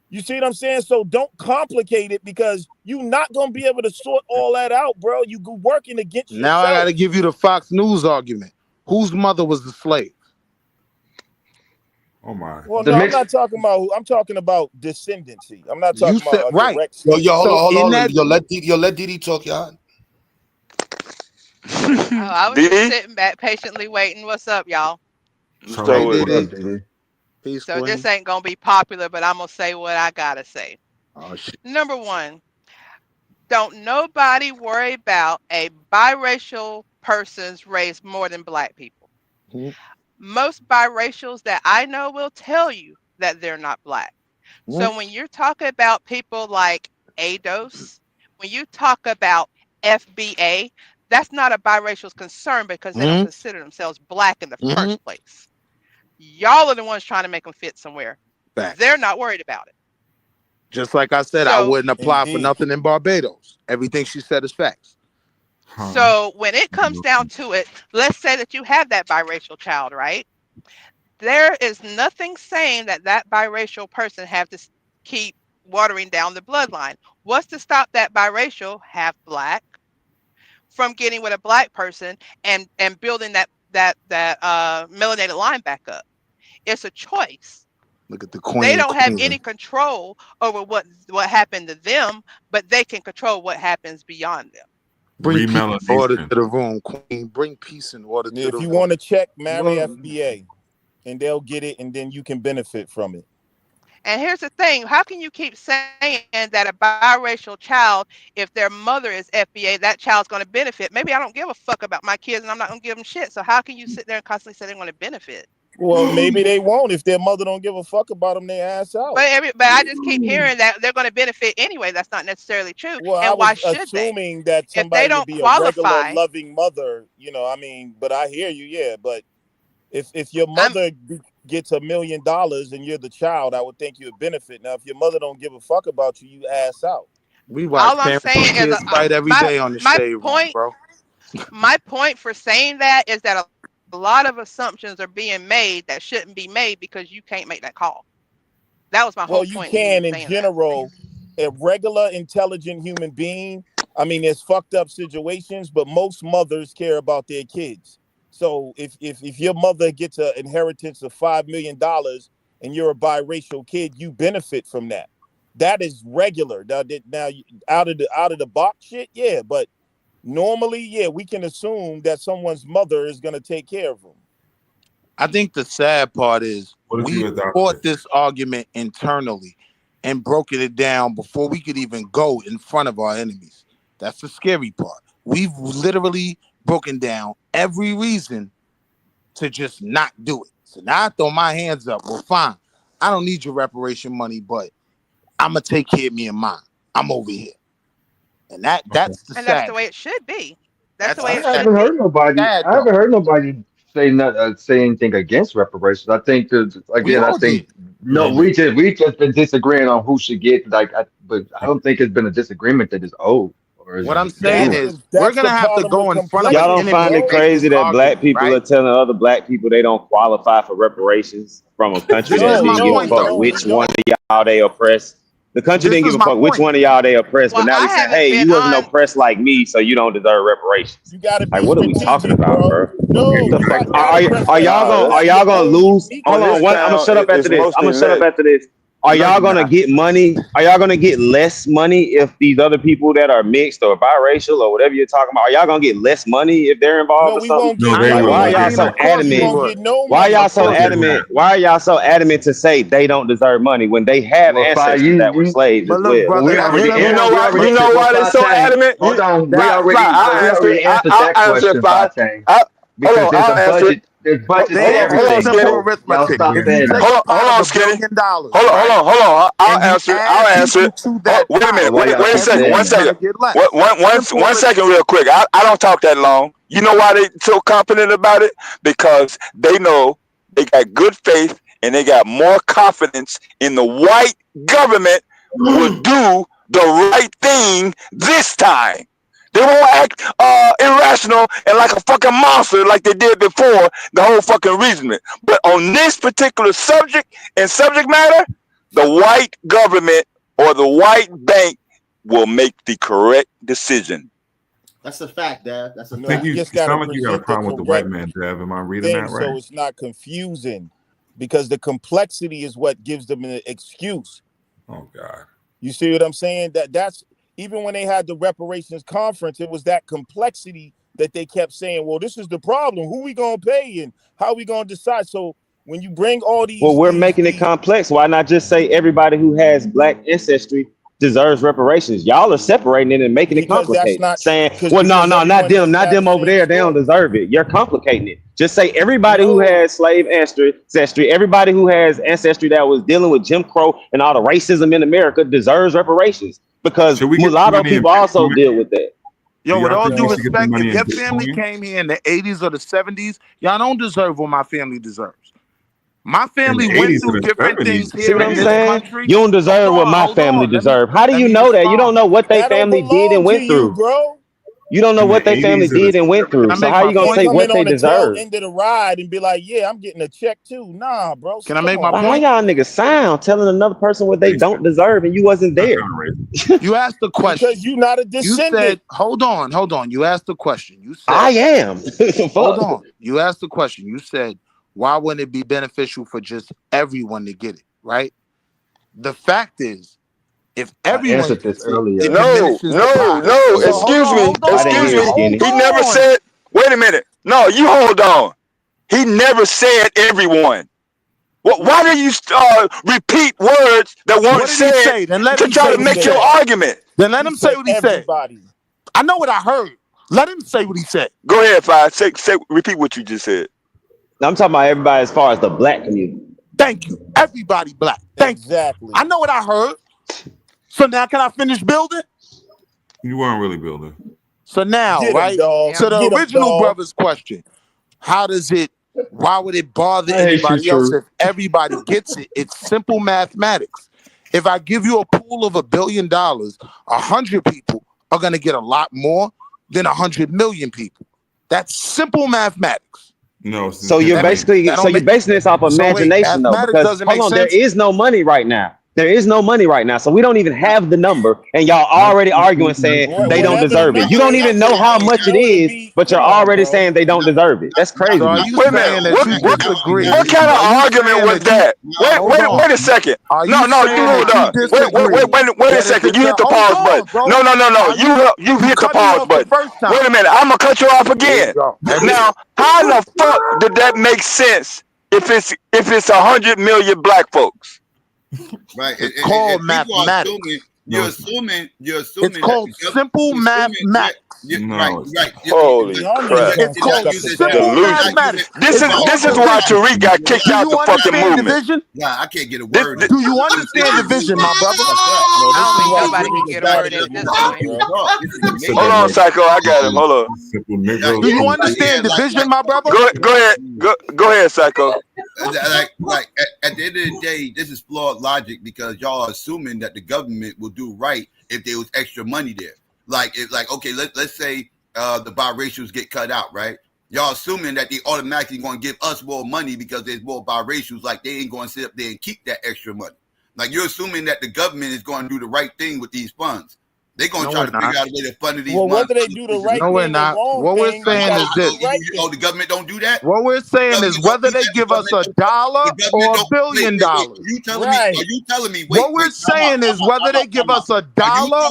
You see what I'm saying? So don't complicate it because you're not gonna be able to sort all that out, bro. You working against Now I got yourself. to give you the Fox News argument. Whose mother was the slave? Oh my. Well, The no, I'm mixed not talking about who. I'm talking about descendancy. I'm not You talking said about a right. direct Yo, slave. hold on, So hold in on. that, Let Didi talk, y'all. Oh, I was just Did sitting back patiently waiting. What's up, y'all? he? Shalom. hey So what up, Diddy, dude? peace So this queen. ain't gonna be popular, but I'm gonna say what I gotta say. Oh shit. Number one, don't nobody worry about a biracial person's race more than black people. Hmm? Most biracials that I know will tell you that they're not black. Hmm? So when you're talking about people like ADOS, when you talk about FBA, that's not a biracial's concern because they don't Hmm? consider themselves black in the Hmm? first place. Y'all are the ones trying to make them fit somewhere. They're Facts. not worried about it. Just like I said, I So wouldn't apply for Indeed. nothing in Barbados. Everything she said is facts. So when it comes down to it, let's say that you have that biracial child, right? There is nothing saying that that biracial person have to keep watering down the bloodline. What's to stop that biracial, half black, from getting with a black person and building that melanated line back up? It's a choice. Look at the They queen. don't have any control over what happened to them, but they can control what happens beyond them. Bring peace and order to the room, queen. Bring peace and order to the room. If you want to check, marry FBA, and they'll get it, and then you can benefit from it. And here's the thing: how can you keep saying that a biracial child, if their mother is FBA, that child's going to benefit? Maybe I don't give a fuck about my kids, and I'm not going to give them shit. So how can you sit there and constantly say they're going to benefit? Well, maybe they won't if their mother don't give a fuck about them. They ass out. But I just keep hearing that they're going to benefit anyway. That's not necessarily true. Well, and I why was should assuming they? that somebody if they don't would be qualify, a regular, loving mother. You know, I mean, but I hear you, yeah. But if your mother gets $1 million and you're the child, I would think you'd benefit. Now, if your mother don't give a fuck about you, you ass out. We watch parents and kids fight every day on the shade room, bro. My point for saying that is that a lot of assumptions are being made that shouldn't be made because you can't make that call. That was my whole point. Well, you can in general. A regular, intelligent human being. I mean, there's fucked up situations, but most mothers care about their kids. So if your mother gets an inheritance of $5 million and you're a biracial kid, you benefit from that. That is regular. Now out of the box shit, yeah. But normally, yeah, we can assume that someone's mother is gonna take care of them. I think the sad part is we fought this argument internally and broken it down before we could even go in front of our enemies. That's the scary part. We've literally broken down every reason to just not do it. So now I throw my hands up. Well, fine. I don't need your reparation money, but I'm gonna take care of me and mine. I'm over here. And that's the way it should be. That's the way it I should haven't be. heard nobody. I haven't heard nobody say anything against reparations. I think we just been disagreeing on who should get. But I don't think it's been a disagreement that is owed. What I'm saying is we're gonna have to go in front of y'all. Don't find it crazy that black people are telling other black people they don't qualify for reparations from a country that didn't give a fuck which one of y'all they oppress. The country didn't give a fuck which one of y'all they oppressed, but now we say, hey, you wasn't oppressed like me, so you don't deserve reparations. You gotta be what are we talking about, bro? No, are y'all gonna lose? Hold on, I'm gonna shut up after this. Are y'all gonna get money? Are y'all gonna get less money if these other people that are mixed or biracial or whatever you're talking about? Are y'all gonna get less money if they're involved or something? Why are y'all so adamant? Why are y'all so adamant? Why are y'all so adamant to say they don't deserve money when they have ancestors that were slaves as well? You know why they're so adamant? Hold on, we already answered that question. Because there's a budget. There's budget. Hold on, Skinny. Hold on. I'll answer it. Wait a minute. Wait a second. 1 second. 1 second, real quick. I don't talk that long. You know why they so confident about it? Because they know they got good faith and they got more confidence in the white government will do the right thing this time. They won't act irrational and like a fucking monster like they did before the whole fucking reasoning. But on this particular subject and subject matter, the white government or the white bank will make the correct decision. That's a fact, Dad. That's a I fact. think you sound like you got a problem with the white man, Dev. Am I reading that right? So it's not confusing because the complexity is what gives them an excuse. Oh, God. You see what I'm saying? That's even when they had the reparations conference, it was that complexity that they kept saying, well, this is the problem. Who we going to pay and how we going to decide? So when you bring all these... Well, we're making it complex. Why not just say everybody who has black ancestry deserves reparations? Y'all are separating it and making it complicated. Saying, well, no, not them over there. They don't deserve it. You're complicating it. Just say everybody who has slave ancestry, everybody who has ancestry that was dealing with Jim Crow and all the racism in America deserves reparations. Because mulatto people also deal with that. Yo, with all due respect, if your family came here in the 80s or the 70s, y'all don't deserve what my family deserves. My family went through different things here in this country. You don't deserve what my family deserves. How do you know that? You don't know what they family did and went through. Bro. You don't know In the what their family 80s and the did and went Can through. I So make how my you gonna Can't say point? come in what they on the tail deserve? end of the ride and be like, yeah, I'm getting a check too. Nah, bro. Can I Come make my on, But how man. point? y'all niggas sound telling another person what they don't deserve and you wasn't That's there? kind of racist. You asked the question. Because you're not a You descendant. said, hold on. You asked the question. You I said, am. hold Fuck. on. You asked the question. You said, why wouldn't it be beneficial for just everyone to get it? Right? The fact is, if I everyone answered this gets it, earlier. it No, diminishes the no, pie. no. So hold Excuse on, me. I didn't hear Excuse it, me. hold Skinny. He never on. said. Wait a minute. No, you hold on. He never said everyone. Why do you repeat words that weren't What did he said say? Then let to him try say to what he make your said. argument? Then let He him say said what he said. everybody. I know what I heard. Let him say what he said. Go ahead, Five. Repeat what you just said. I'm talking about everybody as far as the black community. Thank you. Everybody black. Thank you. Exactly. I know what I heard. So now can I finish building? You weren't really building. So now, Get him, right? dog. To the Get him, original dog. brother's question. Why would it bother I hate you, anybody else True. if everybody gets it? It's simple mathematics. If I give you a pool of $1 billion, 100 people are going to get a lot more than 100 million people. That's simple mathematics. No. So you're basing this off So wait, imagination though, mathematics because doesn't hold make on, there sense? is no money right now. There is no money right now. So we don't even have the number and y'all already arguing saying they don't Whatever the deserve it. You number don't is, even it know how ain't much it going to is, be. but you're Come on, already bro. saying they don't deserve it. That's crazy. So are man. you Wait a saying minute. that you disagree? What kind of Are you argument saying was that you that? hold on? Wait a second. Are No, you no, you saying hold that you on. disagree? Wait a That if second. it's You hit the hold pause button. on, bro. No. Are You you hit the cut me pause off the button. first time? Wait a minute. I'm gonna cut you off There you again. go. Now, how in the fuck did that make sense if it's 100 million black folks? Right. It's called And people are mathematics. assuming you're It's assuming that called simple mathematics. right. Holy It's crap. called simple Delusion. mathematics. This It's is called this is why division. Tariq got kicked Do out the you fucking understand movement. division? Yeah, I can't get a This, word this, in. Do you understand division, my brother? No, I this don't is think why nobody can niggas get a started word in the at this movement, point. bro. This is amazing. hold on, Psycho. I got him. Hold on. Simple Negro. Do you Yeah, understand division, my brother? Go ahead. Go ahead, Psycho. At the end of the day, this is flawed logic because y'all are assuming that the government will do right if there was extra money there. Okay, let's say the biracials get cut out, right? Y'all assuming that they automatically going to give us more money because there's more biracials. Like they ain't going to sit up there and keep that extra money. Like you're assuming that the government is going to do the right thing with these funds. They're going to No, try we're to not. figure out a way to fund these Well, funds. whether they do the right No, we're thing or not. wrong What we're thing, you saying got is to do this. the right Oh, thing. the government don't do that? What we're saying is whether they give us $1 The government or $1 don't. billion Are you telling me? Are Right. you telling me? What we're saying is whether they give us $1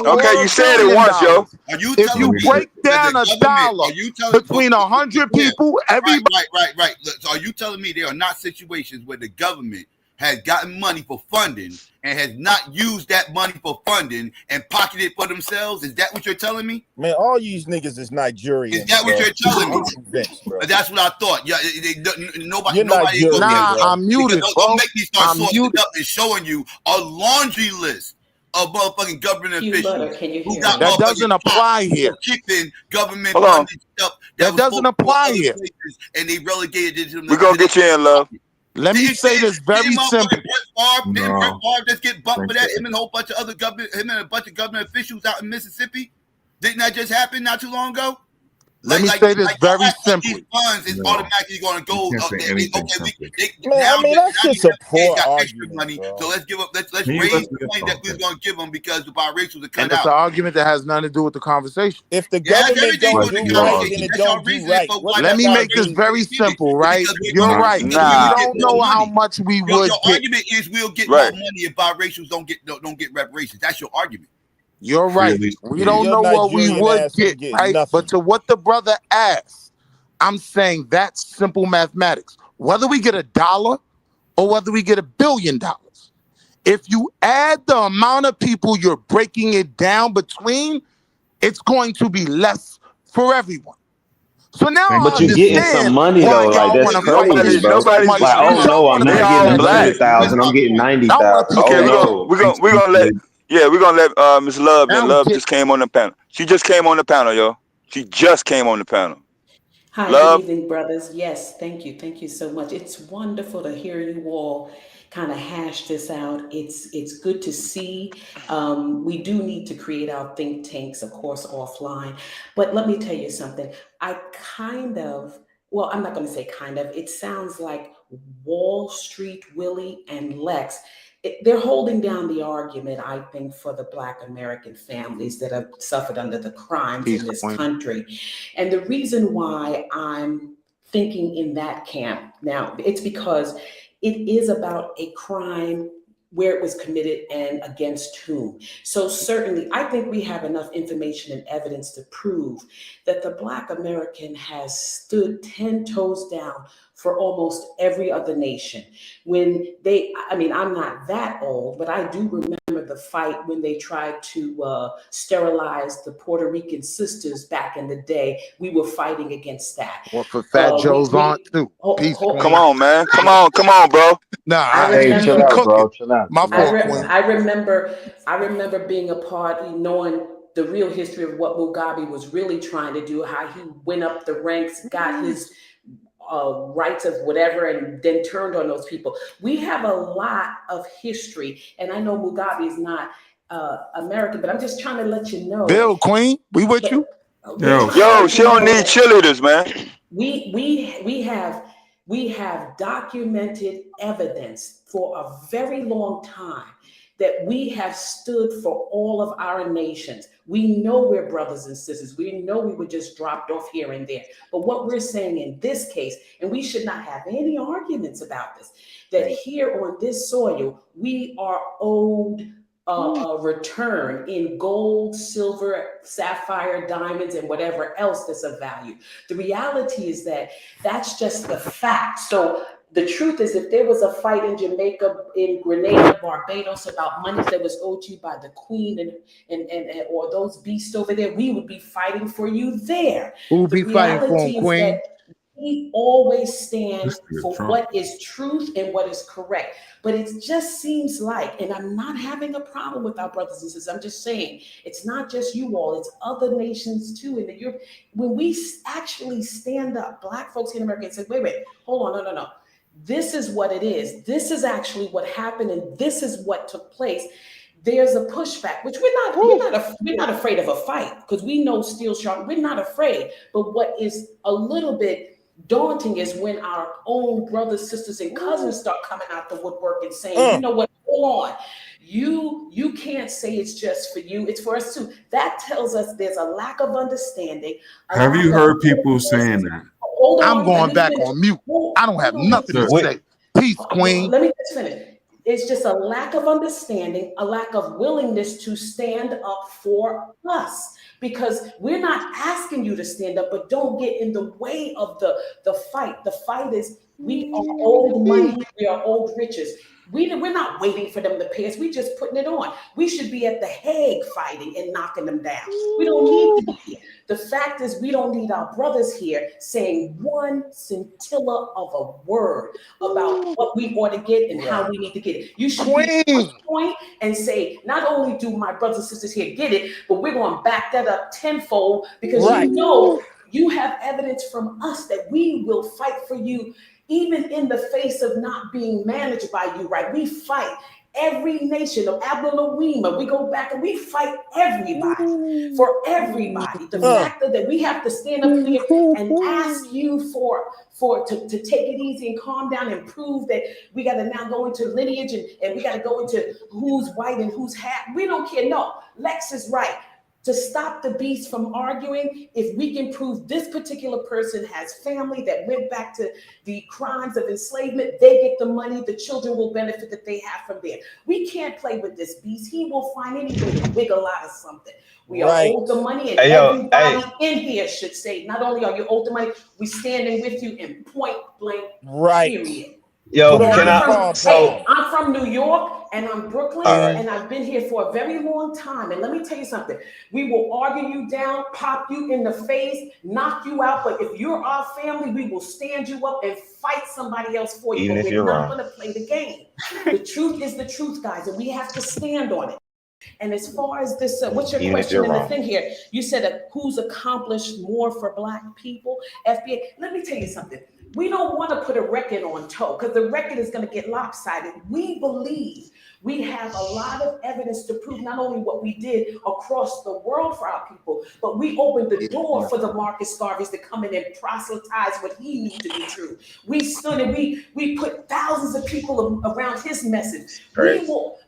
Okay, or you $1 said it billion. once, yo. Are you If telling you me break that down the government? $1 Are you telling between 100 yeah, people, everybody. right. Look, so are you telling me there are not situations where the government has gotten money for funding and has not used that money for funding and pocketed it for themselves? Is that what you're telling me? Man, all these niggas is Nigerians. Is that what bro. you're telling me? I'm convinced, bro. That's what I thought. Yeah, nobody You're ain't gonna Nigerian, Nah, bro. I'm muted, don't bro. make me start I'm sourcing muted. up and showing you a laundry list of motherfucking government officials who got That motherfucking doesn't apply who here. are keeping government Hold on. funded stuff That was doesn't supposed to go apply other here. places, and they relegated it to them. We're gonna get you in, love. Let me say this very simple. Didn't Brett Favre just get bumped for that? Thank Him and a whole bunch of other government, him and a bunch of government officials out in Mississippi. Didn't that just happen not too long ago? Let me say this very simply. These funds is automatically going to go. You can't say anything Man, I mean, that's just a poor got extra argument, money, bro. so let's give up. Let's Can you raise listen the to money this? that we was going to give them because the biracials are cut And it's out. an argument that has nothing to do with the conversation. If the Yeah, that's government everything don't with the do you are right, conversation. then it That's your don't do reasoning right. for What why Let that me got to make this do? very simple, right? Because we're You're going right. to Nah. We get don't more know how money. much we Your would get. argument is we'll get Right. more money if biracials don't get reparations. That's your argument. You're right. Really? We don't Your know what we Nigerian would ass get, ain't getting right? nothing. But to what the brother asked, I'm saying that's simple mathematics. Whether we get $1 or whether we get $1 billion, if you add the amount of people you're breaking it down between, it's going to be less for everyone. So now I But you're getting some understand money why though. Like y'all that's want to fight crazy, this shit bro. so Nobody's much. Like, oh Because y'all no, want I'm to They not take getting all black. 100,000. I'm getting y'all want to 90,000. take Oh Okay, care of no. we're gonna let we're gonna let Miss Love in. now Love get just came on the panel. She just came on the panel, yo. She just came on the panel. Hi, good Love. evening, brothers. Yes, thank you. Thank you so much. It's wonderful to hear you all kind of hash this out. It's good to see. We do need to create our think tanks, of course, offline. But let me tell you something. I kind of, well, I'm not going to say kind of. It sounds like Wall Street Willie and Lex. They're holding down the argument, I think, for the Black American families that have suffered under the crimes in this country. And the reason why I'm thinking in that camp now, it's because it is about a crime where it was committed and against whom. So certainly, I think we have enough information and evidence to prove that the Black American has stood 10 toes down for almost every other nation. When they, I mean, I'm not that old, but I do remember the fight when they tried to sterilize the Puerto Rican sisters back in the day. We were fighting against that. Or for Fat Joe's aunt too. Peace, Come on, man. Come on, bro. Nah, Hey, chill she out, cooking. bro. Chill out. My Chill out, fault, bro. Queen. I remember being a part, knowing the real history of what Mugabe was really trying to do, how he went up the ranks, got his rights of whatever, and then turned on those people. We have a lot of history, and I know Mugabe is not American, but I'm just trying to let you know. Bill, Queen, we with you? Yo, she don't need cheerleaders, man. We have documented evidence for a very long time that we have stood for all of our nations. We know we're brothers and sisters. We know we were just dropped off here and there. But what we're saying in this case, and we should not have any arguments about this, that here on this soil, we are owed a return in gold, silver, sapphire, diamonds, and whatever else that's of value. The reality is that that's just the fact. So the truth is, if there was a fight in Jamaica, in Grenada, Barbados about money that was owed to you by the Queen and or those beasts over there, we would be fighting for you there. Who be fighting for him, Queen? That we always stand for what is truth and what is correct. But it just seems like, and I'm not having a problem with our brothers and sisters, I'm just saying, it's not just you all, it's other nations too. And when we actually stand up, Black folks in America, and say, wait, hold on, no. This is what it is. This is actually what happened, and this is what took place. There's a pushback, which we're not afraid of a fight, because we know steel sharp. We're not afraid. But what is a little bit daunting is when our own brothers, sisters, and cousins start coming out the woodwork and saying, you know what, hold on. You can't say it's just for you, it's for us too. That tells us there's a lack of understanding. Have you heard people saying that? I'm going back on mute. I don't have nothing to say. Peace, Queen. Let me just finish. It's just a lack of understanding, a lack of willingness to stand up for us. Because we're not asking you to stand up, but don't get in the way of the fight. The fight is we are owed money, we are owed riches. We're not waiting for them to pay us. We're just putting it on. We should be at the Hague fighting and knocking them down. We don't need to be here. The fact is, we don't need our brothers here saying one scintilla of a word about what we ought to get and how we need to get it. You should be on point and say, not only do my brothers and sisters here get it, but we're going to back that up tenfold, because you know you have evidence from us that we will fight for you, even in the face of not being managed by you, right? We fight every nation of Abilawima. We go back and we fight everybody, for everybody. The fact that we have to stand up here and ask you to take it easy and calm down and prove that we got to now go into lineage and we got to go into who's white and who's half. We don't care. No, Lex is right. To stop the beast from arguing, if we can prove this particular person has family that went back to the crimes of enslavement, they get the money, the children will benefit that they have from there. We can't play with this beast. He will find any way to wiggle out of something. We are owed the money, and everybody in here should say, not only are you owed the money, we standing with you in point blank, period. Yo, I'm from New York and I'm Brooklyn, and I've been here for a very long time. And let me tell you something. We will argue you down, pop you in the face, knock you out. But if you're our family, we will stand you up and fight somebody else for you. Even but if we're you're not wrong. going to play the game. The truth is the truth, guys, and we have to stand on it. And as far as this, what's your Even if question you're in the wrong. thing here? You said who's accomplished more for Black people? FBA. Let me tell you something. We don't want to put a record on toe because the record is going to get lopsided. We believe we have a lot of evidence to prove not only what we did across the world for our people, but we opened the door for the Marcus Garveys to come in and proselytize what he knew to be true. We stood and we put thousands of people around his message.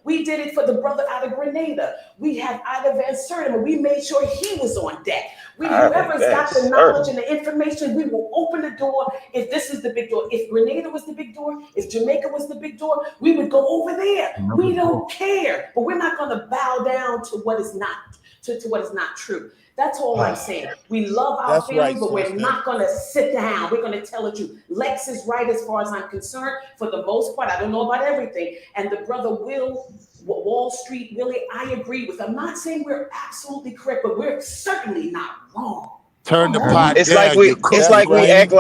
We did it for the brother out of Grenada. We have Ida Van Sertima. We made sure he was on deck. Whoever's got the knowledge and the information, we will open the door. If this is the big door, if Grenada was the big door, if Jamaica was the big door, we would go over there. We don't care, but we're not going to bow down to what is not to what is not true. That's all I'm saying. We love our family, but we're not going to sit down. We're going to tell the truth. Lex is right as far as I'm concerned. For the most part, I don't know about everything. And the brother Wall Street Willie, I agree with. I'm not saying we're absolutely correct, but we're certainly not wrong. Turn the pot It's down. like we act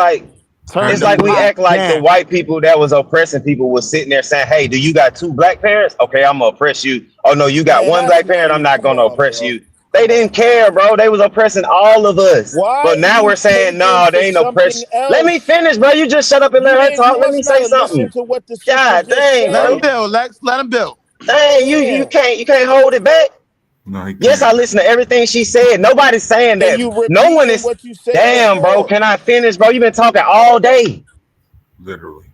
like the white people that was oppressing people was sitting there saying, "Hey, do you got 2 Black parents? Okay, I'm gonna oppress you. Oh no, you got 1 Black parent. I'm not gonna oppress you." They didn't care, bro. They was oppressing all of us. But now we're saying, no, they ain't no pressure. Let me finish, bro. You just shut up and let her talk. Let me say something. God dang, Let bro. him build, Lex. Let him build. Dang, you can't hold it back. No, yes, I listened to everything she said. Nobody's saying that. No one is. Damn, bro. Can I finish, bro? You've been talking all day. Literally.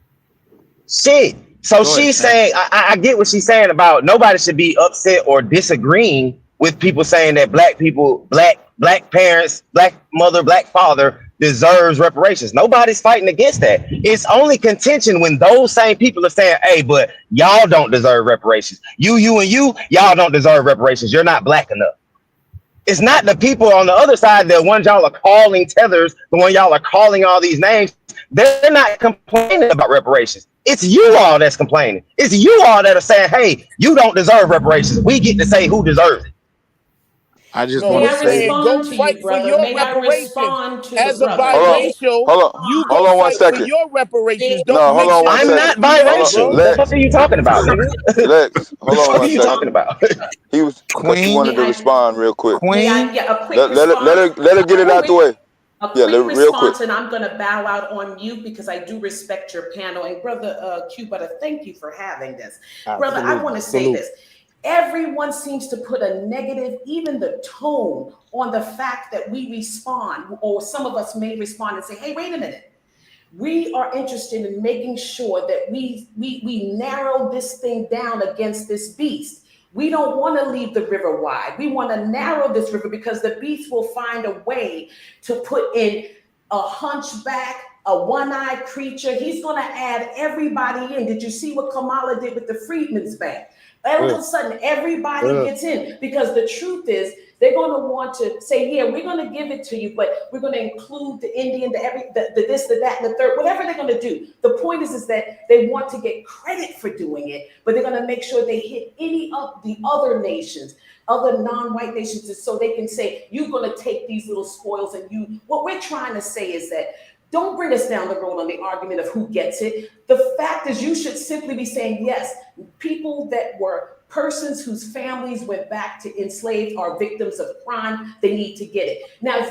Shit. So she's saying, I get what she's saying about nobody should be upset or disagreeing with people saying that Black people, black parents, Black mother, Black father deserves reparations. Nobody's fighting against that. It's only contention when those same people are saying, hey, but y'all don't deserve reparations. You, and y'all don't deserve reparations. You're not Black enough. It's not the people on the other side, the ones y'all are calling tethers, the one y'all are calling all these names. They're not complaining about reparations. It's you all that's complaining. It's you all that are saying, hey, you don't deserve reparations. We get to say who deserves it. I just want to say, go fight for your reparations. As a biracial, you go fight for your reparations. Don't mix it. I'm not biracial. What the fuck are you talking about, nigga? Lex, hold on what 1 are you second. talking about? He was because she wanted to respond real quick. A quick Let her get it out the way. A quick response, and I'm going to bow out on you because I do respect your panel. And brother Q, thank you for having this. Brother, I want to say this. Everyone seems to put a negative, even the tone, on the fact that we respond, or some of us may respond and say, hey, wait a minute. We are interested in making sure that we narrow this thing down against this beast. We don't want to leave the river wide. We want to narrow this river because the beast will find a way to put in a hunchback, a one-eyed creature. He's going to add everybody in. Did you see what Kamala did with the Freedmen's Bank? All of a sudden, everybody gets in because the truth is they're going to want to say, yeah, we're going to give it to you, but we're going to include the Indian, the this, the that, and the third, whatever they're going to do. The point is that they want to get credit for doing it, but they're going to make sure they hit any of the other nations, other non-white nations, so they can say, you're going to take these little spoils and you, what we're trying to say is that don't bring us down the road on the argument of who gets it. The fact is you should simply be saying, yes, people that were persons whose families went back to enslaved are victims of crime, they need to get it. Now, if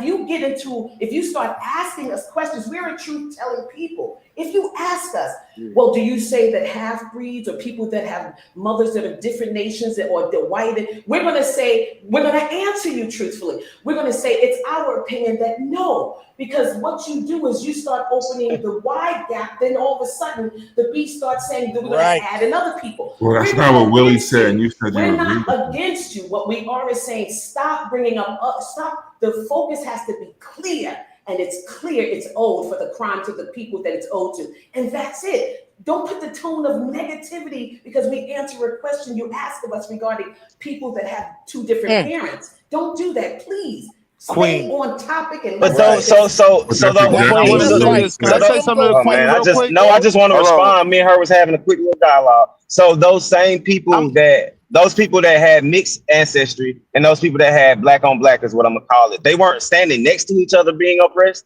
you start asking us questions, we're a truth-telling people. If you ask us, well, do you say that half-breeds or people that have mothers that are different nations or they're white, we're going to answer you truthfully. We're going to say it's our opinion that no, because what you do is you start opening the wide gap, then all of a sudden the beast starts saying that we're going to add in other people. Well, that's not what Willie said, and you said we're you not agree. against you. What we are is saying, stop bringing up, stop. The focus has to be clear, and it's clear it's owed for the crime to the people that it's owed to, and that's it. Don't put the tone of negativity because we answer a question you ask of us regarding people that have two different parents. Don't do that, please. Stay on topic and but I just want to respond. Me and her was having a quick little dialogue. So those same people those people that had mixed ancestry and those people that had Black on Black is what I'm gonna call it. They weren't standing next to each other being oppressed.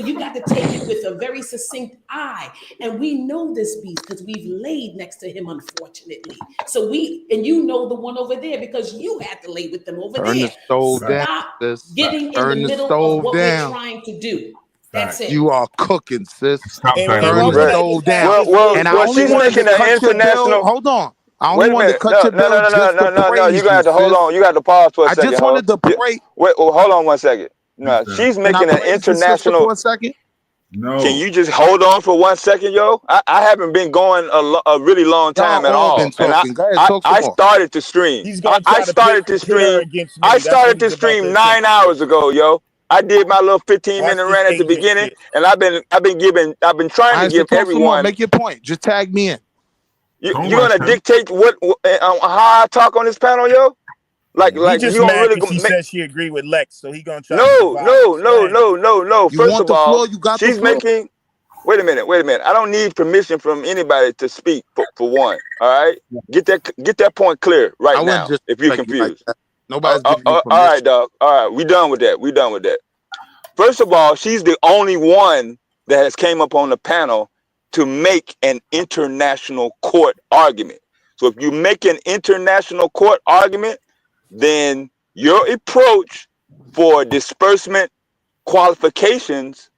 you got to take it with a very succinct eye. And we know this beast because we've laid next to him, unfortunately. So you know the one over there because you had to lay with them over Turn the there. stove down, Stop sis. getting in the Turn the middle of stove what we're down. trying to do. That's it. You are cooking, sis. Stop And that. Turn the also like stove to add down. this word And I Well, only she's wanted to making an cut your bill. international. Hold on. I only Wait a wanted to minute. cut No, your no, no, bill no, no, just to no, no, no. You praise got you, to hold sis. on. You got to pause for a I second, just ho. wanted to pray. Wait, well, hold on one second. No, she's Can I making an praise the sister international. for a second? No. Can you just hold on for 1 second, yo? I haven't been going a really long time Y'all at all been all, and talking. Go ahead, talk some I more. started to stream. He's gonna I try to started to compare stream. against I me. That's what started to he's about to stream attempt 9 to do. hours ago, yo. I did my little 15-minute Watch this rant at the ignorant beginning, shit. and I've been trying All to right, so give talk some more. everyone. Make your point. Just tag me in. You're Homework, gonna Tim. dictate how I talk on this panel, yo? Like He you just don't mad really because she make. said she agreed with Lex, so he gonna try to No, divide no, us. Go no, ahead. no, no, no. You First want of the all, floor? You got the she's floor. making. Wait a minute. I don't need permission from anybody to speak for one. All right, get that point clear right I wouldn't now. just If you're like you like confused, that. Nobody's giving you all permission. right, dog. All right, we done with that. First of all, she's the only one that has came up on the panel to make an international court argument. So if you make an international court argument, then your approach for disbursement qualifications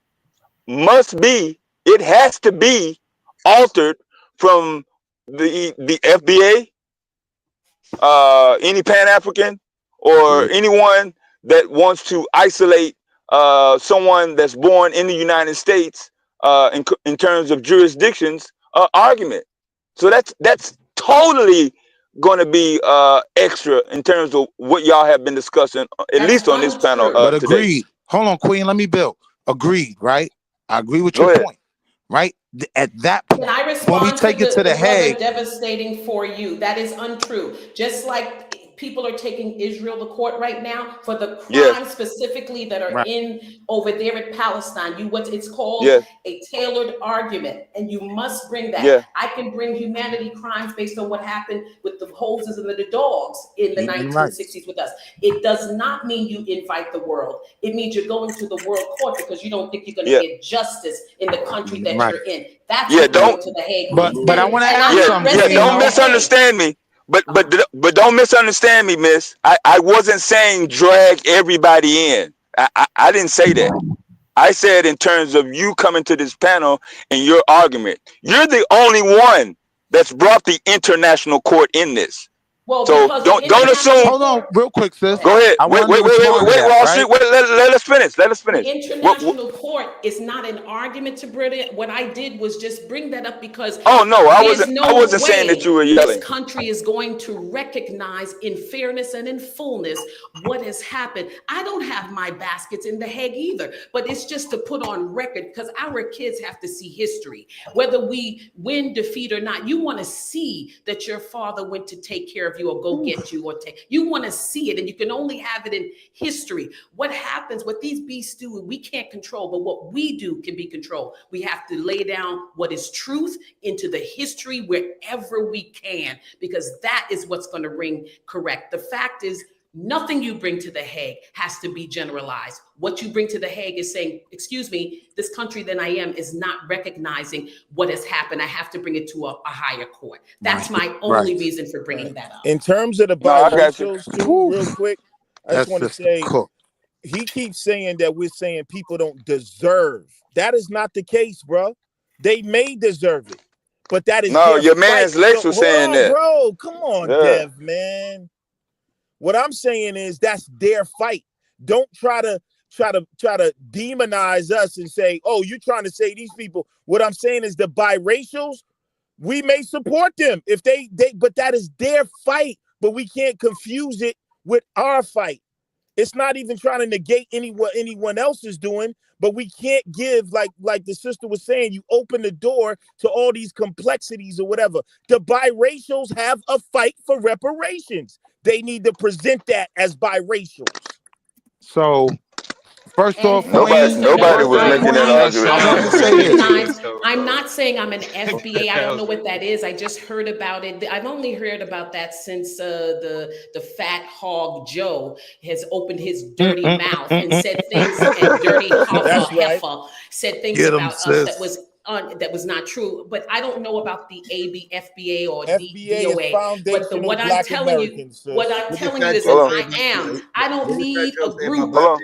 it has to be altered from the FBA, any Pan-African, or anyone that wants to isolate someone that's born in the United States in terms of jurisdictions argument. So that's totally going to be extra in terms of what y'all have been discussing, at That's least on this panel untrue. But today. agreed. Hold on, Queen. Let me build. Agreed, right? I agree with Go your ahead. point, right? At that Can point, I when we respond to take it to the the brother Hague, devastating for you? That is untrue. Just like people are taking Israel to court right now for the Yes. crimes specifically that are right? in over there in Palestine. It's called Yes. a tailored argument, and you must bring that. Yeah. I can bring humanity crimes based on what happened with the hoses and the dogs in the You right. 1960s with us. It does not mean you invite the world. It means you're going to the world court because you don't think you're going to Yeah. get justice in the country that Right. you're in. That's Yeah. what going to the Hague means. But I want to ask I'm something, not Yeah, resting Queen. don't on the Hague. misunderstand me. But don't misunderstand me, miss. I wasn't saying drag everybody in. I didn't say that. I said in terms of you coming to this panel and your argument. You're the only one that's brought the international court in this. Well, So because don't assume. Hold on, real quick, sis. Go ahead. I Wait, wanted to respond to that, Wall right? Street. Let us finish. Let us the finish. international court is not an argument to bring it. What I did was just bring that up because Oh no, I there's no wasn't saying that you were way yelling. this country is going to recognize in fairness and in fullness what has happened. I don't have my baskets in the Hague either, but it's just to put on record because our kids have to see history. Whether we win, defeat or not, you want to see that your father went to take care of you or go get you you want to see it, and you can only have it in history. What happens, what these beasts do, we can't control, but what we do can be controlled. We have to lay down what is truth into the history wherever we can, because that is what's going to ring correct. The fact is, nothing you bring to the Hague has to be generalized. What you bring to the Hague is saying, excuse me, this country that I am is not recognizing what has happened. I have to bring it to a higher court. That's my only reason for bringing that up. In terms of the No, I got you. biracials, too, real quick, I just That want to system say, cooked. he keeps saying that we're saying people don't deserve. That is not the case, bro. They may deserve it, but that is No, their your fight. man's Lex So, was hold saying on, that. bro. Come on, Yeah. Dev, man. What I'm saying is that's their fight. Don't try to demonize us and say, oh, you're trying to say these people. What I'm saying is the biracials, we may support them if they but that is their fight. But we can't confuse it with our fight. It's not even trying to negate anyone else is doing, but we can't give, like the sister was saying, you open the door to all these complexities or whatever. The biracials have a fight for reparations. They need to present that as biracials. So, first off, Nobody was making that argument. I wanted to say this. I'm not saying I'm an FBA. I don't know what that is. I just heard about it. I've only heard about that since the fat hog Joe has opened his dirty mouth and said things, and dirty heifer said things Get 'em, about us sis. that was that was not true, but I don't know about the FBA or FBA is DOA. But foundational what I'm Black telling you, Americans, what sis. I'm What did telling you Fat is Joe that say about I don't what did Fat need Joe a say about group black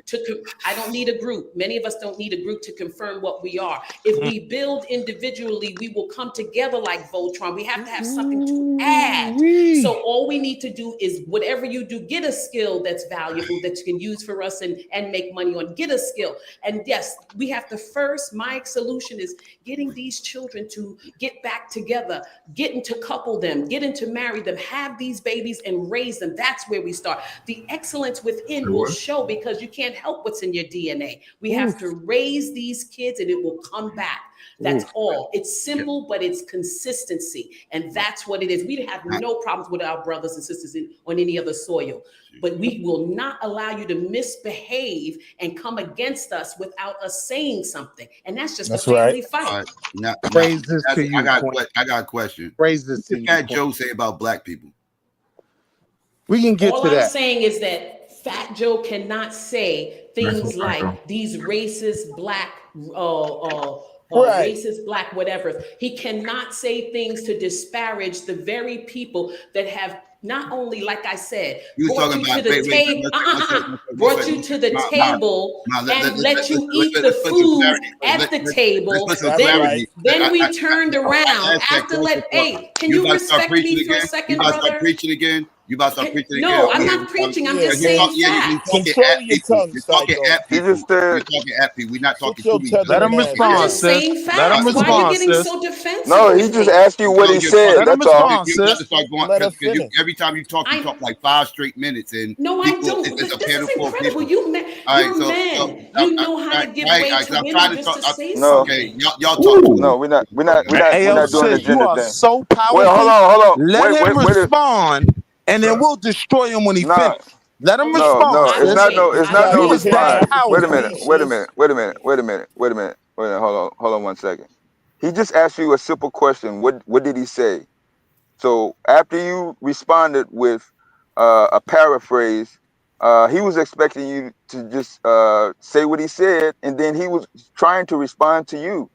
I don't need a group. Many of us don't need a group to confirm what we are. If we build individually, we will come together like Voltron. We have to have something to add. So all we need to do is whatever you do, get a skill that's valuable that you can use for us and make money on. Get a skill. And yes, we have to first, my solution is getting these children to get back together, getting to couple them, getting to marry them, have these babies and raise them. That's where we start. The excellence within will show because you can't help what's in your DNA. We have to raise these kids and it will come back. That's all. It's simple, but it's consistency. And that's what it is. We have no problems with our brothers and sisters on any other soil. But we will not allow you to misbehave and come against us without us saying something. And that's just a family fight. All right. Now, Praises to you, I got Queen. a question. Praises What to did you, Fat Queen. Joe say about black people? We can get All to I'm that. saying is that Fat Joe cannot say things like these racist black, racist black whatever. He cannot say things to disparage the very people that have not only, like I said, brought you to the table, brought you to the table and let you eat the food at the table. Then we turned around after hey, can you respect me for a second, brother? You about to start preaching again? You about to start preaching again? No, I'm not preaching. I'm just saying facts. Control your tongue, You're talking at people. You're talking at people. We're not talking to each other. Let him respond, I'm just saying sis. facts. Let him Why are you respond, getting sis. so defensive? No, he just asked you what he said. Let him That's all. respond, You're about to sis. start going because every time you talk like 5 straight minutes, and no, people, I don't. It's a This panel is full of incredible. people. You're men. You know how to give way to women just to say something. Okay, y'all talk. No, we're not Ayo, doing the sis, you gender are thing. so powerful. Well, hold on. Let him Wait. respond, and then we'll destroy him when he finishes. Let him respond. No, it's not no You is that response. powerful. Wait a minute. Hold on 1 second. He just asked you a simple question. What did he say? So after you responded with a paraphrase, he was expecting you to just say what he said, and then he was trying to respond to you.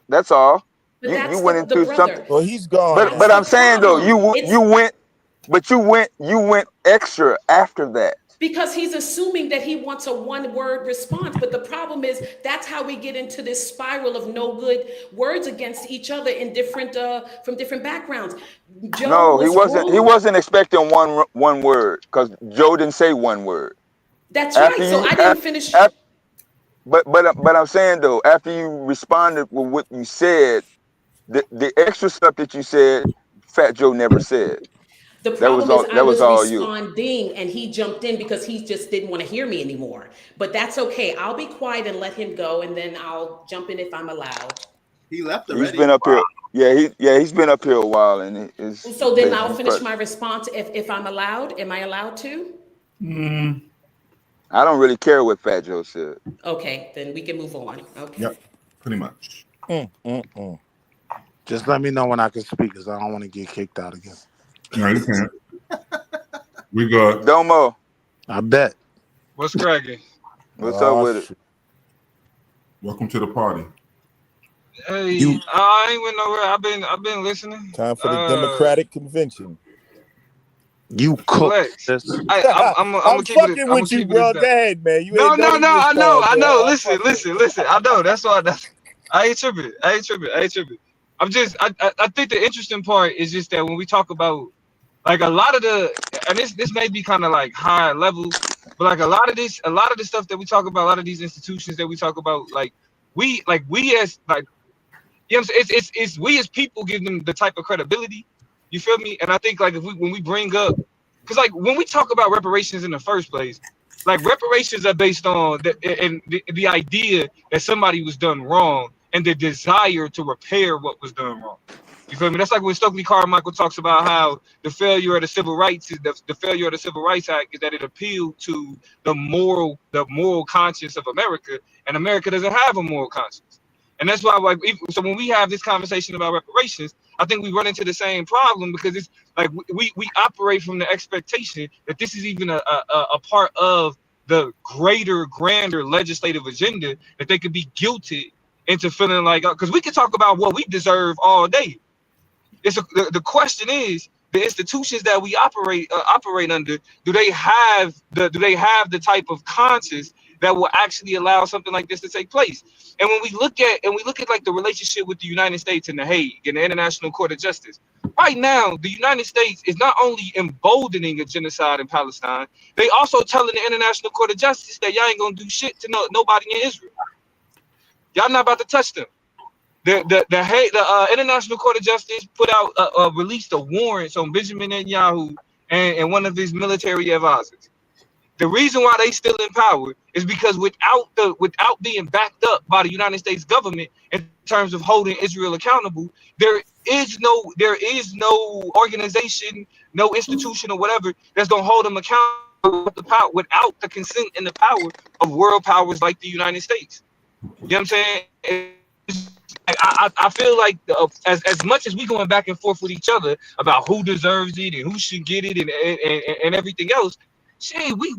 That's all. But You went into something. Well, he's gone. But I'm saying though, you went extra after that. Because he's assuming that he wants a one-word response. But the problem is that's how we get into this spiral of no good words against each other in different from different backgrounds. No, he wasn't expecting one word because Joe didn't say one word. That's right. So I didn't finish. But I'm saying though, after you responded with what you said, the extra stuff that you said, Fat Joe never said. The problem is I was all you. responding and he jumped in because he just didn't want to hear me anymore. But that's okay. I'll be quiet and let him go, and then I'll jump in if I'm allowed. He left already. He's been up here. He's been up here a while, and so then I'll finish my response if I'm allowed. Am I allowed to? I don't really care what Fat Joe said. Okay, then we can move on. Okay. Yep, pretty much. Just let me know when I can speak, because I don't want to get kicked out again. No, you can't. We good. Domo. I bet. What's cracking? What's up with it? Welcome to the party. Hey, I ain't went nowhere. I've been listening. Time for the Democratic Convention. You cook. I'm fucking with you, bro. Go ahead, man. You no. ain't I know. Listen. That's why I ain't tripping. I'm just. I think the interesting part is just that when we talk about like a lot of and this may be kind of like high level, but like a lot of the stuff that we talk about, a lot of these institutions that we talk about, like we as like. You know what I'm saying? It's we as people give them the type of credibility. You feel me? And I think like when we bring up, because like when we talk about reparations in the first place, like reparations are based on the idea that somebody was done wrong and the desire to repair what was done wrong. You feel me? That's like when Stokely Carmichael talks about how the failure of the Civil Rights the failure of the Civil Rights Act is that it appealed to the moral conscience of America, and America doesn't have a moral conscience. And that's why, like, so when we have this conversation about reparations, I think we run into the same problem because it's like we operate from the expectation that this is even a part of the greater, grander legislative agenda that they could be guilted into feeling like, because we can talk about what we deserve all day. The question is, the institutions that we operate under, do they have the type of conscience that will actually allow something like this to take place? And when we look at like the relationship with the United States and the Hague and the International Court of Justice, right now the United States is not only emboldening a genocide in Palestine, they also telling the International Court of Justice that y'all ain't gonna do shit to nobody in Israel. Y'all not about to touch them. The International Court of Justice released a warrant on Benjamin Netanyahu and one of his military advisors. The reason why they still in power is because without being backed up by the United States government in terms of holding Israel accountable, there is no organization, no institution or whatever that's gonna hold them accountable without the consent and the power of world powers like the United States. You know what I'm saying? I feel like as much as we going back and forth with each other about who deserves it and who should get it and everything else, shit, we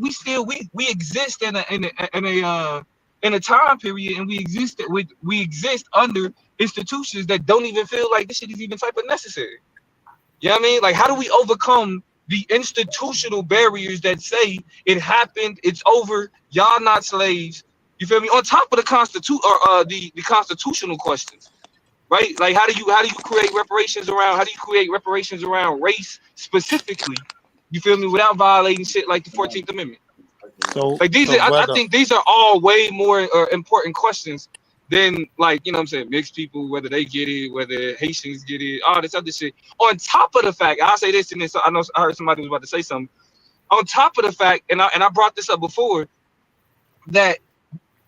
exist in a time period, and we exist under institutions that don't even feel like this shit is even type of necessary. You know what I mean? Like, how do we overcome the institutional barriers that say it happened, it's over, y'all not slaves? You feel me? On top of the the constitutional questions, right? Like, how do you create reparations around race specifically? You feel me? Without violating shit like the 14th Amendment. So, Like I think these are all way more important questions than, like, you know what I'm saying, mixed people, whether they get it, whether Haitians get it, all this other shit. On top of the fact, I'll say this, and then I know I heard somebody was about to say something. On top of the fact, and I brought this up before, that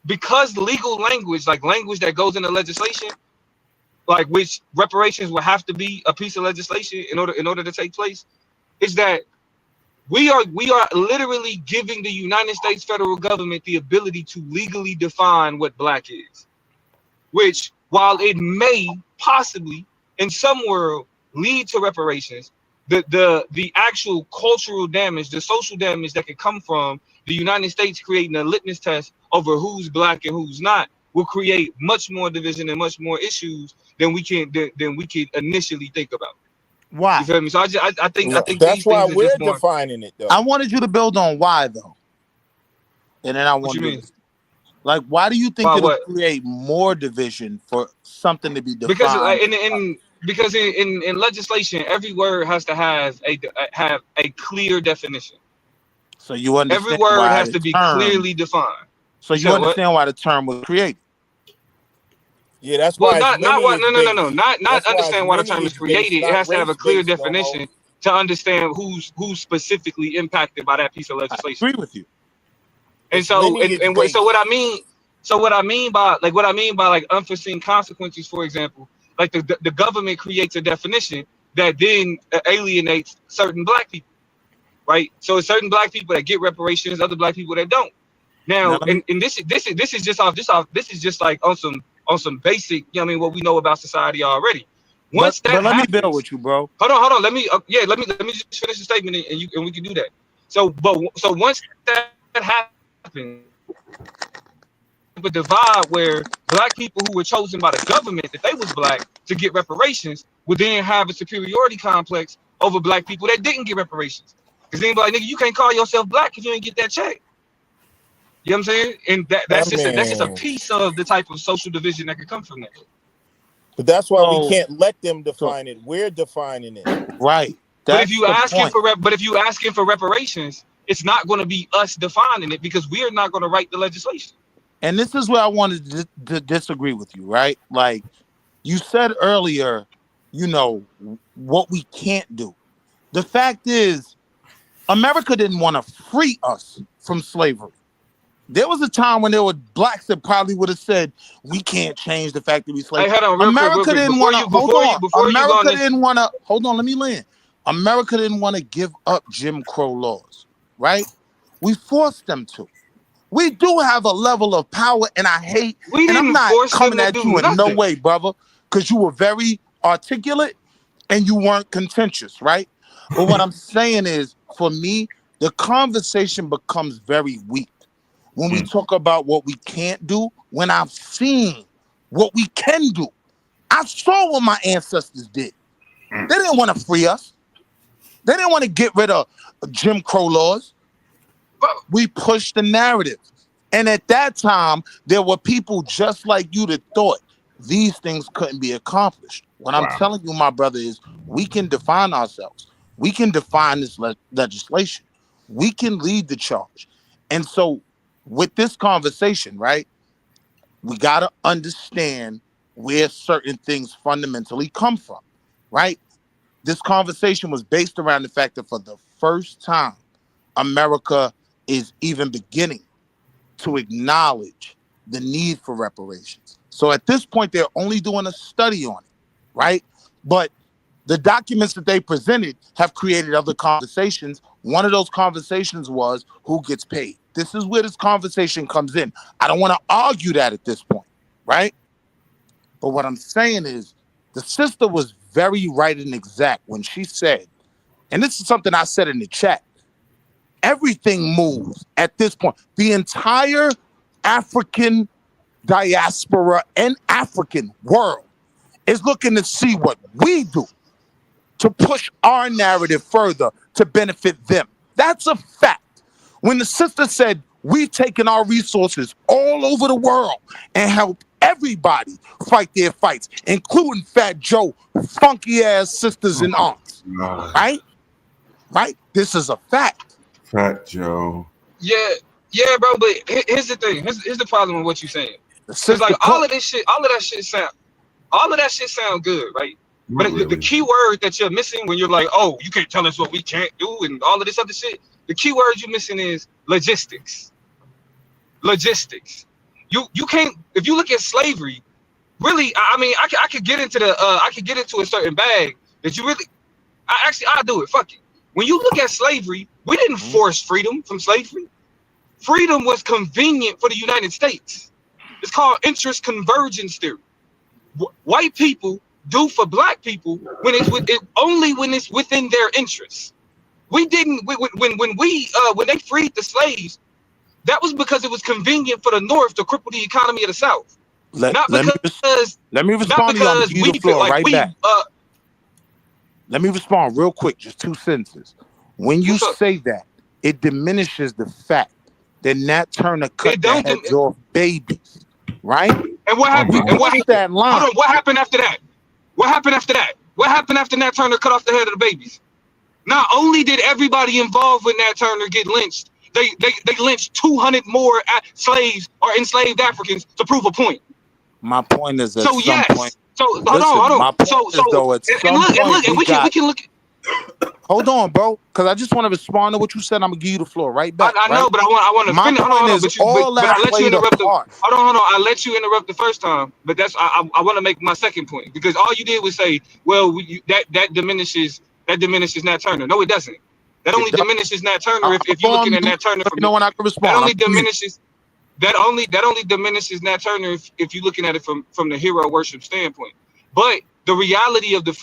because legal language, like language that goes into legislation, like which reparations will have to be a piece of legislation in order to take place, is that we are literally giving the United States federal government the ability to legally define what black is, which, while it may possibly in some world lead to reparations, the actual cultural damage, the social damage that can come from the United States creating a litmus test over who's black and who's not will create much more division and much more issues than we can initially think about. Why? You feel me? So I think that's these why things are we're just more defining it, though. I wanted you to build on why, though, and then I What want you to mean? like, why do you think Why it'll what? create more division for something to be Because defined? in legislation, every word has to have a clear definition. So you Every understand word why has the to be term. clearly defined. So You you said what? understand why the term was created. Yeah, that's Well, why it's not what lineage based. not That's why it's understand why the term is lineage based, created. It not has to have a race clear based, Momo. definition to understand who's specifically impacted by that piece of I legislation. agree with you. And It's so lineage and based. so what I mean by like unforeseen consequences, for example, like the government creates a definition that then alienates certain black people, right? So it's certain black people that get reparations, other black people that don't. Now Now, let me, and this is just like on some basic, you know what I mean, what we know about society already. but Once that but let me build happens, with you, bro. hold on, let me just finish the statement, and we can do that. So once that happens, a divide where black people who were chosen by the government that they was black to get reparations would then have a superiority complex over black people that didn't get reparations. Because then be like, nigga, you can't call yourself black if you didn't get that check. You know what I'm saying? And I that's just a mean, piece of the type of social division that could come from that. but that's why we So can't let them so define it. We're defining it. right. But if That's you the asking point. for reparations, it's not going to be us defining it because we are not going to write the legislation. And this is where I wanted to disagree with you, right? Like you said earlier, you know, what we can't do. The fact is, America didn't want to free us from slavery. There was a time when there were blacks that probably would have said, we can't change the fact that we Hey, slaves. hold on, real America quick. didn't want to, hold on. Before you go on America this, didn't want to, hold on, let me land. America didn't want to give up Jim Crow laws, right? We forced them to. We do have a level of power, and I hate, we and I'm didn't not force them coming to at do you in no nothing. way, brother, because you were very articulate and you weren't contentious, right? But what I'm saying is, for me, the conversation becomes very weak when we talk about what we can't do, when I've seen what we can do. I saw what my ancestors did. They didn't want to free us. They didn't want to get rid of Jim Crow laws. We pushed the narrative. And at that time, there were people just like you that thought these things couldn't be accomplished. What I'm telling you, my brother, is we can define ourselves. We can define this legislation. We can lead the charge. And so with this conversation, right, we got to understand where certain things fundamentally come from, right? This conversation was based around the fact that for the first time, America is even beginning to acknowledge the need for reparations. So at this point, they're only doing a study on it, right? But the documents that they presented have created other conversations. One of those conversations was who gets paid. This is where this conversation comes in. I don't want to argue that at this point, right? But what I'm saying is the sister was very right and exact when she said, and this is something I said in the chat, everything moves at this point. The entire African diaspora and African world is looking to see what we do to push our narrative further to benefit them. That's a fact. When the sister said, we've taken our resources all over the world and helped everybody fight their fights, including Fat Joe, funky ass sisters and aunts, right? Right? This is a fact. Fat Joe. Yeah, bro. But here's the thing. Here's the problem with what you're saying. It's like all of that shit sound good, right? But the key word that you're missing when you're like, oh, you can't tell us what we can't do and all of this other shit. The key word you're missing is logistics. Logistics. You can't. If you look at slavery, really, I mean, I could get into a certain bag that you really. I'll do it. Fuck it. When you look at slavery, we didn't force freedom from slavery. Freedom was convenient for the United States. It's called interest convergence theory. White people do for black people when it's within their interests. We didn't when they freed the slaves, that was because it was convenient for the North to cripple the economy of the South. Let me respond to you. I'm gonna give you the floor right back. Let me respond real quick, just 2 sentences. When you say that, it diminishes the fact that Nat Turner cut the heads off babies, right? And what happened? And what that line? Hold on, what happened after that? What happened after that? What happened after Nat Turner cut off the head of the babies? Not only did everybody involved with Nat Turner get lynched, they lynched 200 more slaves or enslaved Africans to prove a point. My point is at so some point. So hold on. My point is though at some point we can look. Hold on, bro, because I just want to respond to what you said. I'm gonna give you the floor right back. I know, right? but I want to finish. My point is all that I let you interrupt. Hold on. I let you interrupt the first time, but that's I want to make my second point because all you did was say, well, that diminishes Nat Turner. No, it doesn't. That only diminishes Nat Turner if you're looking at Nat Turner from. You know when I can respond. That only diminishes. That only diminishes Nat Turner if you're looking at it from the hero worship standpoint. But the reality of the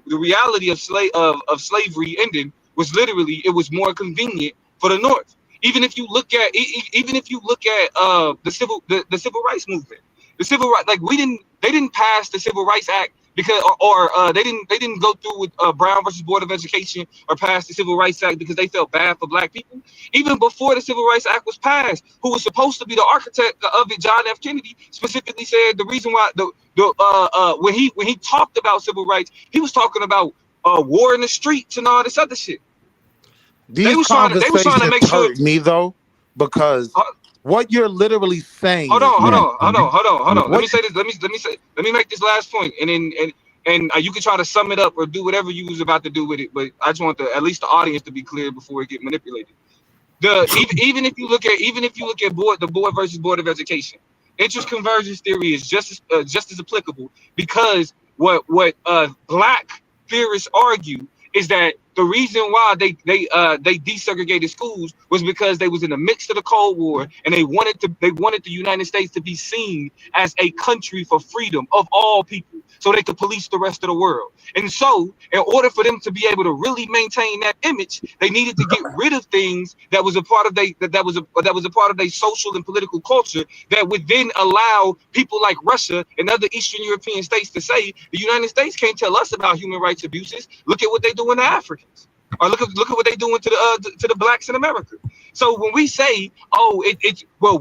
reality of slavery ending was literally it was more convenient for the North. Even if you look at the civil rights movement, the civil right they didn't pass the Civil Rights Act because they didn't go through with Brown versus Board of Education or pass the Civil Rights Act because they felt bad for black people. Even before the Civil Rights Act was passed, who was supposed to be the architect of it, John F. Kennedy, specifically said the reason why when he talked about civil rights, he was talking about war in the streets and all this other shit. They was trying to make sure me though, because what you're literally saying. Hold on. Let me say this. Let me make this last point, and you can try to sum it up or do whatever you was about to do with it. But I just want at least the audience to be clear before it get manipulated. Even if you look at the board versus Board of Education, interest convergence theory is just as applicable because what black theorists argue is that the reason why they desegregated schools was because they was in the midst of the Cold War, and they wanted the United States to be seen as a country for freedom of all people, so they could police the rest of the world. And so, in order for them to be able to really maintain that image, they needed to get rid of things that was a part of that was a part of their social and political culture that would then allow people like Russia and other Eastern European states to say the United States can't tell us about human rights abuses. Look at what they doing to Africans, or look at what they doing to the blacks in America. So when we say, oh,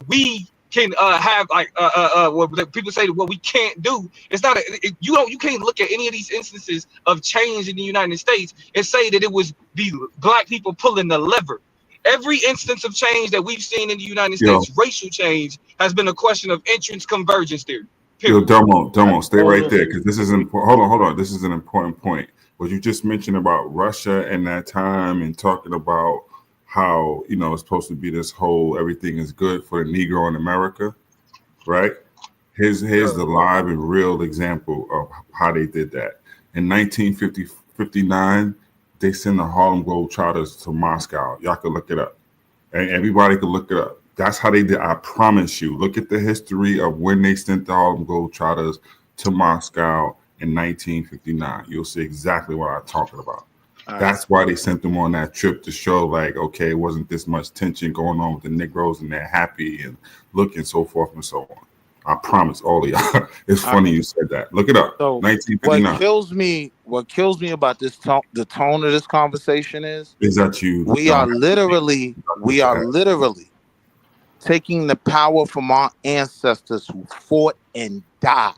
we can have like what people say what we can't do, it's not you can't look at any of these instances of change in the United States and say that it was the black people pulling the lever. Every instance of change that we've seen in the United States, racial change, has been a question of entrance convergence theory. Yo, Domo, stay right there, because this is important. Hold on. This is an important point. What you just mentioned about Russia and that time, and talking about how, it's supposed to be this whole everything is good for the Negro in America, right? Here's the live and real example of how they did that. In 1959, they sent the Harlem Globetrotters to Moscow. Y'all can look it up. And everybody can look it up. That's how they did. I promise you. Look at the history of when they sent the Harlem Globetrotters to Moscow in 1959. You'll see exactly what I'm talking about. That's why they sent them on that trip, to show like, okay, it wasn't this much tension going on with the Negroes, and they're happy and looking, so forth and so on. I promise all of y'all. It's funny you said that. Look it up. So 1959. What kills me about this the tone of this conversation is that we are literally taking the power from our ancestors who fought and died.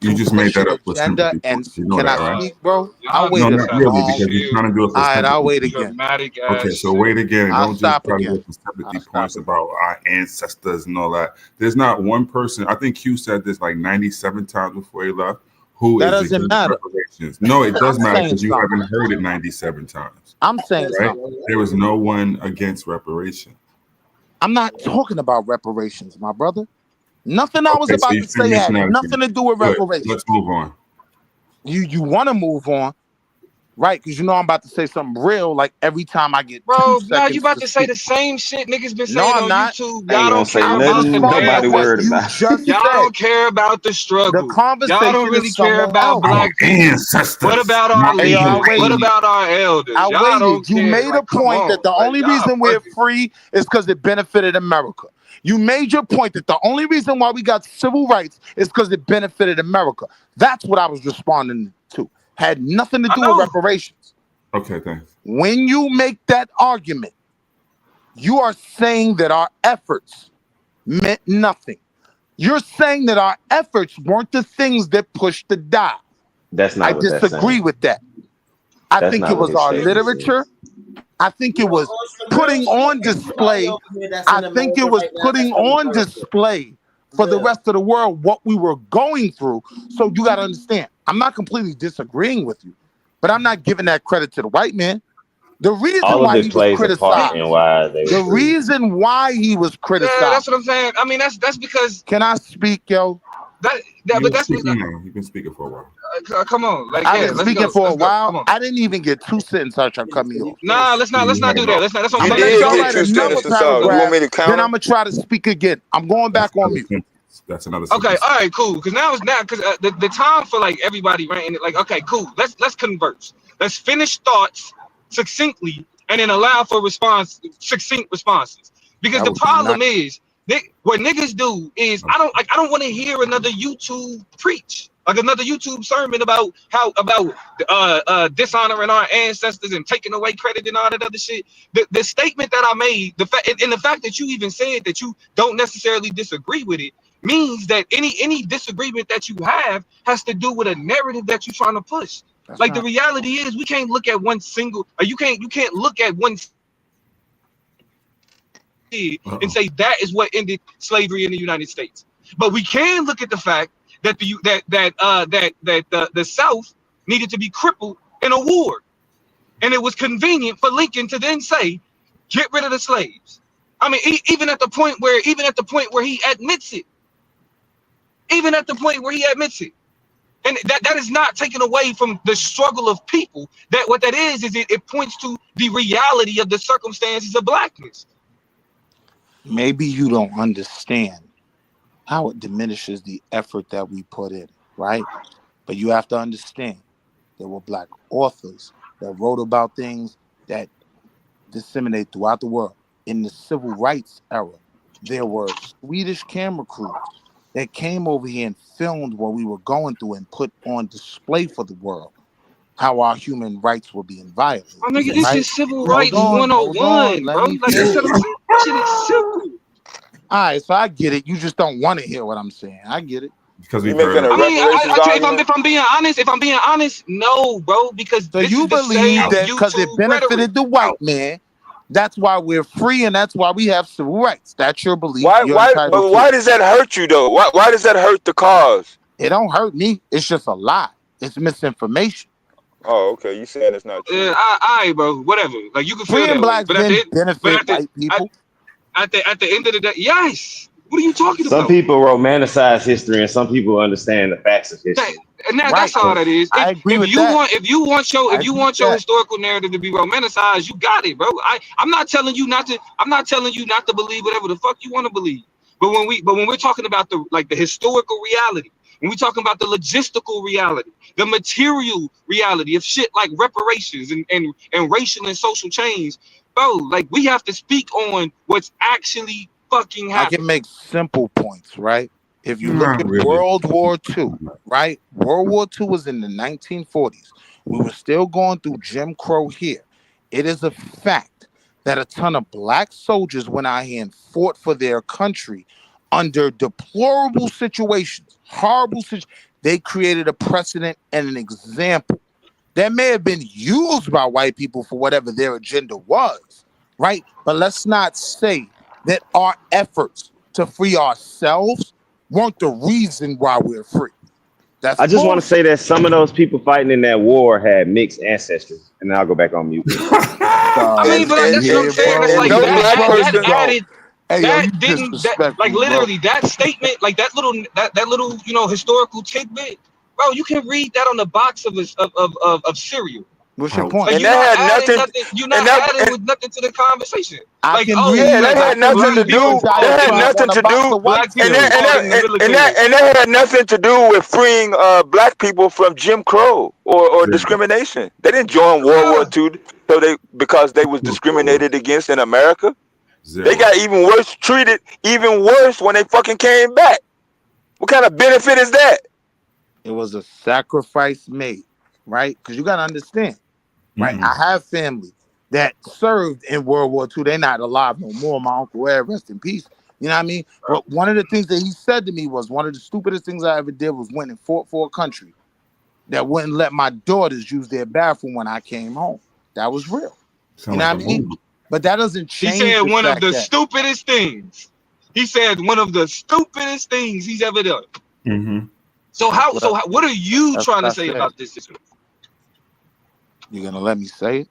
You just made that up for sympathy. And you can that, I right? speak, bro? I'll wait no, a not really, because you're trying to do it for sympathy. I'll wait again. Okay, so wait again. I'll Don't stop just try to again. get the sympathy points about our ancestors and all that. There's not one person, I think Q said this like 97 times before he left, who That is doesn't against matter. reparations. No, it does I'm matter, saying because you something. haven't heard it 97 times. I'm saying right? something. There was no one against reparations. I'm not talking about reparations, my brother. Nothing I was Okay, so about you to say had nothing to do with Good. reparations. Let's move on. You want to move on, right? Because I'm about to say something real. Like every time I get 2 seconds. Now you about to say speak. the same shit niggas been No, saying I'm on not. YouTube. I ain't Y'all gonna don't say care about the nothing nobody pain. worried you about. just Y'all said. don't care about the struggle. The conversation Y'all don't really is care somewhere about else. black people. Ancestors. What about our Not leaders? I waited. What about our elders? I Y'all waited. don't You care. made Like, a come point on. that the Like, only y'all reason we're bugging. free is because it benefited America. You made your point that the only reason why we got civil rights is because it benefited America. That's what I was responding to. Had nothing to do with reparations. Okay, thanks. When you make that argument, you are saying that our efforts meant nothing. You're saying that our efforts weren't the things that pushed the dial. That's not I what that's disagree saying. with that. I That's think not it what was his our statement literature. I think it was putting on display. I think it was putting on display for the rest of the world what we were going through. So you got to understand, I'm not completely disagreeing with you, but I'm not giving that credit to the white man. The reason All of why it he was plays a part in criticized, why they the were free. reason why he was Yeah, criticized. that's what I'm saying. I mean, that's because. Can I speak, yo? But that's You've been speaking for a while. Come on, like I've yeah, been let's speaking go. for a Let's go. while. Come on. I didn't even get 2 sentences out. Y'all cut me off. Nah, let's not do that. That's what I'm I'm saying. gonna let y'all get write 2 another sentences out. You want paragraph. me to Then counter? I'm gonna try to speak again. I'm going back on mute. That's another Okay, sentence. all right, cool. Because the time for like everybody ranting, like, okay, cool. Let's converse. Let's finish thoughts succinctly and then allow for succinct responses. Because the problem is what niggas do is I don't want to hear another YouTube preach, like another YouTube sermon about dishonoring our ancestors and taking away credit and all that other shit. The statement that I made, the fact that you even said that you don't necessarily disagree with it, means that any disagreement that you have has to do with a narrative that you're trying to push. The reality is we can't look at one single, or you can't look at one and say that is what ended slavery in the United States. But we can look at the fact that the South needed to be crippled in a war, and it was convenient for Lincoln to then say, "Get rid of the slaves." I mean, even at the point where he admits it. Even at the point where he admits it. And that is not taken away from the struggle of people. That what that is it points to the reality of the circumstances of blackness. Maybe you don't understand how it diminishes the effort that we put in, right? But you have to understand there were black authors that wrote about things that disseminate throughout the world. In the civil rights era, there were Swedish camera crews that came over here and filmed what we were going through and put on display for the world how our human rights were being violated. Oh, nigga, this Right? is civil Hold rights on, 101, let bro. me Like, that's what I'm finish. saying. That shit is simple. All right, so I get it. You just don't want to hear what I'm saying. I get it. Because You we've heard making a it. I mean, reparations argument? if I'm being honest, no, bro, because So this you is the believe same that because it YouTube rhetoric. benefited the white man, that's why we're free and that's why we have civil rights. That's your belief. Why You're why entitled but to why it. does that hurt you though? Why does that hurt the cause? It don't hurt me. It's just a lie. It's misinformation. Oh, okay. You saying it's not true. I, bro, whatever. Like, you can feel Freeing that way, blacks but didn't benefit white people. at the end of the day, yes. What are you talking Some about? people romanticize history, and some people understand the facts of history. That's all that is. I agree with If you that. want I agree with your that. historical narrative to be romanticized, you got it, bro. I'm not telling you not to believe whatever the fuck you want to believe. But when we're talking about the historical reality, when we're talking about the logistical reality, the material reality of shit like reparations and racial and social change, bro, like, we have to speak on what's actually fucking I happening. can make simple points, right? If you look Not at really. World War II, right? World War II was in the 1940s. We were still going through Jim Crow here. It is a fact that a ton of black soldiers went out here and fought for their country under deplorable situations, horrible situations. They created a precedent and an example that may have been used by white people for whatever their agenda was, right? But let's not say that our efforts to free ourselves weren't the reason why we're free. That's I just want to bullshit. say that some of those people fighting in that war had mixed ancestry, and then I'll go back on mute. I mean, but that's what I'm saying. That's and like no black person. Yo, added. hey, yo, you Like, disrespectful, bro. literally, that statement, like that little historical tidbit, bro, you can read that on the box of cereal. What's your point? Like, And you're that not had adding nothing. nothing. You're And not that adding with nothing to the conversation. I Like, can oh yeah, read. that I had can nothing to read do. because I That had grew up nothing on a to box do. of white black people And cereal. fought in the military. that had nothing to do with freeing black people from Jim Crow or discrimination. They didn't join World War II because they was discriminated against in America. They got even worse treated, even worse when they fucking came back. What kind of benefit is that? It was a sacrifice made, right? Because you got to understand, right? I have family that served in World War II. They're not alive no more. My uncle Ed, rest in peace. You know what I mean? But one of the things that he said to me was one of the stupidest things I ever did was went and fought for a country that wouldn't let my daughters use their bathroom when I came home. That was real. You know what I mean? But that doesn't He change said the one of fact the that stupidest things. He said one of the stupidest things he's ever done. Mm-hmm. So what are you that's trying what to I say said. about this situation? You're gonna let me say it?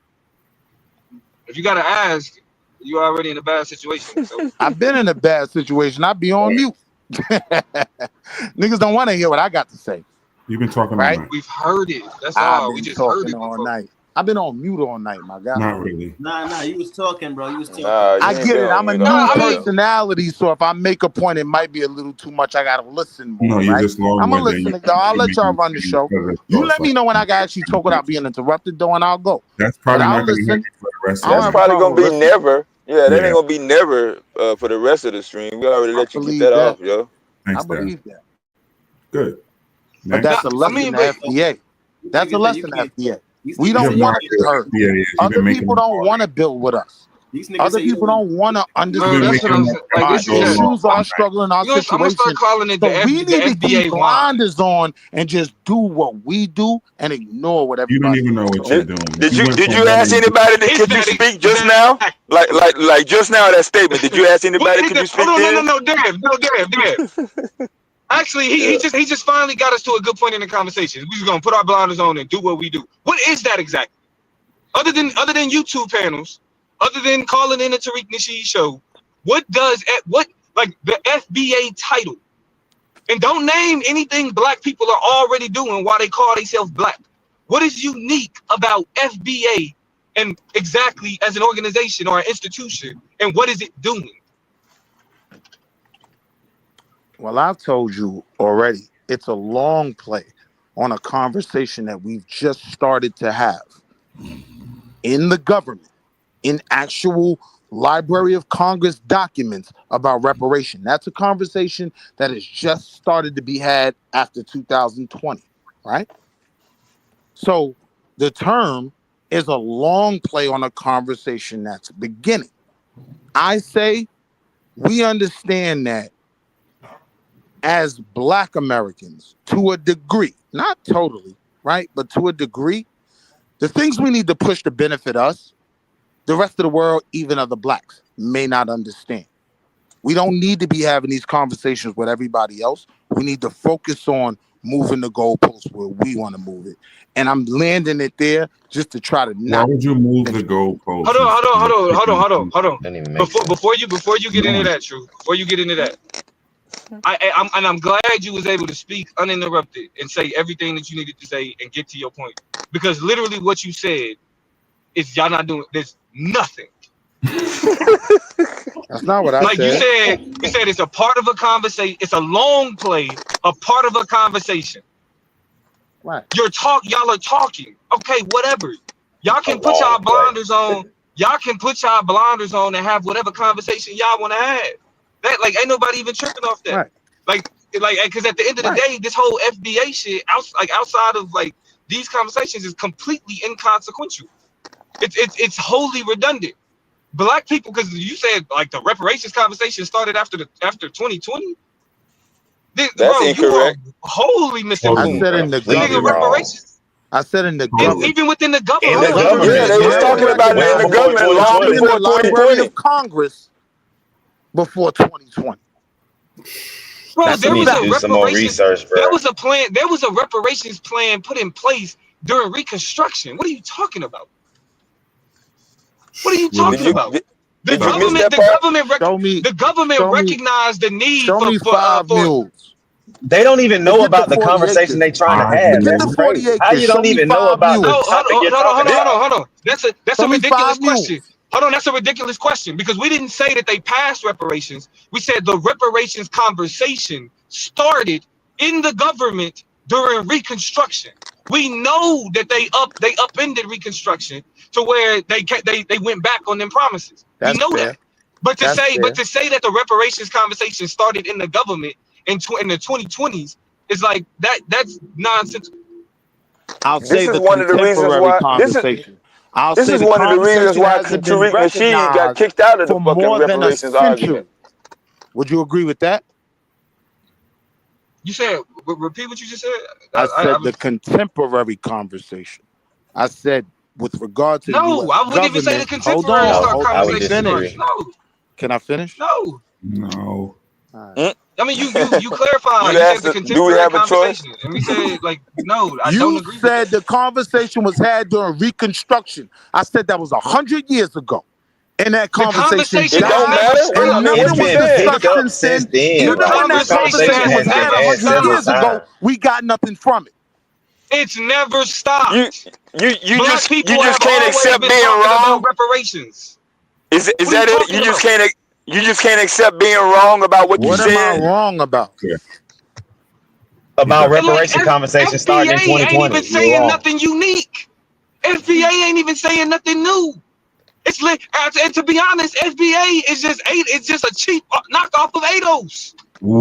If you gotta ask, you're already in a bad situation. So. I've been in a bad situation. I'd be on mute. Niggas don't want to hear what I got to say. You've been talking all Right? night. We've heard it. That's I've all. We been just heard talking it all before. night. I've been on mute all night, my guy. Not really. Nah, you was talking, bro. You was talking. Nah, you I ain't get been it. on I'm a mute new all night. personality, so if I make a point, it might be a little too much. I gotta listen more, No, you're right? just long I'm gonna winded. listen to y'all. I'll let y'all run the show. You let me know when I can actually talk without being interrupted, though, and I'll go. That's But probably I'll not going to hurt listen. you for the rest of That's the probably gonna be listening. never. Yeah, that Yeah. ain't gonna be never for the rest of the stream. We already let you get believe that that. off, yo. Thanks, I believe that. Good. But Next. that's a lesson to FBA. That's a lesson to FBA. We You have don't no want to idea be what heard. FBA is. You've Other been making people them don't want to build with us. These niggas Other say you people don't want to Bro, understand that's what I'm saying. Like, our this is issues, our struggle, and our I'm gonna start situation. calling it So the we need to keep FBA wine. blinders on and just do what we do and ignore what You don't everybody even know what you're doing. Did you went did from you ask one- anybody could you speak just now? Like just now that statement. Did you ask anybody could you speak then? No, Dev. Actually, he just finally got us to a good point in the conversation. We just gonna put our blinders on and do what we do. What is that exactly? Other than YouTube panels, other than calling in a Tariq Nasheed show, what like the FBA title? And don't name anything black people are already doing while they call themselves black. What is unique about FBA and exactly as an organization or an institution, and what is it doing? Well, I've told you already, it's a long play on a conversation that we've just started to have in the government, in actual Library of Congress documents about reparation. That's a conversation that has just started to be had after 2020, right? So the term is a long play on a conversation that's beginning. I say we understand that as Black Americans, to a degree, not totally, right? But to a degree, the things we need to push to benefit us, the rest of the world, even other blacks, may not understand. We don't need to be having these conversations with everybody else. We need to focus on moving the goalposts where we want to move it. And I'm landing it there just to try to Why not would you move the goalposts? Hold on. Before you get into that, True. Before you get into that, I'm glad you was able to speak uninterrupted and say everything that you needed to say and get to your point. Because literally what you said is y'all not doing there's nothing. That's not what I Like said. you said it's a part of a conversation, it's a long play, a part of a conversation. Right. Y'all are talking. Okay, whatever. Y'all can put y'all blinders on. Y'all can put y'all blinders on and have whatever conversation y'all want to have. That like ain't nobody even tripping off that. Right. Like because at the end of the day, this whole FBA shit outside of like these conversations is completely inconsequential. It's wholly redundant. Black people, because you said like the reparations conversation started after 2020. That's incorrect. You are wholly misinformed. I said in the government. Reparations. I said in the And government. even within the government, Yeah, they was talking about it in the government long in before the Library 2020. of Congress before 2020. Bro, there was a do some more reparations. research, bro. There was a plan. There was a reparations plan put in place during Reconstruction. What are you talking about? What are you talking about? The government recognized the need show me five for mules. They don't even know Forget about the 40 conversation acres. they trying to have. Forget That's the 40 crazy. How acres. you Show don't me even know 5 about the mules. topic you're talking about? Hold on. That's Show a me ridiculous 5 question. mules. Hold on, that's a ridiculous question because we didn't say that they passed reparations. We said the reparations conversation started in the government during Reconstruction. We know that they upended Reconstruction to where they went back on them promises. That's we know fair. that. But to That's say fair. that the reparations conversation started in the government in the 2020s is like that's nonsense. I'll This say is the one of the reasons contemporary why conversation. I'll this say is the one of the reasons conversation why hasn't been Tariq Nasheed got recognized kicked out of the for fucking more than a reparations argument. century. Would you agree with that? You said repeat what you just said. I said the contemporary conversation. I said with regard to the no, U.S. I wouldn't even say the government. Hold contemporary on. I Let would me disagree. finish. No, Can I finish? no. No. I mean, you clarified. You You said asked, the do we contemporary have a choice? conversation, and we said like, no, I don't You agree with said that. the conversation was had during Reconstruction. I said that was 100 years ago. And that The conversation conversation It has don't died, never matter. and I stopped. mean, It's what nothing you was been saying? picked discussed up since then. since then. The Even Like when the that conversation conversation conversation has was has been had never had 100 several stopped. years ago, times. we got nothing from it. It's never You stopped. you Black you people just have can't always accept been being talking about wrong. reparations. Is What are you that it? talking about? You just can't accept being wrong about what you What am I said. wrong about? Yeah. About And like reparation conversation starting in FBA ain't even 2020. You're saying wrong. nothing unique. FBA ain't even saying nothing new. It's like, and to be honest, FBA is just It's just a cheap knockoff of ADOS.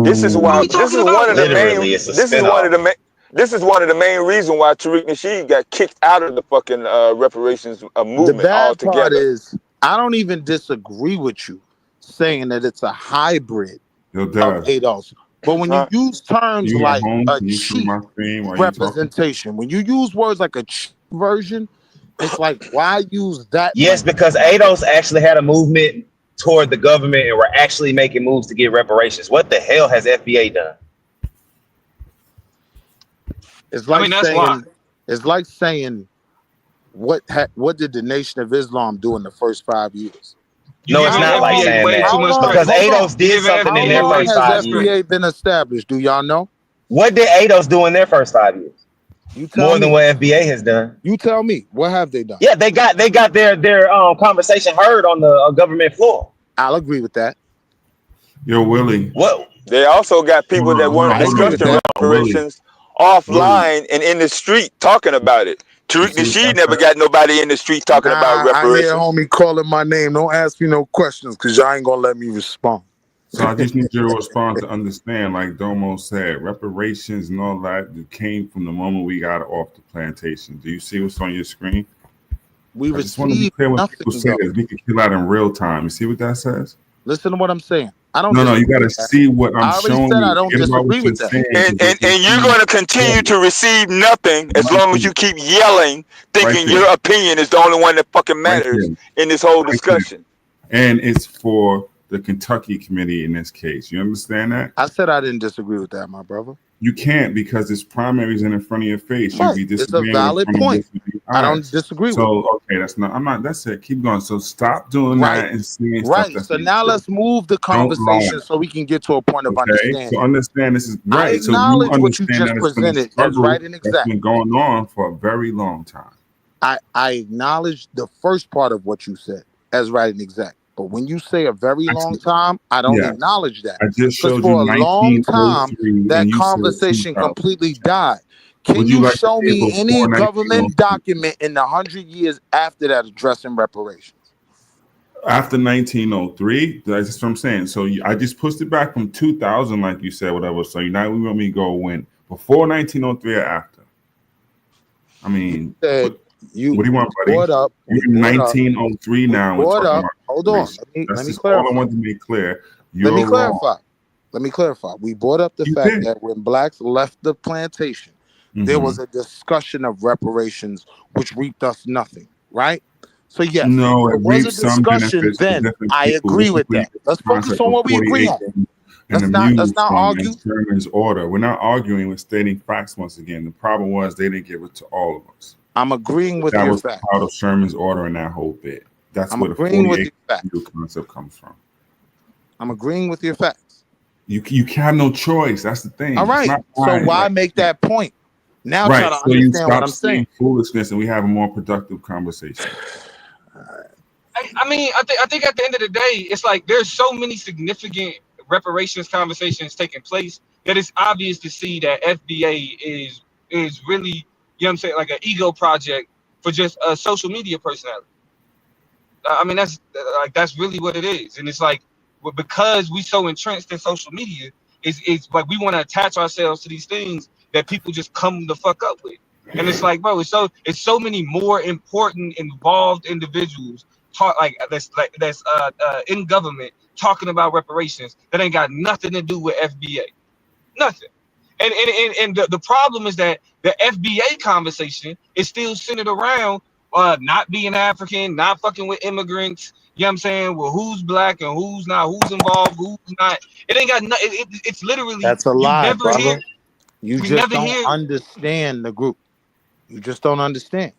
This is What are why. we talking about? Literally, it's a spinoff. This is one of the main reasons why Tariq Nasheed got kicked out of the fucking reparations The movement bad part altogether. is, I don't even disagree with you saying that it's a hybrid Yo, of Dad, ADOS. But when you use terms you at like home? a Can you see cheap my screen while you talking? representation, when you use words like a cheap version, it's like, why use that Yes, language? because ADOS actually had a movement toward the government and were actually making moves to get reparations. What the hell has FBA done? It's I like mean, that's why. saying what did the Nation of Islam do in the first 5 years? You No, it's giving not like FBA saying way that too How much long? credit. because Hold on. ADOS You did giving something in How their FBA long way first too has 5 much credit. years. FBA been established? Do y'all know? What did ADOS do in their first 5 years? You tell More than me. what FBA has done. You tell me. What have they done? Yeah, they got their conversation heard on the government floor. I'll agree with that. Yo, Willie. What? They also got people that Hold weren't on, I agree with discussing that. Willie. reparations Willie. offline and in the street talking about it. You Tariq see what Nasheed I never said? got nobody in the street talking about Nah, I hear reparations. homie calling my name. Don't ask me no questions because y'all ain't gonna let me respond. So I just need you to respond to understand, like Domo said, reparations and all that came from the moment we got off the plantation. Do you see what's on your screen? We I just want to be received clear when nothing people say though. this. We can kill out in real time. You see what that says? Listen to what I'm saying. I don't No, you disagree got to with that. see what I'm I already showing said I you. don't Forget about disagree what you're with that. saying. And, 'Cause and, and you're going to continue to receive nothing as long as you keep yelling, right thinking there, your opinion is the only one that fucking right matters there, in this whole right there. discussion. And it's for the Kentucky committee in this case. You understand that? I said I didn't disagree with that, my brother. You can't because it's primaries in front of your face. You'd Right. be It's a disagreeing in valid front of point. your I don't eyes. disagree with it. So okay, that's it. Keep going. So stop doing Right. that and saying stuff Right. that's So not now true. let's move the Don't lie. conversation so we can get to a point of Okay. understanding. So understand this is I right. So you acknowledge what you understand just that it's been a presented as struggle right and that's exact. been going on for a very long time. I acknowledge the first part of what you said as right and exact. But when you say a very long time, I don't Yeah. acknowledge that. I just Because showed you for a long time, 1903 that and you said conversation 2000. completely died. Can Would you you like to show say me any before government 1903? document in the 100 years after that addressing reparations? After 1903, that's what I'm saying. So I just pushed it back from 2000, like you said, whatever. So now we want me to go when? Before 1903 or after? I mean, Said what do you want, buddy? brought up. You're We in brought up. 1903 We now. We're brought talking up. about Hold on. reparations. Let That's me just all I clarify. wanted to make clear. Let me You're wrong. clarify. Let me clarify. We brought up the You fact did. that when blacks left the plantation, there was a discussion of reparations, which reaped us nothing, right? So yes, No, there it was a reaps some discussion benefits for then. different I people. agree This is with where you that. get the Let's focus concept on of what we 40 agree on. acres and the Let's mules not from argue. Sherman's order. We're not arguing. We're stating facts once again. The problem was they didn't give it to all of us. I'm agreeing with That your was facts. part of Sherman's order and that whole bit. That's I'm where the agreeing 40 with acre your facts. mule concept comes from. I'm agreeing with your facts. You have no choice. That's the thing. All It's right. not So right. why make that point? Now try Right. to So you understand what stop I'm saying. saying foolishness and we have a more productive conversation. I mean, I think at the end of the day, it's like there's so many significant reparations conversations taking place that it's obvious to see that FBA is really, you know what I'm saying, like an ego project for just a social media personality. I mean, that's really what it is, and it's like because we so entrenched in social media, it's like we want to attach ourselves to these things that people just come the fuck up with, and it's like, bro, it's so many more important involved individuals talk that's in government talking about reparations that ain't got nothing to do with FBA, nothing. And the problem is that the FBA conversation is still centered around not being African, not fucking with immigrants. You know what I'm saying? Well, who's black and who's not? Who's involved? Who's not? It ain't got nothing. It's literally That's a you lie, never hear. brother. You You just never don't hear. understand the group. You just don't understand.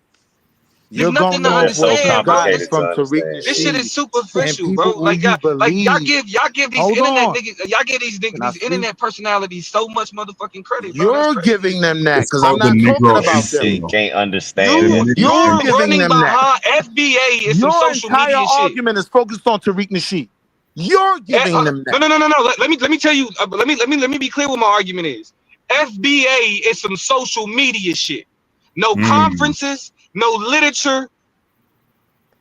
There's You're nothing going to off what you understand, bro. gotten This complicated to from Tariq understand. this shit is Nasheed and superficial, bro. people who Like you y'all believe. give these Hold internet on. niggas, y'all give these Can I speak? internet personalities so much motherfucking credit, bro. That's You're crazy. giving them that It's because I'm called the not talking Negro about them. Shit, syndrome. can't understand The the You're You're FBA. giving running them that. behind FBA is some Your social entire media shit. argument is focused on Tariq Nasheed. You're giving them No, that. no, no, no, no. Let me tell you. Let me be clear what my argument is. FBA is some social media shit. No conferences, no literature,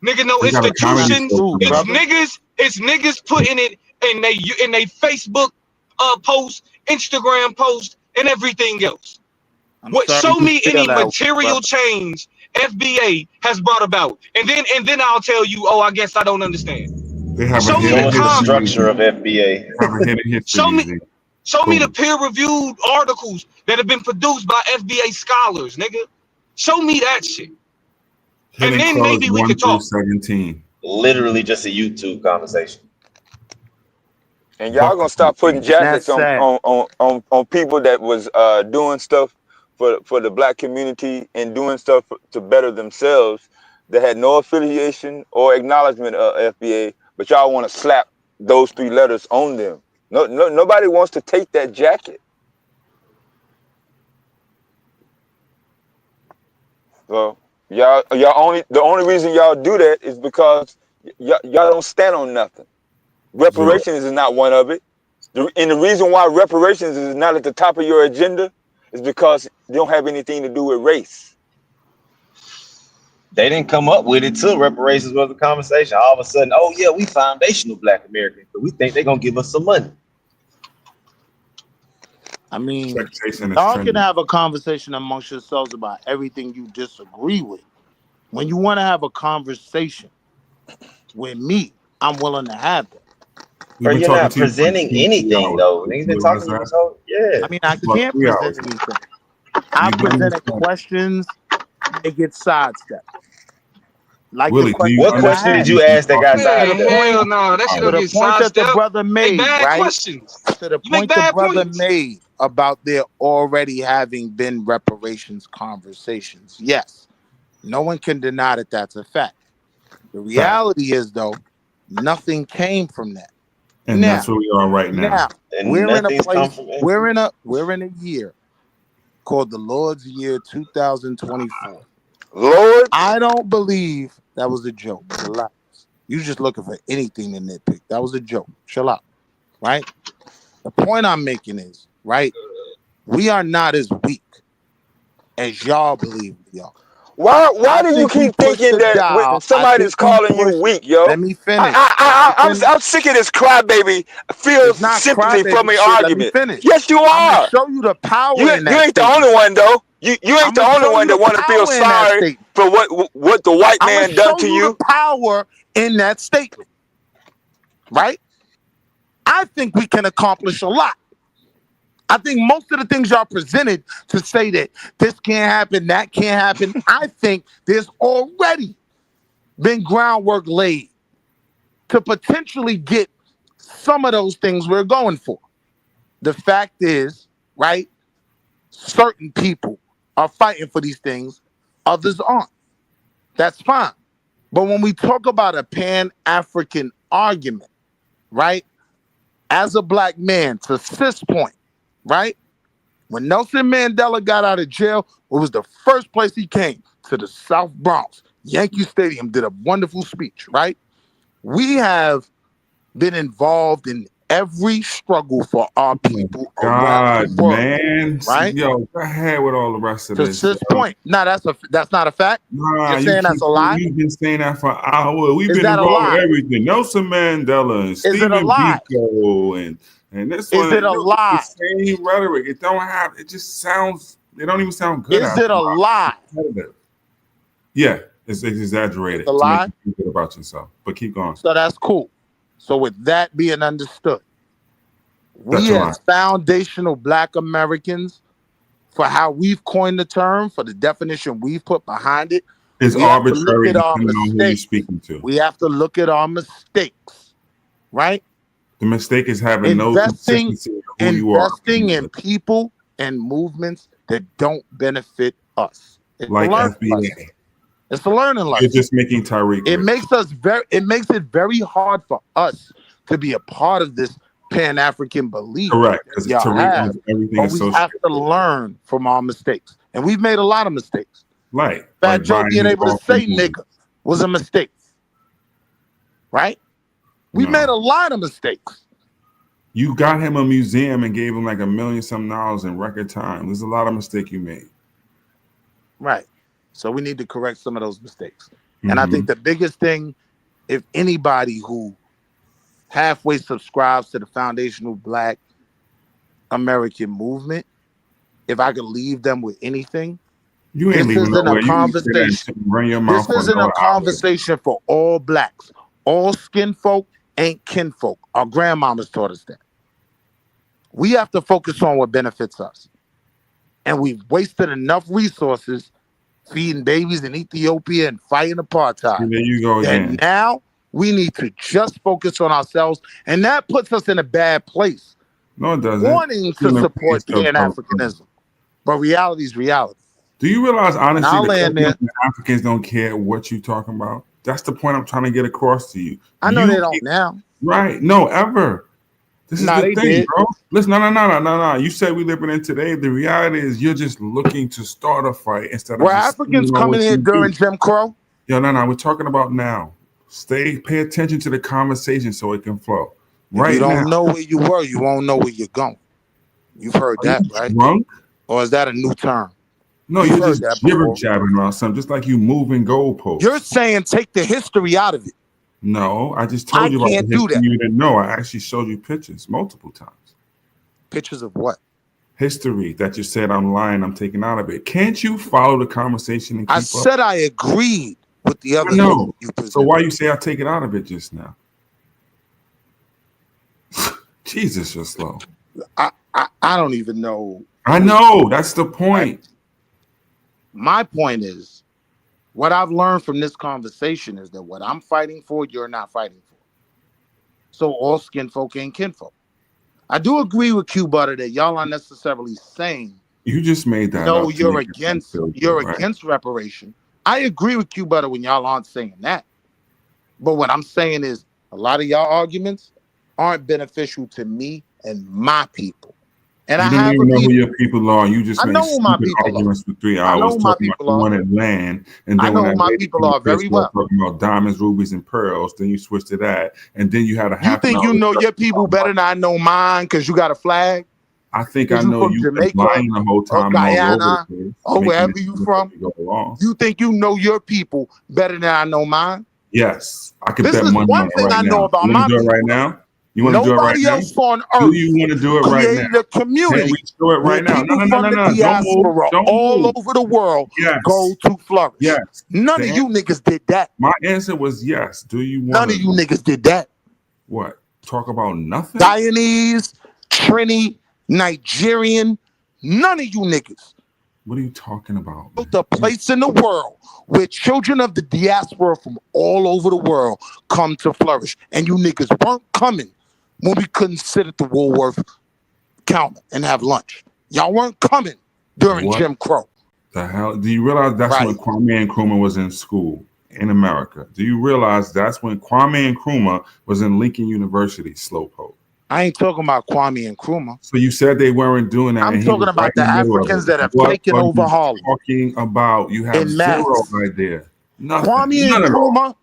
nigga, no They got a comedy institutions. show True, coming up. brother. It's niggas putting it in they Facebook post, Instagram post, and everything else. I'm What sorry show you me feel any that way, material brother. change FBA has brought about, and then I'll tell you. Oh, I guess I don't understand. They have a Show me Show the hidden us the history structure museum. of FBA. They have a hidden history Show me museum. show me the Boom. peer-reviewed articles that have been produced by FBA scholars, nigga. Show me that shit. And Hidden then clause maybe we 1 could through talk. 17. Literally just a YouTube conversation. And y'all gonna stop putting That's jackets sad. on people that was doing stuff for the black community and doing stuff to better themselves that had no affiliation or acknowledgement of FBA, but y'all want to slap those 3 letters on them. Nobody wants to take that jacket. So the only reason y'all do that is because y'all don't stand on nothing. Reparations is not one of it. And the reason why reparations is not at the top of your agenda is because they don't have anything to do with race. They didn't come up with it till reparations was a conversation. All of a sudden, oh yeah, we foundational Black Americans, but we think they're gonna give us some money. I mean, y'all can have a conversation amongst yourselves about everything you disagree with. When you want to have a conversation with me, I'm willing to have that. Bro, you're not presenting anything though. Niggas been talking to you this whole I mean, I can't present anything. I presented questions, they get sidestepped. Like Willie, the question what question did you ask that got sidestepped? Hell no, that shit To don't the get point that the sidestepped. brother Make made, bad right? questions. To the You make point the bad brother points. made about there already having been reparations conversations. Yes, no one can deny that that's a fact. The reality is, though, nothing came from that. And now, that's where we are right now. And we're in a nothing's come place. from it. We're in a year called the Lord's Year 2024. Lord, I don't believe that was a joke. Relax. You just looking for anything to nitpick. That was a joke. Chill out. Right? The point I'm making is, right, we are not as weak as y'all believe we are. why do you keep thinking that when somebody's calling you weak, yo? Let me finish. I'm sick of this crybaby feels sympathy from an shit. Let me argument. finish. Yes, you I'm gonna are. show you the power You in that ain't the statement. only one though. You ain't the only one that want to feel sorry for what the white man done to you. The power in that statement, right? I think we can accomplish a lot. I think most of the things y'all presented to say that this can't happen, that can't happen, I think there's already been groundwork laid to potentially get some of those things we're going for. The fact is, right, certain people are fighting for these things, others aren't. That's fine. But when we talk about a Pan-African argument, right, as a black man, to Sis' point, right, when Nelson Mandela got out of jail, it was the first place he came, to the South Bronx. Yankee Stadium did a wonderful speech, right? We have been involved in every struggle for our people around the world. Man, right? Yo, go ahead with all the rest of To this. Sis' point. No, that's not a fact. Nah, You're saying that's a lie? You've been saying that for hours. We've Is been that a involved with lie? everything. Nelson Mandela and Is it a Stephen lie? Biko and this Is one. it a lie? The same rhetoric. It just sounds. It don't even sound good. Is it a lie? Yeah, it's exaggerated It's a to lie? make you feel good about yourself. But keep going. So that's cool. So with that being understood, That's we a lie. as foundational Black Americans, for how we've coined the term, for the definition we've put behind it, It's we have to arbitrary look at our depending on who you're mistakes. speaking to. We have to look at our mistakes, right? The mistake is having no consistency of who you are. Investing in people and movements that don't benefit us. It's Like a learning FBA. lesson. It's a learning lesson. You're just making Tyreek It rich. makes it very hard for us to be a part of this Pan-African belief. Correct, because y'all Tariq have, owns everything but we associated. have to learn from our mistakes, and we've made a lot of mistakes. Right. Fat Like Joe buying being his able to own say people. nigga was a mistake, right? We made a lot of mistakes. You got him a museum and gave him like $1 million some in record time. There's a lot of mistake you made. Right. So we need to correct some of those mistakes. And I think the biggest thing, if anybody who halfway subscribes to the foundational Black American movement, if I could leave them with anything, You ain't this leaving isn't nowhere. a You need to sit there conversation. and run your This mouth for isn't a another hour. conversation for all Blacks. All skin folk ain't kinfolk. Our grandmamas taught us that. We have to focus on what benefits us. And we've wasted enough resources feeding babies in Ethiopia and fighting apartheid. And there you go again. And now we need to just focus on ourselves. And that puts us in a bad place. No, it doesn't. Wanting to support Pan-Africanism. But reality is reality. Do you realize, honestly, I'll the land there. Africans don't care what you're talking about? That's the point I'm trying to get across to you. I know they don't now. Right? No, ever. This is Nah, the they thing, did. bro. Listen, no. You said we living in today. The reality is you're just looking to start a fight instead of Were just Africans seeing on coming what here you during do. Jim Crow? Yo, no. We're talking about now. Pay attention to the conversation so it can flow. If you Right now. don't know where you were, you won't know where you're going. You've heard Are that, you right? drunk? Or is that a new term? No, You've you're heard just that jibber before. jabbing about something, just like you moving goalposts. You're saying take the history out of it. No, I just told I you about can't the do history that. you didn't know. I actually showed you pictures multiple times. Pictures of what? History that you said I'm lying, I'm taking out of it. Can't you follow the conversation and keep I up? said I agreed with the other No. thing you presented. So why you say I take it out of it just now? Jesus, you're slow. I don't even know. I know. That's the point. My point is, what I've learned from this conversation is that what I'm fighting for, you're not fighting for. So all skin folk ain't kinfolk. I do agree with Q Butter that y'all aren't necessarily saying You just made that no, up. to you're make it sound against so good, you're right? against reparation. I agree with Q Butter when y'all aren't saying that. But what I'm saying is a lot of y'all arguments aren't beneficial to me and my people. And You I don't have even know who repeated. your people are. You just I made know who my stupid people are. arguments for 3 I know hours who my talking about people you are. wanted land, and I then know when who that my lady people are very well. talking about diamonds, rubies, and pearls, then you switched to that, and then you had a You half an think hour. you know your people better than I know mine because you got a flag? I think I Because you know from you've been Jamaica lying the whole or time and all over Guyana the place, or making wherever it you seem from? like you go along. You think you know your people better than I know mine? Yes, I could This bet is money one on it thing right I know now. about You want my to do it people. right now? You want to do it right Nobody now? else on Do earth you want to do it right now? created a Can we community do it where right now? people No. from the Don't move. diaspora Don't all move. over the world Yes. go to flourish. Yes. None of you niggas did that. My answer was yes. Do you want None of you niggas did that. What? Talk about nothing? Guyanese, Trini, Nigerian, none of you niggas. What are you talking about? The place in the world where children of the diaspora from all over the world come to flourish. And you niggas weren't coming when we couldn't sit at the Woolworth counter and have lunch. Y'all weren't coming during What Jim Crow. the hell? Do you realize that's when Kwame Nkrumah was in school in America? Do you realize that's when Kwame Nkrumah was in Lincoln University, Slowpoke? I ain't talking about Kwame Nkrumah. So you said they weren't doing that. I'm and he talking was about right the in the middle of Africans it. that have What taken are over you Harlem talking about? You have in mass. zero idea. Nothing. Kwame None at all.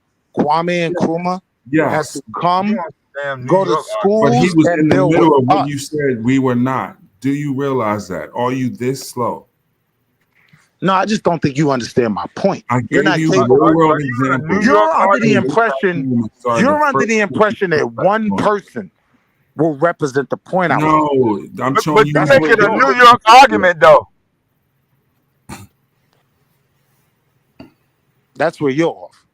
Nkrumah has to come, go to But schools he was and in the build middle with of what us. you said we were not. Do you realize that? Are you this slow? No, I just don't think you understand my point. I You're gave not you capable. real world examples. You're under the impression. You're under the impression that one person will represent the point I was. No, I'm showing But you. you're That's where making a you're New off. York argument, though. That's where you're off.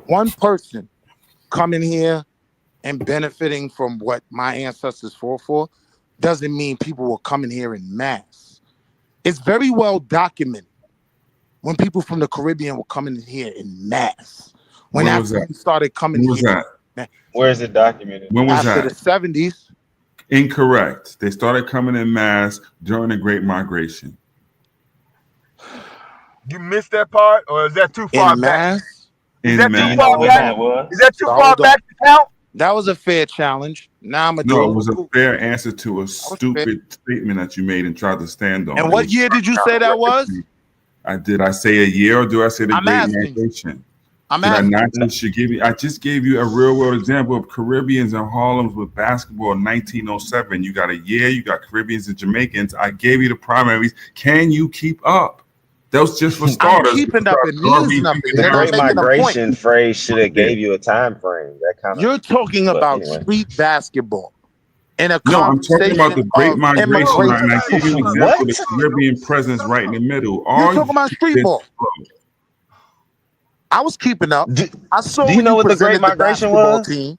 One person coming here and benefiting from what my ancestors fought for doesn't mean people were coming here in mass. It's very well documented when people from the Caribbean were coming in here in mass. When Where was that? Africans started coming When was here. that? Where is it documented? When was After that? the 70s. Incorrect. They started coming in mass during the Great Migration. You missed that part, or is that too far In back? mass. Is that Do too you know far what back? that was? Is that too So far hold on. back to count? That was a fair challenge. Now I'm gonna do No, a it was a little. fair answer to a fair. stupid statement that you made and tried to stand on. And It what was year did you say that was? Did I say a year or do I say the I'm Great asking you. Migration? I'm Did I asking. not just give you? I just gave you a real world example of Caribbeans and Harlems with basketball in 1907. You got a year. You got Caribbeans and Jamaicans. I gave you the primaries. Can you keep up? That was just for I'm starters. keeping up. It means nothing. The You're not Great making a point. Migration phrase should have gave you a time frame. That kind of. You're talking But about anyway. street basketball in a No, I'm talking about conversation the Great of Migration, immigration. and I gave you an example of the Caribbean presence right in the middle. You're talking about street ball. I was keeping up. I saw do you when know you what the Great presented the Migration basketball was? team.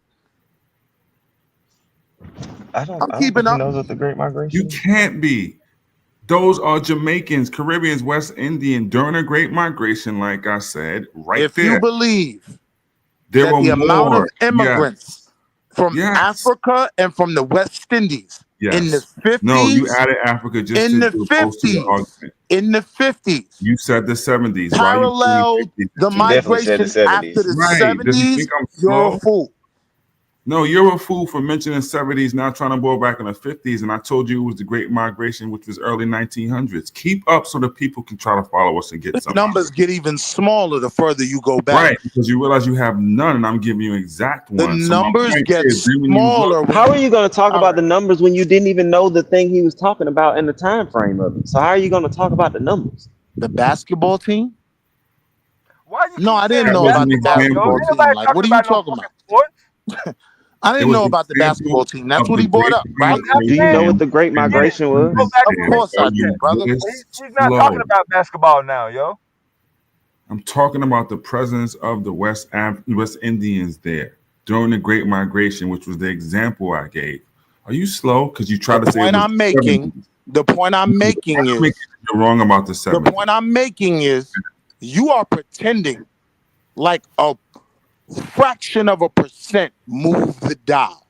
I I'm don't keeping think he up. knows what the Great Migration You is. can't be. Those are Jamaicans, Caribbeans, West Indian during the Great Migration, like I said, right If there. you believe There that were the amount more. of immigrants from Yes. Africa and from the West Indies Yes. In the 50s. No, you added Africa just in to the oppose to the 50s. argument. In the 50s. You said the 70s. Why are you Paralleled the migration after the Right. Does he 70s. think I'm You're a slow? fool. No, you're a fool for mentioning 70s, not trying to go back in the 50s. And I told you it was the Great Migration, which was early 1900s. Keep up so that people can try to follow us and get The some. numbers get even smaller the further you go back. Right, because you realize you have none, and I'm giving you exact The one. numbers get smaller. How are you going to talk about the numbers when you didn't even know the thing he was talking about in the time frame of it? So how are you going to talk about the numbers? The basketball team? Why you No, I didn't know about the basketball team. Like, what are you talking about? I didn't know about the basketball team. That's what he brought up, right? Do you know what the Great Migration was? Of course I do, brother. He's not talking about basketball now, yo. I'm talking about the presence of the West Indians there during the Great Migration, which was the example I gave. Are you slow? Because you tried to say The point I'm making is you're wrong about the 70s. The point I'm making is you are pretending like a fraction of a percent moved the dial.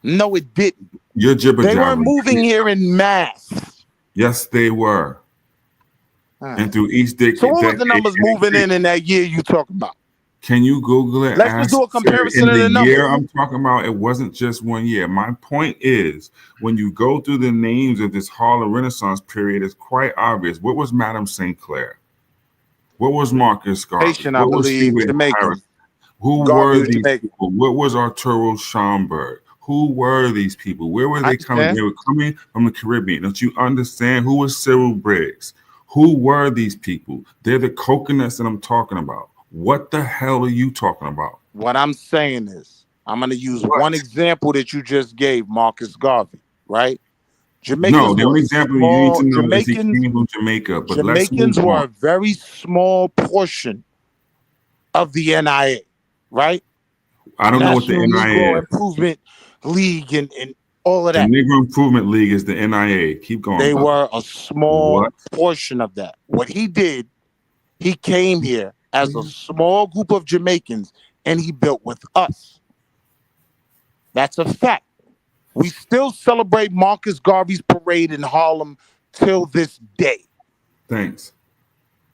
No, it didn't. You're jibber They jabbering. weren't moving here in mass. Yes, they were. And through each decade. So what was the numbers moving in that year you talking about? Can you Google it? Let's just do a comparison in of the numbers. year I'm talking about, it wasn't just 1 year. My point is, when you go through the names of this Harlem Renaissance period, it's quite obvious. What was Madame St. Clair? What was Marcus Garvey? Haitian, I What was believe, Stephen Jamaican. Harris? Who Garvey were was these Jamaican. people? What was Arturo Schomburg? Who were these people? Where were they coming? They were coming from the Caribbean. Don't you understand? Who was Cyril Briggs? Who were these people? They're the coconuts that I'm talking about. What the hell are you talking about? What I'm saying is, I'm going to use one example that you just gave, Marcus Garvey, right? No, the only example you need to know is he Jamaicans, came from Jamaica. But Jamaicans let's move were on. a very small portion of the NIA, right? I don't know what the National NIA Negro is. Improvement League and all of The that. Negro Improvement League is the NIA. Keep going. They brother. were a small portion of that. What he did, he came here as a small group of Jamaicans and he built with us. That's a fact. We still celebrate Marcus Garvey's parade in Harlem till this day. Thanks.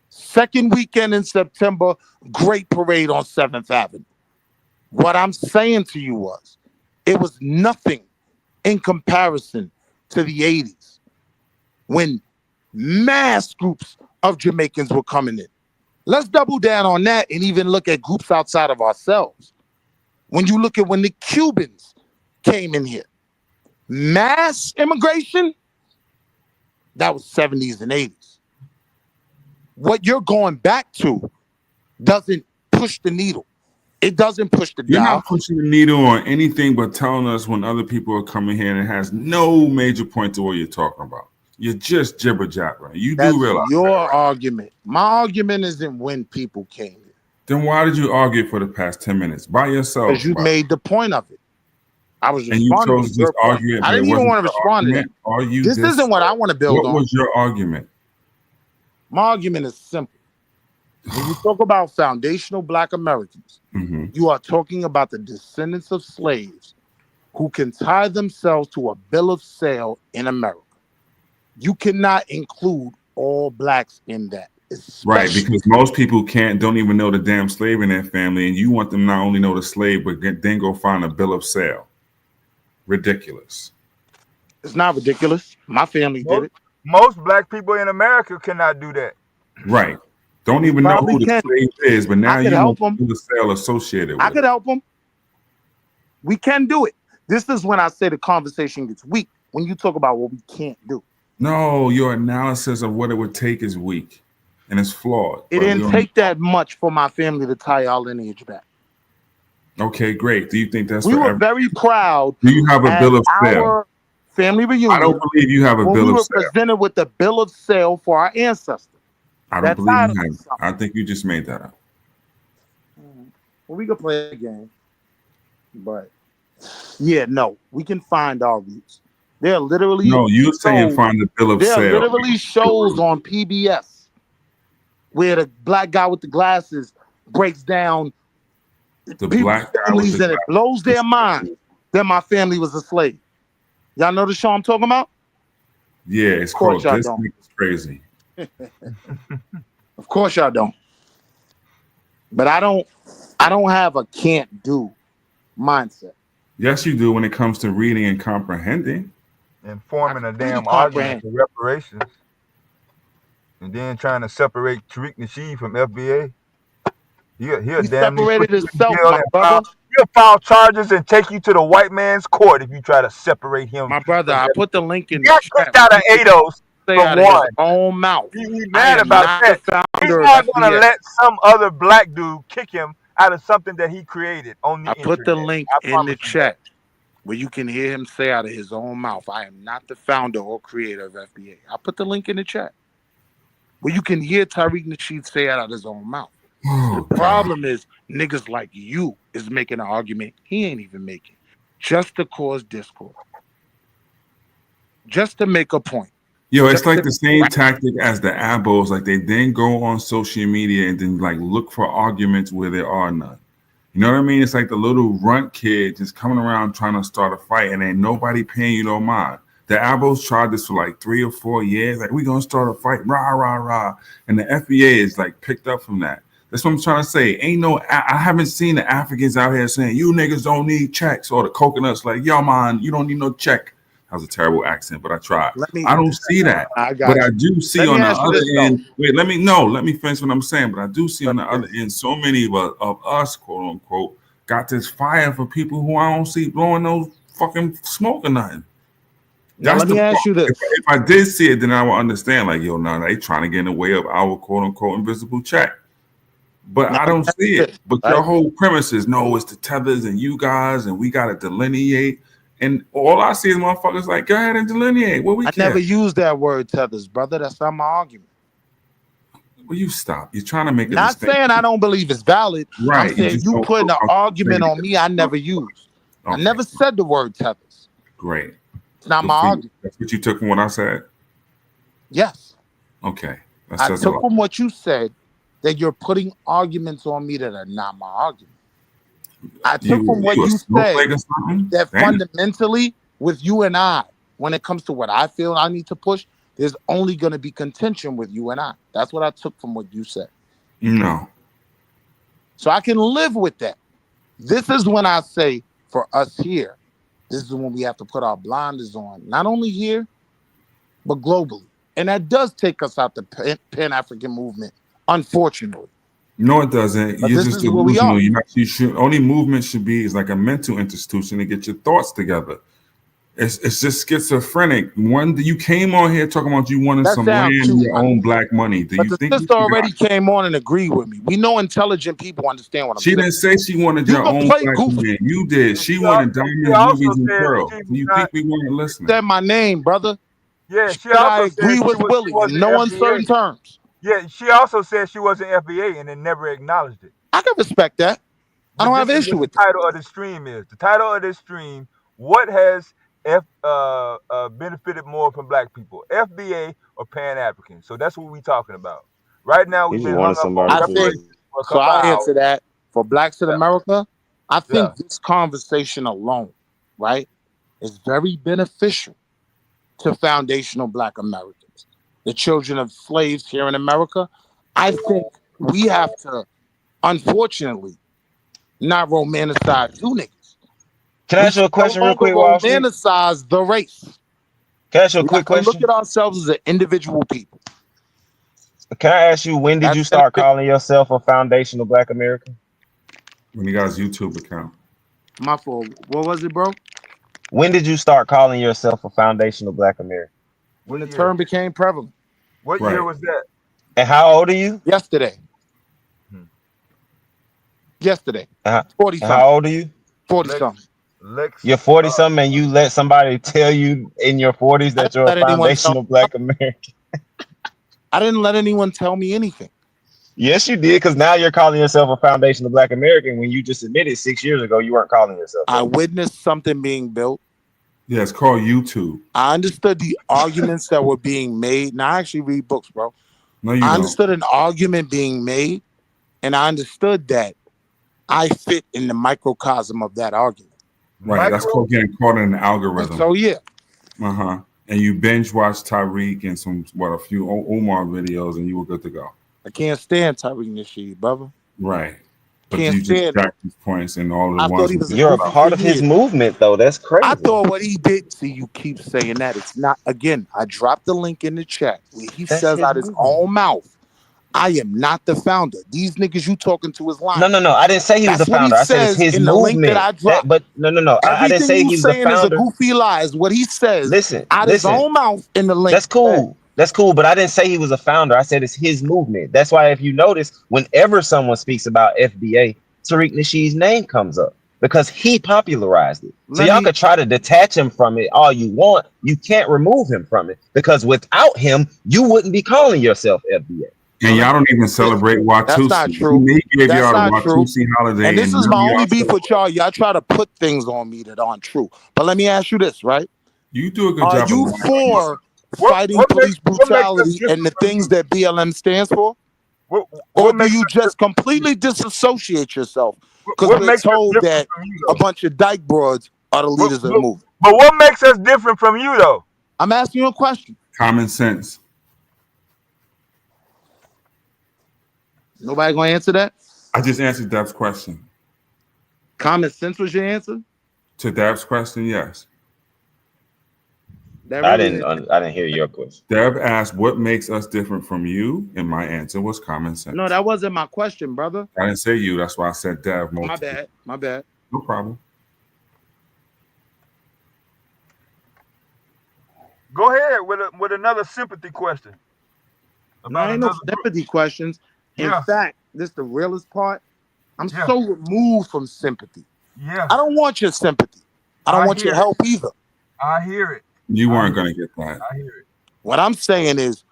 Second weekend in September, great parade on 7th Avenue. What I'm saying to you was, it was nothing in comparison to the 80s when mass groups of Jamaicans were coming in. Let's double down on that and even look at groups outside of ourselves. When you look at when the Cubans came in here, mass immigration, that was 70s and 80s. What you're going back to doesn't push the needle. It doesn't push the You're dial. not pushing the needle on anything but telling us when other people are coming here and it has no major point to what you're talking about. You're just jibber jabbering. You That's do realize your that, right? argument. My argument isn't when people came here. Then why did you argue for the past 10 minutes by yourself? Because you made the point of it. I was And you responding chose to to your just point. argue it, I but didn't it even wasn't want to your respond to that. argument. Are you This isn't what I want to build What on. was your argument? My argument is simple. When you talk about foundational Black Americans, you are talking about the descendants of slaves who can tie themselves to a bill of sale in America. You cannot include all Blacks in that. Right, because most people don't even know the damn slave in their family, and you want them not only know the slave, but then go find a bill of sale. Ridiculous. It's not ridiculous. My family did it. Most Black people in America cannot do that. Right. Don't even know who the slave is, but now I could you help know the sale associated I with could it. help them. We can do it. This is when I say the conversation gets weak. When you talk about what we can't do. No, your analysis of what it would take is weak, and it's flawed. It didn't take that much for my family to tie our lineage back. Okay, great. Do you think that's We for were everyone? very proud. Do you have a bill of sale? Our family reunion. I don't believe you have a when bill we of were sale. presented with the bill of sale for our ancestors. I don't That's believe out you of have. something. I think you just made that up. Well, we could play a game, but yeah, no, we can find our roots. There are literally No, you're saying find the bill of there are sale. literally shows on PBS where the black guy with the glasses breaks down The people's black guy with families the and it blows their mind that my family was a slave. Y'all know the show I'm talking about? Yeah, it's Of course called y'all This don't. Nigga's Crazy. Of course y'all don't. But I don't have a can't do mindset. Yes, you do when it comes to reading and comprehending. And forming a Really damn argument comprehend. for reparations, and then trying to separate Tariq Nasheed from FBA. He'll He damn near put separated you in himself, jail my and brother. he'll file charges and take you to the white man's court if you try to separate him My brother, from I FBA. put the link He in the got chat. kicked out of ADOS Say for out of his one. own mouth. He I mad am about not the that. He's founder of not going to FBA. let some other black dude kick him out of something that he created on the I put the internet. link I in the promise you that. chat where you can hear him say out of his own mouth, I am not the founder or creator of FBA. I put the link in the chat where you can hear Tariq Nasheed say out of his own mouth. Oh, The problem is niggas like you is making an argument he ain't even making just to cause discord, just to make a point. Yo, it's Just like to the be same right. tactic as the abos. Like they then go on social media and then like look for arguments where there are none. You know what I mean? It's like the little runt kid just coming around trying to start a fight and ain't nobody paying you no mind. The abos tried this for like 3 or 4 years. Like, we gonna start a fight, rah, rah, rah. And the FBA is like picked up from that. That's what I'm trying to say. Ain't no, I haven't seen the Africans out here saying, you niggas don't need checks, or the coconuts like, yo, man, you don't need no check. That was a terrible accent, but I tried. I don't see that. I But got I you. do see Let me on the ask you other this though. end, let me finish what I'm saying. But I do see on the other end so many of us, quote unquote, got this fire for people who I don't see blowing no fucking smoke or nothing. Now That's let the me part. ask you this. If I did see it, then I would understand. Like, yo, now they trying to get in the way of our quote unquote invisible check. But Now I let me don't ask see you it. this, But your right? whole premise is no, it's the tethers and you guys, and we gotta delineate. And all I see is motherfuckers like, go ahead and delineate. What we I never care. used that word tethers, brother. That's not my argument. Well, you stop. You're trying to make a Not saying I distinction. don't believe it's valid. I'm Right. You saying just you don't putting know an how to say argument on it. me I never used. I Okay. never said the word tethers. Great. It's not Good my for you. argument. That's what you took from what I said. Yes. Okay. That I says a took lot. from what you said that you're putting arguments on me that are not my argument. I took from what You a you said snowflake or something? that Damn. fundamentally, with you and I, when it comes to what I feel I need to push, there's only going to be contention with you and I. That's what I took from what you said. No. So I can live with that. This is when I say for us here, this is when we have to put our blinders on, not only here, but globally. And that does take us out the Pan-African movement, unfortunately. No, it doesn't. But You're this just is where we delusional. are. You should only movement should be is like a mental institution to get your thoughts together. It's just schizophrenic. One, you came on here talking about you wanted That some land, sounds cute, your honey. own black money. Do But you the think you sister forgot? already came on and agreed with me. We know intelligent people understand what I'm She saying. didn't say she wanted You your can own play black goofy. man. You did. She wanted She diamonds, also rubies, and said pearls. she Do was you not. think we weren't listening? Said my name, brother. Yeah, She she said I also said agree with she Willie in wasn't no FBA. uncertain terms. Yeah, she also said she wasn't FBA and then never acknowledged it. I can respect that. I But don't have this an is issue what the with that. title of the stream is. The title of this stream: What has benefited more from Black people, FBA or Pan African? So that's what we're talking about. Right now, He we've just been hung wanted up on somebody I think, reparations to. for a so couple of I'll hours. answer that. For Blacks in Yeah, America, I yeah. think this conversation alone, right, is very beneficial to foundational Black Americans, the children of slaves here in America. I think we have to, unfortunately, not romanticize you niggas. Can I We ask you can a no question real longer quick, Wall Street? romanticize the race. Can I ask you a We quick have to look question? at ourselves as an individual people. Can I ask you, when did That's you start calling yourself a foundational Black American? When you got his YouTube account. my fault. What was it, bro? When did you start calling yourself a foundational Black American? When What the year? term became prevalent. What year Right. was that? And how old are you? Yesterday. Hmm. Yesterday. And 40 how something. old are you? 40 Lex, something. Lex. You're 40 something, and you let somebody tell you in your 40s I that didn't you're a let anyone tell foundational Black American. I didn't let anyone tell me anything. Yes, you did, because now you're calling yourself a foundational Black American when you just admitted 6 years ago you weren't calling yourself I that. witnessed something being built. Yeah, it's called YouTube. I understood the arguments that were being made. Now I actually read books, bro. No, you I don't. understood an argument being made, and I understood that I fit in the microcosm of that argument. Right. That's Micro. called getting caught in an And algorithm. so yeah. And you binge watch Tyreek and a few Umar videos, and you were good to go. I can't stand Tyreek Nasheed, brother. Right. But Can't you just stand jacked his points and all I the thought ones. he was a You're a goofy part for of his years. movement, though. That's crazy. I thought what he did. See, you keep saying that. It's not. Again, I dropped the link in the chat where he That's says his out his movement. own mouth, "I am not the founder. These niggas you talking to is lying." No. I didn't say he was the That's what he founder. I said it's says his in the link that movement. I dropped. But no. I didn't Everything say you he was the saying is a founder. goofy lie. Is what he says out his Listen. own mouth in the link. That's cool. That's cool. But I didn't say he was a founder. I said it's his movement. That's why if you notice, whenever someone speaks about FBA, Tariq Nasheed's name comes up because he popularized it. So y'all could try to detach him from it all you want. You can't remove him from it because without him, you wouldn't be calling yourself FBA. And y'all don't even celebrate Watusi. That's not true. He gave That's y'all the not true. Watusi holiday. And this is my none of only y'all beef with celebrate. y'all. Y'all try to put things on me that aren't true. But let me ask you this, right? You do a good Are job you of lying. for fighting police brutality and the things that BLM stands for? Or do you just completely disassociate yourself because What we're makes us told different that from you, a though? bunch of dyke broads are the leaders of the movement? But what makes us different from you, though? I'm asking you a question. Common sense. Nobody gonna answer that? I just answered Dev's question. Common sense was your answer? To Dev's question, yes. I didn't hear your question. Dev asked, what makes us different from you? And my answer was common sense. No, that wasn't my question, brother. I didn't say you. That's why I said Dev. My bad. My bad. No problem. Go ahead with another sympathy question. No, ain't no sympathy questions. In fact, this is the realest part. I'm so removed from sympathy. Yeah. I don't want your sympathy. I don't want your help either. I hear it. You weren't going to get that. I hear it. What I'm saying is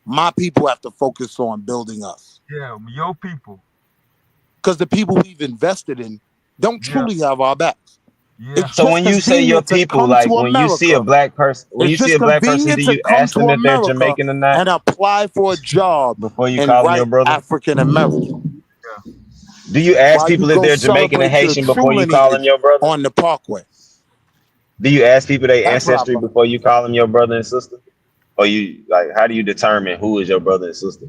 my people have to focus on building us. Yeah, your people. Because the people we've invested in don't truly have our backs. Yeah. So when you say your people, like when you see a black person, do you ask them if they're Jamaican or not? And apply for a job before you call them your brother? African American. Yeah. Do you ask people if they're Jamaican and Haitian before you call them your brother? On the Parkway. Do you ask people their ancestry before you call them your brother and sister? Or how do you determine who is your brother and sister?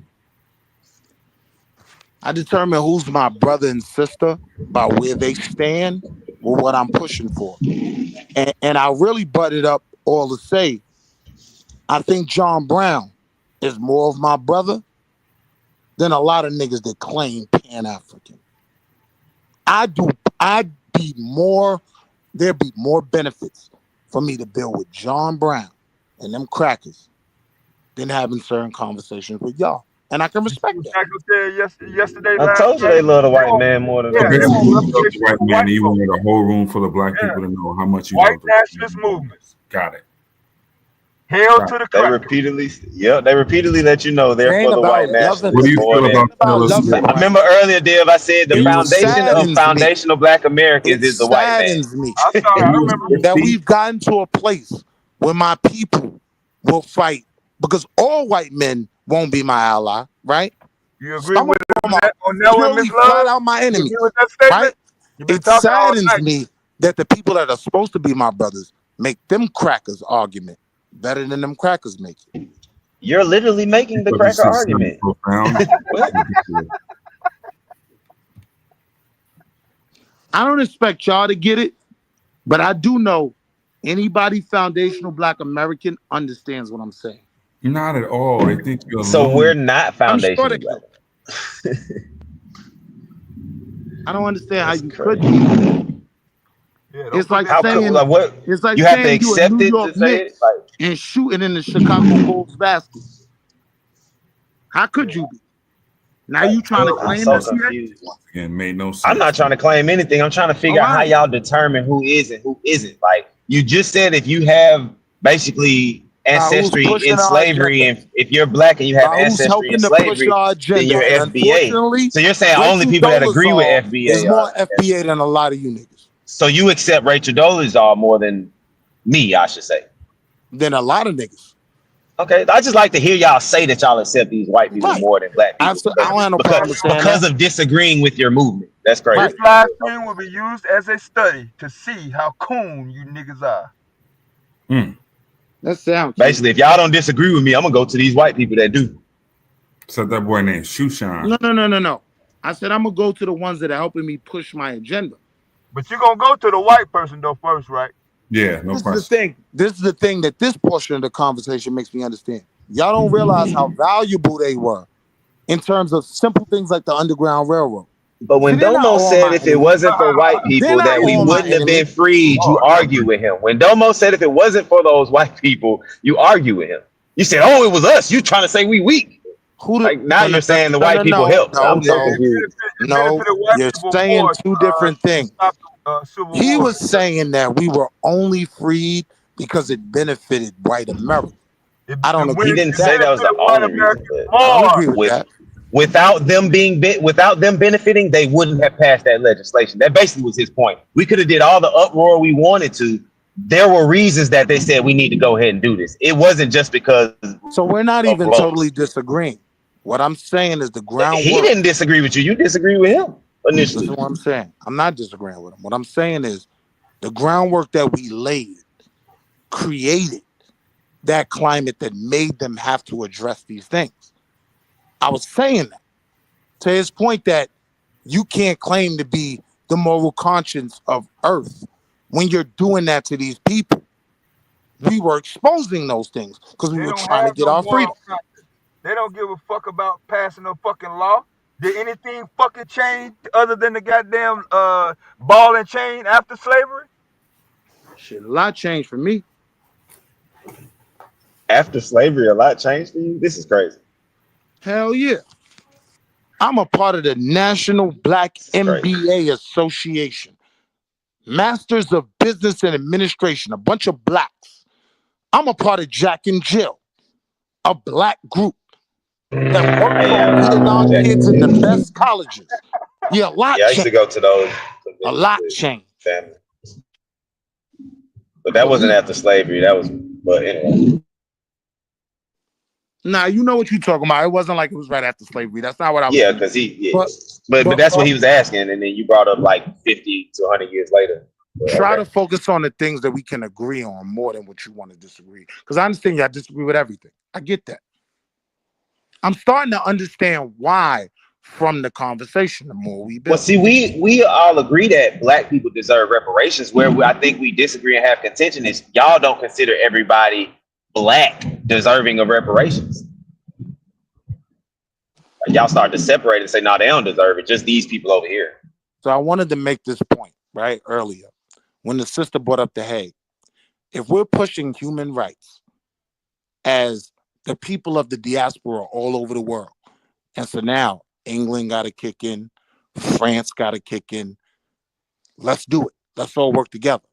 I determine who's my brother and sister by where they stand or what I'm pushing for. And I really butted up all to say, I think John Brown is more of my brother than a lot of niggas that claim Pan-African. There'd be more benefits for me to build with John Brown and them crackers than having certain conversations with y'all. And I can respect that. Yesterday, I told you they love the white man more than So basically, you love the white man, and you wanted a whole room full of black people to know how much you love the nationalist movements. Got it. Hail to the They repeatedly let you know they're for the white nationalists. What do you feel about I remember earlier, Dev, I said the foundation of foundational black Americans is the white man. It saddens me that we've gotten to a place where my people will fight because all white men won't be my ally, right? You agree with that on that one, Miss Love? Flat out my enemies, right? It saddens me that the people that are supposed to be my brothers make them crackers argument better than them crackers make it. You're literally making the cracker argument. I don't expect y'all to get it, but I do know anybody foundational black American understands what I'm saying. Not at all. They think you're so we're not foundational black. I don't understand how you could. It's like saying it's like you saying have to accept you a New York to say Knicks it. Like, and shooting in the Chicago Bulls basket. How could you be? Now you trying to claim so this confused. It made no sense. I'm not trying to claim anything. I'm trying to figure out how y'all determine who is and who isn't. Like you just said, if you have basically ancestry in slavery, and if you're black and you have ancestry in slavery, then you're FBA. So you're saying only people that agree with FBA is more FBA than a lot of you niggas. So you accept Rachel Dolezal more than me, I should say. Than a lot of niggas. Okay, I just like to hear y'all say that y'all accept these white people more than black people. I don't have no problem saying because of disagreeing with your movement. That's crazy. This live stream will be used as a study to see how coon you niggas are. That sound cute. Basically, if y'all don't disagree with me, I'm gonna go to these white people that do. So that boy named Shushan. No. I said I'm gonna go to the ones that are helping me push my agenda. But you're gonna go to the white person though first, right? Yeah, no This is question. the thing. This is the thing that this portion of the conversation makes me understand. Y'all don't realize how valuable they were in terms of simple things like the Underground Railroad. But when See, they're not Domo all said my if it enemy. wasn't for white They're people not that we all my wouldn't have enemy. been freed, you argue with him. When Domo said if it wasn't for those white people, you argue with him. You said, "Oh, it was us." You trying to say we weak? Like now you're saying the white people helped. I'm so confused. No. You're saying two different things. He was saying that we were only freed because it benefited white America. I don't agree. He didn't say that was the only reason. I don't agree with that. Without them benefiting, they wouldn't have passed that legislation. That basically was his point. We could have did all the uproar we wanted to. There were reasons that they said we need to go ahead and do this. It wasn't just because. So we're not even totally disagreeing. What I'm saying is the groundwork. He didn't disagree with you. You disagree with him initially. Listen to what I'm saying. I'm not disagreeing with him. What I'm saying is the groundwork that we laid created that climate that made them have to address these things. I was saying that to his point that you can't claim to be the moral conscience of Earth when you're doing that to these people. We were exposing those things because we were trying to get our freedom. They don't give a fuck about passing a fucking law. Did anything fucking change other than the goddamn ball and chain after slavery? Shit, a lot changed for me. After slavery, a lot changed for you? This is crazy. Hell yeah. I'm a part of the National Black MBA Association. Masters of Business and Administration, a bunch of blacks. I'm a part of Jack and Jill, a black group that works on getting our kids in the best colleges. Yeah, a lot I used to go to those. A lot changed. Family. But that wasn't after slavery. That was, but anyway. Nah, you know what you're talking about. It wasn't like it was right after slavery. That's not what I was Yeah, because but that's what he was asking. And then you brought up like 50 to 100 years later. Try to focus on the things that we can agree on more than what you want to disagree. Because I understand y'all disagree with everything. I get that. I'm starting to understand why from the conversation, the more we build. Well, see, we all agree that black people deserve reparations. Where I think we disagree and have contention is y'all don't consider everybody black deserving of reparations. Y'all start to separate and say, no, they don't deserve it. Just these people over here. So I wanted to make this point right earlier when the sister brought up the hey, if we're pushing human rights as the people of the diaspora all over the world, and so now England got to kick in, France got to kick in. Let's do it. Let's all work together.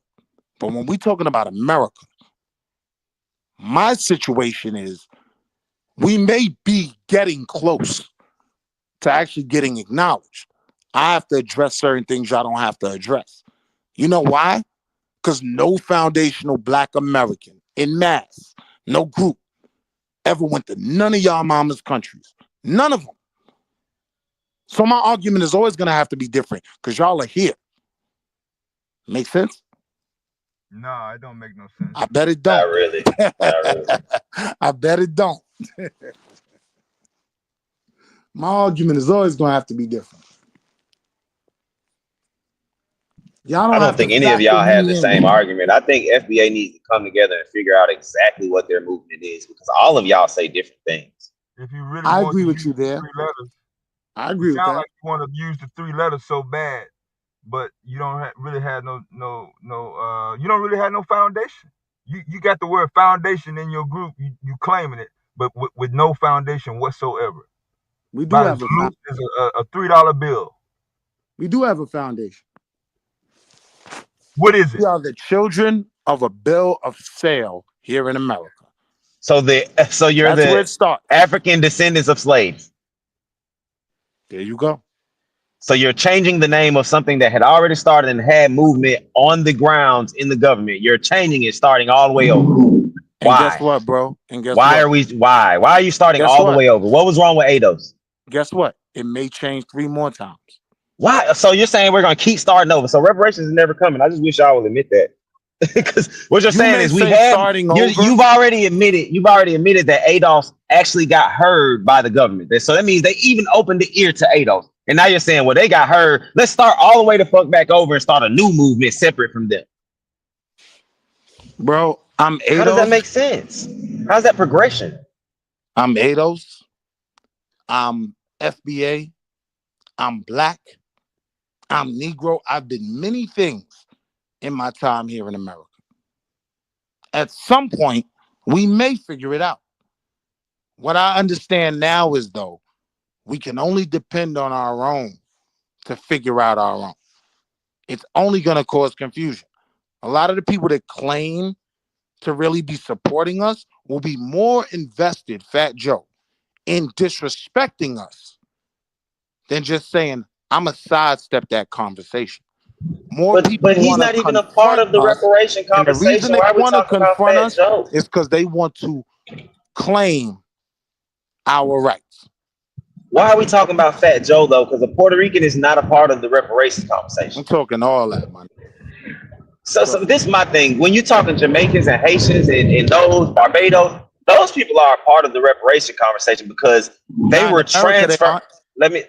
But when we're talking about America, my situation is we may be getting close to actually getting acknowledged. I have to address certain things y'all don't have to address. You know why? Because no foundational black American in mass, no group, ever went to none of y'all mama's countries. None of them. So my argument is always going to have to be different because y'all are here. Make sense? Nah, it don't make no sense. I bet it don't. Not really. I bet it don't. My argument is always going to have to be different. Y'all I don't think any of y'all have the same argument. argument. I think FBA needs to come together and figure out exactly what their movement is because all of y'all say different things. If you really I want agree to with use you the there. 3 letters, I agree with sound that. like you want to use the 3 letters so bad, but you don't really have no you don't really have no foundation. You got the word foundation in your group, you claiming it, but with no foundation whatsoever. We do have a foundation. Is a $3 bill. We do have a foundation. What is it? We are the children of a bill of sale here in America. So you're That's where it the starts. African descendants of slaves. There you go. So you're changing the name of something that had already started and had movement on the grounds in the government. You're changing it, starting all the way over. And Why? guess what, bro? And guess Why what? Why are you starting Guess all what? the way over? What was wrong with ADOS? Guess what? It may change 3 more times. Why? So you're saying we're gonna keep starting over? So reparations is never coming. I just wish y'all would admit that. Because what you're You saying may is we say have starting over. you've already admitted that Adolf actually got heard by the government. So that means they even opened the ear to Adolf. And now you're saying, well, they got heard. Let's start all the way the fuck back over and start a new movement separate from them. Bro, I'm Adolf. How does that make sense? How's that progression? I'm Adolf. I'm FBA. I'm black. I'm Negro. I've been many things in my time here in America. At some point, we may figure it out. What I understand now is, though, we can only depend on our own to figure out our own. It's only going to cause confusion. A lot of the people that claim to really be supporting us will be more invested, Fat Joe, in disrespecting us than just saying, I'm going to sidestep that conversation. More people But he's want to not even a part of the confront us, reparation and the reason conversation. they Why are we want to talking about confront Fat us Joe? is because they want to claim our rights. Why are we talking about Fat Joe though? Because the Puerto Rican is not a part of the reparations conversation. I'm talking all that, man. So this is my thing. When you're talking Jamaicans and Haitians and those Barbados, those people are a part of the reparation conversation because they were transferred. Let me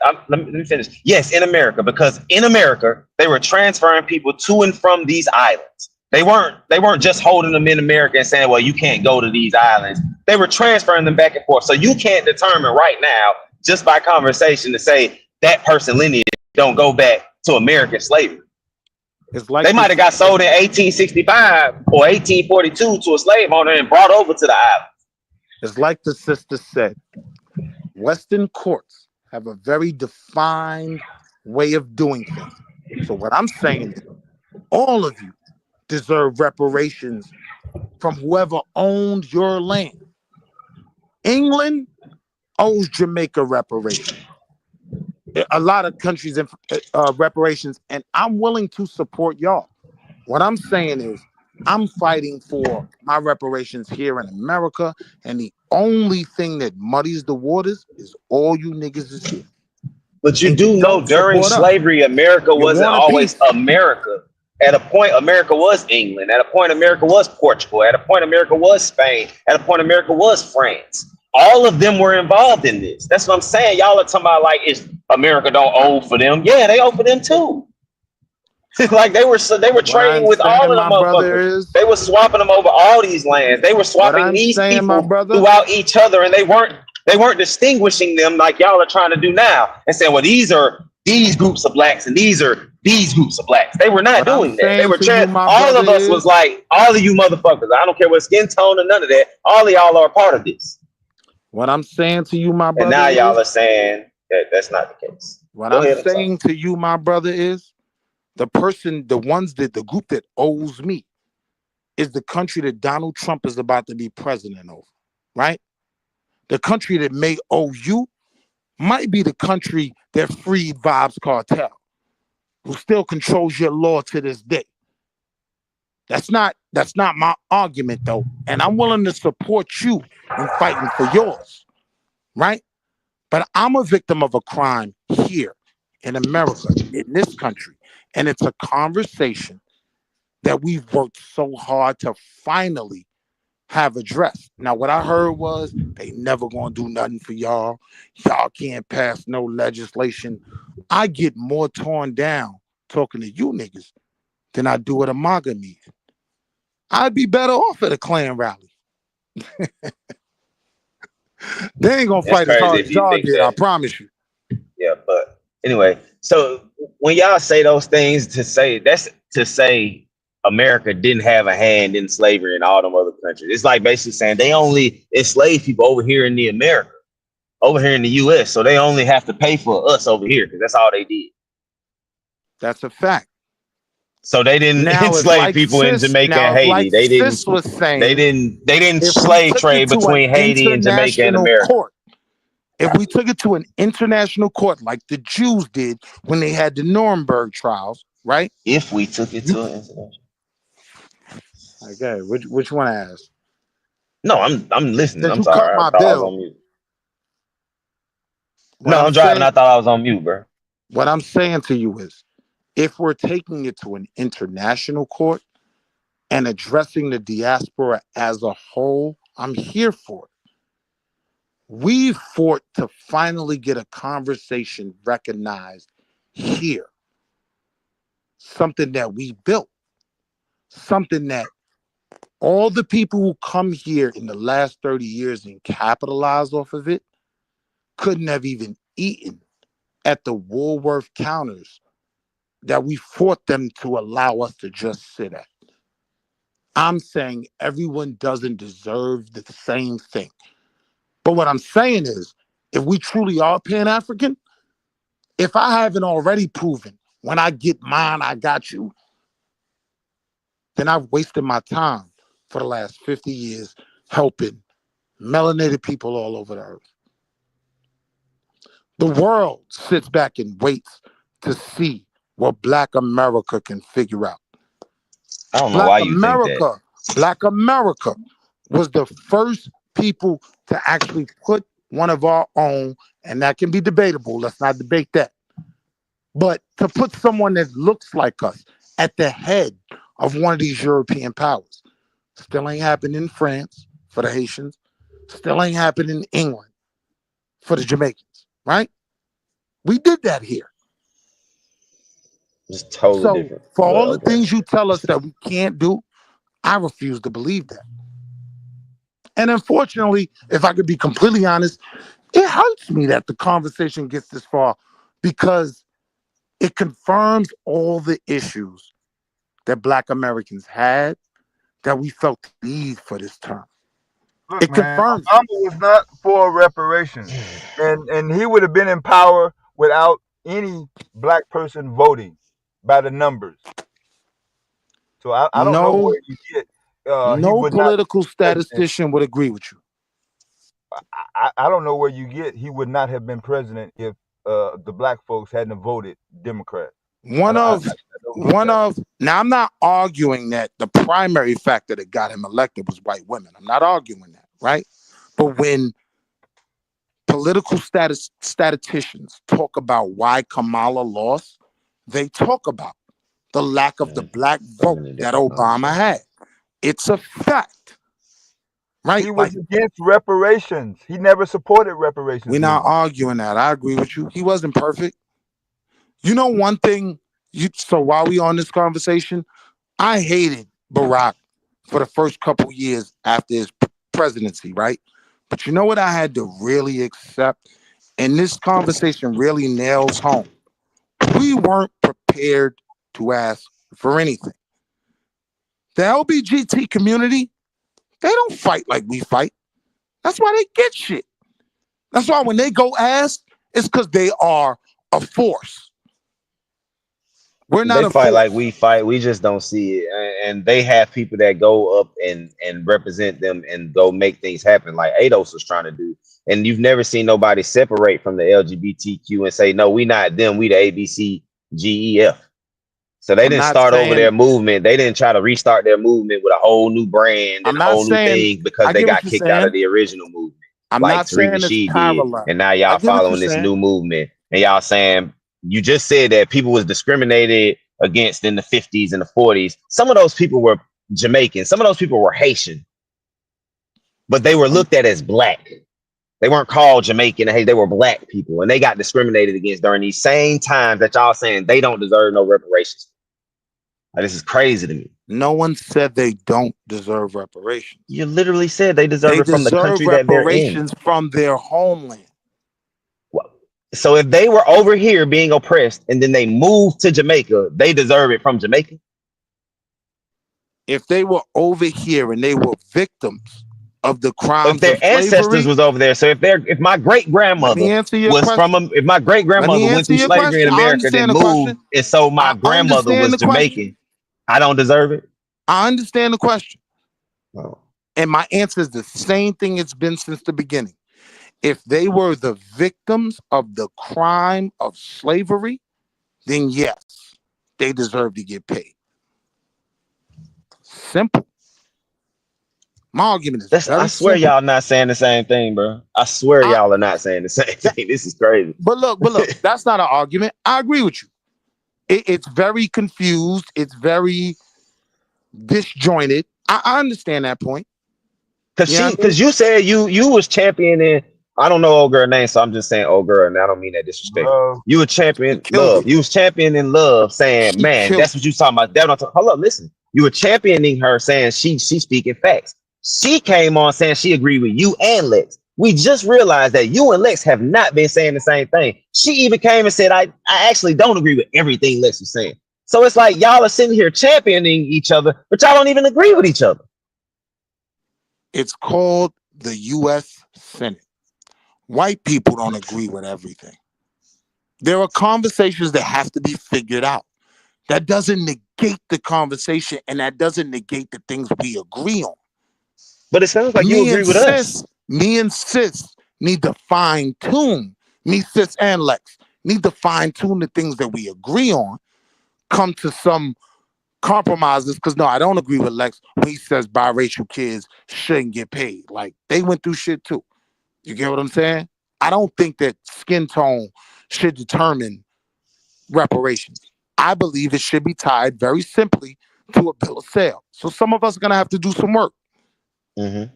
finish. Yes, in America, because in America they were transferring people to and from these islands. They weren't just holding them in America and saying, well, you can't go to these islands. They were transferring them back and forth. So you can't determine right now just by conversation to say that person lineage don't go back to American slavery. It's like they might have got sold in 1865 or 1842 to a slave owner and brought over to the island. It's like the sister said, Western courts have a very defined way of doing things. So what I'm saying is all of you deserve reparations from whoever owned your land. England owes Jamaica reparations. A lot of countries reparations, and I'm willing to support y'all. What I'm saying is I'm fighting for my reparations here in America, and the only thing that muddies the waters is all you niggas is here. But you do know during slavery, America wasn't always America. At a point, America was England. At a point, America was Portugal. At a point, America was Spain. At a point, America was France. All of them were involved in this. That's what I'm saying. Y'all are talking about like, is America don't owe for them? Yeah, they owe for them too. Like they were trading with all of them motherfuckers. They were swapping them over all these lands. They were swapping these people throughout each other, and they weren't distinguishing them like y'all are trying to do now and saying, well, these are these groups of blacks and these are these groups of blacks. They were not doing that. They were all of us was like, all of you motherfuckers. I don't care what skin tone or none of that. All of y'all are a part of this. What I'm saying to you, my brother, and now y'all are saying that that's not the case. What I'm saying to you, my brother, is the group that owes me is the country that Donald Trump is about to be president over, right? The country that may owe you might be the country that freed Vybz Kartel, who still controls your law to this day. That's not my argument, though. And I'm willing to support you in fighting for yours, right? But I'm a victim of a crime here in America, in this country. And it's a conversation that we've worked so hard to finally have addressed. Now, what I heard was they never gonna do nothing for y'all. Y'all can't pass no legislation. I get more torn down talking to you niggas than I do at a MAGA meeting. I'd be better off at a Klan rally. They ain't gonna fight as hard as y'all did, I promise you. Yeah, but anyway, so when y'all say those things that's to say America didn't have a hand in slavery in all them other countries. It's like basically saying they only enslave people over here in the America, over here in the US. So they only have to pay for us over here because that's all they did. That's a fact. So they didn't enslave people in Jamaica and Haiti. They didn't slave trade between Haiti and Jamaica and America. If we took it to an international court like the Jews did when they had the Nuremberg trials, right? If we took it to an international. Okay, which one I asked? No, I'm listening. I'm you sorry. cut my I thought bill. I was on mute. I'm driving. I thought I was on mute, bro. What I'm saying to you is, if we're taking it to an international court, and addressing the diaspora as a whole, I'm here for it. We fought to finally get a conversation recognized here. Something that we built. Something that all the people who come here in the last 30 years and capitalize off of it couldn't have even eaten at the Woolworth counters that we fought them to allow us to just sit at. I'm saying everyone doesn't deserve the same thing. But what I'm saying is, if we truly are Pan-African, if I haven't already proven when I get mine, I got you, then I've wasted my time for the last 50 years helping melanated people all over the earth. The world sits back and waits to see what Black America can figure out. I don't know why you think that. Black America was the first people to actually put one of our own, and that can be debatable. Let's not debate that. But to put someone that looks like us at the head of one of these European powers. Still ain't happened in France for the Haitians. Still ain't happened in England for the Jamaicans, right? We did that here. It's totally different. For all the things you tell us that we can't do, I refuse to believe that. And unfortunately, if I could be completely honest, it hurts me that the conversation gets this far because it confirms all the issues that Black Americans had that we felt the need for this term. Look, it man, confirms. Obama was not for reparations, and he would have been in power without any Black person voting by the numbers. So I don't know where you get. No political statistician would agree with you. I don't know where you get. He would not have been president if the Black folks hadn't voted Democrat. Now I'm not arguing that the primary factor that got him elected was white women. I'm not arguing that, right? But when political statisticians talk about why Kamala lost, they talk about the lack of the Black vote that Obama had. It's a fact, right? He was against reparations. He never supported reparations. We're not arguing that. I agree with you. He wasn't perfect. You know one thing, so while we on this conversation, I hated Barack for the first couple years after his presidency, right? But you know what I had to really accept? And this conversation really nails home. We weren't prepared to ask for anything. The LBGT community, they don't fight like we fight. That's why they get shit. That's why when they go ask, it's because they are a force. We're not they fight like we fight. We just don't see it. And they have people that go up and represent them and go make things happen like ADOS was trying to do. And you've never seen nobody separate from the LGBTQ and say, no, we not them. We the ABCGEF. So they didn't start over their movement. They didn't try to restart their movement with a whole new brand and a whole new thing because they got kicked out of the original movement. I'm like not Tariq saying it's Nasheed parallel. did. And now y'all following this new movement. And y'all saying, you just said that people was discriminated against in the 50s and the 40s. Some of those people were Jamaican. Some of those people were Haitian. But they were looked at as Black. They weren't called Jamaican. Hey, they were Black people. And they got discriminated against during these same times that y'all saying they don't deserve no reparations. Like, this is crazy to me. No one said they don't deserve reparations. You literally said they deserve it from the country that they're in. Reparations from their homeland. Well, so if they were over here being oppressed and then they moved to Jamaica, they deserve it from Jamaica? If they were over here and they were victims of the crimes, if their ancestors was over there, so if my great grandmother was from if my great grandmother went through slavery in America, then moved, and so my grandmother was Jamaican, I don't deserve it. I understand the question, and my answer is the same thing it's been since the beginning. If they were the victims of the crime of slavery, then yes, they deserve to get paid. Simple. My argument is I swear y'all not saying the same thing, bro. I swear y'all are not saying the same thing. This is crazy. But look, that's not an argument. I agree with you. It's very confused. It's very disjointed. I understand that point. Because you said you was championing. I don't know old girl name, so I'm just saying old girl, and I don't mean that disrespect. Love. You were champion Killed love. it. You was championing love, saying, She "Man, killed that's what you talking about." That hold up, listen. You were championing her, saying she speaking facts. She came on saying she agreed with you and Lex. We just realized that you and Lex have not been saying the same thing. She even came and said, "I actually don't agree with everything Lex is saying." So it's like y'all are sitting here championing each other, but y'all don't even agree with each other. It's called the U.S. Senate. White people don't agree with everything. There are conversations that have to be figured out. That doesn't negate the conversation, and that doesn't negate the things we agree on. But it sounds like you agree with us. Me and sis need to fine tune. Me, sis, and Lex need to fine tune the things that we agree on. Come to some compromises, because no, I don't agree with Lex when he says biracial kids shouldn't get paid. Like, they went through shit too. You get what I'm saying? I don't think that skin tone should determine reparations. I believe it should be tied very simply to a bill of sale. So some of us are gonna have to do some work. Mm-hmm.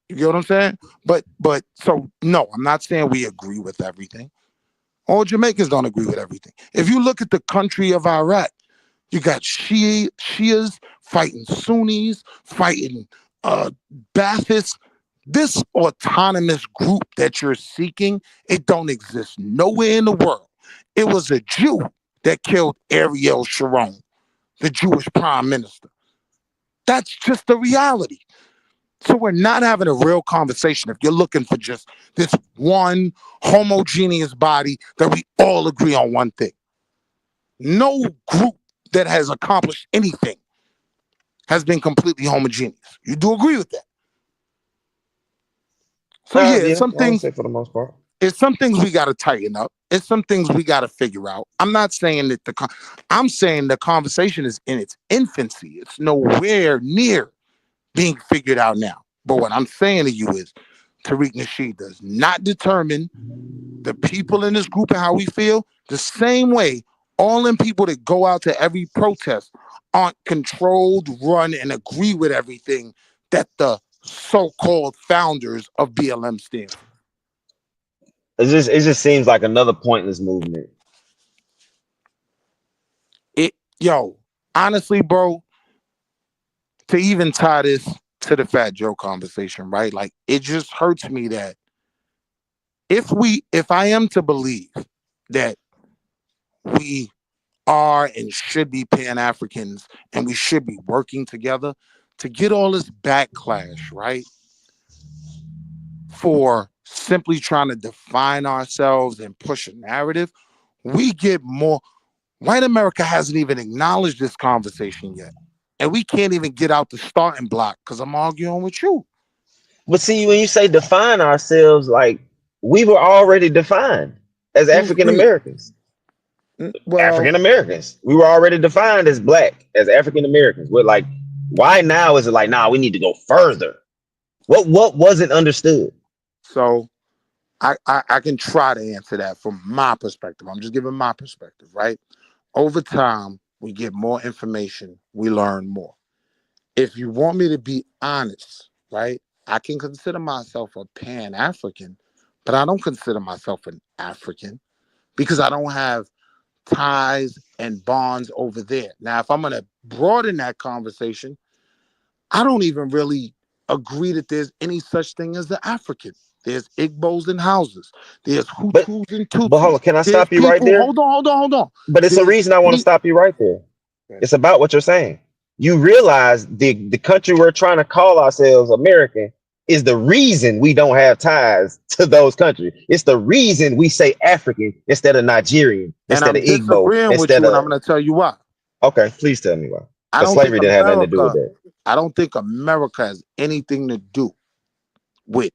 You get what I'm saying? But so no, I'm not saying we agree with everything. All Jamaicans don't agree with everything. If you look at the country of Iraq, you got Shias fighting Sunnis, fighting Baathists. This autonomous group that you're seeking, it don't exist nowhere in the world. It was a Jew that killed Ariel Sharon, the Jewish prime minister. That's just the reality. So we're not having a real conversation if you're looking for just this one homogeneous body that we all agree on one thing. No group that has accomplished anything has been completely homogeneous. You do agree with that? So yeah, Yeah, some I would things say for the most part. it's some things we got to tighten up. It's some things we got to figure out. I'm not saying that I'm saying the conversation is in its infancy. It's nowhere near being figured out now. But what I'm saying to you is Tariq Nasheed does not determine the people in this group and how we feel the same way all them people that go out to every protest aren't controlled, run, and agree with everything that the so-called founders of BLM stand for. It just seems like another pointless movement. Honestly, bro, to even tie this to the Fat Joe conversation, right? Like, it just hurts me that if I am to believe that we are and should be Pan-Africans and we should be working together to get all this backlash, right? For simply trying to define ourselves and push a narrative, we get more. White America hasn't even acknowledged this conversation yet. And we can't even get out the starting block because I'm arguing with you. But see, when you say define ourselves, like we were already defined as African Americans. Well, African Americans. We were already defined as black, as African Americans. We're like, why now is it like, nah, we need to go further? What wasn't understood? So I can try to answer that from my perspective. I'm just giving my perspective, right? Over time, we get more information, we learn more. If you want me to be honest, right, I can consider myself a Pan-African, but I don't consider myself an African because I don't have ties and bonds over there. Now, if I'm going to broaden that conversation, I don't even really agree that there's any such thing as the African. There's Igbos and Hausas. There's Hutus and Tutsis. But hold on, can I stop you right there? Hold on. But it's a reason I want to stop you right there. It's about what you're saying. You realize the country we're trying to call ourselves American is the reason we don't have ties to those countries. It's the reason we say African instead of Nigerian, instead of Igbo, instead of. And I'm going to tell you why. Okay, please tell me why. I don't slavery didn't have nothing to do with that. I don't think America has anything to do with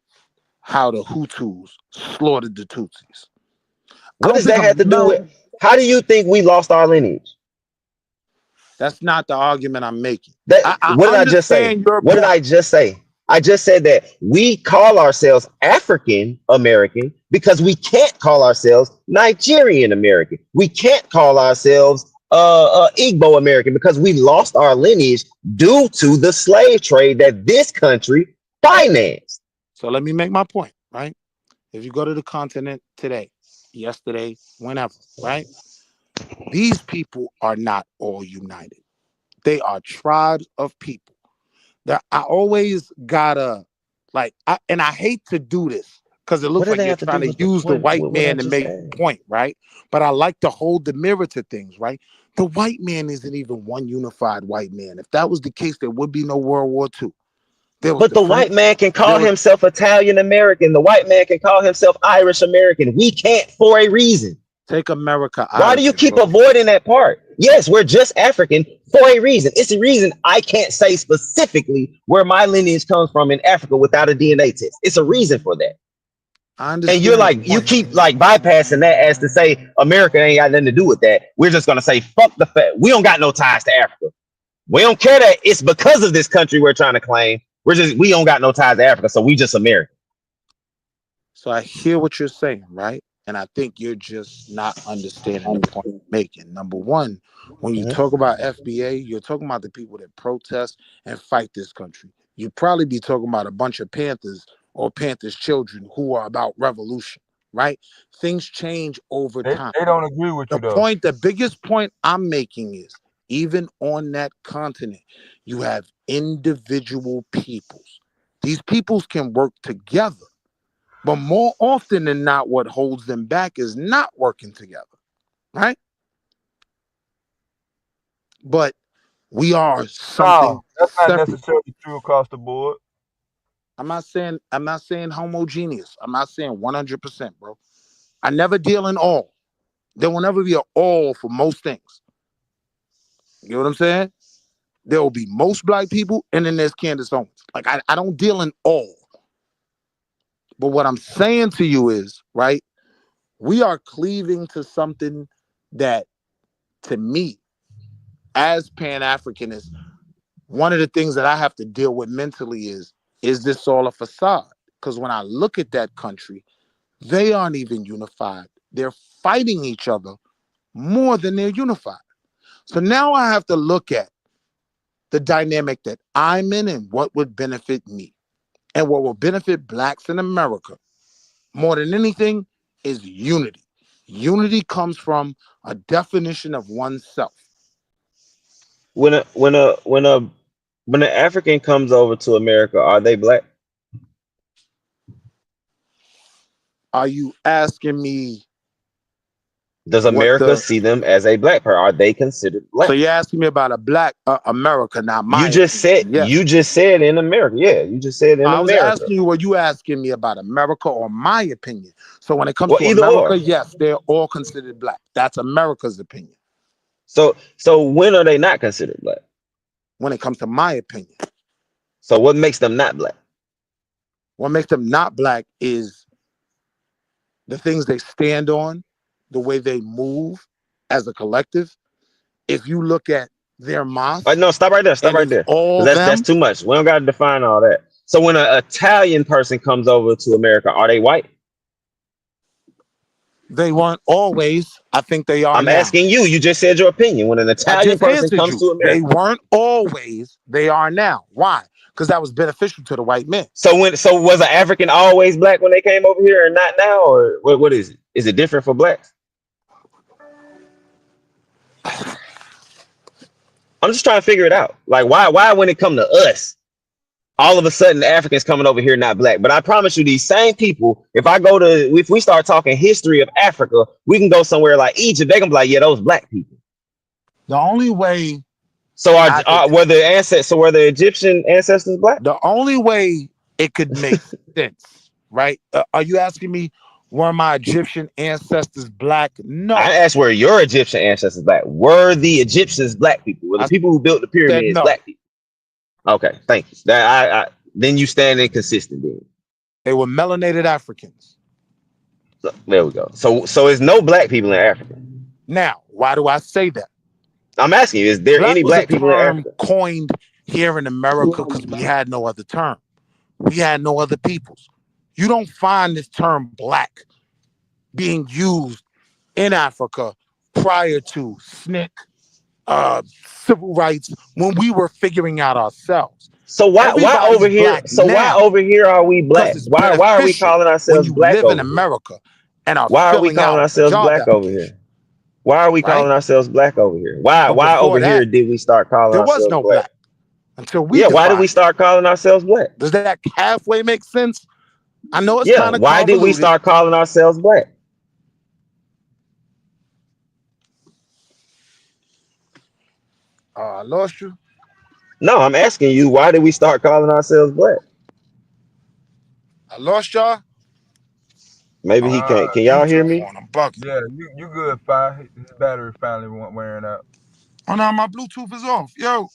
how the Hutus slaughtered the Tutsis. What does that have to do with? How do you think we lost our lineage? That's not the argument I'm making. What did I just say? What did I just say? I just said that we call ourselves African American because we can't call ourselves Nigerian American. We can't call ourselves Igbo American because we lost our lineage due to the slave trade that this country financed. So let me make my point, right? If you go to the continent today, yesterday, whenever, right? These people are not all united. They are tribes of people. That I always gotta and I hate to do this because it What looks do like they you're have to do trying to with the use the point? white What I man to just make said? a point, right? But I like to hold the mirror to things, right? The white man isn't even one unified white man. If that was the case, there would be no World War II. There was But the the white French. man can call There was himself Italian American. The white man can call himself Irish American. We can't for a reason. take America out Why do of you it, keep bro. avoiding that part? Yes, we're just African for a reason. It's a reason I can't say specifically where my lineage comes from in Africa without a DNA test. It's a reason for that. I And you're understand your like, you point. keep like bypassing that as to say America ain't got nothing to do with that. We're just gonna say fuck the fact we don't got no ties to Africa. We don't care that it's because of this country we're trying to claim. We don't got no ties to Africa, so we just American. So I hear what you're saying, right? And I think you're just not understanding the point I'm making. Number one, when you talk about FBA, you're talking about the people that protest and fight this country. You'd probably be talking about a bunch of Panthers or Panthers' children who are about revolution, right? Things change over time. They don't agree with you though. The biggest point I'm making is even on that continent, you have individual peoples. These peoples can work together. But more often than not, what holds them back is not working together, right? But we are something No, that's not separate. necessarily true across the board. I'm not saying homogeneous. I'm not saying 100%, bro. I never deal in all. There will never be an all for most things. You know what I'm saying? There will be most black people, and then there's Candace Owens. Like I don't deal in all. But what I'm saying to you is, right? We are cleaving to something that, to me, as Pan-Africanists, one of the things that I have to deal with mentally is this all a facade? Because when I look at that country, they aren't even unified. They're fighting each other more than they're unified. So now I have to look at the dynamic that I'm in and what would benefit me. And what will benefit blacks in America more than anything is unity. Unity comes from a definition of oneself. When an African comes over to America, are they black? Are you asking me Does what America the... see them as a black person? Are they considered So black? you're asking me about a black America, not You my just opinion. said Yes. in America. Yeah, you just said in I was America. asking you, were you asking me about America or my opinion? So when it comes Well, to either America, or. yes, they're all considered black. That's America's opinion. So when are they not considered black? When it comes to my opinion. So what makes them not black? What makes them not black is the things they stand on, the way they move as a collective. If you look at their mosque, No, stop right there. Stop and right it's there. all Because that's them, too much. We don't got to define all that. So when an Italian person comes over to America, are they white? they weren't always. I think they are I'm now. asking you. You just said your opinion. When an I Italian just person answered comes you. to They America. weren't always. They are now. Why? Because that was beneficial to the white men. So was an African always black when they came over here and not now, or what is it? Is it different for blacks? I'm just trying to figure it out. Like why when it come to us, all of a sudden the Africans coming over here not black? But I promise you, these same people, if we start talking history of Africa, we can go somewhere like Egypt. They gonna be like, yeah, those black people. The only way So were the Egyptian ancestors black? The only way it could make sense, right? Are you asking me, were my Egyptian ancestors black? No. I asked, were your Egyptian ancestors black? Were the Egyptians black people? Were the people who built the said pyramids no. black people? Okay, thank you. That then you stand inconsistent then. They were melanated Africans. So, there we go. So it's no black people in Africa. Now, why do I say that? I'm asking you, is there Black any was a black people in term Africa? coined here in America because we had no other term. We had no other peoples. You don't find this term black being used in Africa prior to SNCC, civil rights when we were figuring out ourselves. So why over Everybody's here? black So why now over here are we because black? it's Why are we beneficial calling when ourselves you black live in over here? America and are Why are we filling calling out a ourselves job black over here? application, Why are we right? calling ourselves black over here? But Why over before here that, did we start calling there was ourselves no black? black until we Yeah, why did we defined it. start calling ourselves black? Does that halfway make sense? I know it's Yeah, kind of why did we convoluted. start calling ourselves black? I lost you. No, I'm asking you, why did we start calling ourselves black? I lost y'all. Maybe he Oh, can't. Can y'all hear YouTube me? phone. I'm bugging. Yeah, you good, Fi. His battery finally wearing out. Oh no, my Bluetooth is off. Yo,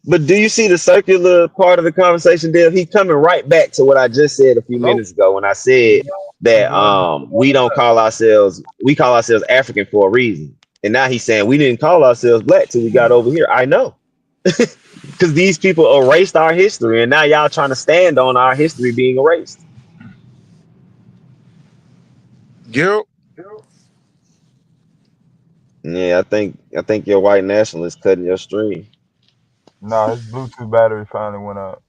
But do you see the circular part of the conversation, Dev? He coming right back to what I just said a few hello. minutes ago when I said I'm that going we call ourselves African for a reason. And now he's saying we didn't call ourselves black till we got over here. I know. Because these people erased our history, and now y'all trying to stand on our history being erased. Yo, Yeah, I think your white nationalist cutting your stream. No, his Bluetooth battery finally went out.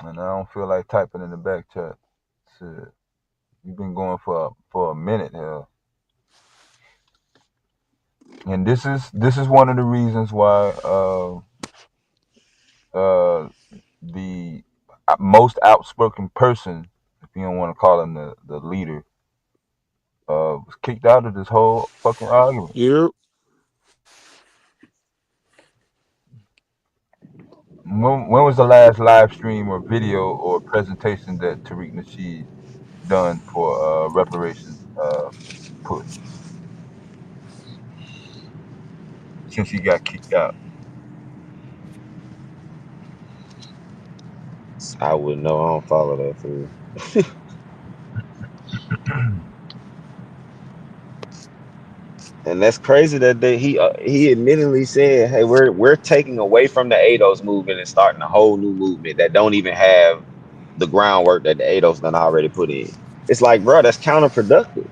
And I don't feel like typing in the back chat. Shit. You've been going for a minute here. And this is one of the reasons why the most outspoken person, if you don't want to call him the leader, was kicked out of this whole fucking argument. yo. When was the last live stream or video or presentation that Tariq Nasheed done for reparations push since he got kicked out? I wouldn't know. I don't follow that fool. And that's crazy that he admittedly said, "Hey, we're taking away from the ADOS movement and starting a whole new movement that don't even have the groundwork that the ADOS done already put in." It's like, bro, that's counterproductive.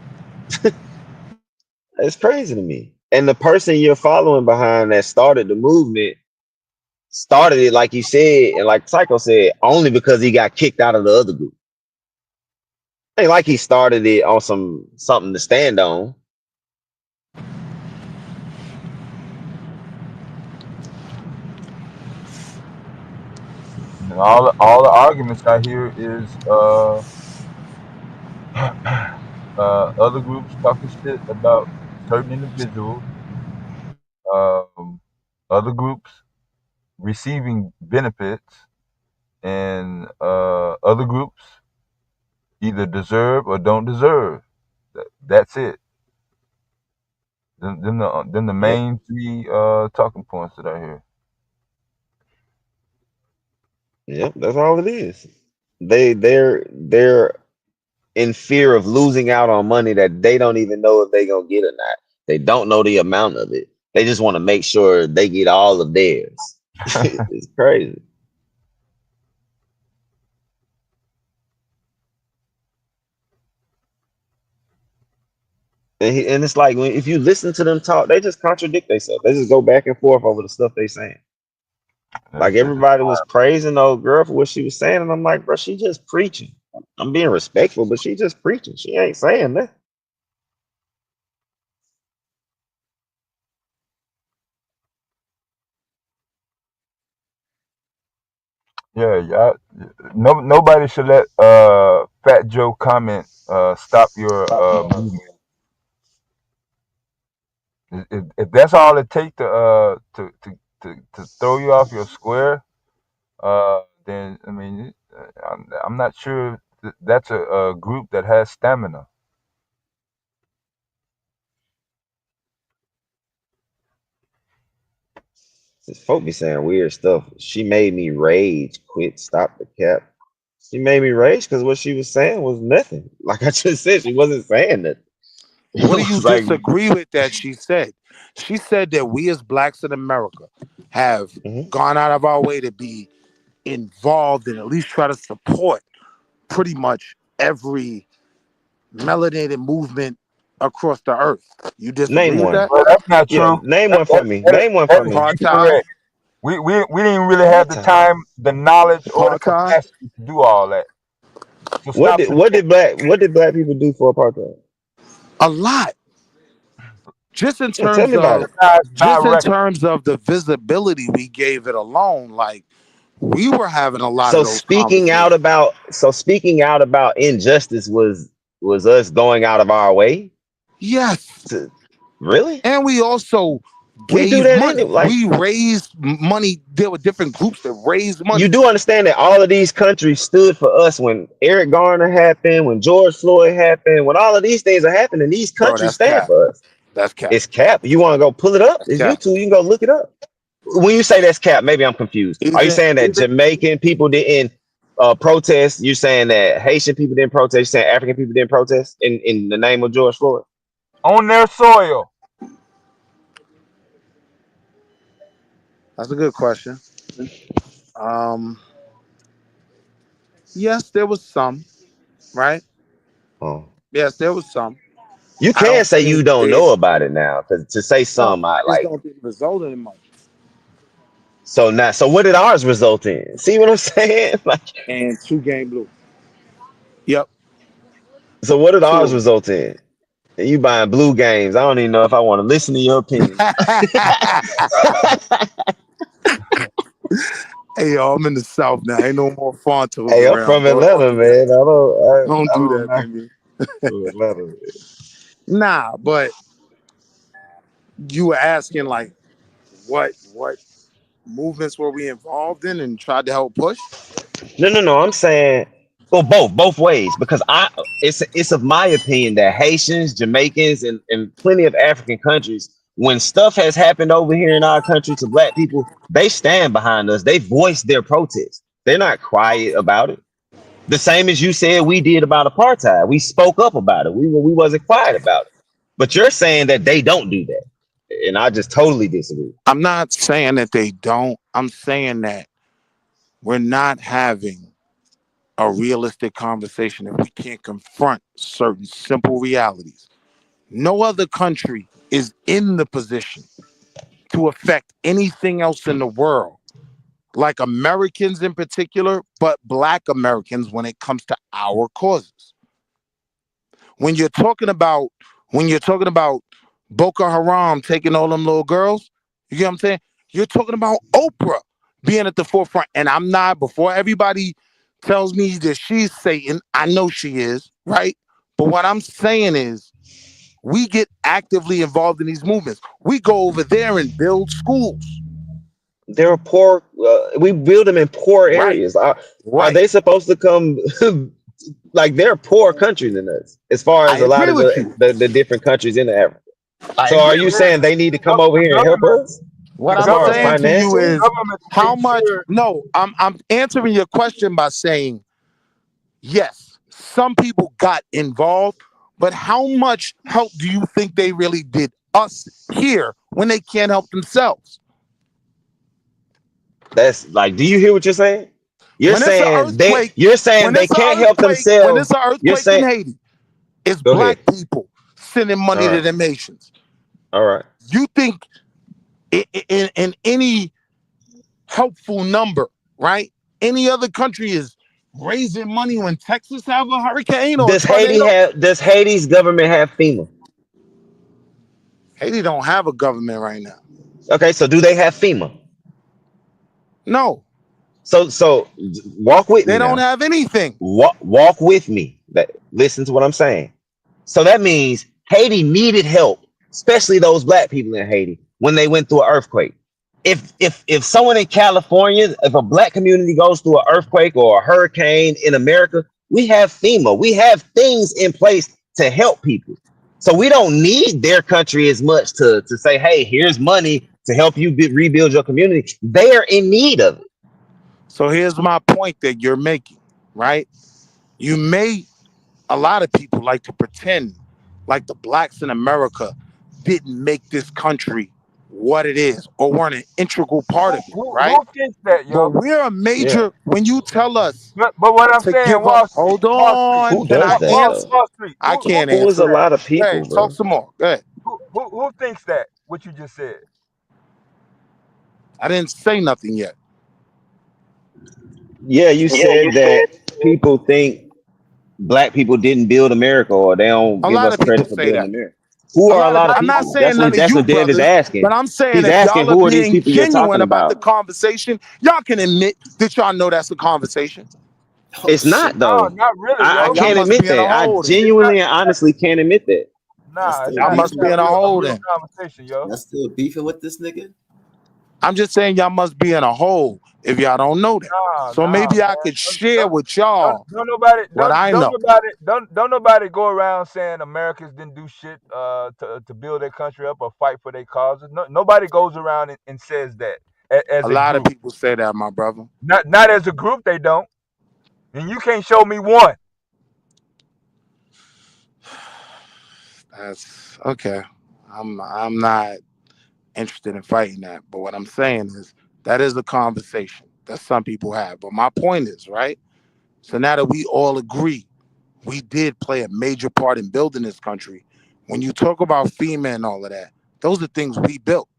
It's crazy to me. And the person you're following behind that started the movement started it, like you said, and like Psycho said, only because he got kicked out of the other group. Ain't like he started it on something to stand on. And all the arguments I hear is other groups talking shit about certain individuals, um, other groups receiving benefits, and other groups either deserve or don't deserve. That's it. Then the Yep. main three talking points that I hear. Yep, that's all it is. They're in fear of losing out on money that they don't even know if they're gonna get or not. They don't know the amount of it. They just want to make sure they get all of theirs. It's crazy. And it's like if you listen to them talk, they just contradict themselves. They just go back and forth over the stuff they saying. That Like shit is everybody was praising old girl for what she was saying, and I'm like, bro, she just preaching. I'm being respectful, but she just preaching. She ain't saying that. yeah. Nobody should let Fat Joe comment stop your movement. If that's all it takes to throw you off your square, then I mean, I'm not sure that's a group that has stamina. This folk be saying weird stuff. She made me rage. Quit. Stop the cap. She made me rage because what she was saying was nothing. Like I just said, she wasn't saying that. It What do you was like, disagree with that she said? She said that we as blacks in America have mhm. gone out of our way to be involved and at least try to support pretty much every melanated movement across the earth. You disagree Name with one. that? Well, that's not Yeah, true. name That, one for that, me. that, Name one that for is me. Apartheid. incorrect. We didn't really have the Apartheid. time, the knowledge, or the Apartheid. capacity to do all that. So What stop did comparing. what did black people do for apartheid? A lot. Just in Yeah, tell terms me about it. of Recognized just in directly. terms of the visibility we gave it alone, like we were having a lot of So those speaking out conversations. about injustice was us going out of our way Yes. to really? And we also We do gave that anyway. money. Like We raised money. There were different groups that raised you money. do understand that all of these countries stood for us when Eric Garner happened, when George Floyd happened, when all of these things are happening, these Bro, countries that's stand cap. for us. That's cap. It's cap. You want to go pull it up? That's It's cap. YouTube. You can go look it up. When you say that's cap, maybe I'm confused. Are you Even saying that even Jamaican people didn't protest? You're saying that Haitian people didn't protest? You're saying African people didn't protest in the name of George Floyd? On their soil. that's a good question. Um, yes, there was some, right? Oh. Yes, there was some. You I can don't say you think don't they know about it now, because to say no, some, I I just like. don't think it resulted in much. So now, so what did ours result in? See what I'm saying? Like, And two game blue. Yep, so what did two ours of result in? And you buying blue games? I don't even know if I want to listen to your opinion. them. Hey, yo, I'm in the South now. Ain't no more Fontos Hey, I'm around, from bro. Don't Atlanta, do that. man. Don't I do don't that, know. baby. From Atlanta. Nah, but you were asking like what movements were we involved in and tried to help push? No. I'm saying, well, both ways, because it's of my opinion that Haitians, Jamaicans, and plenty of African countries, when stuff has happened over here in our country to black people, they stand behind us. They voice their protest. They're not quiet about it. The same as you said we did about apartheid. We spoke up about it. We wasn't quiet about it. But you're saying that they don't do that, and I just totally disagree. I'm not saying that they don't. I'm saying that we're not having a realistic conversation if we can't confront certain simple realities. No other country is in the position to affect anything else in the world, like Americans in particular, but Black Americans when it comes to our causes. When you're talking about when you're talking about Boko Haram taking all them little girls, you get what I'm saying? You're talking about Oprah being at the forefront. And I'm not, before everybody tells me that she's Satan, I know she is, right? But what I'm saying is we get actively involved in these movements. We go over there and build schools. They're poor. We build them in poor Right, areas. Are right. they supposed to come? Like they're a poor country than us, as far I as a lot agree of with you. the different countries in Africa. I So are agree you with you. saying they need to come over The here and help government, us What the as I'm far as government, saying to you the financially? is government how made much, sure. no, I'm answering your question by saying yes, some people got involved, but how much help do you think they really did us here when they can't help themselves? That's like, do you hear what you're saying? When it's an earthquake, You're saying when they it's an can't help earthquake, when it's themselves. an You're earthquake in saying, Haiti, it's go ahead. Black people sending All money to right. the nations. All right. You think in any helpful number, right? Any other country is raising money when Texas have a hurricane or a tornado? Does Haiti's government have FEMA? Haiti don't have a government right now. Okay, so do they have FEMA? No, So walk with they me don't now. have anything. Walk with me. Listen to what I'm saying. So that means Haiti needed help, especially those black people in Haiti when they went through an earthquake. If someone in California, if a black community goes through an earthquake or a hurricane in America, we have FEMA. We have things in place to help people. So we don't need their country as much to say, hey, here's money to help you rebuild your community. They are in need of it. So here's my point that you're making, right? You may, a lot of people like to pretend like the blacks in America didn't make this country what it is or weren't an integral part of it, right? Who thinks that, But yo? we're a Yeah. major, when you tell us But what I'm to saying, give up, Wall Street, hold Wall Street, on, Who can does I that answer? though? Wall Street. I Who can't Who is a answer. thinks lot of Go people, ahead, talk bro? some more. Go ahead. that? Who thinks that? What you just said? I didn't say nothing yet. Yeah, you said that people think black people didn't build America or they don't A give lot us of people credit for say building that. America. Who A are a lot of, lot of I'm not people? saying none of That's you what Dev is brothers, but asking. I'm saying He's if asking y'all are who are these being people you're genuine talking about the about? conversation, y'all can admit that y'all know that's a conversation. Oh It's shit. not No, though. not really, I yo. Y'all can't must admit be in a that. I hole then. It's not. genuinely and honestly can't admit that. Y'all Nah, still Y'all it's must beefing? be not in a a hole real then. conversation, yo. Y'all still beefing with this nigga? I'm just saying y'all must be in a hole if y'all don't know that. So Nah, maybe I man. could share with y'all what I know. Don't nobody go around saying Americans didn't do shit to build their country up or fight for their causes. No, nobody goes around and says that A as a lot of group. people say that, my brother. Not as a group, they don't. And you can't show me one. That's okay. I'm not interested in fighting that. But what I'm saying is that is a conversation that some people have. But my point is, right? So now that we all agree we did play a major part in building this country, when you talk about FEMA and all of that, those are things we built.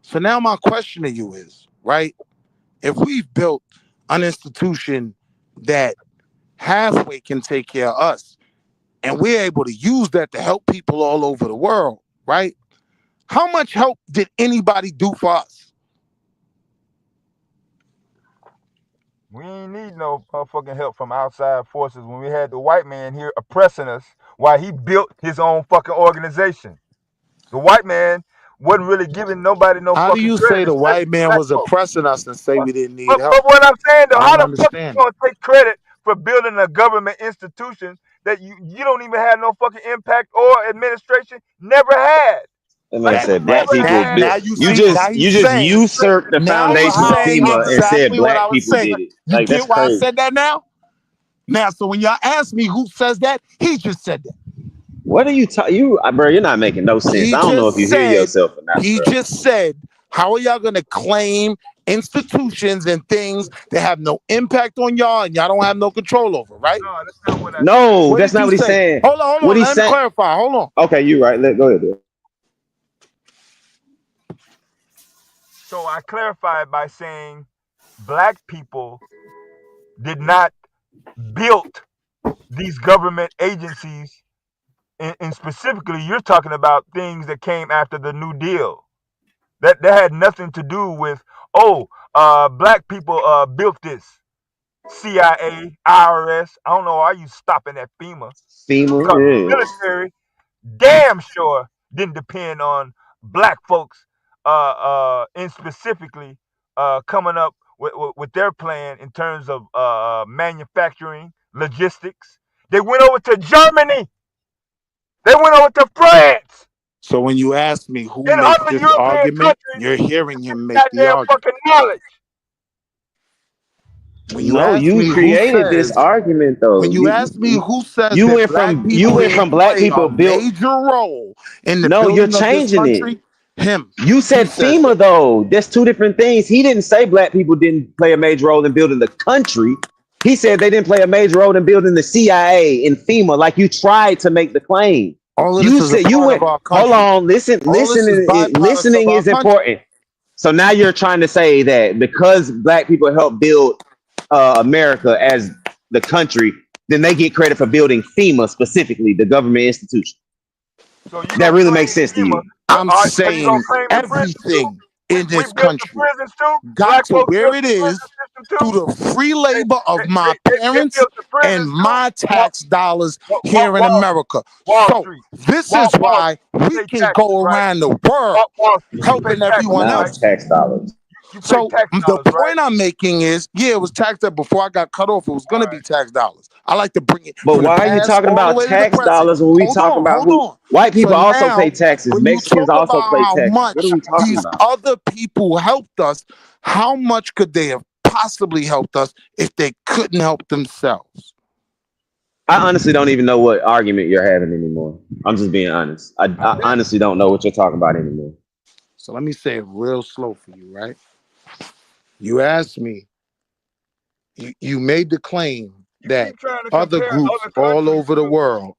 So now my question to you is, right? If we've built an institution that halfway can take care of us, and we're able to use that to help people all over the world, right? How much help did anybody do for us? We ain't need no motherfucking help from outside forces when we had the white man here oppressing us while he built his own fucking organization. The white man wasn't really giving nobody no How do fucking you credit, say the especially white the man black was folks. oppressing us and say we didn't need But help? what I'm saying though, I how don't the fuck you understand that. gonna take credit for building a government institution that you don't even have no fucking impact or administration never had? That man Like That, you said that black never people now, had built. now you You see, like now just he's you just saying, usurped the now he's foundation of saying FEMA and said exactly what black I was people saying. did it. You Like that's get why I crazy. said that now? Now, so when y'all ask me who says that, he just said that. What are you talking? Bro, you're not making no sense. He I don't know just if you hear said, yourself or not, he bro. just said, how are y'all gonna claim institutions and things that have no impact on y'all and y'all don't have no control over, right? no, that's not what I said. No, What that's did not you what he's say? saying. Hold What on, he's let me saying. clarify. Hold on. Okay, you right. Go ahead. Dude. So I clarified by saying black people did not build these government agencies, and specifically you're talking about things that came after the New Deal. That had nothing to do with black people built this. CIA, IRS. I don't know why you stopping at FEMA FEMA, because the yeah. military damn sure didn't depend on black folks in specifically coming up with their plan in terms of manufacturing, logistics. They went over to Germany. They went over to France So when you ask me who and makes other this European argument, countries you're to hearing get him make the goddamn argument. fucking knowledge. When you No, ask you me who created this says, argument when though. you ask me who says You that went black from people didn't black play a people built. major role in the No, you're building of this changing it. country, him, You he said says that. FEMA though. That's two different things. He didn't say black people didn't play a major role in building the country. He said they didn't play a major role in building the CIA and FEMA, like you tried to make the claim. All of this You is a said you part of went. our Hold country. on, listen, All this is byproducts of listening our is country. important. So now you're trying to say that because black people helped build America as the country, then they get credit for building FEMA specifically, the government institution. So you That gonna really makes claim sense to FEMA, you. but I'm are you gonna saying claim the prisons too? everything in We this built the country prisons too. got Black to folks where built it the is prison system too. through the free labor of my They parents built the and prisons too. my tax dollars here in Wall America. So Street. this is Wall why Street. You we pay can taxes, go right? around the world Wall Street. You pay helping taxes, everyone Now right? it's else. tax dollars. You pay So tax the dollars, right? point I'm making is, yeah, it was taxed up before I got cut off. It was going to be tax dollars. I like to bring it But from the why are you past talking all the about way to the tax present. dollars when we Hold talk on, about hold who on. white So people also pay now, taxes? when you Mexicans talk also about pay how taxes. What are much we talking these about? other people helped us, how much could they have possibly helped us if they couldn't help themselves? I honestly don't even know what argument you're having anymore. I'm just being honest. I I think honestly don't know what you're talking about anymore. So let me say it real slow for you, right? You asked me, you made the claim You that keep trying to other compare groups other all countries over the to world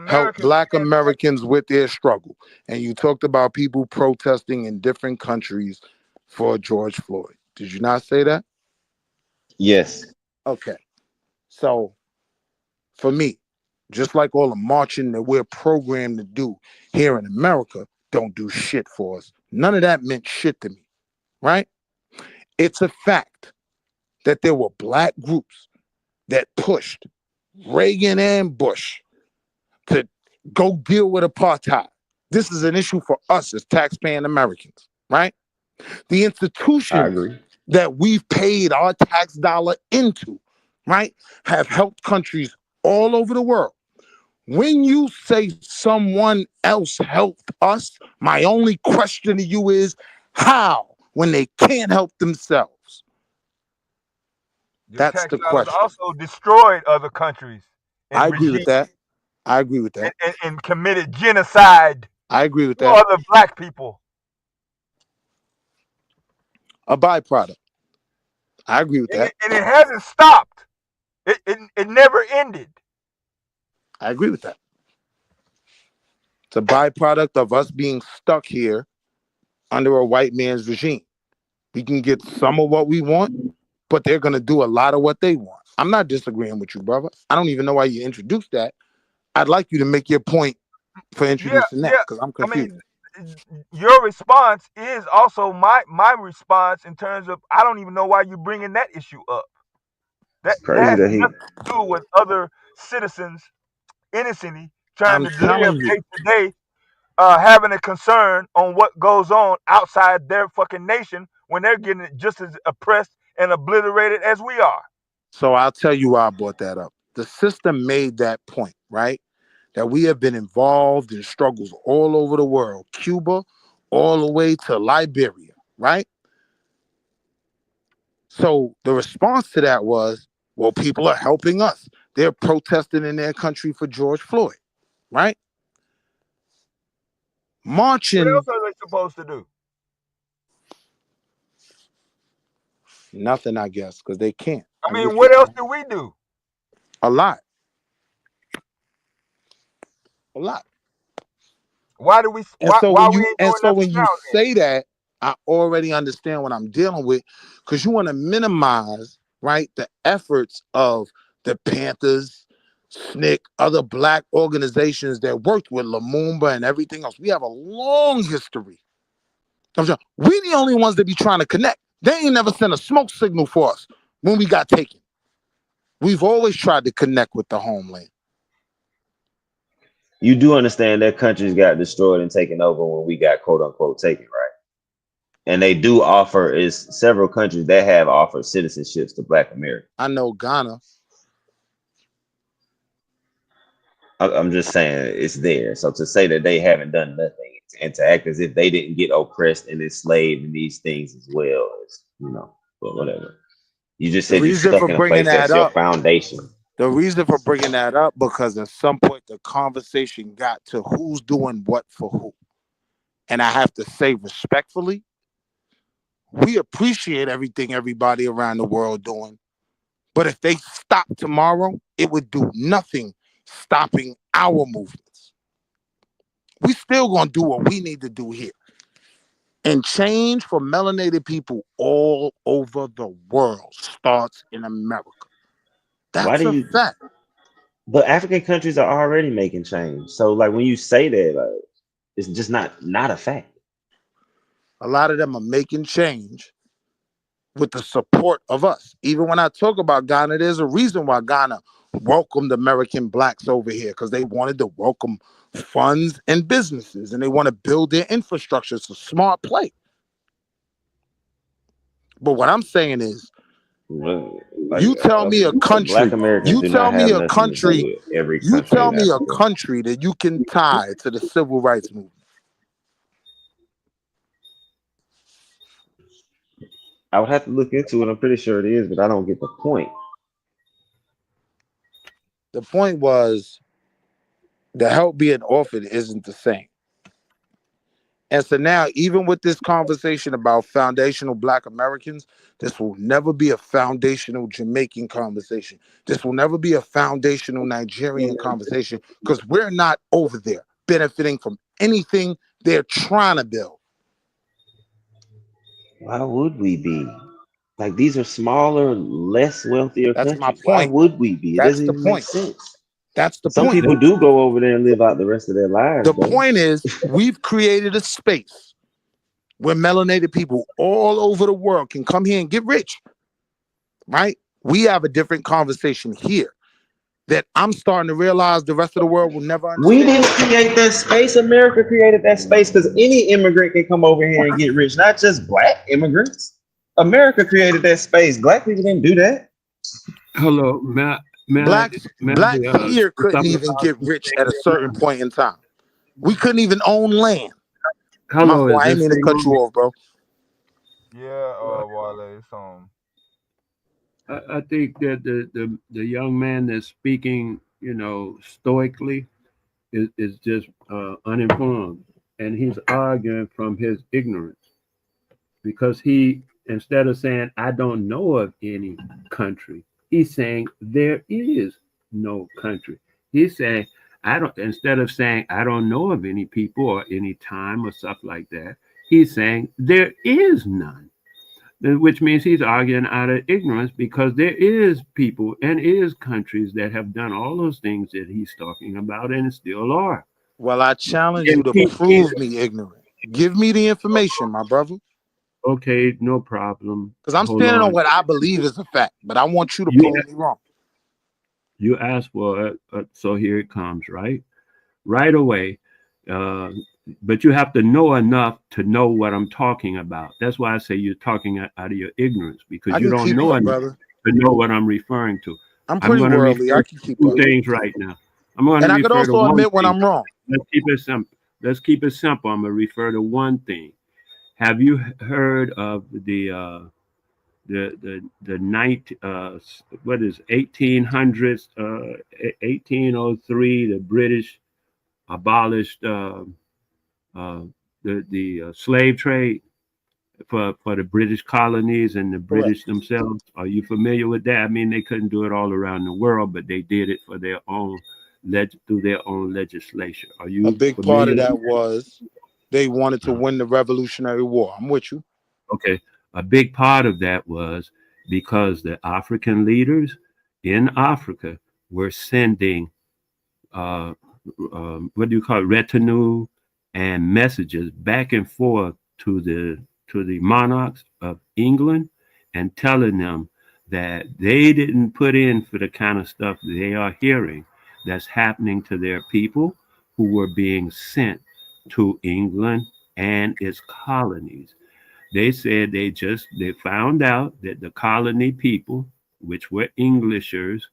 help Americans Black being black. Americans with their struggle. And you talked about people protesting in different countries for George Floyd. Did you not say that? Yes. Okay. So for me, just like all the marching that we're programmed to do here in America, don't do shit for us. None of that meant shit to me, right? It's a fact that there were Black groups that pushed Reagan and Bush to go deal with apartheid. This is an issue for us as taxpaying Americans, right? The I institutions agree. that we've paid our tax dollar into, right, have helped countries all over the world. When you say someone else helped us, my only question to you is how when they can't help themselves? Your That's tax the dollars question. also destroyed other countries I and agree with regimes that. I agree with that. and committed genocide I agree with to that. other black people. A byproduct. I agree with that. And it hasn't stopped. It never ended. I agree with that. It's a byproduct of us being stuck here under a white man's regime. We can get some of what we want, but they're going to do a lot of what they want. I'm not disagreeing with you, brother. I don't even know why you introduced that. I'd like you to make your point for Yeah, introducing that yeah. because I'm I confused. mean, your response is also my response in terms of I don't even know why you're bringing that issue up. It's That crazy has that he. nothing to do with other citizens innocently trying I'm to live telling you. day to day, having a concern on what goes on outside their fucking nation when they're getting just as oppressed and obliterated as we are. So I'll tell you why I brought that up. The system made that point, right? That we have been involved in struggles all over the world, Cuba, all the way to Liberia, right? So the response to that was, well, people are helping us. They're protesting in their country for George Floyd, right? What Marching, else are they supposed to do? nothing, I guess, because they can't. I I'm mean, just what else do we do? a lot, a lot. Why do we? And so Why when we you ain't and doing so nothing when you now? say that, I already understand what I'm dealing with, because you want to minimize, right, the efforts of the Panthers, SNCC, other Black organizations that worked with Lumumba and everything else. We have a long history. We the only ones that be trying to connect. They ain't never sent a smoke signal for us when we got taken. We've always tried to connect with the homeland. You do understand that countries got destroyed and taken over when we got quote unquote taken, right? And they do offer is several countries that have offered citizenships to Black Americans. I know Ghana. I'm just saying it's there. So to say that they haven't done nothing and to act as if they didn't get oppressed and enslaved in these things as well, is, but whatever. You just The said you reason stuck for in a bringing place that that's your up, foundation. because at some point the conversation got to who's doing what for who. And I have to say respectfully, we appreciate everything everybody around the world doing. But if they stop tomorrow, it would do nothing stopping our movements. We still gonna do what we need to do here. And change for melanated people all over the world starts in America. Why That's do a you? fact. But African countries are already making change. So like when you say that, like it's just not a fact. A lot of them are making change with the support of us. Even when I talk about Ghana, there's a reason why Ghana welcomed American Blacks over here, because they wanted to welcome funds and businesses and they want to build their infrastructure. It's a smart play. But what I'm saying is, Like you tell me a Black country, Americans you do not tell me have a nothing to do country, with every you country tell in me a Africa. country that you can tie to the civil rights movement. I would have to look into it. I'm pretty sure it is, but I don't get the point. The point was the help being offered isn't the same. And so now, even with this conversation about foundational Black Americans, this will never be a foundational Jamaican conversation. This will never be a foundational Nigerian conversation because we're not over there benefiting from anything they're trying to build. Why would we be? Like these are smaller, less wealthier That's my countries. Why point. would we be? It That's doesn't the even make point. sense. That's the Some point. people do go over there and live out the rest of their lives, The though. point is, we've created a space where melanated people all over the world can come here and get rich, right? We have a different conversation here that I'm starting to realize the rest of the world will never We understand. didn't create that space. America created that space because any immigrant can come over here and get rich, not just Black immigrants. America created that space. Black people didn't do that. Hello, Blacks here couldn't stop even get the rich at a certain statement? point in time. We couldn't even own land. My Hello, fault. is I didn't this mean to thing cut you on? off, bro. Yeah, Wale, it's on. I think that the young man that's speaking, stoically, is just uninformed, and he's arguing from his ignorance because he, instead of saying I don't know of any country, he's saying there is no country. He's saying I don't, instead of saying I don't know of any people or any time or stuff like that, he's saying there is none, which means he's arguing out of ignorance because there is people and is countries that have done all those things that he's talking about and still are. Well, I challenge you And to prove me ignorant. Give me the information, my brother. okay, no problem. Because I'm Hold standing on on. what I believe is a fact, but I want you to You prove me wrong. you asked for it, so here it comes, right away. Uh, but you have to know enough to know what I'm talking about. That's why I say you're talking out of your ignorance because I you can don't keep know up, enough brother. to know what I'm referring to. I'm I'm pretty going to worldly. refer I to can keep two up. things right now. I'm going to And I could refer to also one admit when thing. I'm wrong. Let's keep it simple. Let's keep it simple. I'm going to refer to one thing. Have you heard of the night what is 1800s 1803 the British abolished the slave trade for the British colonies and the Correct. British themselves? Are you familiar with that? I mean, they couldn't do it all around the world, but they did it for their own through their own legislation. Are A you big part of familiar? that was they wanted to win the Revolutionary War. I'm with you. Okay, a big part of that was because the African leaders in Africa were sending uh, what do you call it, retinue and messages back and forth to the monarchs of England and telling them that they didn't put in for the kind of stuff they are hearing that's happening to their people who were being sent to England and its colonies. They said they found out that the colony people, which were Englishers,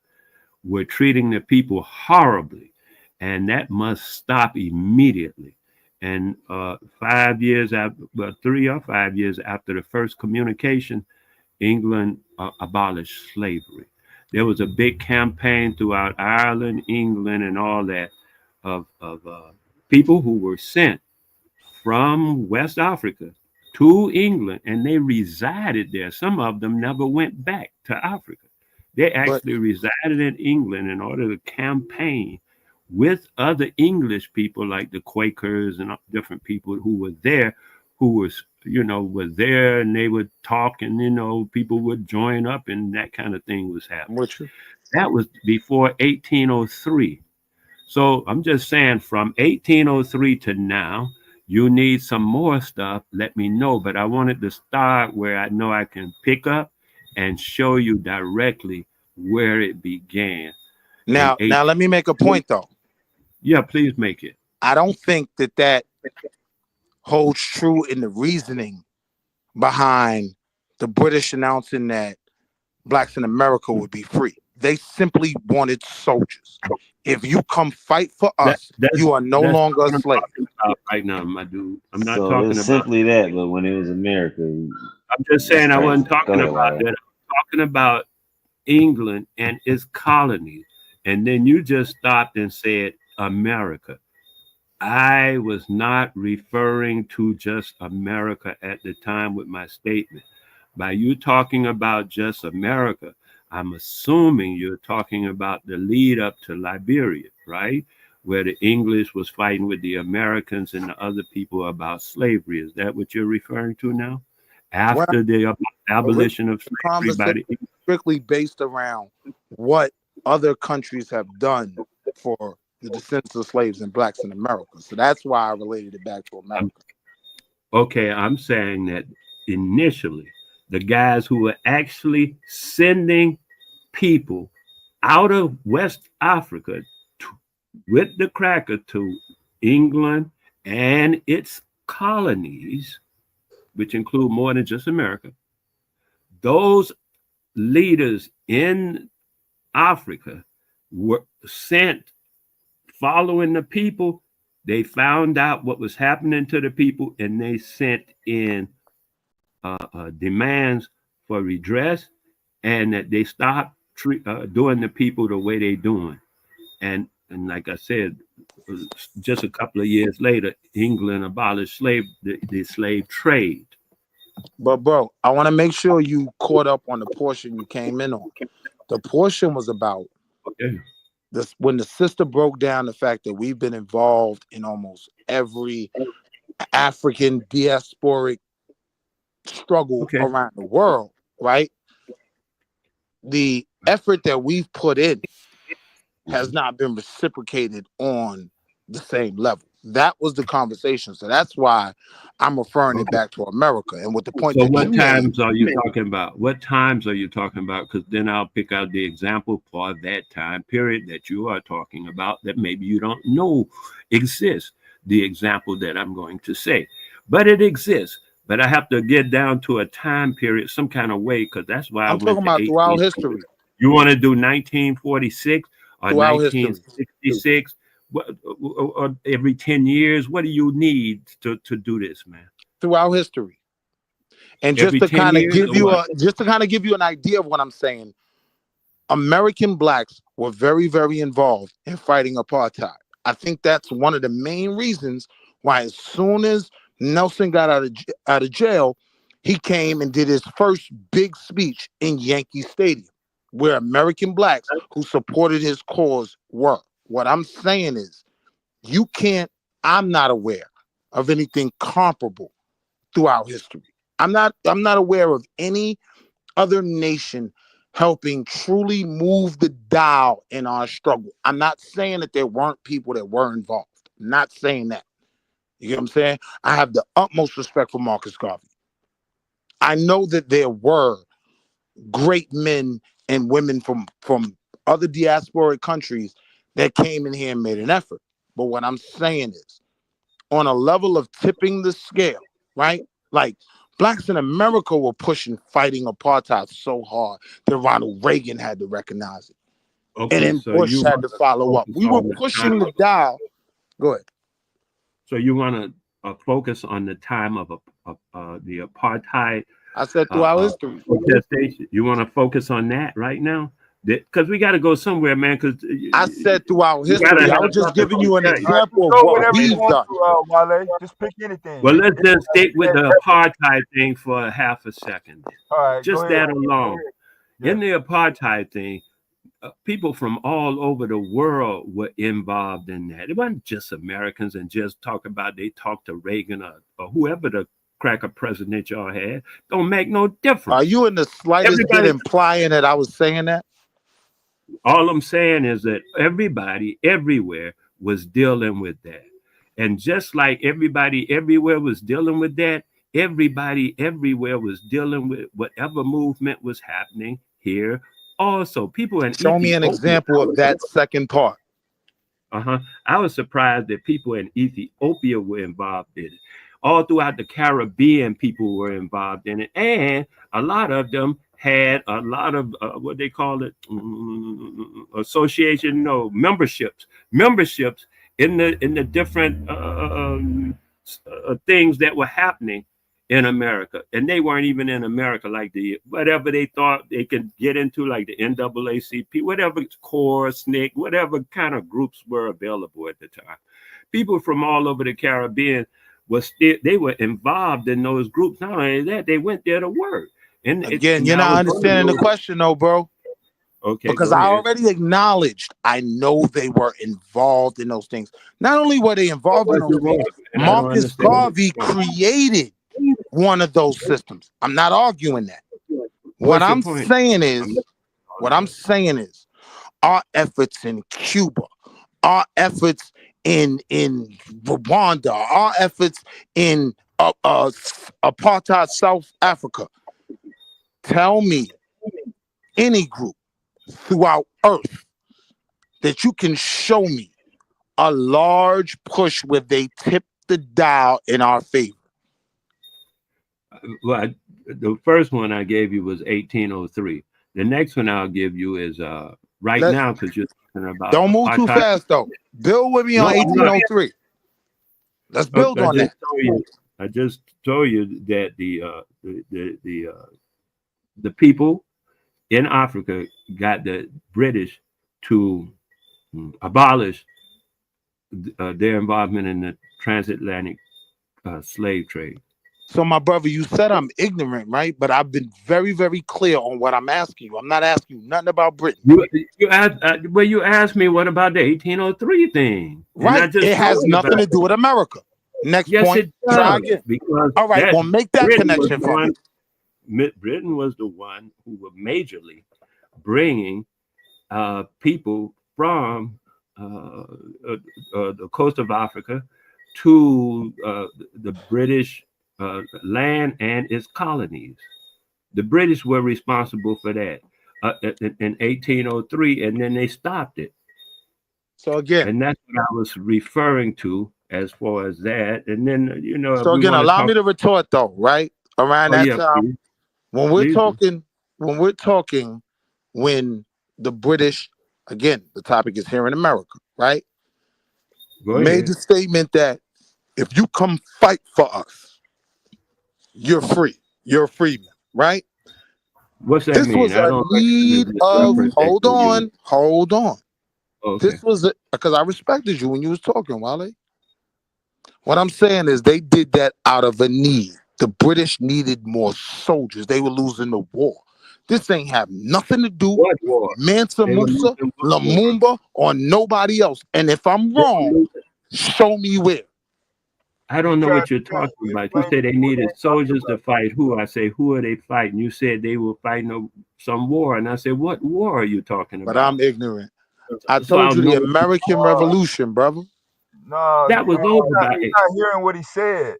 were treating the people horribly, and that must stop immediately. And 5 years after, well, 3 or 5 years after the first communication, England abolished slavery. There was a big campaign throughout Ireland, England, and all that of people who were sent from West Africa to England, and they resided there. Some of them never went back to Africa. They But actually resided in England in order to campaign with other English people like the Quakers and different people who were there, who was, were there, and they would talk, and people would join up, and that kind of thing was I'm happening. with you. That was before 1803. So I'm just saying from 1803 to now, you need some more stuff, let me know. But I wanted to start where I know I can pick up and show you directly where it began. In Now let me make a point though. Yeah, please make it. I don't think that holds true in the reasoning behind the British announcing that blacks in America would be free. They simply wanted soldiers. If you come fight for us, you are no That's longer a what I'm slave. talking about right now, my dude. I'm not So talking it's about. simply that, but when it was America, I'm just that's saying I crazy. wasn't Go talking ahead, about Wale. that. I'm talking about England and its colonies. And then you just stopped and said America. I was not referring to just America at the time with my statement. By you talking about just America, I'm assuming you're talking about the lead up to Liberia, right? Where the English was fighting with the Americans and the other people about slavery. Is that what you're referring to now? When After the abolition of the slavery by conversation the strictly based around what other countries have done for the descendants of slaves and blacks in America. So that's why I related it back to America. Okay, I'm saying that initially, the guys who were actually sending people out of West Africa with the cracker to England and its colonies, which include more than just America, those leaders in Africa were sent following the people. They found out what was happening to the people and they sent in demands for redress and that they stopped doing the people the way they doing. And like I said, just a couple of years later, England abolished the slave trade. But bro, I want to make sure you caught up on the portion you came in on. The portion was about this when the sister broke down the fact that we've been involved in almost every African diasporic struggle around the world, right? The effort that we've put in has not been reciprocated on the same level. That was the conversation. So that's why I'm referring it back to America. And with the point So that what you times made, are you talking about? What times are you talking about? Because then I'll pick out the example for that time period that you are talking about that maybe you don't know exists, the example that I'm going to say. But it exists. But I have to get down to a time period some kind of way because that's why I I'm went talking to about throughout 18. history. You want to do 1946 or Throughout history. 1966? Or every 10 years? What do you need to do this, man? Throughout history. And Every just to 10 kind of years give or you what? an idea of what I'm saying, American blacks were very, very involved in fighting apartheid. I think that's one of the main reasons why as soon as Nelson got out of jail, he came and did his first big speech in Yankee Stadium, where American blacks who supported his cause were. What I'm saying is, I'm not aware of anything comparable throughout history. I'm not aware of any other nation helping truly move the dial in our struggle. I'm not saying that there weren't people that were involved. I'm not saying that. You get what I'm saying? I have the utmost respect for Marcus Garvey. I know that there were great men and women from other diasporic countries that came in here and made an effort. But what I'm saying is, on a level of tipping the scale, right? Like blacks in America were fighting apartheid so hard that Ronald Reagan had to recognize it. Okay, And then so Bush you had want to to follow up. focus We were on the pushing the time. dial. Go ahead. So you want to focus on the time of the apartheid I said throughout history. protestation. You want to focus on that right now? Because we got to go somewhere, man. Because I said throughout you got to history. I have was just something giving to you an tell you. All right, just example of go what whatever you we've want done. to, Wale. Just pick anything. Well, let's just stick with the apartheid thing for half a second. All right, go Just ahead. that alone. Yeah. In the apartheid thing, people from all over the world were involved in that. It wasn't just Americans and just they talked to Reagan or whoever the cracker president y'all had. Don't make no difference. Are you in the slightest bit implying that I was saying that? All I'm saying is that everybody everywhere was dealing with that. And just like everybody everywhere was dealing with that, everybody everywhere was dealing with whatever movement was happening here. Also, people in Show me an example of that second part. I was surprised that people in Ethiopia were involved in it. All throughout the Caribbean, people were involved in it. And a lot of them had a lot of what they call it, association, memberships in the different things that were happening in America. And they weren't even in America, like whatever they thought they could get into, like the NAACP, whatever core, SNCC, whatever kind of groups were available at the time. people from all over the Caribbean they were involved in those groups. Not only that, they went there to work. And again, you're not understanding the question, though, bro. Okay, because I already acknowledged I know they were involved in those things. Not only were they involved in those things, Marcus Garvey created one of those systems. I'm not arguing that. What I'm saying is, our efforts in Cuba, our efforts in Rwanda, our efforts in apartheid South Africa. Tell me any group throughout Earth that you can show me a large push where they tip the dial in our favor. Well, the first one I gave you was 1803. The next one I'll give you is now, because you're talking about. Don't move too fast, though. Build with me on 1803. Let's build on that. I just told you that the people in Africa got the British to abolish their involvement in the transatlantic slave trade. So, my brother, you said I'm ignorant, right? But I've been very, very clear on what I'm asking you. I'm not asking you nothing about Britain. You asked me what about the 1803 thing, right? It has nothing to do with America. Next point. It does, try again. Because all right, well, make that connection for me. Britain was the one who were majorly bringing people from the coast of Africa to the British land and its colonies. The British were responsible for that in 1803, and then they stopped it. So again, and that's what I was referring to as far as that. And then, you know, so again, allow me to retort though, right? Around that time, when we're talking, when the British, again, the topic is here in America, right? Made the statement that if you come fight for us, you're free. You're a freeman, right? What's that this mean? was a need of, hold on. Okay. This was because I respected you when you was talking, Wale. What I'm saying is they did that out of a need. The British needed more soldiers. They were losing the war. This ain't have nothing to do with Mansa Musa, Lumumba, or nobody else. And if I'm wrong, show me where. I don't know what you're talking about. You said they needed soldiers to fight who? I say, who are they fighting? You said they were fighting some war. And I said, what war are you talking about? But I'm ignorant. I told you the American Revolution, brother. No, that was over by he's not hearing what he said.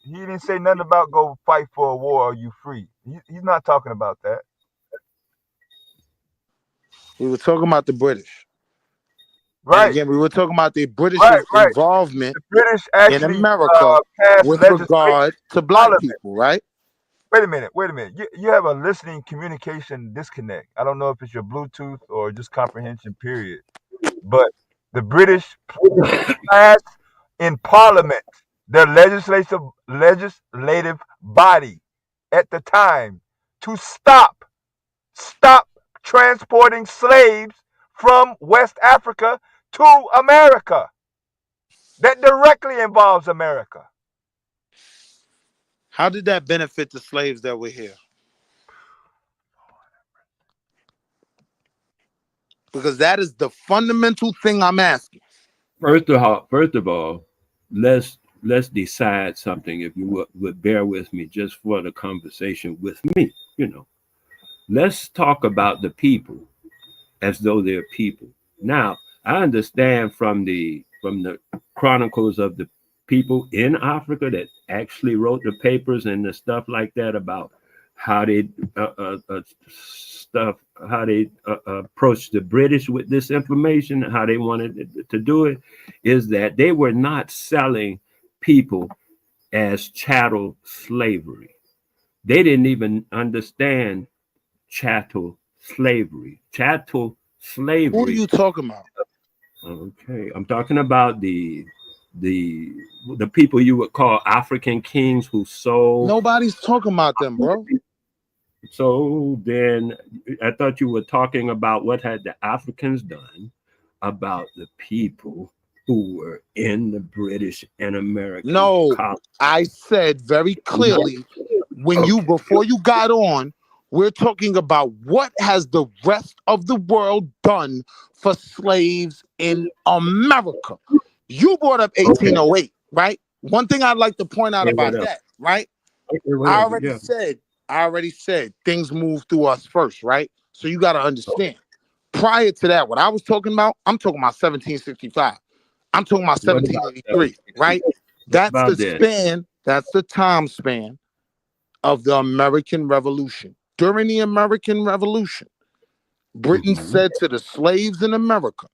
He didn't say nothing about go fight for a war or you free. He's not talking about that. We were talking about the British. Right. And again, we were talking about the British involvement the British actually, in America with regard to black people, right? Wait a minute. You have a listening communication disconnect. I don't know if it's your Bluetooth or just comprehension, period. But the British passed in Parliament, their legislative body at the time, to stop transporting slaves from West Africa to America. That directly involves America. How did that benefit the slaves that were here? Because that is the fundamental thing I'm asking. First of all, let's decide something. If you would bear with me just for the conversation with me, you know. Let's talk about the people as though they're people. Now, I understand from the chronicles of the people in Africa that actually wrote the papers and the stuff like that about how they approached the British with this information, how they wanted to do it, is that they were not selling people as chattel slavery. They didn't even understand chattel slavery. Chattel slavery. Who are you talking about? Okay, I'm talking about the people you would call African kings who sold. Nobody's talking about them, bro. So then I thought you were talking about what had the Africans done about the people who were in the British and American No, colonies. I said very clearly before you got on, we're talking about what has the rest of the world done for slaves in America. You brought up 1808, right? One thing I'd like to point out about Whatever. that, right? I Whatever. already said things move through us first, right? So you got to understand. Prior to that, what I was talking about, I'm talking about 1765. I'm talking about What about 1783, right? That's about the that? span, that's the time span of the American Revolution. During the American Revolution, Britain said to the slaves in America,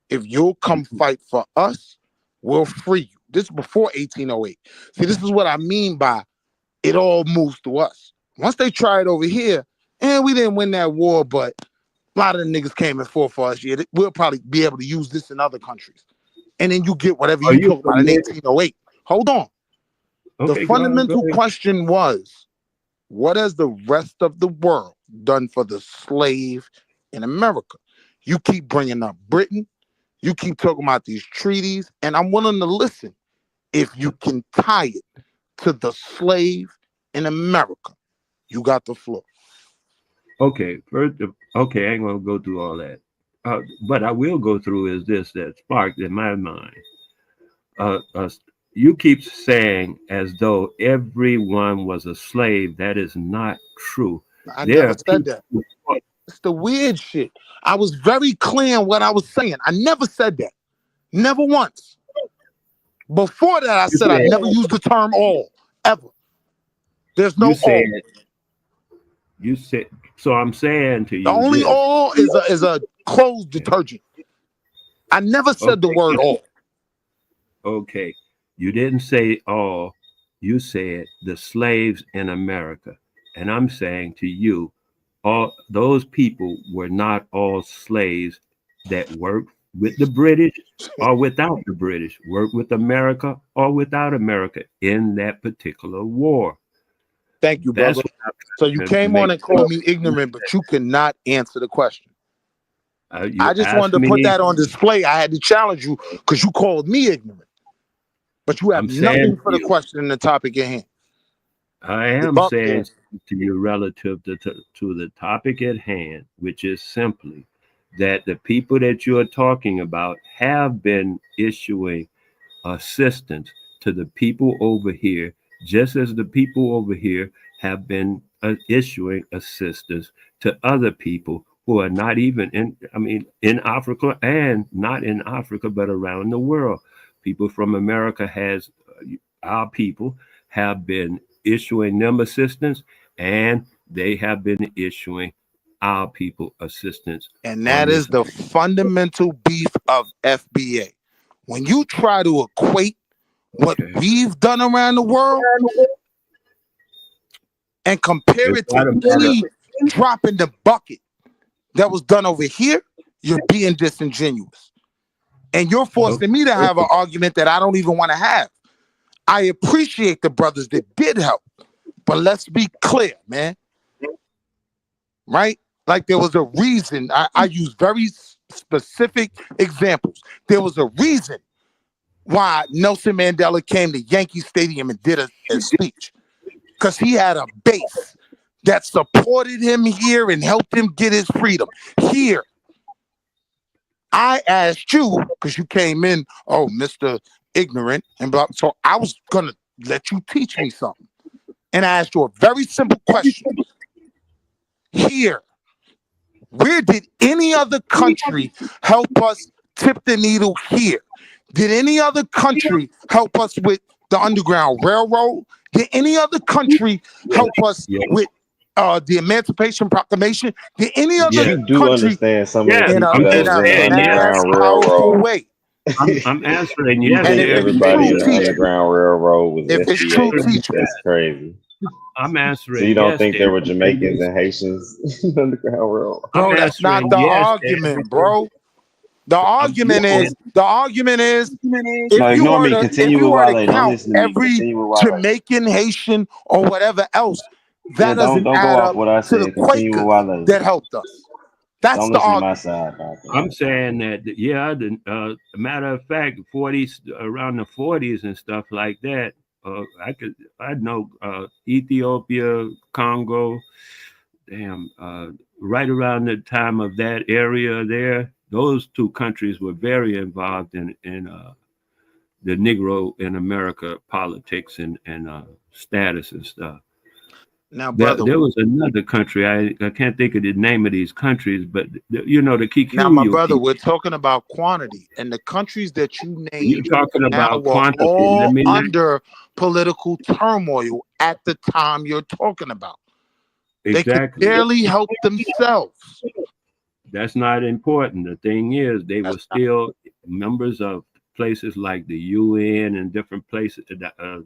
if you'll come fight for us, we'll free you. This is before 1808. See, this is what I mean by it all moves to us. Once they tried over here, and we didn't win that war, but a lot of the niggas came and fought for us. Yeah, we'll probably be able to use this in other countries. And then you get whatever you talk about in 1808. Hold on. The fundamental question was, what has the rest of the world done for the slave in America? You keep bringing up Britain. You keep talking about these treaties. And I'm willing to listen if you can tie it to the slave in America. You got the floor. Okay, first, okay, I ain't gonna go through all that. But I will go through is this that sparked in my mind. You keep saying as though everyone was a slave. That is not true. I never said that. It's the weird shit. I was very clear in what I was saying. I never said that. Never once. Before that, I said I never used the term all, ever. There's no all. You said, so I'm saying to you, the only this. all is a clothes detergent. I never said the word all. Okay. You didn't say all. You said the slaves in America. And I'm saying to you, all those people were not all slaves that worked with the British or without the British, worked with America or without America in that particular war. Thank you, brother. So you came on and called me ignorant, but you cannot answer the question. I just wanted to put that on display. I had to challenge you because you called me ignorant. But you have nothing for the question and the topic at hand. I am saying to you relative to the topic at hand, which is simply that the people that you are talking about have been issuing assistance to the people over here, just as the people over here have been issuing assistance to other people who are not even in Africa and not in Africa, but around the world. People from America our people have been issuing them assistance, and they have been issuing our people assistance. And that is the fundamental beef of FBA. When you try to equate what we've done around the world and compare it to any drop in the bucket that was done over here, you're being disingenuous. And you're forcing me to have an argument that I don't even want to have. I appreciate the brothers that did help, but let's be clear, man. Right? Like there was a reason. I use very specific examples. There was a reason why Nelson Mandela came to Yankee Stadium and did a speech. Because he had a base that supported him here and helped him get his freedom. Here, I asked you, because you came in, oh, Mr. Ignorant, and so I was going to let you teach me something. And I asked you a very simple question. Here, where did any other country help us tip the needle here? Did any other country help us with the Underground Railroad? Did any other country help us with the Emancipation Proclamation? Did any other you do country understand some of the in people that a was in the mass, Underground powerful Railroad? way? I'm answering yes. And if it's Everybody true, in the teach me. Underground Railroad was If it's true, FBA. teach me. That's crazy. I'm answering. So you don't yes think there were Jamaicans and Haitians in the Underground Railroad? Bro, that's not the argument, bro. The argument is if No, you ignore were me. to Continue with Wale. Don't count listen to me. every Continue with Wale. Jamaican, Haitian, or whatever else, that Yeah, doesn't don't go add off up what I to the said. Continue with Quakers Wale. that helped us. That's Don't the listen to my argument. side about that. I'm saying that, yeah, matter of fact, 40s, around the 40s and stuff like that. I know Ethiopia, Congo, damn, right around the time of that area there, those two countries were very involved in the Negro in America politics and status and stuff. Now, brother, There was another country, I can't think of the name of these countries, but you know, the now, my Kikuyu brother, people. we're talking about quantity, and the countries that you You're named talking now about were quantity. all under political turmoil at the time you're talking about. They could Exactly. barely help themselves. That's not important. The thing is, they were still members of places like the UN and different places,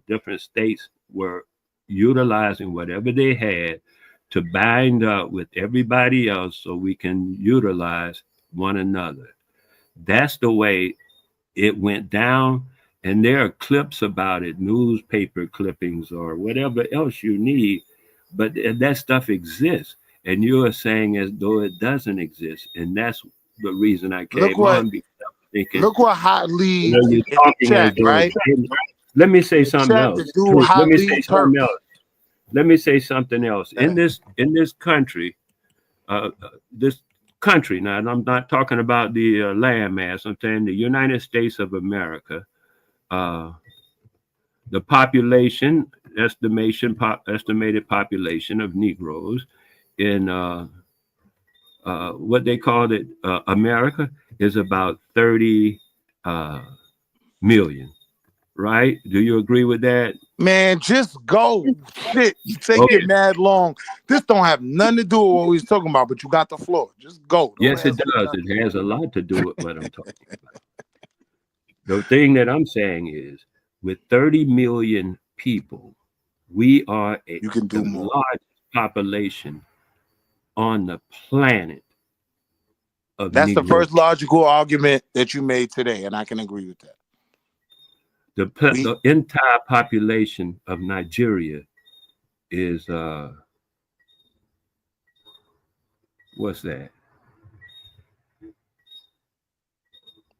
different states were utilizing whatever they had to bind up with everybody else so we can utilize one another. That's the way it went down. And there are clips about it, newspaper clippings or whatever else you need. But that stuff exists. And you're saying as though it doesn't exist. And that's the reason I Look came what on, because I'm thinking, look what Hot you know, leads you're in the talking as chat, though right? it's, let me say In the something chat, the else. dude Let Hot me say leads something Turks. else. Let me say something else. In this country, this country. Now, I'm not talking about the landmass. I'm saying the United States of America. The population estimated population of Negroes in what they called it America is about 30 million. Right? Do you agree with that? Man, just go. Shit, you take Okay. it mad long. This don't have nothing to do with what we was talking about, but you got the floor. Just go. Don't Yes, it answer does. nothing. It has a lot to do with what I'm talking about. The thing that I'm saying is, with 30 million people, we are You can do the more. largest population on the planet of That's the Negro. first logical argument that you made today, and I can agree with that. The entire population of Nigeria is what's that?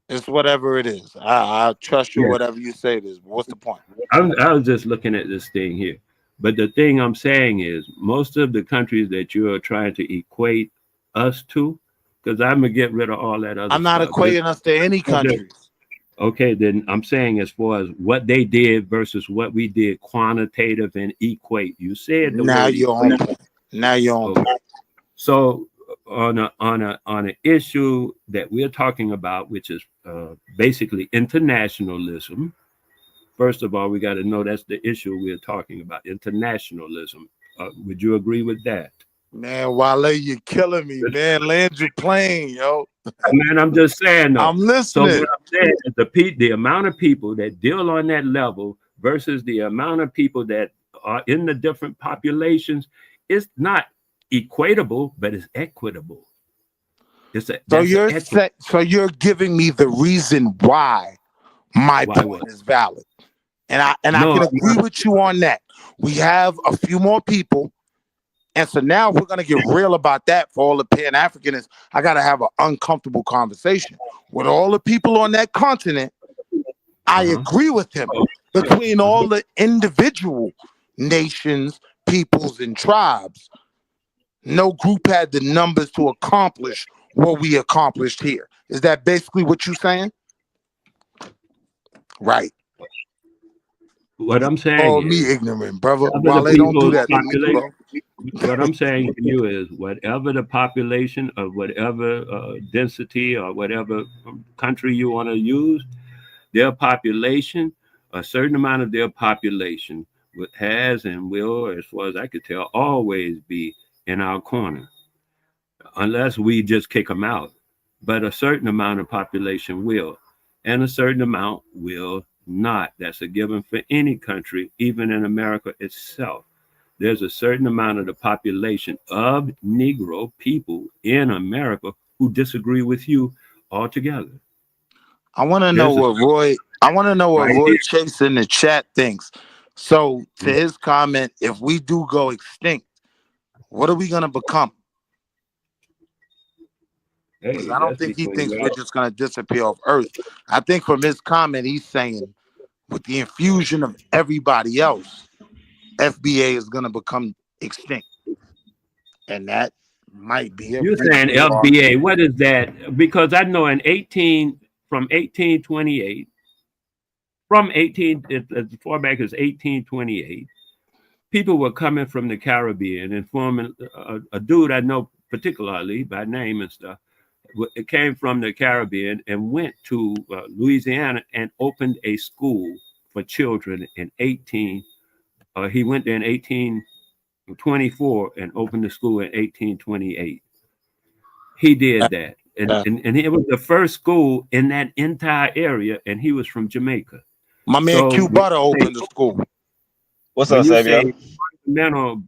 It's whatever it is. I trust you, Yeah. whatever you say it is. What's the point? I was just looking at this thing here. But the thing I'm saying is, most of the countries that you're trying to equate us to, because I'm gonna get rid of all that other I'm not stuff. equating us to any countries. Okay, then I'm saying as far as what they did versus what we did, quantitative and equate. You said the Now word you're on equate. point. Now you're on Okay. point. So on an issue that we're talking about, which is basically internationalism. First of all, we got to know that's the issue we're talking about, internationalism. Would you agree with that? Man, Wale, you're killing me, man. Land your plane, yo. Man, I'm just saying though. I'm listening. So what I'm saying is the amount of people that deal on that level versus the amount of people that are in the different populations is not equatable, but it's equitable. So you're giving me the reason why my point is valid. And I can agree with you on that. We have a few more people. And so now if we're gonna get real about that for all the Pan-Africanists, I gotta have an uncomfortable conversation. With all the people on that continent, I agree with him. Between all the individual nations, peoples, and tribes, no group had the numbers to accomplish what we accomplished here. Is that basically what you're saying? Right. What I'm saying Oh, is, me ignorant, brother. whatever Wale, the don't do people's that to me, bro. what I'm saying to you is, whatever the population of whatever density or whatever country you want to use, their population, a certain amount of their population has and will, as far as I could tell, always be in our corner, unless we just kick them out. But a certain amount of population will, and a certain amount will not. That's a given for any country, even in America itself. There's a certain amount of the population of Negro people in America who disagree with you altogether. I want to know what Roy Chase in the chat thinks. So to his comment, if we do go extinct, what are we gonna become? Because Hey, I don't that's think he between thinks you. we're just gonna disappear off Earth. I think from his comment, he's saying with the infusion of everybody else, FBA is gonna become extinct, and that might be a You're saying reasonable FBA. argument. What is that? Because I know from 1828, from 18 as far back as 1828, people were coming from the Caribbean and forming a dude I know particularly by name and stuff. It came from the Caribbean and went to Louisiana and opened a school for children in 18. He went there in 1824 and opened the school in 1828. He did that. And it was the first school in that entire area, and he was from Jamaica. My man So Q Butter opened the school. What's when up, you Savio? say fundamental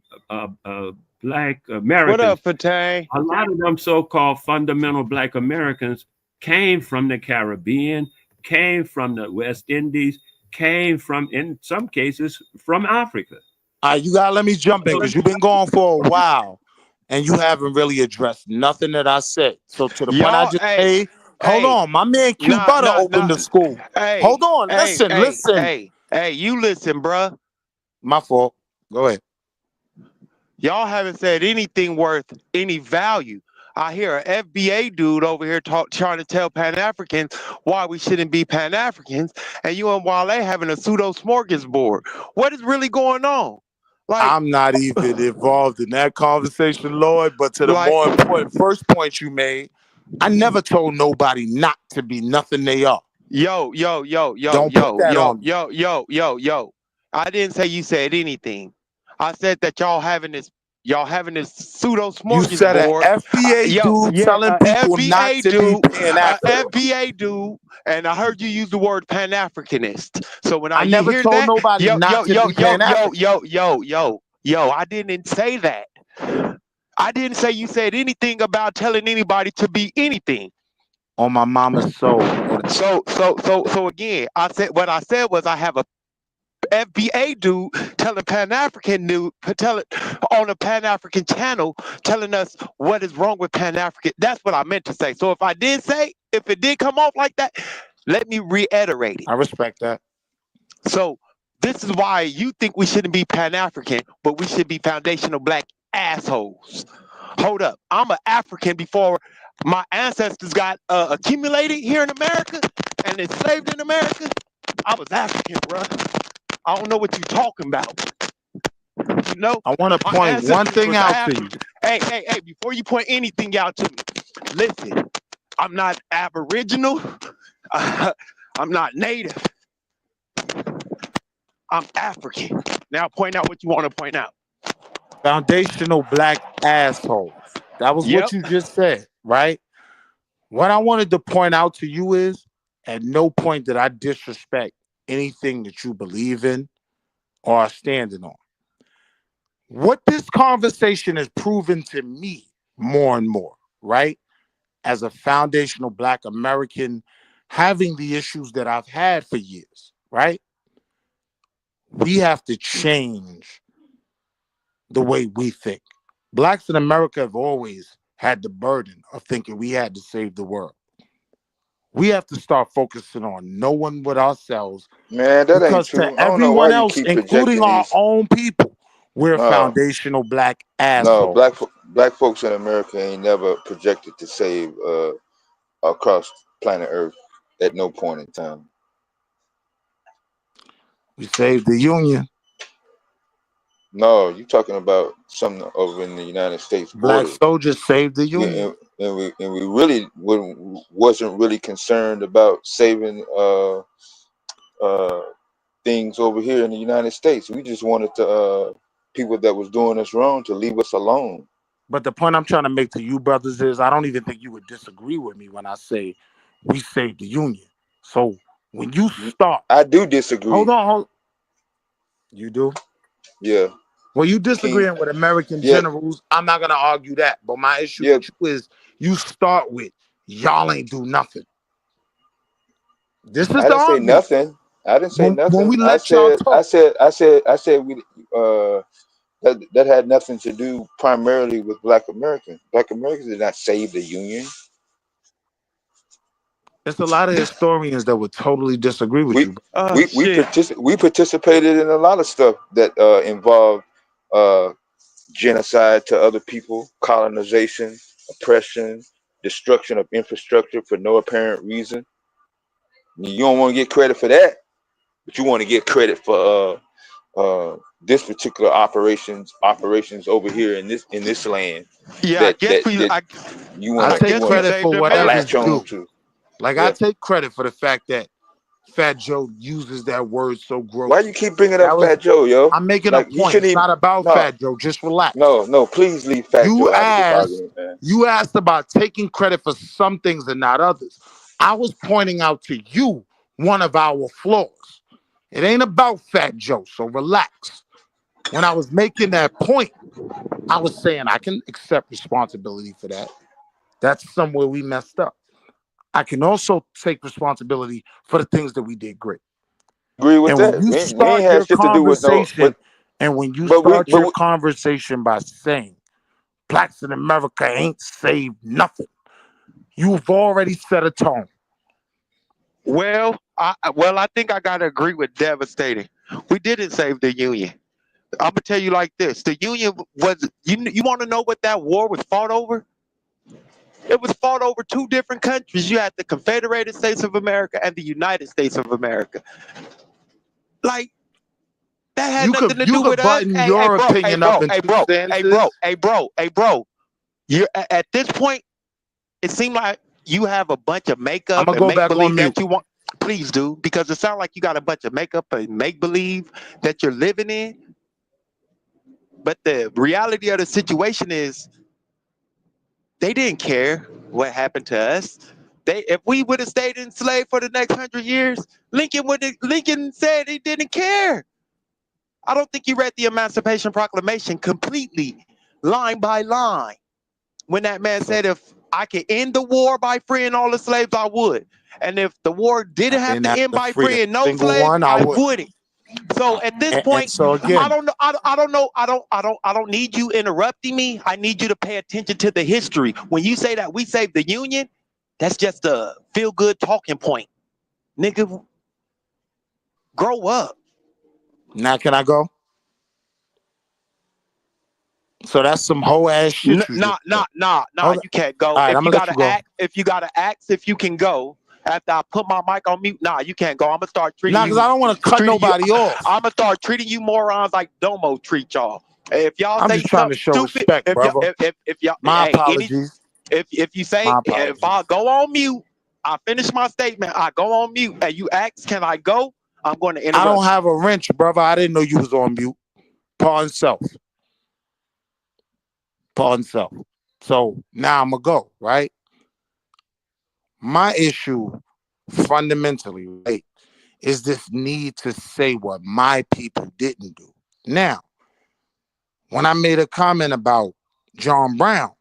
Black What Americans, up, Patang? a lot of them so-called fundamental Black Americans came from the Caribbean, came from the West Indies, came from, in some cases, from Africa. You gotta let me jump in because you've been going for a while and you haven't really addressed nothing that I said. So to the point I Y'all, just made, hold on, my man Q nah, Butter nah, opened nah. the school. Hey, Hold on, listen. you listen, bruh. My fault. Go ahead. Y'all haven't said anything worth any value. I hear an FBA dude over here trying to tell Pan-Africans why we shouldn't be Pan-Africans, and you and Wale having a pseudo smorgasbord. What is really going on? Like, I'm not even involved in that conversation, Lloyd, but to the like, more important first point you made, I never told nobody not to be nothing they are. Don't put that on me. I didn't say you said anything. I said that y'all having this pseudo You said an smorgasbord. FBA dude telling people not to be Pan-African. FBA dude, and I heard you use the word Pan-Africanist. So when I you never hear told that, nobody not to be Pan-African. I didn't say that. I didn't say you said anything about telling anybody to be anything. On my mama's soul. So again, what I said was I have a FBA dude telling Pan-African dude on a Pan-African channel telling us what is wrong with Pan-African. That's what I meant to say. So if it did come off like that, let me reiterate it. I respect that. So this is why you think we shouldn't be Pan-African, but we should be foundational Black assholes. Hold up. I'm an African before my ancestors got accumulated here in America and enslaved in America. I was African, bro. I don't know what you're talking about. You know, I want to point one thing out to you. Hey, before you point anything out to me, listen, I'm not Aboriginal. I'm not Native. I'm African. Now point out what you want to point out. Foundational Black assholes. That was what you just said, right? What I wanted to point out to you is at no point did I disrespect anything that you believe in or are standing on. What this conversation has proven to me more and more, right? As a foundational Black American, having the issues that I've had for years, right? We have to change the way we think. Blacks in America have always had the burden of thinking we had to save the world. We have to start focusing on knowing with ourselves. Man, that ain't Because true. to I don't know why everyone you else, keep including projecting our these. own people, we're No, foundational Black no, assholes. black folks in America ain't never projected to save across planet Earth at no point in time. We saved the Union. No, you talking about something over in the United States Black borders. soldiers saved the Union. Yeah, and we really wasn't really concerned about saving things over here in the United States. We just wanted to people that was doing us wrong to leave us alone. But the point I'm trying to make to you brothers is I don't even think you would disagree with me when I say we saved the Union. So when you start, I do disagree. Hold on. You do? Yeah. Well, you disagreeing with American generals. I'm not gonna argue that. But my issue with you is you start with y'all ain't do nothing. This is I didn't say nothing. I didn't say nothing. When we let y'all talk. I said we that had nothing to do primarily with Black Americans. Black Americans did not save the Union. There's a lot of historians that would totally disagree with you. We participated in a lot of stuff that involved genocide to other people, colonization, oppression, destruction of infrastructure for no apparent reason. You don't want to get credit for that, but you want to get credit for this particular operations over here in this land. Yeah, I take credit for whatever's due. Like Yeah. I take credit for the fact that Fat Joe uses that word so gross. Why you keep bringing up Fat Joe, yo? I'm making Like, a he point. shouldn't It's even- not about no. Fat Joe. Just relax. No, please leave Fat Joe out of this argument, man. You asked about taking credit for some things and not others. I was pointing out to you one of our flaws. It ain't about Fat Joe, so relax. When I was making that point, I was saying I can accept responsibility for that. That's somewhere we messed up. I can also take responsibility for the things that we did great. Agree with And that. when you We ain't start had your shit to do with no. conversation, and when you start your conversation by saying blacks in America ain't saved nothing, you've already set a tone. Well, I think I gotta agree with Devastating. We didn't save the Union. I'm gonna tell you like this: the Union was. You want to know what that war was fought over? It was fought over two different countries. You had the Confederated States of America and the United States of America. Like that had nothing to do with us. Button your opinion up into Hey, bro. You're at this point. It seemed like you have a bunch of makeup I'ma and go make back on believe mute. that you want. Please do, because it sounds like you got a bunch of makeup and make believe that you're living in. But the reality of the situation is, they didn't care what happened to us. If we would have stayed enslaved for the next 100 years, Lincoln said he didn't care. I don't think you read the Emancipation Proclamation completely, line by line. When that man said, if I could end the war by freeing all the slaves, I would. And if the war didn't have to end by freeing no slaves, I wouldn't. So at this point, so again, I don't need you interrupting me. I need you to pay attention to the history. When you say that we saved the Union, that's just a feel-good talking point. Nigga, grow up. Now can I go? So that's some whole ass shit. Nah, you can't go. All right, I'm gonna let you go. If you gotta ask if you can go after I put my mic on mute, nah, you can't go. I'm gonna start treating you. Nah, because I don't want to cut nobody off. I'm gonna start treating you morons like Domo treat y'all. If y'all say just trying to show stupid, respect, brother. If y'all, My apologies. If you say, if I go on mute, I finish my statement, I go on mute, and you ask, can I go? I'm going to interrupt. I don't have a wrench, brother. I didn't know you was on mute. Pardon self. So now I'm gonna go, right? My issue fundamentally, right, is this need to say what my people didn't do. Now, when I made a comment about John Brown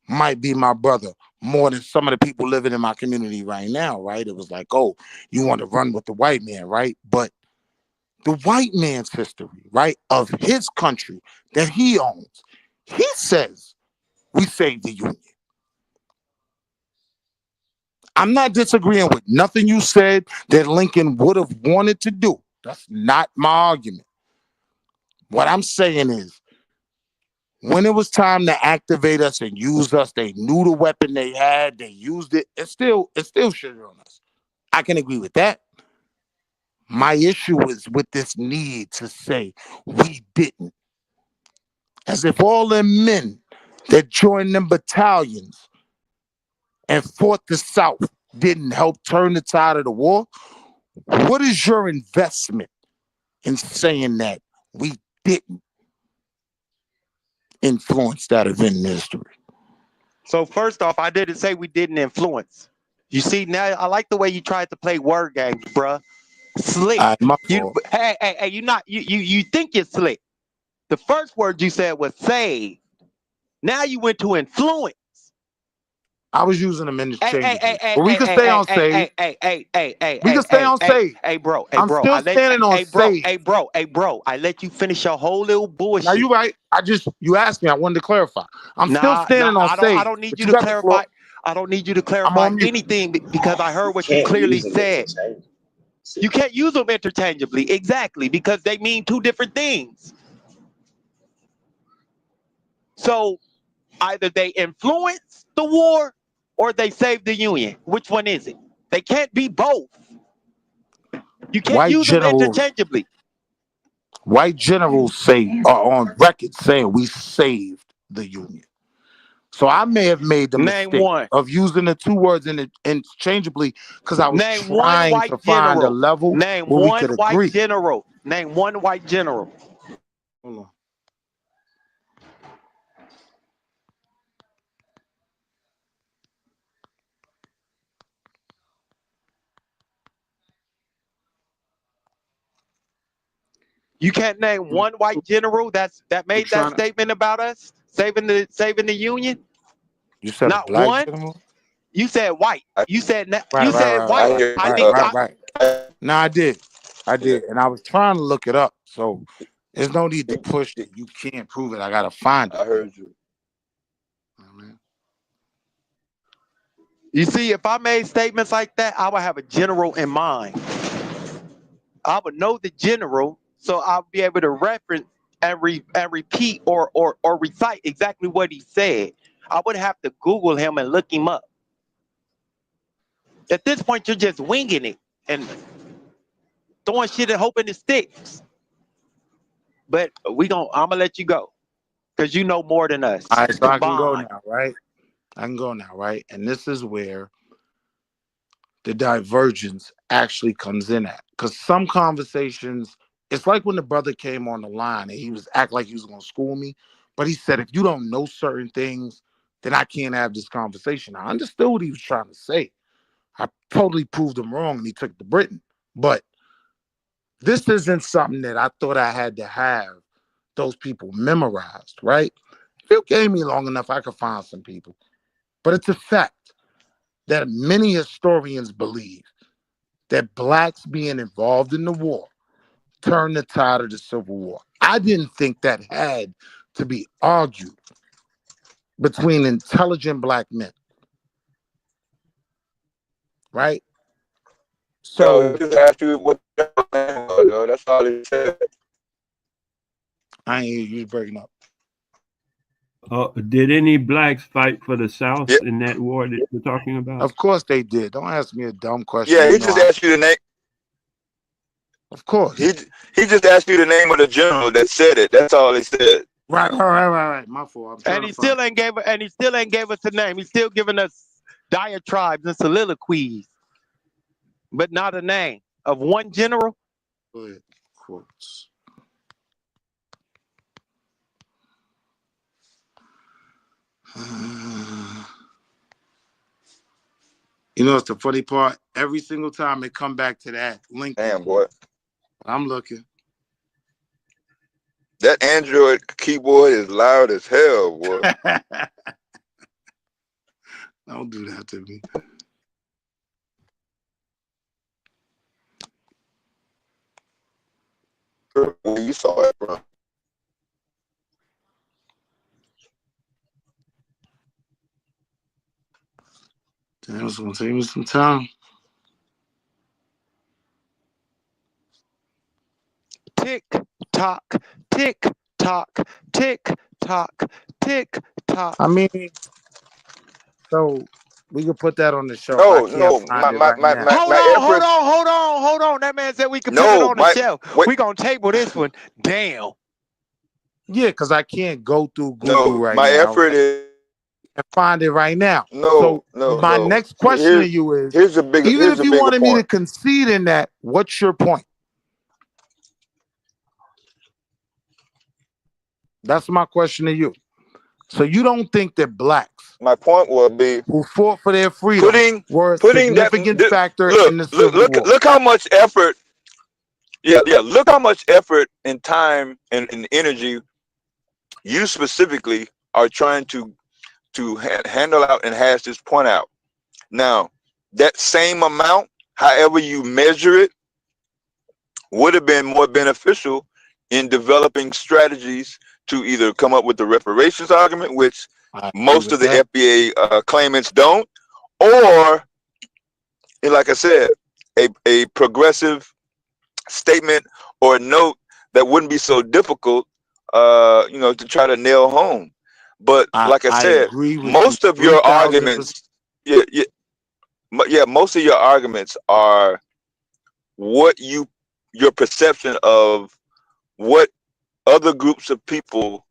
might be my brother more than some of the people living in my community right now, right? It was like, oh, you want to run with the white man, right? But the white man's history, right, of his country that he owns, he says we saved the Union. I'm not disagreeing with nothing you said that Lincoln would have wanted to do. That's not my argument. What I'm saying is, when it was time to activate us and use us, they knew the weapon they had, they used it. It's still shit on us. I can agree with that. My issue is with this need to say we didn't. As if all them men that joined them battalions and fought the South didn't help turn the tide of the war. What is your investment in saying that we didn't influence that event in history? So first off, I didn't say we didn't influence. You see, now I like the way you tried to play word games, bruh. Slick. Hey, you think you're slick. The first word you said was save. Now you went to influence. I was using them interchangeably. But we can stay on save. We can stay on save. Hey, bro. I'm still standing on save. Hey, bro. I let you finish your whole little bullshit. Now you right. You asked me. I wanted to clarify. I'm still standing on save. I don't need you to clarify. I don't need you to I'm clarify on mute. anything because I heard what you Can't clearly use them said. interchangeably. You can't use them interchangeably, exactly, because they mean two different things. So either they influence the war or they save the Union. Which one is it? They can't be both. You can't White use them generals, interchangeably. white generals say are on record saying we saved the Union. So I may have made the Name mistake one. of using the two words interchangeably because I was Name one trying to white find a general. level Name where we one could white agree. general. Name one white general. Hold on. You can't name one white general that made that statement about us saving the Union. You said Not a black one. general? You said white. You said Right. No, I did, and I was trying to look it up. So there's no need to push it. You can't prove it. I gotta find it. I heard you. You see, if I made statements like that, I would have a general in mind. I would know the general, so I'll be able to reference and repeat or recite exactly what he said. I would have to Google him and look him up. At this point, you're just winging it and throwing shit and hoping it sticks. But I'm gonna let you go because you know more than us. All right, so I can go Combined. now, right? I can go now, right? And this is where the divergence actually comes in at. Because some conversations, it's like when the brother came on the line and he was act like he was gonna school me, but he said, if you don't know certain things, then I can't have this conversation. I understood what he was trying to say. I totally proved him wrong and he took it to Britain. But this isn't something that I thought I had to have those people memorized, right? If you gave me long enough, I could find some people. But it's a fact that many historians believe that blacks being involved in the war turned the tide of the Civil War. I didn't think that had to be argued between intelligent black men, right? So Yo, just asked you what your name was, yo. That's all he said. I ain't hear you breaking up. Did any blacks fight for the South in that war that you're talking about? Of course they did. Don't ask me a dumb question. Yeah, he just asked you the name. Of course. He just asked you the name of the general that said it. That's all he said. Right. My fault. And he still ain't gave us a name. He's still giving us diatribes and soliloquies, but not a name of one general. Go ahead. Quotes. You know, it's the funny part. Every single time it come back to that link. Damn, boy. I'm looking. That Android keyboard is loud as hell, boy. Don't do that to me. Where you saw it from? Damn, it's gonna take me some time. Tick tock, tick tock, tick tock, tick tock. I mean, so we could put that on the show. No, I can't find it right now. Hold on. That man said we could put it on the shelf. We gonna table this one. Damn. Yeah, because I can't go through Google right my now. effort is and find it right now. no. My next question to you is: even if you wanted me to concede in that, what's your point? That's my question to you. So you don't think that blacks, my point will be, who fought for their freedom, were a significant factor in the Civil War? Look how much effort. Yeah. Look how much effort and time and energy you specifically are trying to handle out and hash this point out. Now, that same amount, however you measure it, would have been more beneficial in developing strategies to either come up with the reparations argument, which most of the FBA claimants don't, or like I said, a progressive statement or a note that wouldn't be so difficult, to try to nail home. But like I I said, agree with you most of your 3,000%. arguments, yeah, yeah, most of your arguments are what your perception of what other groups of people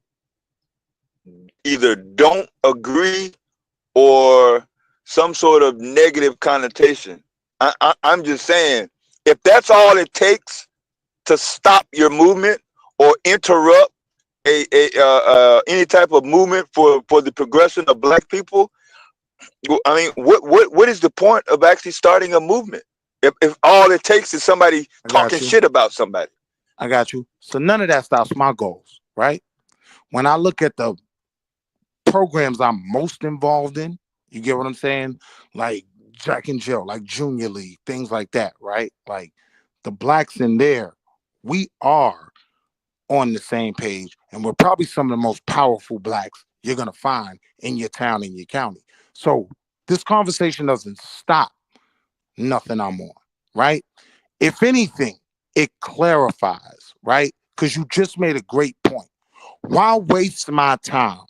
either don't agree or some sort of negative connotation. I'm just saying, if that's all it takes to stop your movement or interrupt any type of movement for the progression of Black people, I mean, what is the point of actually starting a movement if all it takes is somebody I talking got you. shit about somebody? I got you. So none of that stops my goals, right? When I look at the programs I'm most involved in, you get what I'm saying? Like Jack and Jill, like Junior League, things like that, right? Like the Blacks in there, we are on the same page, and we're probably some of the most powerful Blacks you're gonna find in your town, in your county. So this conversation doesn't stop nothing I'm on, right? If anything, it clarifies, right? Because you just made a great point. Why waste my time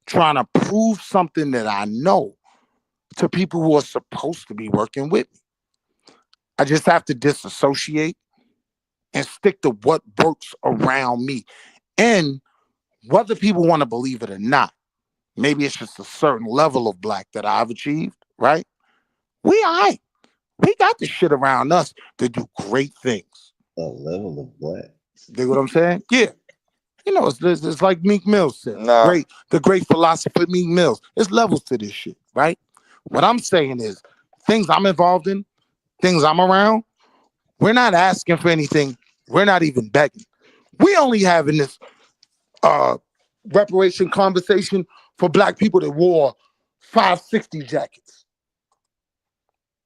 trying to prove something that I know to people who are supposed to be working with me? I just have to disassociate and stick to what works around me. And whether people want to believe it or not, maybe it's just a certain level of Black that I've achieved, right? We all right. We got the shit around us to do great things. A level of Black. Dig what I'm saying? Yeah. You know, it's like Meek Mill said. Nah. The great philosopher Meek Mills. There's levels to this shit, right? What I'm saying is things I'm involved in, things I'm around, we're not asking for anything. We're not even begging. We only having this reparation conversation for Black people that wore 560 jackets.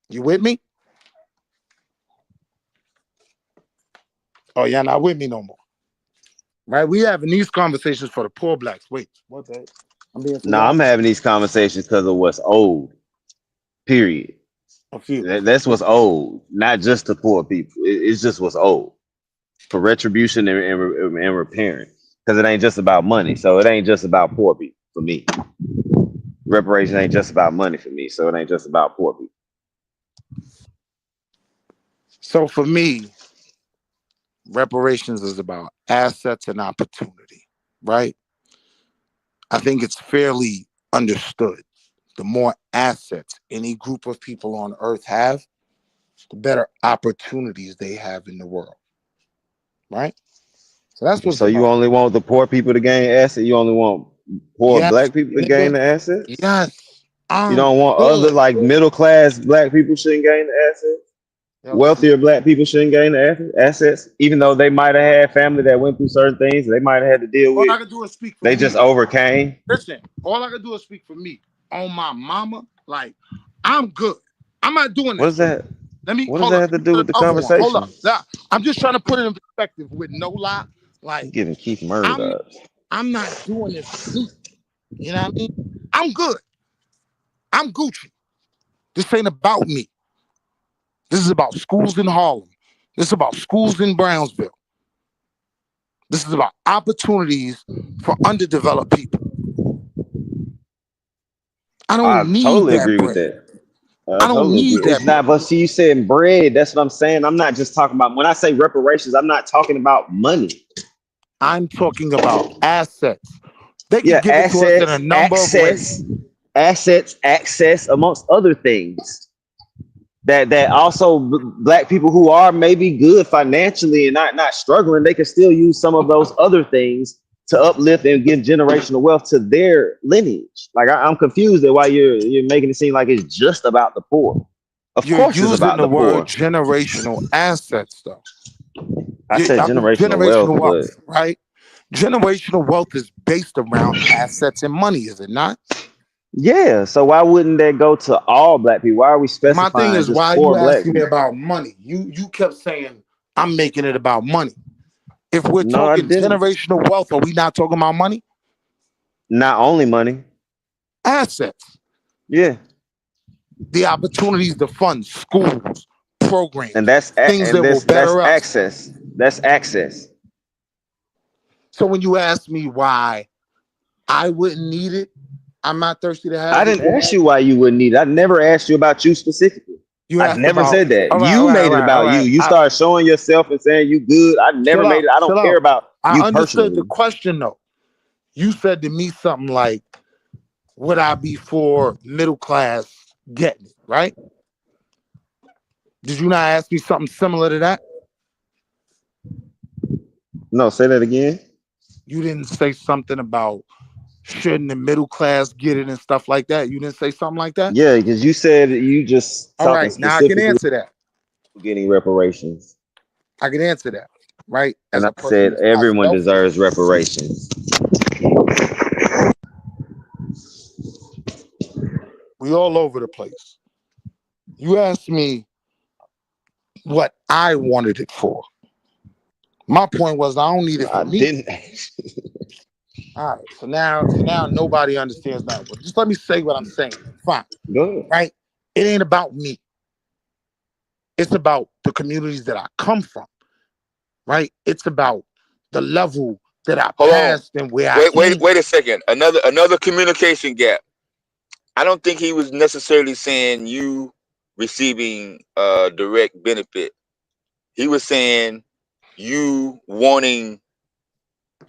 You with me? Oh, y'all not with me no more. Right? We having these conversations for the poor Blacks. Wait, what's that? I'm having these conversations because of what's old. Period. That's what's old, not just the poor people. It's just what's old for retribution and repairing. Because it ain't just about money, so it ain't just about poor people for me. Reparation ain't just about money for me, so it ain't just about poor people. So for me, reparations is about assets and opportunity, right? I think it's fairly understood. The more assets any group of people on earth have, the better opportunities they have in the world, right? So that's what's So you only want the poor people to gain asset? You only want poor Black people to gain the assets? Yes. You don't want other like middle class Black people shouldn't gain the assets? Wealthier Black people shouldn't gain the assets, even though they might have had family that went through certain things they might have had to deal All with. I can do is speak for They me. just overcame. Listen, all I can do is speak for me. On my mama, like, I'm good. I'm not doing What this. is that? Let me What does hold that up. have to do with the Other one. Hold conversation? up. Nah, I'm just trying to put it in perspective with no lie. Like, Giving Keith murder. I'm not doing this for me. You know what I mean? I'm good. I'm Gucci. This ain't about me. This is about schools in Harlem. This is about schools in Brownsville. This is about opportunities for underdeveloped people. I don't need totally that agree with bread. that. I don't totally need agree. that It's not, but see, you said bread. That's what I'm saying. I'm not just talking about, when I say reparations, I'm not talking about money. I'm talking about assets. They can give it to us in a number of ways. Assets, access, amongst other things. That also Black people who are maybe good financially and not struggling, they can still use some of those other things to uplift and give generational wealth to their lineage. Like I'm confused at why you're making it seem like it's just about the poor. Of course, it's Using about the the word poor. generational assets, though. I said generational generational wealth, wealth, right? Generational wealth is based around assets and money, is it not? yeah. So why wouldn't that go to all Black people? Why are we My thing specifying is, just why are poor you Black asking me people? about money? You kept saying I'm making it about money. If we're No, I talking didn't. generational wealth, are we not talking about money? Not only money. Assets. Yeah. the opportunities to fund schools, programs, And that's things that will better us. access. That's access. So when you ask me why I wouldn't need it, I'm not thirsty to I have it. didn't ask you why you wouldn't need it. I never asked you about you specifically. You I asked never about, said that. all right, You made it about you. You started showing yourself and saying you good. I never made it. I don't care about I you understood the personally. question though. You said to me something like, would I be for middle class getting it, right? Did you not ask me something similar to that? No, say that again. You didn't say something about shouldn't the middle class get it and stuff like that. You didn't say something like that? Yeah, because you said you just All talking right, now I can specifically answer that. getting reparations. I can answer that, right? As And I a said person everyone myself, deserves reparations. we all over the place. You asked me what I wanted it for. My point was I don't need it for I me. didn't. All right, so now nobody understands that. Well, just let me say what I'm saying. Fine, Go ahead. right? It ain't about me. It's about the communities that I come from, right? It's about the level that I Hold on. passed and where I came. Wait a second. Another communication gap. I don't think he was necessarily saying you receiving direct benefit. He was saying you wanting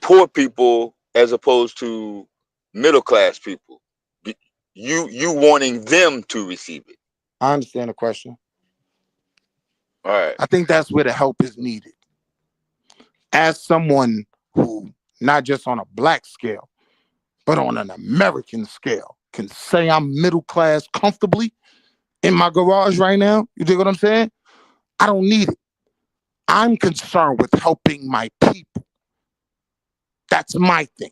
poor people as opposed to middle class people. You wanting them to receive it. I understand the question. All right. I think that's where the help is needed. As someone who, not just on a black scale, but on an American scale, can say I'm middle class comfortably in my garage right now, you dig what I'm saying? I don't need it. I'm concerned with helping my people. That's my thing.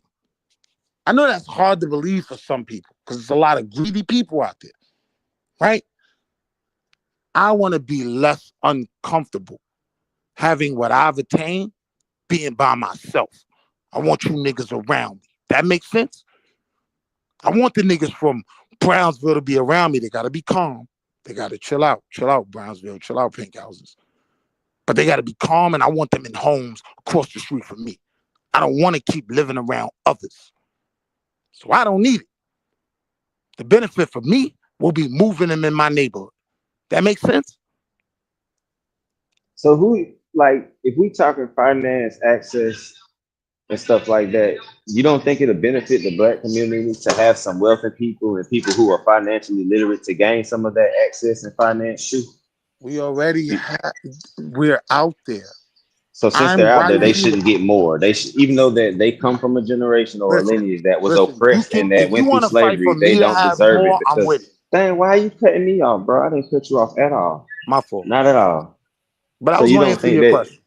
I know that's hard to believe for some people because there's a lot of greedy people out there, right? I want to be less uncomfortable having what I've attained being by myself. I want you niggas around me. That makes sense? I want the niggas from Brownsville to be around me. They got to be calm. They got to chill out. Chill out, Brownsville. Chill out, Pink Houses. But they got to be calm, and I want them in homes across the street from me. I don't want to keep living around others. So I don't need it. The benefit for me will be moving them in my neighborhood. That makes sense? So who, like, if we talking finance access and stuff like that, you don't think it'll benefit the black community to have some wealthy people and people who are financially literate to gain some of that access and finance too? We already we're out there. So since they're out there, they shouldn't get more. They should, even though that they come from a generation or a lineage that was oppressed and that if you went through want to fight for slavery, they me to don't have deserve it more, I'm with because, it. dang, why are you cutting me off, bro? I didn't cut you off at all. My fault. Not at all. But I So was you going to don't answer think your that, question.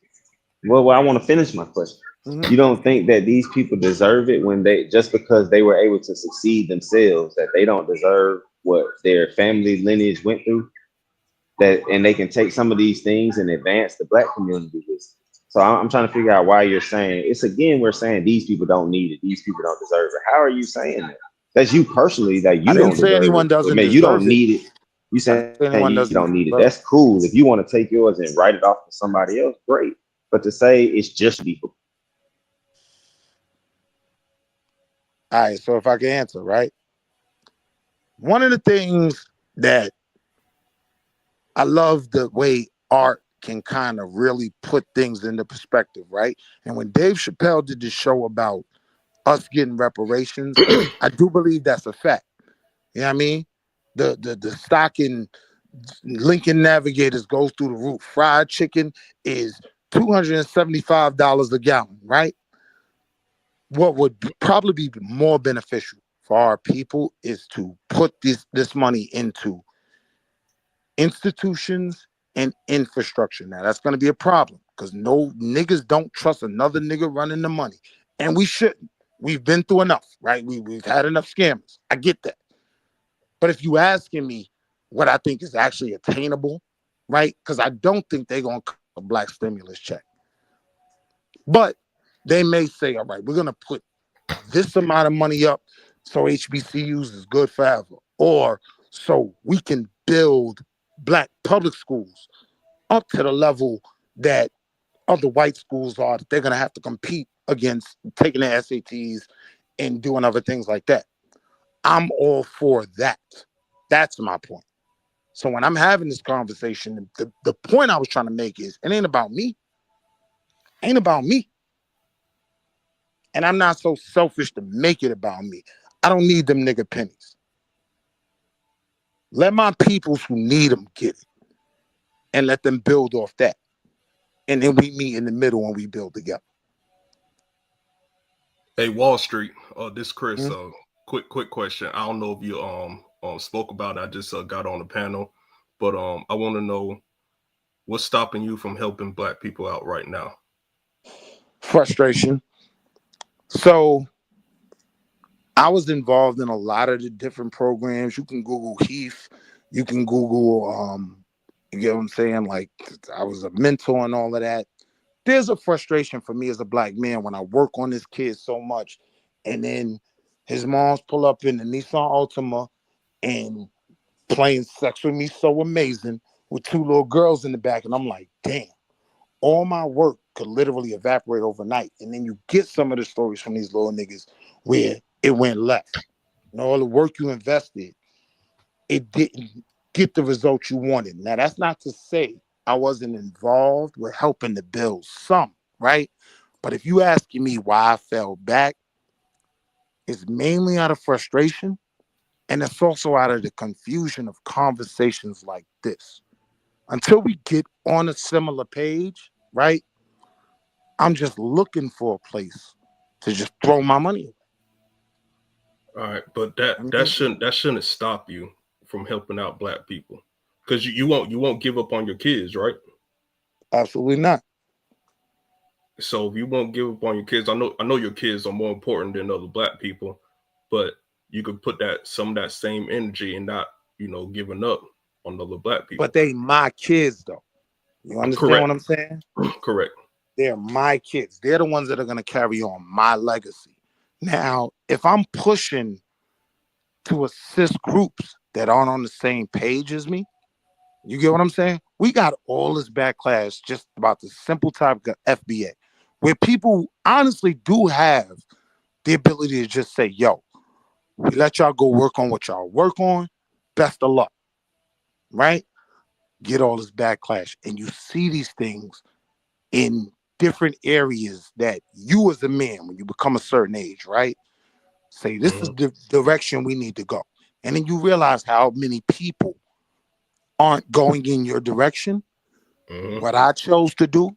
well, I want to finish my question. Mhm. You don't think that these people deserve it when they, just because they were able to succeed themselves, that they don't deserve what their family lineage went through? That, and they can take some of these things and advance the black community with. So I'm trying to figure out why you're saying it's, again, we're saying these people don't need it, these people don't deserve it. How are you saying that? That's you personally, that you I don't didn't say deserve anyone it. But doesn't man, you don't deserve it. need it. You I didn't saying say anyone you doesn't don't need it. deserve it. That's cool. If you want to take yours and write it off to somebody else, great. But to say it's just people. All right, so if I can answer, right? One of the things that I love the way art can kind of really put things into perspective, right? And when Dave Chappelle did the show about us getting reparations, I do believe that's a fact. You know what I mean? The stock in Lincoln Navigators goes through the roof. Fried chicken is $275 a gallon, right? What would probably be more beneficial for our people is to put this money into institutions and infrastructure. Now that's going to be a problem because no niggas don't trust another nigga running the money, and we shouldn't. We've been through enough, right? We've had enough scammers. I get that, but if you asking me what I think is actually attainable, right? Because I don't think they're going to cut a black stimulus check, but they may say, all right, we're going to put this amount of money up so HBCUs is good forever, or so we can build black public schools up to the level that other white schools are, that they're going to have to compete against taking the SATs and doing other things like that. I'm all for that. That's my point. So when I'm having this conversation, the point I was trying to make is it ain't about me. Ain't about me. And I'm not so selfish to make it about me. I don't need them nigga pennies. Let my peoples who need them get it. And let them build off that. And then we meet in the middle and we build together. Hey, Wall Street, this Chris, quick question. I don't know if you spoke about it. I just got on the panel, but I want to know what's stopping you from helping black people out right now? Frustration. So I was involved in a lot of the different programs. You can Google Heath. You can Google, you get what I'm saying? Like, I was a mentor and all of that. There's a frustration for me as a black man when I work on this kid so much, and then his moms pull up in the Nissan Altima and playing sex with me so amazing with two little girls in the back, and I'm like, damn, all my work could literally evaporate overnight. And then you get some of the stories from these little niggas where it went left. And all the work you invested, it didn't get the results you wanted. Now, that's not to say I wasn't involved with helping to build some, right? But if you asking me why I fell back, it's mainly out of frustration, and it's also out of the confusion of conversations like this. Until we get on a similar page, right? I'm just looking for a place to just throw my money away. All right, but that shouldn't stop you from helping out black people, because you won't give up on your kids, right? Absolutely not. So if you won't give up on your kids, I know your kids are more important than other black people, but you could put some of that same energy and not, giving up on other black people. But they my kids though. You understand Correct. what I'm saying? Correct. They're my kids. They're the ones that are going to carry on my legacy. Now, if I'm pushing to assist groups that aren't on the same page as me, you get what I'm saying? We got all this backlash just about the simple topic of FBA, where people honestly do have the ability to just say, yo, we let y'all go work on what y'all work on. Best of luck. Right? Get all this backlash. And you see these things in different areas that you as a man, when you become a certain age, right? Say, this is the direction we need to go. And then you realize how many people aren't going in your direction. What I chose to do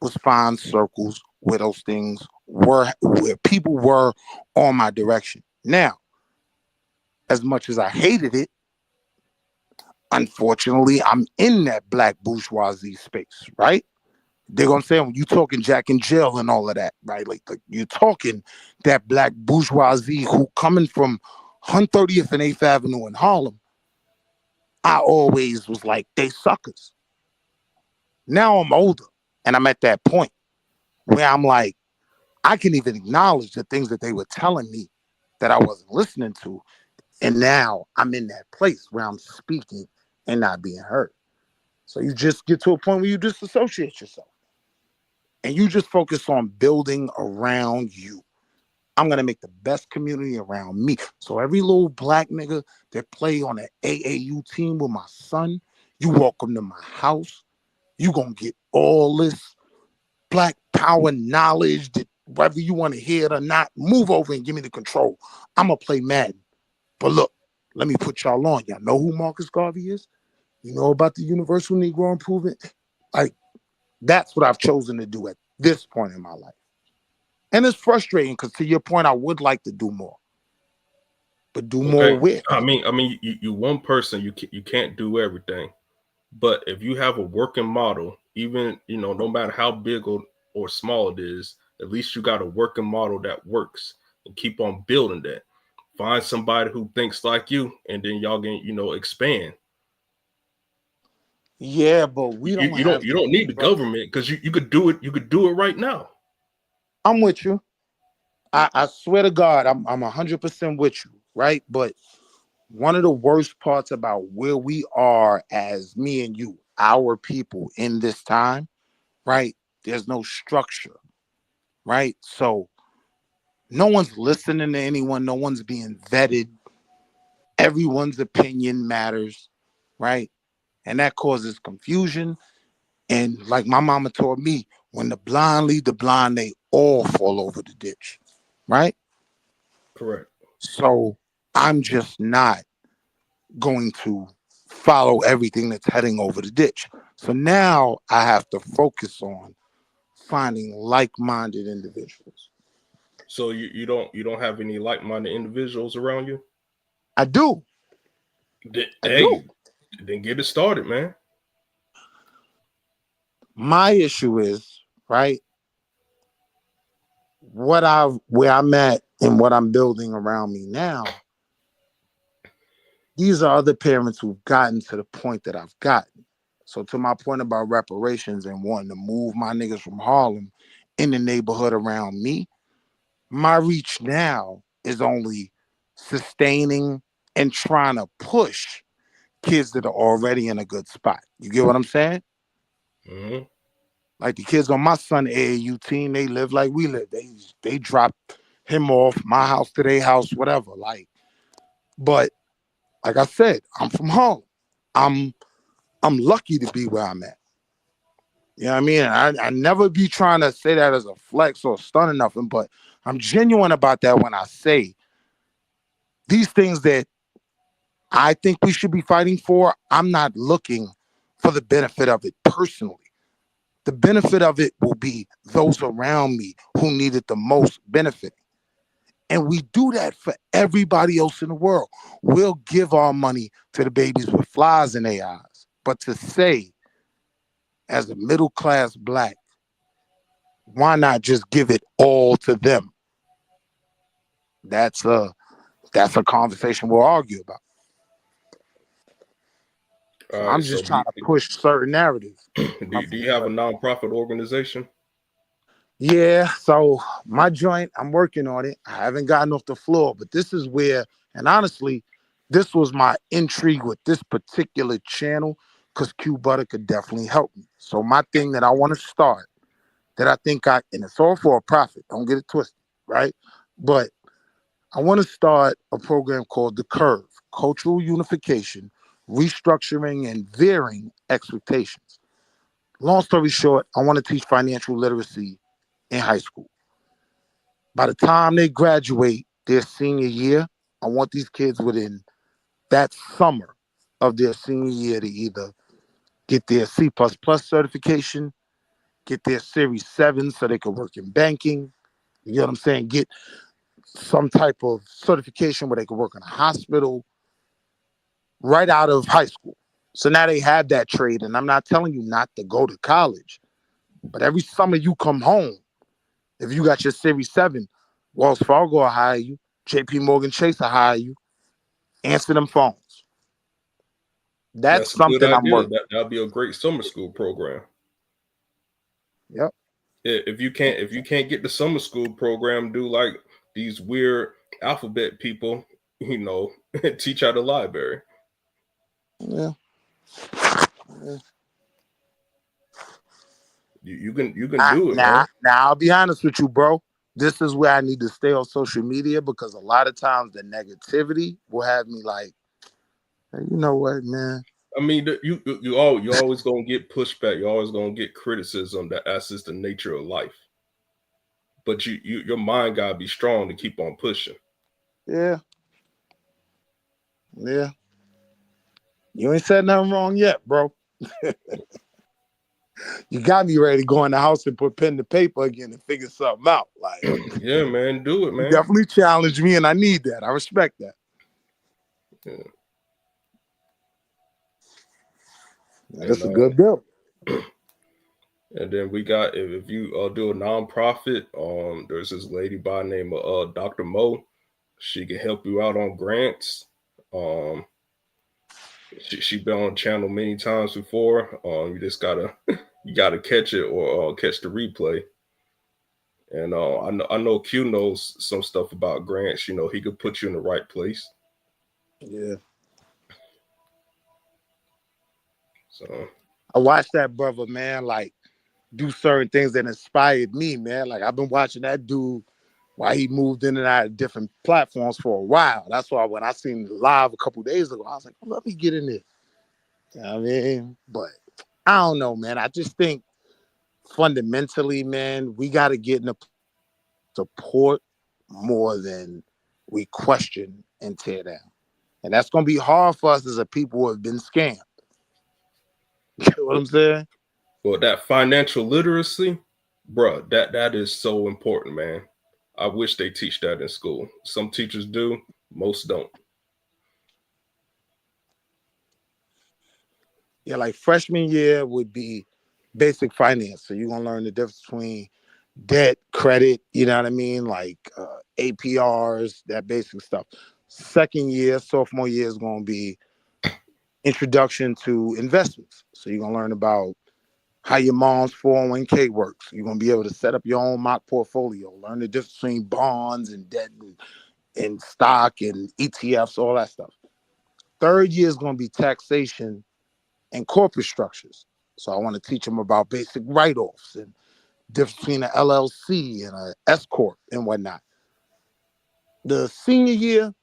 was find circles where those things were, where people were on my direction. Now, as much as I hated it, unfortunately, I'm in that black bourgeoisie space, right? They're gonna say when you talking Jack and Jill and all of that, right? Like you're talking that black bourgeoisie who coming from 130th and 8th Avenue in Harlem. I always was like, they suckers. Now I'm older and I'm at that point where I'm like, I can even acknowledge the things that they were telling me that I wasn't listening to. And now I'm in that place where I'm speaking and not being heard. So you just get to a point where you disassociate yourself. And you just focus on building around you. I'm going to make the best community around me. So every little black nigga that play on an AAU team with my son, you welcome to my house. You going to get all this black power knowledge that whether you want to hear it or not, move over and give me the control. I'm going to play Madden. But look, let me put y'all on. Y'all know who Marcus Garvey is? You know about the Universal Negro Improvement? Like, that's what I've chosen to do at this point in my life. And it's frustrating because, to your point, I would like to do more. But do more with. I mean, you one person, you can't do everything. But if you have a working model, even, no matter how big or small it is, at least you got a working model that works, and keep on building that. Find somebody who thinks like you, and then y'all can, expand. Yeah, but we don't you don't need the government, because you could do it. You could do it right now. I'm with you. I swear to God, I'm 100% with you, right? But one of the worst parts about where we are as me and you, our people in this time, right? There's no structure, right? So no one's listening to anyone. No one's being vetted. Everyone's opinion matters, right? And that causes confusion. And like my mama taught me, when the blind lead the blind, they all fall over the ditch, right? Correct. So I'm just not going to follow everything that's heading over the ditch. So now I have to focus on finding like-minded individuals. So you don't have any like-minded individuals around you? I do. Hey, then get it started, man. My issue is, right, where I'm at and what I'm building around me now. These are other parents who've gotten to the point that I've gotten. So to my point about reparations and wanting to move my niggas from Harlem in the neighborhood around me, my reach now is only sustaining and trying to push kids that are already in a good spot. You get what I'm saying? Mm-hmm. Like the kids on my son AAU team, they live like we live. They drop him off my house to their house, whatever. Like, but like I said, I'm from Harlem. I'm lucky to be where I'm at. You know what I mean? I never be trying to say that as a flex or a stunt or nothing, but I'm genuine about that when I say these things that I think we should be fighting for. I'm not looking for the benefit of it personally. The benefit of it will be those around me who need it the most benefiting. And we do that for everybody else in the world. We'll give our money to the babies with flies in their eyes. But to say, as a middle-class Black, why not just give it all to them? That's a conversation we'll argue about. So I'm just trying to push certain narratives. Do you have a nonprofit organization? Yeah, so my joint, I'm working on it. I haven't gotten off the floor, but this is where, and honestly, this was my intrigue with this particular channel because Q Butter could definitely help me. So my thing that I want to start, that I think and it's all for a profit, don't get it twisted, right? But I want to start a program called The Curve, Cultural Unification, Restructuring and Veering Expectations. Long story short, I want to teach financial literacy in high school. By the time they graduate their senior year, I want these kids within that summer of their senior year to either get their C++ certification, get their Series 7 so they can work in banking, you know what I'm saying? Get some type of certification where they can work in a hospital right out of high school. So now they have that trade, and I'm not telling you not to go to college, but every summer you come home, if you got your Series 7, Wells Fargo will hire you, JP Morgan Chase will hire you, answer them phones. That's a good something I'm idea. working. That'll be a great summer school program. Yep. If you can't get the summer school program, do like these weird alphabet people, teach out of the library. Yeah. You can do it, man. Now I'll be honest with you, bro. This is where I need to stay on social media because a lot of times the negativity will have me like, hey, you know what, man? I mean, you always gonna get pushback. You're always gonna get criticism. That's just the nature of life. But your mind gotta be strong to keep on pushing. Yeah. Yeah. You ain't said nothing wrong yet, bro. You got me ready to go in the house and put pen to paper again and figure something out. Like, yeah, man, do it, man. You definitely challenge me, and I need that. I respect that. Yeah. That's a good bill. And then we got, if you do a nonprofit, there's this lady by the name of Dr. Mo. She can help you out on grants. She been on channel many times before. You just gotta catch it or catch the replay. And I know Q knows some stuff about grants. He could put you in the right place. Yeah. So I watched that brother, man, like do certain things that inspired me, man. Like I've been watching that dude while he moved in and out of different platforms for a while. That's why when I seen him live a couple days ago, I was like, oh, let me get in there. You know what I mean? But I don't know, man. I just think fundamentally, man, we got to get in the support more than we question and tear down. And that's going to be hard for us as a people who have been scammed. You know what I'm saying? Well, that financial literacy, bruh, that is so important, man. I wish they teach that in school. Some teachers do, most don't. Yeah, like freshman year would be basic finance. So you're going to learn the difference between debt, credit, you know what I mean? Like APRs, that basic stuff. Second year, sophomore year is going to be introduction to investments. So you're going to learn about how your mom's 401k works. You're going to be able to set up your own mock portfolio, learn the difference between bonds and debt and stock and ETFs, all that stuff. Third year is going to be taxation and corporate structures. So I want to teach them about basic write-offs and difference between an LLC and an S corp and whatnot. The senior year,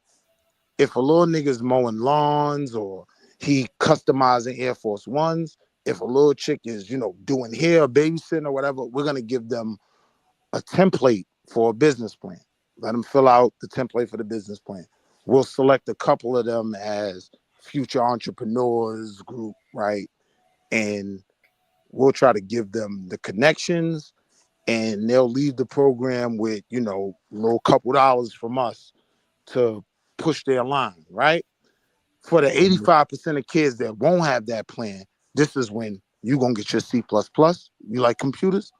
if a little nigga's mowing lawns or he customizing Air Force Ones, if a little chick is, doing hair, babysitting or whatever, we're gonna give them a template for a business plan. Let them fill out the template for the business plan. We'll select a couple of them as future entrepreneurs group, right? And we'll try to give them the connections, and they'll leave the program with, a little couple dollars from us to push their line, right? For the 85% of kids that won't have that plan, this is when you're going to get your C++. You like computers?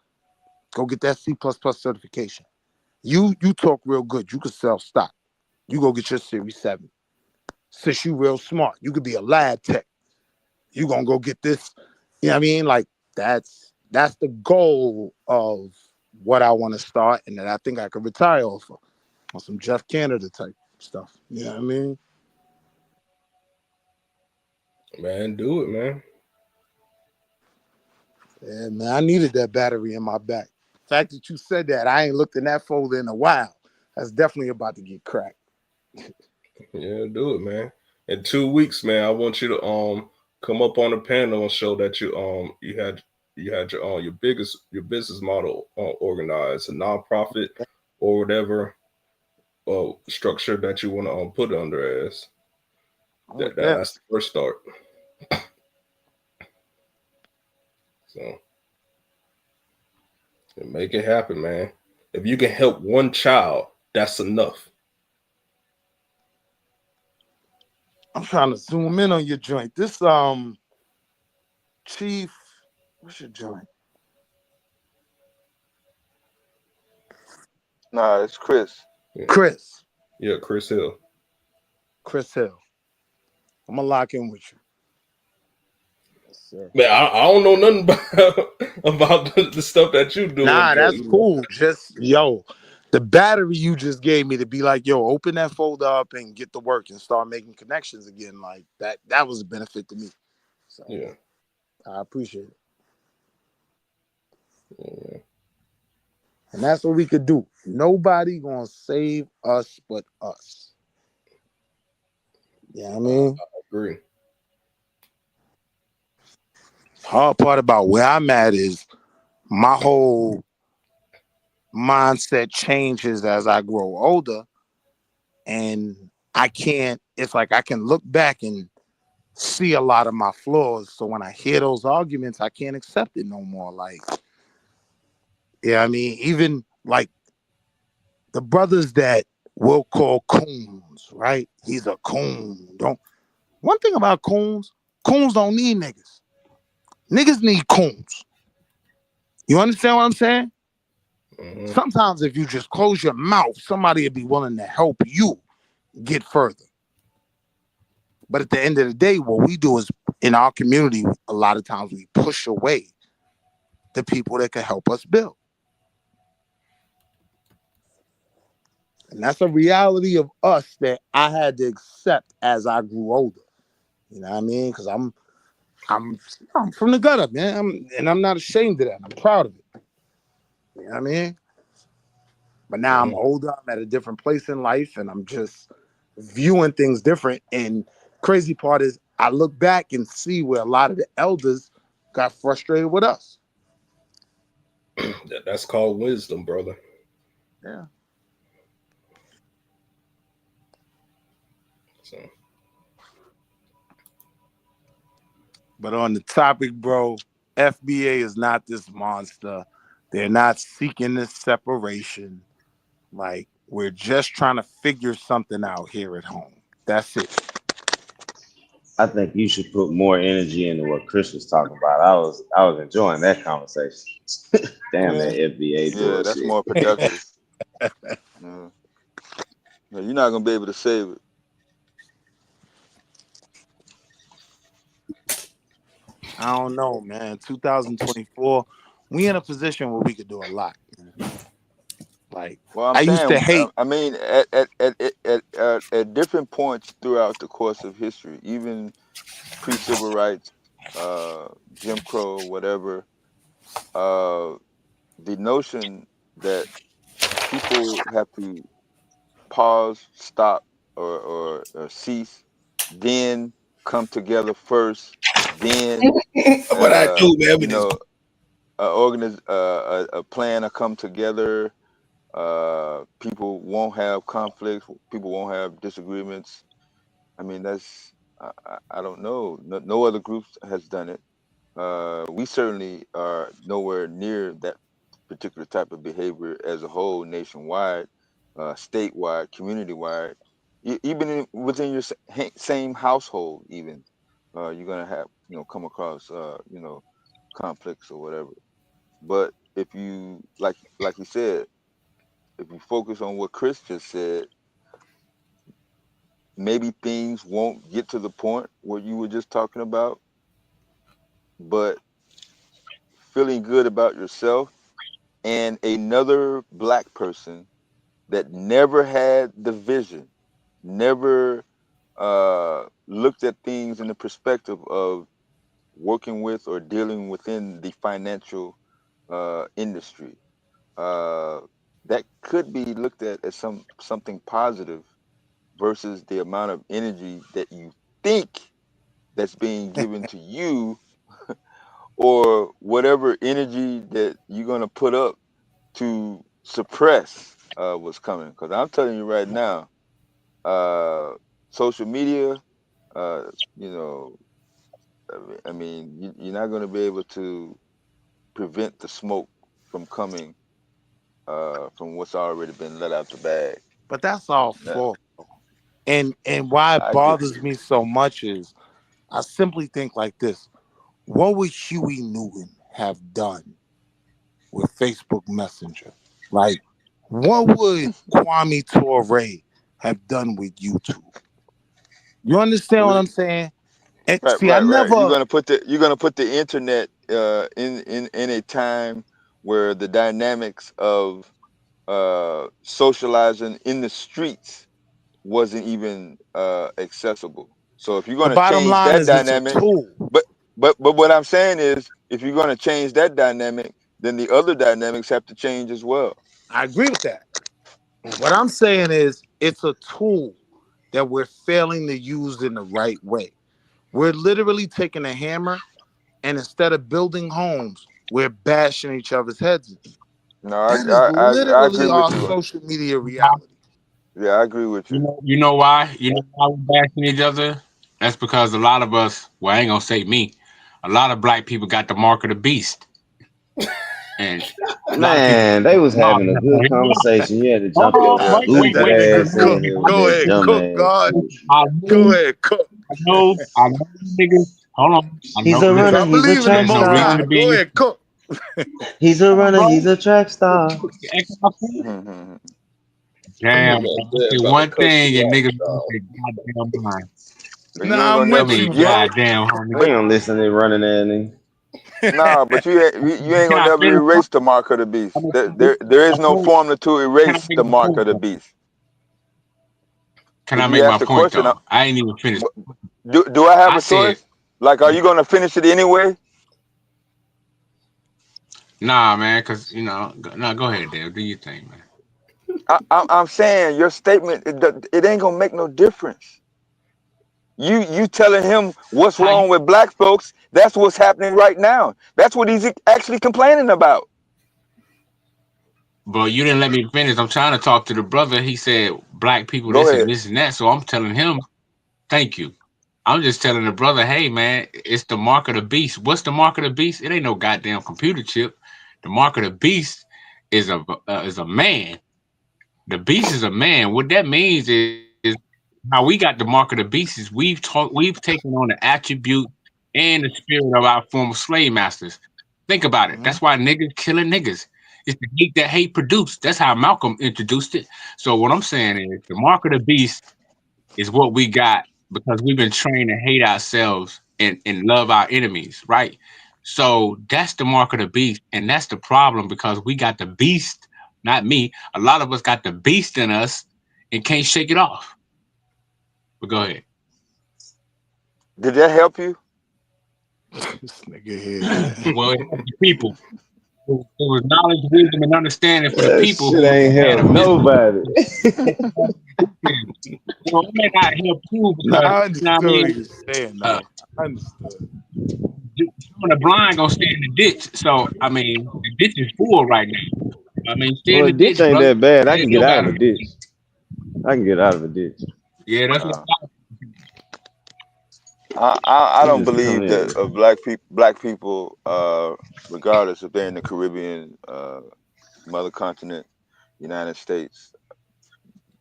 Go get that C++ certification. You talk real good. You could sell stock. You go get your Series 7. Since you real smart, you could be a lab tech. You going to go get this. You know what I mean? Like, that's the goal of what I want to start, and that I think I could retire off of, on some Jeff Canada type stuff. You know what I mean? Man, do it, man. Yeah, man, I needed that battery in my back. The fact that you said that, I ain't looked in that folder in a while. That's definitely about to get cracked. Yeah, do it, man. In 2 weeks, man, I want you to come up on the panel and show that you had your business model organized, a nonprofit or whatever structure that you want to put it under as. That's the first start. So make it happen, man. If you can help one child, that's enough. I'm trying to zoom in on your joint. This Chief, what's your joint? Nah, it's Chris. Yeah. Chris. Yeah, Chris Hill. Chris Hill. I'm gonna lock in with you. Yes, man, I don't know nothing about the stuff that you do. Nah, that's cool. Just the battery you just gave me to be like, open that folder up and get to work and start making connections again. Like that was a benefit to me. So yeah, I appreciate it. Yeah. And that's what we could do. Nobody gonna save us but us. Yeah, I mean, I agree. Hard part about where I'm at is my whole mindset changes as I grow older, and it's like I can look back and see a lot of my flaws. So when I hear those arguments, I can't accept it no more. Like, yeah, I mean, even like the brothers that we'll call coons, right? He's a coon. One thing about coons don't need niggas. Niggas need coons. You understand what I'm saying? Mm-hmm. Sometimes if you just close your mouth, somebody will be willing to help you get further. But at the end of the day, what we do is, in our community, a lot of times we push away the people that can help us build. And that's a reality of us that I had to accept as I grew older. You know what I mean? Because I'm from the gutter, man. I'm not ashamed of that. I'm proud of it. You know what I mean? But now I'm older. I'm at a different place in life, and I'm just viewing things different. And crazy part is, I look back and see where a lot of the elders got frustrated with us. That's called wisdom, brother. Yeah. So. But on the topic, bro, FBA is not this monster. They're not seeking this separation. Like, we're just trying to figure something out here at home. That's it. I think you should put more energy into what Chris was talking about. I was enjoying that conversation. Damn that FBA Yeah, that's bullshit. more productive. Yeah. You're not gonna be able to save it. I don't know, man. 2024, we in a position where we could do a lot. Like, Well, I'm I used to saying, hate. I mean, at different points throughout the course of history, even pre-civil rights, Jim Crow, whatever, the notion that people have to pause, stop, or cease, then come together first, then What I do, man, you with this. know, a plan to come together. People won't have conflicts. People won't have disagreements. I mean, that's I don't know. No other group has done it. We certainly are nowhere near that particular type of behavior as a whole, nationwide, statewide, community-wide. Even within your same household, even you're gonna have come across conflicts or whatever. But if you like you said, if you focus on what Chris just said, maybe things won't get to the point where you were just talking about, but feeling good about yourself and another black person that never had the vision, never looked at things in the perspective of working with or dealing within the financial industry. That could be looked at as something positive versus the amount of energy that you think that's being given to you, or whatever energy that you're going to put up to suppress what's coming. Because I'm telling you right now, social media, uh, you know, I mean, you're not going to be able to prevent the smoke from coming from what's already been let out the bag. But that's all That, for. And why it I get bothers you. me so much is, I simply think like this. What would Huey Newton have done with Facebook Messenger? Like, what would Kwame Ture have done with YouTube? You understand what Well, I'm saying? And right, see, I right, right. never. You're gonna put the internet in a time where the dynamics of socializing in the streets wasn't even accessible. So if you're The gonna bottom change line that is, it's a dynamic, tool. but what I'm saying is, if you're gonna change that dynamic, then the other dynamics have to change as well. I agree with that. What I'm saying is, it's a tool that we're failing to use in the right way. We're literally taking a hammer, and instead of building homes, we're bashing each other's heads in. No, That is I agree literally with our you. social media reality. Yeah, I agree with you. You know why? You know why we're bashing each other? That's because a lot of us, well, I ain't gonna say me, a lot of black people got the mark of the beast. And a lot of people, Man, they was no, having a no, good hear me out. conversation. You had to Hold jump your on, Yeah, Let wait, stupid that wait, nigga ass in cook. here with Go that ahead, dumb cook, ass God. shit. Go ahead, cook. I know you niggas, hold on, I He's know, a runner, listen, I he's a believe in the track there's no Most reason High. to star. Go be, ahead, cook. He's a come on, runner, bro, he's a track star. you acting my fool? Mhm. Damn, That bro. said See, about to one cuss thing you you out, niggas lose dog. their goddamn mind. But you ain't Nah, I'm gonna I with never, mean, you, you ain't, bro. goddamn, homie. I but ain't gonna listen to that running that nigga. nah, but you ain't Can gonna I never finish? erase the mark of the I beast. mean, There is no can formula to I erase make the my mark point, of the though? beast. Can I If you make my ask the point question, though? I ain't even finished. do I have I a said, choice? Like, are you going to finish it anyway? nah, man, because no, go ahead, Dale. Do your thing, man. I'm saying your statement, it ain't gonna make no difference. You telling him what's How you, wrong with black folks? That's what's happening right now. That's what he's actually complaining about. bro? You didn't let me finish. I'm trying to talk to the brother. He said black people Go this ahead. and this and that. So I'm telling him, thank you. I'm just telling the brother, hey man, it's the mark of the beast. What's the mark of the beast? It ain't no goddamn computer chip. The mark of the beast is a man. The beast is a man. What that means is how we got the mark of the beast is we've taken on the attribute and the spirit of our former slave masters. Think about it. Mhm. That's why niggas killing niggas. It's the hate that hate produced. That's how Malcolm introduced it. So what I'm saying is the mark of the beast is what we got because we've been trained to hate ourselves and love our enemies, right? So that's the mark of the beast. And that's the problem because we got the beast, not me. A lot of us got the beast in us and can't shake it off. But go ahead. Did that help you? This nigga here, man. Well, it helped the people. It was knowledge, wisdom, and understanding for the That people shit who ain't had a help nobody. it may not help you Now because I you know what I understood mean. what you're saying, Uh, though. I understood. the blind gonna stay in the ditch. So I mean, the ditch is full right now. I mean, stay in Well, a the ditch ditch, ain't brother. that bad. I Ain't can get out of nobody. a ditch. I can get out of a ditch. Yeah, that's what. Uh, I I'm don't just believe coming in. that black people, regardless if they're in the Caribbean, mother continent, United States,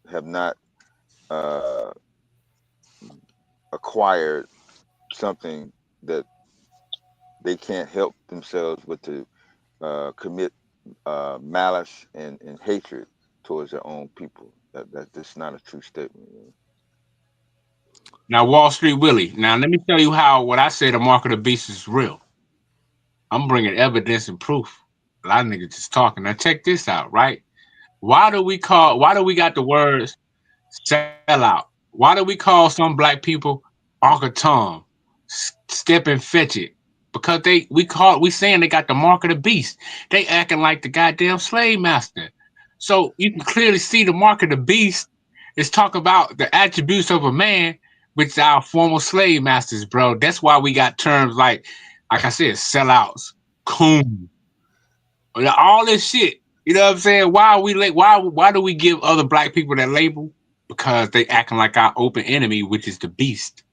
have not uh, acquired something that they can't help themselves but to commit malice and hatred towards their own people. That's not a true statement. Now, Wall Street Willie. Now, let me tell you how what I say the mark of the beast is real. I'm bringing evidence and proof. A lot of niggas just talking. Now, check this out, right? Why do we got the words sellout? Why do we call some black people Uncle Tom, step and fetch it? Because we saying they got the mark of the beast. They acting like the goddamn slave master. So you can clearly see the mark of the beast is talk about the attributes of a man, which is our former slave masters, bro. That's why we got terms like I said, sellouts, coon, all this shit. You know what I'm saying? Why do we give other black people that label? Because they acting like our open enemy, which is the beast.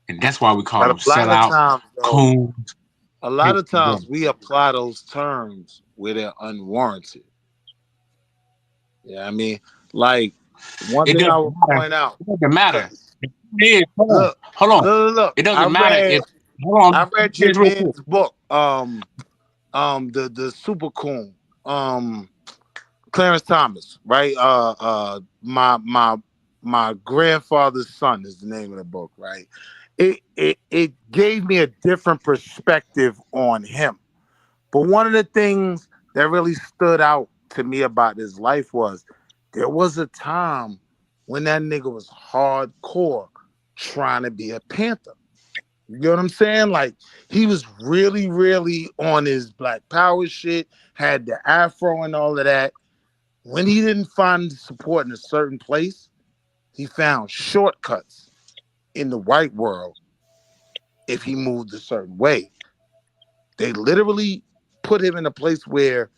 And that's why we call But them a lot of sellout, times, though, coons. a lot of times we apply those terms where they're unwarranted. Yeah, I mean, like one It thing I doesn't would matter. point out. It doesn't matter. Hold on. Look, Hold on. look. It doesn't matter if hold on. I read your Here's real quick. man's book. The super coon. Clarence Thomas, right? My grandfather's son is the name of the book, right? It gave me a different perspective on him. But one of the things that really stood out to me about his life was there was a time when that nigga was hardcore trying to be a Panther. You get what I'm saying? Like he was really, really on his Black Power shit, had the afro and all of that. When he didn't find support in a certain place, he found shortcuts in the white world if he moved a certain way. They literally put him in a place where,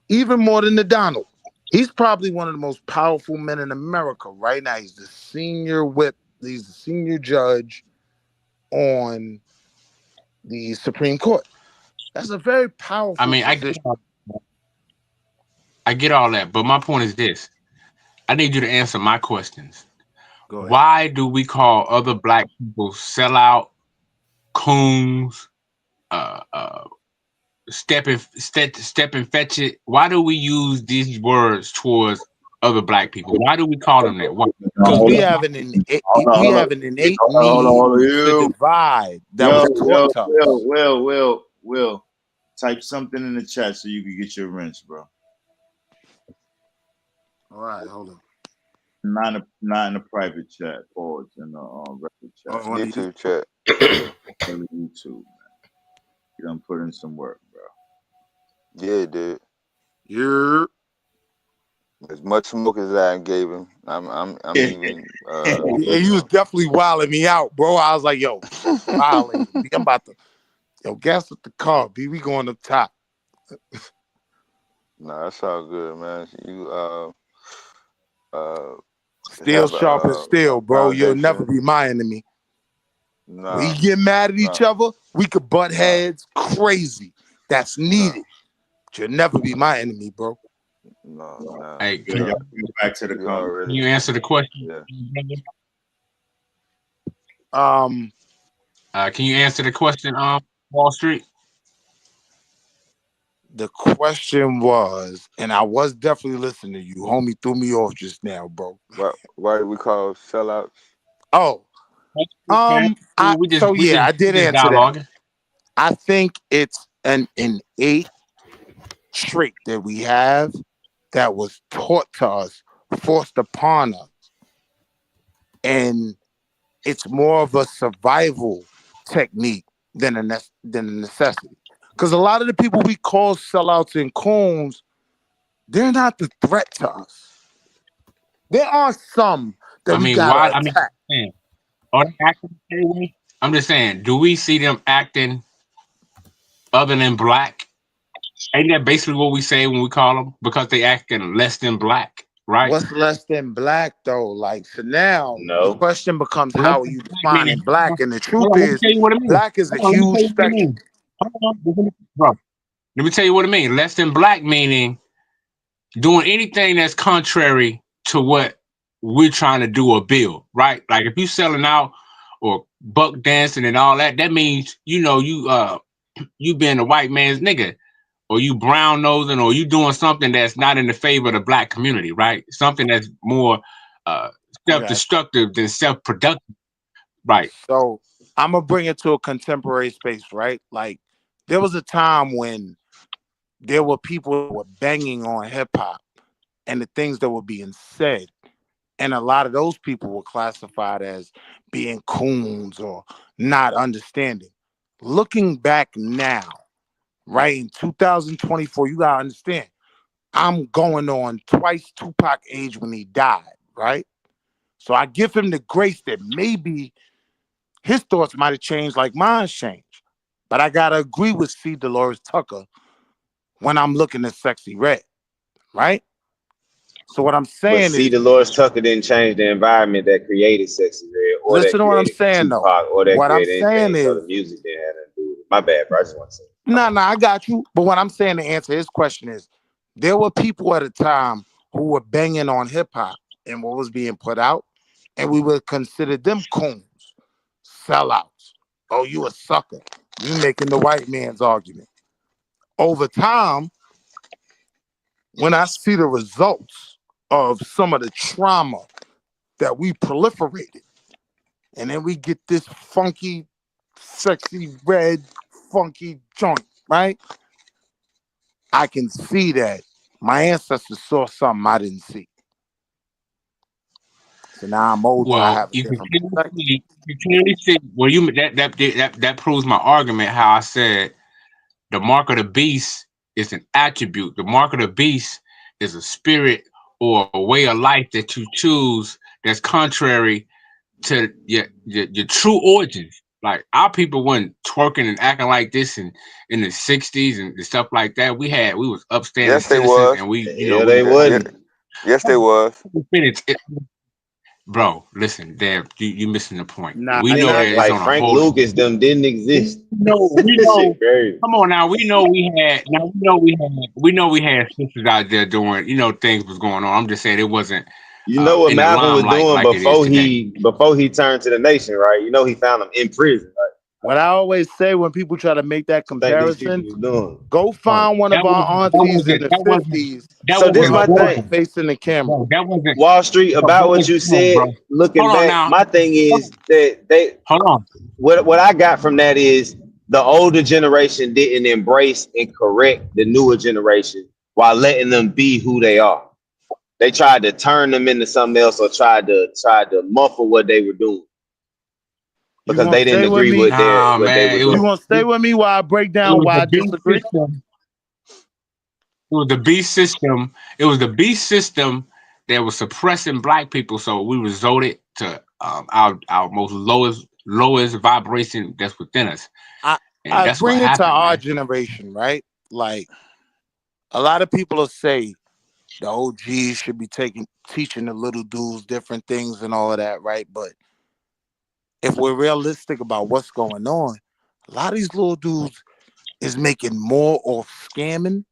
even more than the Donald, he's probably one of the most powerful men in America right now. He's the senior whip, he's the senior judge on the Supreme Court. That's a very I powerful mean, position. I get all that, but my point is this. I need you to answer my questions. Go ahead. Why do we call other black people sellout, coons, uh, uh, step and fetch it? Why do we use these words towards other black people? Why do we call them that? Why? Because Hold we on, have an innate, hold on, we hold on. have an innate Hold on, need hold on. to divide that was taught to us. Will. Type something in the chat so you can get your wrench, bro. All right, hold on. Not in a private chat, pause in the regular chat. YouTube chat. On YouTube, man. You done put in some work, bro. Yeah, dude. You're as much smoke as I gave him. I'm even. Yeah, you was definitely wilding me out, bro. I was like, yo, wilding. I'm about to, gas up the car, B. We going up top. No, that's all good, man. You Steel sharp as steel, bro. You'll never be my enemy. Nah, we get mad at each other, we could butt heads crazy. That's needed. But you'll never be my enemy, bro. No. Hey, can you go back to the comment? Can you answer the question? Yeah. Can you answer the question, Wall Street? The question was, and I was definitely listening to you. Homie threw me off just now, bro. Why do we call sellouts? Oh, I did answer that. I think it's an innate trait that we have that was taught to us, forced upon us. And it's more of a survival technique than a necessity. Because a lot of the people we call sellouts and coons, they're not the threat to us. There are some that we gotta attack. Are they acting the same way? I'm just saying, do we see them acting other than black? Ain't that basically what we say when we call them? Because they acting less than black, right? What's less than black though? Like, so now the question becomes, how are you defining black? And the truth is, black is a huge spectrum. Bro, let me tell you what I mean. Less than black meaning doing anything that's contrary to what we're trying to do or build, right? Like if you selling out or buck dancing and all that, that means you being a white man's nigga, or you brown nosing, or you doing something that's not in the favor of the black community, right? Something that's more self-destructive than self-productive, right? So I'm gonna bring it to a contemporary space, right? Like there was a time when there were people who were banging on hip hop and the things that were being said. And a lot of those people were classified as being coons or not understanding. Looking back now, right, in 2024, you gotta understand, I'm going on twice Tupac age when he died, right? So I give him the grace that maybe his thoughts might have changed like mine changed. But I gotta agree with C. Dolores Tucker when I'm looking at Sexy Red, right? So what I'm saying C. is, Dolores Tucker didn't change the environment that created Sexy Red, or listen that to what I'm created saying Tupac, though. or that What I'm created saying anything. So is, the music didn't have nothing to do with it. My bad, bro. I just want to say. No, I got you. But what I'm saying to answer his question is, there were people at a time who were banging on hip hop and what was being put out, and we would consider them coons, sellouts. Oh, you a sucker. You making the white man's argument. Over time, when I see the results of some of the trauma that we proliferated, and then we get this funky, sexy, red, funky joint, right? I can see that my ancestors saw something I didn't see. So now I'm older. I have a different perspective. You clearly see. Well, that proves my argument. How I said the mark of the beast is an attribute. The mark of the beast is a spirit or a way of life that you choose that's contrary to your true origins. Like our people weren't twerking and acting like this in the 60s and stuff like that. We was upstanding Yes, they citizens, was. and we they wasn't. Yes, they was. Bro, listen, Dad, you missing the point. Nah, we know act it's like on a Frank whole. Lucas them didn't exist. We know. Shit crazy. Come on now, we know we had sisters out there doing, things was going on. I'm just saying it wasn't. You know what in the Malcolm was limelight doing like it is today. before he turned to the nation, right? You know he found them in prison, right? What I always say when people try to make that comparison, go find one of our aunties in the 50s. So this my thing. Facing the camera. Bro, that wasn't Wall Street about what you said. bro. Looking Hold on back, now. my thing is that they hold on. What I got from that is the older generation didn't embrace and correct the newer generation while letting them be who they are. they tried to turn them into something else or tried to muffle what they were doing You because gonna they didn't stay with agree me? with Nah, what they man, were You doing. gonna stay with me while I break it down was why the I beast disagree? system. It was the beast system. It was the beast system that was suppressing black people. So we resorted to our most lowest vibration that's within us, and I that's what bring it to happened, our man. generation, right? Like a lot of people will say the OGs should be teaching the little dudes different things and all of that, right? But if we're realistic about what's going on, a lot of these little dudes is making more off scamming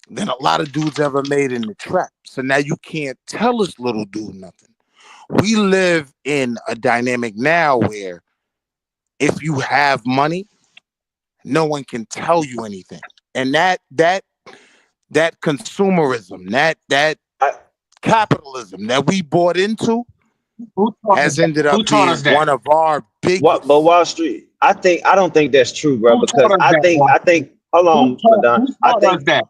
than a lot of dudes ever made in the trap. So now you can't tell this little dude nothing. We live in a dynamic now where if you have money, no one can tell you anything. And that consumerism, that capitalism that we bought into has ended Who up taught us being that? one of our biggest. But Wall Street, I don't think that's true, bro. Who Because taught us that? I think hold on, Madon. Who taught us that?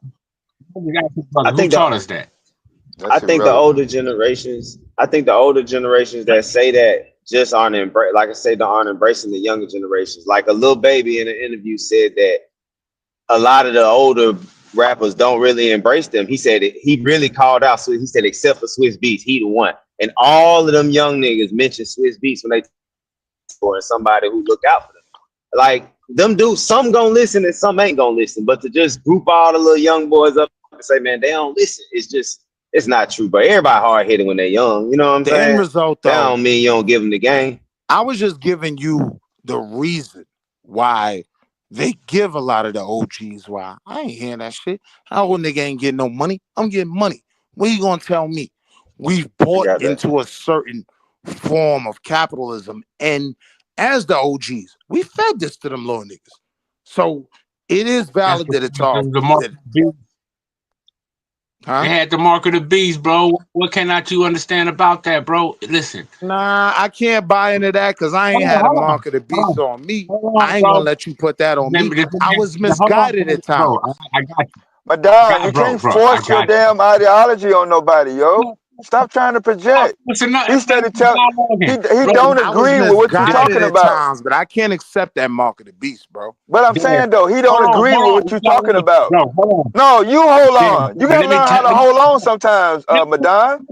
I Who think taught the us that? I That's think the irrelevant. older generations, that say that just aren't like I say, they aren't embracing the younger generations. Like a little baby in an interview said that a lot of the older rappers don't really embrace them. He said he really called out. So he said, except for Swiss Beats, he the one. And all of them young niggas mention Swiss Beats when they for somebody who look out for them. Like them dudes, some gonna listen and some ain't gonna listen. But to just group all the little young boys up and say, man, they don't listen. It's not true. But everybody hard headed when they're young. You know what I'm The end saying? result, That though, don't mean you don't give them the game. I was just giving you the reason why they give a lot of the OGs why. I ain't hearing that shit. How old nigga ain't getting no money? I'm getting money. What you gonna tell me? We've I bought got that. into a certain form of capitalism. And as the OGs, we fed this to them little niggas. So it is That's valid that it's our the mark of the beast. huh? They had the mark of the beast, bro. What cannot you understand about that, bro? Listen. Nah, I can't buy into that because I ain't had a mark of the beast on me. I ain't gonna let you put that on me. I was misguided at times. Bro, I got you. But Don, you can't force your damn ideology on nobody, yo. Stop trying to project. He steady he don't I was agree with what you're misguided talking at about. times, but I can't accept that mark of the beast, bro. But I'm saying though, he don't agree with what you're talking about. Bro, hold on. No, you hold Yeah, on. You gotta let me learn how to hold on sometimes, Madon.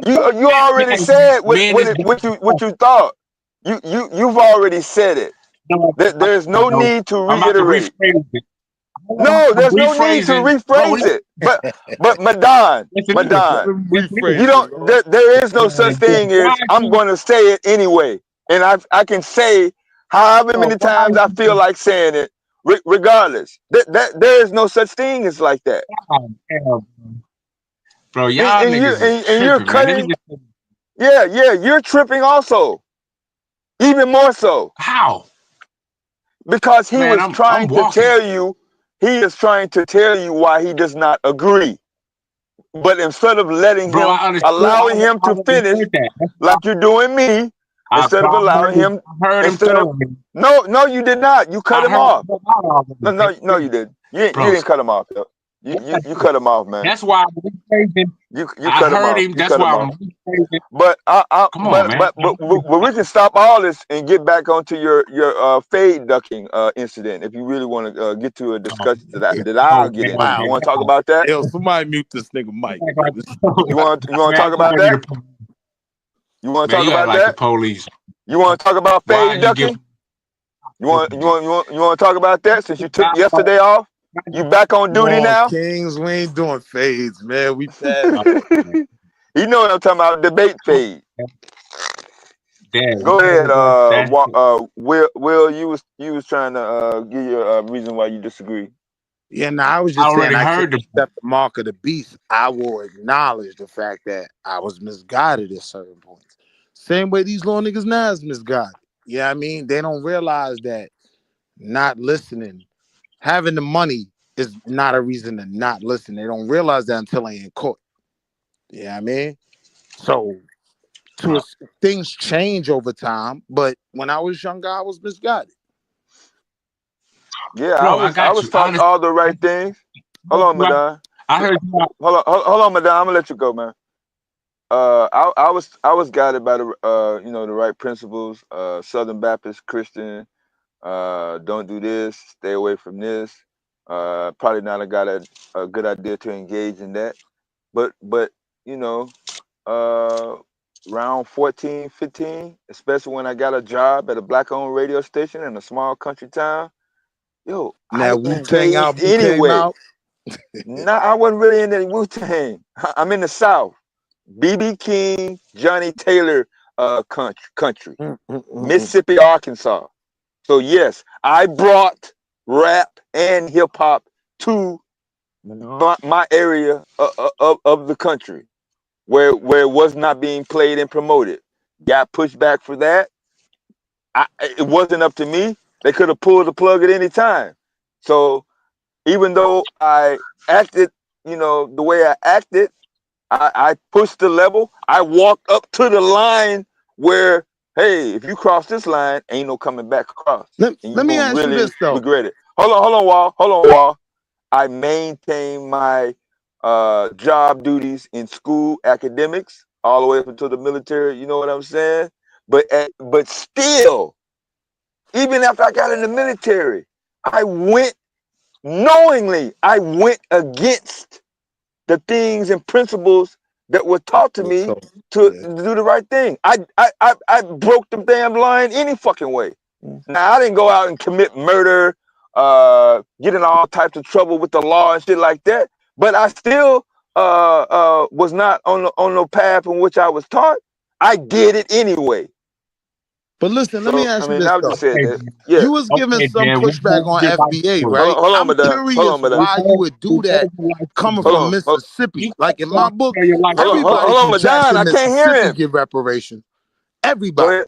You already said what you thought. You've already said it. There's no need to I'm about to reiterate. rephrase it. No, I'm there's no need to rephrasing. Bro, rephrase it. But Madon, you don't. There is no such thing as I'm going to say it anyway, and I can say however many times I feel like saying it, regardless. There is no such thing as like that. Bro, y'all niggas is tripping, you're man. Let me cutting. just... Yeah, you're tripping also, even more so. How? Because he Man, was I'm trying to walking. tell you. He is trying to tell you why he does not agree. But instead of letting Bro, him, I understood. allowing him to finish, like you're doing me, instead of allowing him, no, you did not. You cut him off. No, you didn't. You didn't cut him off. Yo. You cut him off, man. That's why I'm rephrasing. You I cut him heard off. him. You That's cut why him I'm off. rephrasing. But Come on, man. but we can stop all this and get back onto your fade ducking incident if you really want to get to a discussion that I'll get into. You want to talk about that? Yo, somebody mute this nigga Mike. You want to talk about that? You want to talk about like that? the police. You want to talk about fade ducking? You want to talk about that since you took yesterday off? You back on duty now? Kings, we ain't doing fades, man. We passed. You know what I'm talking about? Debate fade. Damn, Go ahead, Will. You was trying to give you a reason why you disagree. Yeah, no, I was just saying I can't accept the mark of the beast. I will acknowledge the fact that I was misguided at certain points. Same way these little niggas now is misguided. Yeah, I mean, they don't realize that not listening, having the money is not a reason to not listen. They don't realize that until they in court. Yeah, I mean, so things change over time. But when I was younger, I was misguided. Yeah, Bro, I was taught all the right things. Hold on, Madon. I heard you. Hold on, madam. I'm gonna let you go, man. I was guided by the the right principles. Southern Baptist Christian. Don't do this. Stay away from this. Probably not a good idea to engage in that. But you know, around 14, 15, especially when I got a job at a black-owned radio station in a small country town. Yo, I Now Wu-Tang engaged album came anyway. out. Nah, I wasn't really in the Wu-Tang. I'm in the South. B.B. King, Johnny Taylor, country, Mississippi, Arkansas. So yes, I brought rap and hip hop to my area of the country where it was not being played and promoted. Got pushed back for that. It wasn't up to me. They could have pulled the plug at any time. So even though I acted, the way I acted, I pushed the level. I walked up to the line where, hey, if you cross this line, ain't no coming back across. And Let me gonna ask you really this though. regret it. Hold on, Wall. I maintained my job duties in school, academics, all the way up until the military. You know what I'm saying? But still, even after I got in the military, I went against the things and principles that were taught to me to do the right thing. I broke the damn line any fucking way. Now I didn't go out and commit murder, get in all types of trouble with the law and shit like that. But I still was not on the path in which I was taught. I did it anyway. But listen, let me ask you this I though. just said that. Yeah. You was giving some pushback on FBA, right? Hold on, I'm madam. curious why you would do that coming from Mississippi. Like in my book, everybody hold on, from madam. Jackson, I can't hear Mississippi him. get reparations. Go Everybody. ahead.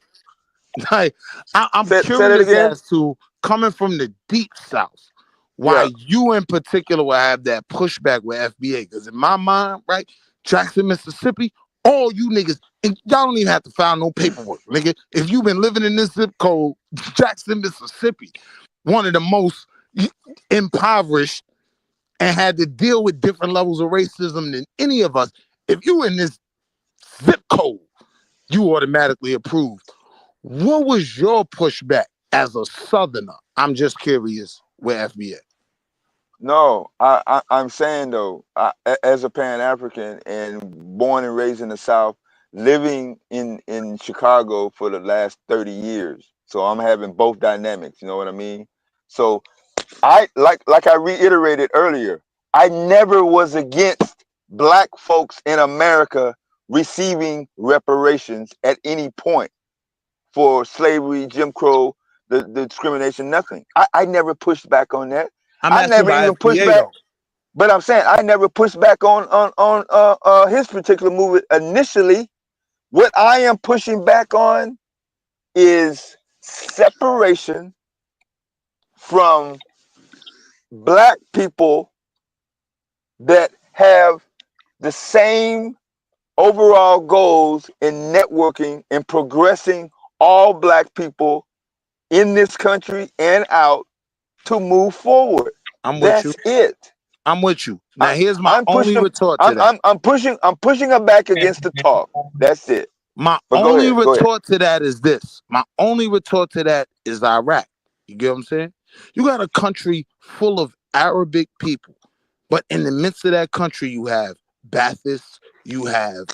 Like I'm Say that curious again. as to coming from the deep South, why Yeah. you in particular will have that pushback with FBA. Because in my mind, right, Jackson, Mississippi, all you niggas, and y'all don't even have to file no paperwork, nigga. If you've been living in this zip code, Jackson, Mississippi, one of the most impoverished and had to deal with different levels of racism than any of us. If you in this zip code, you automatically approved. What was your pushback as a Southerner? I'm just curious with FBA. No, I'm saying though, as a Pan-African and born and raised in the South, living in Chicago for the last 30 years, so I'm having both dynamics. You know what I mean? So I like I reiterated earlier, I never was against black folks in America receiving reparations at any point for slavery, Jim Crow, the discrimination, nothing. I never pushed back on that. I'm I asking never about even pushed FBA back. though. But I'm saying I never pushed back on his particular movement initially. What I am pushing back on is separation from black people that have the same overall goals in networking and progressing all black people in this country and out to move forward. I'm with you. That's it. I'm with you. Now here's my I'm only pushing. retort to that. I'm pushing her back against the talk. That's it. My But go only ahead. Go ahead. retort to that is this. My only retort to that is Iraq. You get what I'm saying? You got a country full of Arabic people, but in the midst of that country, you have Baathists, you have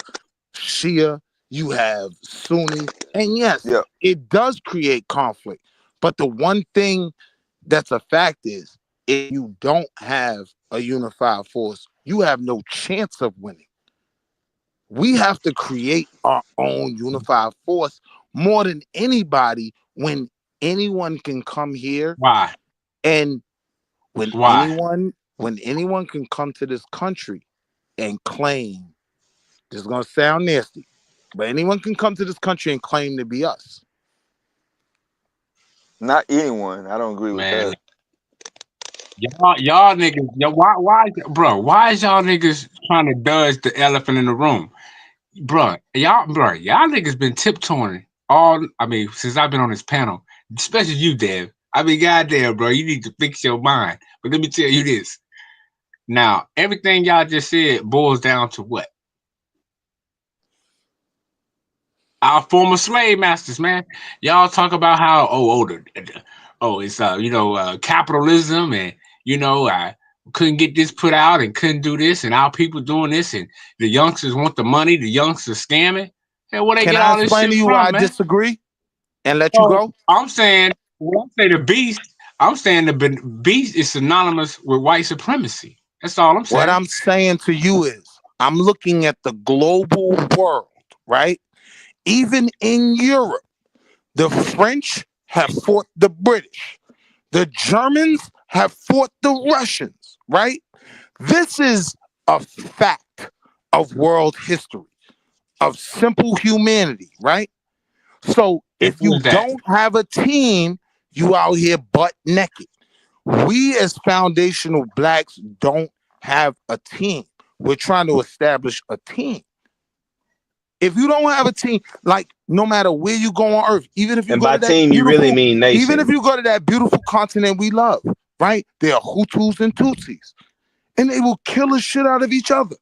Shia, you have Sunni, and yes, it does create conflict. But the one thing that's a fact is, if you don't have a unified force, you have no chance of winning. We have to create our own unified force more than anybody. When anyone can come here, why? And when Why? anyone can come to this country and claim, this is gonna sound nasty, but anyone can come to this country and claim to be us. Not anyone. I don't agree with that. Y'all niggas, why is y'all niggas trying to dodge the elephant in the room? Y'all niggas been tiptoeing since I've been on this panel, especially you, Dev. Goddamn, bro, you need to fix your mind. But let me tell you this. Now, everything y'all just said boils down to what? Our former slave masters, man. Y'all talk about how it's capitalism, and I couldn't get this put out and couldn't do this, and our people doing this, and the youngsters want the money, the youngsters scamming. Hey, where they Can get I all this explain shit to you why I from, man? disagree and let you So go? I'm saying, when I say the beast, I'm saying the beast is synonymous with white supremacy. That's all I'm What saying. I'm saying to you is, I'm looking at the global world, right? Even in Europe, the French have fought the British. The Germans have fought the Russians, right? This is a fact of world history, of simple humanity, right? So And if who you is that? don't have a team, you out here butt naked. We as foundational blacks don't have a team. We're trying to establish a team. If you don't have a team, like no matter where you go on earth, even if you And go by to that team, you really beautiful, mean even if nation. you go to that beautiful continent we love, right? There are Hutus and Tutsis, and they will kill the shit out of each other.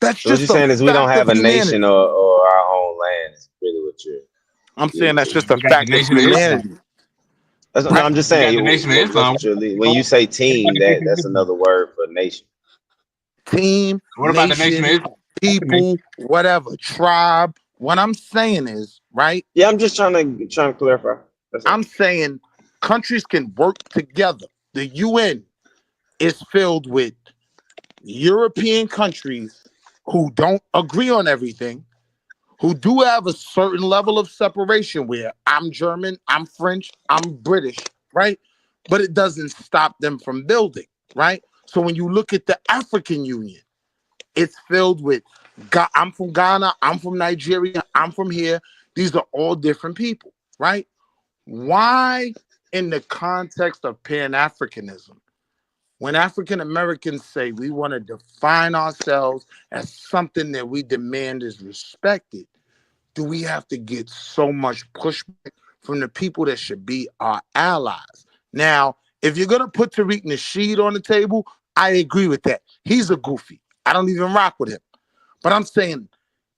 That's So what you're just a saying is we don't fact have of a nation humanity. or our own land. Is really what I'm you're saying that's just a We got the fact of Nation of Islam. humanity. no, I'm just We got saying the Nation of that's Islam. what you're when you say team, that's another word for nation. Team, What about the Nation of nation, Islam? people, whatever, tribe. What I'm saying is, right? Yeah, I'm just trying to clarify. I'm saying countries can work together. The UN is filled with European countries who don't agree on everything, who do have a certain level of separation where I'm German, I'm French, I'm British, right? But it doesn't stop them from building, right? So when you look at the African Union, it's filled with, I'm from Ghana, I'm from Nigeria, I'm from here. These are all different people, right? Why, in the context of Pan-Africanism, when African Americans say we want to define ourselves as something that we demand is respected, do we have to get so much pushback from the people that should be our allies? Now, if you're going to put Tariq Nasheed on the table, I agree with that. He's a goofy. I don't even rock with him. But I'm saying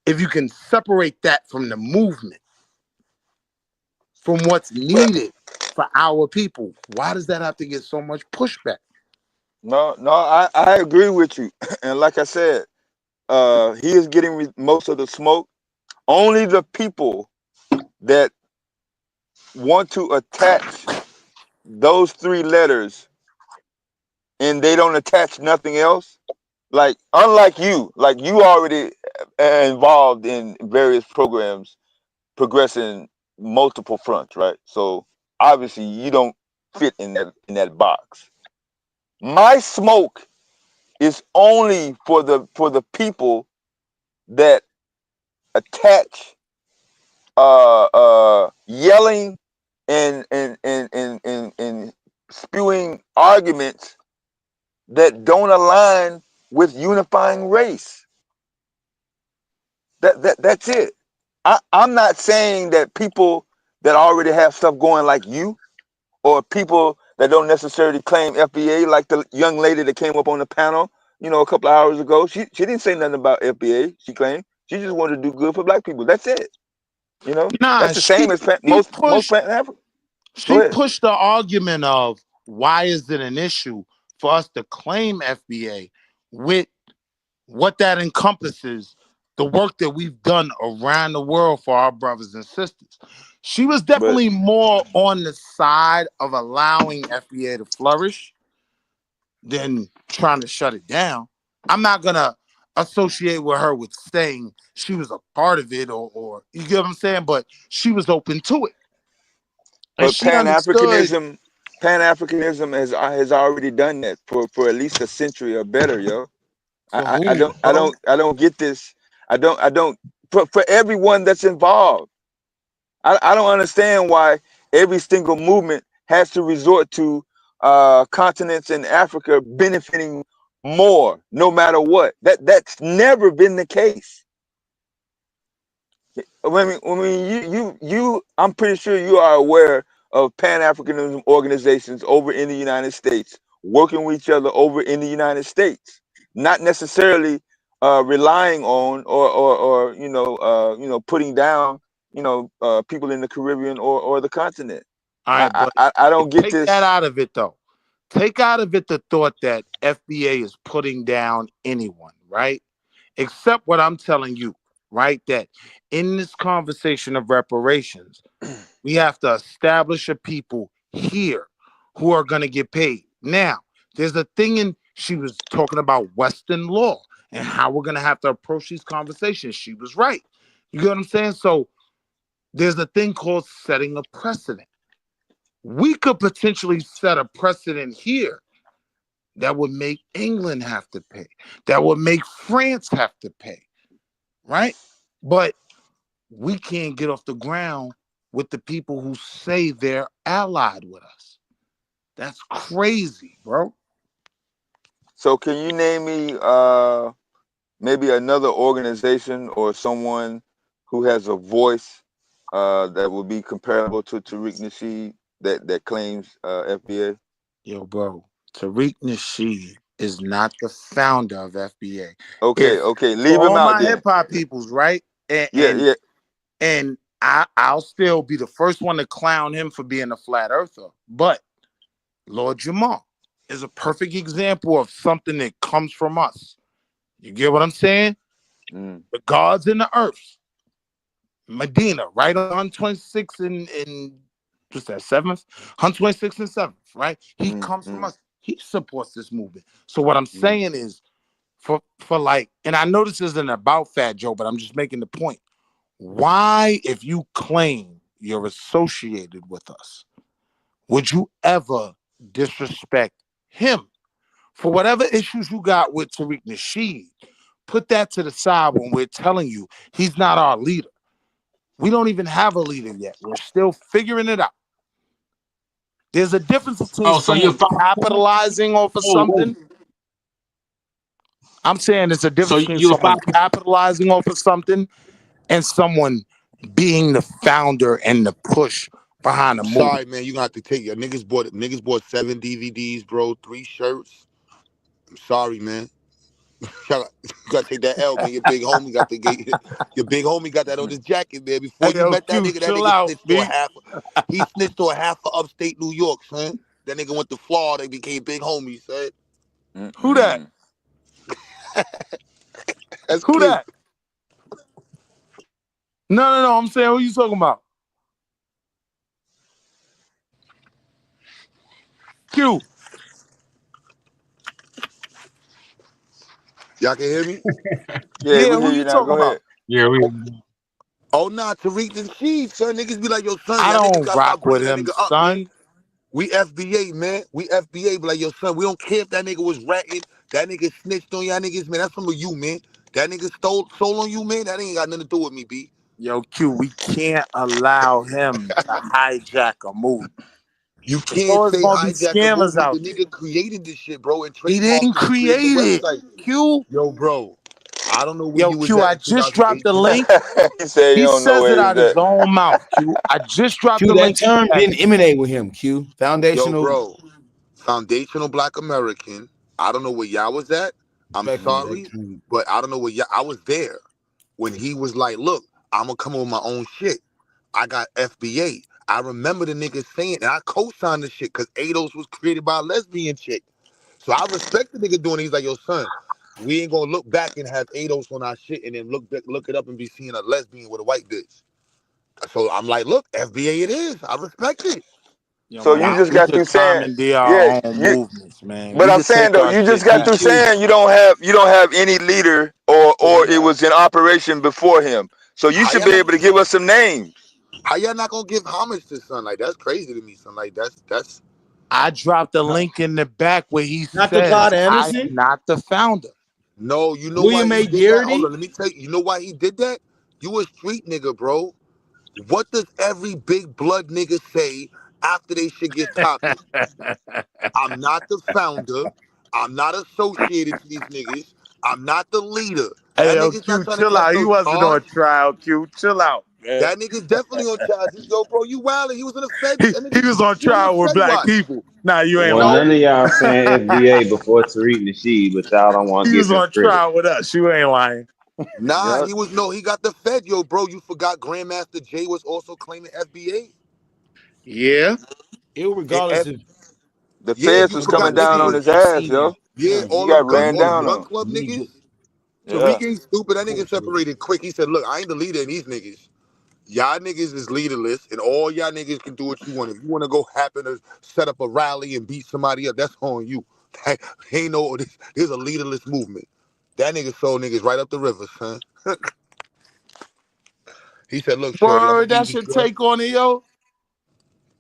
if you can separate that from the movement, from what's needed for our people, why does that have to get so much pushback? No, I agree with you. And like I said, he is getting most of the smoke. Only the people that want to attach those three letters and they don't attach nothing else, like unlike you, like you already involved in various programs progressing multiple fronts, right? So obviously you don't fit in that box. My smoke is only for the people that attach yelling and spewing arguments that don't align with unifying race. That's it. I'm not saying that people that already have stuff going like you, or people that don't necessarily claim FBA, like the young lady that came up on the panel, a couple of hours ago. She didn't say nothing about FBA. She claimed she just wanted to do good for black people. That's it. Nah, That's the same as most Pan African. Go She ahead. pushed the argument of why is it an issue for us to claim FBA with what that encompasses, the work that we've done around the world for our brothers and sisters. She was definitely more on the side of allowing FBA to flourish than trying to shut it down. I'm not gonna associate with her with saying she was a part of it or you get what I'm saying, but she was open to it. And But she understood. Pan-Africanism has already done that for at least a century or better, yo. For I, I, I who, don't I bro? don't I don't get this. I don't for everyone that's involved. I don't understand why every single movement has to resort to continents in Africa benefiting more, no matter what. That's never been the case. I'm pretty sure you are aware of Pan-Africanism organizations over in the United States working with each other over in the United States, not necessarily relying on or putting down people in the Caribbean or the continent. All right, but I don't get take this. that out of it though. Take out of it the thought that FBA is putting down anyone, right? Except what I'm telling you, right? That in this conversation of reparations, we have to establish a people here who are going to get paid. Now, there's a thing in, she was talking about Western law and how we're going to have to approach these conversations. She was right. You get what I'm saying? So there's a thing called setting a precedent. We could potentially set a precedent here that would make England have to pay, that would make France have to pay, right? But we can't get off the ground with the people who say they're allied with us. That's crazy, bro. So can you name me maybe another organization or someone who has a voice that would be comparable to Tariq Nasheed that claims FBA? Yo, bro, Tariq Nasheed is not the founder of FBA. Okay, If okay, for leave him all out my then. hip hop peoples, right? Yeah, yeah. And I'll still be the first one to clown him for being a flat earther. But Lord Jamar is a perfect example of something that comes from us. You get what I'm saying? The gods in the earth. Medina, right on 126 and what's that, 7th? 126 and 7th, right? He comes from us. He supports this movement. So what I'm saying is, for like, and I know this isn't about Fat Joe, but I'm just making the point. Why, if you claim you're associated with us, would you ever disrespect him? For whatever issues you got with Tariq Nasheed, put that to the side when we're telling you he's not our leader. We don't even have a leader yet. We're still figuring it out. There's a difference between so you're someone capitalizing off of something. I'm saying there's a difference between someone capitalizing off of something and someone being the founder and the push behind the movement. Sorry, man, you gonna have to take your niggas bought 7 DVDs, bro, 3 shirts. I'm sorry, man. You gotta take that L, man. Your big homie got that on his jacket, man. Before Hey, you yo, met that Q, nigga, chill out, he snitched to a half of upstate New York, son. That nigga went to Florida, they became big homies, son. Who that? That's Who Q. that? No. I'm saying, who you talking about? Q. Y'all can hear me? Yeah, we who hear you you now. talking Go about? ahead. Yeah, Oh, nah, Tariq Nasheed, son. Niggas be like, yo, son, I y'all niggas don't gotta stop rock with bringing that him, nigga up, man. son. We FBA, man. We FBA, but like, yo, son, we don't care if that nigga was ratting. That nigga snitched on y'all niggas, man. That's some of you, man. That nigga stole on you, man. That ain't got nothing to do with me, B. Yo, Q, we can't allow him to hijack a movement. You It's can't always say gonna be hijack a scammers movement. The out there. nigga created this shit, bro, and He trademarked didn't it and created the create it. website. Q. Yo, bro, I don't know where Yo, you was Q, at I in just dropped the 2018. link. He said he He don't know says where it he out was his own mouth, Q. I just dropped Q, the that link. term didn't emanate with him, Q. Yo, Foundational. bro, foundational Black American. I don't know where y'all was at. I'm Respectfully, that sorry, term. but I don't know where y'all. I was there when he was like, "Look, I'm gonna come up with my own shit. I got FBA." I remember the niggas saying, and I co-signed the shit because ADOS was created by a lesbian chick. So I respect the nigga doing it. He's like, yo, son, we ain't gonna look back and have ADOS on our shit and then look it up and be seeing a lesbian with a white bitch. So I'm like, look, FBA it is. I respect it. Yo, So you man, just we got should through saying, commandeer yeah, our own you. movements, man. But We I'm could saying take though, our you just shit got back. through saying you don't have any leader or it was in operation before him. So you How should y'all be not able to give us some names. how y'all not gonna give homage to son? Like that's crazy to me, son. Like that's I dropped a link in the back where he Dr. Claude says, I Anderson? am not the founder. no, you know why William he A. did that? Hold Garrity? on, let me tell you. You know why he did that? You a street nigga, bro. What does every big blood nigga say after they shit get toppled? I'm not the founder. I'm not associated to these niggas. I'm not the leader. Hey, That yo, nigga's not Q, trying to chill catch out. He no wasn't charge. on trial, Q. Chill out. man. That nigga's definitely on charges, yo, bro. You wildin'. He was in the Fed. He was on trial with black people. Nah, you ain't Well, lying. none of y'all saying FBA before Tariq Nasheed, but y'all don't want to He give was him on credit. trial with us. You ain't lying. Nah, Yep. he got the Fed, yo, bro. You forgot Grandmaster Jay was also claiming FBA? Yeah. Regardless of The Yeah, feds you was forgot coming down on niggas. his ass, yo. Yeah, He all got them ran down gun on. club niggas. Yeah. Tariq ain't stupid. That nigga separated quick. He said, look, I ain't the leader in these niggas. Y'all niggas is leaderless, and all y'all niggas can do what you want. If you want to go happen to set up a rally and beat somebody up, that's on you. Ain't no, there's a leaderless movement. That nigga sold niggas right up the river, son. He said, look, Shorty, I'm gonna Word, leave that's you your good. take on it, yo.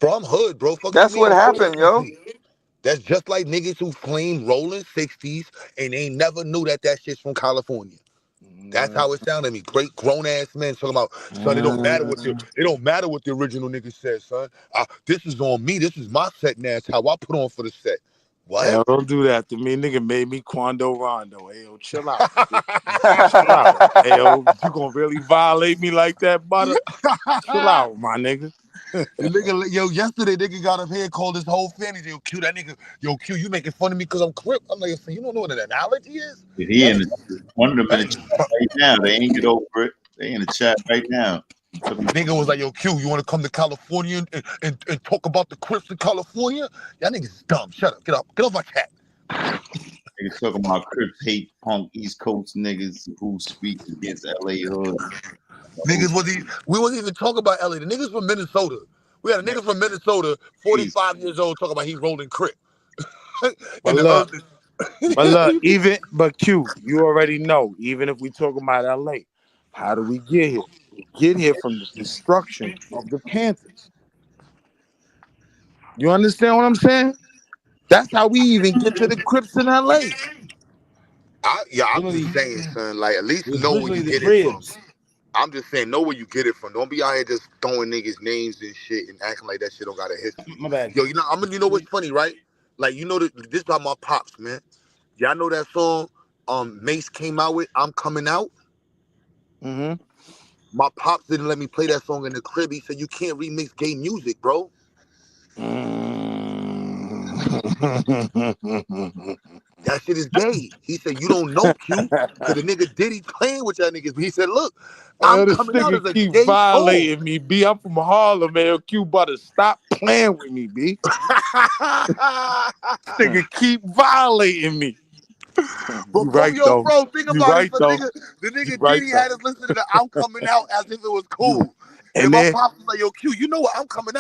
Bro, I'm hood, bro. Fuck you That's mean? what I'm from happened, yo. Quincy. That's just like niggas who claim rolling 60s and they never knew that shit's from California. That's how it sounded to me. Great grown ass men talking about, son, it don't matter what the original nigga said, son. This is on me. This is my set now. It's how I put on for the set. What? Hell, don't do that to me. Nigga made me Quando Rondo. Hey, yo, chill out. Chill out. Hey, yo, you gonna really violate me like that, butter? Chill out, my nigga. The nigga, yo, yesterday nigga got up here, called his whole family. Yo, Q, that nigga, yo, Q, you making fun of me because I'm Crip. I'm like, so you don't know what an analogy is? He in one of them in the chat right now. They ain't get over it. They in the chat right now. Nigga was like, yo, Q, you want to come to California and talk about the Crips in California? Y'all niggas is dumb. Shut up. Get off my chat. Niggas talking about Crip hate punk East Coast niggas who speak against LA hood. Niggas we wasn't even talking about LA. The niggas from Minnesota. We had a nigga from Minnesota, 45 years old, talking about he rolling Crip. But look, but Q, you already know, even if we talk about LA, how do we get here? We get here from the destruction of the Panthers. You understand what I'm saying? That's how we even get to the Crips in LA. I'm just saying, son, like, at least know where you get it from. I'm just saying, know where you get it from. Don't be out here just throwing niggas names and shit and acting like that shit don't got a history. My bad. Yo, you know what's funny, right? Like, you know this about my pops, man. Y'all know that song Mace came out with, I'm Coming Out? Mm-hmm. My pops didn't let me play that song in the crib. He said, you can't remix gay music, bro. That shit is gay. He said, you don't know, Q. Because the nigga Diddy playing with y'all niggas. But he said, look, I'm This Coming Out as nigga a keep gay song. violating me, B. I'm from Harlem, man. Q better stop playing with me, B. Nigga keep violating me. But You right, yo, though. bro, think You about right, it. though. The nigga You right, Diddy though. had us listening to the I'm Coming Out as if it was cool. And And my then pops was like, yo, Q, you know what? I'm Coming Out.